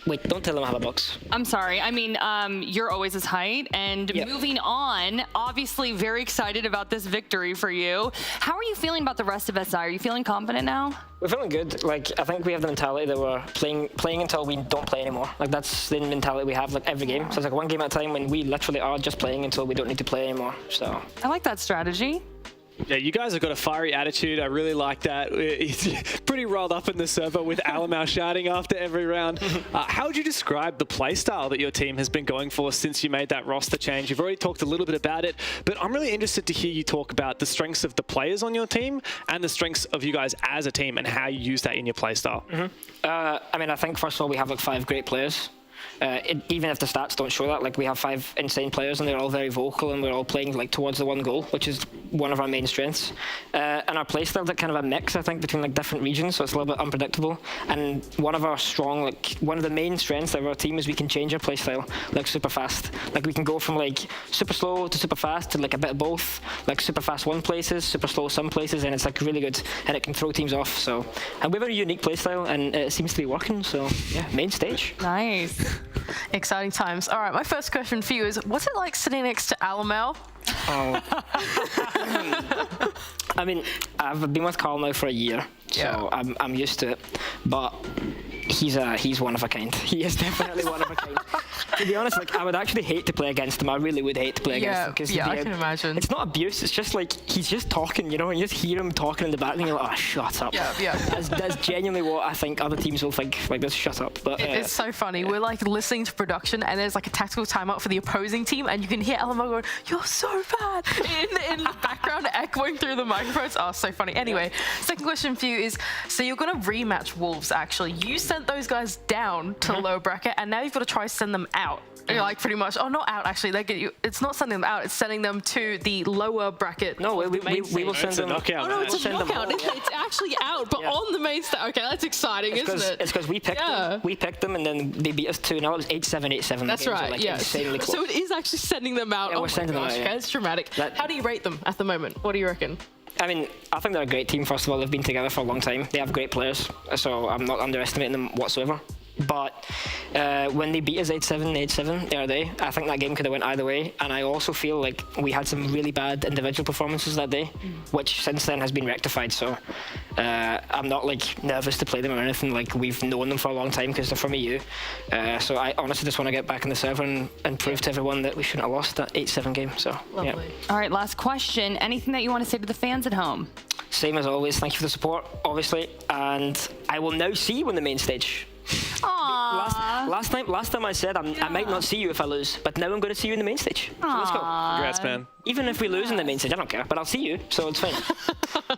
Wait, don't tell them I have a box. I'm sorry. I mean, you're always his height. And moving on, obviously very excited about this victory for you. How are you feeling about the rest of SI? Are you feeling confident now? We're feeling good. Like, I think we have the mentality that we're playing until we don't play anymore. Like, that's the mentality we have like every game. So it's like one game at a time when we literally are just playing until we don't need to play anymore. So I like that strategy. Yeah, you guys have got a fiery attitude. I really like that. It's pretty rolled up in the server with Alamau shouting after every round. How would you describe the playstyle that your team has been going for since you made that roster change? You've already talked a little bit about it, but I'm really interested to hear you talk about the strengths of the players on your team and the strengths of you guys as a team and how you use that in your playstyle. I mean, I think first of all, we have like 5 great players. Even if the stats don't show that, like we have 5 insane players and they're all very vocal and we're all playing like towards the one goal, which is one of our main strengths. And our playstyle's like kind of a mix, I think, between like different regions, so it's a little bit unpredictable. And one of our one of the main strengths of our team is we can change our playstyle like super fast. Like we can go from like super slow to super fast to like a bit of both, like super fast one places, super slow some places, and it's like really good and it can throw teams off. So, and we have a unique playstyle and it seems to be working. So yeah, main stage. Nice. Exciting times. All right, my first question for you is, what's it like sitting next to Alamau? Oh. I mean, I've been with Carl now for a year, so I'm used to it. But he's one of a kind. He is definitely one of a kind. To be honest, like I would actually hate to play against him. I really would hate to play against him. I can imagine. It's not abuse. It's just like he's just talking, you know, and you just hear him talking in the back, and you're like, oh, shut up. That's genuinely what I think other teams will think. Like, just shut up. But it's so funny. We're like listening to production, and there's like a tactical timeout for the opposing team, and you can hear Alamau going, "You're so bad," in the background, echoing through the microphones. Oh, so funny. Anyway, second question for you is: so you're gonna rematch Wolves. Actually, you sent those guys down to the lower bracket, and now you've got to try to send them out. You're like pretty much, oh, not out actually. They get you. It's not sending them out. It's sending them to the lower bracket. No, we will send them. Oh no, it's a knockout. It's actually out, but on the main stage. Okay, that's exciting, isn't it? It's because we picked them. We picked them, and then they beat us 2-0. It was 8-7, 8-7. That's right. Like insanely close. So it is actually sending them out. Yeah, we're sending them out. Okay, it's dramatic. How do you rate them at the moment? What do you reckon? I mean, I think they're a great team. First of all, they've been together for a long time. They have great players, so I'm not underestimating them whatsoever. But when they beat us 8-7, 8-7, there they. I think that game could have went either way. And I also feel like we had some really bad individual performances that day, which since then has been rectified. So I'm not like nervous to play them or anything. Like we've known them for a long time because they're from EU. So I honestly just want to get back in the server and prove to everyone that we shouldn't have lost that 8-7 game. So lovely. All right, last question. Anything that you want to say to the fans at home? Same as always. Thank you for the support, obviously. And I will now see you on the main stage. Last time I said I might not see you if I lose, but now I'm going to see you in the main stage. So let's go. Congrats, man. Even if we lose in the main stage, I don't care, but I'll see you, so it's fine.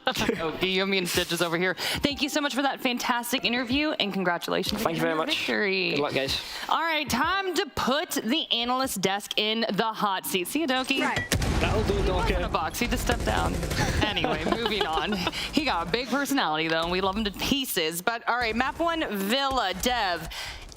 Okay, you and Stitches over here. Thank you so much for that fantastic interview, and congratulations. Thank you very much. Victory. Good luck, guys. All right, time to put the analyst desk in the hot seat. See you, Doki. Right. That'll do, Doki. In a box. He just stepped down. Anyway, moving on. He got a big personality, though, and we love him to pieces. But all right, map 1, Villa, Dev.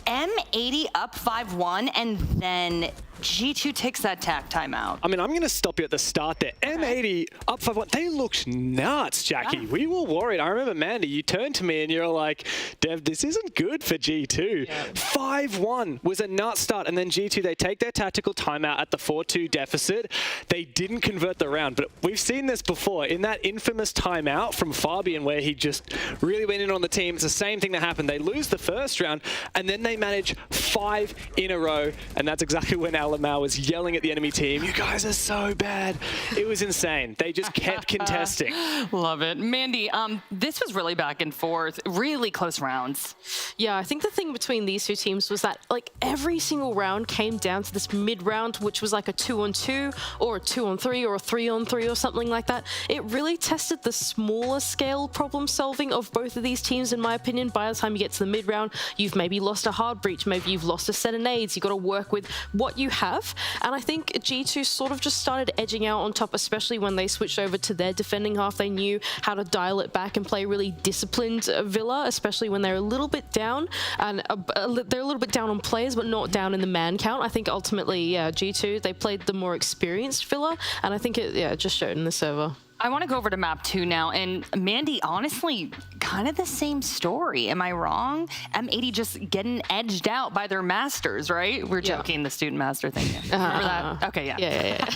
M80 up 5-1, and then G2 takes that tack timeout. I mean, I'm going to stop you at the start there. M80 up 5-1. They looked nuts, Jackie. Yeah. We were worried. I remember, Mandy, you turned to me and you're like, Dev, this isn't good for G2. Yeah. 5-1 was a nut start. And then G2, they take their tactical timeout at the 4-2 deficit. They didn't convert the round. But we've seen this before. In that infamous timeout from Fabian where he just really went in on the team, it's the same thing that happened. They lose the first round and then they manage 5 in a row. And that's exactly when Alamau was yelling at the enemy team, you guys are so bad. It was insane. They just kept contesting. Love it. Mandy, this was really back and forth, really close rounds. Yeah, I think the thing between these two teams was that like every single round came down to this mid round, which was like a 2-on-2 or a 2-on-3 or a 3-on-3 or something like that. It really tested the smaller scale problem solving of both of these teams, in my opinion. By the time you get to the mid round, you've maybe lost a half Wild Breach, maybe you've lost a set of nades, you've got to work with what you have. And I think G2 sort of just started edging out on top, especially when they switched over to their defending half. They knew how to dial it back and play really disciplined Villa, especially when they're a little bit down, and they're a little bit down on players, but not down in the man count. I think ultimately, yeah, G2, they played the more experienced Villa, and I think it just showed in the server. I want to go over to map 2 now, and Mandy, honestly, kind of the same story. Am I wrong? M80 just getting edged out by their masters, right? We're joking, the student master thing. Remember that? Okay, yeah. Yeah.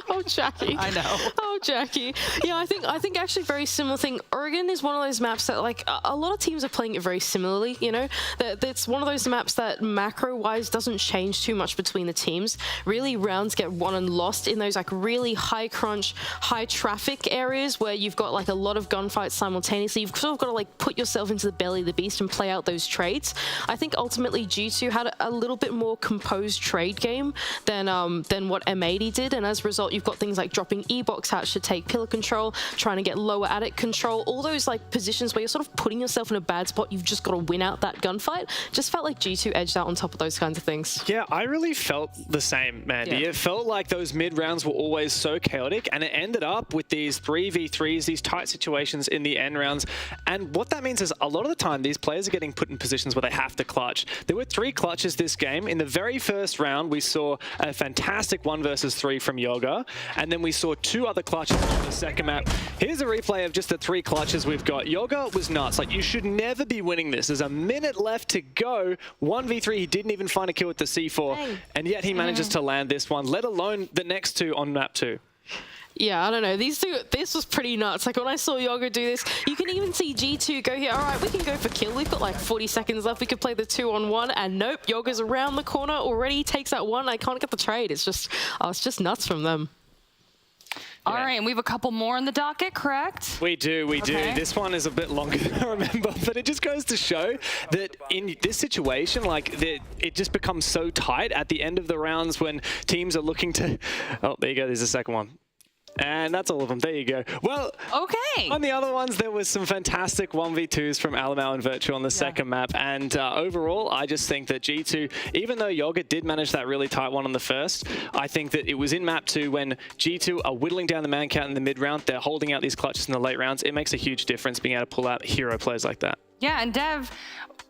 Oh, Jackie. I know. Oh, Jackie. Yeah, I think actually very similar thing. Oregon is one of those maps that, like, a lot of teams are playing it very similarly, you know? It's one of those maps that macro-wise doesn't change too much between the teams. Really, rounds get won and lost in those, like, really high crunch, high traffic areas where you've got, like, a lot of gunfights simultaneously. You've sort of got to, like, put yourself into the belly of the beast and play out those trades. I think ultimately G2 had a little bit more composed trade game than what M80 did, and as a result, you've got things like dropping E-box hatch to take pillar control, trying to get lower attic control, all those like positions where you're sort of putting yourself in a bad spot. You've just got to win out that gunfight. Just felt like G2 edged out on top of those kinds of things. Yeah, I really felt the same, Mandy. Yeah. It felt like those mid rounds were always so chaotic, and it ended up with these 3v3s, these tight situations in the end rounds. And what that means is a lot of the time these players are getting put in positions where they have to clutch. There were 3 clutches this game. In the very first round, we saw a fantastic 1 versus 3 from Yoga, and then we saw 2 other clutches on the second map. Here's a replay of just the 3 clutches we've got. Yoga was nuts. Like, you should never be winning this. There's a minute left to go. 1v3, he didn't even find a kill with the C4, and yet he manages to land this one, let alone the next 2 on map 2. Yeah, I don't know. These two, this was pretty nuts. Like, when I saw Yoga do this, you can even see G2 go here. All right, we can go for kill. We've got like 40 seconds left. We could play the 2-on-1, and nope, Yoga's around the corner already. Takes that one. I can't get the trade. It's just nuts from them. All right, and we have a couple more on the docket, correct? We do. Okay. This one is a bit longer than I remember, but it just goes to show that in this situation, like, it just becomes so tight at the end of the rounds when teams are looking to... Oh, there you go. There's a second one. And that's all of them. There you go. Well, okay. On the other ones, there was some fantastic 1v2s from Alamau and Virtue on the second map. And overall, I just think that G2, even though Yoga did manage that really tight one on the first, I think that it was in map 2 when G2 are whittling down the man count in the mid round, they're holding out these clutches in the late rounds. It makes a huge difference being able to pull out hero plays like that. Yeah, and Dev,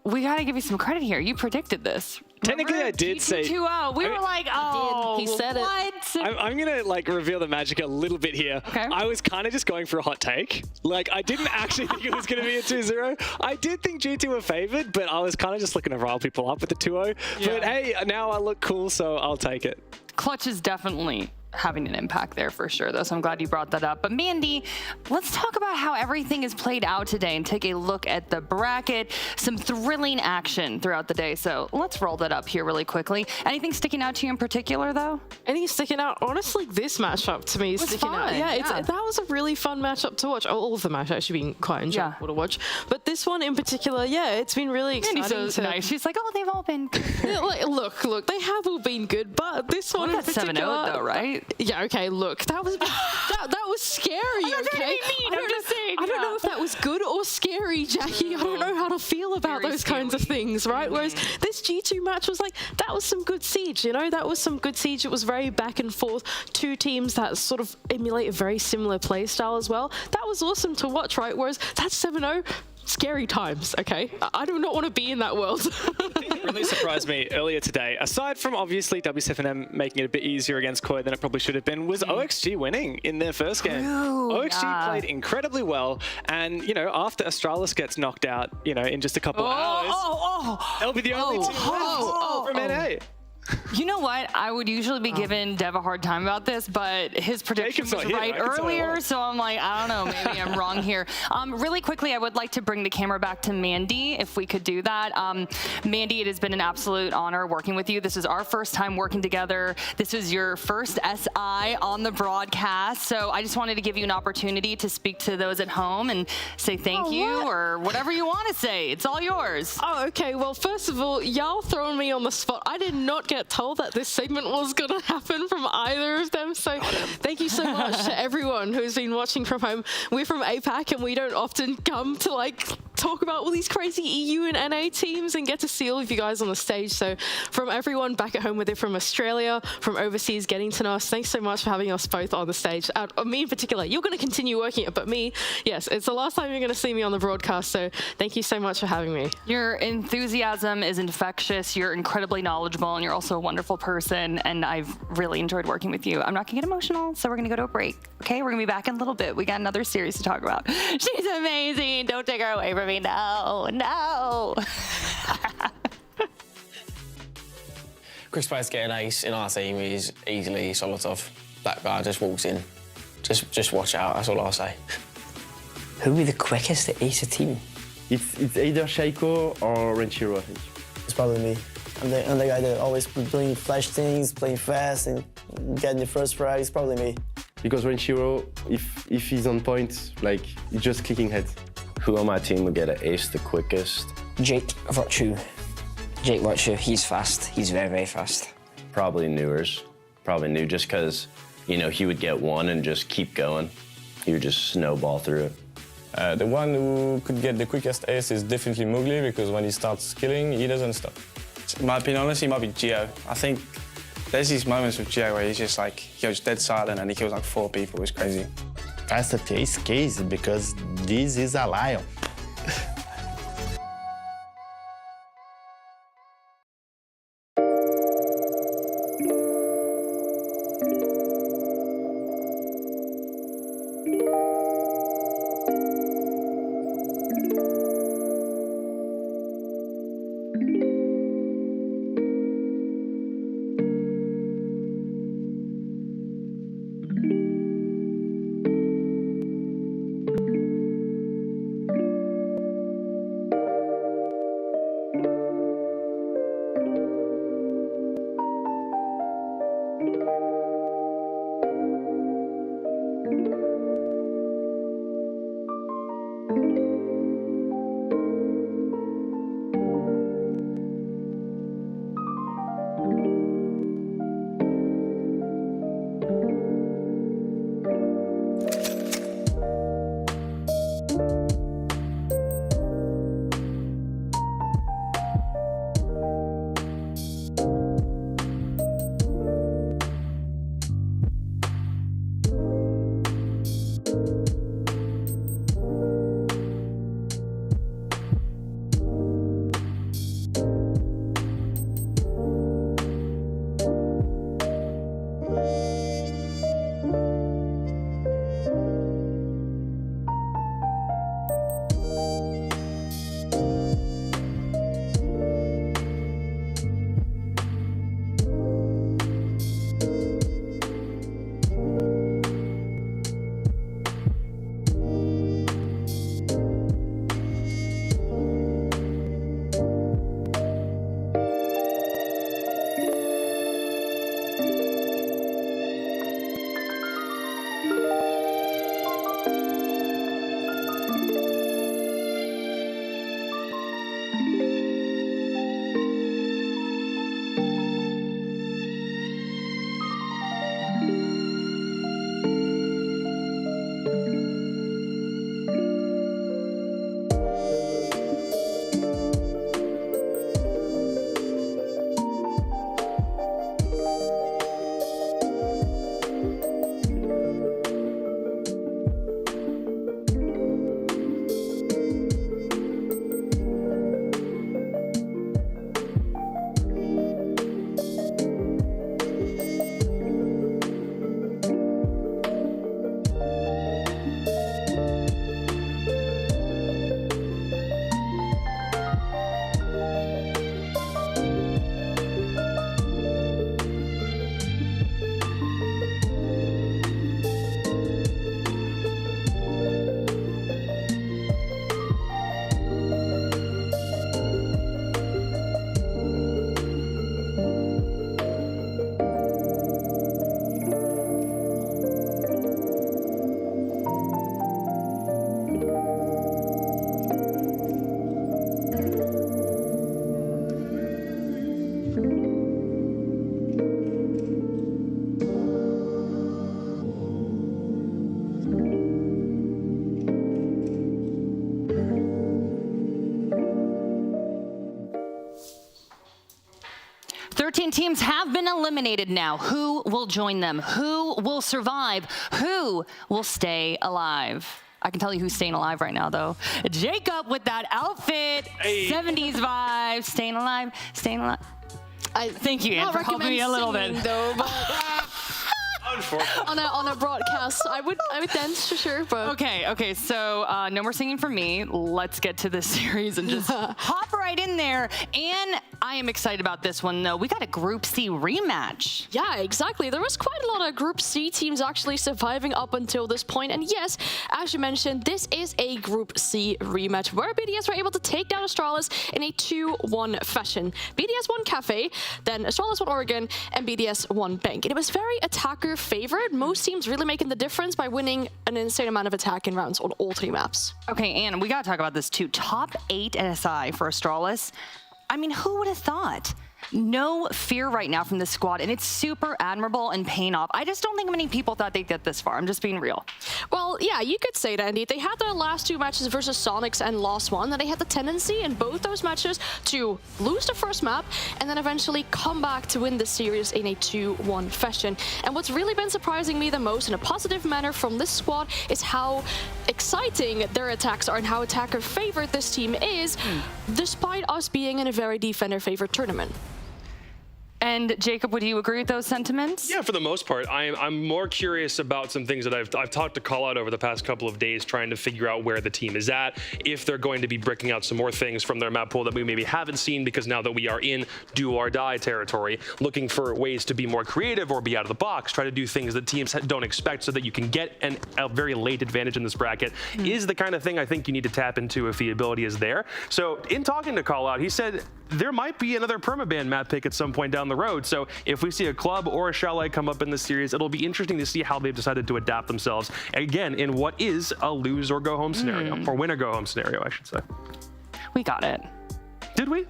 we got to give you some credit here. You predicted this. Technically, I did say... 2-0. We were like, oh, he said what? I'm going to like reveal the magic a little bit here. Okay. I was kind of just going for a hot take. Like, I didn't actually think it was going to be a 2-0. I did think G2 were favored, but I was kind of just looking to rile people up with the 2-0. Yeah. But hey, now I look cool, so I'll take it. Clutch is definitely having an impact there for sure, though, so I'm glad you brought that up. But Mandy, let's talk about how everything is played out today and take a look at the bracket. Some thrilling action throughout the day, so let's roll that up here really quickly. Anything sticking out to you in particular, though? Anything sticking out? Honestly, this matchup to me is sticking out. Yeah, that was a really fun matchup to watch. All of the matches actually been quite enjoyable to watch. But this one in particular, yeah, it's been really exciting. Mandy's so nice. She's like, oh, they've all been good. Yeah, like, look, they have all been good, but this one in particular... 7-0 though, right? Yeah, okay, look, that was that was scary, okay? I don't know if that was good or scary, Jackie. I don't know how to feel about those kinds of things, right? Whereas this G2 match was like, that was some good siege, you know? That was some good siege. It was very back and forth. 2 teams that sort of emulate a very similar play style as well. That was awesome to watch, right? Whereas that's 7-0. Scary times, okay? I do not want to be in that world. It really surprised me earlier today, aside from obviously W7M making it a bit easier against Koi than it probably should have been, was OXG winning in their first game. OXG played incredibly well, and, you know, after Astralis gets knocked out, you know, in just a couple of hours, they'll be the only team left from NA. You know what? I would usually be giving Dev a hard time about this, but his prediction was right earlier, so I'm like, I don't know, maybe I'm wrong here. Really quickly, I would like to bring the camera back to Mandy, if we could do that. Mandy, it has been an absolute honor working with you. This is our first time working together. This is your first SI on the broadcast, so I just wanted to give you an opportunity to speak to those at home and say thank you, or whatever you want to say. It's all yours. Oh, okay. Well, first of all, y'all throwing me on the spot. I did not get told that this segment was going to happen from either of them, so thank you so much to everyone who's been watching from home. We're from APAC and we don't often come to like talk about all these crazy EU and NA teams and get to see all of you guys on the stage. So from everyone back at home, whether from Australia, from overseas, getting to know us, thanks so much for having us both on the stage. Me in particular, you're going to continue working it, but me, yes, it's the last time you're going to see me on the broadcast. So thank you so much for having me. Your enthusiasm is infectious. You're incredibly knowledgeable, and you're also a wonderful person. And I've really enjoyed working with you. I'm not going to get emotional, so we're going to go to a break. Okay, we're going to be back in a little bit. We got another series to talk about. She's amazing. Don't take her away from me. No, no. Chris Price getting ace in our team is easily solid off. That guy just walks in. Just watch out, that's all I'll say. Who will be the quickest to ace a team? It's either Shaiko or Renchiro, I think. It's probably me. I'm the guy that always doing flash things, playing fast, and getting the first frag. It's probably me. Because Renchiro, if he's on point, like, he's just clicking heads. Who on my team would get an ace the quickest? Jake Virtue. Jake Virtue, he's fast. He's very, very fast. Probably Newers. Probably New, just because, you know, he would get one and just keep going. He would just snowball through it. The one who could get the quickest ace is definitely Mowgli, because when he starts killing, he doesn't stop. In my opinion, honestly, it might be Gio. I think there's these moments with Gio where he's just like, he goes dead silent and he kills like 4 people. It's crazy. Fastest ace case because this is a lion. 13 teams have been eliminated now. Who will join them? Who will survive? Who will stay alive? I can tell you who's staying alive right now, though. Jacob with that outfit, 70s vibe, staying alive, staying alive. Thank you, Anne, for helping me a little bit. Though, but on a broadcast, I would dance for sure. But okay. So no more singing from me. Let's get to this series and just hop right in there. And I am excited about this one, though. We got a Group C rematch. Yeah, exactly. There was quite a lot of Group C teams actually surviving up until this point. And yes, as you mentioned, this is a Group C rematch where BDS were able to take down Astralis in a 2-1 fashion. BDS won Cafe, then Astralis won Oregon, and BDS won Bank. And it was very attacker favored. Most teams really making the difference by winning an insane amount of attack in rounds on all 3 maps. Okay, Anne, we got to talk about this too. Top 8 SI for Astralis. I mean, who would have thought? No fear right now from this squad, and it's super admirable and paying off. I just don't think many people thought they'd get this far. I'm just being real. Well, yeah, you could say that indeed. They had their last 2 matches versus Sonics and lost one, and they had the tendency in both those matches to lose the first map and then eventually come back to win the series in a 2-1 fashion. And what's really been surprising me the most in a positive manner from this squad is how exciting their attacks are and how attacker favored this team is, despite us being in a very defender favored tournament. And Jacob, would you agree with those sentiments? Yeah, for the most part. I'm more curious about some things that I've talked to Call Out over the past couple of days, trying to figure out where the team is at, if they're going to be breaking out some more things from their map pool that we maybe haven't seen, because now that we are in do or die territory, looking for ways to be more creative or be out of the box, try to do things that teams don't expect so that you can get a very late advantage in this bracket, is the kind of thing I think you need to tap into if the ability is there. So in talking to Call Out, he said there might be another permaban map pick at some point down the road. So if we see a club or a Chalet come up in this series, it'll be interesting to see how they've decided to adapt themselves, again, in what is a lose or go home scenario, or win or go home scenario, I should say. We got it. Did we?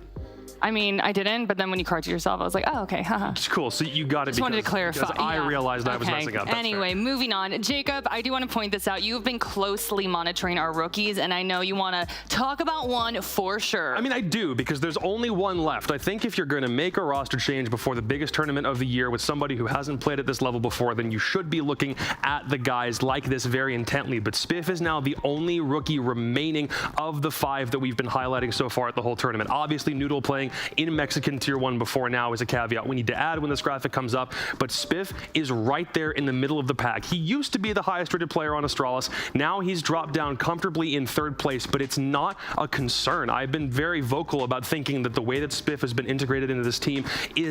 I mean, I didn't, but then when you corrected yourself, I was like, oh, okay, haha. It's cool. So you got it. Just wanted to clarify. I realized I was messing up. That's anyway, moving on. Jacob, I do want to point this out. You've been closely monitoring our rookies, and I know you want to talk about one for sure. I mean, I do, because there's only one left. I think if you're going to make a roster change before the biggest tournament of the year with somebody who hasn't played at this level before, then you should be looking at the guys like this very intently. But Spiff is now the only rookie remaining of the 5 that we've been highlighting so far at the whole tournament. Obviously, Noodle playing in Mexican Tier 1 before now is a caveat we need to add when this graphic comes up, but Spiff is right there in the middle of the pack. He used to be the highest rated player on Astralis. Now he's dropped down comfortably in 3rd place, but it's not a concern. I've been very vocal about thinking that the way that Spiff has been integrated into this team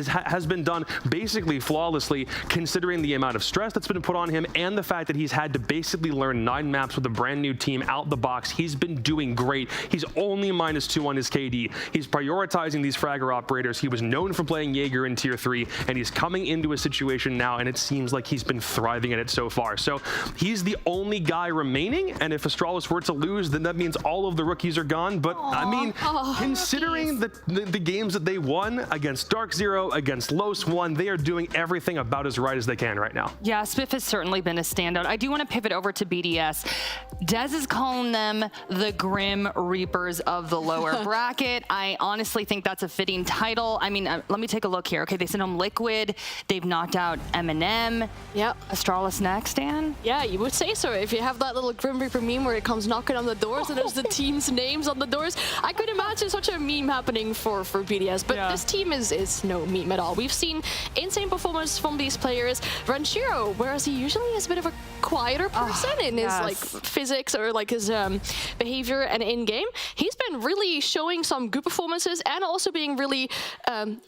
has been done basically flawlessly, considering the amount of stress that's been put on him and the fact that he's had to basically learn 9 maps with a brand new team out the box. He's been doing great. He's only -2 on his KD. He's prioritizing these fragger operators. He was known for playing Jaeger in Tier 3, and he's coming into a situation now, and it seems like he's been thriving at it so far. So he's the only guy remaining, and if Astralis were to lose, then that means all of the rookies are gone. But I mean, considering the games that they won against Dark Zero, against Los 1, they are doing everything about as right as they can right now. Yeah, Spiff has certainly been a standout. I do want to pivot over to BDS. Dez is calling them the Grim Reapers of the lower bracket. I honestly think that's a fitting title. I mean, let me take a look here. Okay, they sent home Liquid. They've knocked out Eminem. Yep. Astralis next, Dan? Yeah, you would say so. If you have that little Grim Reaper meme where it comes knocking on the doors and there's the team's names on the doors, I could imagine such a meme happening for BDS. But this team is no meme at all. We've seen insane performance from these players. Ranchiro, whereas he usually is a bit of a quieter person in his like physics or like his behavior and in-game, he's been really showing some good performances and also being really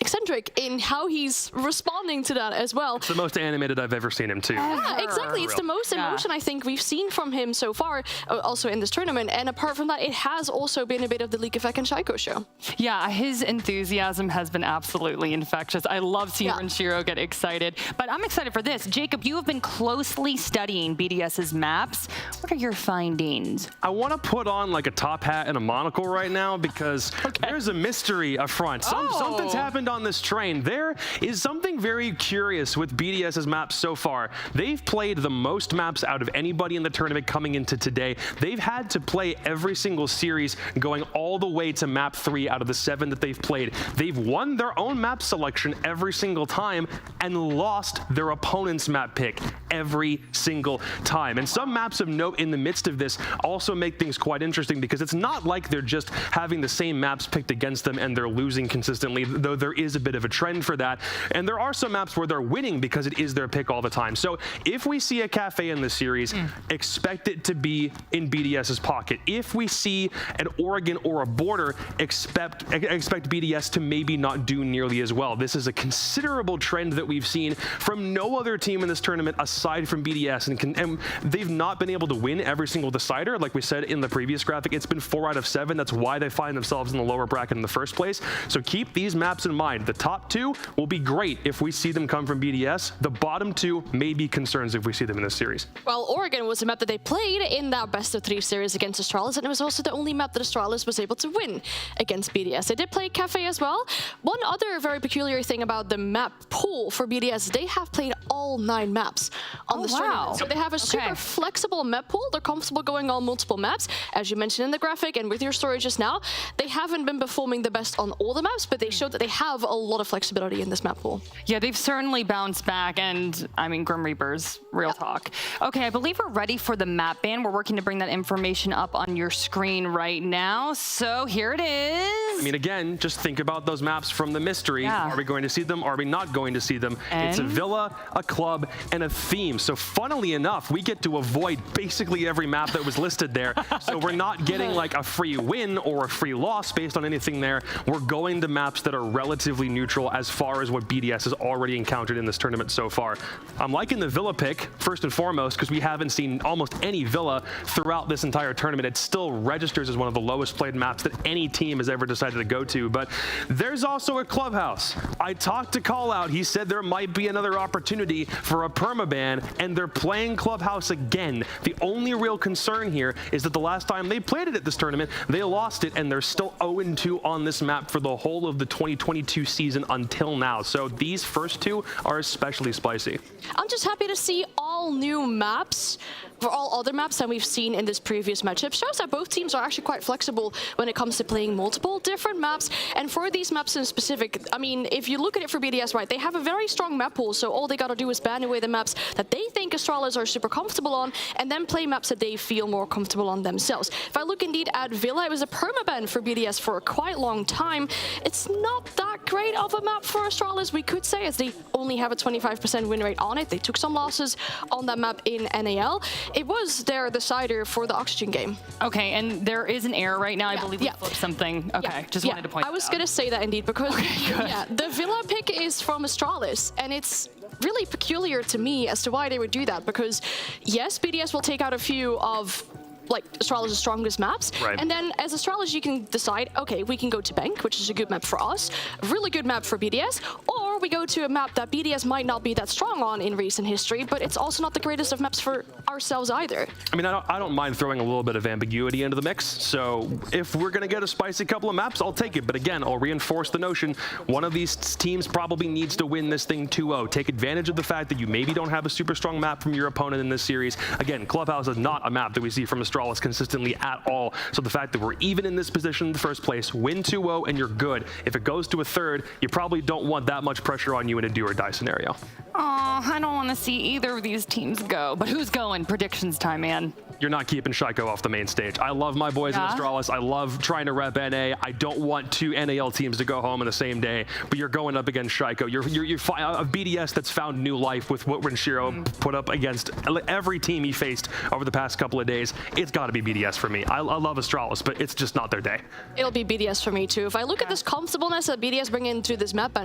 eccentric in how he's responding to that as well. It's the most animated I've ever seen him too. Yeah, exactly. It's the most emotion I think we've seen from him so far, also in this tournament. And apart from that, it has also been a bit of the League Effect and Shaiko show. Yeah, his enthusiasm has been absolutely infectious. I love seeing Ranchiro get excited. But I'm excited for this. Jacob, you have been closely studying BDS's maps. What are your findings? I want to put on like a top hat and a monocle right now because there's a mystery front. Something's happened on this train. There is something very curious with BDS's maps so far. They've played the most maps out of anybody in the tournament coming into today. They've had to play every single series going all the way to map 3 out of the 7 that they've played. They've won their own map selection every single time and lost their opponent's map pick every single time. And some maps of note in the midst of this also make things quite interesting, because it's not like they're just having the same maps picked against them and they're losing consistently, though there is a bit of a trend for that. And there are some maps where they're winning because it is their pick all the time. So if we see a Cafe in this series, expect it to be in BDS's pocket. If we see an Oregon or a Border, expect BDS to maybe not do nearly as well. This is a considerable trend that we've seen from no other team in this tournament aside from BDS, and they've not been able to win every single decider. Like we said in the previous graphic, it's been 4 out of 7. That's why they find themselves in the lower bracket in the first place. So keep these maps in mind. The top 2 will be great if we see them come from BDS. The bottom 2 may be concerns if we see them in this series. Well, Oregon was a map that they played in that best of 3 series against Astralis, and it was also the only map that Astralis was able to win against BDS. They did play Cafe as well. One other very peculiar thing about the map pool for BDS, they have played all 9 maps on the tournament. So they have a super flexible map pool. They're comfortable going on multiple maps. As you mentioned in the graphic and with your story just now, they haven't been performing the best on all the maps, but they showed that they have a lot of flexibility in this map pool. Yeah, they've certainly bounced back, and I mean, Grim Reapers, real talk. Okay, I believe we're ready for the map ban. We're working to bring that information up on your screen right now. So here it is. I mean, again, just think about those maps from the mystery. Are we going to see them? Are we not going to see them? It's a villa, a club, and a theme. So funnily enough, we get to avoid basically every map that was listed there. So we're not getting like a free win or a free loss based on anything there. We're going to maps that are relatively neutral as far as what BDS has already encountered in this tournament so far. I'm liking the villa pick first and foremost, because we haven't seen almost any villa throughout this entire tournament. It still registers as one of the lowest played maps that any team has ever decided to go to. But there's also a Clubhouse. I talked to Call Out. He said there might be another opportunity for a permaban, and they're playing Clubhouse again. The only real concern here is that the last time they played it at this tournament, they lost it, and they're still 0-2 on this map for the whole of the 2022 season until now. So these first 2 are especially spicy. I'm just happy to see all new maps for all other maps that we've seen in this previous matchup. Shows that both teams are actually quite flexible when it comes to playing multiple different maps. And for these maps in specific, I mean, if you look at it for BDS, right, they have a very strong map pool, so all they gotta do is ban away the maps that they think Astralis are super comfortable on, and then play maps that they feel more comfortable on themselves. If I look indeed at Villa, it was a permaban for BDS for a quite long time. It's not that great of a map for Astralis, we could say, as they only have a 25% win rate on it. They took some losses on that map in NAL. It was their decider for the Oxygen game. Okay, and there is an error right now. I believe we flipped something. Okay, just wanted to point that out. I was going to say that indeed, because the Villa pick is from Astralis, and it's really peculiar to me as to why they would do that, because yes, BDS will take out a few of like Astralis' strongest maps. Right. And then as Astralis, you can decide, okay, we can go to Bank, which is a good map for us, a really good map for BDS, or we go to a map that BDS might not be that strong on in recent history, but it's also not the greatest of maps for ourselves either. I mean, I don't mind throwing a little bit of ambiguity into the mix. So if we're going to get a spicy couple of maps, I'll take it. But again, I'll reinforce the notion, one of these teams probably needs to win this thing 2-0. Take advantage of the fact that you maybe don't have a super strong map from your opponent in this series. Again, Clubhouse is not a map that we see from Astralis consistently at all. So the fact that we're even in this position in the first place, win 2-0 and you're good. If it goes to a third, you probably don't want that much pressure on you in a do or die scenario. Oh, I don't want to see either of these teams go. But who's going? Predictions time, man. You're not keeping Shaiko off the main stage. I love my boys in Astralis. I love trying to rep NA. I don't want 2 NAL teams to go home in the same day, but you're going up against Shaiko. You're a BDS that's found new life with what Renshiro put up against every team he faced over the past couple of days. It's got to be BDS for me. I love Astralis, but it's just not their day. It'll be BDS for me too. If I look at this comfortableness that BDS bring into this map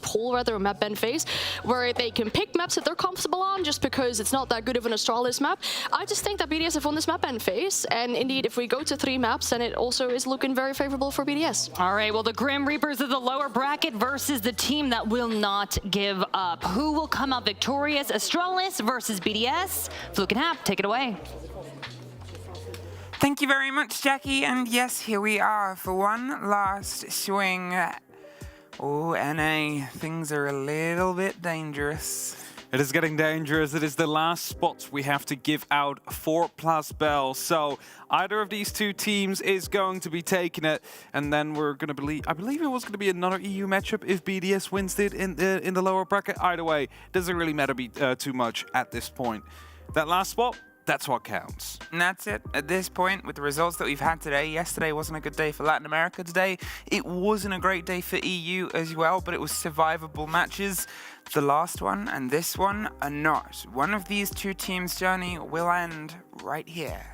pool, a map ban phase, where they can pick maps that they're comfortable on just because it's not that good of an Astralis map, I just think that BDS have won this map ban phase, and indeed, if we go to 3 maps, then it also is looking very favorable for BDS. All right, well, the Grim Reapers of the lower bracket versus the team that will not give up. Who will come out victorious? Astralis versus BDS. Fluke and Hap, take it away. Thank you very much, Jackie. And yes, here we are for one last swing. Oh, NA, things are a little bit dangerous. It is getting dangerous. It is the last spot we have to give out for Plus Bell. So either of these two teams is going to be taking it, and then we're going to believe. I believe it was going to be another EU matchup if BDS wins it in the lower bracket. Either way, doesn't really matter too much at this point. That last spot, that's what counts. And that's it. At this point, with the results that we've had today, yesterday wasn't a good day for Latin America. Today, it wasn't a great day for EU as well, but it was survivable matches. The last one and this one are not. One of these two teams' journey will end right here.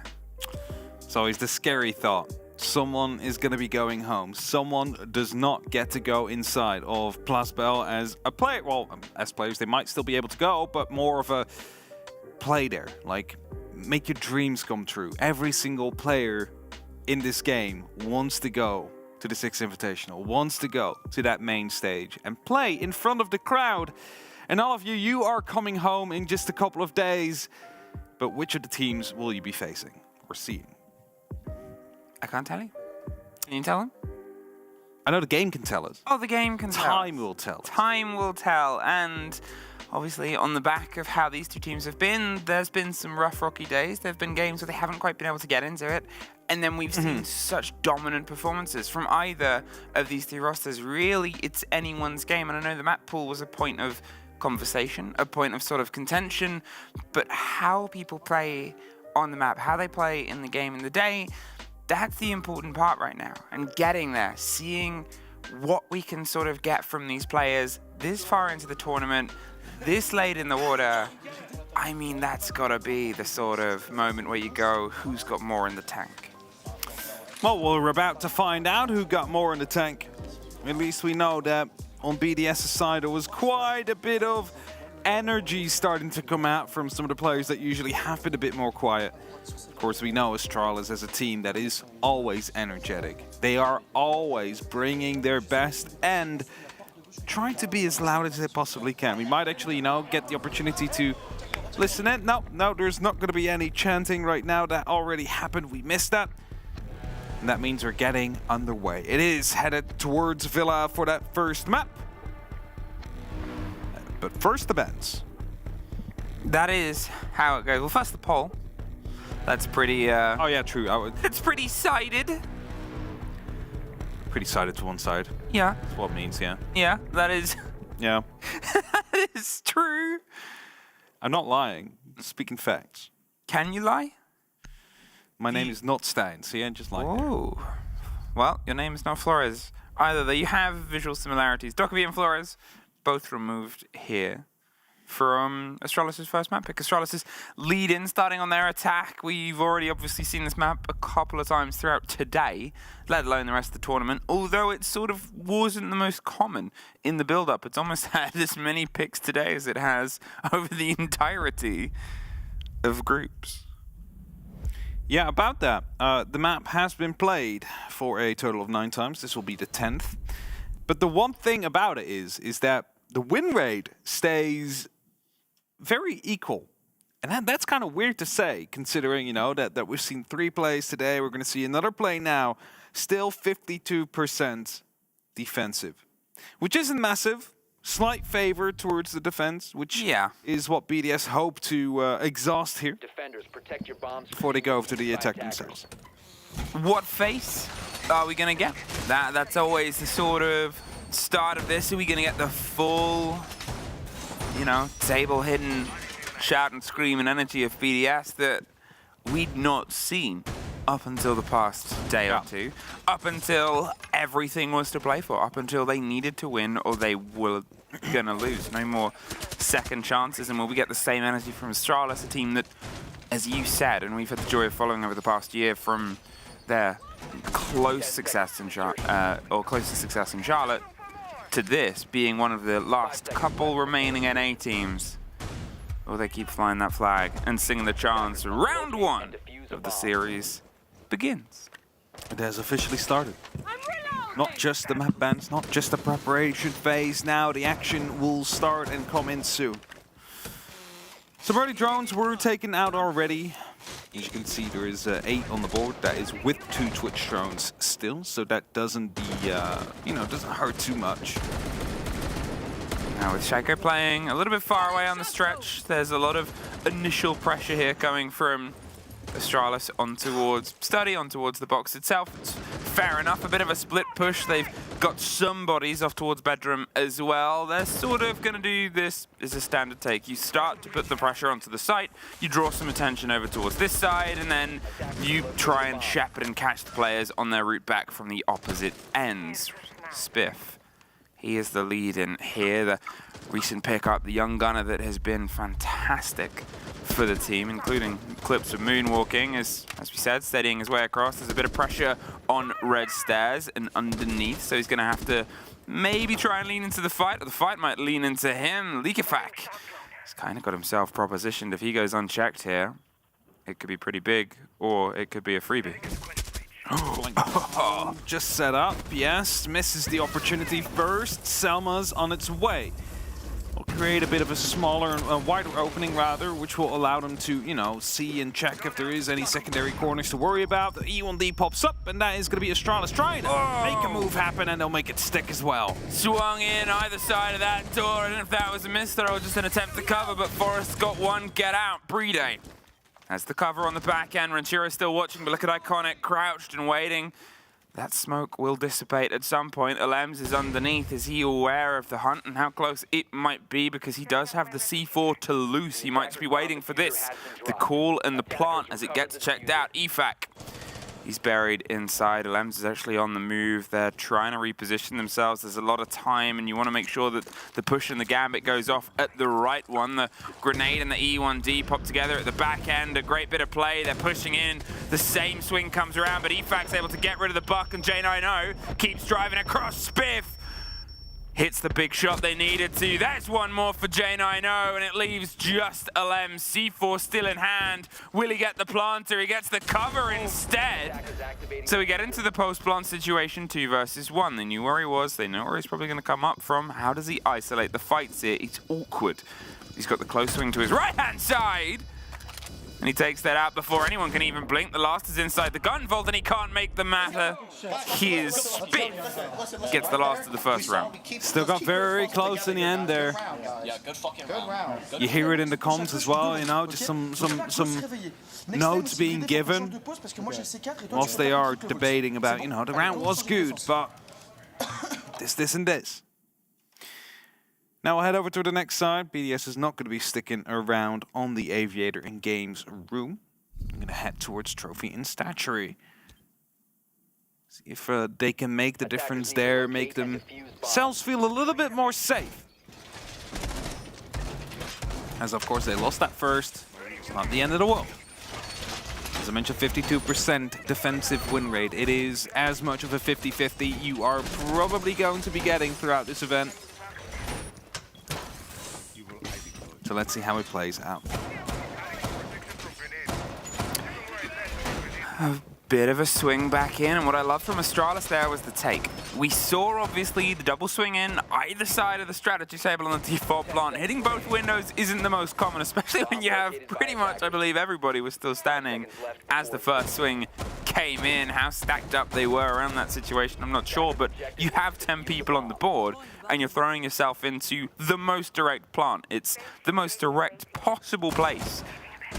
It's always the scary thought. Someone is going to be going home. Someone does not get to go inside of Plus Bell as a player. Well, as players, they might still be able to go, but more of a play there. Like, make your dreams come true. Every single player in this game wants to go to the 6th Invitational, wants to go to that main stage and play in front of the crowd. And all of you are coming home in just a couple of days. But which of the teams will you be facing or seeing? I can't tell you. Can you tell him? I know the game can tell us. Oh, the game can tell. Time will tell. Time will tell. And obviously, on the back of how these two teams have been, there's been some rough, rocky days. There have been games where they haven't quite been able to get into it. And then we've seen such dominant performances from either of these three rosters. Really, it's anyone's game. And I know the map pool was a point of conversation, a point of sort of contention. But how people play on the map, how they play in the game in the day, that's the important part right now. And getting there, seeing what we can sort of get from these players this far into the tournament, this late in the water. I mean, that's got to be the sort of moment where you go, who's got more in the tank? Well, we're about to find out who got more in the tank. At least we know that on BDS's side, there was quite a bit of energy starting to come out from some of the players that usually have been a bit more quiet. Of course, we know Astralis as a team that is always energetic. They are always bringing their best and trying to be as loud as they possibly can. We might actually, get the opportunity to listen in. No, there's not going to be any chanting right now. That already happened. We missed that. And that means we're getting underway. It is headed towards Villa for that first map. But first, the bets. That is how it goes. Well, first the poll. That's pretty... oh, yeah, true. It's pretty sided. Pretty sided to one side. Yeah. That's what it means, yeah. Yeah, that is... Yeah. That is true. I'm not lying. Speaking facts. Can you lie? My name is not Stein, see? I just like Oh. Well, your name is not Flores. Either that you have visual similarities. Dockerby and Flores, both removed here from Astralis' first map pick. Astralis' lead in, starting on their attack. We've already obviously seen this map a couple of times throughout today, let alone the rest of the tournament, although it sort of wasn't the most common in the build-up. It's almost had as many picks today as it has over the entirety of groups. Yeah, about that. The map has been played for a total of 9 times. This will be the 10th. But the one thing about it is that the win rate stays very equal. And that's kind of weird to say, considering, that we've seen 3 plays today. We're going to see another play now. Still 52% defensive, which isn't massive. Slight favor towards the defense, which is what BDS hope to exhaust here. Defenders, protect your bombs before they go to the attack themselves. What face are we going to get? That's always the sort of start of this. Are we going to get the full, table-hidden shout and scream and energy of BDS that we'd not seen up until the past day or two, up until everything was to play for, up until they needed to win or they were going to lose. No more second chances, and will we get the same energy from Astralis, a team that, as you said, and we've had the joy of following over the past year from their closest success in Charlotte to this being one of the last couple remaining NA teams. Oh, they keep flying that flag and singing the chants. Round 1 of the series begins. It has officially started. Not just the map bans, not just the preparation phase. Now the action will start and come in soon. Some early drones were taken out already. As you can see, there is 8 on the board. That is with 2 Twitch drones still, so that doesn't doesn't hurt too much. Now with Shaco playing a little bit far away on the stretch, there's a lot of initial pressure here coming from Astralis on towards Study, on towards the box itself. It's fair enough, a bit of a split push. They've got some bodies off towards bedroom as well. They're sort of going to do this as a standard take. You start to put the pressure onto the site, you draw some attention over towards this side, and then you try and shepherd and catch the players on their route back from the opposite ends. Spiff, he is the lead in here, the recent pickup, the young gunner that has been fantastic for the team, including clips of moonwalking, as we said, steadying his way across. There's a bit of pressure on red stairs and underneath, so he's going to have to maybe try and lean into the fight, or the fight might lean into him. Likafak, he's kind of got himself propositioned. If he goes unchecked here, it could be pretty big, or it could be a freebie. Oh, just set up, yes, misses the opportunity first. Selma's on its way. Will create a bit of a smaller, wider opening rather, which will allow them to, see and check if there is any secondary corners to worry about. The E1D pops up, and that is going to be Astralis trying to make a move happen, and they'll make it stick as well. Swung in either side of that door. I don't know if that was a miss or just an attempt to cover, but Forrest's got one. Get out, Brede. That's the cover on the back end. Ranchiro's still watching, but look at Iconic crouched and waiting. That smoke will dissipate at some point. Alems is underneath. Is he aware of the hunt and how close it might be? Because he does have the C4 to loose. He might just be waiting for this. The call and the plant as it gets checked out. EFAC. He's buried inside. Alems is actually on the move. They're trying to reposition themselves. There's a lot of time, and you want to make sure that the push and the gambit goes off at the right one. The grenade and the E1D pop together at the back end. A great bit of play. They're pushing in. The same swing comes around, but EFAC's able to get rid of the buck, and J90 keeps driving across. Spiff hits the big shot they needed to. That's one more for J90, and it leaves just Alem. C4 still in hand. Will he get the planter? He gets the cover instead. So we get into the post-plant situation, 2 versus 1. They knew where he was. They know where he's probably going to come up from. How does he isolate the fights here? It's awkward. He's got the close swing to his right-hand side. And he takes that out before anyone can even blink. The last is inside the gun vault, and he can't make the matter. His Spiff gets the last of the first round. Still got very close in the end there. You hear it in the comms as well, just some notes being given. Whilst they are debating about, the round was good, but this, and this. Now we'll head over to the next side. BDS is not going to be sticking around on the Aviator and Games room. I'm going to head towards Trophy and Statuary. See if they can make the difference there, make themselves feel a little bit more safe. As of course they lost that first. It's not the end of the world. As I mentioned, 52% defensive win rate. It is as much of a 50-50 you are probably going to be getting throughout this event. So let's see how it plays out. A bit of a swing back in, and what I loved from Astralis there was the take. We saw, obviously, the double swing in either side of the strategy table on the default plant. Hitting both windows isn't the most common, especially when you have pretty much, I believe, everybody was still standing as the first swing came in. How stacked up they were around that situation, I'm not sure, but you have 10 people on the board, and you're throwing yourself into the most direct plant. It's the most direct possible place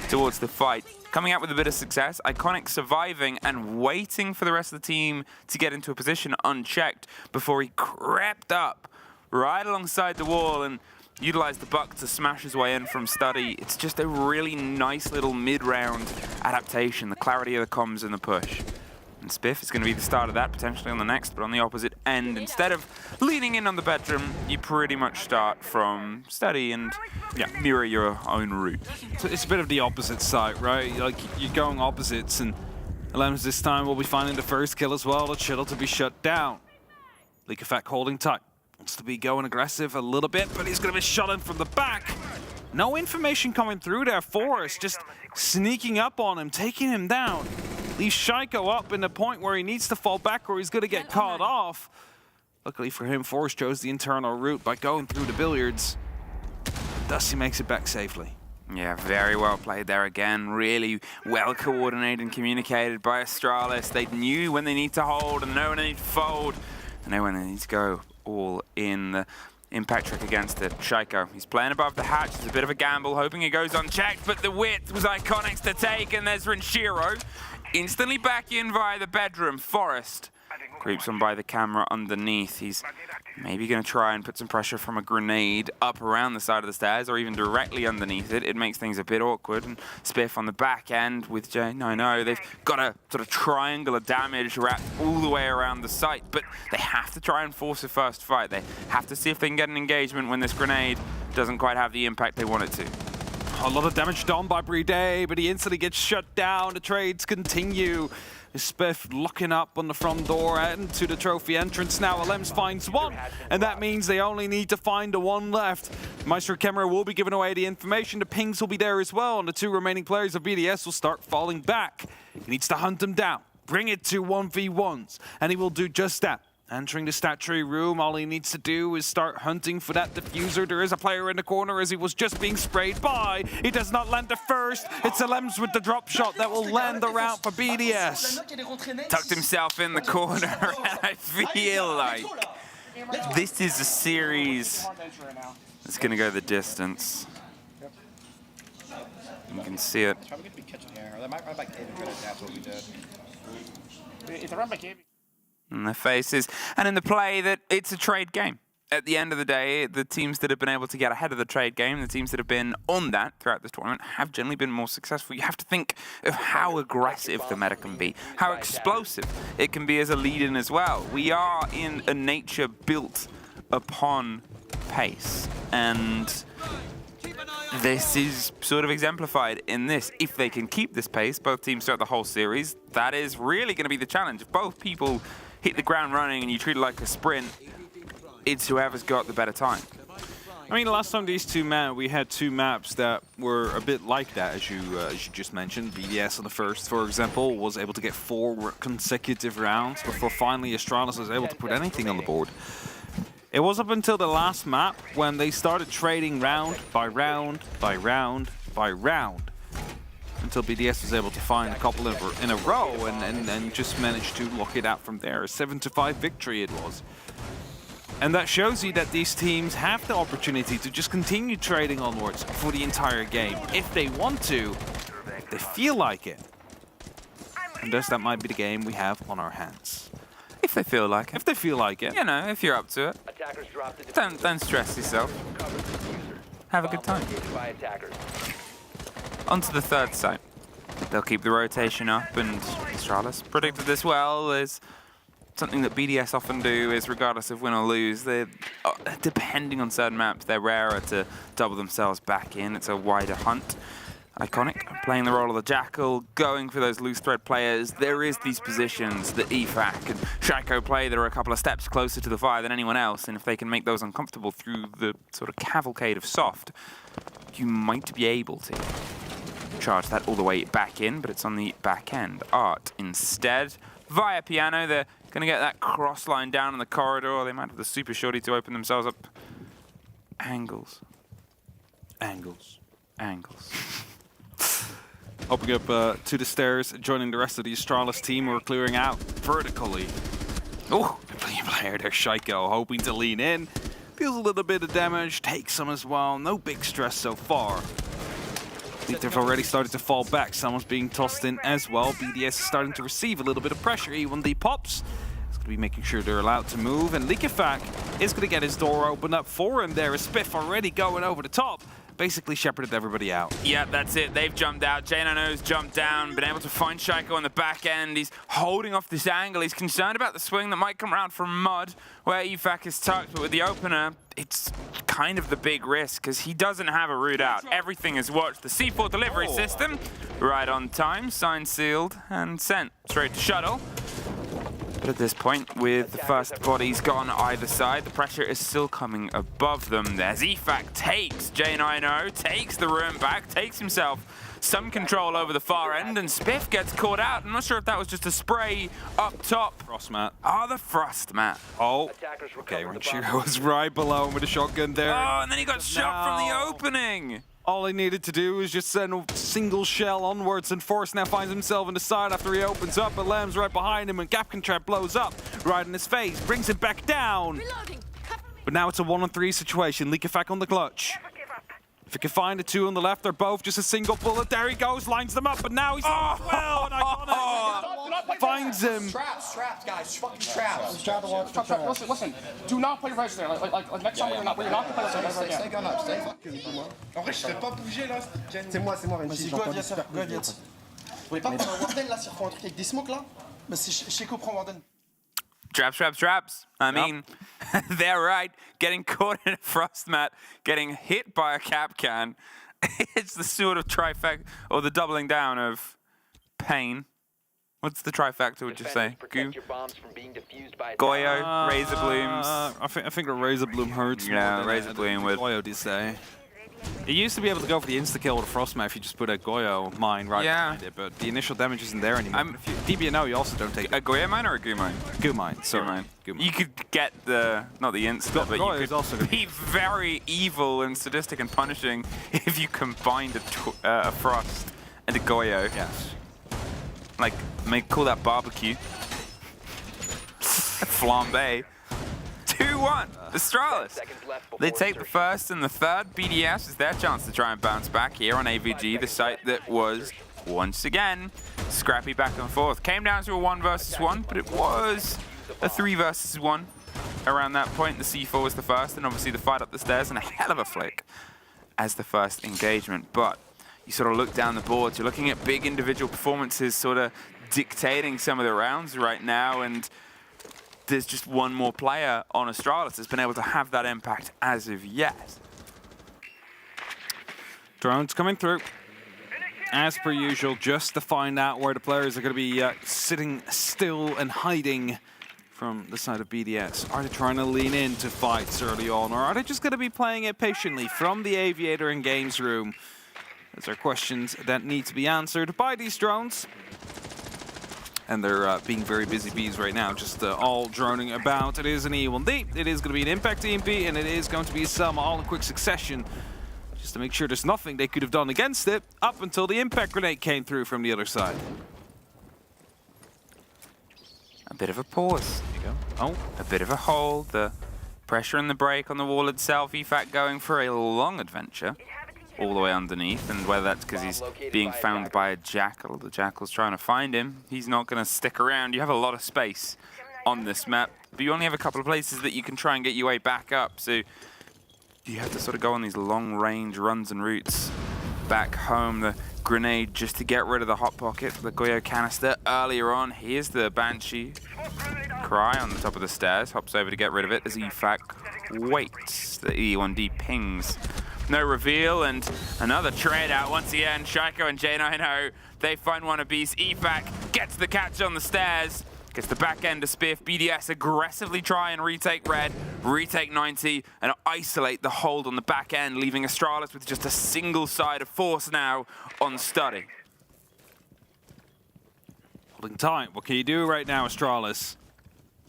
towards the fight. Coming out with a bit of success, Iconic surviving and waiting for the rest of the team to get into a position unchecked before he crept up right alongside the wall and utilized the buck to smash his way in from Study. It's just a really nice little mid-round adaptation, the clarity of the comms and the push. And Spiff is going to be the start of that, potentially on the next, but on the opposite end. Instead of leaning in on the bedroom, you pretty much start from Study and mirror your own route. So it's a bit of the opposite side, right? Like, you're going opposites, and Alems this time will be finding the first kill as well. The Chittle to be shut down. Likafak holding tight. Wants to be going aggressive a little bit, but he's going to be shot in from the back. No information coming through there. Forrest just sneaking up on him, taking him down. Leaves Shaiko up in the point where he needs to fall back or he's going to get caught off. Luckily for him, Forrest chose the internal route by going through the billiards. Thus he makes it back safely. Yeah, very well played there again. Really well coordinated and communicated by Astralis. They knew when they need to hold and know when they need to fold. And know when they need to go all in. The impact trick against it. Shaiko, he's playing above the hatch. It's a bit of a gamble, hoping it goes unchecked, but the width was Iconics to take, and there's Renshiro. Instantly back in via the bedroom. Forest creeps on by the camera underneath. He's maybe going to try and put some pressure from a grenade up around the side of the stairs or even directly underneath it. It makes things a bit awkward. And Spiff on the back end with J90. They've got a sort of triangle of damage wrapped all the way around the site, but they have to try and force a first fight. They have to see if they can get an engagement when this grenade doesn't quite have the impact they want it to. A lot of damage done by Bride, but he instantly gets shut down. The trades continue. Spiff looking up on the front door into the trophy entrance now. Alems finds one, and that means they only need to find the one left. Maestro Camera will be giving away the information. The pings will be there as well, and the two remaining players of BDS will start falling back. He needs to hunt them down, bring it to 1v1s, and he will do just that. Entering the statue room, all he needs to do is start hunting for that diffuser. There is a player in the corner as he was just being sprayed by. He does not land the first. It's Alems with the drop shot that will land the round for BDS. Tucked himself in the corner, and I feel like this is a series that's going to go the distance. You can see it. In their faces and in the play that it's a trade game. At the end of the day, the teams that have been able to get ahead of the trade game, the teams that have been on that throughout this tournament, have generally been more successful. You have to think of how aggressive the meta can be, how explosive it can be as a lead-in as well. We are in a nature built upon pace, and this is sort of exemplified in this. If they can keep this pace, both teams throughout the whole series, that is really going to be the challenge. If both people hit the ground running and you treat it like a sprint, it's whoever's got the better time. I mean, last time these two met, we had two maps that were a bit like that, as you just mentioned. BDS on the first, for example, was able to get 4 consecutive rounds before finally Astralis was able to put anything on the board. It was up until the last map when they started trading round by round by round by round, until BDS was able to find a couple in a row and just managed to lock it out from there. A 7-5 victory it was. And that shows you that these teams have the opportunity to just continue trading onwards for the entire game, if they want to, if they feel like it. And thus that might be the game we have on our hands. If they feel like it. If they feel like it. You know, if you're up to it. Don't stress yourself. Have a good time. On to the third site. They'll keep the rotation up, and Astralis predicted this well. There's something that BDS often do is, regardless of win or lose, they're, depending on certain maps, they're rarer to double themselves back in. It's a wider hunt. Iconic, playing the role of the Jackal, going for those loose thread players. There is these positions that EFAC and Shaiko play that are a couple of steps closer to the fire than anyone else, and if they can make those uncomfortable through the sort of cavalcade of soft, you might be able to charge that all the way back in, but it's on the back end. Art instead, via Piano, they're going to get that cross line down in the corridor, or they might have the super shorty to open themselves up. Angles. Angles. Angles. Hopping up to the stairs, joining the rest of the Astralis team who are clearing out vertically. Oh, player there, Shaiko, hoping to lean in. Deals a little bit of damage, takes some as well. No big stress so far. I think they've already started to fall back. Someone's being tossed in as well. BDS is starting to receive a little bit of pressure. E1D pops. It's going to be making sure they're allowed to move. And Likefak is going to get his door opened up for him there. Is Spiff already going over the top. Basically shepherded everybody out. Yeah, that's it. They've jumped out. J9O's jumped down, been able to find Shaiko on the back end. He's holding off this angle. He's concerned about the swing that might come around from Mud, where EFAC is tucked. But with the opener, it's kind of the big risk, because he doesn't have a route out. Everything is watched. The C4 delivery system, right on time, signed, sealed, and sent straight to shuttle. But at this point, with the first bodies gone either side, the pressure is still coming above them. There's EFAC takes J90, takes the room back, takes himself some control over the far end, and Spiff gets caught out. I'm not sure if that was just a spray up top. Frost mat. Oh, the Frost mat. Oh, okay, Renshiro was right below him with a shotgun there. Oh, and then he got shot from the opening. All he needed to do was just send a single shell onwards, and Force now finds himself in the side after he opens up, but Lem's right behind him, and Capcan Trap blows up right in his face, brings him back down. But now it's a 1-on-3 situation. Likafak on the clutch. If he can find the two on the left, they're both just a single bullet. There he goes, lines them up, but now he's on as well. And Iconic finds him. Traps, guys, fucking traps. Trap. Listen, do not play res there. Like next time when you're not gonna play res there. Stay gun up, stay. En vrai, je serais pas bougé là. C'est moi, Vinci. Vas-y, go, viens. Vous voulez pas prendre un Warden là, s'ils refont un truc avec des smokes là? Bah, c'est Sheko prend Warden. Traps. I mean, they're right. Getting caught in a frost mat, getting hit by a cap can. It's the sort of trifecta, or the doubling down of pain. What's the trifecta, would you say? Goo? Goyo, Razor Blooms. I think a Razor Bloom hurts. Yeah, Razor Bloom would. Goyo did say. You used to be able to go for the insta-kill with a Frostmat if you just put a Goyo mine right behind it, but the initial damage isn't there anymore. DBNO, you also don't take a Goyo mine or a Goo mine? Goo mine, sorry. Goo mine. You could get the, not the insta, but you could also be very evil and sadistic and punishing if you combined a Frost and a Goyo. Yes. Like, call that barbecue. Flambe. 2-1, Astralis. They take the first and the third. BDS is their chance to try and bounce back here on AVG, the site that was, once again, scrappy back and forth. Came down to a 1 versus 1, but it was a 3 versus 1 around that point. The C4 was the first, and obviously the fight up the stairs, and a hell of a flick as the first engagement. But you sort of look down the board, you're looking at big individual performances sort of dictating some of the rounds right now, and there's just one more player on Astralis that's been able to have that impact as of yet. Drones coming through. As per usual, just to find out where the players are going to be sitting still and hiding from the side of BDS. Are they trying to lean into fights early on, or are they just going to be playing it patiently from the Aviator and Games room? Those are questions that need to be answered by these drones. And they're being very busy bees right now, just all droning about. It is an E1D, it is going to be an Impact EMP, and it is going to be some all in quick succession, just to make sure there's nothing they could have done against it, up until the Impact grenade came through from the other side. A bit of a pause. There you go. Oh. A bit of a hold, the pressure and the break on the wall itself. EFAC going for a long adventure all the way underneath, and whether that's because he's being found by a jackal, the jackal's trying to find him, he's not going to stick around. You have a lot of space on this map, but you only have a couple of places that you can try and get your way back up, so you have to sort of go on these long range runs and routes back home. The grenade just to get rid of the hot pocket, the Goyo canister earlier on. Here's the Banshee cry on the top of the stairs, hops over to get rid of it as EFAC waits. The E1D pings. No reveal, and another trade out once again. Shaiko and J90, they find one apiece. EFAC gets the catch on the stairs, gets the back end of Spiff. BDS aggressively try and retake red, retake 90, and isolate the hold on the back end, leaving Astralis with just a single side of force now on Study. Holding tight. What can you do right now, Astralis?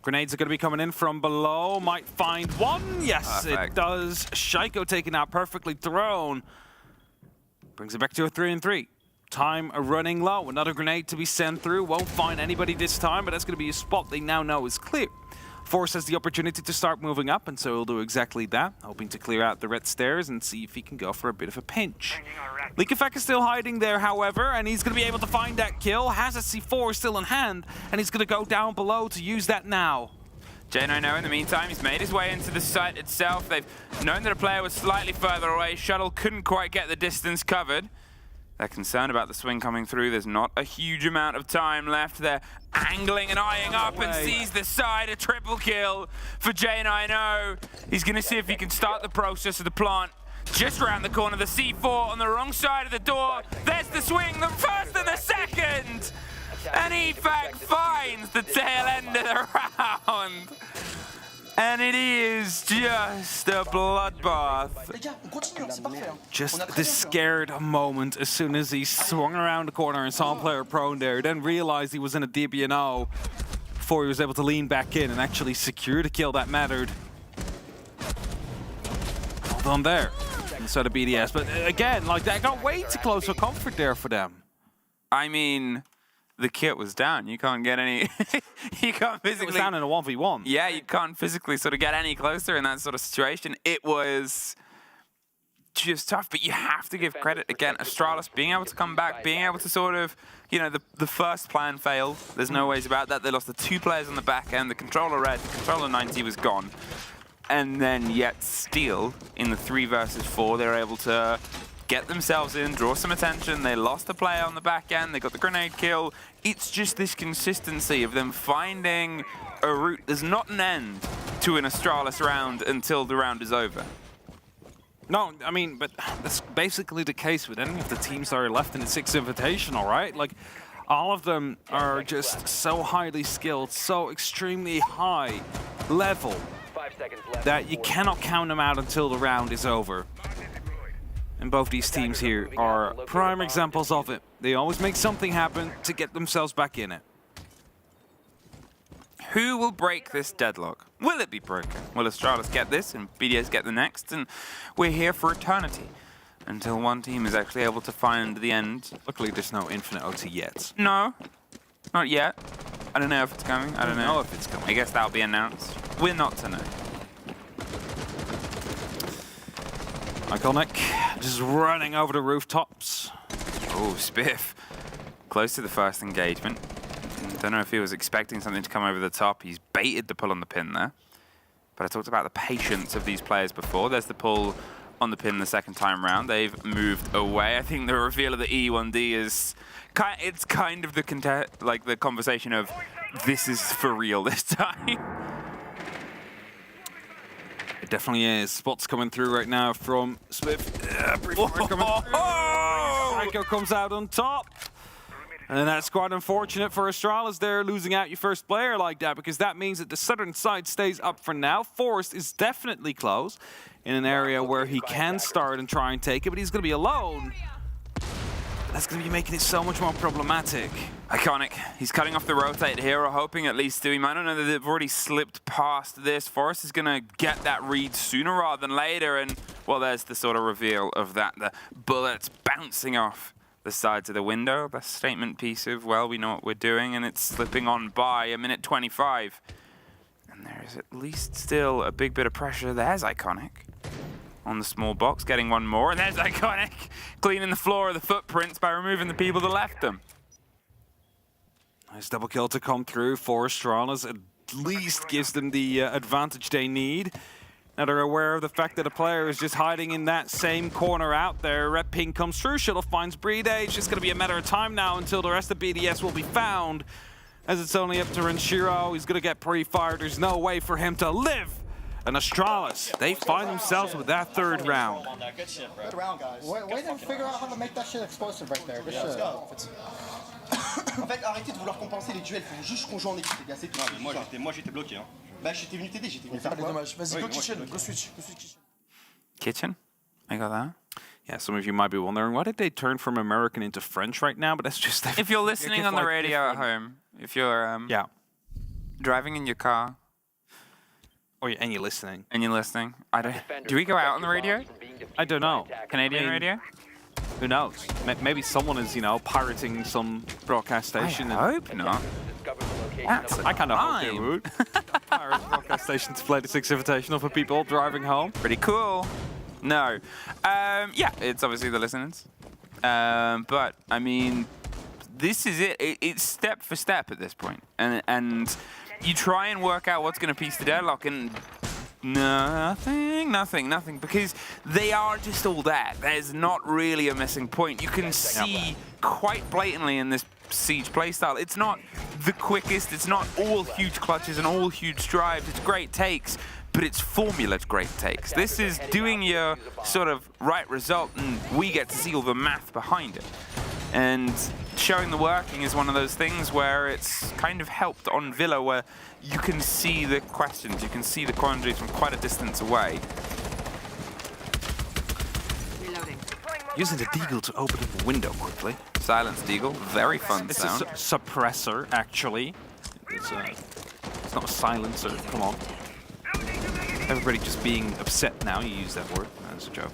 Grenades are going to be coming in from below. Might find one. Yes, perfect. It does. Shaiko taking out perfectly thrown. Brings it back to a 3-3. Time running low. Another grenade to be sent through. Won't find anybody this time, but that's going to be a spot they now know is clear. Force has the opportunity to start moving up, and so he'll do exactly that, hoping to clear out the red stairs and see if he can go for a bit of a pinch. Likafak is still hiding there, however, and he's going to be able to find that kill. Has a C4 still in hand, and he's going to go down below to use that now. J90, in the meantime, he's made his way into the site itself. They've known that a player was slightly further away. Shuttle couldn't quite get the distance covered. They're concerned about the swing coming through. There's not a huge amount of time left. They're angling and eyeing up and sees the side. A triple kill for J90. He's going to see if he can start the process of the plant. Just around the corner, the C4 on the wrong side of the door. There's the swing, the first and the second. And EFAC finds the tail end of the round. And it is just a bloodbath. Just the scared moment as soon as he swung around the corner and saw a player prone there, then realized he was in a DBNO before he was able to lean back in and actually secure the kill that mattered. Hold on there. inside of BDS. But again, like that got way too close for comfort there for them. I mean, the kit was down. You can't get any. You can't physically. It was down in a 1v1. Yeah, you can't physically sort of get any closer in that sort of situation. It was just tough, but you have to give credit again. Astralis being able to come back, being able to sort of, you know, the first plan failed. There's no ways about that. They lost the 2 players on the back end. The controller red, the controller 90 was gone. And then yet still, in the 3 versus 4, they were able to get themselves in, draw some attention. They lost the player on the back end. They got the grenade kill. It's just this consistency of them finding a route. There's not an end to an Astralis round until the round is over. No, I mean, but that's basically the case with any of the teams that are left in the 6th Invitational, right? Like, all of them are just so highly skilled, so extremely high level that you cannot count them out until the round is over. And both these teams here are prime examples of it. They always make something happen to get themselves back in it. Who will break this deadlock? Will it be broken? Will Astralis get this and BDS get the next? And we're here for eternity until one team is actually able to find the end. Luckily, there's no infinite OT yet. No, not yet. I don't know if it's coming. I don't know if it's coming. I guess that'll be announced. We're not to know. Iconic just running over the rooftops. Oh, Spiff. Close to the first engagement. Don't know if he was expecting something to come over the top. He's baited the pull on the pin there. But I talked about the patience of these players before. There's the pull on the pin the second time round. They've moved away. I think the reveal of the E1D is kind of the conversation of this is for real this time. It definitely is. Spots coming through right now from Swift. Psycho comes out on top. And that's quite unfortunate for Astralis there, losing out your first player like that, because that means that the southern side stays up for now. Forrest is definitely close in an area where he can start and try and take it, but he's going to be alone. That's going to be making it so much more problematic. Iconic. He's cutting off the rotate here, or hoping at least to. I don't know that they've already slipped past this. Forrest is going to get that read sooner rather than later, and, well, there's the sort of reveal of that. The bullets bouncing off the sides of the window. The statement piece of, well, we know what we're doing, and it's slipping on by a minute 25. And there is at least still a big bit of pressure. There's Iconic on the small box, getting one more, and there's Iconic cleaning the floor of the footprints by removing the people that left them. Nice double kill to come through for Astralis. At least gives them the advantage they need. Now they're aware of the fact that a player is just hiding in that same corner out there. Red ping comes through, Shuttle finds Breed. It's just going to be a matter of time now until the rest of BDS will be found, as it's only up to Renshiro. He's going to get pre-fired. There's no way for him to live. And Astralis, they find themselves with that 3rd round. Good round, guys. Way to figure out how to make that shit explosive right there. Good shit. En fait, arrêtez de vouloir compenser les duels. Faut juste qu'on joue en équipe, les gars. C'est tout. Moi, j'étais bloqué. Hein. Bah, j'étais venu t'aider. J'étais venu faire quoi? Vas-y, go kitchen. Go switch. Kitchen? I got that. Yeah, some of you might be wondering, why did they turn from American into French right now? But that's just... If you're listening on the radio at home, if you're driving in your car... and you're listening. And you're listening. I don't... Do we go out on the radio? I don't know. Canadian radio? Who knows? Maybe someone is, you know, pirating some broadcast station. I hope not. I kind of hope they would. Pirate broadcast station to play the 6th Invitational for people driving home. Pretty cool. No. Yeah, it's obviously the listeners. But, I mean, this is it. It's step for step at this point. And you try and work out what's going to piece the deadlock, and nothing, because they are just all there. There's not really a missing point. You can see quite blatantly in this Siege playstyle, it's not the quickest, it's not all huge clutches and all huge drives, it's great takes, but it's formulaed great takes. This is doing your sort of right result, and we get to see all the math behind it. And showing the working is one of those things where it's kind of helped on Villa, where you can see the questions, you can see the quandaries from quite a distance away. Using the Deagle to open up the window quickly. Silence Deagle, very fun sound. It's a suppressor, actually. It's not a silencer, come on. Everybody just being upset now. You use that word as a joke.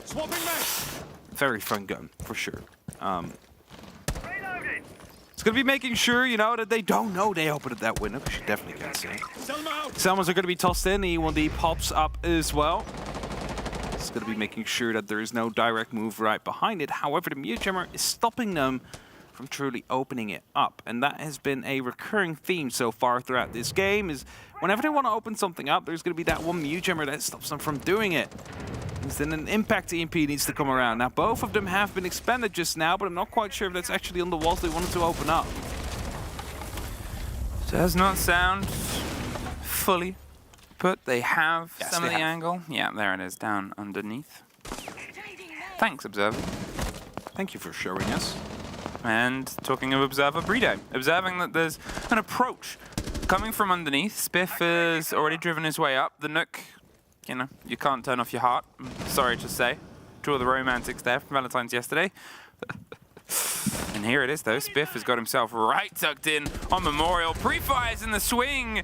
Very fun gun, for sure. It's going to be making sure, you know, that they don't know they opened that window, because you definitely can't see. Selmas are going to be tossed in. The E1D pops up as well. It's going to be making sure that there is no direct move right behind it. However, the Mute Jammer is stopping them from truly opening it up. And that has been a recurring theme so far throughout this game, is whenever they want to open something up, there's going to be that one Mute Jammer that stops them from doing it. And then an impact EMP needs to come around. Now, both of them have been expended just now, but I'm not quite sure if that's actually on the walls they wanted to open up. Does not sound fully put. They have some of the angle. Yeah, there it is, down underneath. Thanks, Observer. Thank you for showing us. And talking of Observer, Bredo, observing that there's an approach coming from underneath. Spiff has already driven his way up. The Nook, you know, you can't turn off your heart. I'm sorry to say. Draw the romantics there from Valentine's yesterday. And here it is, though. Spiff has got himself right tucked in on Memorial. Pre-fires in the swing.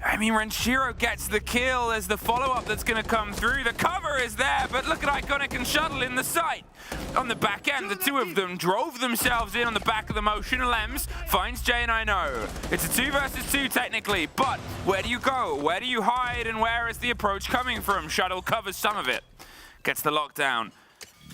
I mean, Renshiro gets the kill. There's the follow-up that's going to come through. The cover is there, but look at Iconic and Shuttle in the sight. On the back end, the two of them drove themselves in on the back of the motion. Lems finds Jay and I know. It's a 2 versus 2 technically, but where do you go? Where do you hide, and where is the approach coming from? Shuttle covers some of it. Gets the lockdown.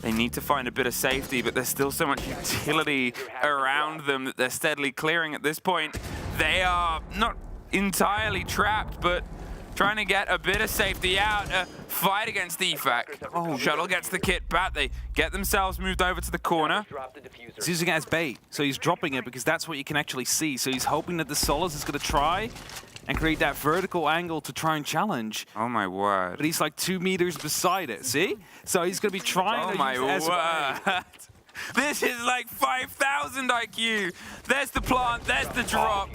They need to find a bit of safety, but there's still so much utility around them that they're steadily clearing at this point. They are not entirely trapped, but trying to get a bit of safety out. Fight against Defect. Oh, Shuttle gets the kit back. They get themselves moved over to the corner. He's using it as bait, so he's dropping it because that's what you can actually see. So he's hoping that the Solus is going to try and create that vertical angle to try and challenge. Oh my word. But he's like 2 meters beside it, see? So he's going to be trying to use it as word. This is like 5,000 IQ. There's the plant, there's the drop.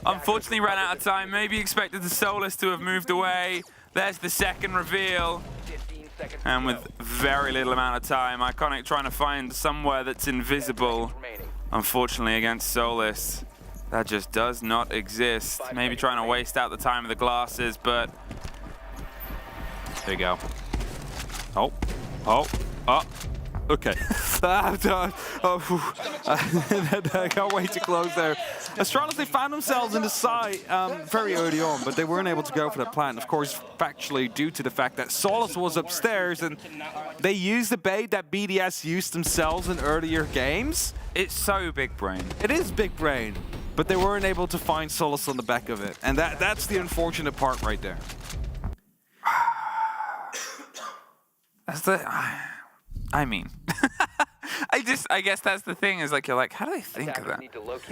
Unfortunately ran out of time. Maybe expected the Solus to have moved away. There's the second reveal. And with very little amount of time, Iconic trying to find somewhere that's invisible. Unfortunately against Solus, that just does not exist. Maybe trying to waste out the time of the glasses, but there you go. Oh. Okay. I can't wait to close there. Astralis, they found themselves in the side very early on, but they weren't able to go for that plan. Of course, factually, due to the fact that Solus was upstairs and they used the bait that BDS used themselves in earlier games. It's so big brain. It is big brain, but they weren't able to find Solus on the back of it. And that's the unfortunate part right there. That's the... I mean, I guess that's the thing, is like, you're like, how do they think of that?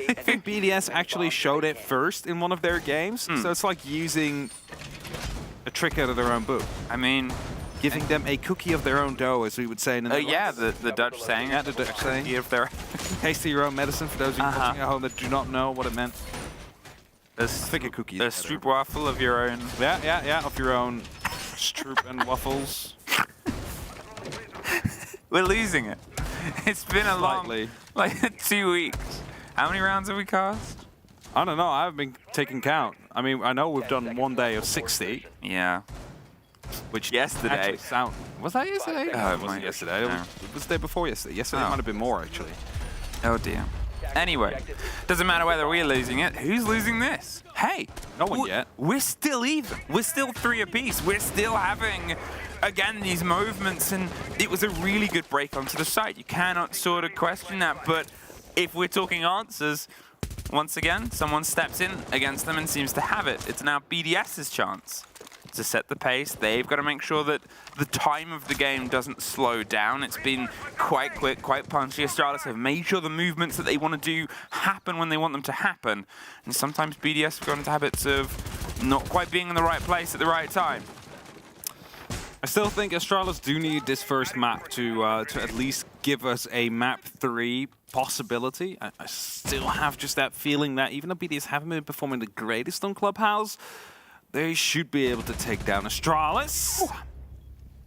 I think BDS actually showed it first in one of their games, so it's like using a trick out of their own book. I mean, giving them a cookie of their own dough, as we would say in the yeah, the Dutch saying. Yeah, the Dutch saying. If they're taste your own medicine, for those of you watching at home that do not know what it meant. Think a cookie. A stroop waffle of your own. Yeah, of your own stroop and waffles. We're losing it. It's been a long, like 2 weeks. How many rounds have we cast? I don't know. I haven't been taking count. I mean, I know we've done 1 day of 60. Yeah. Which yesterday. Was that yesterday? Oh, it wasn't yesterday. No. It was the day before yesterday. Yesterday might have been more, actually. Oh, dear. Anyway, doesn't matter whether we're losing it. Who's losing this? Hey, no one yet. We're still even. We're still 3 apiece. We're still having, again, these movements, and it was a really good break onto the side. You cannot sort of question that, but if we're talking answers, once again, someone steps in against them and seems to have it. It's now BDS's chance to set the pace. They've got to make sure that the time of the game doesn't slow down. It's been quite quick, quite punchy. Astralis have made sure the movements that they want to do happen when they want them to happen. And sometimes BDS have gone into habits of not quite being in the right place at the right time. I still think Astralis do need this first map to at least give us a map 3 possibility. I still have just that feeling that even though BDS haven't been performing the greatest on Clubhouse, they should be able to take down Astralis.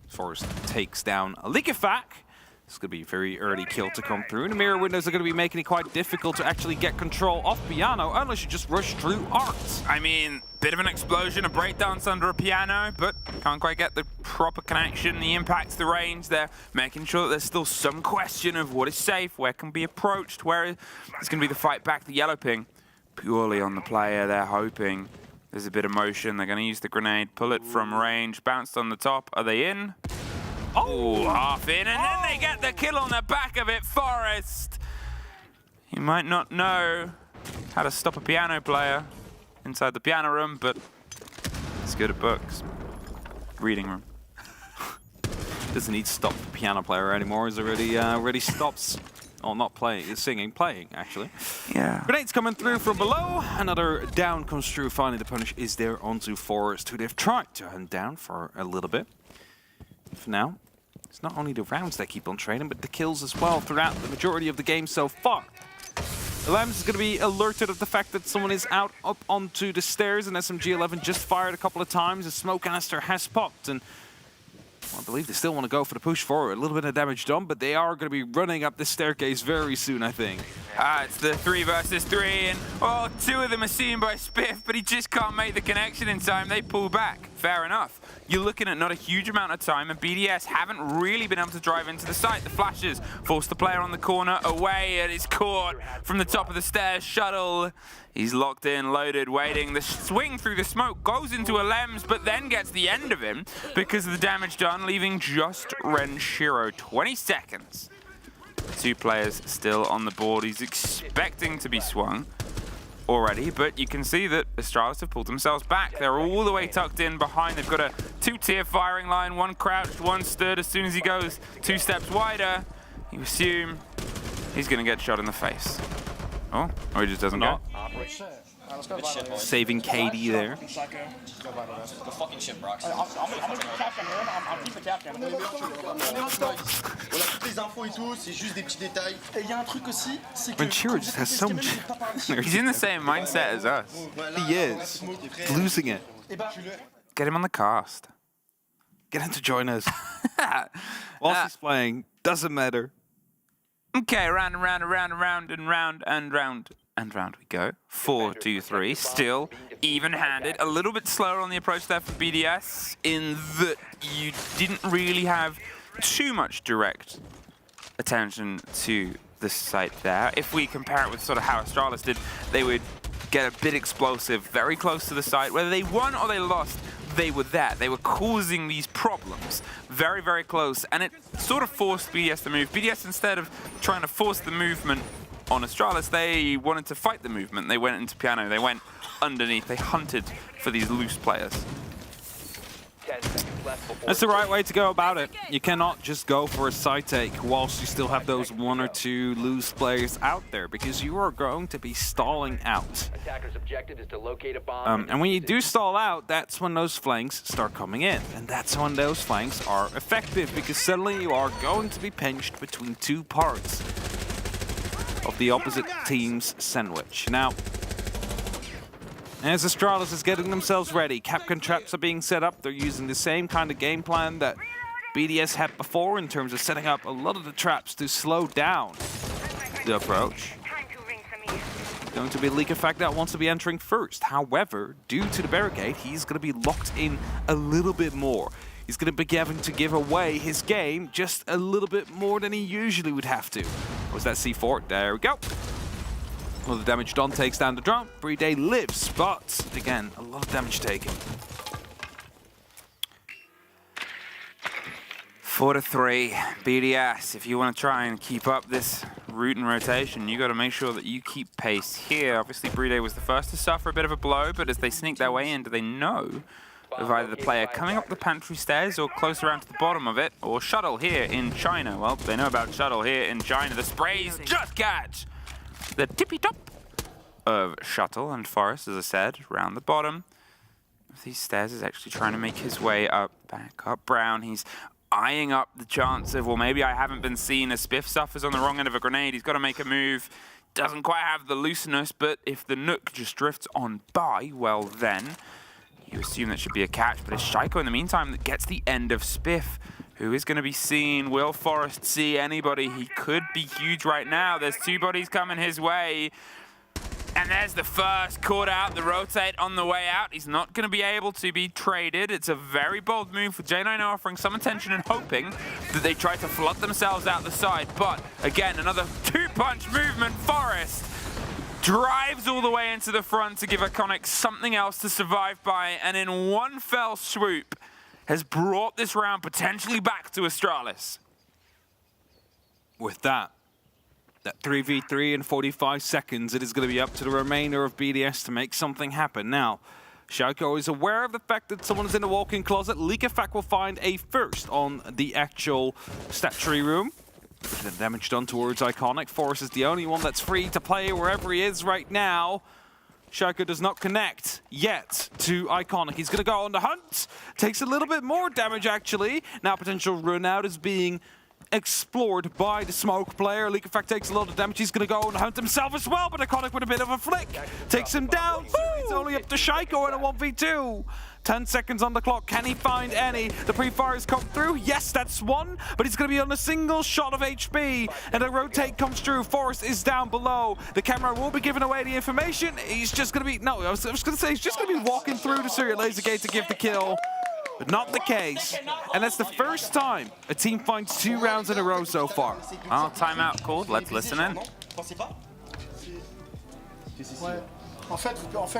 Forrest takes down Liquefac. It's going to be a very early kill to come through. And the mirror windows are going to be making it quite difficult to actually get control of Piano, unless you just rush through Art. I mean, bit of an explosion, a breakdance under a Piano, but can't quite get the proper connection, the impact, the range. They're making sure that there's still some question of what is safe, where can be approached, where is going to be the fight back. The yellow ping, purely on the player. They're hoping there's a bit of motion. They're going to use the grenade, pull it from range, bounced on the top. Are they in? Oh, half in, and then they get the kill on the back of it. Forest. He might not know how to stop a Piano player inside the piano room, but he's good at books. Reading room. Doesn't need to stop the piano player anymore. He's already stops. Oh, not playing, singing, playing, actually. Yeah. Grenades coming through from below. Another down comes through. Finally, the punish is there onto Forest, who they've tried to hunt down for a little bit. For now, it's not only the rounds that keep on trading, but the kills as well throughout the majority of the game so far. Lambs is going to be alerted of the fact that someone is out up onto the stairs, and SMG-11 just fired a couple of times. A smoke canister has popped, and well, I believe they still want to go for the push forward. A little bit of damage done, but they are going to be running up this staircase very soon, I think. It's the 3 versus 3, and oh, 2 of them are seen by Spiff, but he just can't make the connection in time. They pull back. Fair enough. You're looking at not a huge amount of time, and BDS haven't really been able to drive into the site. The flashes force the player on the corner away, and it's caught from the top of the stairs. Shuttle. He's locked in, loaded, waiting. The swing through the smoke goes into a Lems, but then gets the end of him because of the damage done, leaving just Renshiro. 20 seconds. 2 players still on the board. He's expecting to be swung already, but you can see that Astralis have pulled themselves back. They're all the way tucked in behind. They've got a 2-tier firing line, 1 crouched, 1 stood. As soon as he goes 2 steps wider, you assume he's going to get shot in the face. Oh, or he just doesn't go. Saving KD there. The fucking shit, Brox. I'm gonna be captain here. I'm keep the captain. On a toutes les infos et tout, c'est juste des petits détails. Et il y a un truc aussi, c'est que Renshiro just has so much. He's in the same mindset as us. He is. Losing it. Get him on the cast. Get him to join us. Whilst he's playing, doesn't matter. Okay, round and round and round and round and round and round and round we go. 4, 2, 3. Still even-handed. A little bit slower on the approach there for BDS in that you didn't really have too much direct attention to the site there. If we compare it with sort of how Astralis did, they would get a bit explosive, very close to the site. Whether they won or they lost, they were there. They were causing these problems very, very close, and it sort of forced BDS to move. BDS, instead of trying to force the movement on Astralis, they wanted to fight the movement. They went into piano, they went underneath, they hunted for these loose players. That's the right way to go about it. You cannot just go for a side take whilst you still have those 1 or 2 loose players out there, because you are going to be stalling out. And when you do stall out, that's when those flanks start coming in. And that's when those flanks are effective, because suddenly you are going to be pinched between 2 parts of the opposite team's sandwich. Now, as Astralis is getting themselves ready, Capcan traps are being set up. They're using the same kind of game plan that BDS had before in terms of setting up a lot of the traps to slow down the approach. Going to be Leak Effect that wants to be entering first. However, due to the barricade, he's going to be locked in a little bit more. He's going to be having to give away his game just a little bit more than he usually would have to. Was that C4? There we go. Well, the damage done takes down the drone. Brede lives, but again, a lot of damage taken. 4-3, BDS. If you want to try and keep up this route and rotation, you got to make sure that you keep pace here. Obviously, Brede was the first to suffer a bit of a blow, but as they sneak their way in, do they know of either the player coming up the pantry stairs or close around to the bottom of it, or Shuttle here in China? Well, they know about Shuttle here in China. The sprays just catch the tippy top of Shuttle, and Forest, as I said, around the bottom of these stairs is actually trying to make his way up, back up Brown. He's eyeing up the chance of, well, maybe I haven't been seen as Spiff suffers on the wrong end of a grenade. He's got to make a move. Doesn't quite have the looseness, but if the Nook just drifts on by, well then, you assume that should be a catch. But it's Shaiko in the meantime that gets the end of Spiff, Who is going to be seen? Will Forrest see anybody? He could be huge right now. There's two bodies coming his way. And there's the first caught out, the rotate on the way out. He's not going to be able to be traded. It's a very bold move with J9 offering some attention and hoping that they try to flood themselves out the side. But again, another two-punch movement. Forrest drives all the way into the front to give Iconic something else to survive by. And in one fell swoop, has brought this round potentially back to Astralis. With that 3v3 in 45 seconds, it is going to be up to the remainder of BDS to make something happen. Now, Shauko is aware of the fact that someone is in the walk-in closet. Leakefak will find a first on the actual stat tree room. The damage done towards Iconic. Forrest is the only one that's free to play wherever he is right now. Shauko does not connect yet to Iconic. He's going to go on the hunt. Takes a little bit more damage, actually. Now potential run out is being explored by the smoke player. Leakefak takes a lot of damage. He's going to go on the hunt himself as well, but Iconic with a bit of a flick takes him down. It's only up to Shauko in a 1v2. 10 seconds on the clock. Can he find any? The pre-fires come through. Yes, that's one, but he's going to be on a single shot of HP, and a rotate comes through. Forrest is down below. The camera will be giving away the information. He's just going to be, no, I was going to say, he's just going to be walking through the Syria laser gate to give the kill. But not the case. And that's the first time a team finds 2 rounds in a row so far. Oh, timeout called. Let's listen in. Ouais. En fait,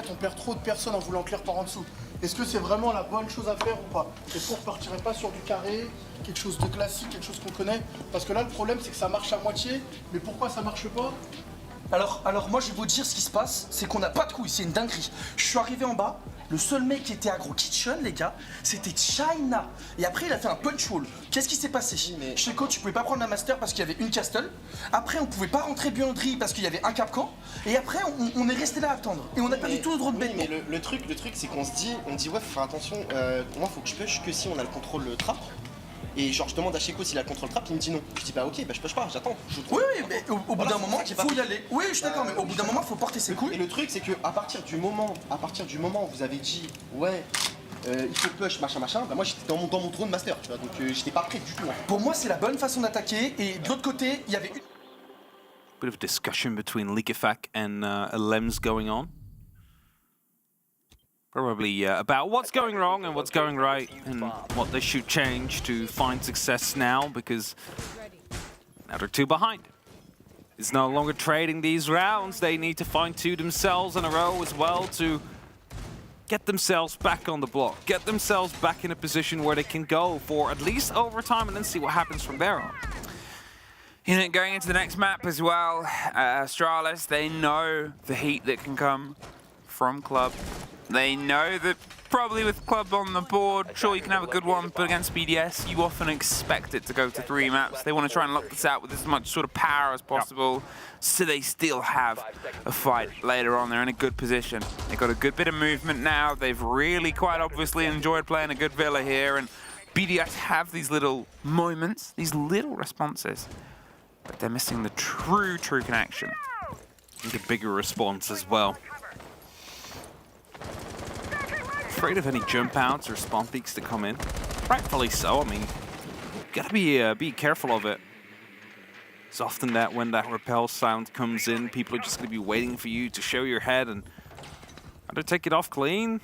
on perd trop de personnes en voulant clair par en dessous. Est-ce que c'est vraiment la bonne chose à faire ou pas? Est-ce qu'on repartirait pas sur du carré, quelque chose de classique, quelque chose qu'on connaît? Parce que là, le problème, c'est que ça marche à moitié. Mais pourquoi ça marche pas? Alors moi je vais vous dire ce qui se passe, c'est qu'on n'a pas de couilles, c'est une dinguerie. Je suis arrivé en bas, le seul mec qui était aggro kitchen les gars, c'était China. Et après il a fait un punch wall. Qu'est-ce qui s'est passé? Chez Coach tu pouvais pas prendre la master parce qu'il y avait une castle. Après on pouvait pas rentrer buanderie parce qu'il y avait un capcan. Et après on est resté là à attendre. Et on n'a pas du tout le droit de bête. Mais le truc c'est qu'on se dit, ouais faut faire attention, moi faut que je push que si on a le contrôle trap. Et genre je demande à Sheko s'il a le contrôle trap, il me dit non. Je dis bah ok, bah je push pas, j'attends. Oui, mais au bout d'un moment, il faut y aller. Oui, je suis d'accord, mais au bout d'un moment, il faut porter ses couilles. Et le truc, c'est que à partir du moment où vous avez dit ouais, il faut push, machin, bah moi j'étais dans mon drone master, tu vois, donc j'étais pas prêt du tout. Pour moi, c'est la bonne façon d'attaquer. Et de l'autre côté, il y avait une. Bit of discussion between Leakefak and Lems going on. Probably about what's going wrong and what's going right and what they should change to find success now, because now they're 2 behind. It's no longer trading these rounds. They need to find 2 themselves in a row as well to get themselves back on the block, get themselves back in a position where they can go for at least overtime and then see what happens from there on. You know, going into the next map as well, Astralis, they know the heat that can come from Club. They know that probably with Club on the board, sure you can have a good one, but against BDS, you often expect it to go to 3 maps. They want to try and lock this out with as much sort of power as possible, so they still have a fight later on. They're in a good position. They've got a good bit of movement now. They've really quite obviously enjoyed playing a good Villa here, and BDS have these little moments, these little responses, but they're missing the true connection. Need a bigger response as well. Afraid of any jump outs or spawn peeks to come in. Rightfully so. I mean, gotta be careful of it. It's often that when that repel sound comes in, people are just gonna be waiting for you to show your head and either take it off clean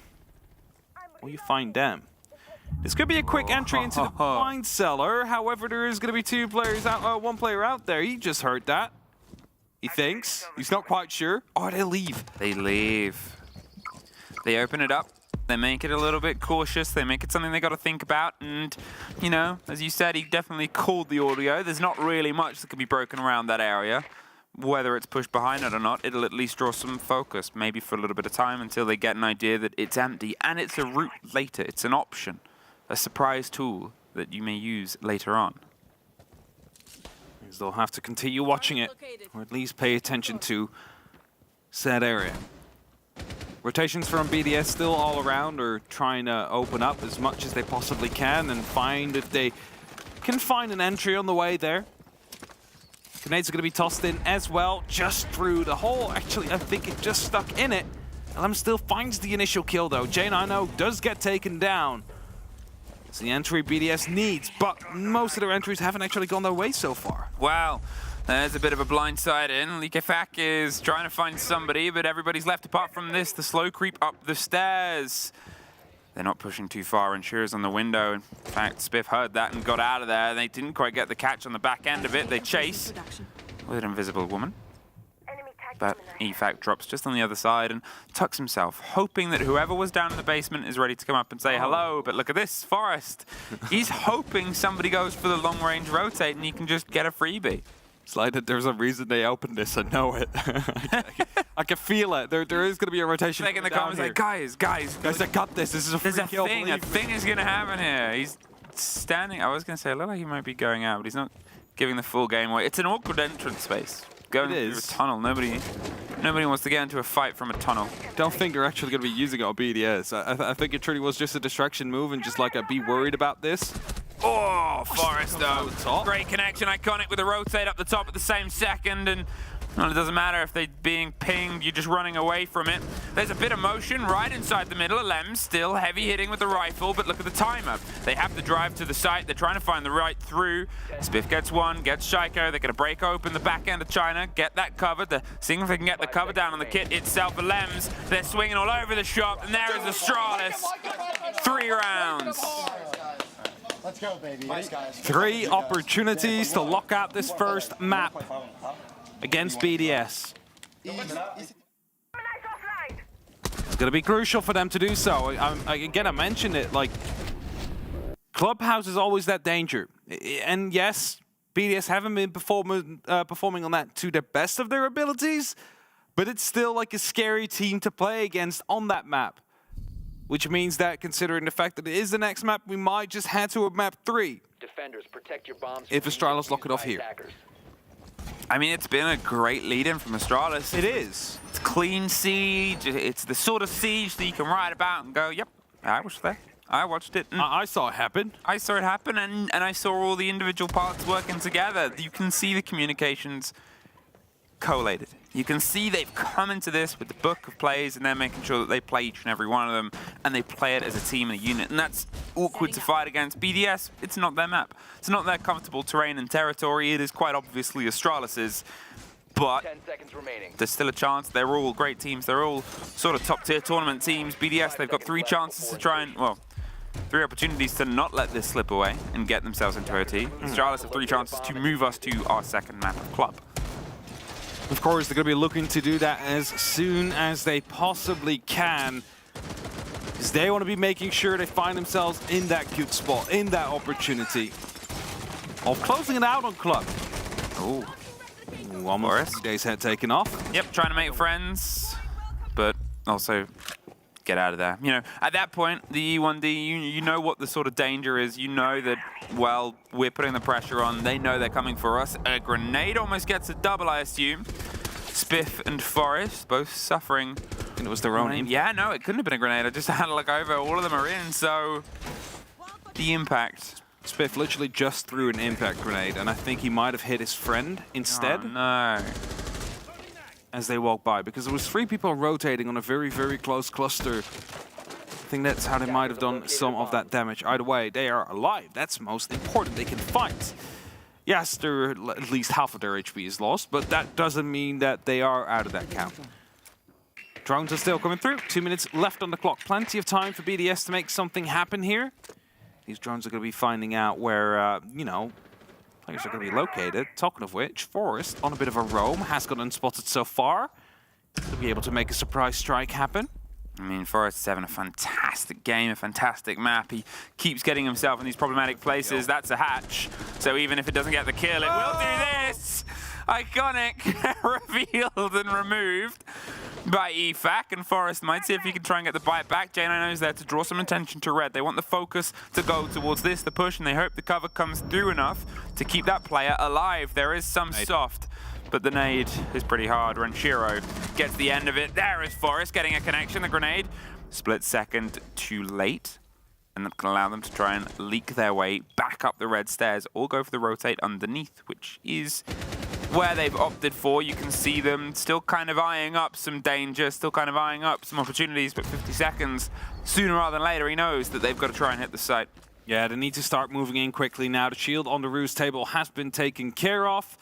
or you find them. This could be a quick entry into the wine cellar. However, there is gonna be 2 players out, 1 player out there. He just heard that. He thinks. He's not quite sure. Or they leave. They leave. They open it up. They make it a little bit cautious. They make it something they got to think about. And, you know, as you said, he definitely called the audio. There's not really much that can be broken around that area. Whether it's pushed behind it or not, it'll at least draw some focus, maybe for a little bit of time until they get an idea that it's empty. And it's a route later. It's an option, a surprise tool that you may use later on. They'll have to continue watching it, or at least pay attention to said area. Rotations from BDS still all around are trying to open up as much as they possibly can and find if they can find an entry on the way there. Grenades are going to be tossed in as well, just through the hole. Actually, I think it just stuck in it. LM still finds the initial kill though. J9 does get taken down. It's the entry BDS needs, but most of their entries haven't actually gone their way so far. Wow. There's a bit of a blindside in. Likefak is trying to find somebody, but everybody's left apart from this. The slow creep up the stairs. They're not pushing too far, and Shearer's on the window. In fact, Spiff heard that and got out of there. They didn't quite get the catch on the back end of it. They chase with an invisible woman. But Efak drops just on the other side and tucks himself, hoping that whoever was down in the basement is ready to come up and say hello. But look at this, Forest. He's hoping somebody goes for the long-range rotate and he can just get a freebie. It's like that there's a reason they opened this, I know it. I can feel it. There is going to be a rotation. Like in the comments, like, guys, I got this. This is a free kill. A thing is going to happen here. He's standing. I was going to say, it looked like he might be going out, but he's not giving the full game away. It's an awkward entrance space. Going through a tunnel. Nobody wants to get into a fight from a tunnel. Don't think they're actually going to be using it on BDS. I think it truly was just a distraction move and just like a be worried about this. Oh, Forest though. Great connection, iconic with a rotate up the top at the same second, and well, it doesn't matter if they're being pinged, you're just running away from it. There's a bit of motion right inside the middle. Lem still heavy hitting with the rifle, but look at the timer. They have to drive to the site. They're trying to find the right through. Spiff gets one, gets Shaiko. They're going to break open the back end of China, get that covered. They're seeing if they can get the cover down on the kit itself. The Lems, they're swinging all over the shop, and there is Astralis. 3 rounds. Let's go, baby. Nice, guys. 3 opportunities to lock out this first map against BDS. It's going to be crucial for them to do so. Again, I mentioned it, like, Clubhouse is always that danger. And yes, BDS haven't been performing on that to the best of their abilities, but it's still like a scary team to play against on that map. Which means that, considering the fact that it is the next map, we might just head to a map 3. Defenders, protect your bombs if Astralis lock it off here. I mean, it's been a great lead-in from Astralis. It is. It's clean siege. It's the sort of siege that you can write about and go, yep, I was there. I watched it. I saw it happen. I saw it happen, and I saw all the individual parts working together. You can see the communications collated. You can see they've come into this with the book of plays, and they're making sure that they play each and every one of them, and they play it as a team and a unit. And that's awkward to fight against. BDS, it's not their map. It's not their comfortable terrain and territory. It is quite obviously Astralis's, but 10 seconds remaining. There's still a chance. They're all great teams. They're all sort of top-tier tournament teams. BDS, they've got 3 chances to try and, well, 3 opportunities to not let this slip away and get themselves into OT. Astralis have 3 chances to move us to our second map of club. Of course, they're going to be looking to do that as soon as they possibly can, because they want to be making sure they find themselves in that good spot, in that opportunity of closing it out on club. Oh, almost Day's head taken off. Yep, trying to make friends, but also get out of there. You know, at that point, the E1D, you know what the sort of danger is. You know that, well, we're putting the pressure on. They know they're coming for us. A grenade almost gets a double, I assume. Spiff and Forest both suffering. I think it was their own impact. Yeah, no, it couldn't have been a grenade. I just had to look over. All of them are in, so the impact. Spiff literally just threw an impact grenade, and I think he might have hit his friend instead. Oh, no. As they walk by, because there was 3 people rotating on a very, very close cluster. I think that's how they might have done some of that damage. Either way, they are alive. That's most important. They can fight. Yes, at least half of their HP is lost, but that doesn't mean that they are out of that count. Drones are still coming through. 2 minutes left on the clock. Plenty of time for BDS to make something happen here. These drones are going to be finding out where, you know, players are going to be located. Talking of which, Forest, on a bit of a roam, has got unspotted so far. To be able to make a surprise strike happen. I mean, Forest is having a fantastic game, a fantastic map. He keeps getting himself in these problematic places. That's a hatch. So even if it doesn't get the kill, it will do this! Iconic, revealed and removed by Efak, and Forest might see if he can try and get the bite back. J9 is there to draw some attention to Red. They want the focus to go towards this, the push, and they hope the cover comes through enough to keep that player alive. There is some soft, but the nade is pretty hard. Renshiro gets the end of it. There is Forest getting a connection. The grenade, split second too late, and that can allow them to try and leak their way back up the red stairs or go for the rotate underneath, which is where they've opted for. You can see them still kind of eyeing up some danger, still kind of eyeing up some opportunities, but 50 seconds, sooner rather than later, he knows that they've got to try and hit the site. Yeah, they need to start moving in quickly now. The shield on the roost table has been taken care of.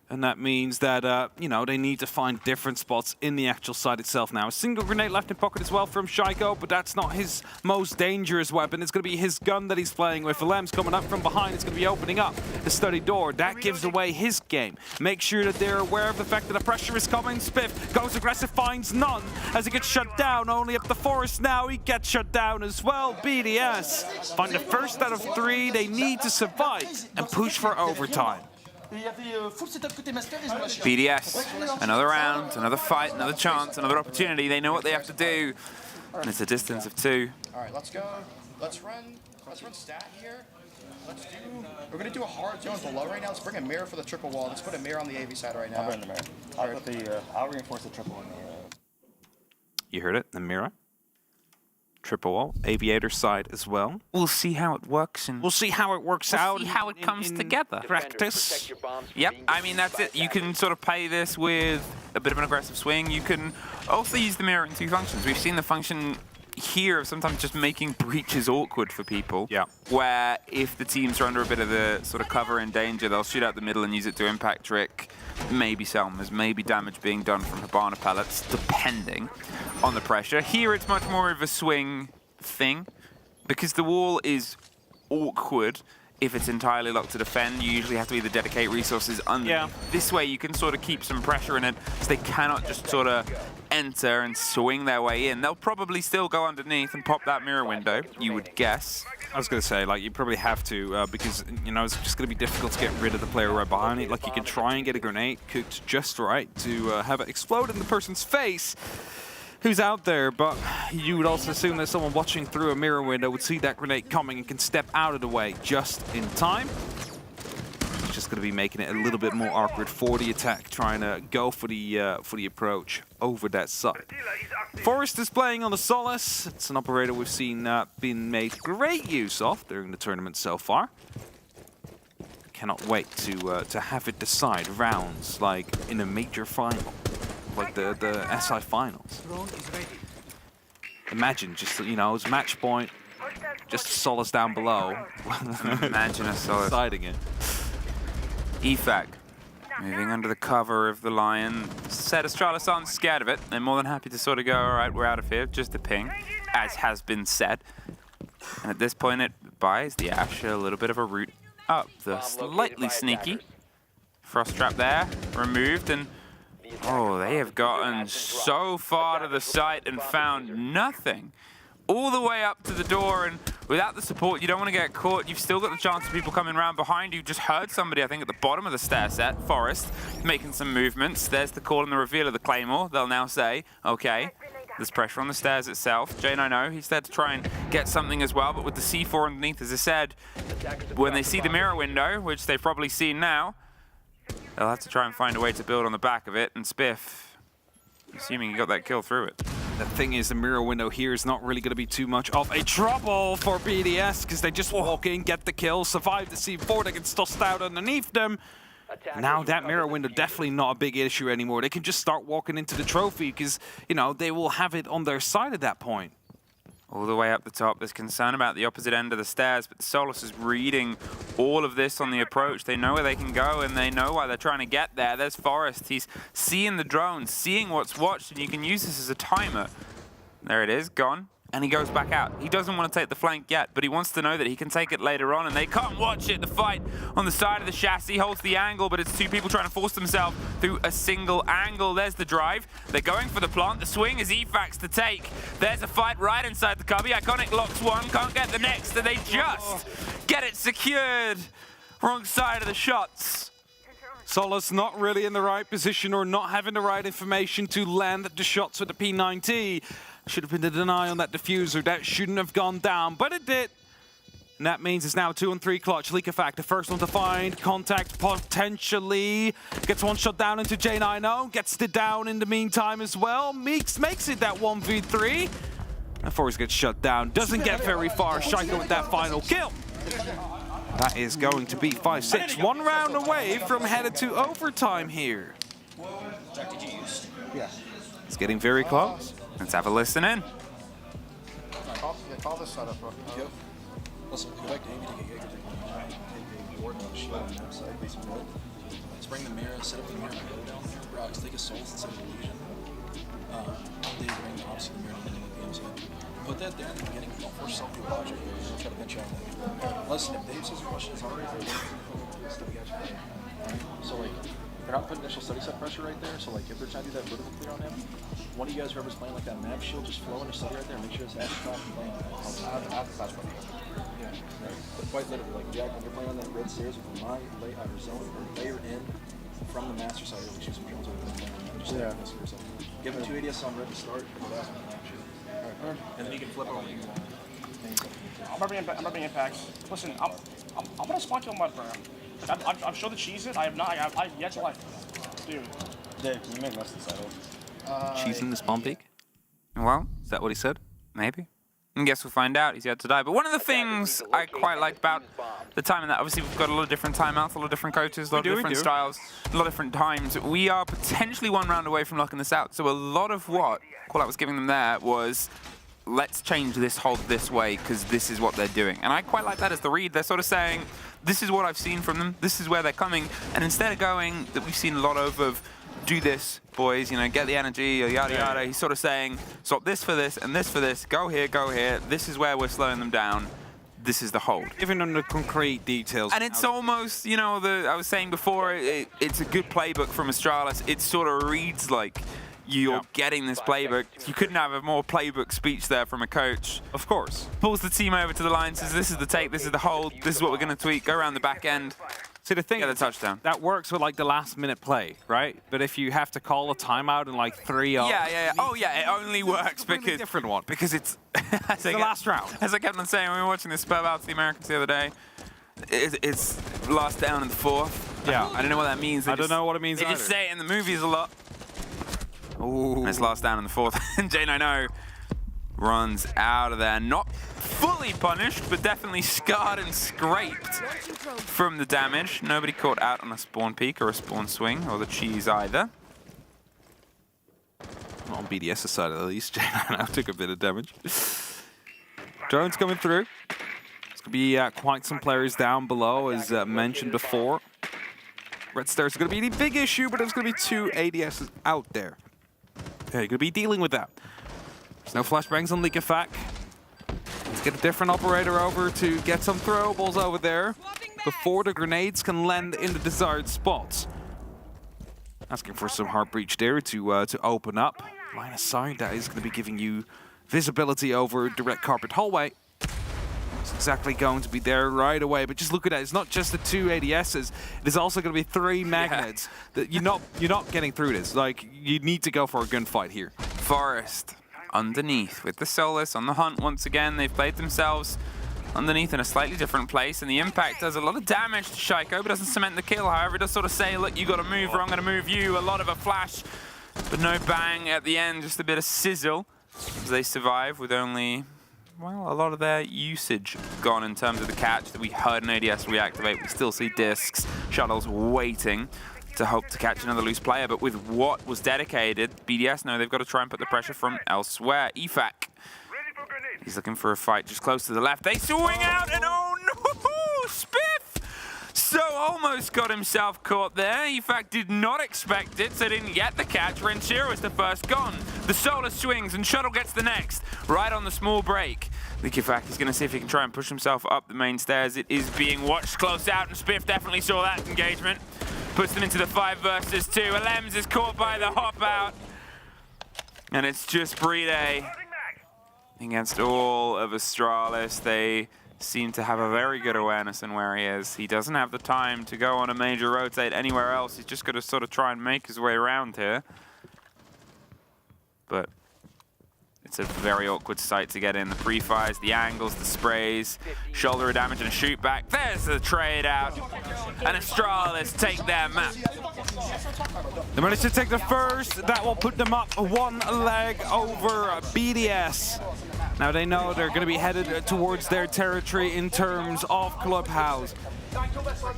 And that means that, you know, they need to find different spots in the actual site itself now. A single grenade left in pocket as well from Shaiko, but that's not his most dangerous weapon. It's going to be his gun that he's playing with. Alem's coming up from behind. It's going to be opening up the study door. That gives away his game. Make sure that they're aware of the fact that the pressure is coming. Spiff goes aggressive, finds none as he gets shut down. Only up the forest now. He gets shut down as well. BDS find the first out of 3. They need to survive and push for overtime. BDS, another round, another fight, another chance, another opportunity. They know what they have to do. And it's a distance of 2. All right, let's go. Let's run stat here. We're going to do a hard zone below right now. Let's bring a mirror for the triple wall. Let's put a mirror on the AV side right now. I'll bring the mirror. I'll reinforce the triple on the... You heard it, the mirror. Triple wall, aviator side as well. We'll see how it works, and we'll see how it works out. See how it comes together. Practice. Yep, I mean that's it. You can sort of play this with a bit of an aggressive swing. You can also use the mirror in 2 functions. We've seen the function here of sometimes just making breaches awkward for people. Yeah. Where if the teams are under a bit of the sort of cover and danger, they'll shoot out the middle and use it to impact trick. Maybe Selmas, maybe damage being done from Hibana pellets, depending on the pressure. Here it's much more of a swing thing, because the wall is awkward. If it's entirely locked to defend, you usually have to either dedicate resources under. Yeah. This way you can sort of keep some pressure in it, so they cannot just sort of enter and swing their way in. They'll probably still go underneath and pop that mirror window, you would guess. I was going to say, like, you probably have to, because, you know, it's just going to be difficult to get rid of the player right behind it. Like, you can try and get a grenade cooked just right to have it explode in the person's face who's out there, but you would also assume that someone watching through a mirror window would see that grenade coming and can step out of the way just in time. It's just going to be making it a little bit more awkward for the attack, trying to go for the approach over that side. Forrest is playing on the Solace. It's an operator we've seen been made great use of during the tournament so far. Cannot wait to have it decide rounds like in a major final. Like the SI finals. Imagine just, you know, it's match point, just Solace down below. Imagine a Solace. Deciding it. EFAC, moving under the cover of the Lion. Said Astralis aren't scared of it. They're more than happy to sort of go, all right, we're out of here, just a ping, as has been said. And at this point, it buys the Ash a little bit of a route up. The slightly sneaky Frost Trap there, removed, and oh, they have gotten so far to the site and found nothing. All the way up to the door, and without the support, you don't want to get caught. You've still got the chance of people coming around behind you. Just heard somebody, I think, at the bottom of the stair set, Forrest, making some movements. There's the call and the reveal of the Claymore. They'll now say, okay, there's pressure on the stairs itself. Jane, I know, he's there to try and get something as well, but with the C4 underneath, as I said, when they see the mirror window, which they've probably seen now, they'll have to try and find a way to build on the back of it, and Spiff, assuming he got that kill through it. The thing is, the mirror window here is not really going to be too much of a trouble for BDS, because they just walk in, get the kill, survive the C4 that gets tossed out underneath them. Now that mirror window definitely not a big issue anymore. They can just start walking into the trophy, because, you know, they will have it on their side at that point. All the way up the top, there's concern about the opposite end of the stairs, but the Solus is reading all of this on the approach. They know where they can go, and they know why they're trying to get there. There's Forrest. He's seeing the drones, seeing what's watched, and you can use this as a timer. There it is, gone. And he goes back out. He doesn't want to take the flank yet, but he wants to know that he can take it later on, and they can't watch it. The fight on the side of the chassis holds the angle, but it's 2 people trying to force themselves through a single angle. There's the drive. They're going for the plant. The swing is EFAC's to take. There's a fight right inside the cubby. Iconic locks one, can't get the next, and they just get it secured. Wrong side of the shots. Solace not really in the right position, or not having the right information to land the shots with the P90. Should have been a deny on that diffuser. That shouldn't have gone down, but it did. And that means it's now a 2-on-3 clutch. Leakafact, the first one to find contact potentially. Gets one shot down into J90. Gets it down in the meantime as well. Meeks makes it that 1v3. And Forrest gets shut down. Doesn't get very far. Shaiko with that final kill. That is going to be 5-6. 1 round away from headed to overtime here. It's getting very close. Let's have a listen in. Call this setup, bro. Listen, go back to Amy to get take a ward on the shield on the map side, facing wood. Let's bring the mirror, set up the mirror and go down there. Brox, take a souls instead of illusion. They bring the opposite mirror and then the game's in. Put that there in the beginning, don't force yourself to logic or try to bench out. Listen, if Dave says a question is already still got you. So like, they're not putting initial study set pressure right there, so like if they're trying to do that vertical clear on him, one of you guys, whoever's playing like that map shield, just flow in your study right there, make sure it's Astralis and playing. I have the fast one. Yeah, right. But quite literally, like Jack, when you're playing on that red stairs with my zone, or layer in from the master side, or we shoot some drones over there. Just like this or something. Give him 2 ADS on red to start, and the last one map shield. Alright. And then you can flip over. I'm not being impacts. Listen, I'm gonna spawn kill mud burn. I'm sure the cheese it. I have not. I've yet to like, dude. Dave, can you make less than settle? Cheesing the spawn peak? Well, is that what he said? Maybe. I guess we'll find out. He's yet to die. But one of the things I quite like about the timing, that obviously we've got a lot of different timeouts, a lot of different coaches, a lot of different styles, a lot of different times. We are potentially 1 round away from locking this out. So a lot of what Callout was giving them there was, let's change this hold this way because this is what they're doing. And I quite like that as the read. They're sort of saying, this is what I've seen from them, this is where they're coming. And instead of going, that we've seen a lot of do this, boys, you know, get the energy, or yada yada, he's sort of saying, swap this for this and this for this, go here, this is where we're slowing them down. This is the hold. Giving them the concrete details. And it's almost, you know, I was saying before, it's a good playbook from Astralis. It sort of reads like you're getting this playbook. You couldn't have a more playbook speech there from a coach. Of course. Pulls the team over to the line, says this is the take, this is the hold, this is what we're going to tweak, go around the back end. See, the thing Get the touchdown. That works with like the last minute play, right? But if you have to call a timeout in like 3 up. Yeah. Oh yeah, it only works because different one. Because it's the last round. As I kept on saying when we were watching this Spur out to the Americans the other day, it's last down in the 4th. Yeah. I don't know what that means. I don't know what it means They either. just say it in the movies a lot. Ooh. And it's last down in the 4th. And J90 runs out of there. Not fully punished, but definitely scarred and scraped from the damage. Nobody caught out on a spawn peek or a spawn swing or the cheese either. Not on BDS's side at least. J90 took a bit of damage. Drones coming through. There's going to be quite some players down below, as mentioned before. Red Stairs is going to be the big issue, but there's going to be 2 ADSs out there. Yeah, you're going to be dealing with that. There's no flashbangs on Likafak. Let's get a different operator over to get some throwables over there before the grenades can land in the desired spots. Asking for some heart breach there to open up. Line of sight, that is going to be giving you visibility over direct carpet hallway. It's exactly going to be there right away, but just look at that. It's not just the 2 ADSs. There's also going to be 3 magnets. That you're not getting through this. Like, you need to go for a gunfight here. Forest underneath with the Solus on the hunt once again. They've played themselves underneath in a slightly different place, and the impact does a lot of damage to Shaiko, but doesn't cement the kill. However, it does sort of say, look, you got to move or I'm going to move you. A lot of a flash, but no bang at the end, just a bit of sizzle as they survive with only, well, a lot of their usage gone in terms of the catch that we heard an ADS reactivate. We still see discs, shuttles waiting to hope to catch another loose player, but with what was dedicated, BDS know they've got to try and put the pressure from elsewhere. EFAC, he's looking for a fight just close to the left. They swing out and oh no, Spiff! So almost got himself caught there. EFAC did not expect it, so didn't get the catch. Renshiro was the first gone. The Solar swings and Shuttle gets the next, right on the small break. Likafak is going to see if he can try and push himself up the main stairs. It is being watched close out, and Spiff definitely saw that engagement. Puts them into the 5 versus 2. Alems is caught by the hop out. And it's just Bride against all of Astralis. They seem to have a very good awareness in where he is. He doesn't have the time to go on a major rotate anywhere else. He's just got to sort of try and make his way around here. But it's a very awkward site to get in. The pre-fires, the angles, the sprays, shoulder of damage and a shoot back. There's the trade out. And Astralis take their map. They managed to take the first. That will put them up 1 leg over BDS. Now they know they're going to be headed towards their territory in terms of Clubhouse.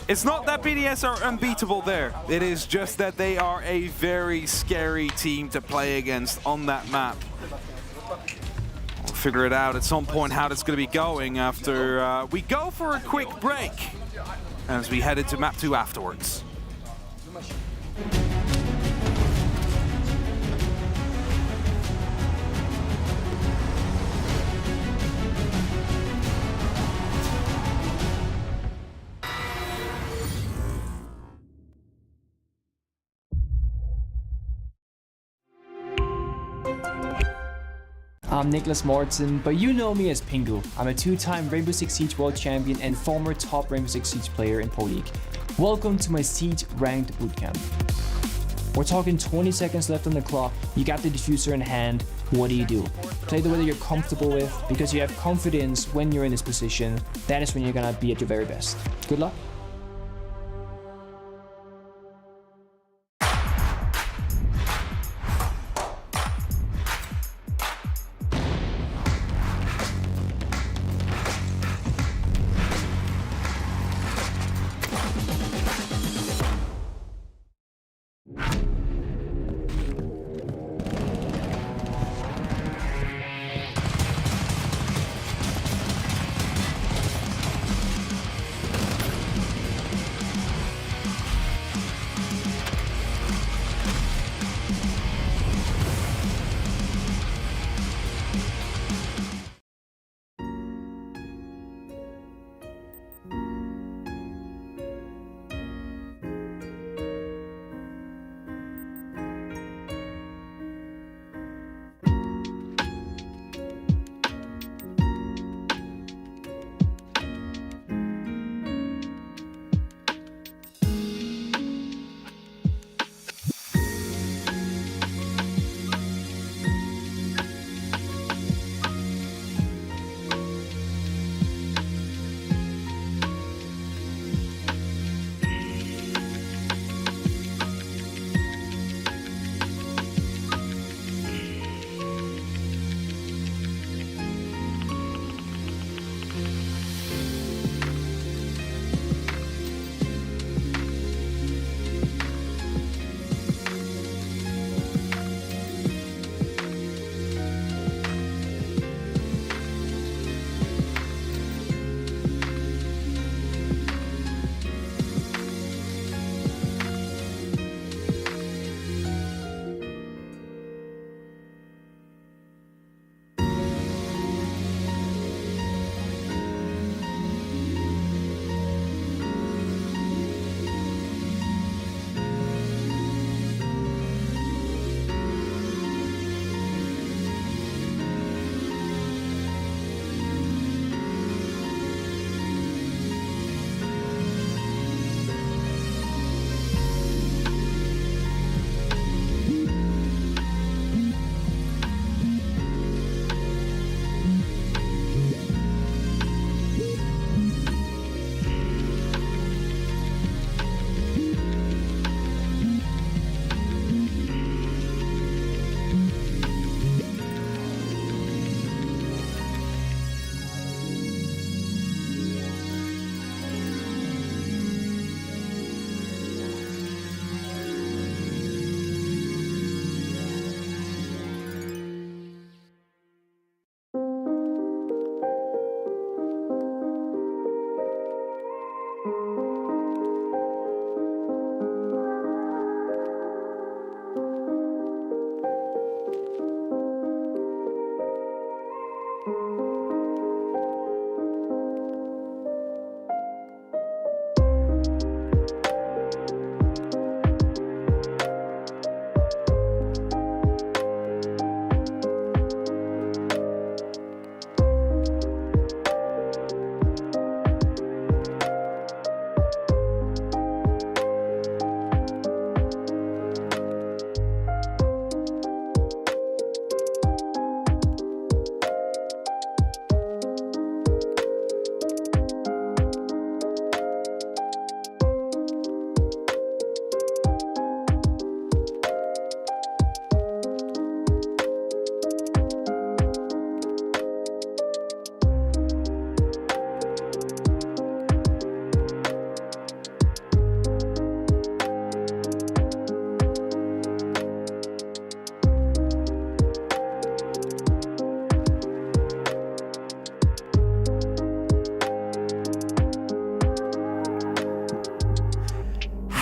It's not that BDS are unbeatable there. It is just that they are a very scary team to play against on that map. figure it out at some point how that's going to be going after we go for a quick break as we head into map 2 afterwards. I'm Nicholas Morton, but you know me as Pingu. I'm a 2-time Rainbow Six Siege World Champion and former top Rainbow Six Siege player in Pro League. Welcome to my Siege Ranked Bootcamp. We're talking 20 seconds left on the clock, you got the diffuser in hand, what do? Play the way that you're comfortable with, because you have confidence when you're in this position, that is when you're gonna be at your very best. Good luck.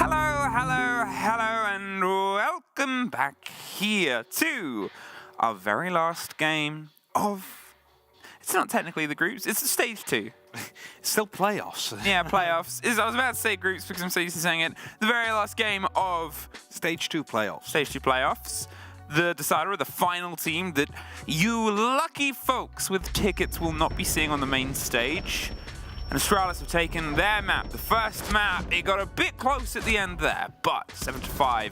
Hello, and welcome back here to our very last game of... It's not technically the groups, it's the stage 2. It's still playoffs. Yeah, playoffs. I was about to say groups because I'm so used to saying it. The very last game of... Stage 2 playoffs. Stage 2 playoffs. The decider, the final team that you lucky folks with tickets will not be seeing on the main stage. And Astralis have taken their map, the first map. It got a bit close at the end there, but 7-5.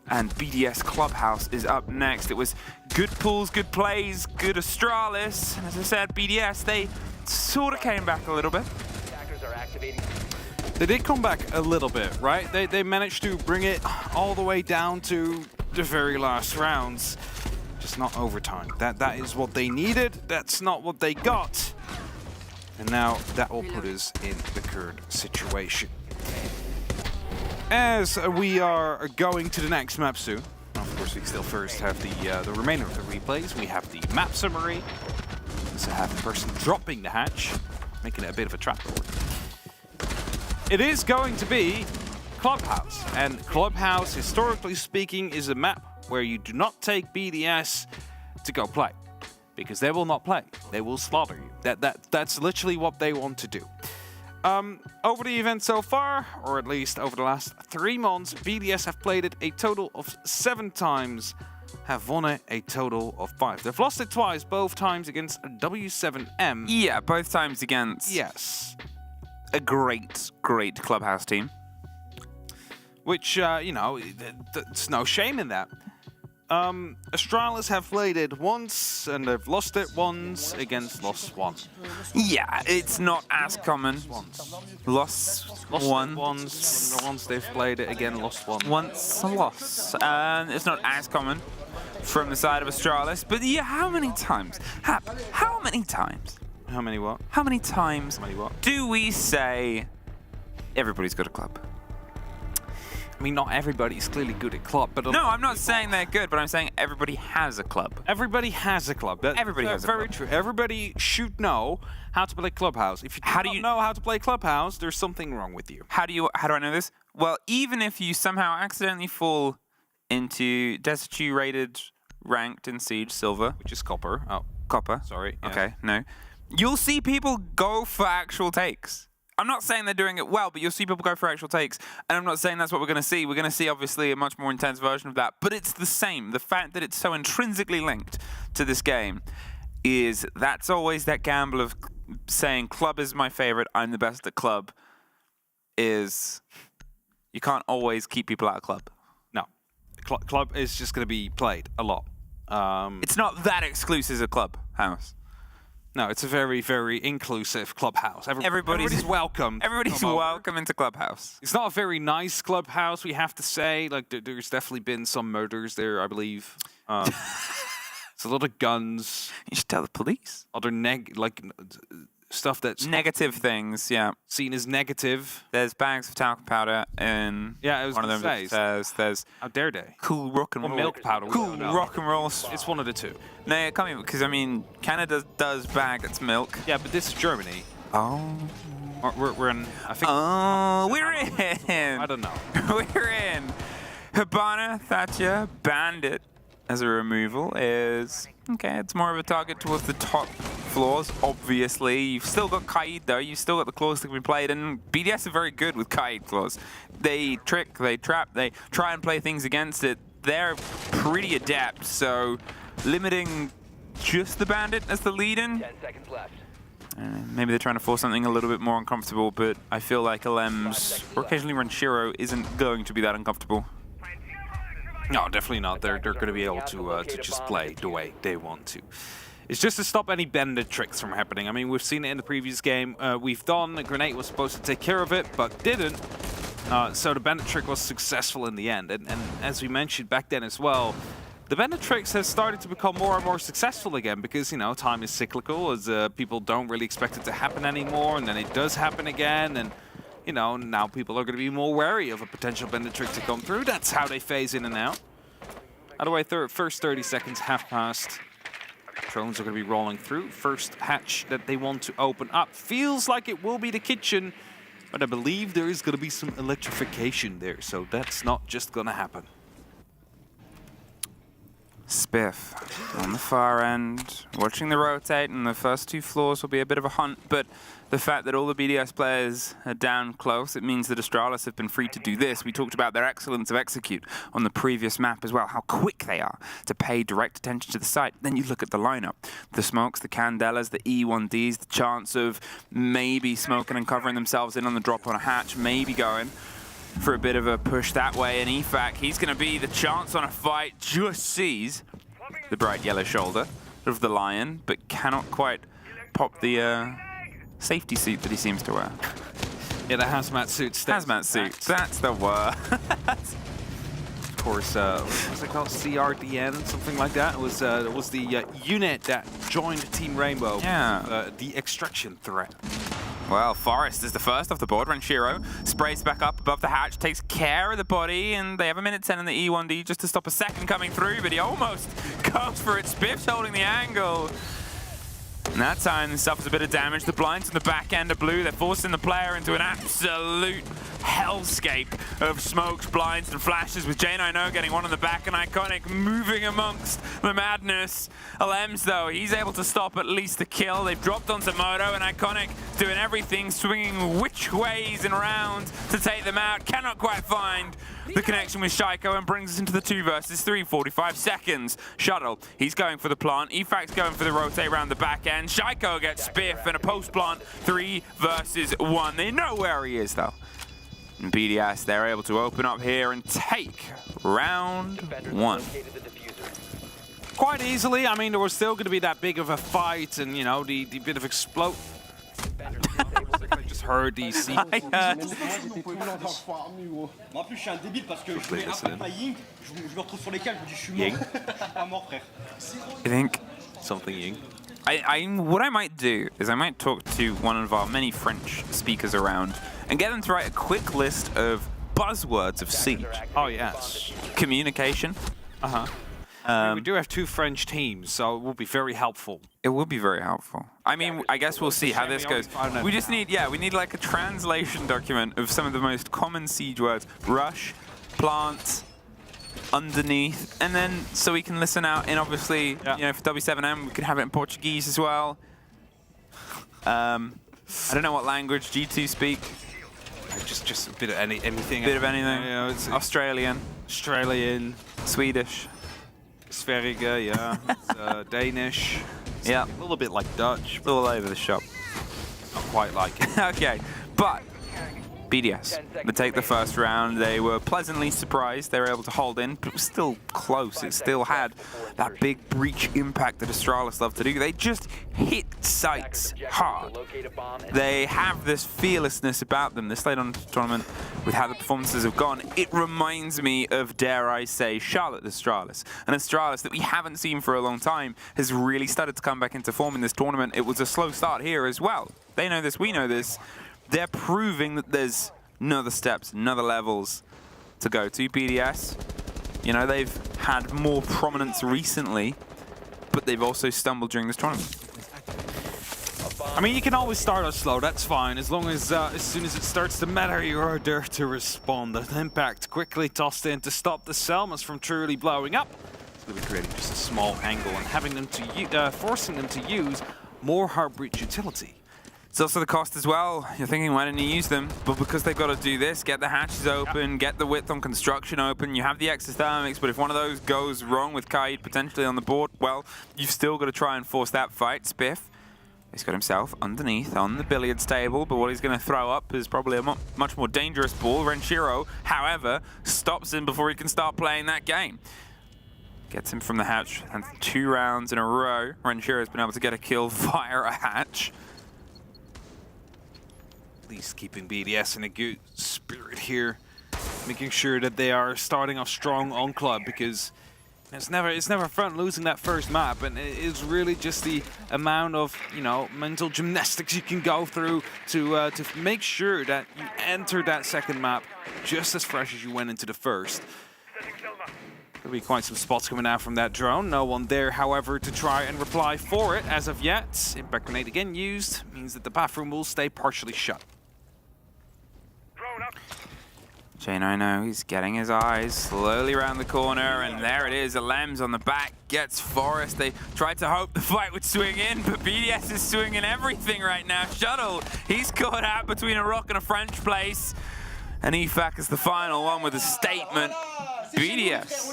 And BDS Clubhouse is up next. It was good pulls, good plays, good Astralis. And as I said, BDS, they sort of came back a little bit. They did come back a little bit, right? They managed to bring it all the way down to the very last rounds. Just not overtime. That is what they needed. That's not what they got. And now that will put us in the current situation. As we are going to the next map soon, of course we still first have the remainder of the replays. We have the map summary. So have the person dropping the hatch, making it a bit of a trap board. It is going to be Clubhouse. And Clubhouse, historically speaking, is a map where you do not take BDS to go play. Because they will not play. They will slaughter you. That's literally what they want to do. Over the event so far, or at least over the last 3 months, BDS have played it a total of 7 times, have won it a total of 5. They've lost it twice, both times against W7M. Yeah, both times against... Yes. A great Clubhouse team. Which, you know, there's no shame in that. Astralis have played it once, and they've lost it once against Lost One. Yeah, it's not as common. Lost one. Once, and the ones they've played it again, lost one. Once a loss. It's not as common from the side of Astralis, but yeah, how many times? How many times? How many what? How many times How many what? do we say everybody's got a club? I mean, not everybody's clearly good at club, but... No, I'm not saying they're good, but I'm saying everybody has a club. Everybody has a club. Everybody has a club. Very true. Everybody should know how to play Clubhouse. If you don't know how to play Clubhouse, there's something wrong with you. How do I know this? Well, even if you somehow accidentally fall into Destitute rated, ranked in Siege Silver, which is Copper. Oh, Copper. Sorry. Yeah. Okay, no. You'll see people go for actual takes. I'm not saying they're doing it well, but you'll see people go for actual takes. And I'm not saying that's what we're going to see. We're going to see, obviously, a much more intense version of that. But it's the same. The fact that it's so intrinsically linked to this game is that's always that gamble of saying club is my favorite, I'm the best at club, is you can't always keep people out of club. No. Club is just going to be played a lot. It's not that exclusive a Clubhouse. No, it's a very, very inclusive Clubhouse. Everybody's welcome. Everybody's welcome into Clubhouse. It's not a very nice Clubhouse, we have to say. Like, there's definitely been some murders there, I believe. It's a lot of guns. You should tell the police. Other stuff that's negative things, yeah. Seen as negative. There's bags of talcum powder in one of them. There's how dare they? Cool rock and roll. Milk powder. Cool rock and roll. It's one of the two. No, it can't be, because I mean, Canada does bag its milk. Yeah, but this is Germany. Oh. We're in. I think. Oh, we're in. I don't know. We're in. Hibana, Thatcher, Bandit as a removal is okay. It's more of a target towards the top floors. Obviously, you've still got Kaid though. You've still got the claws that can be played, and BDS are very good with Kaid claws. They trick, they trap, they try and play things against it. They're pretty adept. So limiting just the Bandit as the lead-in. 10 seconds left. Maybe they're trying to force something a little bit more uncomfortable, but I feel like LM's or occasionally Ranchero isn't going to be that uncomfortable. No, definitely not. They're going to be able to just play the way they want to. It's just to stop any Bandit tricks from happening. I mean, we've seen it in the previous game. We've done. A Grenade was supposed to take care of it, but didn't. So the Bandit trick was successful in the end. And as we mentioned back then as well, the Bandit tricks have started to become more and more successful again because, you know, time is cyclical as people don't really expect it to happen anymore, and then it does happen again. And you know, now people are going to be more wary of a potential Bandit trick to come through. That's how they phase in and out. By the way, first 30 seconds have passed. Drones are going to be rolling through. First hatch that they want to open up feels like it will be the kitchen. But I believe there is going to be some electrification there, so that's not just going to happen. Spiff on the far end, watching the rotate, and the first 2 floors will be a bit of a hunt, but the fact that all the BDS players are down close, it means that Astralis have been free to do this. We talked about their excellence of execute on the previous map as well, how quick they are to pay direct attention to the site. Then you look at the lineup, the smokes, the candelas, the E1Ds, the chance of maybe smoking and covering themselves in on the drop on a hatch, maybe going for a bit of a push that way, and EFAC, he's going to be the chance on a fight, just sees the bright yellow shoulder of the Lion, but cannot quite pop the safety suit that he seems to wear. Yeah, the hazmat suit. Hazmat suit, that's the word. Of course, what's it called? CRDN, something like that. It was the unit that joined Team Rainbow. Yeah. The extraction threat. Well, Forest is the first off the board. Renshiro sprays back up above the hatch, takes care of the body, and they have a minute 10 in the E1D just to stop a second coming through, but he almost goes for it. Spiff's holding the angle. And that time, suffers a bit of damage. The blinds on the back end are blue. They're forcing the player into an absolute hellscape of smokes, blinds, and flashes, with J9O getting one on the back, and Iconic moving amongst the madness. Alems, though, he's able to stop at least the kill. They've dropped onto Moto, and Iconic doing everything, swinging which ways and around to take them out. Cannot quite find the connection with Shaiko, and brings us into the 2 versus 3, 45 seconds. Shuttle, he's going for the plant. EFAC's going for the rotate around the back end. Shaiko gets Spiff and a post plant, 3 versus 1. They know where he is, though. And BDS, they're able to open up here and take round 1. Quite easily. I mean, there was still going to be that big of a fight, and you know, the bit of explode. I just heard these. Moi en plus je suis un débile parce que je mets un pas Ying, je me retrouve sur les cales, je me dis je suis mort. Pas mort frère. I think something Ying. What I might do is I might talk to one of our many French speakers around and get them to write a quick list of buzzwords of Siege. Oh yes. Communication. We do have 2 French teams, so it will be very helpful. It will be very helpful. I mean, I guess we'll see how this goes. We just need, we need like a translation document of some of the most common Siege words. Rush, plant, underneath, and then so we can listen out, and obviously, you know, for W7M, we could have it in Portuguese as well. I don't know what language G2 speak. Just a bit of anything. Bit of anything. Yeah, it's Australian. Swedish. Sverige, yeah. It's, Danish. Yeah. A little bit like Dutch. All over the shop. Not quite like it. Okay, but BDS, they take the first round. They were pleasantly surprised. They were able to hold in, but it was still close. It still had that big breach impact that Astralis love to do. They just hit sites hard. They have this fearlessness about them this late on the tournament with how the performances have gone. It reminds me of, dare I say, Charlotte Astralis. An Astralis that we haven't seen for a long time has really started to come back into form in this tournament. It was a slow start here as well. They know this, we know this. They're proving that there's no other steps, no other levels to go to. BDS, you know, they've had more prominence recently, but they've also stumbled during this tournament. I mean, you can always start us slow, that's fine, as long as soon as it starts to matter, you are there to respond. An impact quickly tossed in to stop the Selmas from truly blowing up. It's going to be creating just a small angle and having them to forcing them to use more hard breach utility. It's also the cost as well. You're thinking, why didn't you use them? But because they've got to do this, get the hatches open, get the width on construction open, you have the exothermics, but if one of those goes wrong with Kaid potentially on the board, well, you've still got to try and force that fight. Spiff, he's got himself underneath on the billiards table, but what he's going to throw up is probably a much more dangerous ball. Renshiro, however, stops him before he can start playing that game. Gets him from the hatch, and 2 rounds in a row, Renshiro's been able to get a kill via a hatch. At least keeping BDS in a good spirit here, making sure that they are starting off strong on club, because it's never fun losing that first map, and it is really just the amount of, you know, mental gymnastics you can go through to make sure that you enter that second map just as fresh as you went into the first. There'll be quite some spots coming out from that drone. No one there, however, to try and reply for it as of yet. Impact grenade again used means that the bathroom will stay partially shut. Shane, I know, he's getting his eyes slowly around the corner, and there it is. Alems on the back gets Forest. They tried to hope the fight would swing in, but BDS is swinging everything right now. Shuttle, he's caught out between a rock and a French place. And EFAC is the final one with a statement. BDS.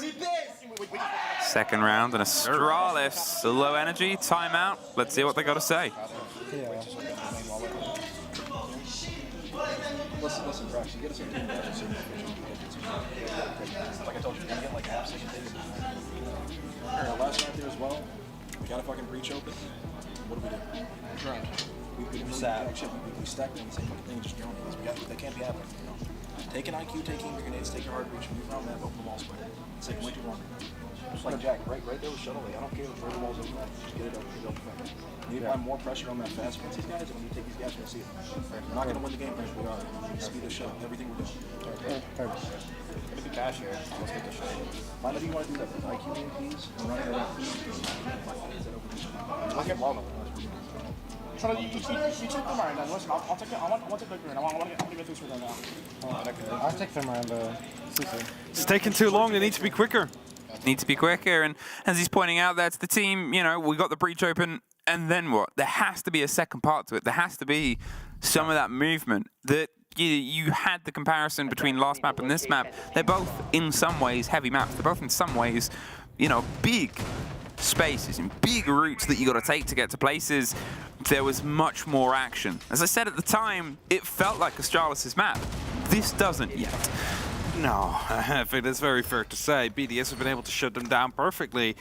Second round, and Astralis, the low energy, timeout. Let's see what they got to say. Listen, Brax, you get us a team match. Like I told you, we're gonna get like half second things. Last night there as well, we got a fucking breach open. What do? We stacked them on the same fucking thing and just drone these. They can't be happening, you know. Take an IQ, take aim grenades, take your hard breach, move around map, open the wall spray. It's like way too long. Just like Jack, right there with Shuttle. I don't care if the walls open. Just get it up, You need to apply more pressure on that fast against these guys, and when you take these guys, we'll see it. We're not going to win the game, but we are. Speed of show, everything we're doing. Gonna be cash here. Let's get the show. Find out if you want to do that with IQ AMPs and running around. I'll get wall though. So you take the Miranda. Listen, I'll take the green. I want to get things for them now. I'll take the Miranda. It's taking too long. They need to be quicker. Need to be quicker, and as he's pointing out, that's the team. You know, we got the breach open, and then what? There has to be a second part to it. There has to be some of that movement. That you had the comparison between last map and this map. They're both in some ways heavy maps. They're both in some ways, you know, big spaces and big routes that you got to take to get to places. There was much more action. As I said at the time, it felt like Astralis' map. This doesn't yet. No, I think that's very fair to say. BDS have been able to shut them down perfectly.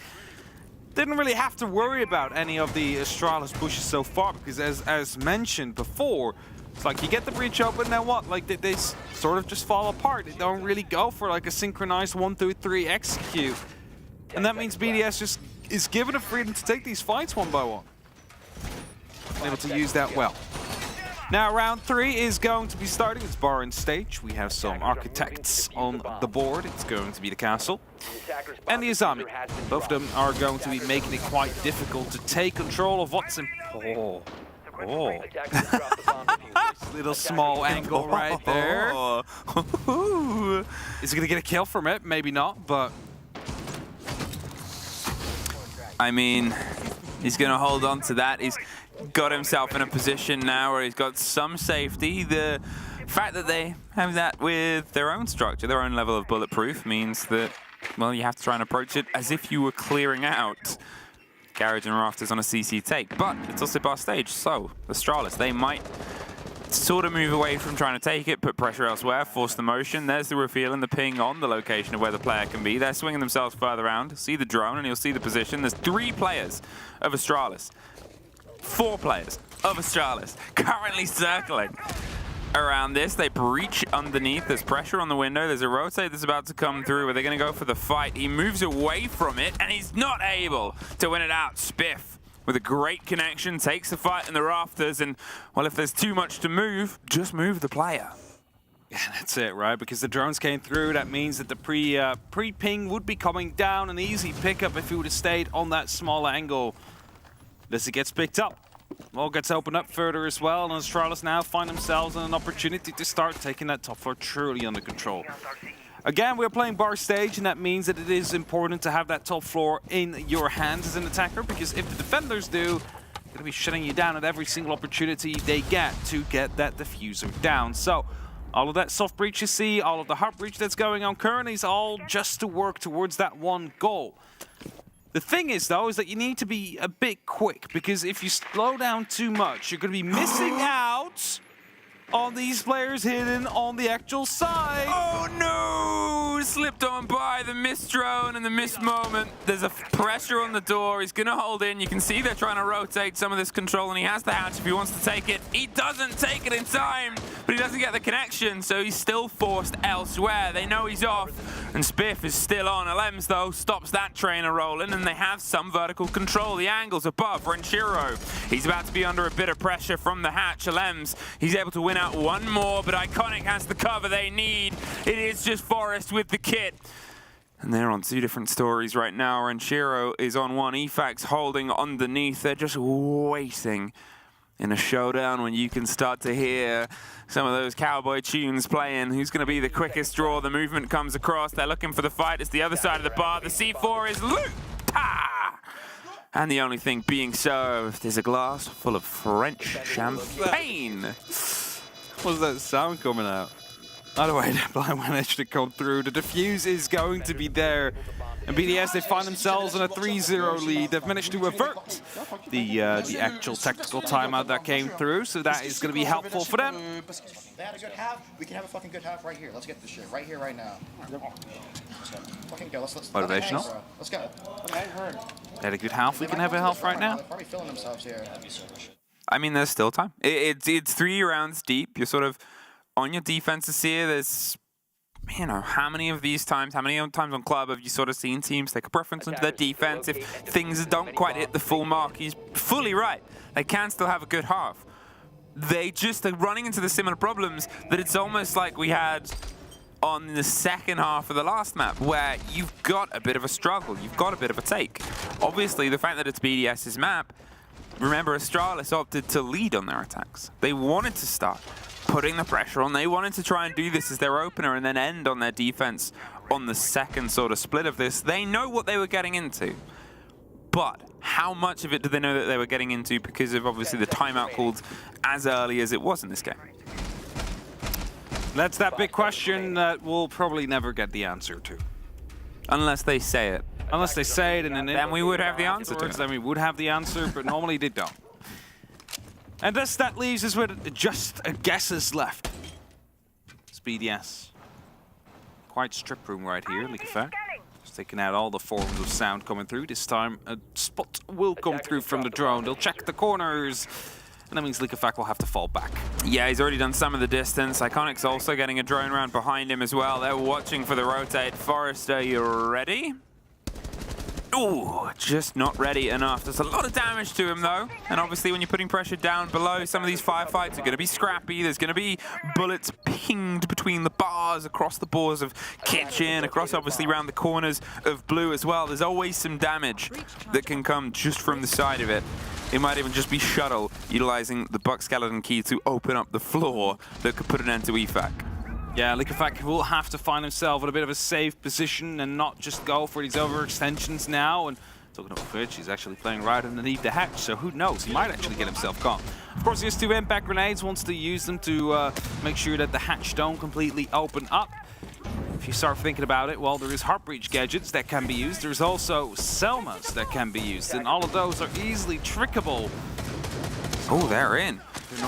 Didn't really have to worry about any of the Astralis pushes so far, because as mentioned before, it's like you get the breach open, then what? Like they sort of just fall apart. They don't really go for like a synchronized 1, 2, 3 execute. And that means BDS just is given the freedom to take these fights one by one. Able to use that well. Now round 3 is going to be starting. It's bar and stage. We have some architects on the board. It's going to be the castle and the Azami. Both of them are going to be making it quite difficult to take control of what's in. Little small angle right there. Is he going to get a kill from it? Maybe not, but I mean, he's going to hold on to that. He's got himself in a position now where he's got some safety. The fact that they have that with their own structure, their own level of bulletproof, means that, well, you have to try and approach it as if you were clearing out garage and rafters on a CC take. But it's also bar stage, so Astralis, they might sort of move away from trying to take it, put pressure elsewhere, force the motion. There's the reveal and the ping on the location of where the player can be. They're swinging themselves further around. See the drone and you'll see the position. There's 3 players of Astralis. 4 players of Astralis currently circling around this. They breach underneath. There's pressure on the window. There's a rotate that's about to come through. Are they going to go for the fight? He moves away from it, and he's not able to win it out. Spiff, with a great connection, takes the fight in the rafters. And, well, if there's too much to move, just move the player. Yeah, that's it, right? Because the drones came through. That means that the pre-ping would be coming down. An easy pickup if he would have stayed on that small angle. As it gets picked up. Wall gets opened up further as well, and Astralis now find themselves in an opportunity to start taking that top floor truly under control. Again, we're playing bar stage, and that means that it is important to have that top floor in your hands as an attacker, because if the defenders do, they're going to be shutting you down at every single opportunity they get to get that diffuser down. So, all of that soft breach you see, all of the hard breach that's going on currently is all just to work towards that one goal. The thing is, though, is that you need to be a bit quick, because if you slow down too much, you're going to be missing out on these players hidden on the actual side. Oh no! Slipped on by the missed drone and the missed moment. There's a pressure on the door. He's going to hold in. You can see they're trying to rotate some of this control, and he has the hatch if he wants to take it. He doesn't take it in time, but he doesn't get the connection, so he's still forced elsewhere. They know he's off, and Spiff is still on. Alems, though, stops that trainer rolling, and they have some vertical control. The angle's above. Renshiro, he's about to be under a bit of pressure from the hatch. Alems, he's able to win out one more, but Iconic has the cover they need. It is just Forest with the kit. And they're on 2 different stories right now. Renshiro is on one. EFAC's holding underneath. They're just waiting in a showdown when you can start to hear some of those cowboy tunes playing. Who's going to be the quickest draw? The movement comes across. They're looking for the fight. It's the other side of the bar. The C4 is looped. And the only thing being served is a glass full of French champagne. What's that sound coming out? Either way, Blind managed to come through. The defuse is going to be there. And BDS, they find themselves in a 3-0 lead. They've managed to avert the actual tactical timeout that came through, so that is going to be helpful for them. They had a good half. We can have a fucking good half right here. Let's get this shit right here, right now. Fucking go. Let's Motivational. Let's go. They had a good half. We can have a half right now. They're probably feeling themselves here. I mean, there's still time. It's 3 rounds deep. You're sort of on your defenses here. There's, you know, how many times on Club have you sort of seen teams take a preference into their defense if things don't quite hit the full mark? He's fully right. They can still have a good half. They just are running into the similar problems that it's almost like we had on the second half of the last map, where you've got a bit of a struggle, you've got a bit of a take. Obviously, the fact that it's BDS's map, remember, Astralis opted to lead on their attacks. They wanted to start putting the pressure on. They wanted to try and do this as their opener and then end on their defense on the second sort of split of this. They know what they were getting into. But how much of it do they know that they were getting into because of obviously the timeout called as early as it was in this game? That's that big question that we'll probably never get the answer to. Unless they say it. Unless they say it, and then we would have the answer to it. Then we would have the answer, but normally they don't. And thus that leaves us with just guesses left. It's BDS. Quite strip room right here, Leak Effect. Just taking out all the forms of sound coming through. This time a spot will come through from the drone. They'll check the corners. And that means Leak Effect will have to fall back. Yeah, he's already done some of the distance. Iconic's also getting a drone round behind him as well. They're watching for the rotate. Forrest, are you ready? Ooh, just not ready enough. There's a lot of damage to him, though. And obviously, when you're putting pressure down below, some of these firefights are going to be scrappy. There's going to be bullets pinged between the bars, across the boards of Kitchen, across, obviously, around the corners of Blue as well. There's always some damage that can come just from the side of it. It might even just be Shuttle utilizing the Buck Skeleton key to open up the floor that could put an end to EFAC. Yeah, Leak Effect will have to find himself in a bit of a safe position and not just go for these overextensions now. And talking about which, he's actually playing right underneath the hatch, so who knows? He might actually get himself caught. Of course, he has 2 impact grenades, wants to use them to make sure that the hatch don't completely open up. If you start thinking about it, well, there is Heartbreach gadgets that can be used. There's also Selmas that can be used, and all of those are easily trickable. Oh, they're in.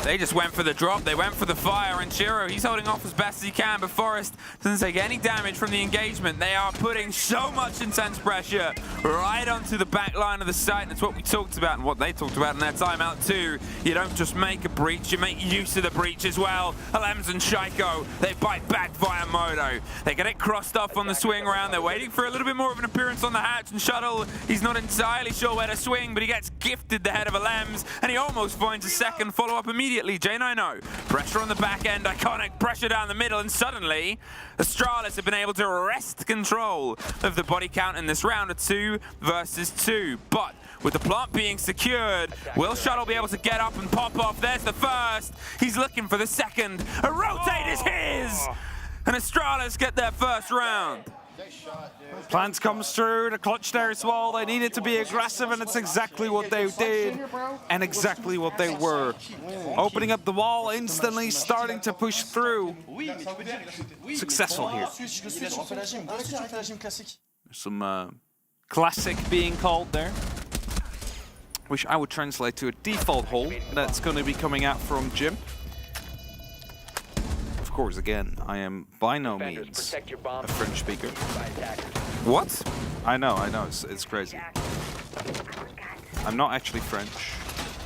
They just went for the drop, they went for the fire, and Chiro, he's holding off as best as he can, but Forrest doesn't take any damage from the engagement. They are putting so much intense pressure right onto the back line of the site, and it's what we talked about and what they talked about in their timeout too. You don't just make a breach, you make use of the breach as well. Alems and Shaiko, they bite back via Moto. They get it crossed off on the swing round. They're waiting for a little bit more of an appearance on the hatch, and Shuttle, he's not entirely sure where to swing, but he gets gifted the head of Alems, and he almost finds a second follow-up immediately. J90, pressure on the back end, Iconic, pressure down the middle, and suddenly Astralis have been able to wrest control of the body count in this round of 2 versus 2. But with the plant being secured, will Shuttle be able to get up and pop off? There's the first. He's looking for the second. A rotate is his! And Astralis get their first round. Plants comes through, the clutch there as well. They needed to be aggressive, and it's exactly what they did and exactly what they were. Opening up the wall instantly, starting to push through. Successful here. Some classic being called there, which I would translate to a default hole that's going to be coming out from Jim. Of course, again, I am by no means a French speaker. What? I know, it's crazy. I'm not actually French.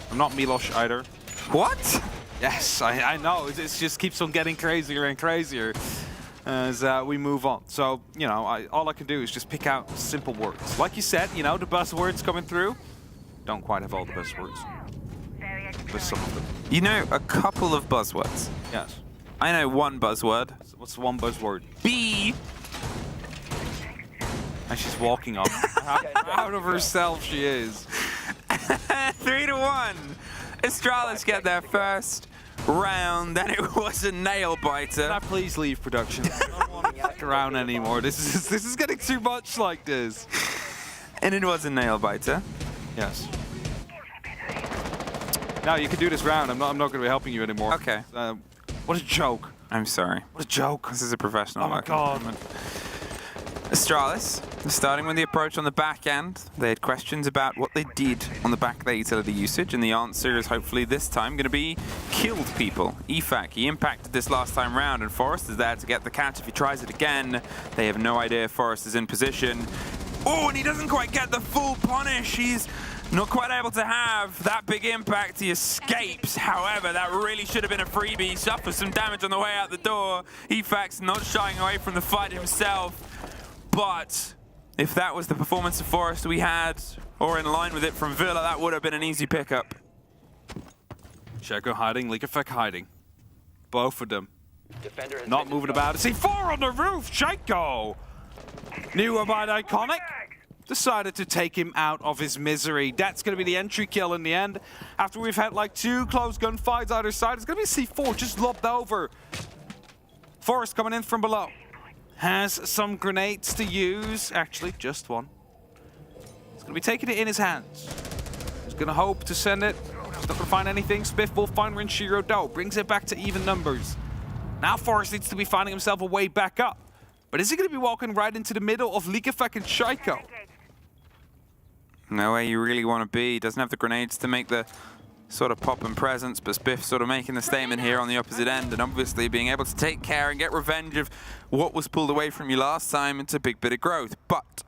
I'm not Miloš either. What? Yes, I know, it just keeps on getting crazier and crazier as we move on. So, you know, all I can do is just pick out simple words. Like you said, you know, the buzzwords coming through. Don't quite have all the buzzwords. But some of them. You know a couple of buzzwords? Yes. I know one buzzword. What's the one buzzword? B. And she's walking up. Out of herself she is. 3-1. Astralis get their first round, and it was a nail biter. Can I please leave production? I don't want to fuck around anymore. This is getting too much like this. And it was a nail biter. Yes. Now you can do this round. I'm not going to be helping you anymore. Okay. What a joke. I'm sorry. What a joke. This is a professional. Oh my god. Astralis, starting with the approach on the back end. They had questions about what they did on the back of their utility usage, and the answer is hopefully this time going to be killed people. EFAC, he impacted this last time round, and Forrest is there to get the catch if he tries it again. They have no idea Forrest is in position. Oh, and he doesn't quite get the full punish. He's not quite able to have that big impact. He escapes. However, that really should have been a freebie. He suffers some damage on the way out the door. EFAC's not shying away from the fight himself. But if that was the performance of Forrest we had, or in line with it from Villa, that would have been an easy pickup. Shaco hiding, Leakefek hiding. Both of them. Not moving about. C4 on the roof, Shaco! Knew about Iconic. Decided to take him out of his misery. That's going to be the entry kill in the end. After we've had like 2 close gunfights either side, it's going to be C4 just lobbed over. Forrest coming in from below. Has some grenades to use. Actually, just one. He's going to be taking it in his hands. He's going to hope to send it. He's not going to find anything. Spiff will find Renshiro though. Brings it back to even numbers. Now Forrest needs to be finding himself a way back up. But is he going to be walking right into the middle of Leakefek and Shaco? No way you really want to be. He doesn't have the grenades to make the sort of pop and presence, but Spiff sort of making the statement here on the opposite end, and obviously being able to take care and get revenge of what was pulled away from you last time. It's a big bit of growth, but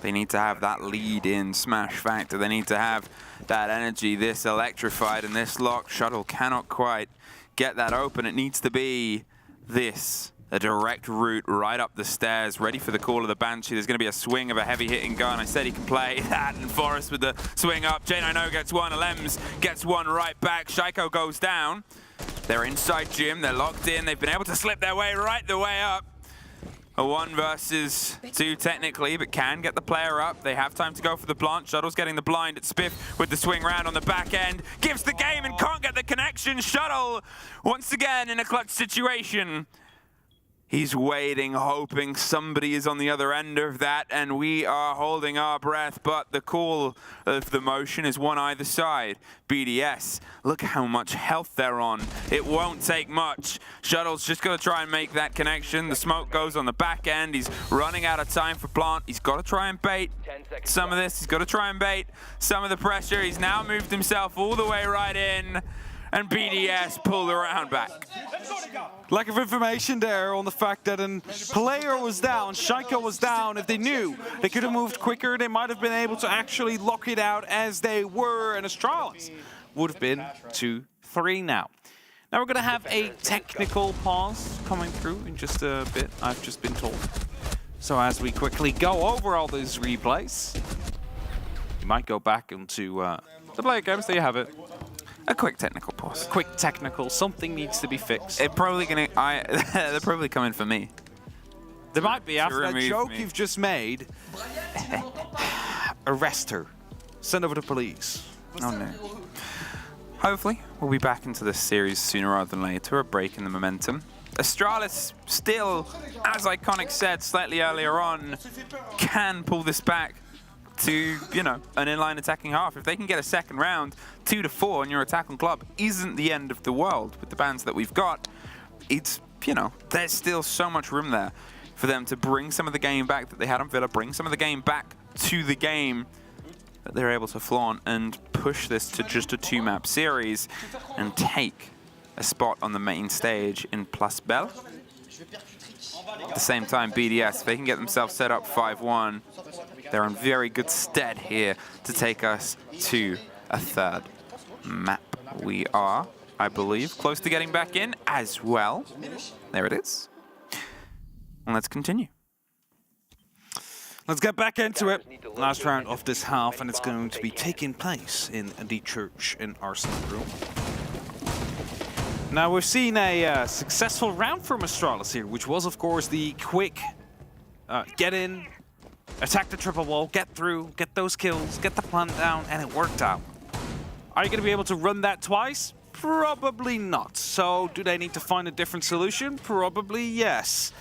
they need to have that lead-in smash factor. They need to have that energy, this electrified, and this locked shuttle cannot quite get that open. It needs to be this. A direct route right up the stairs, ready for the call of the Banshee. There's going to be a swing of a heavy-hitting gun. I said he can play that, and Forrest with the swing up. J90 gets one, Alems gets one right back. Shaco goes down. They're inside gym, they're locked in. They've been able to slip their way right the way up. A 1 versus 2 technically, but can get the player up. They have time to go for the plant. Shuttle's getting the blind at Spiff with the swing round on the back end. Gives the game and can't get the connection. Shuttle, once again, in a clutch situation. He's waiting, hoping somebody is on the other end of that, and we are holding our breath, but the call of the motion is one either side. BDS, look how much health they're on. It won't take much. Shuttle's just got to try and make that connection. The smoke goes on the back end. He's running out of time for plant. He's got to try and bait some of this. He's got to try and bait some of the pressure. He's now moved himself all the way right in. And BDS pulled the round back. Lack of information there on the fact that a player was down, Shaco was down. If they knew they could have moved quicker, they might have been able to actually lock it out as they were, and Astralis would have been 2-3 now. Now we're going to have a technical pause coming through in just a bit, I've just been told. So as we quickly go over all these replays, we might go back into the player games. There you have it. A quick technical pause. Quick technical. Something needs to be fixed. They're probably coming for me. They might be after that joke you've just made. Arrest her. Send over the police. Oh no. Hopefully, we'll be back into this series sooner rather than later. A break in the momentum. Astralis still, as Iconic said slightly earlier on, can pull this back to, you know, an inline attacking half. If they can get a second round, 2-4 on your attack on club isn't the end of the world with the bans that we've got. It's, you know, there's still so much room there for them to bring some of the game back that they had on Villa, bring some of the game back to the game that they're able to flaunt and push this to just a 2-map series and take a spot on the main stage in Place Belle. At the same time, BDS, if they can get themselves set up 5-1, they're in very good stead here to take us to a 3rd map. We are, I believe, close to getting back in as well. There it is. And let's continue. Let's get back into it. Last round of this half, and it's going to be taking place in the church in Arsenal Room. Now, we've seen a successful round from Astralis here, which was, of course, the quick get in, attack the triple wall, get through, get those kills, get the plant down, and it worked out. Are you going to be able to run that twice? Probably not. So do they need to find a different solution? Probably yes.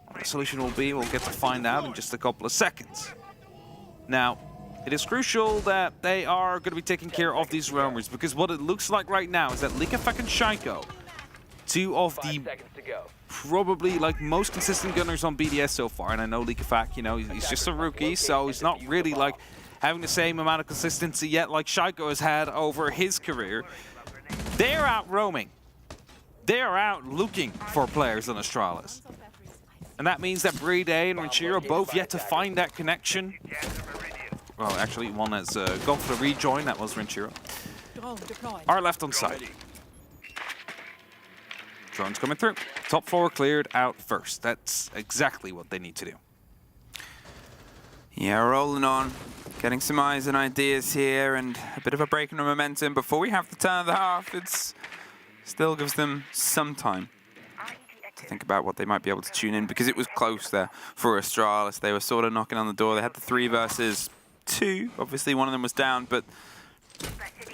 What the solution will be, we'll get to find out in just a couple of seconds. Now, it is crucial that they are going to be taking care of these roamers, because what it looks like right now is that Likafak and Shaiko, two of the probably like most consistent gunners on BDS so far, and I know Likafak, you know, he's just a rookie, so he's not really like having the same amount of consistency yet like Shaiko has had over his career. They're out roaming. They're out looking for players on Astralis. And that means that Brede and Renchiro both yet to find that connection. Well, actually, one has gone for the rejoin. That was Renchiro. Are left on site. Drones coming through. Top floor cleared out first. That's exactly what they need to do. Yeah, rolling on. Getting some eyes and ideas here, and a bit of a break in the momentum. Before we have the turn of the half, it's still gives them some time to think about what they might be able to tune in, because it was close there for Astralis. They were sort of knocking on the door. They had the 3 versus 2. Obviously, one of them was down, but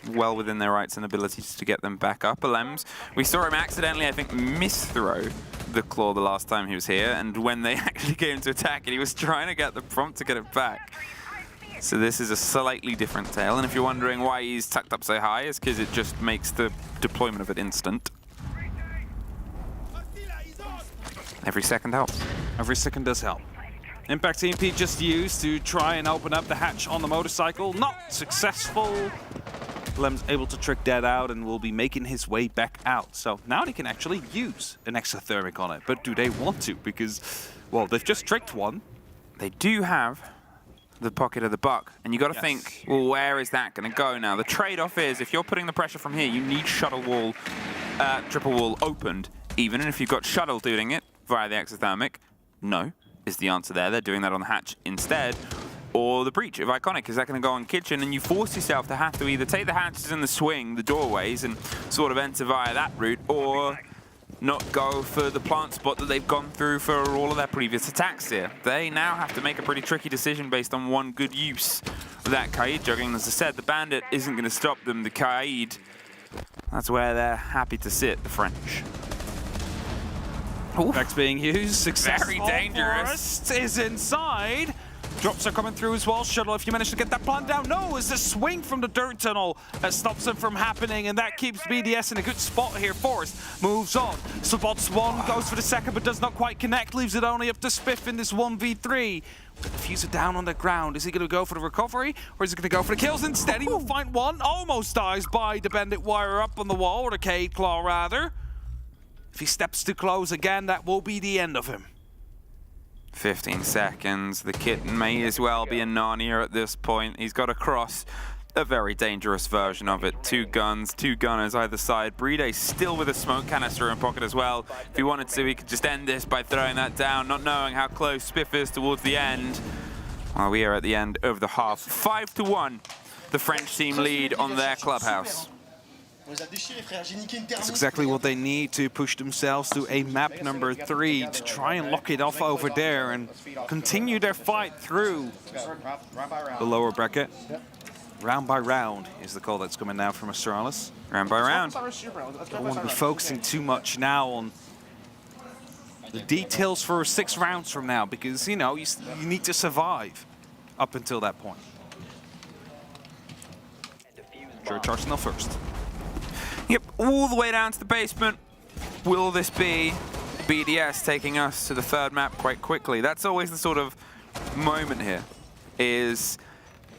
well within their rights and abilities to get them back up. Alems, we saw him accidentally, I think, misthrow the claw the last time he was here, and when they actually came to attack it, he was trying to get the prompt to get it back. So this is a slightly different tale, and if you're wondering why he's tucked up so high, it's because it just makes the deployment of it instant. Every second helps. Every second does help. Impact EMP just used to try and open up the hatch on the motorcycle. Not successful. Lem's able to trick that out and will be making his way back out. So now they can actually use an exothermic on it. But do they want to? Because, well, they've just tricked one. They do have the pocket of the buck. And you got to think, well, where is that going to go now? The trade-off is, if you're putting the pressure from here, you need shuttle wall, triple wall opened. Even if you've got shuttle doing it via the exothermic, no, is the answer there. They're doing that on the hatch instead. Or the breach of Iconic. Is that going to go on kitchen? And you force yourself to have to either take the hatches in the swing, the doorways, and sort of enter via that route, or not go for the plant spot that they've gone through for all of their previous attacks here. They now have to make a pretty tricky decision based on one good use of that Kaid juggling. As I said, the Bandit isn't going to stop them. The Kaid, that's where they're happy to sit, the French. Effects being used. Successful. Very dangerous. Forest is inside. Drops are coming through as well. Shuttle, if you manage to get that plant down. No, it's the swing from the dirt tunnel that stops them from happening, and that keeps BDS in a good spot here. Forest moves on. Spots one, goes for the second, but does not quite connect. Leaves it only up to Spiff in this 1v3. The Diffuser down on the ground. Is he going to go for the recovery, or is he going to go for the kills instead? He will find one. Almost dies by the Bandit wire up on the wall, or the Cade Claw rather. If he steps too close again, that will be the end of him. 15 seconds. The kitten may as well be a Narnia at this point. He's got across a very dangerous version of it. 2 guns, 2 gunners either side. Brede still with a smoke canister in pocket as well. If he wanted to, he could just end this by throwing that down, not knowing how close Spiff is towards the end. Well, we are at the end of the half. 5-1, the French team lead on their Clubhouse. That's exactly what they need to push themselves to a map number 3 to try and lock it off over there and continue their fight through the lower bracket. Round by round is the call that's coming now from Astralis. Round by round. Don't want to be focusing too much now on the details for 6 rounds from now, because, you know, you need to survive up until that point. Church Arsenal first. Yep, all the way down to the basement. Will this be BDS taking us to the 3rd map quite quickly? That's always the sort of moment here, is,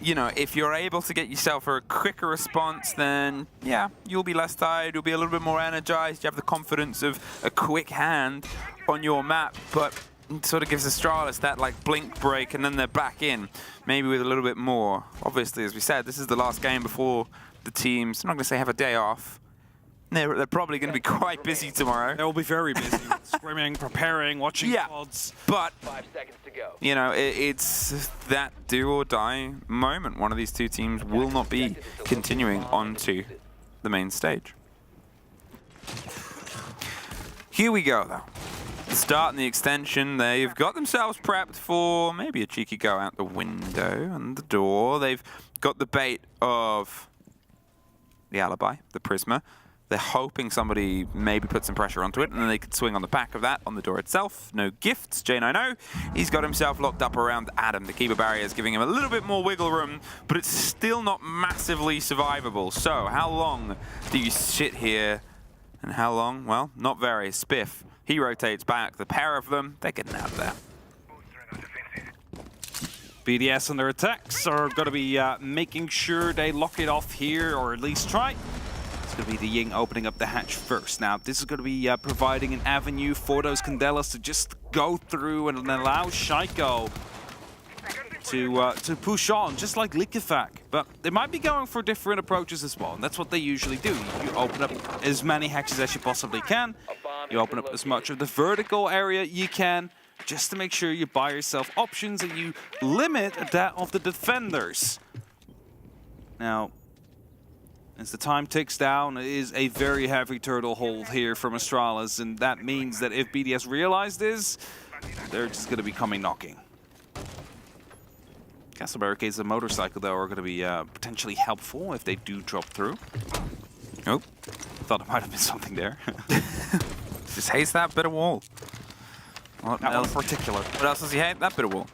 you know, if you're able to get yourself a quicker response, then, yeah, you'll be less tired, you'll be a little bit more energized, you have the confidence of a quick hand on your map, but it sort of gives Astralis that, like, blink break, and then they're back in, maybe with a little bit more. Obviously, as we said, this is the last game before the teams, I'm not going to say have a day off. They're probably going to be quite busy tomorrow. They'll be very busy, scrimming, preparing, watching pods. But 5 seconds to go. You know, it's that do or die moment. One of these 2 teams will not be continuing onto the main stage. Here we go, though. The start and the extension, they've got themselves prepped for maybe a cheeky go out the window and the door. They've got the bait of the alibi, the Prisma. They're hoping somebody maybe put some pressure onto it, and then they could swing on the back of that on the door itself. No gifts, J9O. He's got himself locked up around Adam. The keeper barrier is giving him a little bit more wiggle room, but it's still not massively survivable. So how long do you sit here? And how long? Well, not very. Spiff, he rotates back. The pair of them, they're getting out of there. BDS and their attacks are going to be making sure they lock it off here, or at least try. It's going to be the Ying opening up the hatch first. Now, this is going to be providing an avenue for those Candelas to just go through and allow Shaiko to push on, just like Likifak. But they might be going for different approaches as well, and that's what they usually do. You open up as many hatches as you possibly can. You open up as much of the vertical area you can, just to make sure you buy yourself options and you limit that of the defenders. Now, as the time ticks down, it is a very heavy turtle hold here from Astralis, and that means that if BDS realize this, they're just going to be coming knocking. Castle barricades and motorcycle, though, are going to be potentially helpful if they do drop through. Oh, thought it might have been something there. Just hates that bit of wall. What else in particular? What else does he hate? That bit of wall.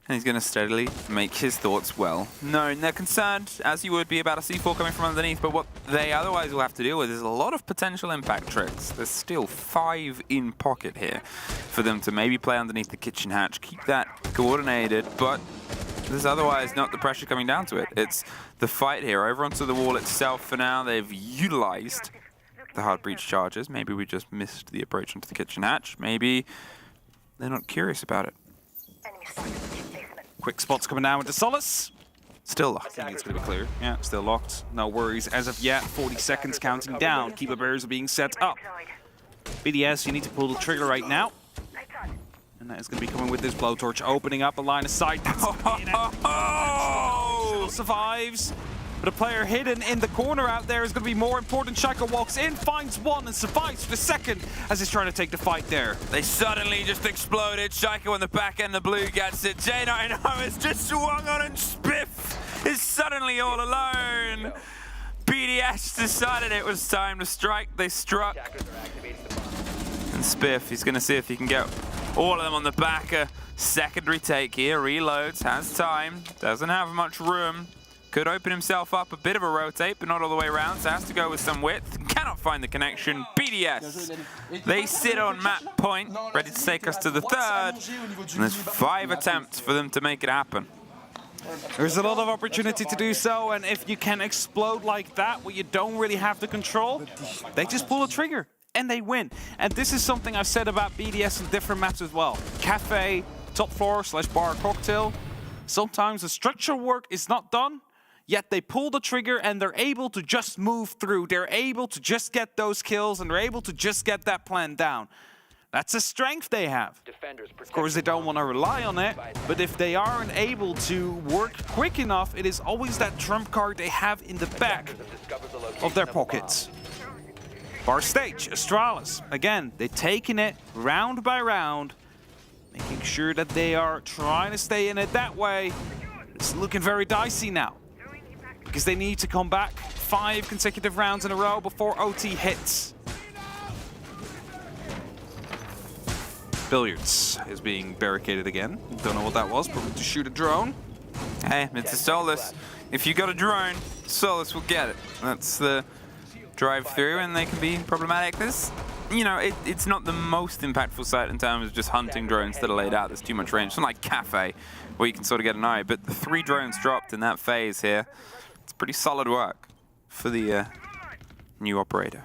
And he's going to steadily make his thoughts well known. They're concerned, as you would be, about a C4 coming from underneath, but what they otherwise will have to deal with is a lot of potential impact tricks. There's still 5 in pocket here for them to maybe play underneath the kitchen hatch, keep that coordinated, but there's otherwise not the pressure coming down to it. It's the fight here over onto the wall itself for now. They've utilized the hard breach charges. Maybe we just missed the approach onto the kitchen hatch. Maybe they're not curious about it. Quick spots coming down with the Solace. Still locked. I think it's going to be clear. Yeah, still locked. No worries as of yet. 40 seconds counting down. Keeper barriers are being set up. BDS, you need to pull the trigger right now. And that is going to be coming with this blowtorch, opening up a line of sight. Oh! Survives. But a player hidden in the corner out there is going to be more important. Shaiko walks in, finds one, and survives for the second as he's trying to take the fight there. They suddenly just exploded. Shaiko on the back end, the blue gets it. J9O is just swung on, and Spiff is suddenly all alone. BDS decided it was time to strike. They struck. And Spiff, he's going to see if he can get all of them on the back. A secondary take here. Reloads, has time, doesn't have much room. Could open himself up a bit of a rotate, but not all the way around, so has to go with some width. Cannot find the connection. BDS, they sit on map point, ready to take us to the third. And there's 5 attempts for them to make it happen. There's a lot of opportunity to do so, and if you can explode like that, where you don't really have the control, they just pull a trigger, and they win. And this is something I've said about BDS in different maps as well. Cafe, top floor / bar cocktail. Sometimes the structural work is not done, yet they pull the trigger and they're able to just move through. They're able to just get those kills and they're able to just get that plan down. That's a strength they have. Of course, they don't want to rely on it, but if they aren't able to work quick enough, it is always that trump card they have in the back of their pockets. Bar stage, Astralis. Again, they're taking it round by round, making sure that they are trying to stay in it that way. It's looking very dicey now, because they need to come back 5 consecutive rounds in a row before OT hits. Billiards is being barricaded again. Don't know what that was, probably to shoot a drone. Hey, it's a Solace. If you got a drone, Solace will get it. That's the drive through, and they can be problematic. This, you know, it's not the most impactful site in terms of just hunting drones that are laid out. There's too much range. It's not like Cafe, where you can sort of get an eye, but the 3 drones dropped in that phase here, it's pretty solid work for the new operator.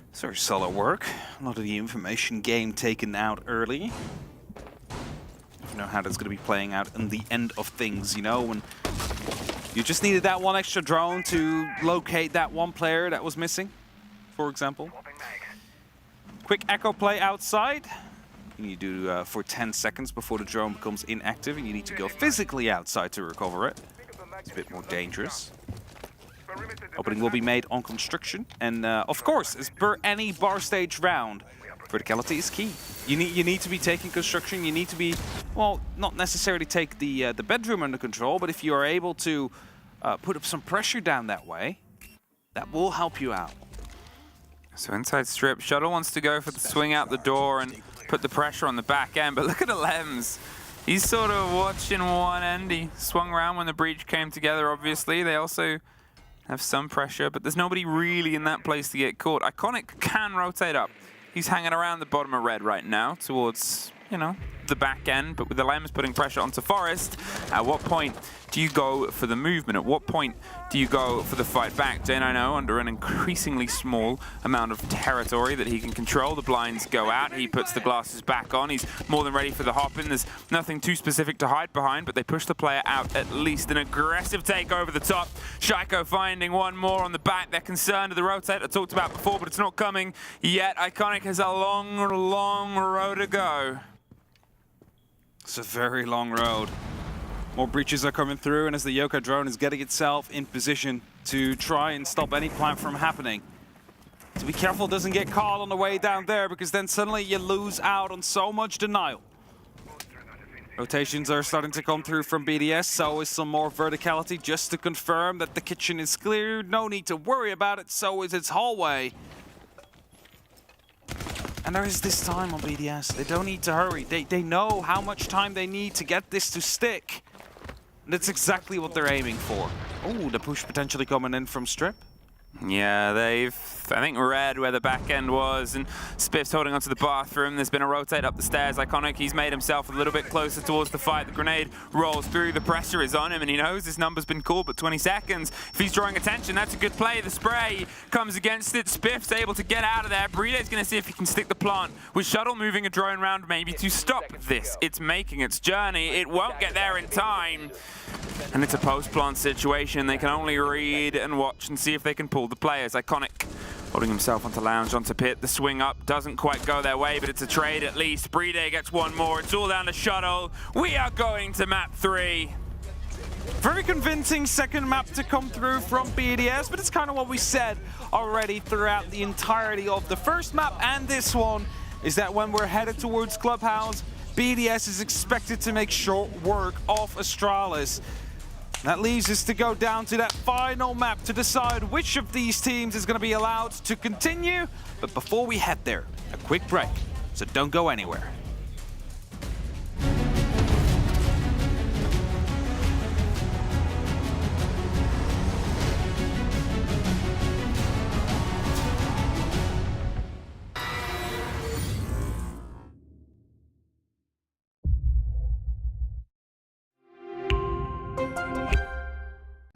It's very solid work. A lot of the information game taken out early. I don't know how that's going to be playing out in the end of things, you know, when you just needed that 1 extra drone to locate that 1 player that was missing, for example. Quick echo play outside. You need to do for 10 seconds before the drone becomes inactive, and you need to go physically outside to recover it. It's a bit more dangerous. Opening will be made on construction, and of course, as per any bar stage round, verticality is key. You need to be taking construction. You need to be, well, not necessarily take the bedroom under control, but if you are able to put up some pressure down that way, that will help you out. So inside strip, Shuttle wants to go for the swing out the door and put the pressure on the back end, but look at Alems. He's sort of watching one end. He swung around when the breach came together, obviously. They also have some pressure, but there's nobody really in that place to get caught. Iconic can rotate up. He's hanging around the bottom of red right now towards, you know, the back end, but with the Alems putting pressure onto Forest, at what point do you go for the movement? At what point do you go for the fight back? J9O under an increasingly small amount of territory that he can control. The blinds go out. He puts the glasses back on. He's more than ready for the hop in. There's nothing too specific to hide behind, but they push the player out at least. An aggressive take over the top. Shaiko finding one more on the back. They're concerned of the rotate I talked about before, but it's not coming yet. Iconic has a long, long road to go. It's a very long road. More breaches are coming through, and as the Yoka drone is getting itself in position to try and stop any plant from happening. So be careful it doesn't get caught on the way down there, because then suddenly you lose out on so much denial. Rotations are starting to come through from BDS, so is some more verticality just to confirm that the kitchen is cleared. No need to worry about it, so is its hallway. And there is this time on BDS. They don't need to hurry. They know how much time they need to get this to stick. And that's exactly what they're aiming for. Oh, the push potentially coming in from Strip. Yeah, they've, I think, read where the back end was, and Spiff's holding onto the bathroom. There's been a rotate up the stairs. Iconic, he's made himself a little bit closer towards the fight. The grenade rolls through. The pressure is on him, and he knows his number's been called, but 20 seconds. If he's drawing attention, that's a good play. The spray comes against it. Spiff's able to get out of there. Bride's going to see if he can stick the plant. With Shuttle moving a drone round maybe to stop this. It's making its journey. It won't get there in time. And it's a post-plant situation. They can only read and watch and see if they can pull the players. Iconic holding himself onto lounge, onto pit. The swing up doesn't quite go their way, but it's a trade at least. Bride gets one more. It's all down to Shuttle. We are going to map 3. Very convincing second map to come through from BDS, but it's kind of what we said already throughout the entirety of the first map and this one, is that when we're headed towards Clubhouse, BDS is expected to make short work of Astralis. That leaves us to go down to that final map to decide which of these teams is going to be allowed to continue. But before we head there, a quick break, so don't go anywhere.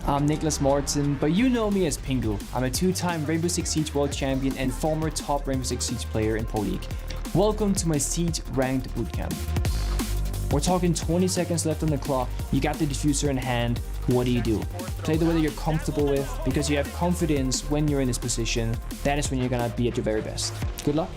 I'm Nicholas Morton, but you know me as Pingu. I'm a 2-time Rainbow Six Siege World Champion and former top Rainbow Six Siege player in Pro League. Welcome to my Siege Ranked Bootcamp. We're talking 20 seconds left on the clock, you got the diffuser in hand, what do you do? Play the way that you're comfortable with, because you have confidence when you're in this position, that is when you're gonna be at your very best. Good luck.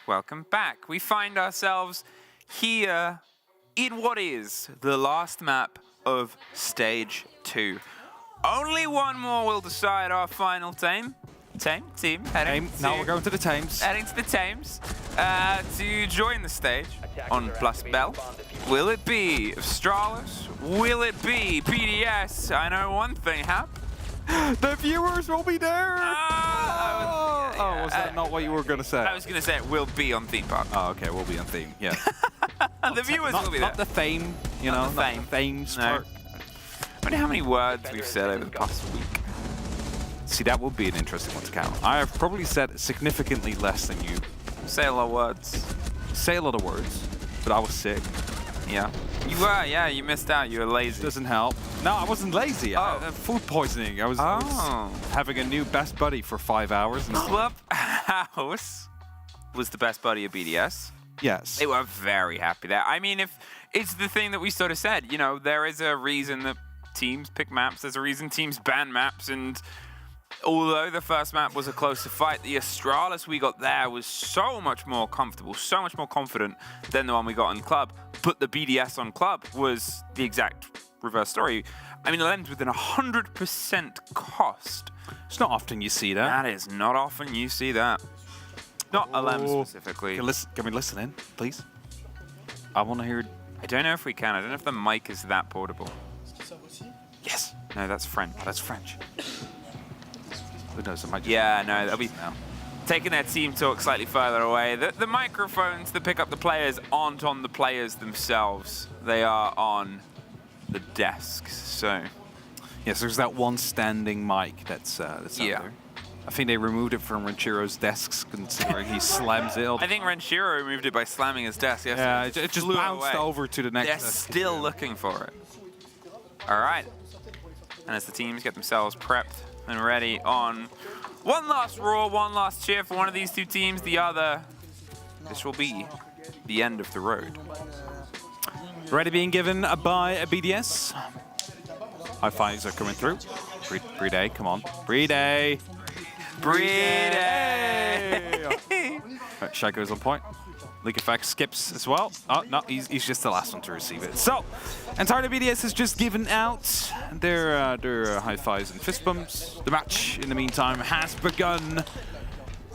Welcome back. We find ourselves here in what is the last map of Stage 2. Only one more will decide our final team. Now we're going to the Thames. Heading to the Thames to join the stage on Plus Bell. Will it be Astralis? Will it be BDS? I know one thing happened. The viewers will be there! Was that not what you were going to say? I was going to say it will be on theme park. Oh, okay, we'll be on theme, yeah. The viewers will be there. Not the fame, you know, not the Thames park. I wonder how many words we've said over the past week. See, that would be an interesting one to count. I have probably said significantly less than you. Say a lot of words. Say a lot of words, but I was sick. Yeah. You were, yeah, you missed out. You were lazy. Doesn't help. No, I wasn't lazy. Oh. Food poisoning. I was having a new best buddy for 5 hours. Clubhouse was the best buddy of BDS. Yes. They were very happy there. I mean, if it's the thing that we sort of said, you know, there is a reason that teams pick maps. There's a reason teams ban maps. And although the first map was a closer fight, the Astralis we got there was so much more comfortable, so much more confident than the one we got on Club. But the BDS on Club was the exact reverse story. I mean, it ends within 100% cost. It's not often you see that. That is not often you see that. Not LM specifically. Can we listen in, please? I want to hear... I don't know if we can. I don't know if the mic is that portable. Yes. No, that's French. Oh, that's French. Who knows? It might just yeah, no, they'll be taking their team talk slightly further away. The microphones that pick up the players aren't on the players themselves. They are on the desks. So, yes, there's that one standing mic that's out there. I think they removed it from Renchiro's desks, considering he slams it. I think Renchiro removed it by slamming his desk. Yes, yeah, it just bounced over to the next They're desk. Still looking for it. All right. And as the teams get themselves prepped and ready on one last roar, one last cheer for one of these two teams, the other, this will be the end of the road. Ready being given by a BDS. High fives are coming through. Brede, come on. Brede! Brede! Right, Shaco's on point. Leak Effect skips as well. Oh, no, he's just the last one to receive it. So, Entirely BDS has just given out their high fives and fist bumps. The match, in the meantime, has begun.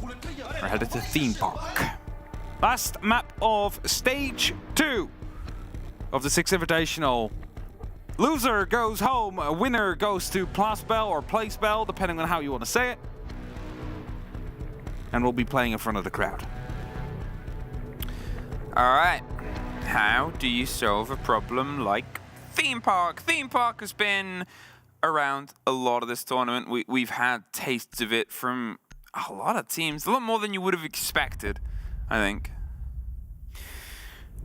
We're headed to Theme Park. Last map of Stage 2 of the 6th Invitational. Loser goes home, a winner goes to Plasbel or Placebel, depending on how you want to say it. And we'll be playing in front of the crowd. Alright, how do you solve a problem like Theme Park? Theme Park has been around a lot of this tournament. We've had tastes of it from a lot of teams, a lot more than you would have expected, I think.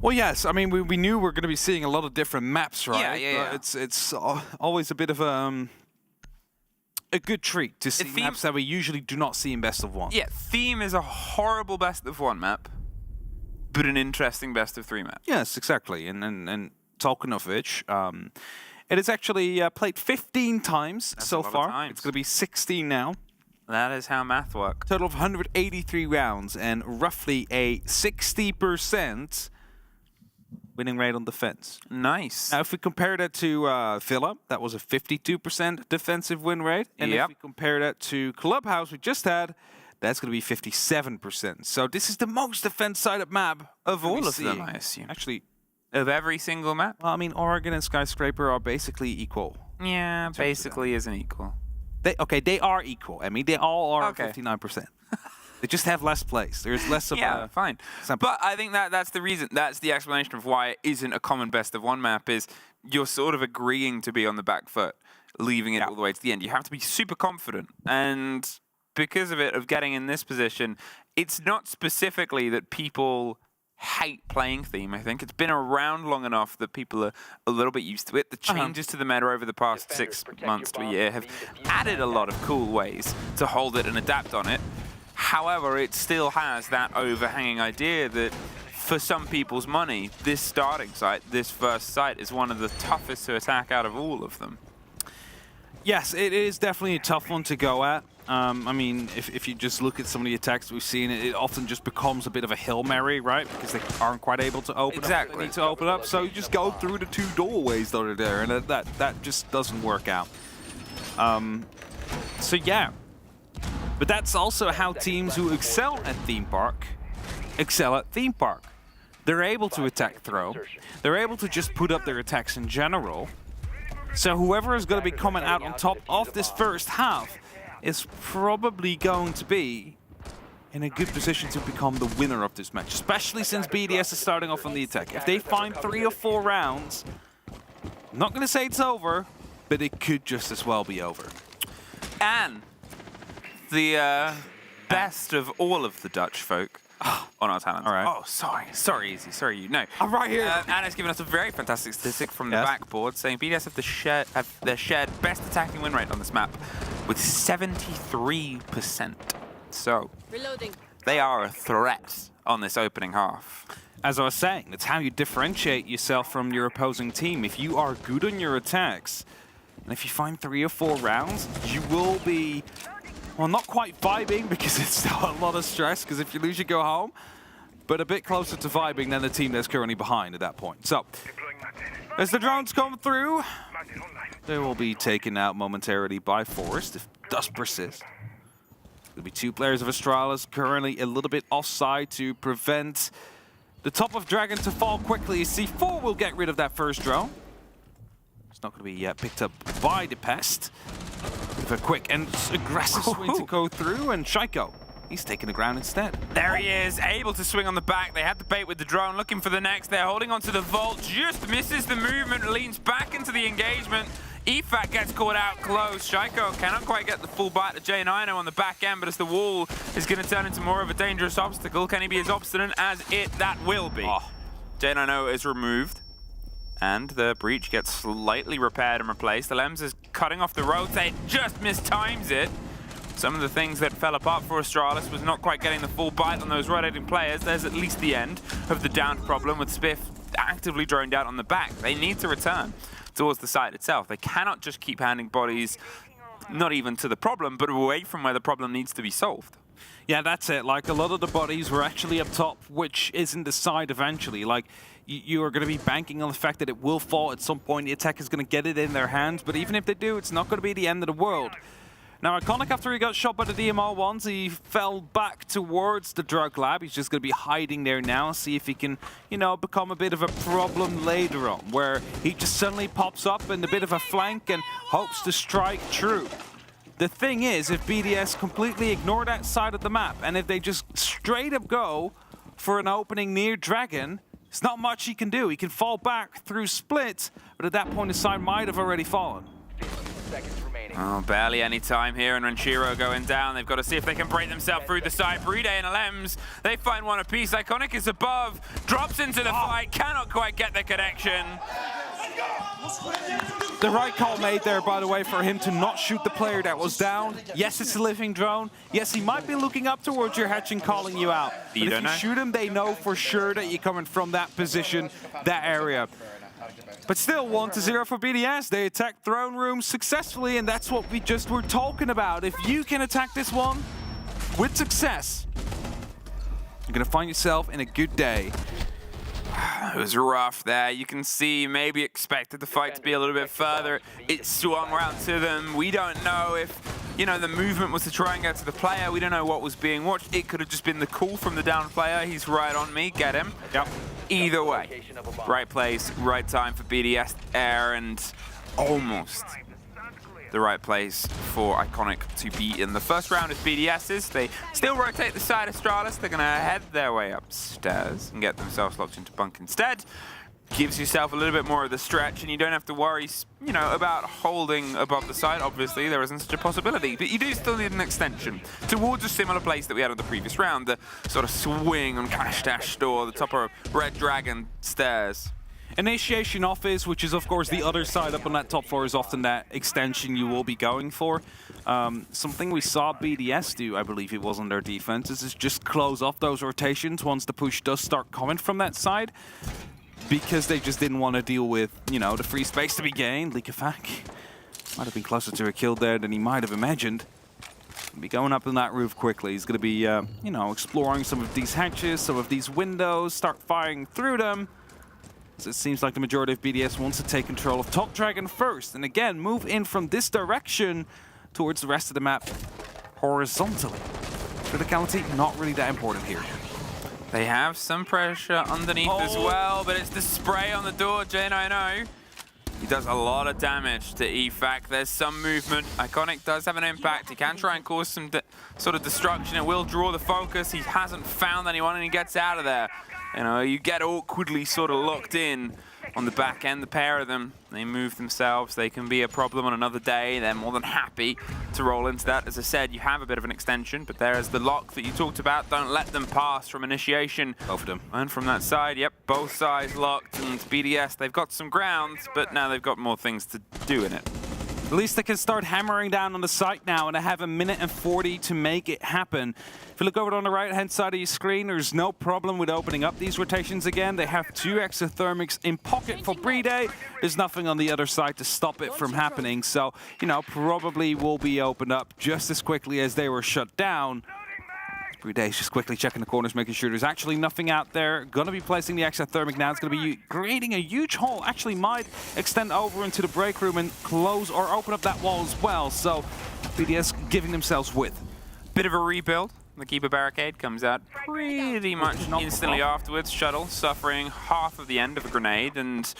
Well, yes, I mean, we knew we were going to be seeing a lot of different maps, right? Yeah. But it's always a bit of a good treat to see maps that we usually do not see in Best of 1. Yeah, Theme is a horrible Best of 1 map, but an interesting Best of 3 map. Yes, exactly. And talking of which, it has actually played 15 times so far. It's going to be 16 now. That is how math works. Total of 183 rounds and roughly a 60% winning rate on defense. Nice. Now, if we compare that to Villa, that was a 52% defensive win rate. And if we compare that to Clubhouse we just had, that's going to be 57%. So this is the most defense-sided map of all of them, I assume. Actually, of every single map? Well, I mean, Oregon and Skyscraper are basically equal. Yeah, basically isn't equal. They are equal. I mean, they all are 59%. They just have less plays. There's less of a... fine. But I think that's the reason. That's the explanation of why it isn't a common Best of 1 map is you're sort of agreeing to be on the back foot, leaving it all the way to the end. You have to be super confident. And because of it, of getting in this position, it's not specifically that people hate playing Theme, I think. It's been around long enough that people are a little bit used to it. The changes to the meta over the past 6 months to a year have added a lot of cool ways to hold it and adapt on it. However, it still has that overhanging idea that for some people's money, this starting site, this first site, is one of the toughest to attack out of all of them. Yes, it is definitely a tough one to go at. I mean, if you just look at some of the attacks we've seen, it often just becomes a bit of a Hail Mary, right? Because they aren't quite able to open up. They need to open up, so you just go through the 2 doorways that are there, and that just doesn't work out. So yeah. But that's also how teams who excel at Theme Park excel at Theme Park. They're able to attack throw. They're able to just put up their attacks in general. So whoever is going to be coming out on top of this first half is probably going to be in a good position to become the winner of this match, especially since BDS is starting off on the attack. If they find 3 or 4 rounds, I'm not going to say it's over, but it could just as well be over. And the best of all of the Dutch folk on our talent. All right. Oh, sorry, Easy. Sorry, you know. I'm right here. Anna's given us a very fantastic statistic from the backboard saying BDS have their shared best attacking win rate on this map with 73%. So, they are a threat on this opening half. As I was saying, that's how you differentiate yourself from your opposing team. If you are good on your attacks, and if you find 3 or 4 rounds, you will be... Well, not quite vibing because it's still a lot of stress because if you lose, you go home. But a bit closer to vibing than the team that's currently behind at that point. So, as the drones come through, they will be taken out momentarily by Forest if does persist. There'll be 2 players of Astralis currently a little bit offside to prevent the top of Dragon to fall quickly. C4 will get rid of that first drone. It's not going to be picked up by the Pest. With a quick and aggressive swing to go through, and Shaiko, he's taking the ground instead. There he is, able to swing on the back. They had the bait with the drone, looking for the next. They're holding onto the vault, just misses the movement, leans back into the engagement. EFAT gets caught out close. Shaiko cannot quite get the full bite to J9 on the back end, but as the wall is going to turn into more of a dangerous obstacle, can he be as obstinate as that will be? J9 is removed. And the breach gets slightly repaired and replaced. The Lems is cutting off the rotate, just mistimes it. Some of the things that fell apart for Astralis was not quite getting the full bite on those rotating players. There's at least the end of the down problem with Spiff actively droned out on the back. They need to return towards the site itself. They cannot just keep handing bodies, not even to the problem, but away from where the problem needs to be solved. Yeah, that's it. Like, a lot of the bodies were actually up top, which isn't the side eventually. Like, you are going to be banking on the fact that it will fall at some point. The attack is going to get it in their hands, but even if they do, it's not going to be the end of the world. Now, Iconic, after he got shot by the DMR ones, he fell back towards the drug lab. He's just going to be hiding there now, see if he can, you know, become a bit of a problem later on, where he just suddenly pops up in a bit of a flank and hopes to strike true. The thing is, if BDS completely ignore that side of the map, and if they just straight up go for an opening near Dragon, there's not much he can do. He can fall back through split, but at that point, the side might have already fallen. Oh, barely any time here, and Ranchiro going down. They've got to see if they can break themselves through the side. Bride and Alems, they find one apiece. Iconic is above, drops into the fight, cannot quite get the connection. The right call made there, by the way, for him to not shoot the player that was down. Yes, it's a living drone. Yes, he might be looking up towards your hatch and calling you out. But if you shoot him, they know for sure that you're coming from that position, that area. But still, 1-0 for BDS. They attacked throne room successfully, and that's what we just were talking about. If you can attack this one with success, you're going to find yourself in a good day. It was rough there. You can see maybe expected the fight to be a little bit further. It swung around to them. We don't know if, you know, the movement was to try and get to the player. We don't know what was being watched. It could have just been the call from the down player. He's right on me. Get him. Yep. Either way, right place, right time for BDS Air, and almost the right place for Iconic to be in. The first round is BDS's. They still rotate the side of Astralis. They're going to head their way upstairs and get themselves locked into bunk instead. Gives yourself a little bit more of the stretch, and you don't have to worry, you know, about holding above the side. Obviously, there isn't such a possibility, but you do still need an extension towards a similar place that we had on the previous round, the sort of swing on Cash Dash Store, the top of Red Dragon stairs. Initiation office, which is of course the other side up on that top floor, is often that extension you will be going for. Something we saw BDS do, I believe it was on their defense, is just close off those rotations once the push does start coming from that side, because they just didn't want to deal with, you know, the free space to be gained. Likafak might have been closer to a kill there than he might have imagined. He'll be going up on that roof quickly. He's going to be, you know, exploring some of these hatches, some of these windows, start firing through them. So it seems like the majority of BDS wants to take control of Top Dragon first, and again, move in from this direction towards the rest of the map horizontally. Criticality, not really that important here. They have some pressure underneath as well, but it's the spray on the door, J90. He does a lot of damage to EFAC. There's some movement. Iconic does have an impact. He can try and cause some sort of destruction. It will draw the focus. He hasn't found anyone, and he gets out of there. You know, you get awkwardly sort of locked in on the back end, the pair of them. They move themselves. They can be a problem on another day. They're more than happy to roll into that. As I said, you have a bit of an extension, but there's the lock that you talked about. Don't let them pass from initiation. Both of them. And from that side, yep, both sides locked. And BDS, they've got some grounds, but now they've got more things to do in it. At least they can start hammering down on the site now, and they have 1 minute and 40 to make it happen. If you look over on the right-hand side of your screen, there's no problem with opening up these rotations again. They have 2 exothermics in pocket for Bride. There's nothing on the other side to stop it from happening. So, you know, probably will be opened up just as quickly as they were shut down. Brude's just quickly checking the corners, making sure there's actually nothing out there. Gonna be placing the exothermic now. It's gonna be creating a huge hole. Actually might extend over into the break room and close or open up that wall as well. So BDS giving themselves width. Bit of a rebuild. The Keeper Barricade comes out pretty much instantly afterwards. Shuttle suffering half of the end of a grenade, and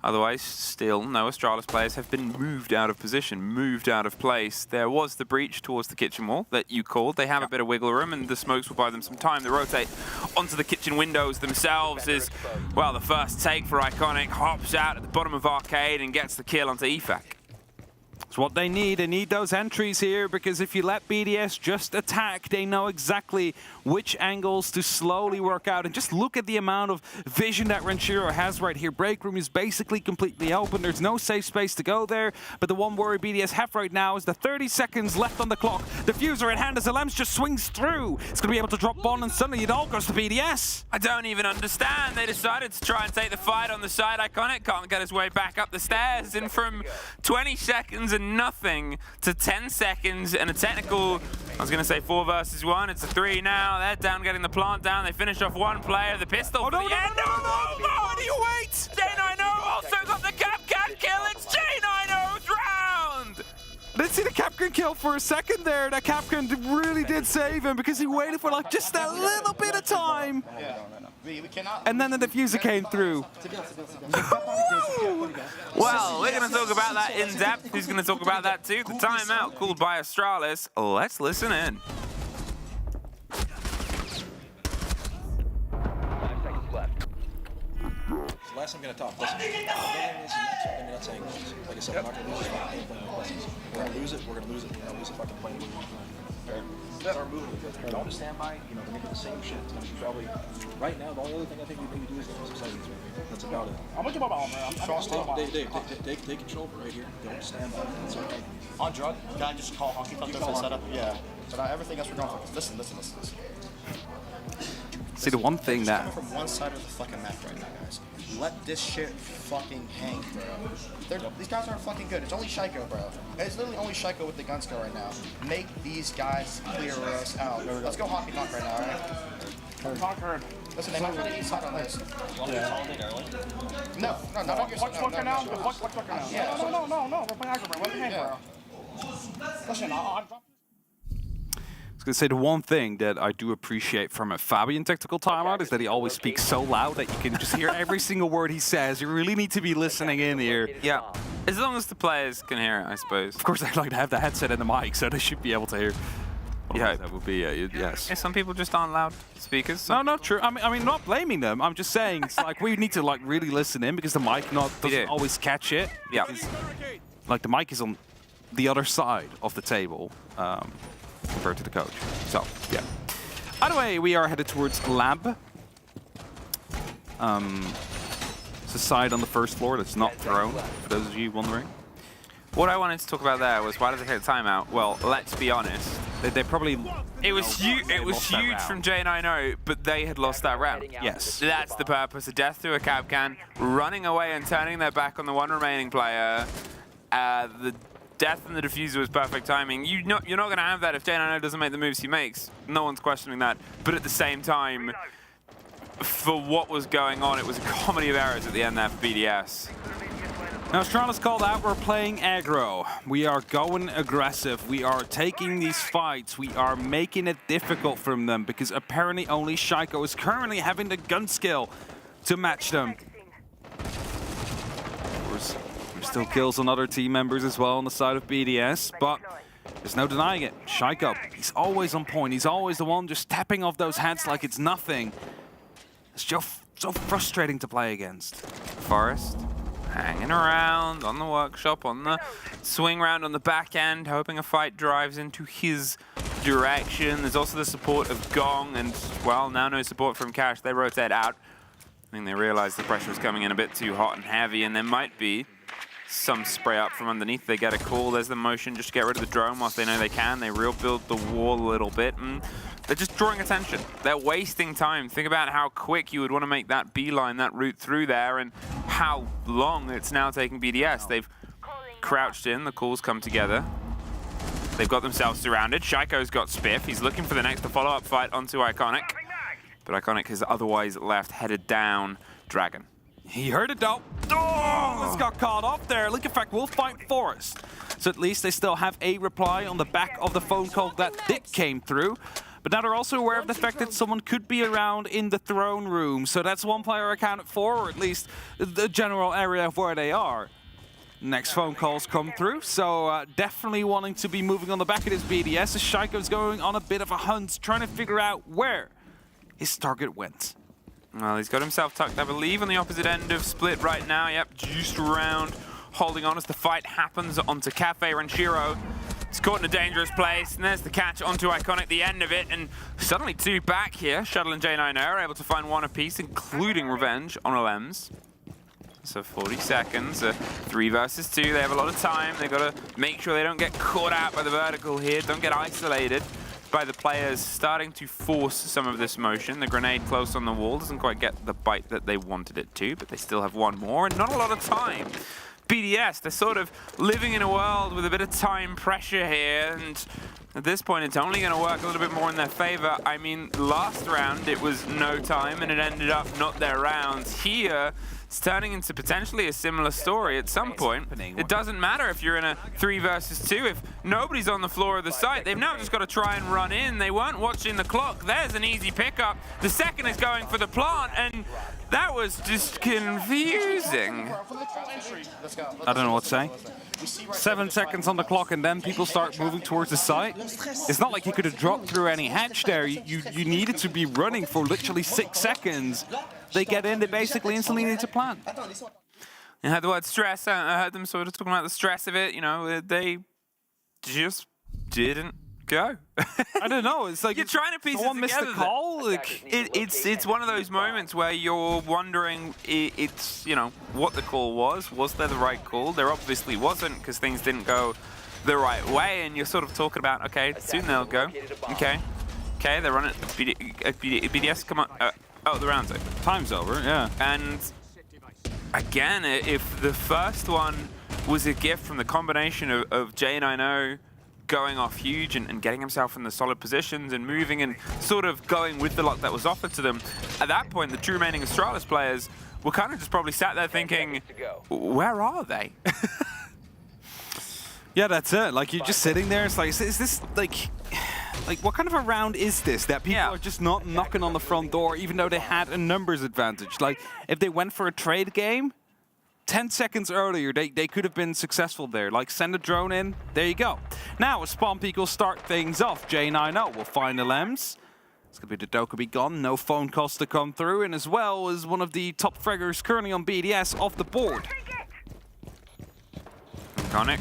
otherwise, still, no Astralis players have been moved out of position, moved out of place. There was the breach towards the kitchen wall that you called. They have a bit of wiggle room, and the smokes will buy them some time to rotate onto the kitchen windows themselves. Is, well, the first take for Iconic. Hops out at the bottom of Arcade and gets the kill onto EFAC. It's what they need. They need those entries here, because if you let BDS just attack, they know exactly which angles to slowly work out. And just look at the amount of vision that Ranchiro has right here. Break room is basically completely open. There's no safe space to go there. But the one worry BDS have right now is the 30 seconds left on the clock. Diffuser in hand as Alems just swings through. It's going to be able to drop one, and suddenly it all goes to BDS. I don't even understand. They decided to try and take the fight on the side. Iconic can't get his way back up the stairs. And from 20 seconds to nothing to 10 seconds and a technical. I was going to say 4 versus 1. It's a 3 now. They're down getting the plant down. They finish off one player. The pistol. Oh, no, no, no, you wait! J90 also got the Capcan kill. It's J90's round! I didn't see the Capcan kill for a second there. That Capcan really did save him because he waited for like just a little bit of time. And then the diffuser came through. Well, we're going to talk about that in depth. Who's going to talk about that too? The timeout called by Astralis. Let's listen in. 5 seconds left. It's the last I'm going to talk. Listen, I'm not saying this. Like I said, I'm not going to lose this fucking game playing lessons. We're going to lose it, we're going to lose it, we're going to lose it fucking playing what we want to play. Start moving. Don't just stand by, you know, they're making the same shit. It's going to be probably, right now, the only other thing I think we maybe do is get some sightings. That's about it. I'm going to give up on man. Dave, take control right here. Don't stand by. That's okay. On drug, can I just call honky tonk to set up? Yeah. So now everything else we're going for. Listen. See, the one thing that... from one side of the fucking map right now, guys. Let this shit fucking hang, bro. These guys aren't fucking good. It's only Shaiko, bro. It's literally only Shaiko with the gun skill right now. Make these guys clear us out. Let's go hockey knock right now, alright? Conquered. Listen, they might really need side on this. No, not on your side. Watch now. Watch now. Yeah. No. We're playing aggro, bro. Let me hang, bro. Listen, I'm dropping. I was going to say the one thing that I do appreciate from a Fabian tactical timeout is that he always speaks so loud that you can just hear every single word he says. You really need to be listening in here. Yeah, as long as the players can hear it, I suppose. Of course, I'd like to have the headset and the mic, so they should be able to hear. Yeah, that would be, yes. Yeah, some people just aren't loud speakers. No, not true. I mean, not blaming them. I'm just saying, it's like we need to like really listen in because the mic doesn't always catch it. Yeah. Like the mic is on the other side of the table. Compared to the coach. So, yeah. Either way, we are headed towards lab. It's a side on the first floor that's not thrown, for those of you wondering. What I wanted to talk about there was why did they take the timeout? Well, let's be honest. They probably... It was huge from J90, but they had lost that round. Yes. That's the purpose. A death to a Capcan, running away and turning their back on the one remaining player. The death and the diffuser was perfect timing. You're not going to have that if J90 doesn't make the moves he makes. No one's questioning that. But at the same time, for what was going on, it was a comedy of errors at the end there for BDS. Now, Astralis called out, we're playing aggro. We are going aggressive. We are taking these fights. We are making it difficult for them because apparently only Shaiko is currently having the gun skill to match them. There's still kills on other team members as well on the side of BDS, but there's no denying it. Shaiko, he's always on point. He's always the one just tapping off those heads like it's nothing. It's just so frustrating to play against. Forest hanging around on the workshop, on the swing round on the back end, hoping a fight drives into his direction. There's also the support of Gong and, well, now no support from Cash. They rotate out. I think they realized the pressure was coming in a bit too hot and heavy, and there might be some spray up from underneath. They get a call. There's the motion just to get rid of the drone whilst they know they can. They rebuild the wall a little bit, and they're just drawing attention. They're wasting time. Think about how quick you would want to make that beeline, that route through there, and how long it's now taking BDS. They've crouched in. The calls come together. They've got themselves surrounded. Shaiko's got Spiff. He's looking for the next follow-up fight onto Iconic. But Iconic has otherwise left, headed down Dragon. He heard it though. Oh, this got caught off there. Link Effect will fight Forest. So at least they still have a reply on the back of the phone call that came through. But now they're also aware of the fact that someone could be around in the throne room. So that's one player accounted for, or at least the general area of where they are. Next phone calls come through, so definitely wanting to be moving on the back of this BDS as Shaiko's going on a bit of a hunt, trying to figure out where his target went. Well, he's got himself tucked, I believe, on the opposite end of Split right now. Yep, juiced around, holding on as the fight happens onto Cafe Ranchiro. It's caught in a dangerous place, and there's the catch onto Iconic, the end of it, and suddenly two back here. Shuttle and J90 are able to find one apiece, including Revenge on Olems. So 40 seconds, 3 versus 2. They have a lot of time. They've got to make sure they don't get caught out by the vertical here, don't get isolated by the players starting to force some of this motion. The grenade close on the wall doesn't quite get the bite that they wanted it to, but they still have one more, and not a lot of time. BDS, they're sort of living in a world with a bit of time pressure here, and at this point it's only going to work a little bit more in their favor. I mean, last round it was no time and it ended up not their round. Here, it's turning into potentially a similar story at some point. It doesn't matter if you're in a 3 versus 2. If nobody's on the floor of the site, they've now just got to try and run in. They weren't watching the clock. There's an easy pickup. The second is going for the plant, and that was just confusing. I don't know what to say. 7 seconds on the clock and then people start moving towards the site. It's not like you could have dropped through any hatch there. You needed to be running for literally 6 seconds. They get in, they basically instantly need to plant. I heard the word stress. I heard them sort of talking about the stress of it. You know, they just didn't go. I don't know. It's like you're trying to piece it someone together. missed the call. Like, it's one of those moments where you're wondering, it's you know what the call was. Was there the right call? There obviously wasn't because things didn't go the right way. And you're sort of talking about, okay, soon they'll go. Okay, they're running. BDS, come on. Oh, the round's over. Time's over. Yeah. And again, if the first one was a gift from the combination of J90 going off huge and getting himself in the solid positions and moving and sort of going with the luck that was offered to them, at that point, the two remaining Astralis players were kind of just probably sat there thinking, where are they? Yeah, that's it. Like, you're just sitting there. It's like, is this like what kind of a round is this that people are just not knocking on the front door even though they had a numbers advantage? Like, if they went for a trade game 10 seconds earlier, they could have been successful there. Like, send a drone in, there you go. Now, as Spawn Peak will start things off, J90 will find the Lems. It's going to be the Dokkaebi gone, no phone calls to come through, and as well as one of the top fraggers currently on BDS off the board. Iconic.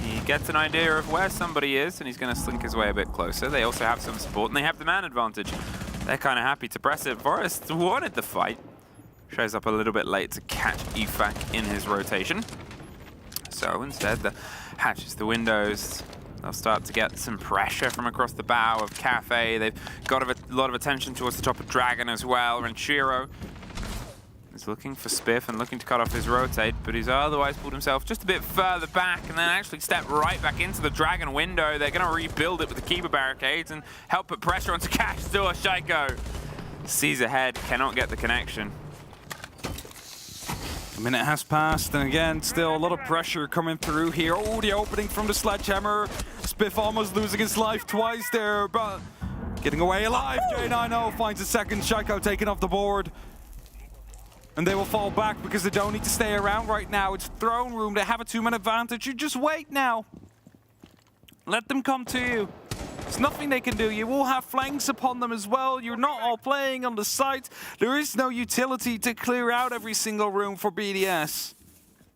He gets an idea of where somebody is, and he's going to slink his way a bit closer. They also have some support, and they have the man advantage. They're kind of happy to press it. Forrest wanted the fight. Shows up a little bit late to catch EFAC in his rotation. So instead, the hatches the windows. They'll start to get some pressure from across the bow of Cafe. They've got a lot of attention towards the top of Dragon as well. Renshiro is looking for Spiff and looking to cut off his rotate, but he's otherwise pulled himself just a bit further back and then actually stepped right back into the Dragon window. They're going to rebuild it with the Keeper barricades and help put pressure onto Cash Store. Shaiko sees ahead, cannot get the connection. A minute has passed, and again, still a lot of pressure coming through here. Oh, the opening from the sledgehammer. Spiff almost losing his life twice there, but getting away alive. J90 finds a second. Shaiko taken off the board. And they will fall back because they don't need to stay around right now. It's throne room. They have a 2-man advantage. You just wait now. Let them come to you. There's nothing they can do. You will have flanks upon them as well. You're not all playing on the site. There is no utility to clear out every single room for BDS.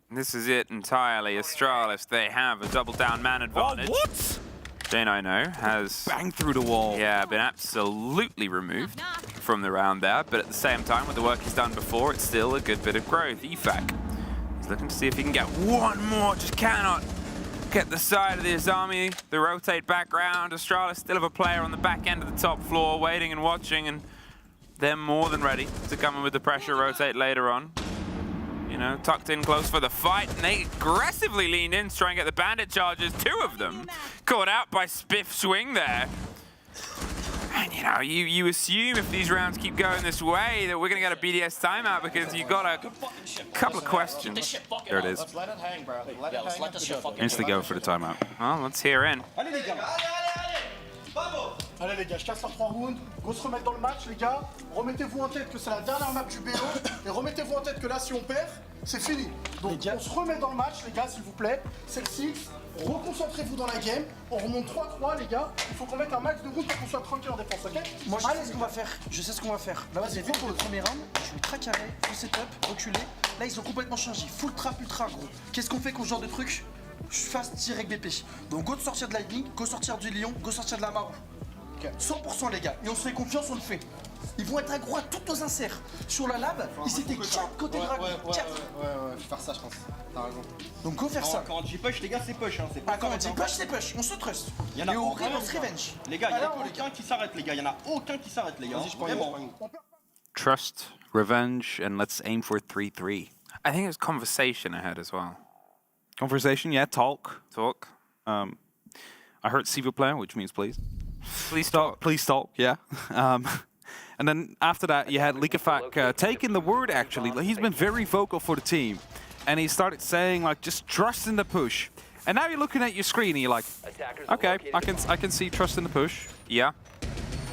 This is it entirely. Astralis, they have a double down man advantage. Oh, what? J90 has banged through the wall. Yeah, been absolutely removed from the round there. But at the same time, with the work he's done before, it's still a good bit of growth. EFAC, he's looking to see if he can get one more. Just cannot get the side of this army. The rotate back round. Astralis still have a player on the back end of the top floor, waiting and watching, and they're more than ready to come in with the pressure rotate later on. You know, tucked in close for the fight, and they aggressively leaned in to try and get the bandit charges. 2 of them caught out by Spiff swing there. And you know, you assume if these rounds keep going this way that we're going to get a BDS timeout because you've got a couple of questions. There it is. Let's let it hang, bro. Let it hang. Instantly go for the timeout. Well, let's hear in. Allez les gars. Allez les gars, je casse en 3 rounds. Go se remettre dans le match les gars. Remettez-vous en tête que c'est la dernière map du BO. Et remettez-vous en tête que là si on perd, c'est fini. Donc on se remet dans le match les gars s'il vous plaît. C'est le 6. Reconcentrez-vous dans la game. On remonte 3-3 les gars. Il faut qu'on mette un max de rounds pour qu'on soit tranquille en défense, ok? Moi je sais ce qu'on va faire. Je sais ce qu'on va faire. Là vas-y, pour le premier round, je vais très carré, full setup, reculer. Là ils ont complètement changé. Full trap ultra gros. Qu'est-ce qu'on fait qu'on ce genre de truc? Fast direct BP. Donc go de sortir de Lightning, go sortir du Lion, go sortir de la Marou. 100% les gars, et on se fait confiance, on le fait. Ils vont être aggro à toutes nos inserts. Sur la lab, ils étaient 4 côté dragon. 4. Ouais, je vais faire ça, je pense. T'as raison. Donc go faire ça. Quand on dit push, les gars, c'est push. Hein. Quand on dit push, c'est push. On se trust. Il y en a et au on se revenge. Les gars, il y en a aucun qui s'arrête, les gars. Il y en a aucun qui s'arrête, les gars. Vraiment. Trust, revenge, and let's aim for 3-3. I think it was conversation ahead as well. Conversation, yeah, talk. I heard s'il vous plaît, which means please. Please talk. Please talk, yeah. And then after that, you had Likafak taking the word, actually. He's been very vocal for the team. And he started saying, like, just trust in the push. And now you're looking at your screen and you're like, okay, I can see trust in the push. Yeah.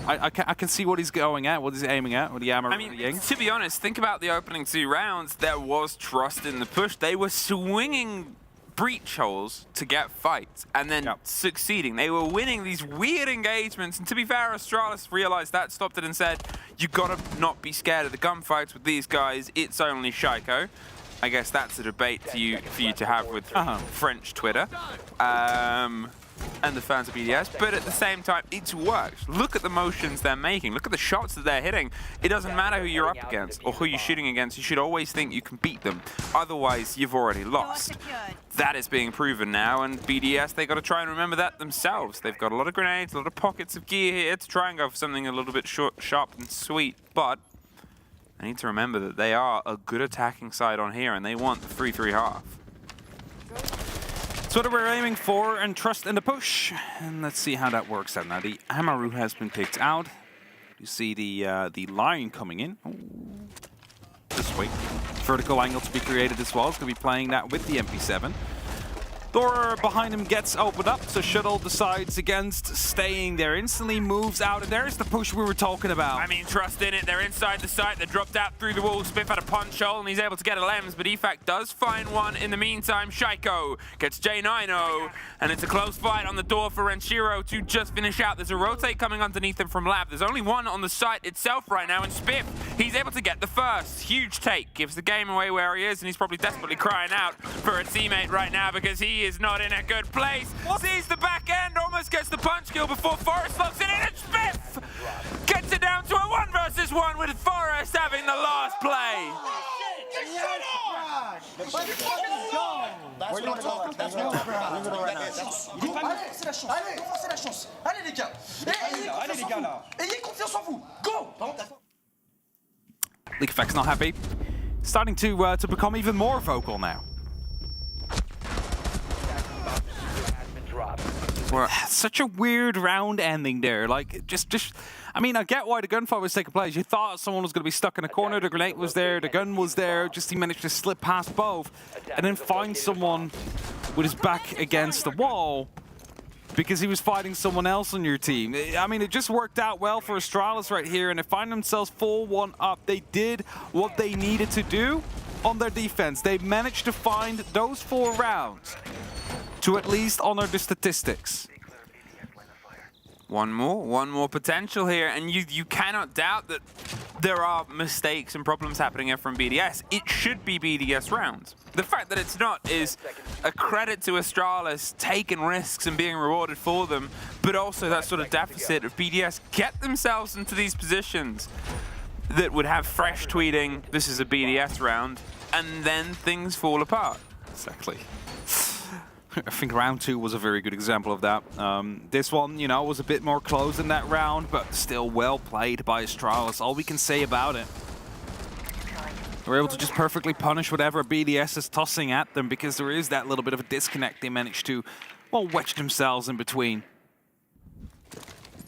I can see what he's going at, what he's aiming at, what the Yammer. I mean, to be honest, think about the opening 2 rounds. There was trust in the push. They were swinging breach holes to get fights and then succeeding. They were winning these weird engagements. And to be fair, Astralis realized that, stopped it and said, you gotta not be scared of the gunfights with these guys. It's only Shaiko. I guess that's a debate for you to have with French Twitter. And the fans of BDS, but at the same time, it's worked. Look at the motions they're making. Look at the shots that they're hitting. It doesn't matter who you're up against or who you're shooting against. You should always think you can beat them. Otherwise, you've already lost. That is being proven now, and BDS, they got to try and remember that themselves. They've got a lot of grenades, a lot of pockets of gear here to try and go for something a little bit short, sharp and sweet, but they need to remember that they are a good attacking side on here, and they want the 3-3-half. That's what we're aiming for, and trust in the push. And let's see how that works out. Now the Amaru has been picked out. You see the Lion coming in. Ooh. This way. Vertical angle to be created as well. It's going to be playing that with the MP7. Door behind him gets opened up, so Shuttle decides against staying there. Instantly moves out, and there's the push we were talking about. I mean, trust in it. They're inside the site. They dropped out through the wall. Spiff had a punch hole, and he's able to get a Lems, but EFAC does find one in the meantime. Shaiko gets J90, and it's a close fight on the door for Renshiro to just finish out. There's a rotate coming underneath him from Lab. There's only one on the site itself right now, and Spiff, he's able to get the first. Huge take. Gives the game away where he is, and he's probably desperately crying out for a teammate right now because he is not in a good place. Sees the back end, almost gets the punch kill before Forrest locks it in, and Spiff gets it down to a 1 versus 1 with Forrest having the last play. Likafak's not happy. Starting to become even more vocal now. Such a weird round ending there. Like, just I mean, I get why the gunfight was taking place. You thought someone was going to be stuck in a corner, the grenade was there, the gun was there, just he managed to slip past both and then find someone with his back against the wall because he was fighting someone else on your team. I mean, it just worked out well for Astralis right here, and they find themselves full 1 up. They did what they needed to do on their defense. They managed to find those 4 rounds to at least honor the statistics. One more potential here, and you cannot doubt that there are mistakes and problems happening here from BDS. It should be BDS rounds. The fact that it's not is a credit to Astralis taking risks and being rewarded for them, but also that sort of deficit of BDS get themselves into these positions that would have fresh tweeting, this is a BDS round, and then things fall apart. Exactly. I think round 2 was a very good example of that. This one, you know, was a bit more close in that round, but still well played by Astralis. All we can say about it. We're able to just perfectly punish whatever BDS is tossing at them because there is that little bit of a disconnect. They managed to, well, wedge themselves in between.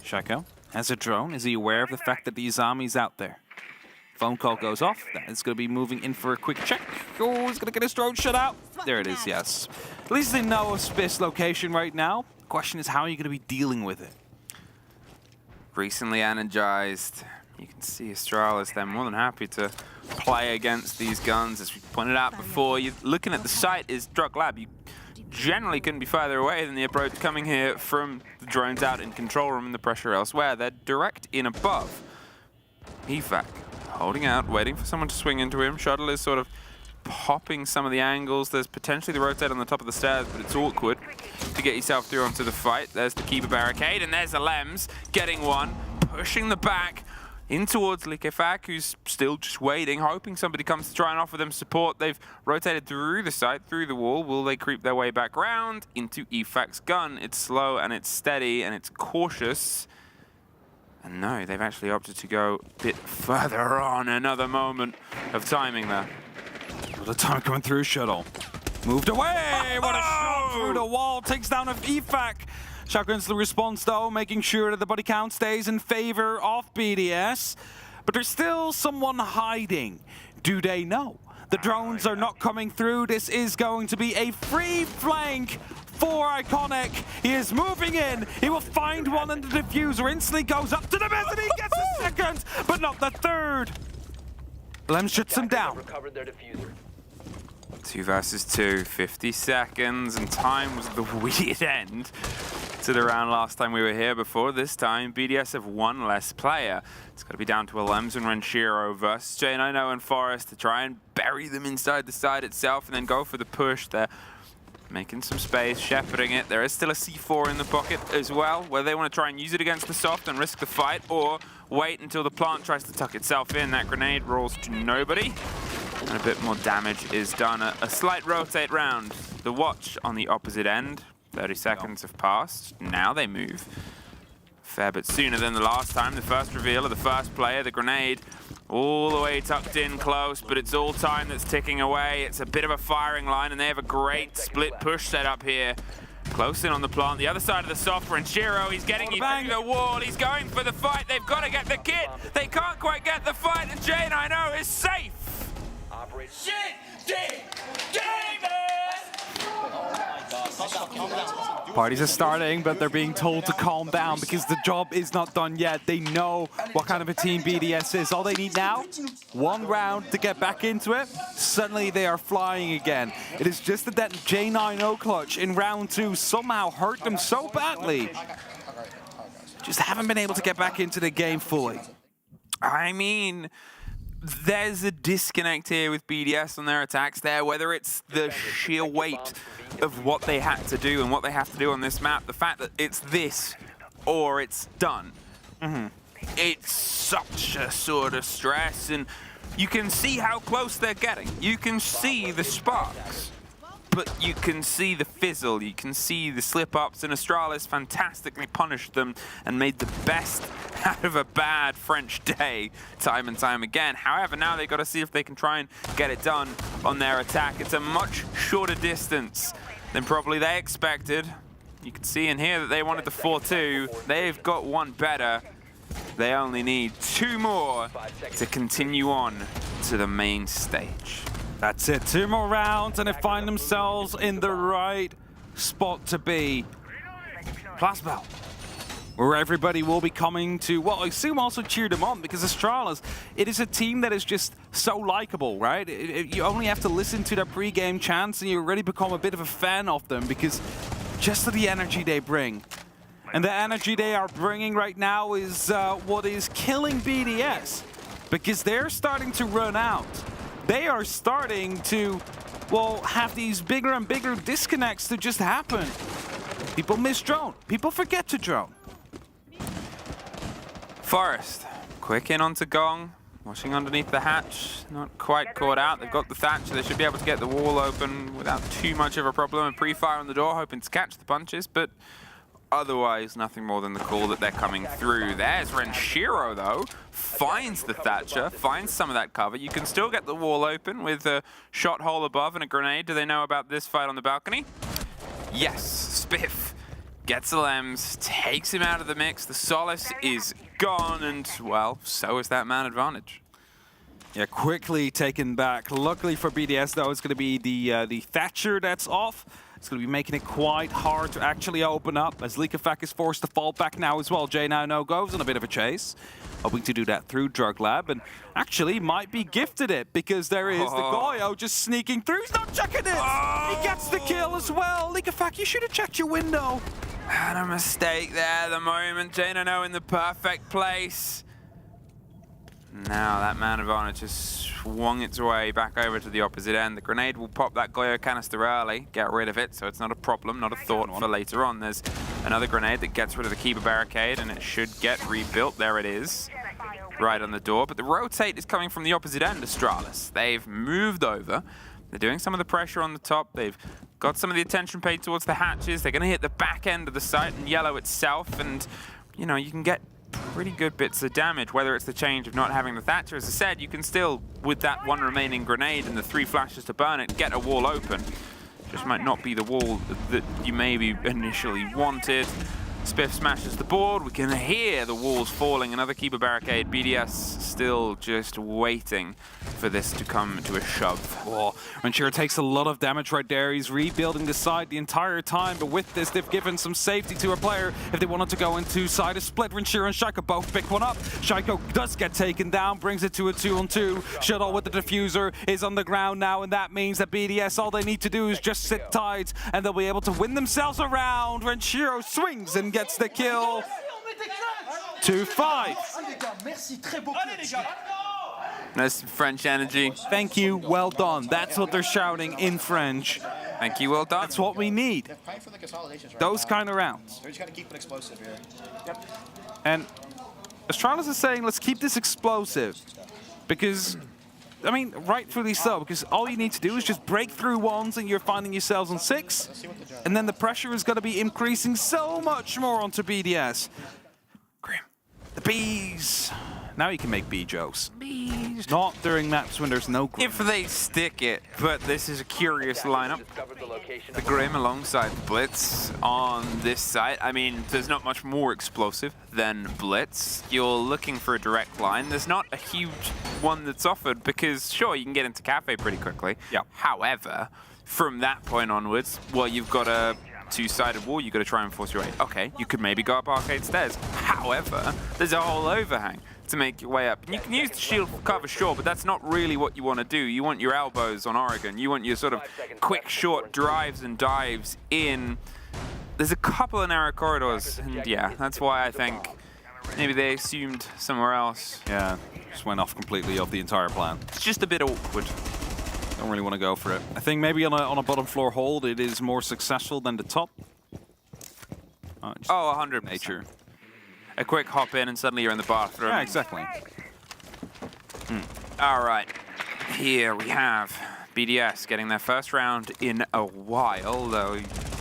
Shaiko has a drone. Is he aware of the fact that the Izami's out there? Phone call goes off. That is going to be moving in for a quick check. Oh, he's going to get his drone shut out. There it is, yes. At least they know of Spiff's location right now. The question is, how are you going to be dealing with it? Recently energized. You can see Astralis, they're more than happy to play against these guns. As we pointed out before, you're looking at the site is Drug Lab. You generally couldn't be further away than the approach coming here from the drones out in control room and the pressure elsewhere. They're direct in above. EFAC holding out, waiting for someone to swing into him. Shuttle is sort of popping some of the angles. There's potentially the rotate on the top of the stairs, but it's awkward to get yourself through onto the fight. There's the keeper barricade, and there's the Lems getting one, pushing the back in towards Likafak, who's still just waiting, hoping somebody comes to try and offer them support. They've rotated through the site, through the wall. Will they creep their way back round into EFAC's gun? It's slow and it's steady and it's cautious. And no, they've actually opted to go a bit further on. Another moment of timing there. The time coming through, Shuttle. Moved away! What a shot through the wall. Takes down a EFAC. Shotgun's the response though, making sure that the body count stays in favor of BDS. But there's still someone hiding. Do they know? The drones are not coming through. This is going to be a free flank for Iconic. He is moving in. He will find one in the diffuser. Instantly goes up to the mess and he gets the second, but not the third. Lem shuts him down. 2 versus 2, 50 seconds, and time was the weird end to the round last time we were here. Before this time, BDS have one less player. It's got to be down to Alems and Renshiro versus J9O and Forest to try and bury them inside the side itself and then go for the push. They're making some space, shepherding it. There is still a C4 in the pocket as well, whether they want to try and use it against the soft and risk the fight, or wait until the plant tries to tuck itself in. That grenade rolls to nobody, and a bit more damage is done. A slight rotate round. The watch on the opposite end. 30 seconds have passed. Now they move. Fair bit sooner than the last time. The first reveal of the first player, the grenade, all the way tucked in close, but it's all time that's ticking away. It's a bit of a firing line, and they have a great split push set up here. Close in on the plant. The other side of the soft, Renshiro, he's getting you through the wall. He's going for the fight. They've got to get the kit. They can't quite get the fight, and J9O is safe. Parties are starting, but they're being told to calm down because the job is not done yet. They know what kind of a team BDS is. All they need now, one round to get back into it. Suddenly they are flying again. It is just that that J9O clutch in round 2 somehow hurt them so badly. Just haven't been able to get back into the game fully. I mean, there's a disconnect here with BDS on their attacks there, whether it's the sheer weight of what they had to do and what they have to do on this map, the fact that it's this or it's done. It's such a sort of stress, and you can see how close they're getting. You can see the sparks, but you can see the fizzle, you can see the slip-ups, and Astralis fantastically punished them and made the best out of a bad French day time and time again. However, now they've got to see if they can try and get it done on their attack. It's a much shorter distance than probably they expected. You can see in here that they wanted the 4-2. They've got one better. They only need 2 more to continue on to the main stage. That's it, 2 more rounds, and they find themselves in the right spot to be. Plasbel, where everybody will be coming to, well, I assume also cheer them on, because Astralis, it is a team that is just so likable, right? You only have to listen to their pre-game chants and you already become a bit of a fan of them, because just the energy they bring. And the energy they are bringing right now is what is killing BDS, because they're starting to run out. They are starting to, well, have these bigger and bigger disconnects to just happen. People miss drone. People forget to drone. Forest, quick in onto Gong, watching underneath the hatch, not quite caught out. They've got the thatch, so they should be able to get the wall open without too much of a problem. And pre-fire on the door, hoping to catch the punches, but otherwise nothing more than the call that they're coming through. There's Renshiro though, finds the Thatcher, finds some of that cover. You can still get the wall open with a shot hole above and a grenade. Do they know about this fight on the balcony? Yes, Spiff gets the Lems, takes him out of the mix. The Solace is gone, and well, so is that man advantage. Yeah, quickly taken back. Luckily for BDS though, it's going to be the Thatcher that's off. It's going to be making it quite hard to actually open up, as Likafak is forced to fall back now as well. J9O goes on a bit of a chase, hoping to do that through Drug Lab, and actually might be gifted it, because there is the Goyo just sneaking through. He's not checking it! He gets the kill as well. Likafak, you should have checked your window. Had a mistake there at the moment. J9O in the perfect place. Now that man advantage has swung its way back over to the opposite end. The grenade will pop that Goyo canister early, get rid of it, so it's not a problem, not a thought for later on. There's another grenade that gets rid of the Keeper barricade, and it should get rebuilt. There it is, right on the door. But the rotate is coming from the opposite end, Astralis. They've moved over. They're doing some of the pressure on the top. They've got some of the attention paid towards the hatches. They're going to hit the back end of the site and yellow itself, and you know, you can get pretty good bits of damage, whether it's the change of not having the Thatcher. As I said, you can still, with that one remaining grenade and the 3 flashes to burn it, get a wall open. Just might not be the wall that you maybe initially wanted. Spiff smashes the board. We can hear the walls falling. Another keeper barricade. BDS still just waiting for this to come to a shove. Oh, Ranchero takes a lot of damage right there. He's rebuilding the side the entire time, but with this, they've given some safety to a player. If they wanted to go into side, a split. Ranchero and Shaiko both pick one up. Shaiko does get taken down, brings it to a 2-on-2. Shuttle with the diffuser is on the ground now, and that means that BDS, all they need to do is just sit tight, and they'll be able to win themselves around. Ranchero swings and gets the kill. 2-5. Nice French energy. Thank you, well done. That's what they're shouting in French. Thank you, well done. That's what we need. Those kind of rounds. They're just gotta keep it explosive here. Yep. And Astralis is saying, let's keep this explosive. Because, I mean, rightfully so, because all you need to do is just break through ones and you're finding yourselves on 6. And then the pressure is going to be increasing so much more onto BDS. Grim. The bees. Now you can make bee jokes. Bees. Not during maps when there's no Grim. If they stick it, but this is a curious lineup. The Grim alongside Blitz on this side. I mean, there's not much more explosive than Blitz. You're looking for a direct line. There's not a huge one that's offered because, sure, you can get into Cafe pretty quickly. Yeah. However, from that point onwards, well, you've got a two-sided wall. You've got to try and force your way. Okay, you could maybe go up arcade stairs. However, there's a whole overhang to make your way up. And you can use the shield for cover, sure, but that's not really what you want to do. You want your elbows on Oregon. You want your sort of quick, short drives and dives in. There's a couple of narrow corridors, and yeah, that's why I think maybe they assumed somewhere else. Yeah, just went off completely of the entire plan. It's just a bit awkward. Don't really want to go for it. I think maybe on a bottom floor hold, it is more successful than the top. Oh, 100 nature. A quick hop in and suddenly you're in the bathroom. Yeah, exactly. All right, here we have BDS getting their first round in a while, though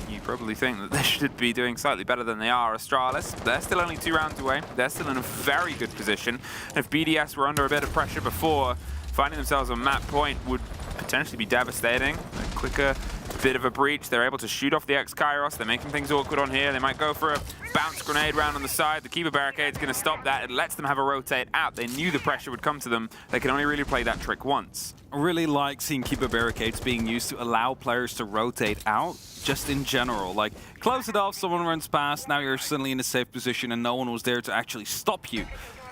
you probably think that they should be doing slightly better than they are. Astralis, they're still only 2 rounds away. They're still in a very good position. And if BDS were under a bit of pressure before, finding themselves on map point would potentially be devastating. A quicker bit of a breach. They're able to shoot off the X-Kairos. They're making things awkward on here. They might go for a bounce grenade round on the side. The keeper barricade's going to stop that. It lets them have a rotate out. They knew the pressure would come to them. They can only really play that trick once. I really like seeing keeper barricades being used to allow players to rotate out, just in general. Like, close it off, someone runs past, now you're suddenly in a safe position and no one was there to actually stop you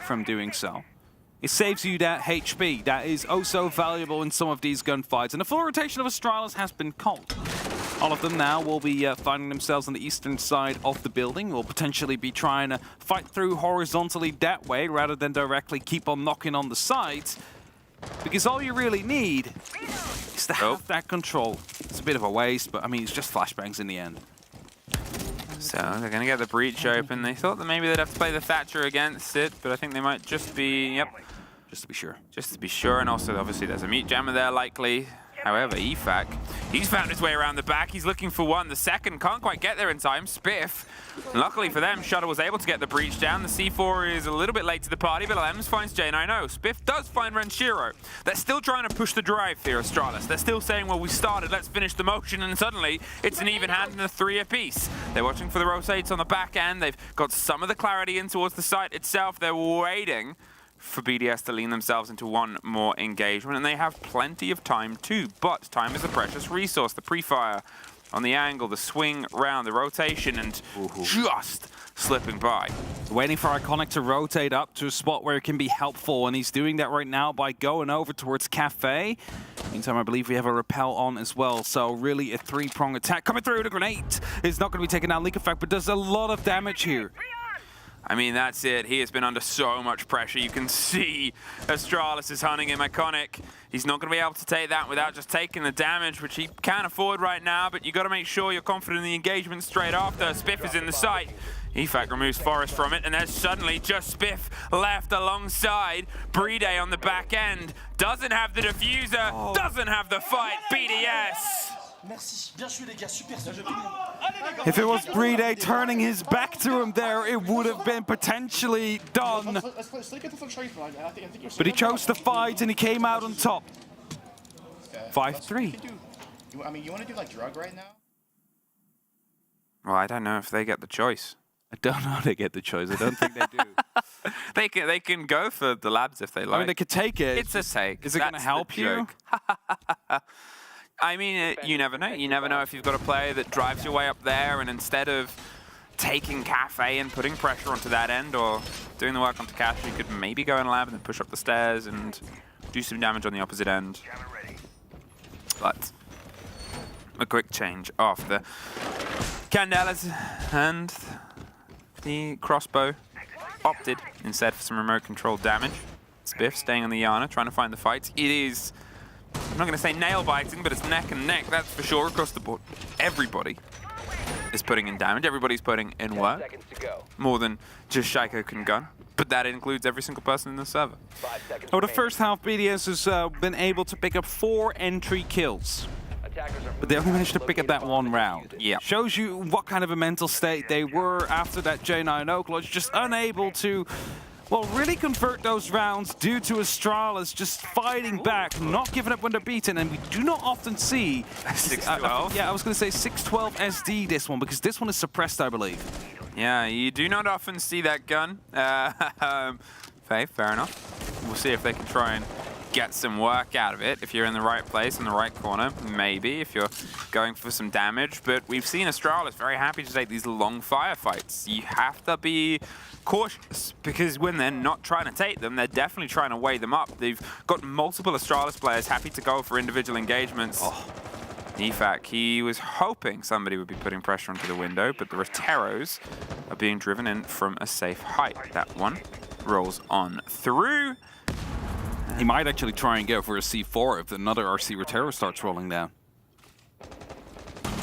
from doing so. It saves you that HP that is oh so valuable in some of these gunfights. And the full rotation of Astralis has been called. All of them now will be finding themselves on the eastern side of the building. Will potentially be trying to fight through horizontally that way rather than directly keep on knocking on the sides. Because all you really need is to have that control. It's a bit of a waste, but I mean, it's just flashbangs in the end. So they're going to get the breach open. They thought that maybe they'd have to play the Thatcher against it, but I think they might just be, yep. Just to be sure. Just to be sure, and also obviously there's a meat jammer there likely. However, EFAC, he's found his way around the back. He's looking for one. The second can't quite get there in time. Spiff. Luckily for them, Shuttle was able to get the breach down. The C4 is a little bit late to the party, but Lems finds J90. Spiff does find Renshiro. They're still trying to push the drive here, Astralis. They're still saying, well, we started, let's finish the motion, and suddenly it's an even hand and a 3 apiece. They're watching for the rotates on the back end. They've got some of the clarity in towards the site itself. They're waiting for BDS to lean themselves into one more engagement, and they have plenty of time too, but time is a precious resource. The pre-fire on the angle, the swing round, the rotation, and just slipping by. Waiting for Iconic to rotate up to a spot where it can be helpful, and he's doing that right now by going over towards Cafe. Meantime, I believe we have a repel on as well, so really a 3-prong attack coming through. The grenade is not going to be taken down, leak effect, but does a lot of damage here. I mean, that's it. He has been under so much pressure. You can see Astralis is hunting him. Iconic, he's not going to be able to take that without just taking the damage, which he can't afford right now, but you got to make sure you're confident in the engagement straight after. Spiff is in the site. EFAC removes Forest from it, and there's suddenly just Spiff left alongside. Brede on the back end. Doesn't have the diffuser, doesn't have the fight. BDS. If it was Brede turning his back to him there, it would have been potentially done. But he chose to fight and he came out on top. 5-3. I mean, you want to do like drug right now? Well, I don't know if they get the choice. I don't know if they get the choice. I don't think they do. They can go for the labs if they like. I mean, they could take it. It's a take. Is it going to help you? I mean, you never know. You never know if you've got a player that drives your way up there, and instead of taking Cafe and putting pressure onto that end or doing the work onto Cash, you could maybe go in lab and then push up the stairs and do some damage on the opposite end. But a quick change off the Candelas and the crossbow opted instead for some remote control damage. Spiff staying on the Yana, trying to find the fights. It is, I'm not going to say nail biting, but it's neck and neck, that's for sure, across the board. Everybody is putting in damage, everybody's putting in work. More than just Shaiko can gun, but that includes every single person in the server. Over the first half, BDS has been able to pick up 4 entry kills. But they only managed to pick up that one round. Yeah. Shows you what kind of a mental state they were after that J9 clutch, just unable to, well, really convert those rounds due to Astralis just fighting back, not giving up when they're beaten, and we do not often see 612. Yeah, I was going to say 612 SD this one, because this one is suppressed, I believe. Yeah, you do not often see that gun. Fair enough. We'll see if they can try and get some work out of it. If you're in the right place, in the right corner, maybe, if you're going for some damage. But we've seen Astralis very happy to take these long firefights. You have to be cautious, because when they're not trying to take them, they're definitely trying to weigh them up. They've got multiple Astralis players happy to go for individual engagements. Efak, he was hoping somebody would be putting pressure onto the window, but the Roteros are being driven in from a safe height. That one rolls on through. He might actually try and go for a C4 if another RC Rotero starts rolling down.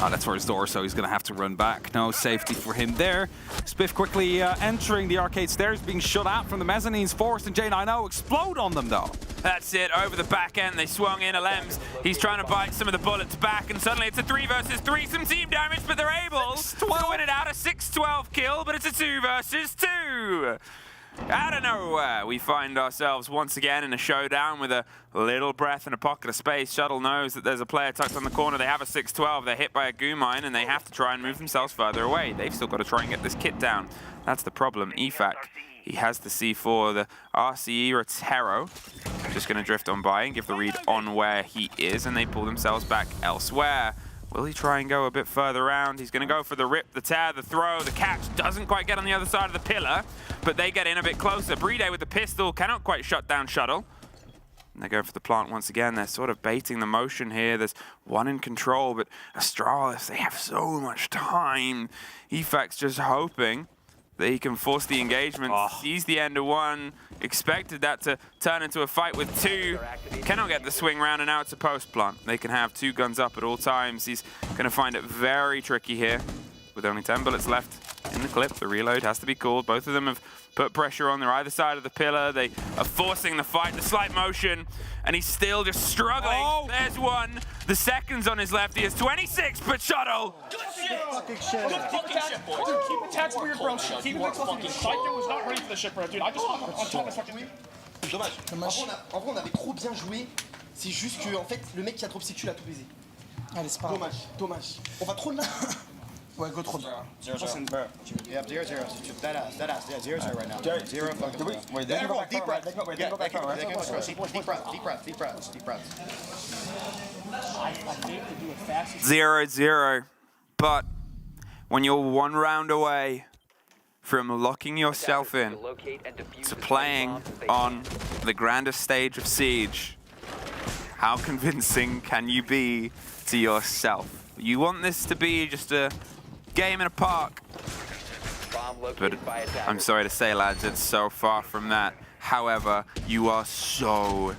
Oh, that's for his door, so he's going to have to run back. No safety for him there. Spiff quickly entering the arcade stairs, being shut out from the mezzanines. Forrest and J9O explode on them, though. That's it, over the back end, they swung in. Alems, he's trying to bite some of the bullets back, and suddenly it's a 3 versus 3, some team damage, but they're able to win it out. A 6-12 kill, but it's a 2 versus 2. Out of nowhere, we find ourselves once again in a showdown with a little breath and a pocket of space. Shuttle knows that there's a player tucked on the corner. They have a 6-12. They're hit by a goo mine, and they have to try and move themselves further away. They've still got to try and get this kit down. That's the problem. Efak, he has the C4. The RCE Rotero just going to drift on by and give the read on where he is, and they pull themselves back elsewhere. Will he try and go a bit further around? He's going to go for the rip, the tear, the throw. The catch doesn't quite get on the other side of the pillar, but they get in a bit closer. Brede with the pistol cannot quite shut down Shuttle. And they're going for the plant once again. They're sort of baiting the motion here. There's one in control, but Astralis, they have so much time. Efak's just hoping that he can force the engagement, sees the end of one, expected that to turn into a fight with 2, cannot get the swing round, and now it's a post plant. They can have 2 guns up at all times. He's going to find it very tricky here with only 10 bullets left in the clip. The reload has to be called. Both of them have put pressure on. They're either side of the pillar. They are forcing the fight, the slight motion, and he's still just struggling. There's one. The second's on his left. He has 26, but Shuttle. Good fucking shit. Good fucking shit, boy. Dude, keep attached where you're broke. Keep it fucking shit. Shaiko was not ready for this shit, bro. Dude, I just on top of fucking... Dommage. En vrai, on avait trop bien joué. C'est juste que, en fait, le mec qui a trop psychu l'a tout baisé. Allez, c'est pas grave. Dommage. On va trop de là. Ouais, go trop de là. 0-0. Yeah, 0-0. Dead ass, yeah, 0-0 right now. 0 fucking. Wait, deep breath, deep breath. 0-0. But when you're 1 round away from locking yourself in to playing on the grandest stage of Siege, how convincing can you be to yourself? You want this to be just a game in a park, but I'm sorry to say, lads, it's so far from that. However, you are so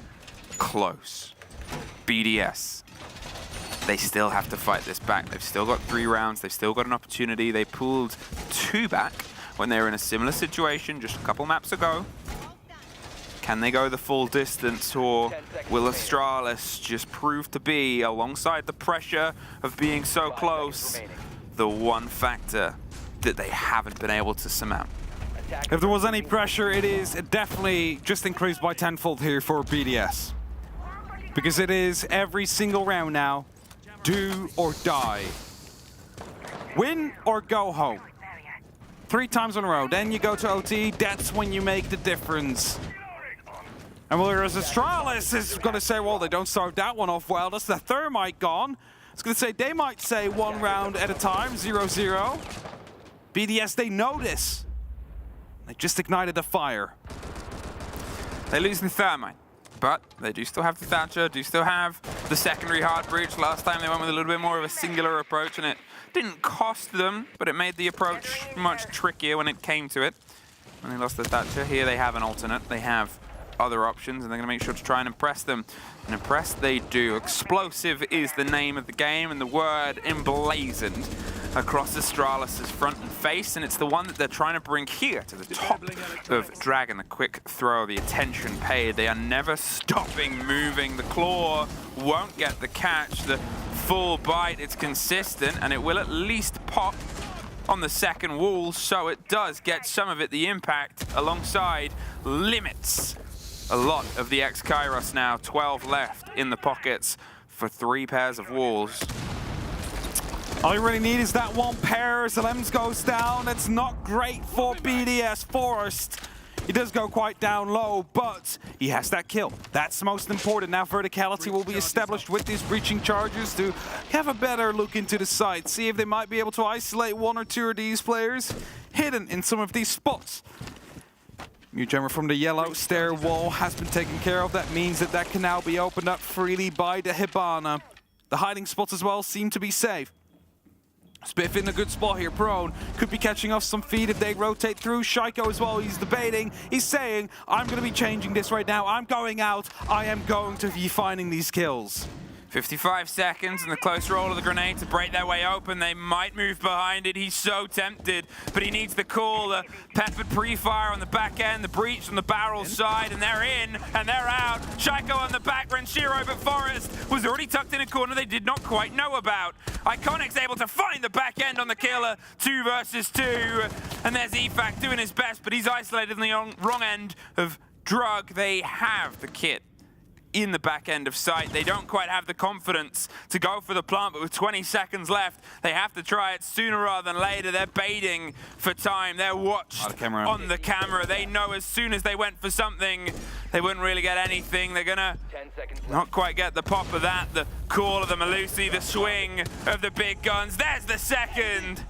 close. BDS, they still have to fight this back. They've still got 3 rounds. They've still got an opportunity. They pulled 2 back when they were in a similar situation just a couple maps ago. Can they go the full distance, or will Astralis just prove to be, alongside the pressure of being so close, the one factor that they haven't been able to surmount? If there was any pressure, it is definitely just increased by tenfold here for BDS. Because it is every single round now do or die. Win or go home. 3 times in a row. Then you go to OT. That's when you make the difference. And whereas Astralis is going to say, well, they don't start that one off well. That's the thermite gone. I was going to say, they might say 1 round at a time, 0-0. BDS, they know this. They just ignited the fire. They lose the thermite, but they do still have the Thatcher, do still have the secondary hard breach. Last time they went with a little bit more of a singular approach, and it didn't cost them, but it made the approach much trickier when it came to it. When they lost the Thatcher, here they have an alternate. They have other options, and they're going to make sure to try and impress them. And impress they do. Explosive is the name of the game, and the word emblazoned across Astralis' front and face, and it's the one that they're trying to bring here to the top of Dragon. The quick throw, the attention paid. They are never stopping moving. The claw won't get the catch. The full bite, it's consistent, and it will at least pop on the second wall, so it does get some of it. The impact alongside limits a lot of the ex-Kairos now. 12 left in the pockets for 3 pairs of walls. All you really need is that one pair. Zelems goes down. It's not great for BDS. Forrest, he does go quite down low, but he has that kill. That's most important. Now verticality will be established with these breaching charges to have a better look into the site. See if they might be able to isolate 1 or 2 of these players hidden in some of these spots. New jammer from the yellow stair wall has been taken care of. That means that that can now be opened up freely by the Hibana. The hiding spots as well seem to be safe. Spiff in a good spot here, prone. Could be catching off some feet if they rotate through. Shaiko as well, he's debating. He's saying, I'm going to be changing this right now. I'm going out. I am going to be finding these kills. 55 seconds and the close roll of the grenade to break their way open. They might move behind it. He's so tempted, but he needs the call. The peppered pre-fire on the back end, the breach on the barrel side, and they're in and they're out. Shaiko on the back, Renshiro, but Forrest was already tucked in a corner they did not quite know about. Iconic's able to find the back end on the killer. 2 versus 2, and there's EFAC doing his best, but he's isolated on the wrong end of Drug. They have the kit in the back end of sight. They don't quite have the confidence to go for the plant, but with 20 seconds left, they have to try it sooner rather than later. They're baiting for time. They're watched on the camera. They know as soon as they went for something, they wouldn't really get anything. They're gonna not quite get the pop of that. The call of the Malusi, the swing of the big guns. There's the second.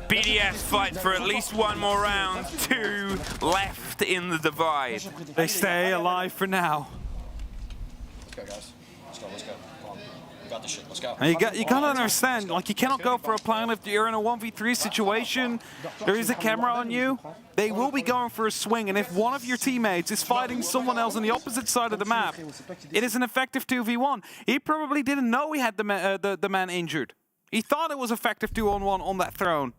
BDS fight for at least 1 more round. 2 left in the divide. They stay alive for now. Let's go, guys. Let's go. Come on. We got this shit. Let's go. And you gotta understand, like, you cannot go for a plan if you're in a 1v3 situation. There is a camera on you. They will be going for a swing, and if one of your teammates is fighting someone else on the opposite side of the map, it is an effective 2v1. He probably didn't know he had the man injured. He thought it was effective 2-on-1 on that throne.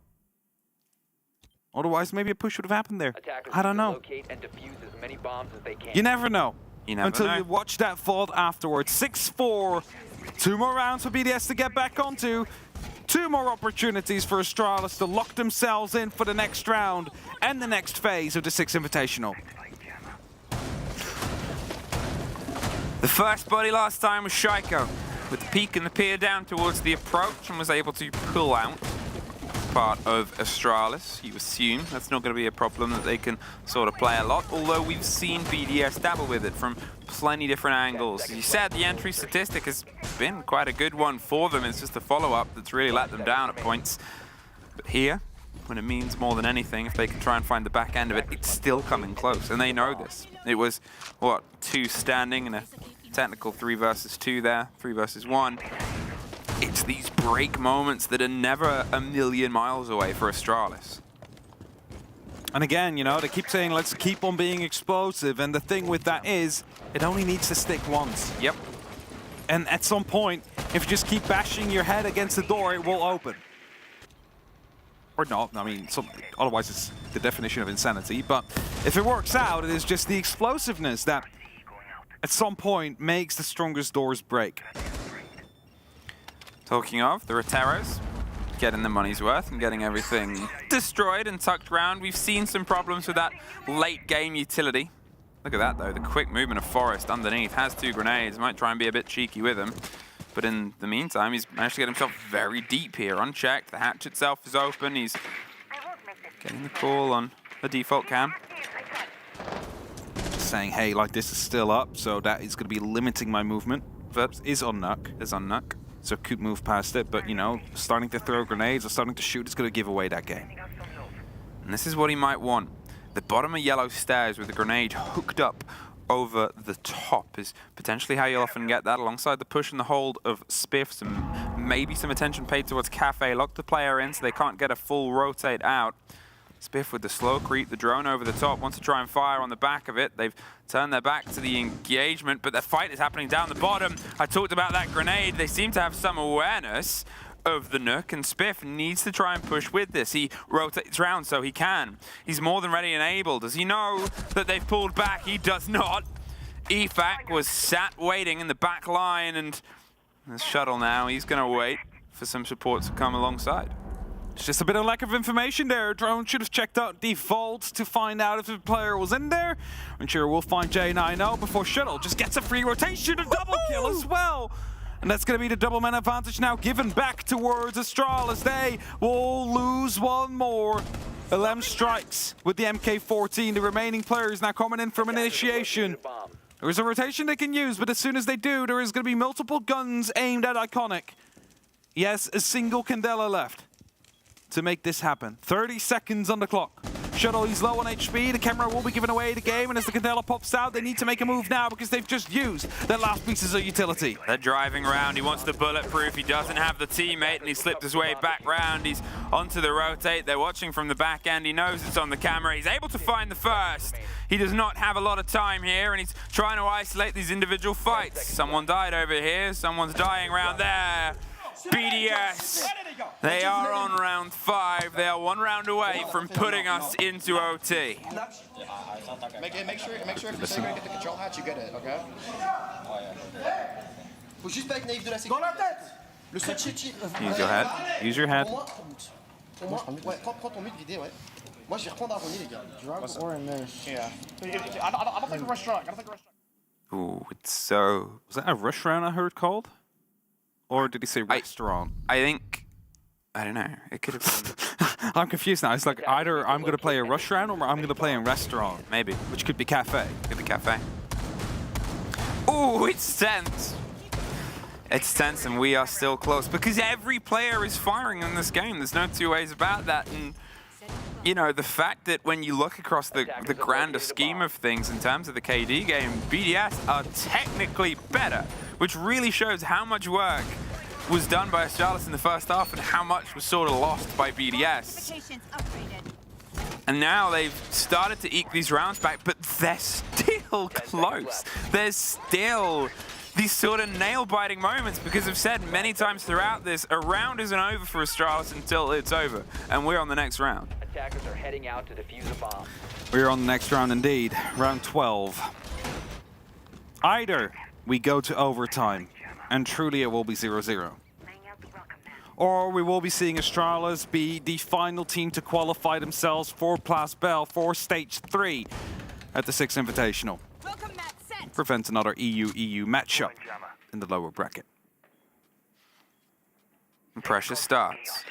Otherwise, maybe a push would have happened there. I don't know. You never know. Until you watch that vault afterwards. 6-4. 2 more rounds for BDS to get back onto. 2 more opportunities for Astralis to lock themselves in for the next round and the next phase of the 6 Invitational. The first body last time was Shaiko, with the peak and the peer down towards the approach, and was able to pull out part of Astralis. You assume that's not going to be a problem, that they can sort of play a lot, although we've seen BDS dabble with it from plenty different angles. As you said, the entry statistic has been quite a good one for them. It's just the follow-up that's really let them down at points. But here, when it means more than anything, if they can try and find the back end of it, it's still coming close, and they know this. It was, what, 2 standing and a technical 3 versus 2 there, 3 versus 1. It's these break moments that are never a million miles away for Astralis. And again, you know, they keep saying, let's keep on being explosive. And the thing with that is, it only needs to stick once. Yep. And at some point, if you just keep bashing your head against the door, it will open. Or not, I mean, otherwise it's the definition of insanity. But if it works out, it is just the explosiveness that, at some point, makes the strongest doors break. Talking of, the Roteros getting the money's worth and getting everything destroyed and tucked around. We've seen some problems with that late game utility. Look at that though, the quick movement of Forrest underneath, has 2 grenades, might try and be a bit cheeky with them. But in the meantime, he's managed to get himself very deep here, unchecked. The hatch itself is open. He's getting the call on a default cam. Just saying, hey, like this is still up, so that is going to be limiting my movement. But is on Nuck. Is on Nuck. So could move past it, but you know, starting to throw grenades or starting to shoot is going to give away that game. And this is what he might want. The bottom of yellow stairs with the grenade hooked up over the top is potentially how you'll often get that, alongside the push and the hold of Spiffs, and maybe some attention paid towards Cafe. Lock the player in so they can't get a full rotate out. Spiff with the slow creep, the drone over the top, wants to try and fire on the back of it. They've turned their back to the engagement, but the fight is happening down the bottom. I talked about that grenade. They seem to have some awareness of the Nook, and Spiff needs to try and push with this. He rotates around so he can. He's more than ready and able. Does he know that they've pulled back? He does not. EFAC was sat waiting in the back line, and this shuttle now, he's going to wait for some support to come alongside. It's just a bit of lack of information there. Drone should have checked out defaults to find out if the player was in there. I'm sure we'll find J9O before Shuttle just gets a free rotation, a double kill as well. And that's going to be the double man advantage now given back towards Astralis. They will lose one more. LM strikes with the MK14. The remaining players now coming in from initiation. There is a rotation they can use, but as soon as they do, there is going to be multiple guns aimed at Iconic. Yes, a single Candela left to make this happen. 30 seconds on the clock. Shuttle, he's low on HP. The camera will be giving away the game, and as the Candela pops out, they need to make a move now because they've just used their last pieces of utility. They're driving around. He wants the bulletproof. He doesn't have the teammate, and he slipped his way back round. He's onto the rotate. They're watching from the back end. He knows it's on the camera. He's able to find the first. He does not have a lot of time here, and he's trying to isolate these individual fights. Someone died over here. Someone's dying around there. BDS, they are on round 5. They are 1 round away from putting us into OT. Make sure if you're going to get the control hatch, you get it, okay? Faut juste pas être naïf de la sécurité. Le seul cheat. Use your head. Use your head. Pour moi, ouais, prends ton mute vidé, ouais. Moi, je vais reprendre Aroni, les gars. Drug or in there. Yeah. I don't think rush drug. I don't think rush drug. Ooh, it's so... Was that a rush round I heard called? Or did he say restaurant? I think... I don't know. It could have been... I'm confused now. It's like either I'm going to play a rush round or I'm going to play a restaurant. Maybe. Which could be cafe. Could be cafe. Ooh, it's tense. It's tense and we are still close because every player is firing in this game. There's no two ways about that. And, you know, the fact that when you look across the grander scheme of things in terms of the KD game, BDS are technically better, which really shows how much work was done by Astralis in the first half and how much was sort of lost by BDS. And now they've started to eke these rounds back, but they're still close. There's still these sort of nail-biting moments because I've said many times throughout this, a round isn't over for Astralis until it's over, and we're on the next round. Attackers are heading out to defuse a bomb. We're on the next round indeed, round 12. Either we go to overtime, and truly it will be 0-0. Or we will be seeing Astralis be the final team to qualify themselves for Place Bell for Stage 3 at the 6th Invitational. Prevents another EU-EU matchup in the lower bracket. And pressure starts.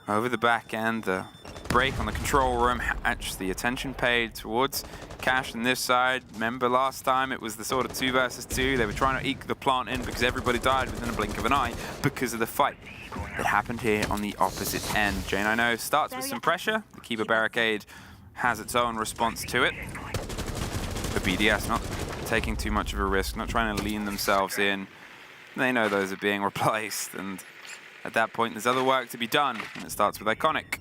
Over the back end, the break on the control room hatch, the attention paid towards Cash on this side. Remember last time it was the sort of 2 versus 2. They were trying to eke the plant in because everybody died within a blink of an eye because of the fight that happened here on the opposite end. J9O starts with some pressure. The Keeper barricade has its own response to it. But BDS not taking too much of a risk, not trying to lean themselves in. They know those are being replaced, and at that point there's other work to be done, and it starts with Iconic.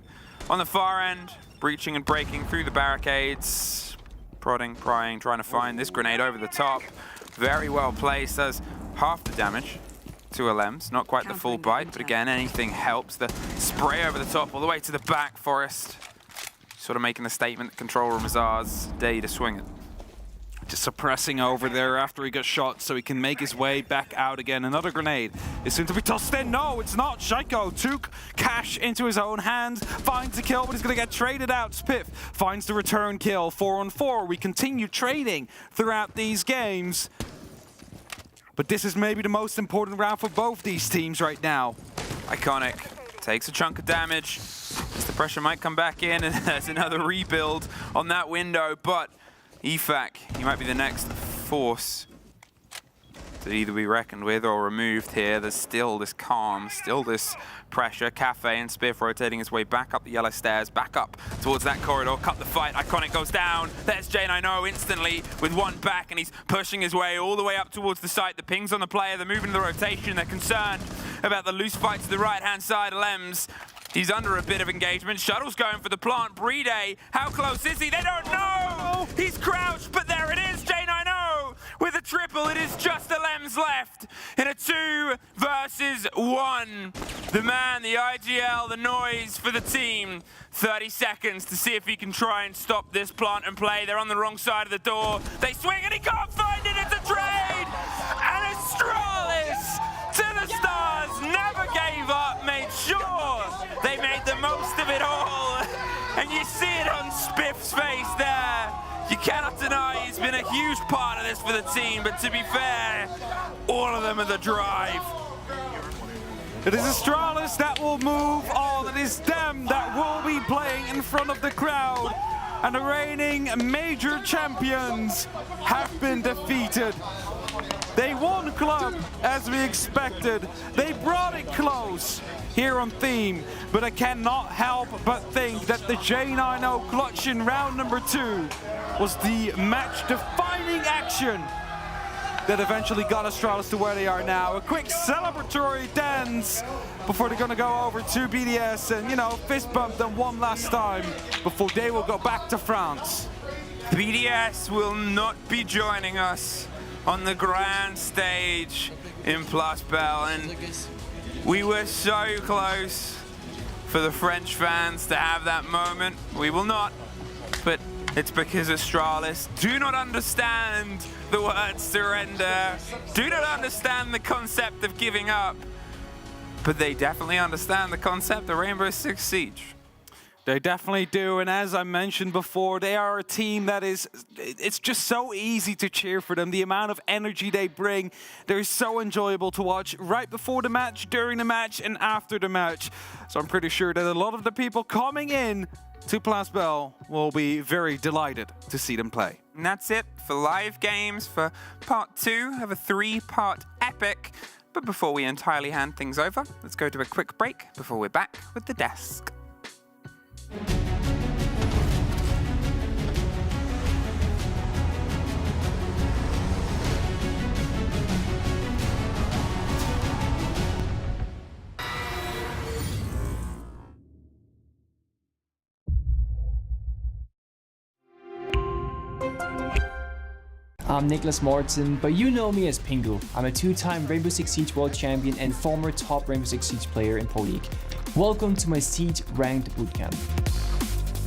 On the far end, breaching and breaking through the barricades. Prodding, prying, trying to find this grenade over the top. Very well placed, does half the damage to LMs. Not quite the full bite, but again, anything helps. The spray over the top all the way to the back, Forest. Sort of making the statement that control room is ours. Dare you to swing it. Just suppressing over there after he got shot so he can make his way back out again. Another grenade is soon to be tossed in. No, it's not. Shaiko took Cash into his own hands, finds the kill, but he's going to get traded out. Spiff finds the return kill. 4-on-4. We continue trading throughout these games. But this is maybe the most important round for both these teams right now. Iconic takes a chunk of damage. The pressure might come back in, and there's another rebuild on that window. But EFAC, he might be the next force to either be reckoned with or removed here. There's still this calm, still this pressure. Cafe and Spiff rotating his way back up the yellow stairs, back up towards that corridor, cut the fight. Iconic goes down. There's J9O instantly with one back, and he's pushing his way all the way up towards the site. The ping's on the player, they're moving to the rotation. They're concerned about the loose fight to the right-hand side. Lems, he's under a bit of engagement. Shuttle's going for the plant. Brede, how close is he? They don't know! He's crouched, but there it is, J9O! With a triple, it is just the Lems left in a 2 versus 1. The man, the IGL, the noise for the team. 30 seconds to see if he can try and stop this plant and play. They're on the wrong side of the door. They swing and he can't find it. It's a trade! And Astralis to the stars, never gave up, made sure they made the most of it all. And you see it on Spiff's face there. You cannot deny he's been a huge part of this for the team, but to be fair, all of them are the drive. It is Astralis that will move on. It is them that will be playing in front of the crowd. And the reigning major champions have been defeated. They won club as we expected. They brought it close here on theme, but I cannot help but think that the J9O clutch in round number 2 was the match-defining action that eventually got Astralis to where they are now. A quick celebratory dance before they're gonna go over to BDS and, you know, fist bump them one last time before they will go back to France. BDS will not be joining us on the grand stage in Place Belle, and we were so close for the French fans to have that moment. We will not, but it's because Astralis do not understand the word surrender, do not understand the concept of giving up, but they definitely understand the concept of Rainbow Six Siege. They definitely do, and as I mentioned before, they are a team that is, it's just so easy to cheer for them. The amount of energy they bring, they're so enjoyable to watch right before the match, during the match, and after the match. So I'm pretty sure that a lot of the people coming in to Place Belle will be very delighted to see them play. And that's it for live games for part 2 of a 3-part epic. But before we entirely hand things over, let's go to a quick break before we're back with the desk. I'm Nicholas Morton, but you know me as Pingu. I'm a 2-time Rainbow Six Siege World Champion and former top Rainbow Six Siege player in Pro League. Welcome to my Siege Ranked Bootcamp.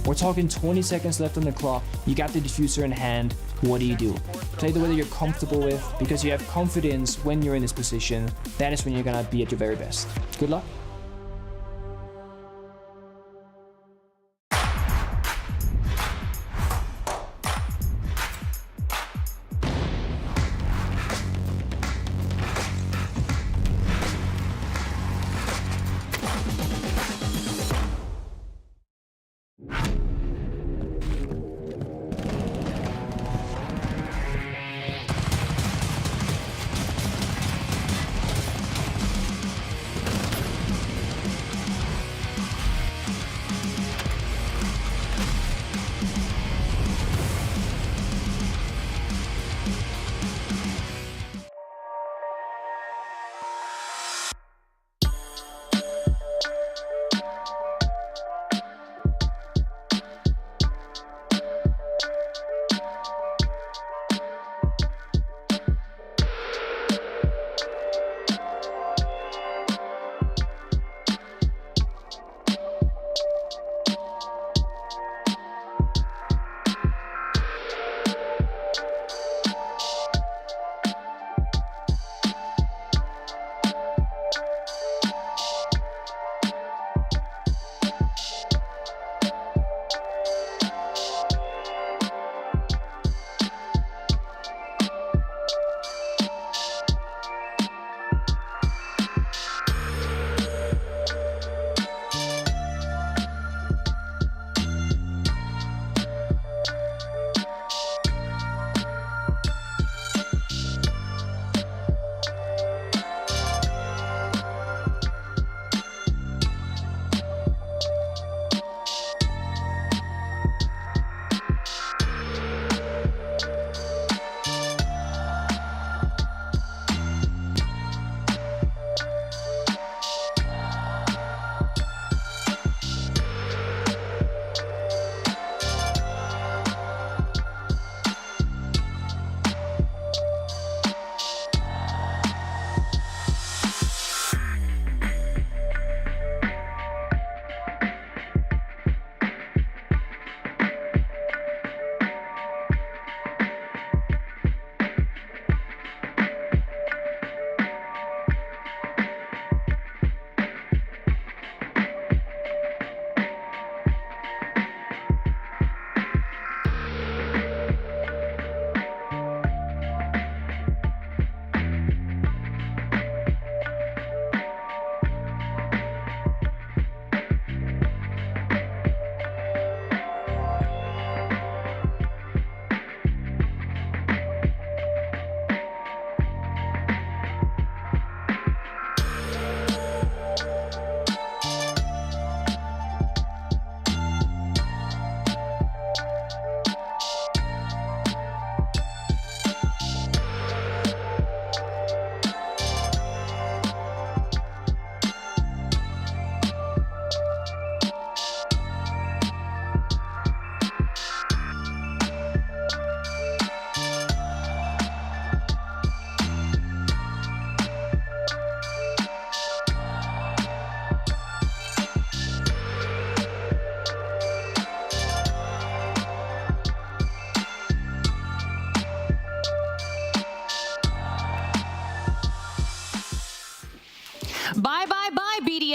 We're talking 20 seconds left on the clock, you got the diffuser in hand, what do? Play the way that you're comfortable with, because you have confidence when you're in this position, that is when you're gonna be at your very best. Good luck.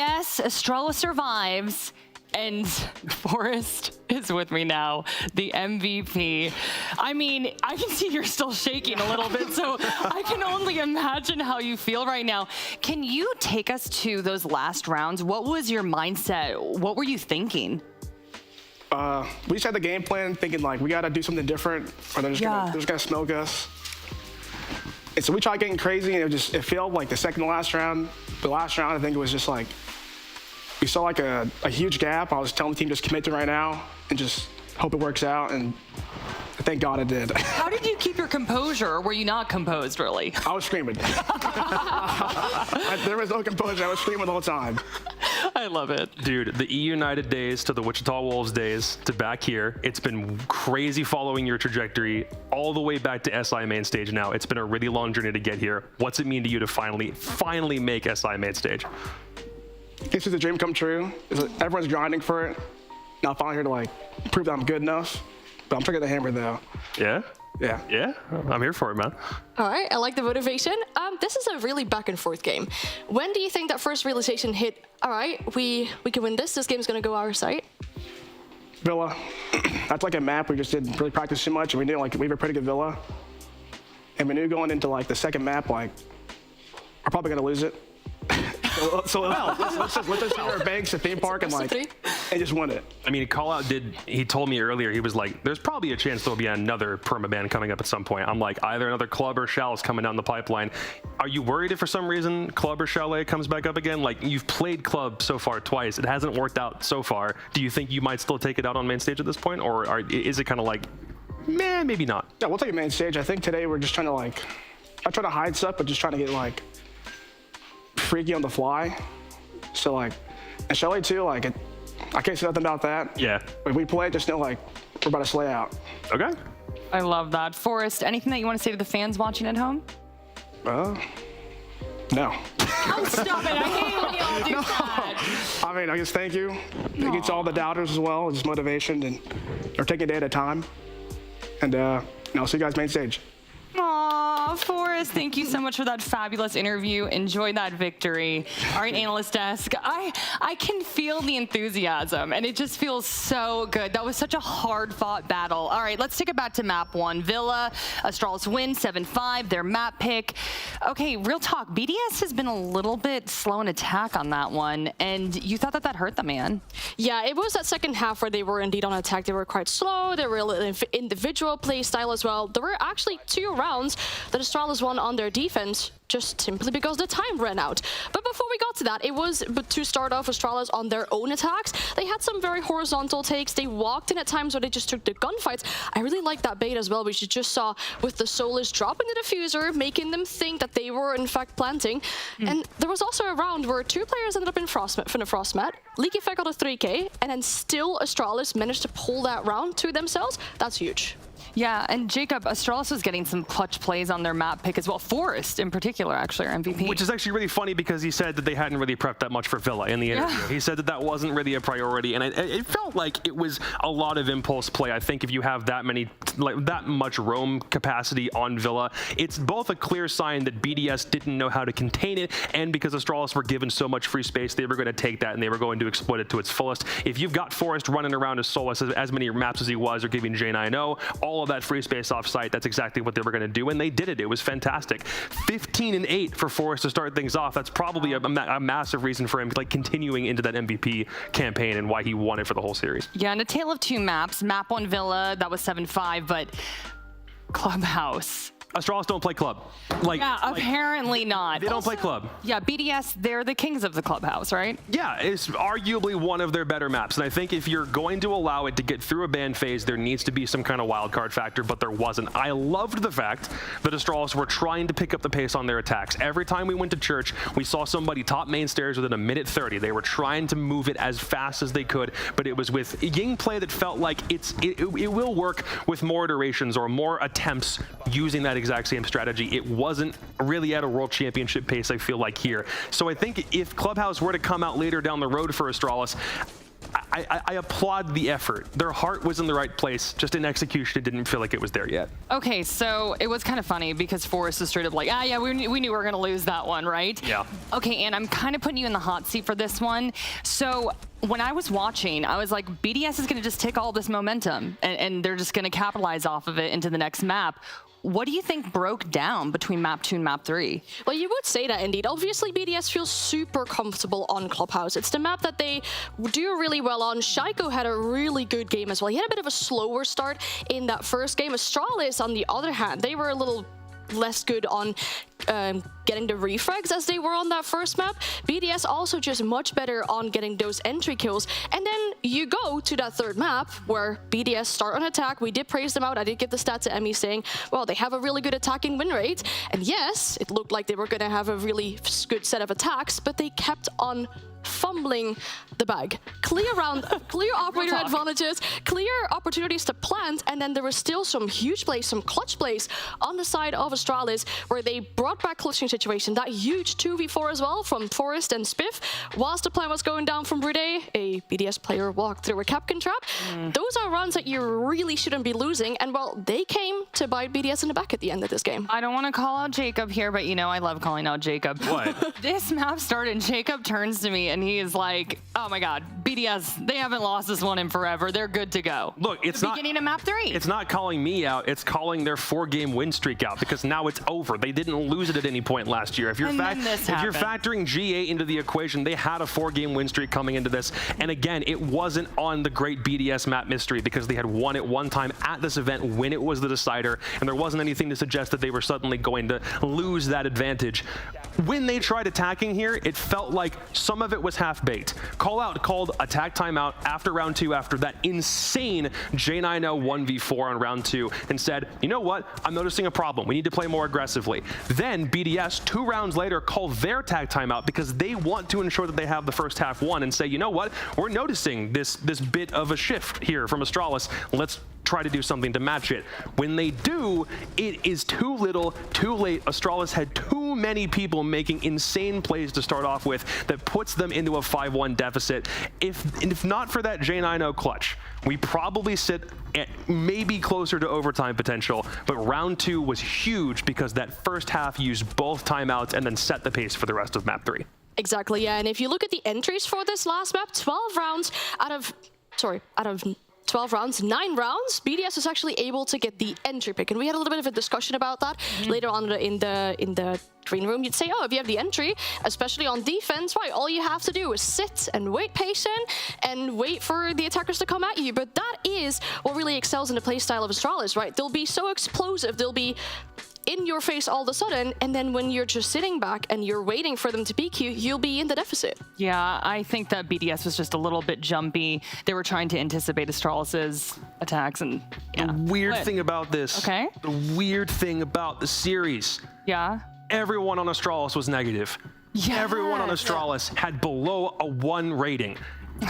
BDS, Astralis survives. And Forrest is with me now, the MVP. I mean, I can see you're still shaking a little bit, so I can only imagine how you feel right now. Can you take us to those last rounds? What was your mindset? What were you thinking? We just had the game plan thinking like, we gotta do something different or they're just gonna smoke us. And so we tried getting crazy and it failed like the second to last round. The last round, I think it was just like, we saw like a huge gap. I was telling the team just commit to right now and just hope it works out, and thank God it did. How did you keep your composure, or were you not composed, really? I was screaming. There was no composure. I was screaming the whole time. I love it. Dude, the E-United days to the Wichita Wolves days to back here, it's been crazy following your trajectory all the way back to SI main stage now. It's been a really long journey to get here. What's it mean to you to finally make SI main stage? This is a dream come true. Everyone's grinding for it. Now I'm finally here to like prove that I'm good enough. But I'm trying to get the hammer though. Yeah? Yeah. Yeah? I'm here for it, man. All right, I like the motivation. This is a really back and forth game. When do you think that first realization hit, all right, we can win this game's gonna go our side? Villa. That's like a map we just didn't really practice too much, and we knew like we have a pretty good Villa. And we knew going into like the second map, like, we're probably gonna lose it. So let's just hit our banks at theme park and just win it. I mean, he told me earlier, he was like, there's probably a chance there'll be another permaban coming up at some point. I'm like, either another Club or Chal's coming down the pipeline. Are you worried if for some reason Club or Chalet comes back up again? Like, you've played Club so far twice. It hasn't worked out so far. Do you think you might still take it out on main stage at this point? Or is it kind of like, man, maybe not? Yeah, we'll take it main stage. I think today we're just trying to like, not trying to hide stuff, but just trying to get like, freaky on the fly. So like, and Chalet too, like, I can't say nothing about that. Yeah. If we play, just know like, we're about to slay out. Okay. I love that. Forrest, anything that you want to say to the fans watching at home? No. Oh, stop it. I hate when y'all do that. I mean, I guess thank you. Thank you to all the doubters as well. Just motivation and we're taking a day at a time. And I'll see you guys main stage. Aw, Forrest, thank you so much for that fabulous interview. Enjoy that victory. All right, Analyst Desk, I can feel the enthusiasm, and it just feels so good. That was such a hard-fought battle. All right, let's take it back to map one. Villa, Astralis win 7-5, their map pick. Okay, real talk, BDS has been a little bit slow in attack on that one, and you thought that hurt them, man. Yeah, it was that second half where they were indeed on attack. They were quite slow. They were a little individual play style as well. There were actually 2 rounds that Astralis won on their defense just simply because the time ran out. But before we got to that, it was to start off Astralis on their own attacks. They had some very horizontal takes. They walked in at times where they just took the gunfights. I really like that bait as well, which you just saw with the Solus dropping the diffuser, making them think that they were in fact planting. And there was also a round where 2 players ended up in the frost mat. Leaky Effect got a 3K, and then still Astralis managed to pull that round to themselves. That's huge. Yeah, and Jacob, Astralis was getting some clutch plays on their map pick as well. Forrest, in particular, actually, our MVP. Which is actually really funny because he said that they hadn't really prepped that much for Villa in the interview. He said that that wasn't really a priority, and it felt like it was a lot of impulse play. I think if you have that much roam capacity on Villa, it's both a clear sign that BDS didn't know how to contain it, and because Astralis were given so much free space, they were going to take that and they were going to exploit it to its fullest. If you've got Forrest running around as Solus as many maps as he was, or giving J9O all of that free space off site, that's exactly what they were going to do, and they did it. It was fantastic. 15-8 for Forrest to start things off. That's probably a massive reason for him like continuing into that MVP campaign and why he won it for the whole series. Yeah, and a tale of 2 maps. Map 1 Villa, that was 7-5, but Clubhouse. Astralis don't play Club. Apparently not. They don't play Club. Yeah, BDS, they're the kings of the Clubhouse, right? Yeah, it's arguably one of their better maps. And I think if you're going to allow it to get through a ban phase, there needs to be some kind of wild card factor, but there wasn't. I loved the fact that Astralis were trying to pick up the pace on their attacks. Every time we went to church, we saw somebody top main stairs within a minute 30. They were trying to move it as fast as they could, but it was with Ying play that felt like it will work with more iterations or more attempts using that exact same strategy. It wasn't really at a world championship pace, I feel like, here. So I think if Clubhouse were to come out later down the road for Astralis, I applaud the effort. Their heart was in the right place, just in execution, it didn't feel like it was there yet. Okay, so it was kind of funny because Forrest is straight up like, yeah, we knew we were going to lose that one, right? Yeah. Okay, and I'm kind of putting you in the hot seat for this one. So when I was watching, I was like, BDS is going to just take all this momentum and they're just going to capitalize off of it into the next map. What do you think broke down between map 2 and map 3? Well, you would say that indeed. Obviously, BDS feels super comfortable on Clubhouse. It's the map that they do really well on. Shaiko had a really good game as well. He had a bit of a slower start in that first game. Astralis, on the other hand, they were a little less good on getting the refrags as they were on that first map. BDS also just much better on getting those entry kills. And then you go to that third map where BDS start on attack. We did praise them out. I did give the stats to Emmy saying, well, they have a really good attacking win rate. And yes, it looked like they were going to have a really good set of attacks, but they kept on fumbling the bag. Clear operator advantages, clear opportunities to plant, and then there was still some huge plays, some clutch plays on the side of Astralis where they brought back clutching situation. That huge 2v4 as well from Forrest and Spiff. Whilst the plan was going down from Brude, a BDS player walked through a Capcan trap. Those are runs that you really shouldn't be losing, and well, they came to bite BDS in the back at the end of this game. I don't want to call out Jacob here, but you know I love calling out Jacob. What? This map started and Jacob turns to me and he is like, oh my god, BDS, they haven't lost this one in forever. They're good to go. Look, it's not beginning of map 3. It's not calling me out, it's calling their 4-game win streak out because now it's over. They didn't lose it at any point last year. If you're factoring G8 into the equation, they had a 4-game win streak coming into this. And again, it wasn't on the great BDS map mystery because they had won it one time at this event when it was the decider, and there wasn't anything to suggest that they were suddenly going to lose that advantage. When they tried attacking here, it felt like some of it was half-baked. Call out called attack timeout after round 2 after that insane J9O 1v4 on round 2 and said, you know what, I'm noticing a problem. We need to play more aggressively. Then BDS 2 rounds later called their attack timeout because they want to ensure that they have the first half won and say, you know what, we're noticing this bit of a shift here from Astralis. Let's try to do something to match it. When they do, it is too little, too late. Astralis had too many people making insane plays to start off with that puts them into a 5-1 deficit. If not for that J9O clutch, we probably sit at maybe closer to overtime potential, but round 2 was huge because that first half used both timeouts and then set the pace for the rest of map 3. Exactly, yeah, and if you look at the entries for this last map, 12 rounds out of 12 rounds, 9 rounds, BDS was actually able to get the entry pick. And we had a little bit of a discussion about that later on in the green room. You'd say, oh, if you have the entry, especially on defense, right, all you have to do is sit and wait patient and wait for the attackers to come at you. But that is what really excels in the playstyle of Astralis, right? They'll be so explosive, they'll be in your face all of a sudden, and then when you're just sitting back and you're waiting for them to peek you, you'll be in the deficit. Yeah, I think that BDS was just a little bit jumpy. They were trying to anticipate Astralis's attacks, and yeah. The weird thing about this, okay, the weird thing about the series, yeah, everyone on Astralis was negative. Yes. Everyone on Astralis had below a 1 rating.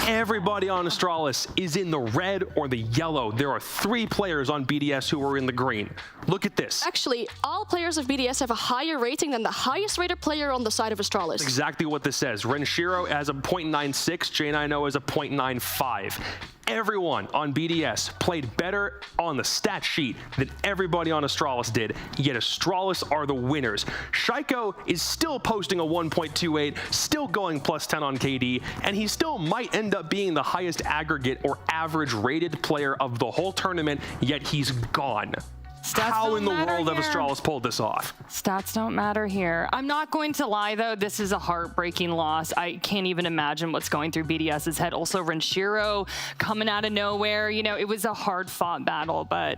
Everybody on Astralis is in the red or the yellow. There are 3 players on BDS who are in the green. Look at this. Actually, all players of BDS have a higher rating than the highest rated player on the side of Astralis. That's exactly what this says. Renshiro has a 0.96, J9O has a 0.95. Everyone on BDS played better on the stat sheet than everybody on Astralis did, yet Astralis are the winners. Shaiko is still posting a 1.28, still going +10 on KD, and he still might end up being the highest aggregate or average rated player of the whole tournament, yet he's gone. Stats How in the world here. have Astralis pulled this off? Stats don't matter here. I'm not going to lie, though. This is a heartbreaking loss. I can't even imagine what's going through BDS's head. Also, Renshiro coming out of nowhere. You know, it was a hard-fought battle, but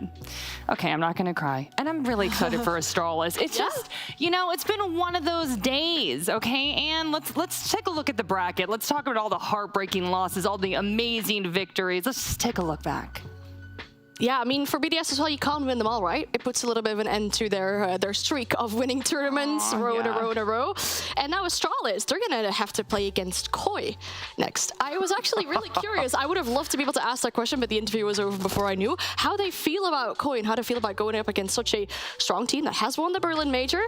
okay, I'm not going to cry. And I'm really excited for Astralis. It's just, you know, it's been one of those days, okay? And let's take a look at the bracket. Let's talk about all the heartbreaking losses, all the amazing victories. Let's just take a look back. yeah, I mean, for BDS as well, you can't win them all, right? It puts a little bit of an end to their streak of winning tournaments, row in a row. And now Astralis, they're going to have to play against Koi next. I was actually really curious. I would have loved to be able to ask that question, but the interview was over before I knew how they feel about Koi and how they feel about going up against such a strong team that has won the Berlin Major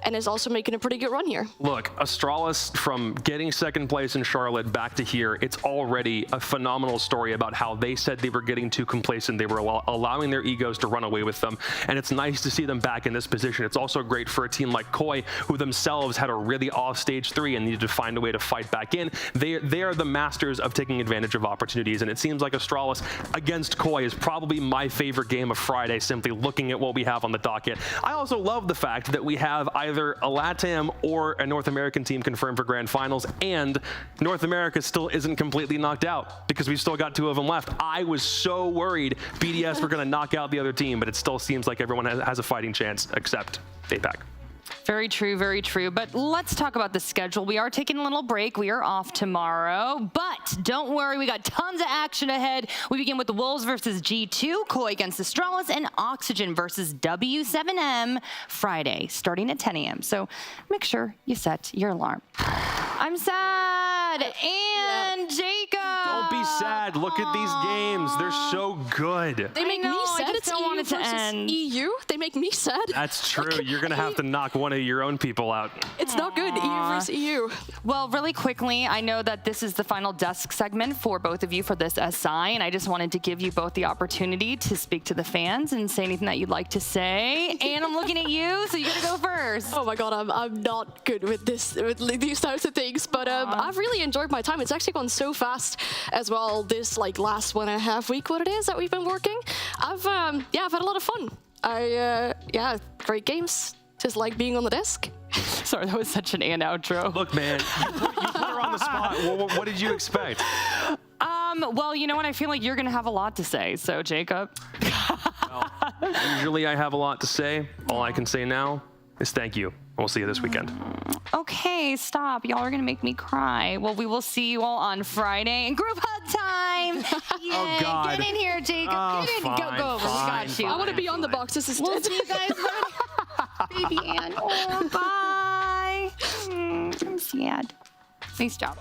and is also making a pretty good run here. Look, Astralis, from getting second place in Charlotte back to here, it's already a phenomenal story about how they said they were getting too complacent. They were allowing their egos to run away with them, and it's nice to see them back in this position. It's also great for a team like Koi, who themselves had a really off stage 3 and needed to find a way to fight back in. They are the masters of taking advantage of opportunities, and it seems like Astralis against Koi is probably my favorite game of Friday, simply looking at what we have on the docket. I also love the fact that we have either a LATAM or a North American team confirmed for Grand Finals, and North America still isn't completely knocked out because we've still got 2 of them left. I was so worried BDS were going to knock out the other team, but it still seems like everyone has a fighting chance except APAC. Very true, very true. But let's talk about the schedule. We are taking a little break. We are off tomorrow, but don't worry, we got tons of action ahead. We begin with the Wolves versus G2, Koi against Astralis, and Oxygen versus W7M Friday, starting at 10 a.m. So make sure you set your alarm. I'm sad, and Jacob. Don't be sad. Look at these games. They're so good. They make me sad. It's EU versus EU. They make me sad. That's true. You're going to have to knock one of your own people out. It's not good, EU versus EU. Well, really quickly, I know that this is the final desk segment for both of you for this SI, and I just wanted to give you both the opportunity to speak to the fans and say anything that you'd like to say. And I'm looking at you, so you gotta go first. Oh my God, I'm not good with these types of things, but I've really enjoyed my time. It's actually gone so fast as well this last 1.5 weeks, what it is that we've been working. I've had a lot of fun. Great games. Just like being on the desk. Sorry, that was such an and outro. Look, man, you put her on the spot. What did you expect? Well, you know what? I feel like you're going to have a lot to say. So, Jacob. Usually I have a lot to say. All I can say now is thank you. We'll see you this weekend. Okay, stop. Y'all are going to make me cry. Well, we will see you all on Friday. And group hug time. Yay. Oh, God. Get in here, Jacob. Oh, Get in. fine, Go over. We got you. I want to be on the boxes instead. We'll see you guys later. Baby Ann. Oh, bye. I'm sad. Nice job.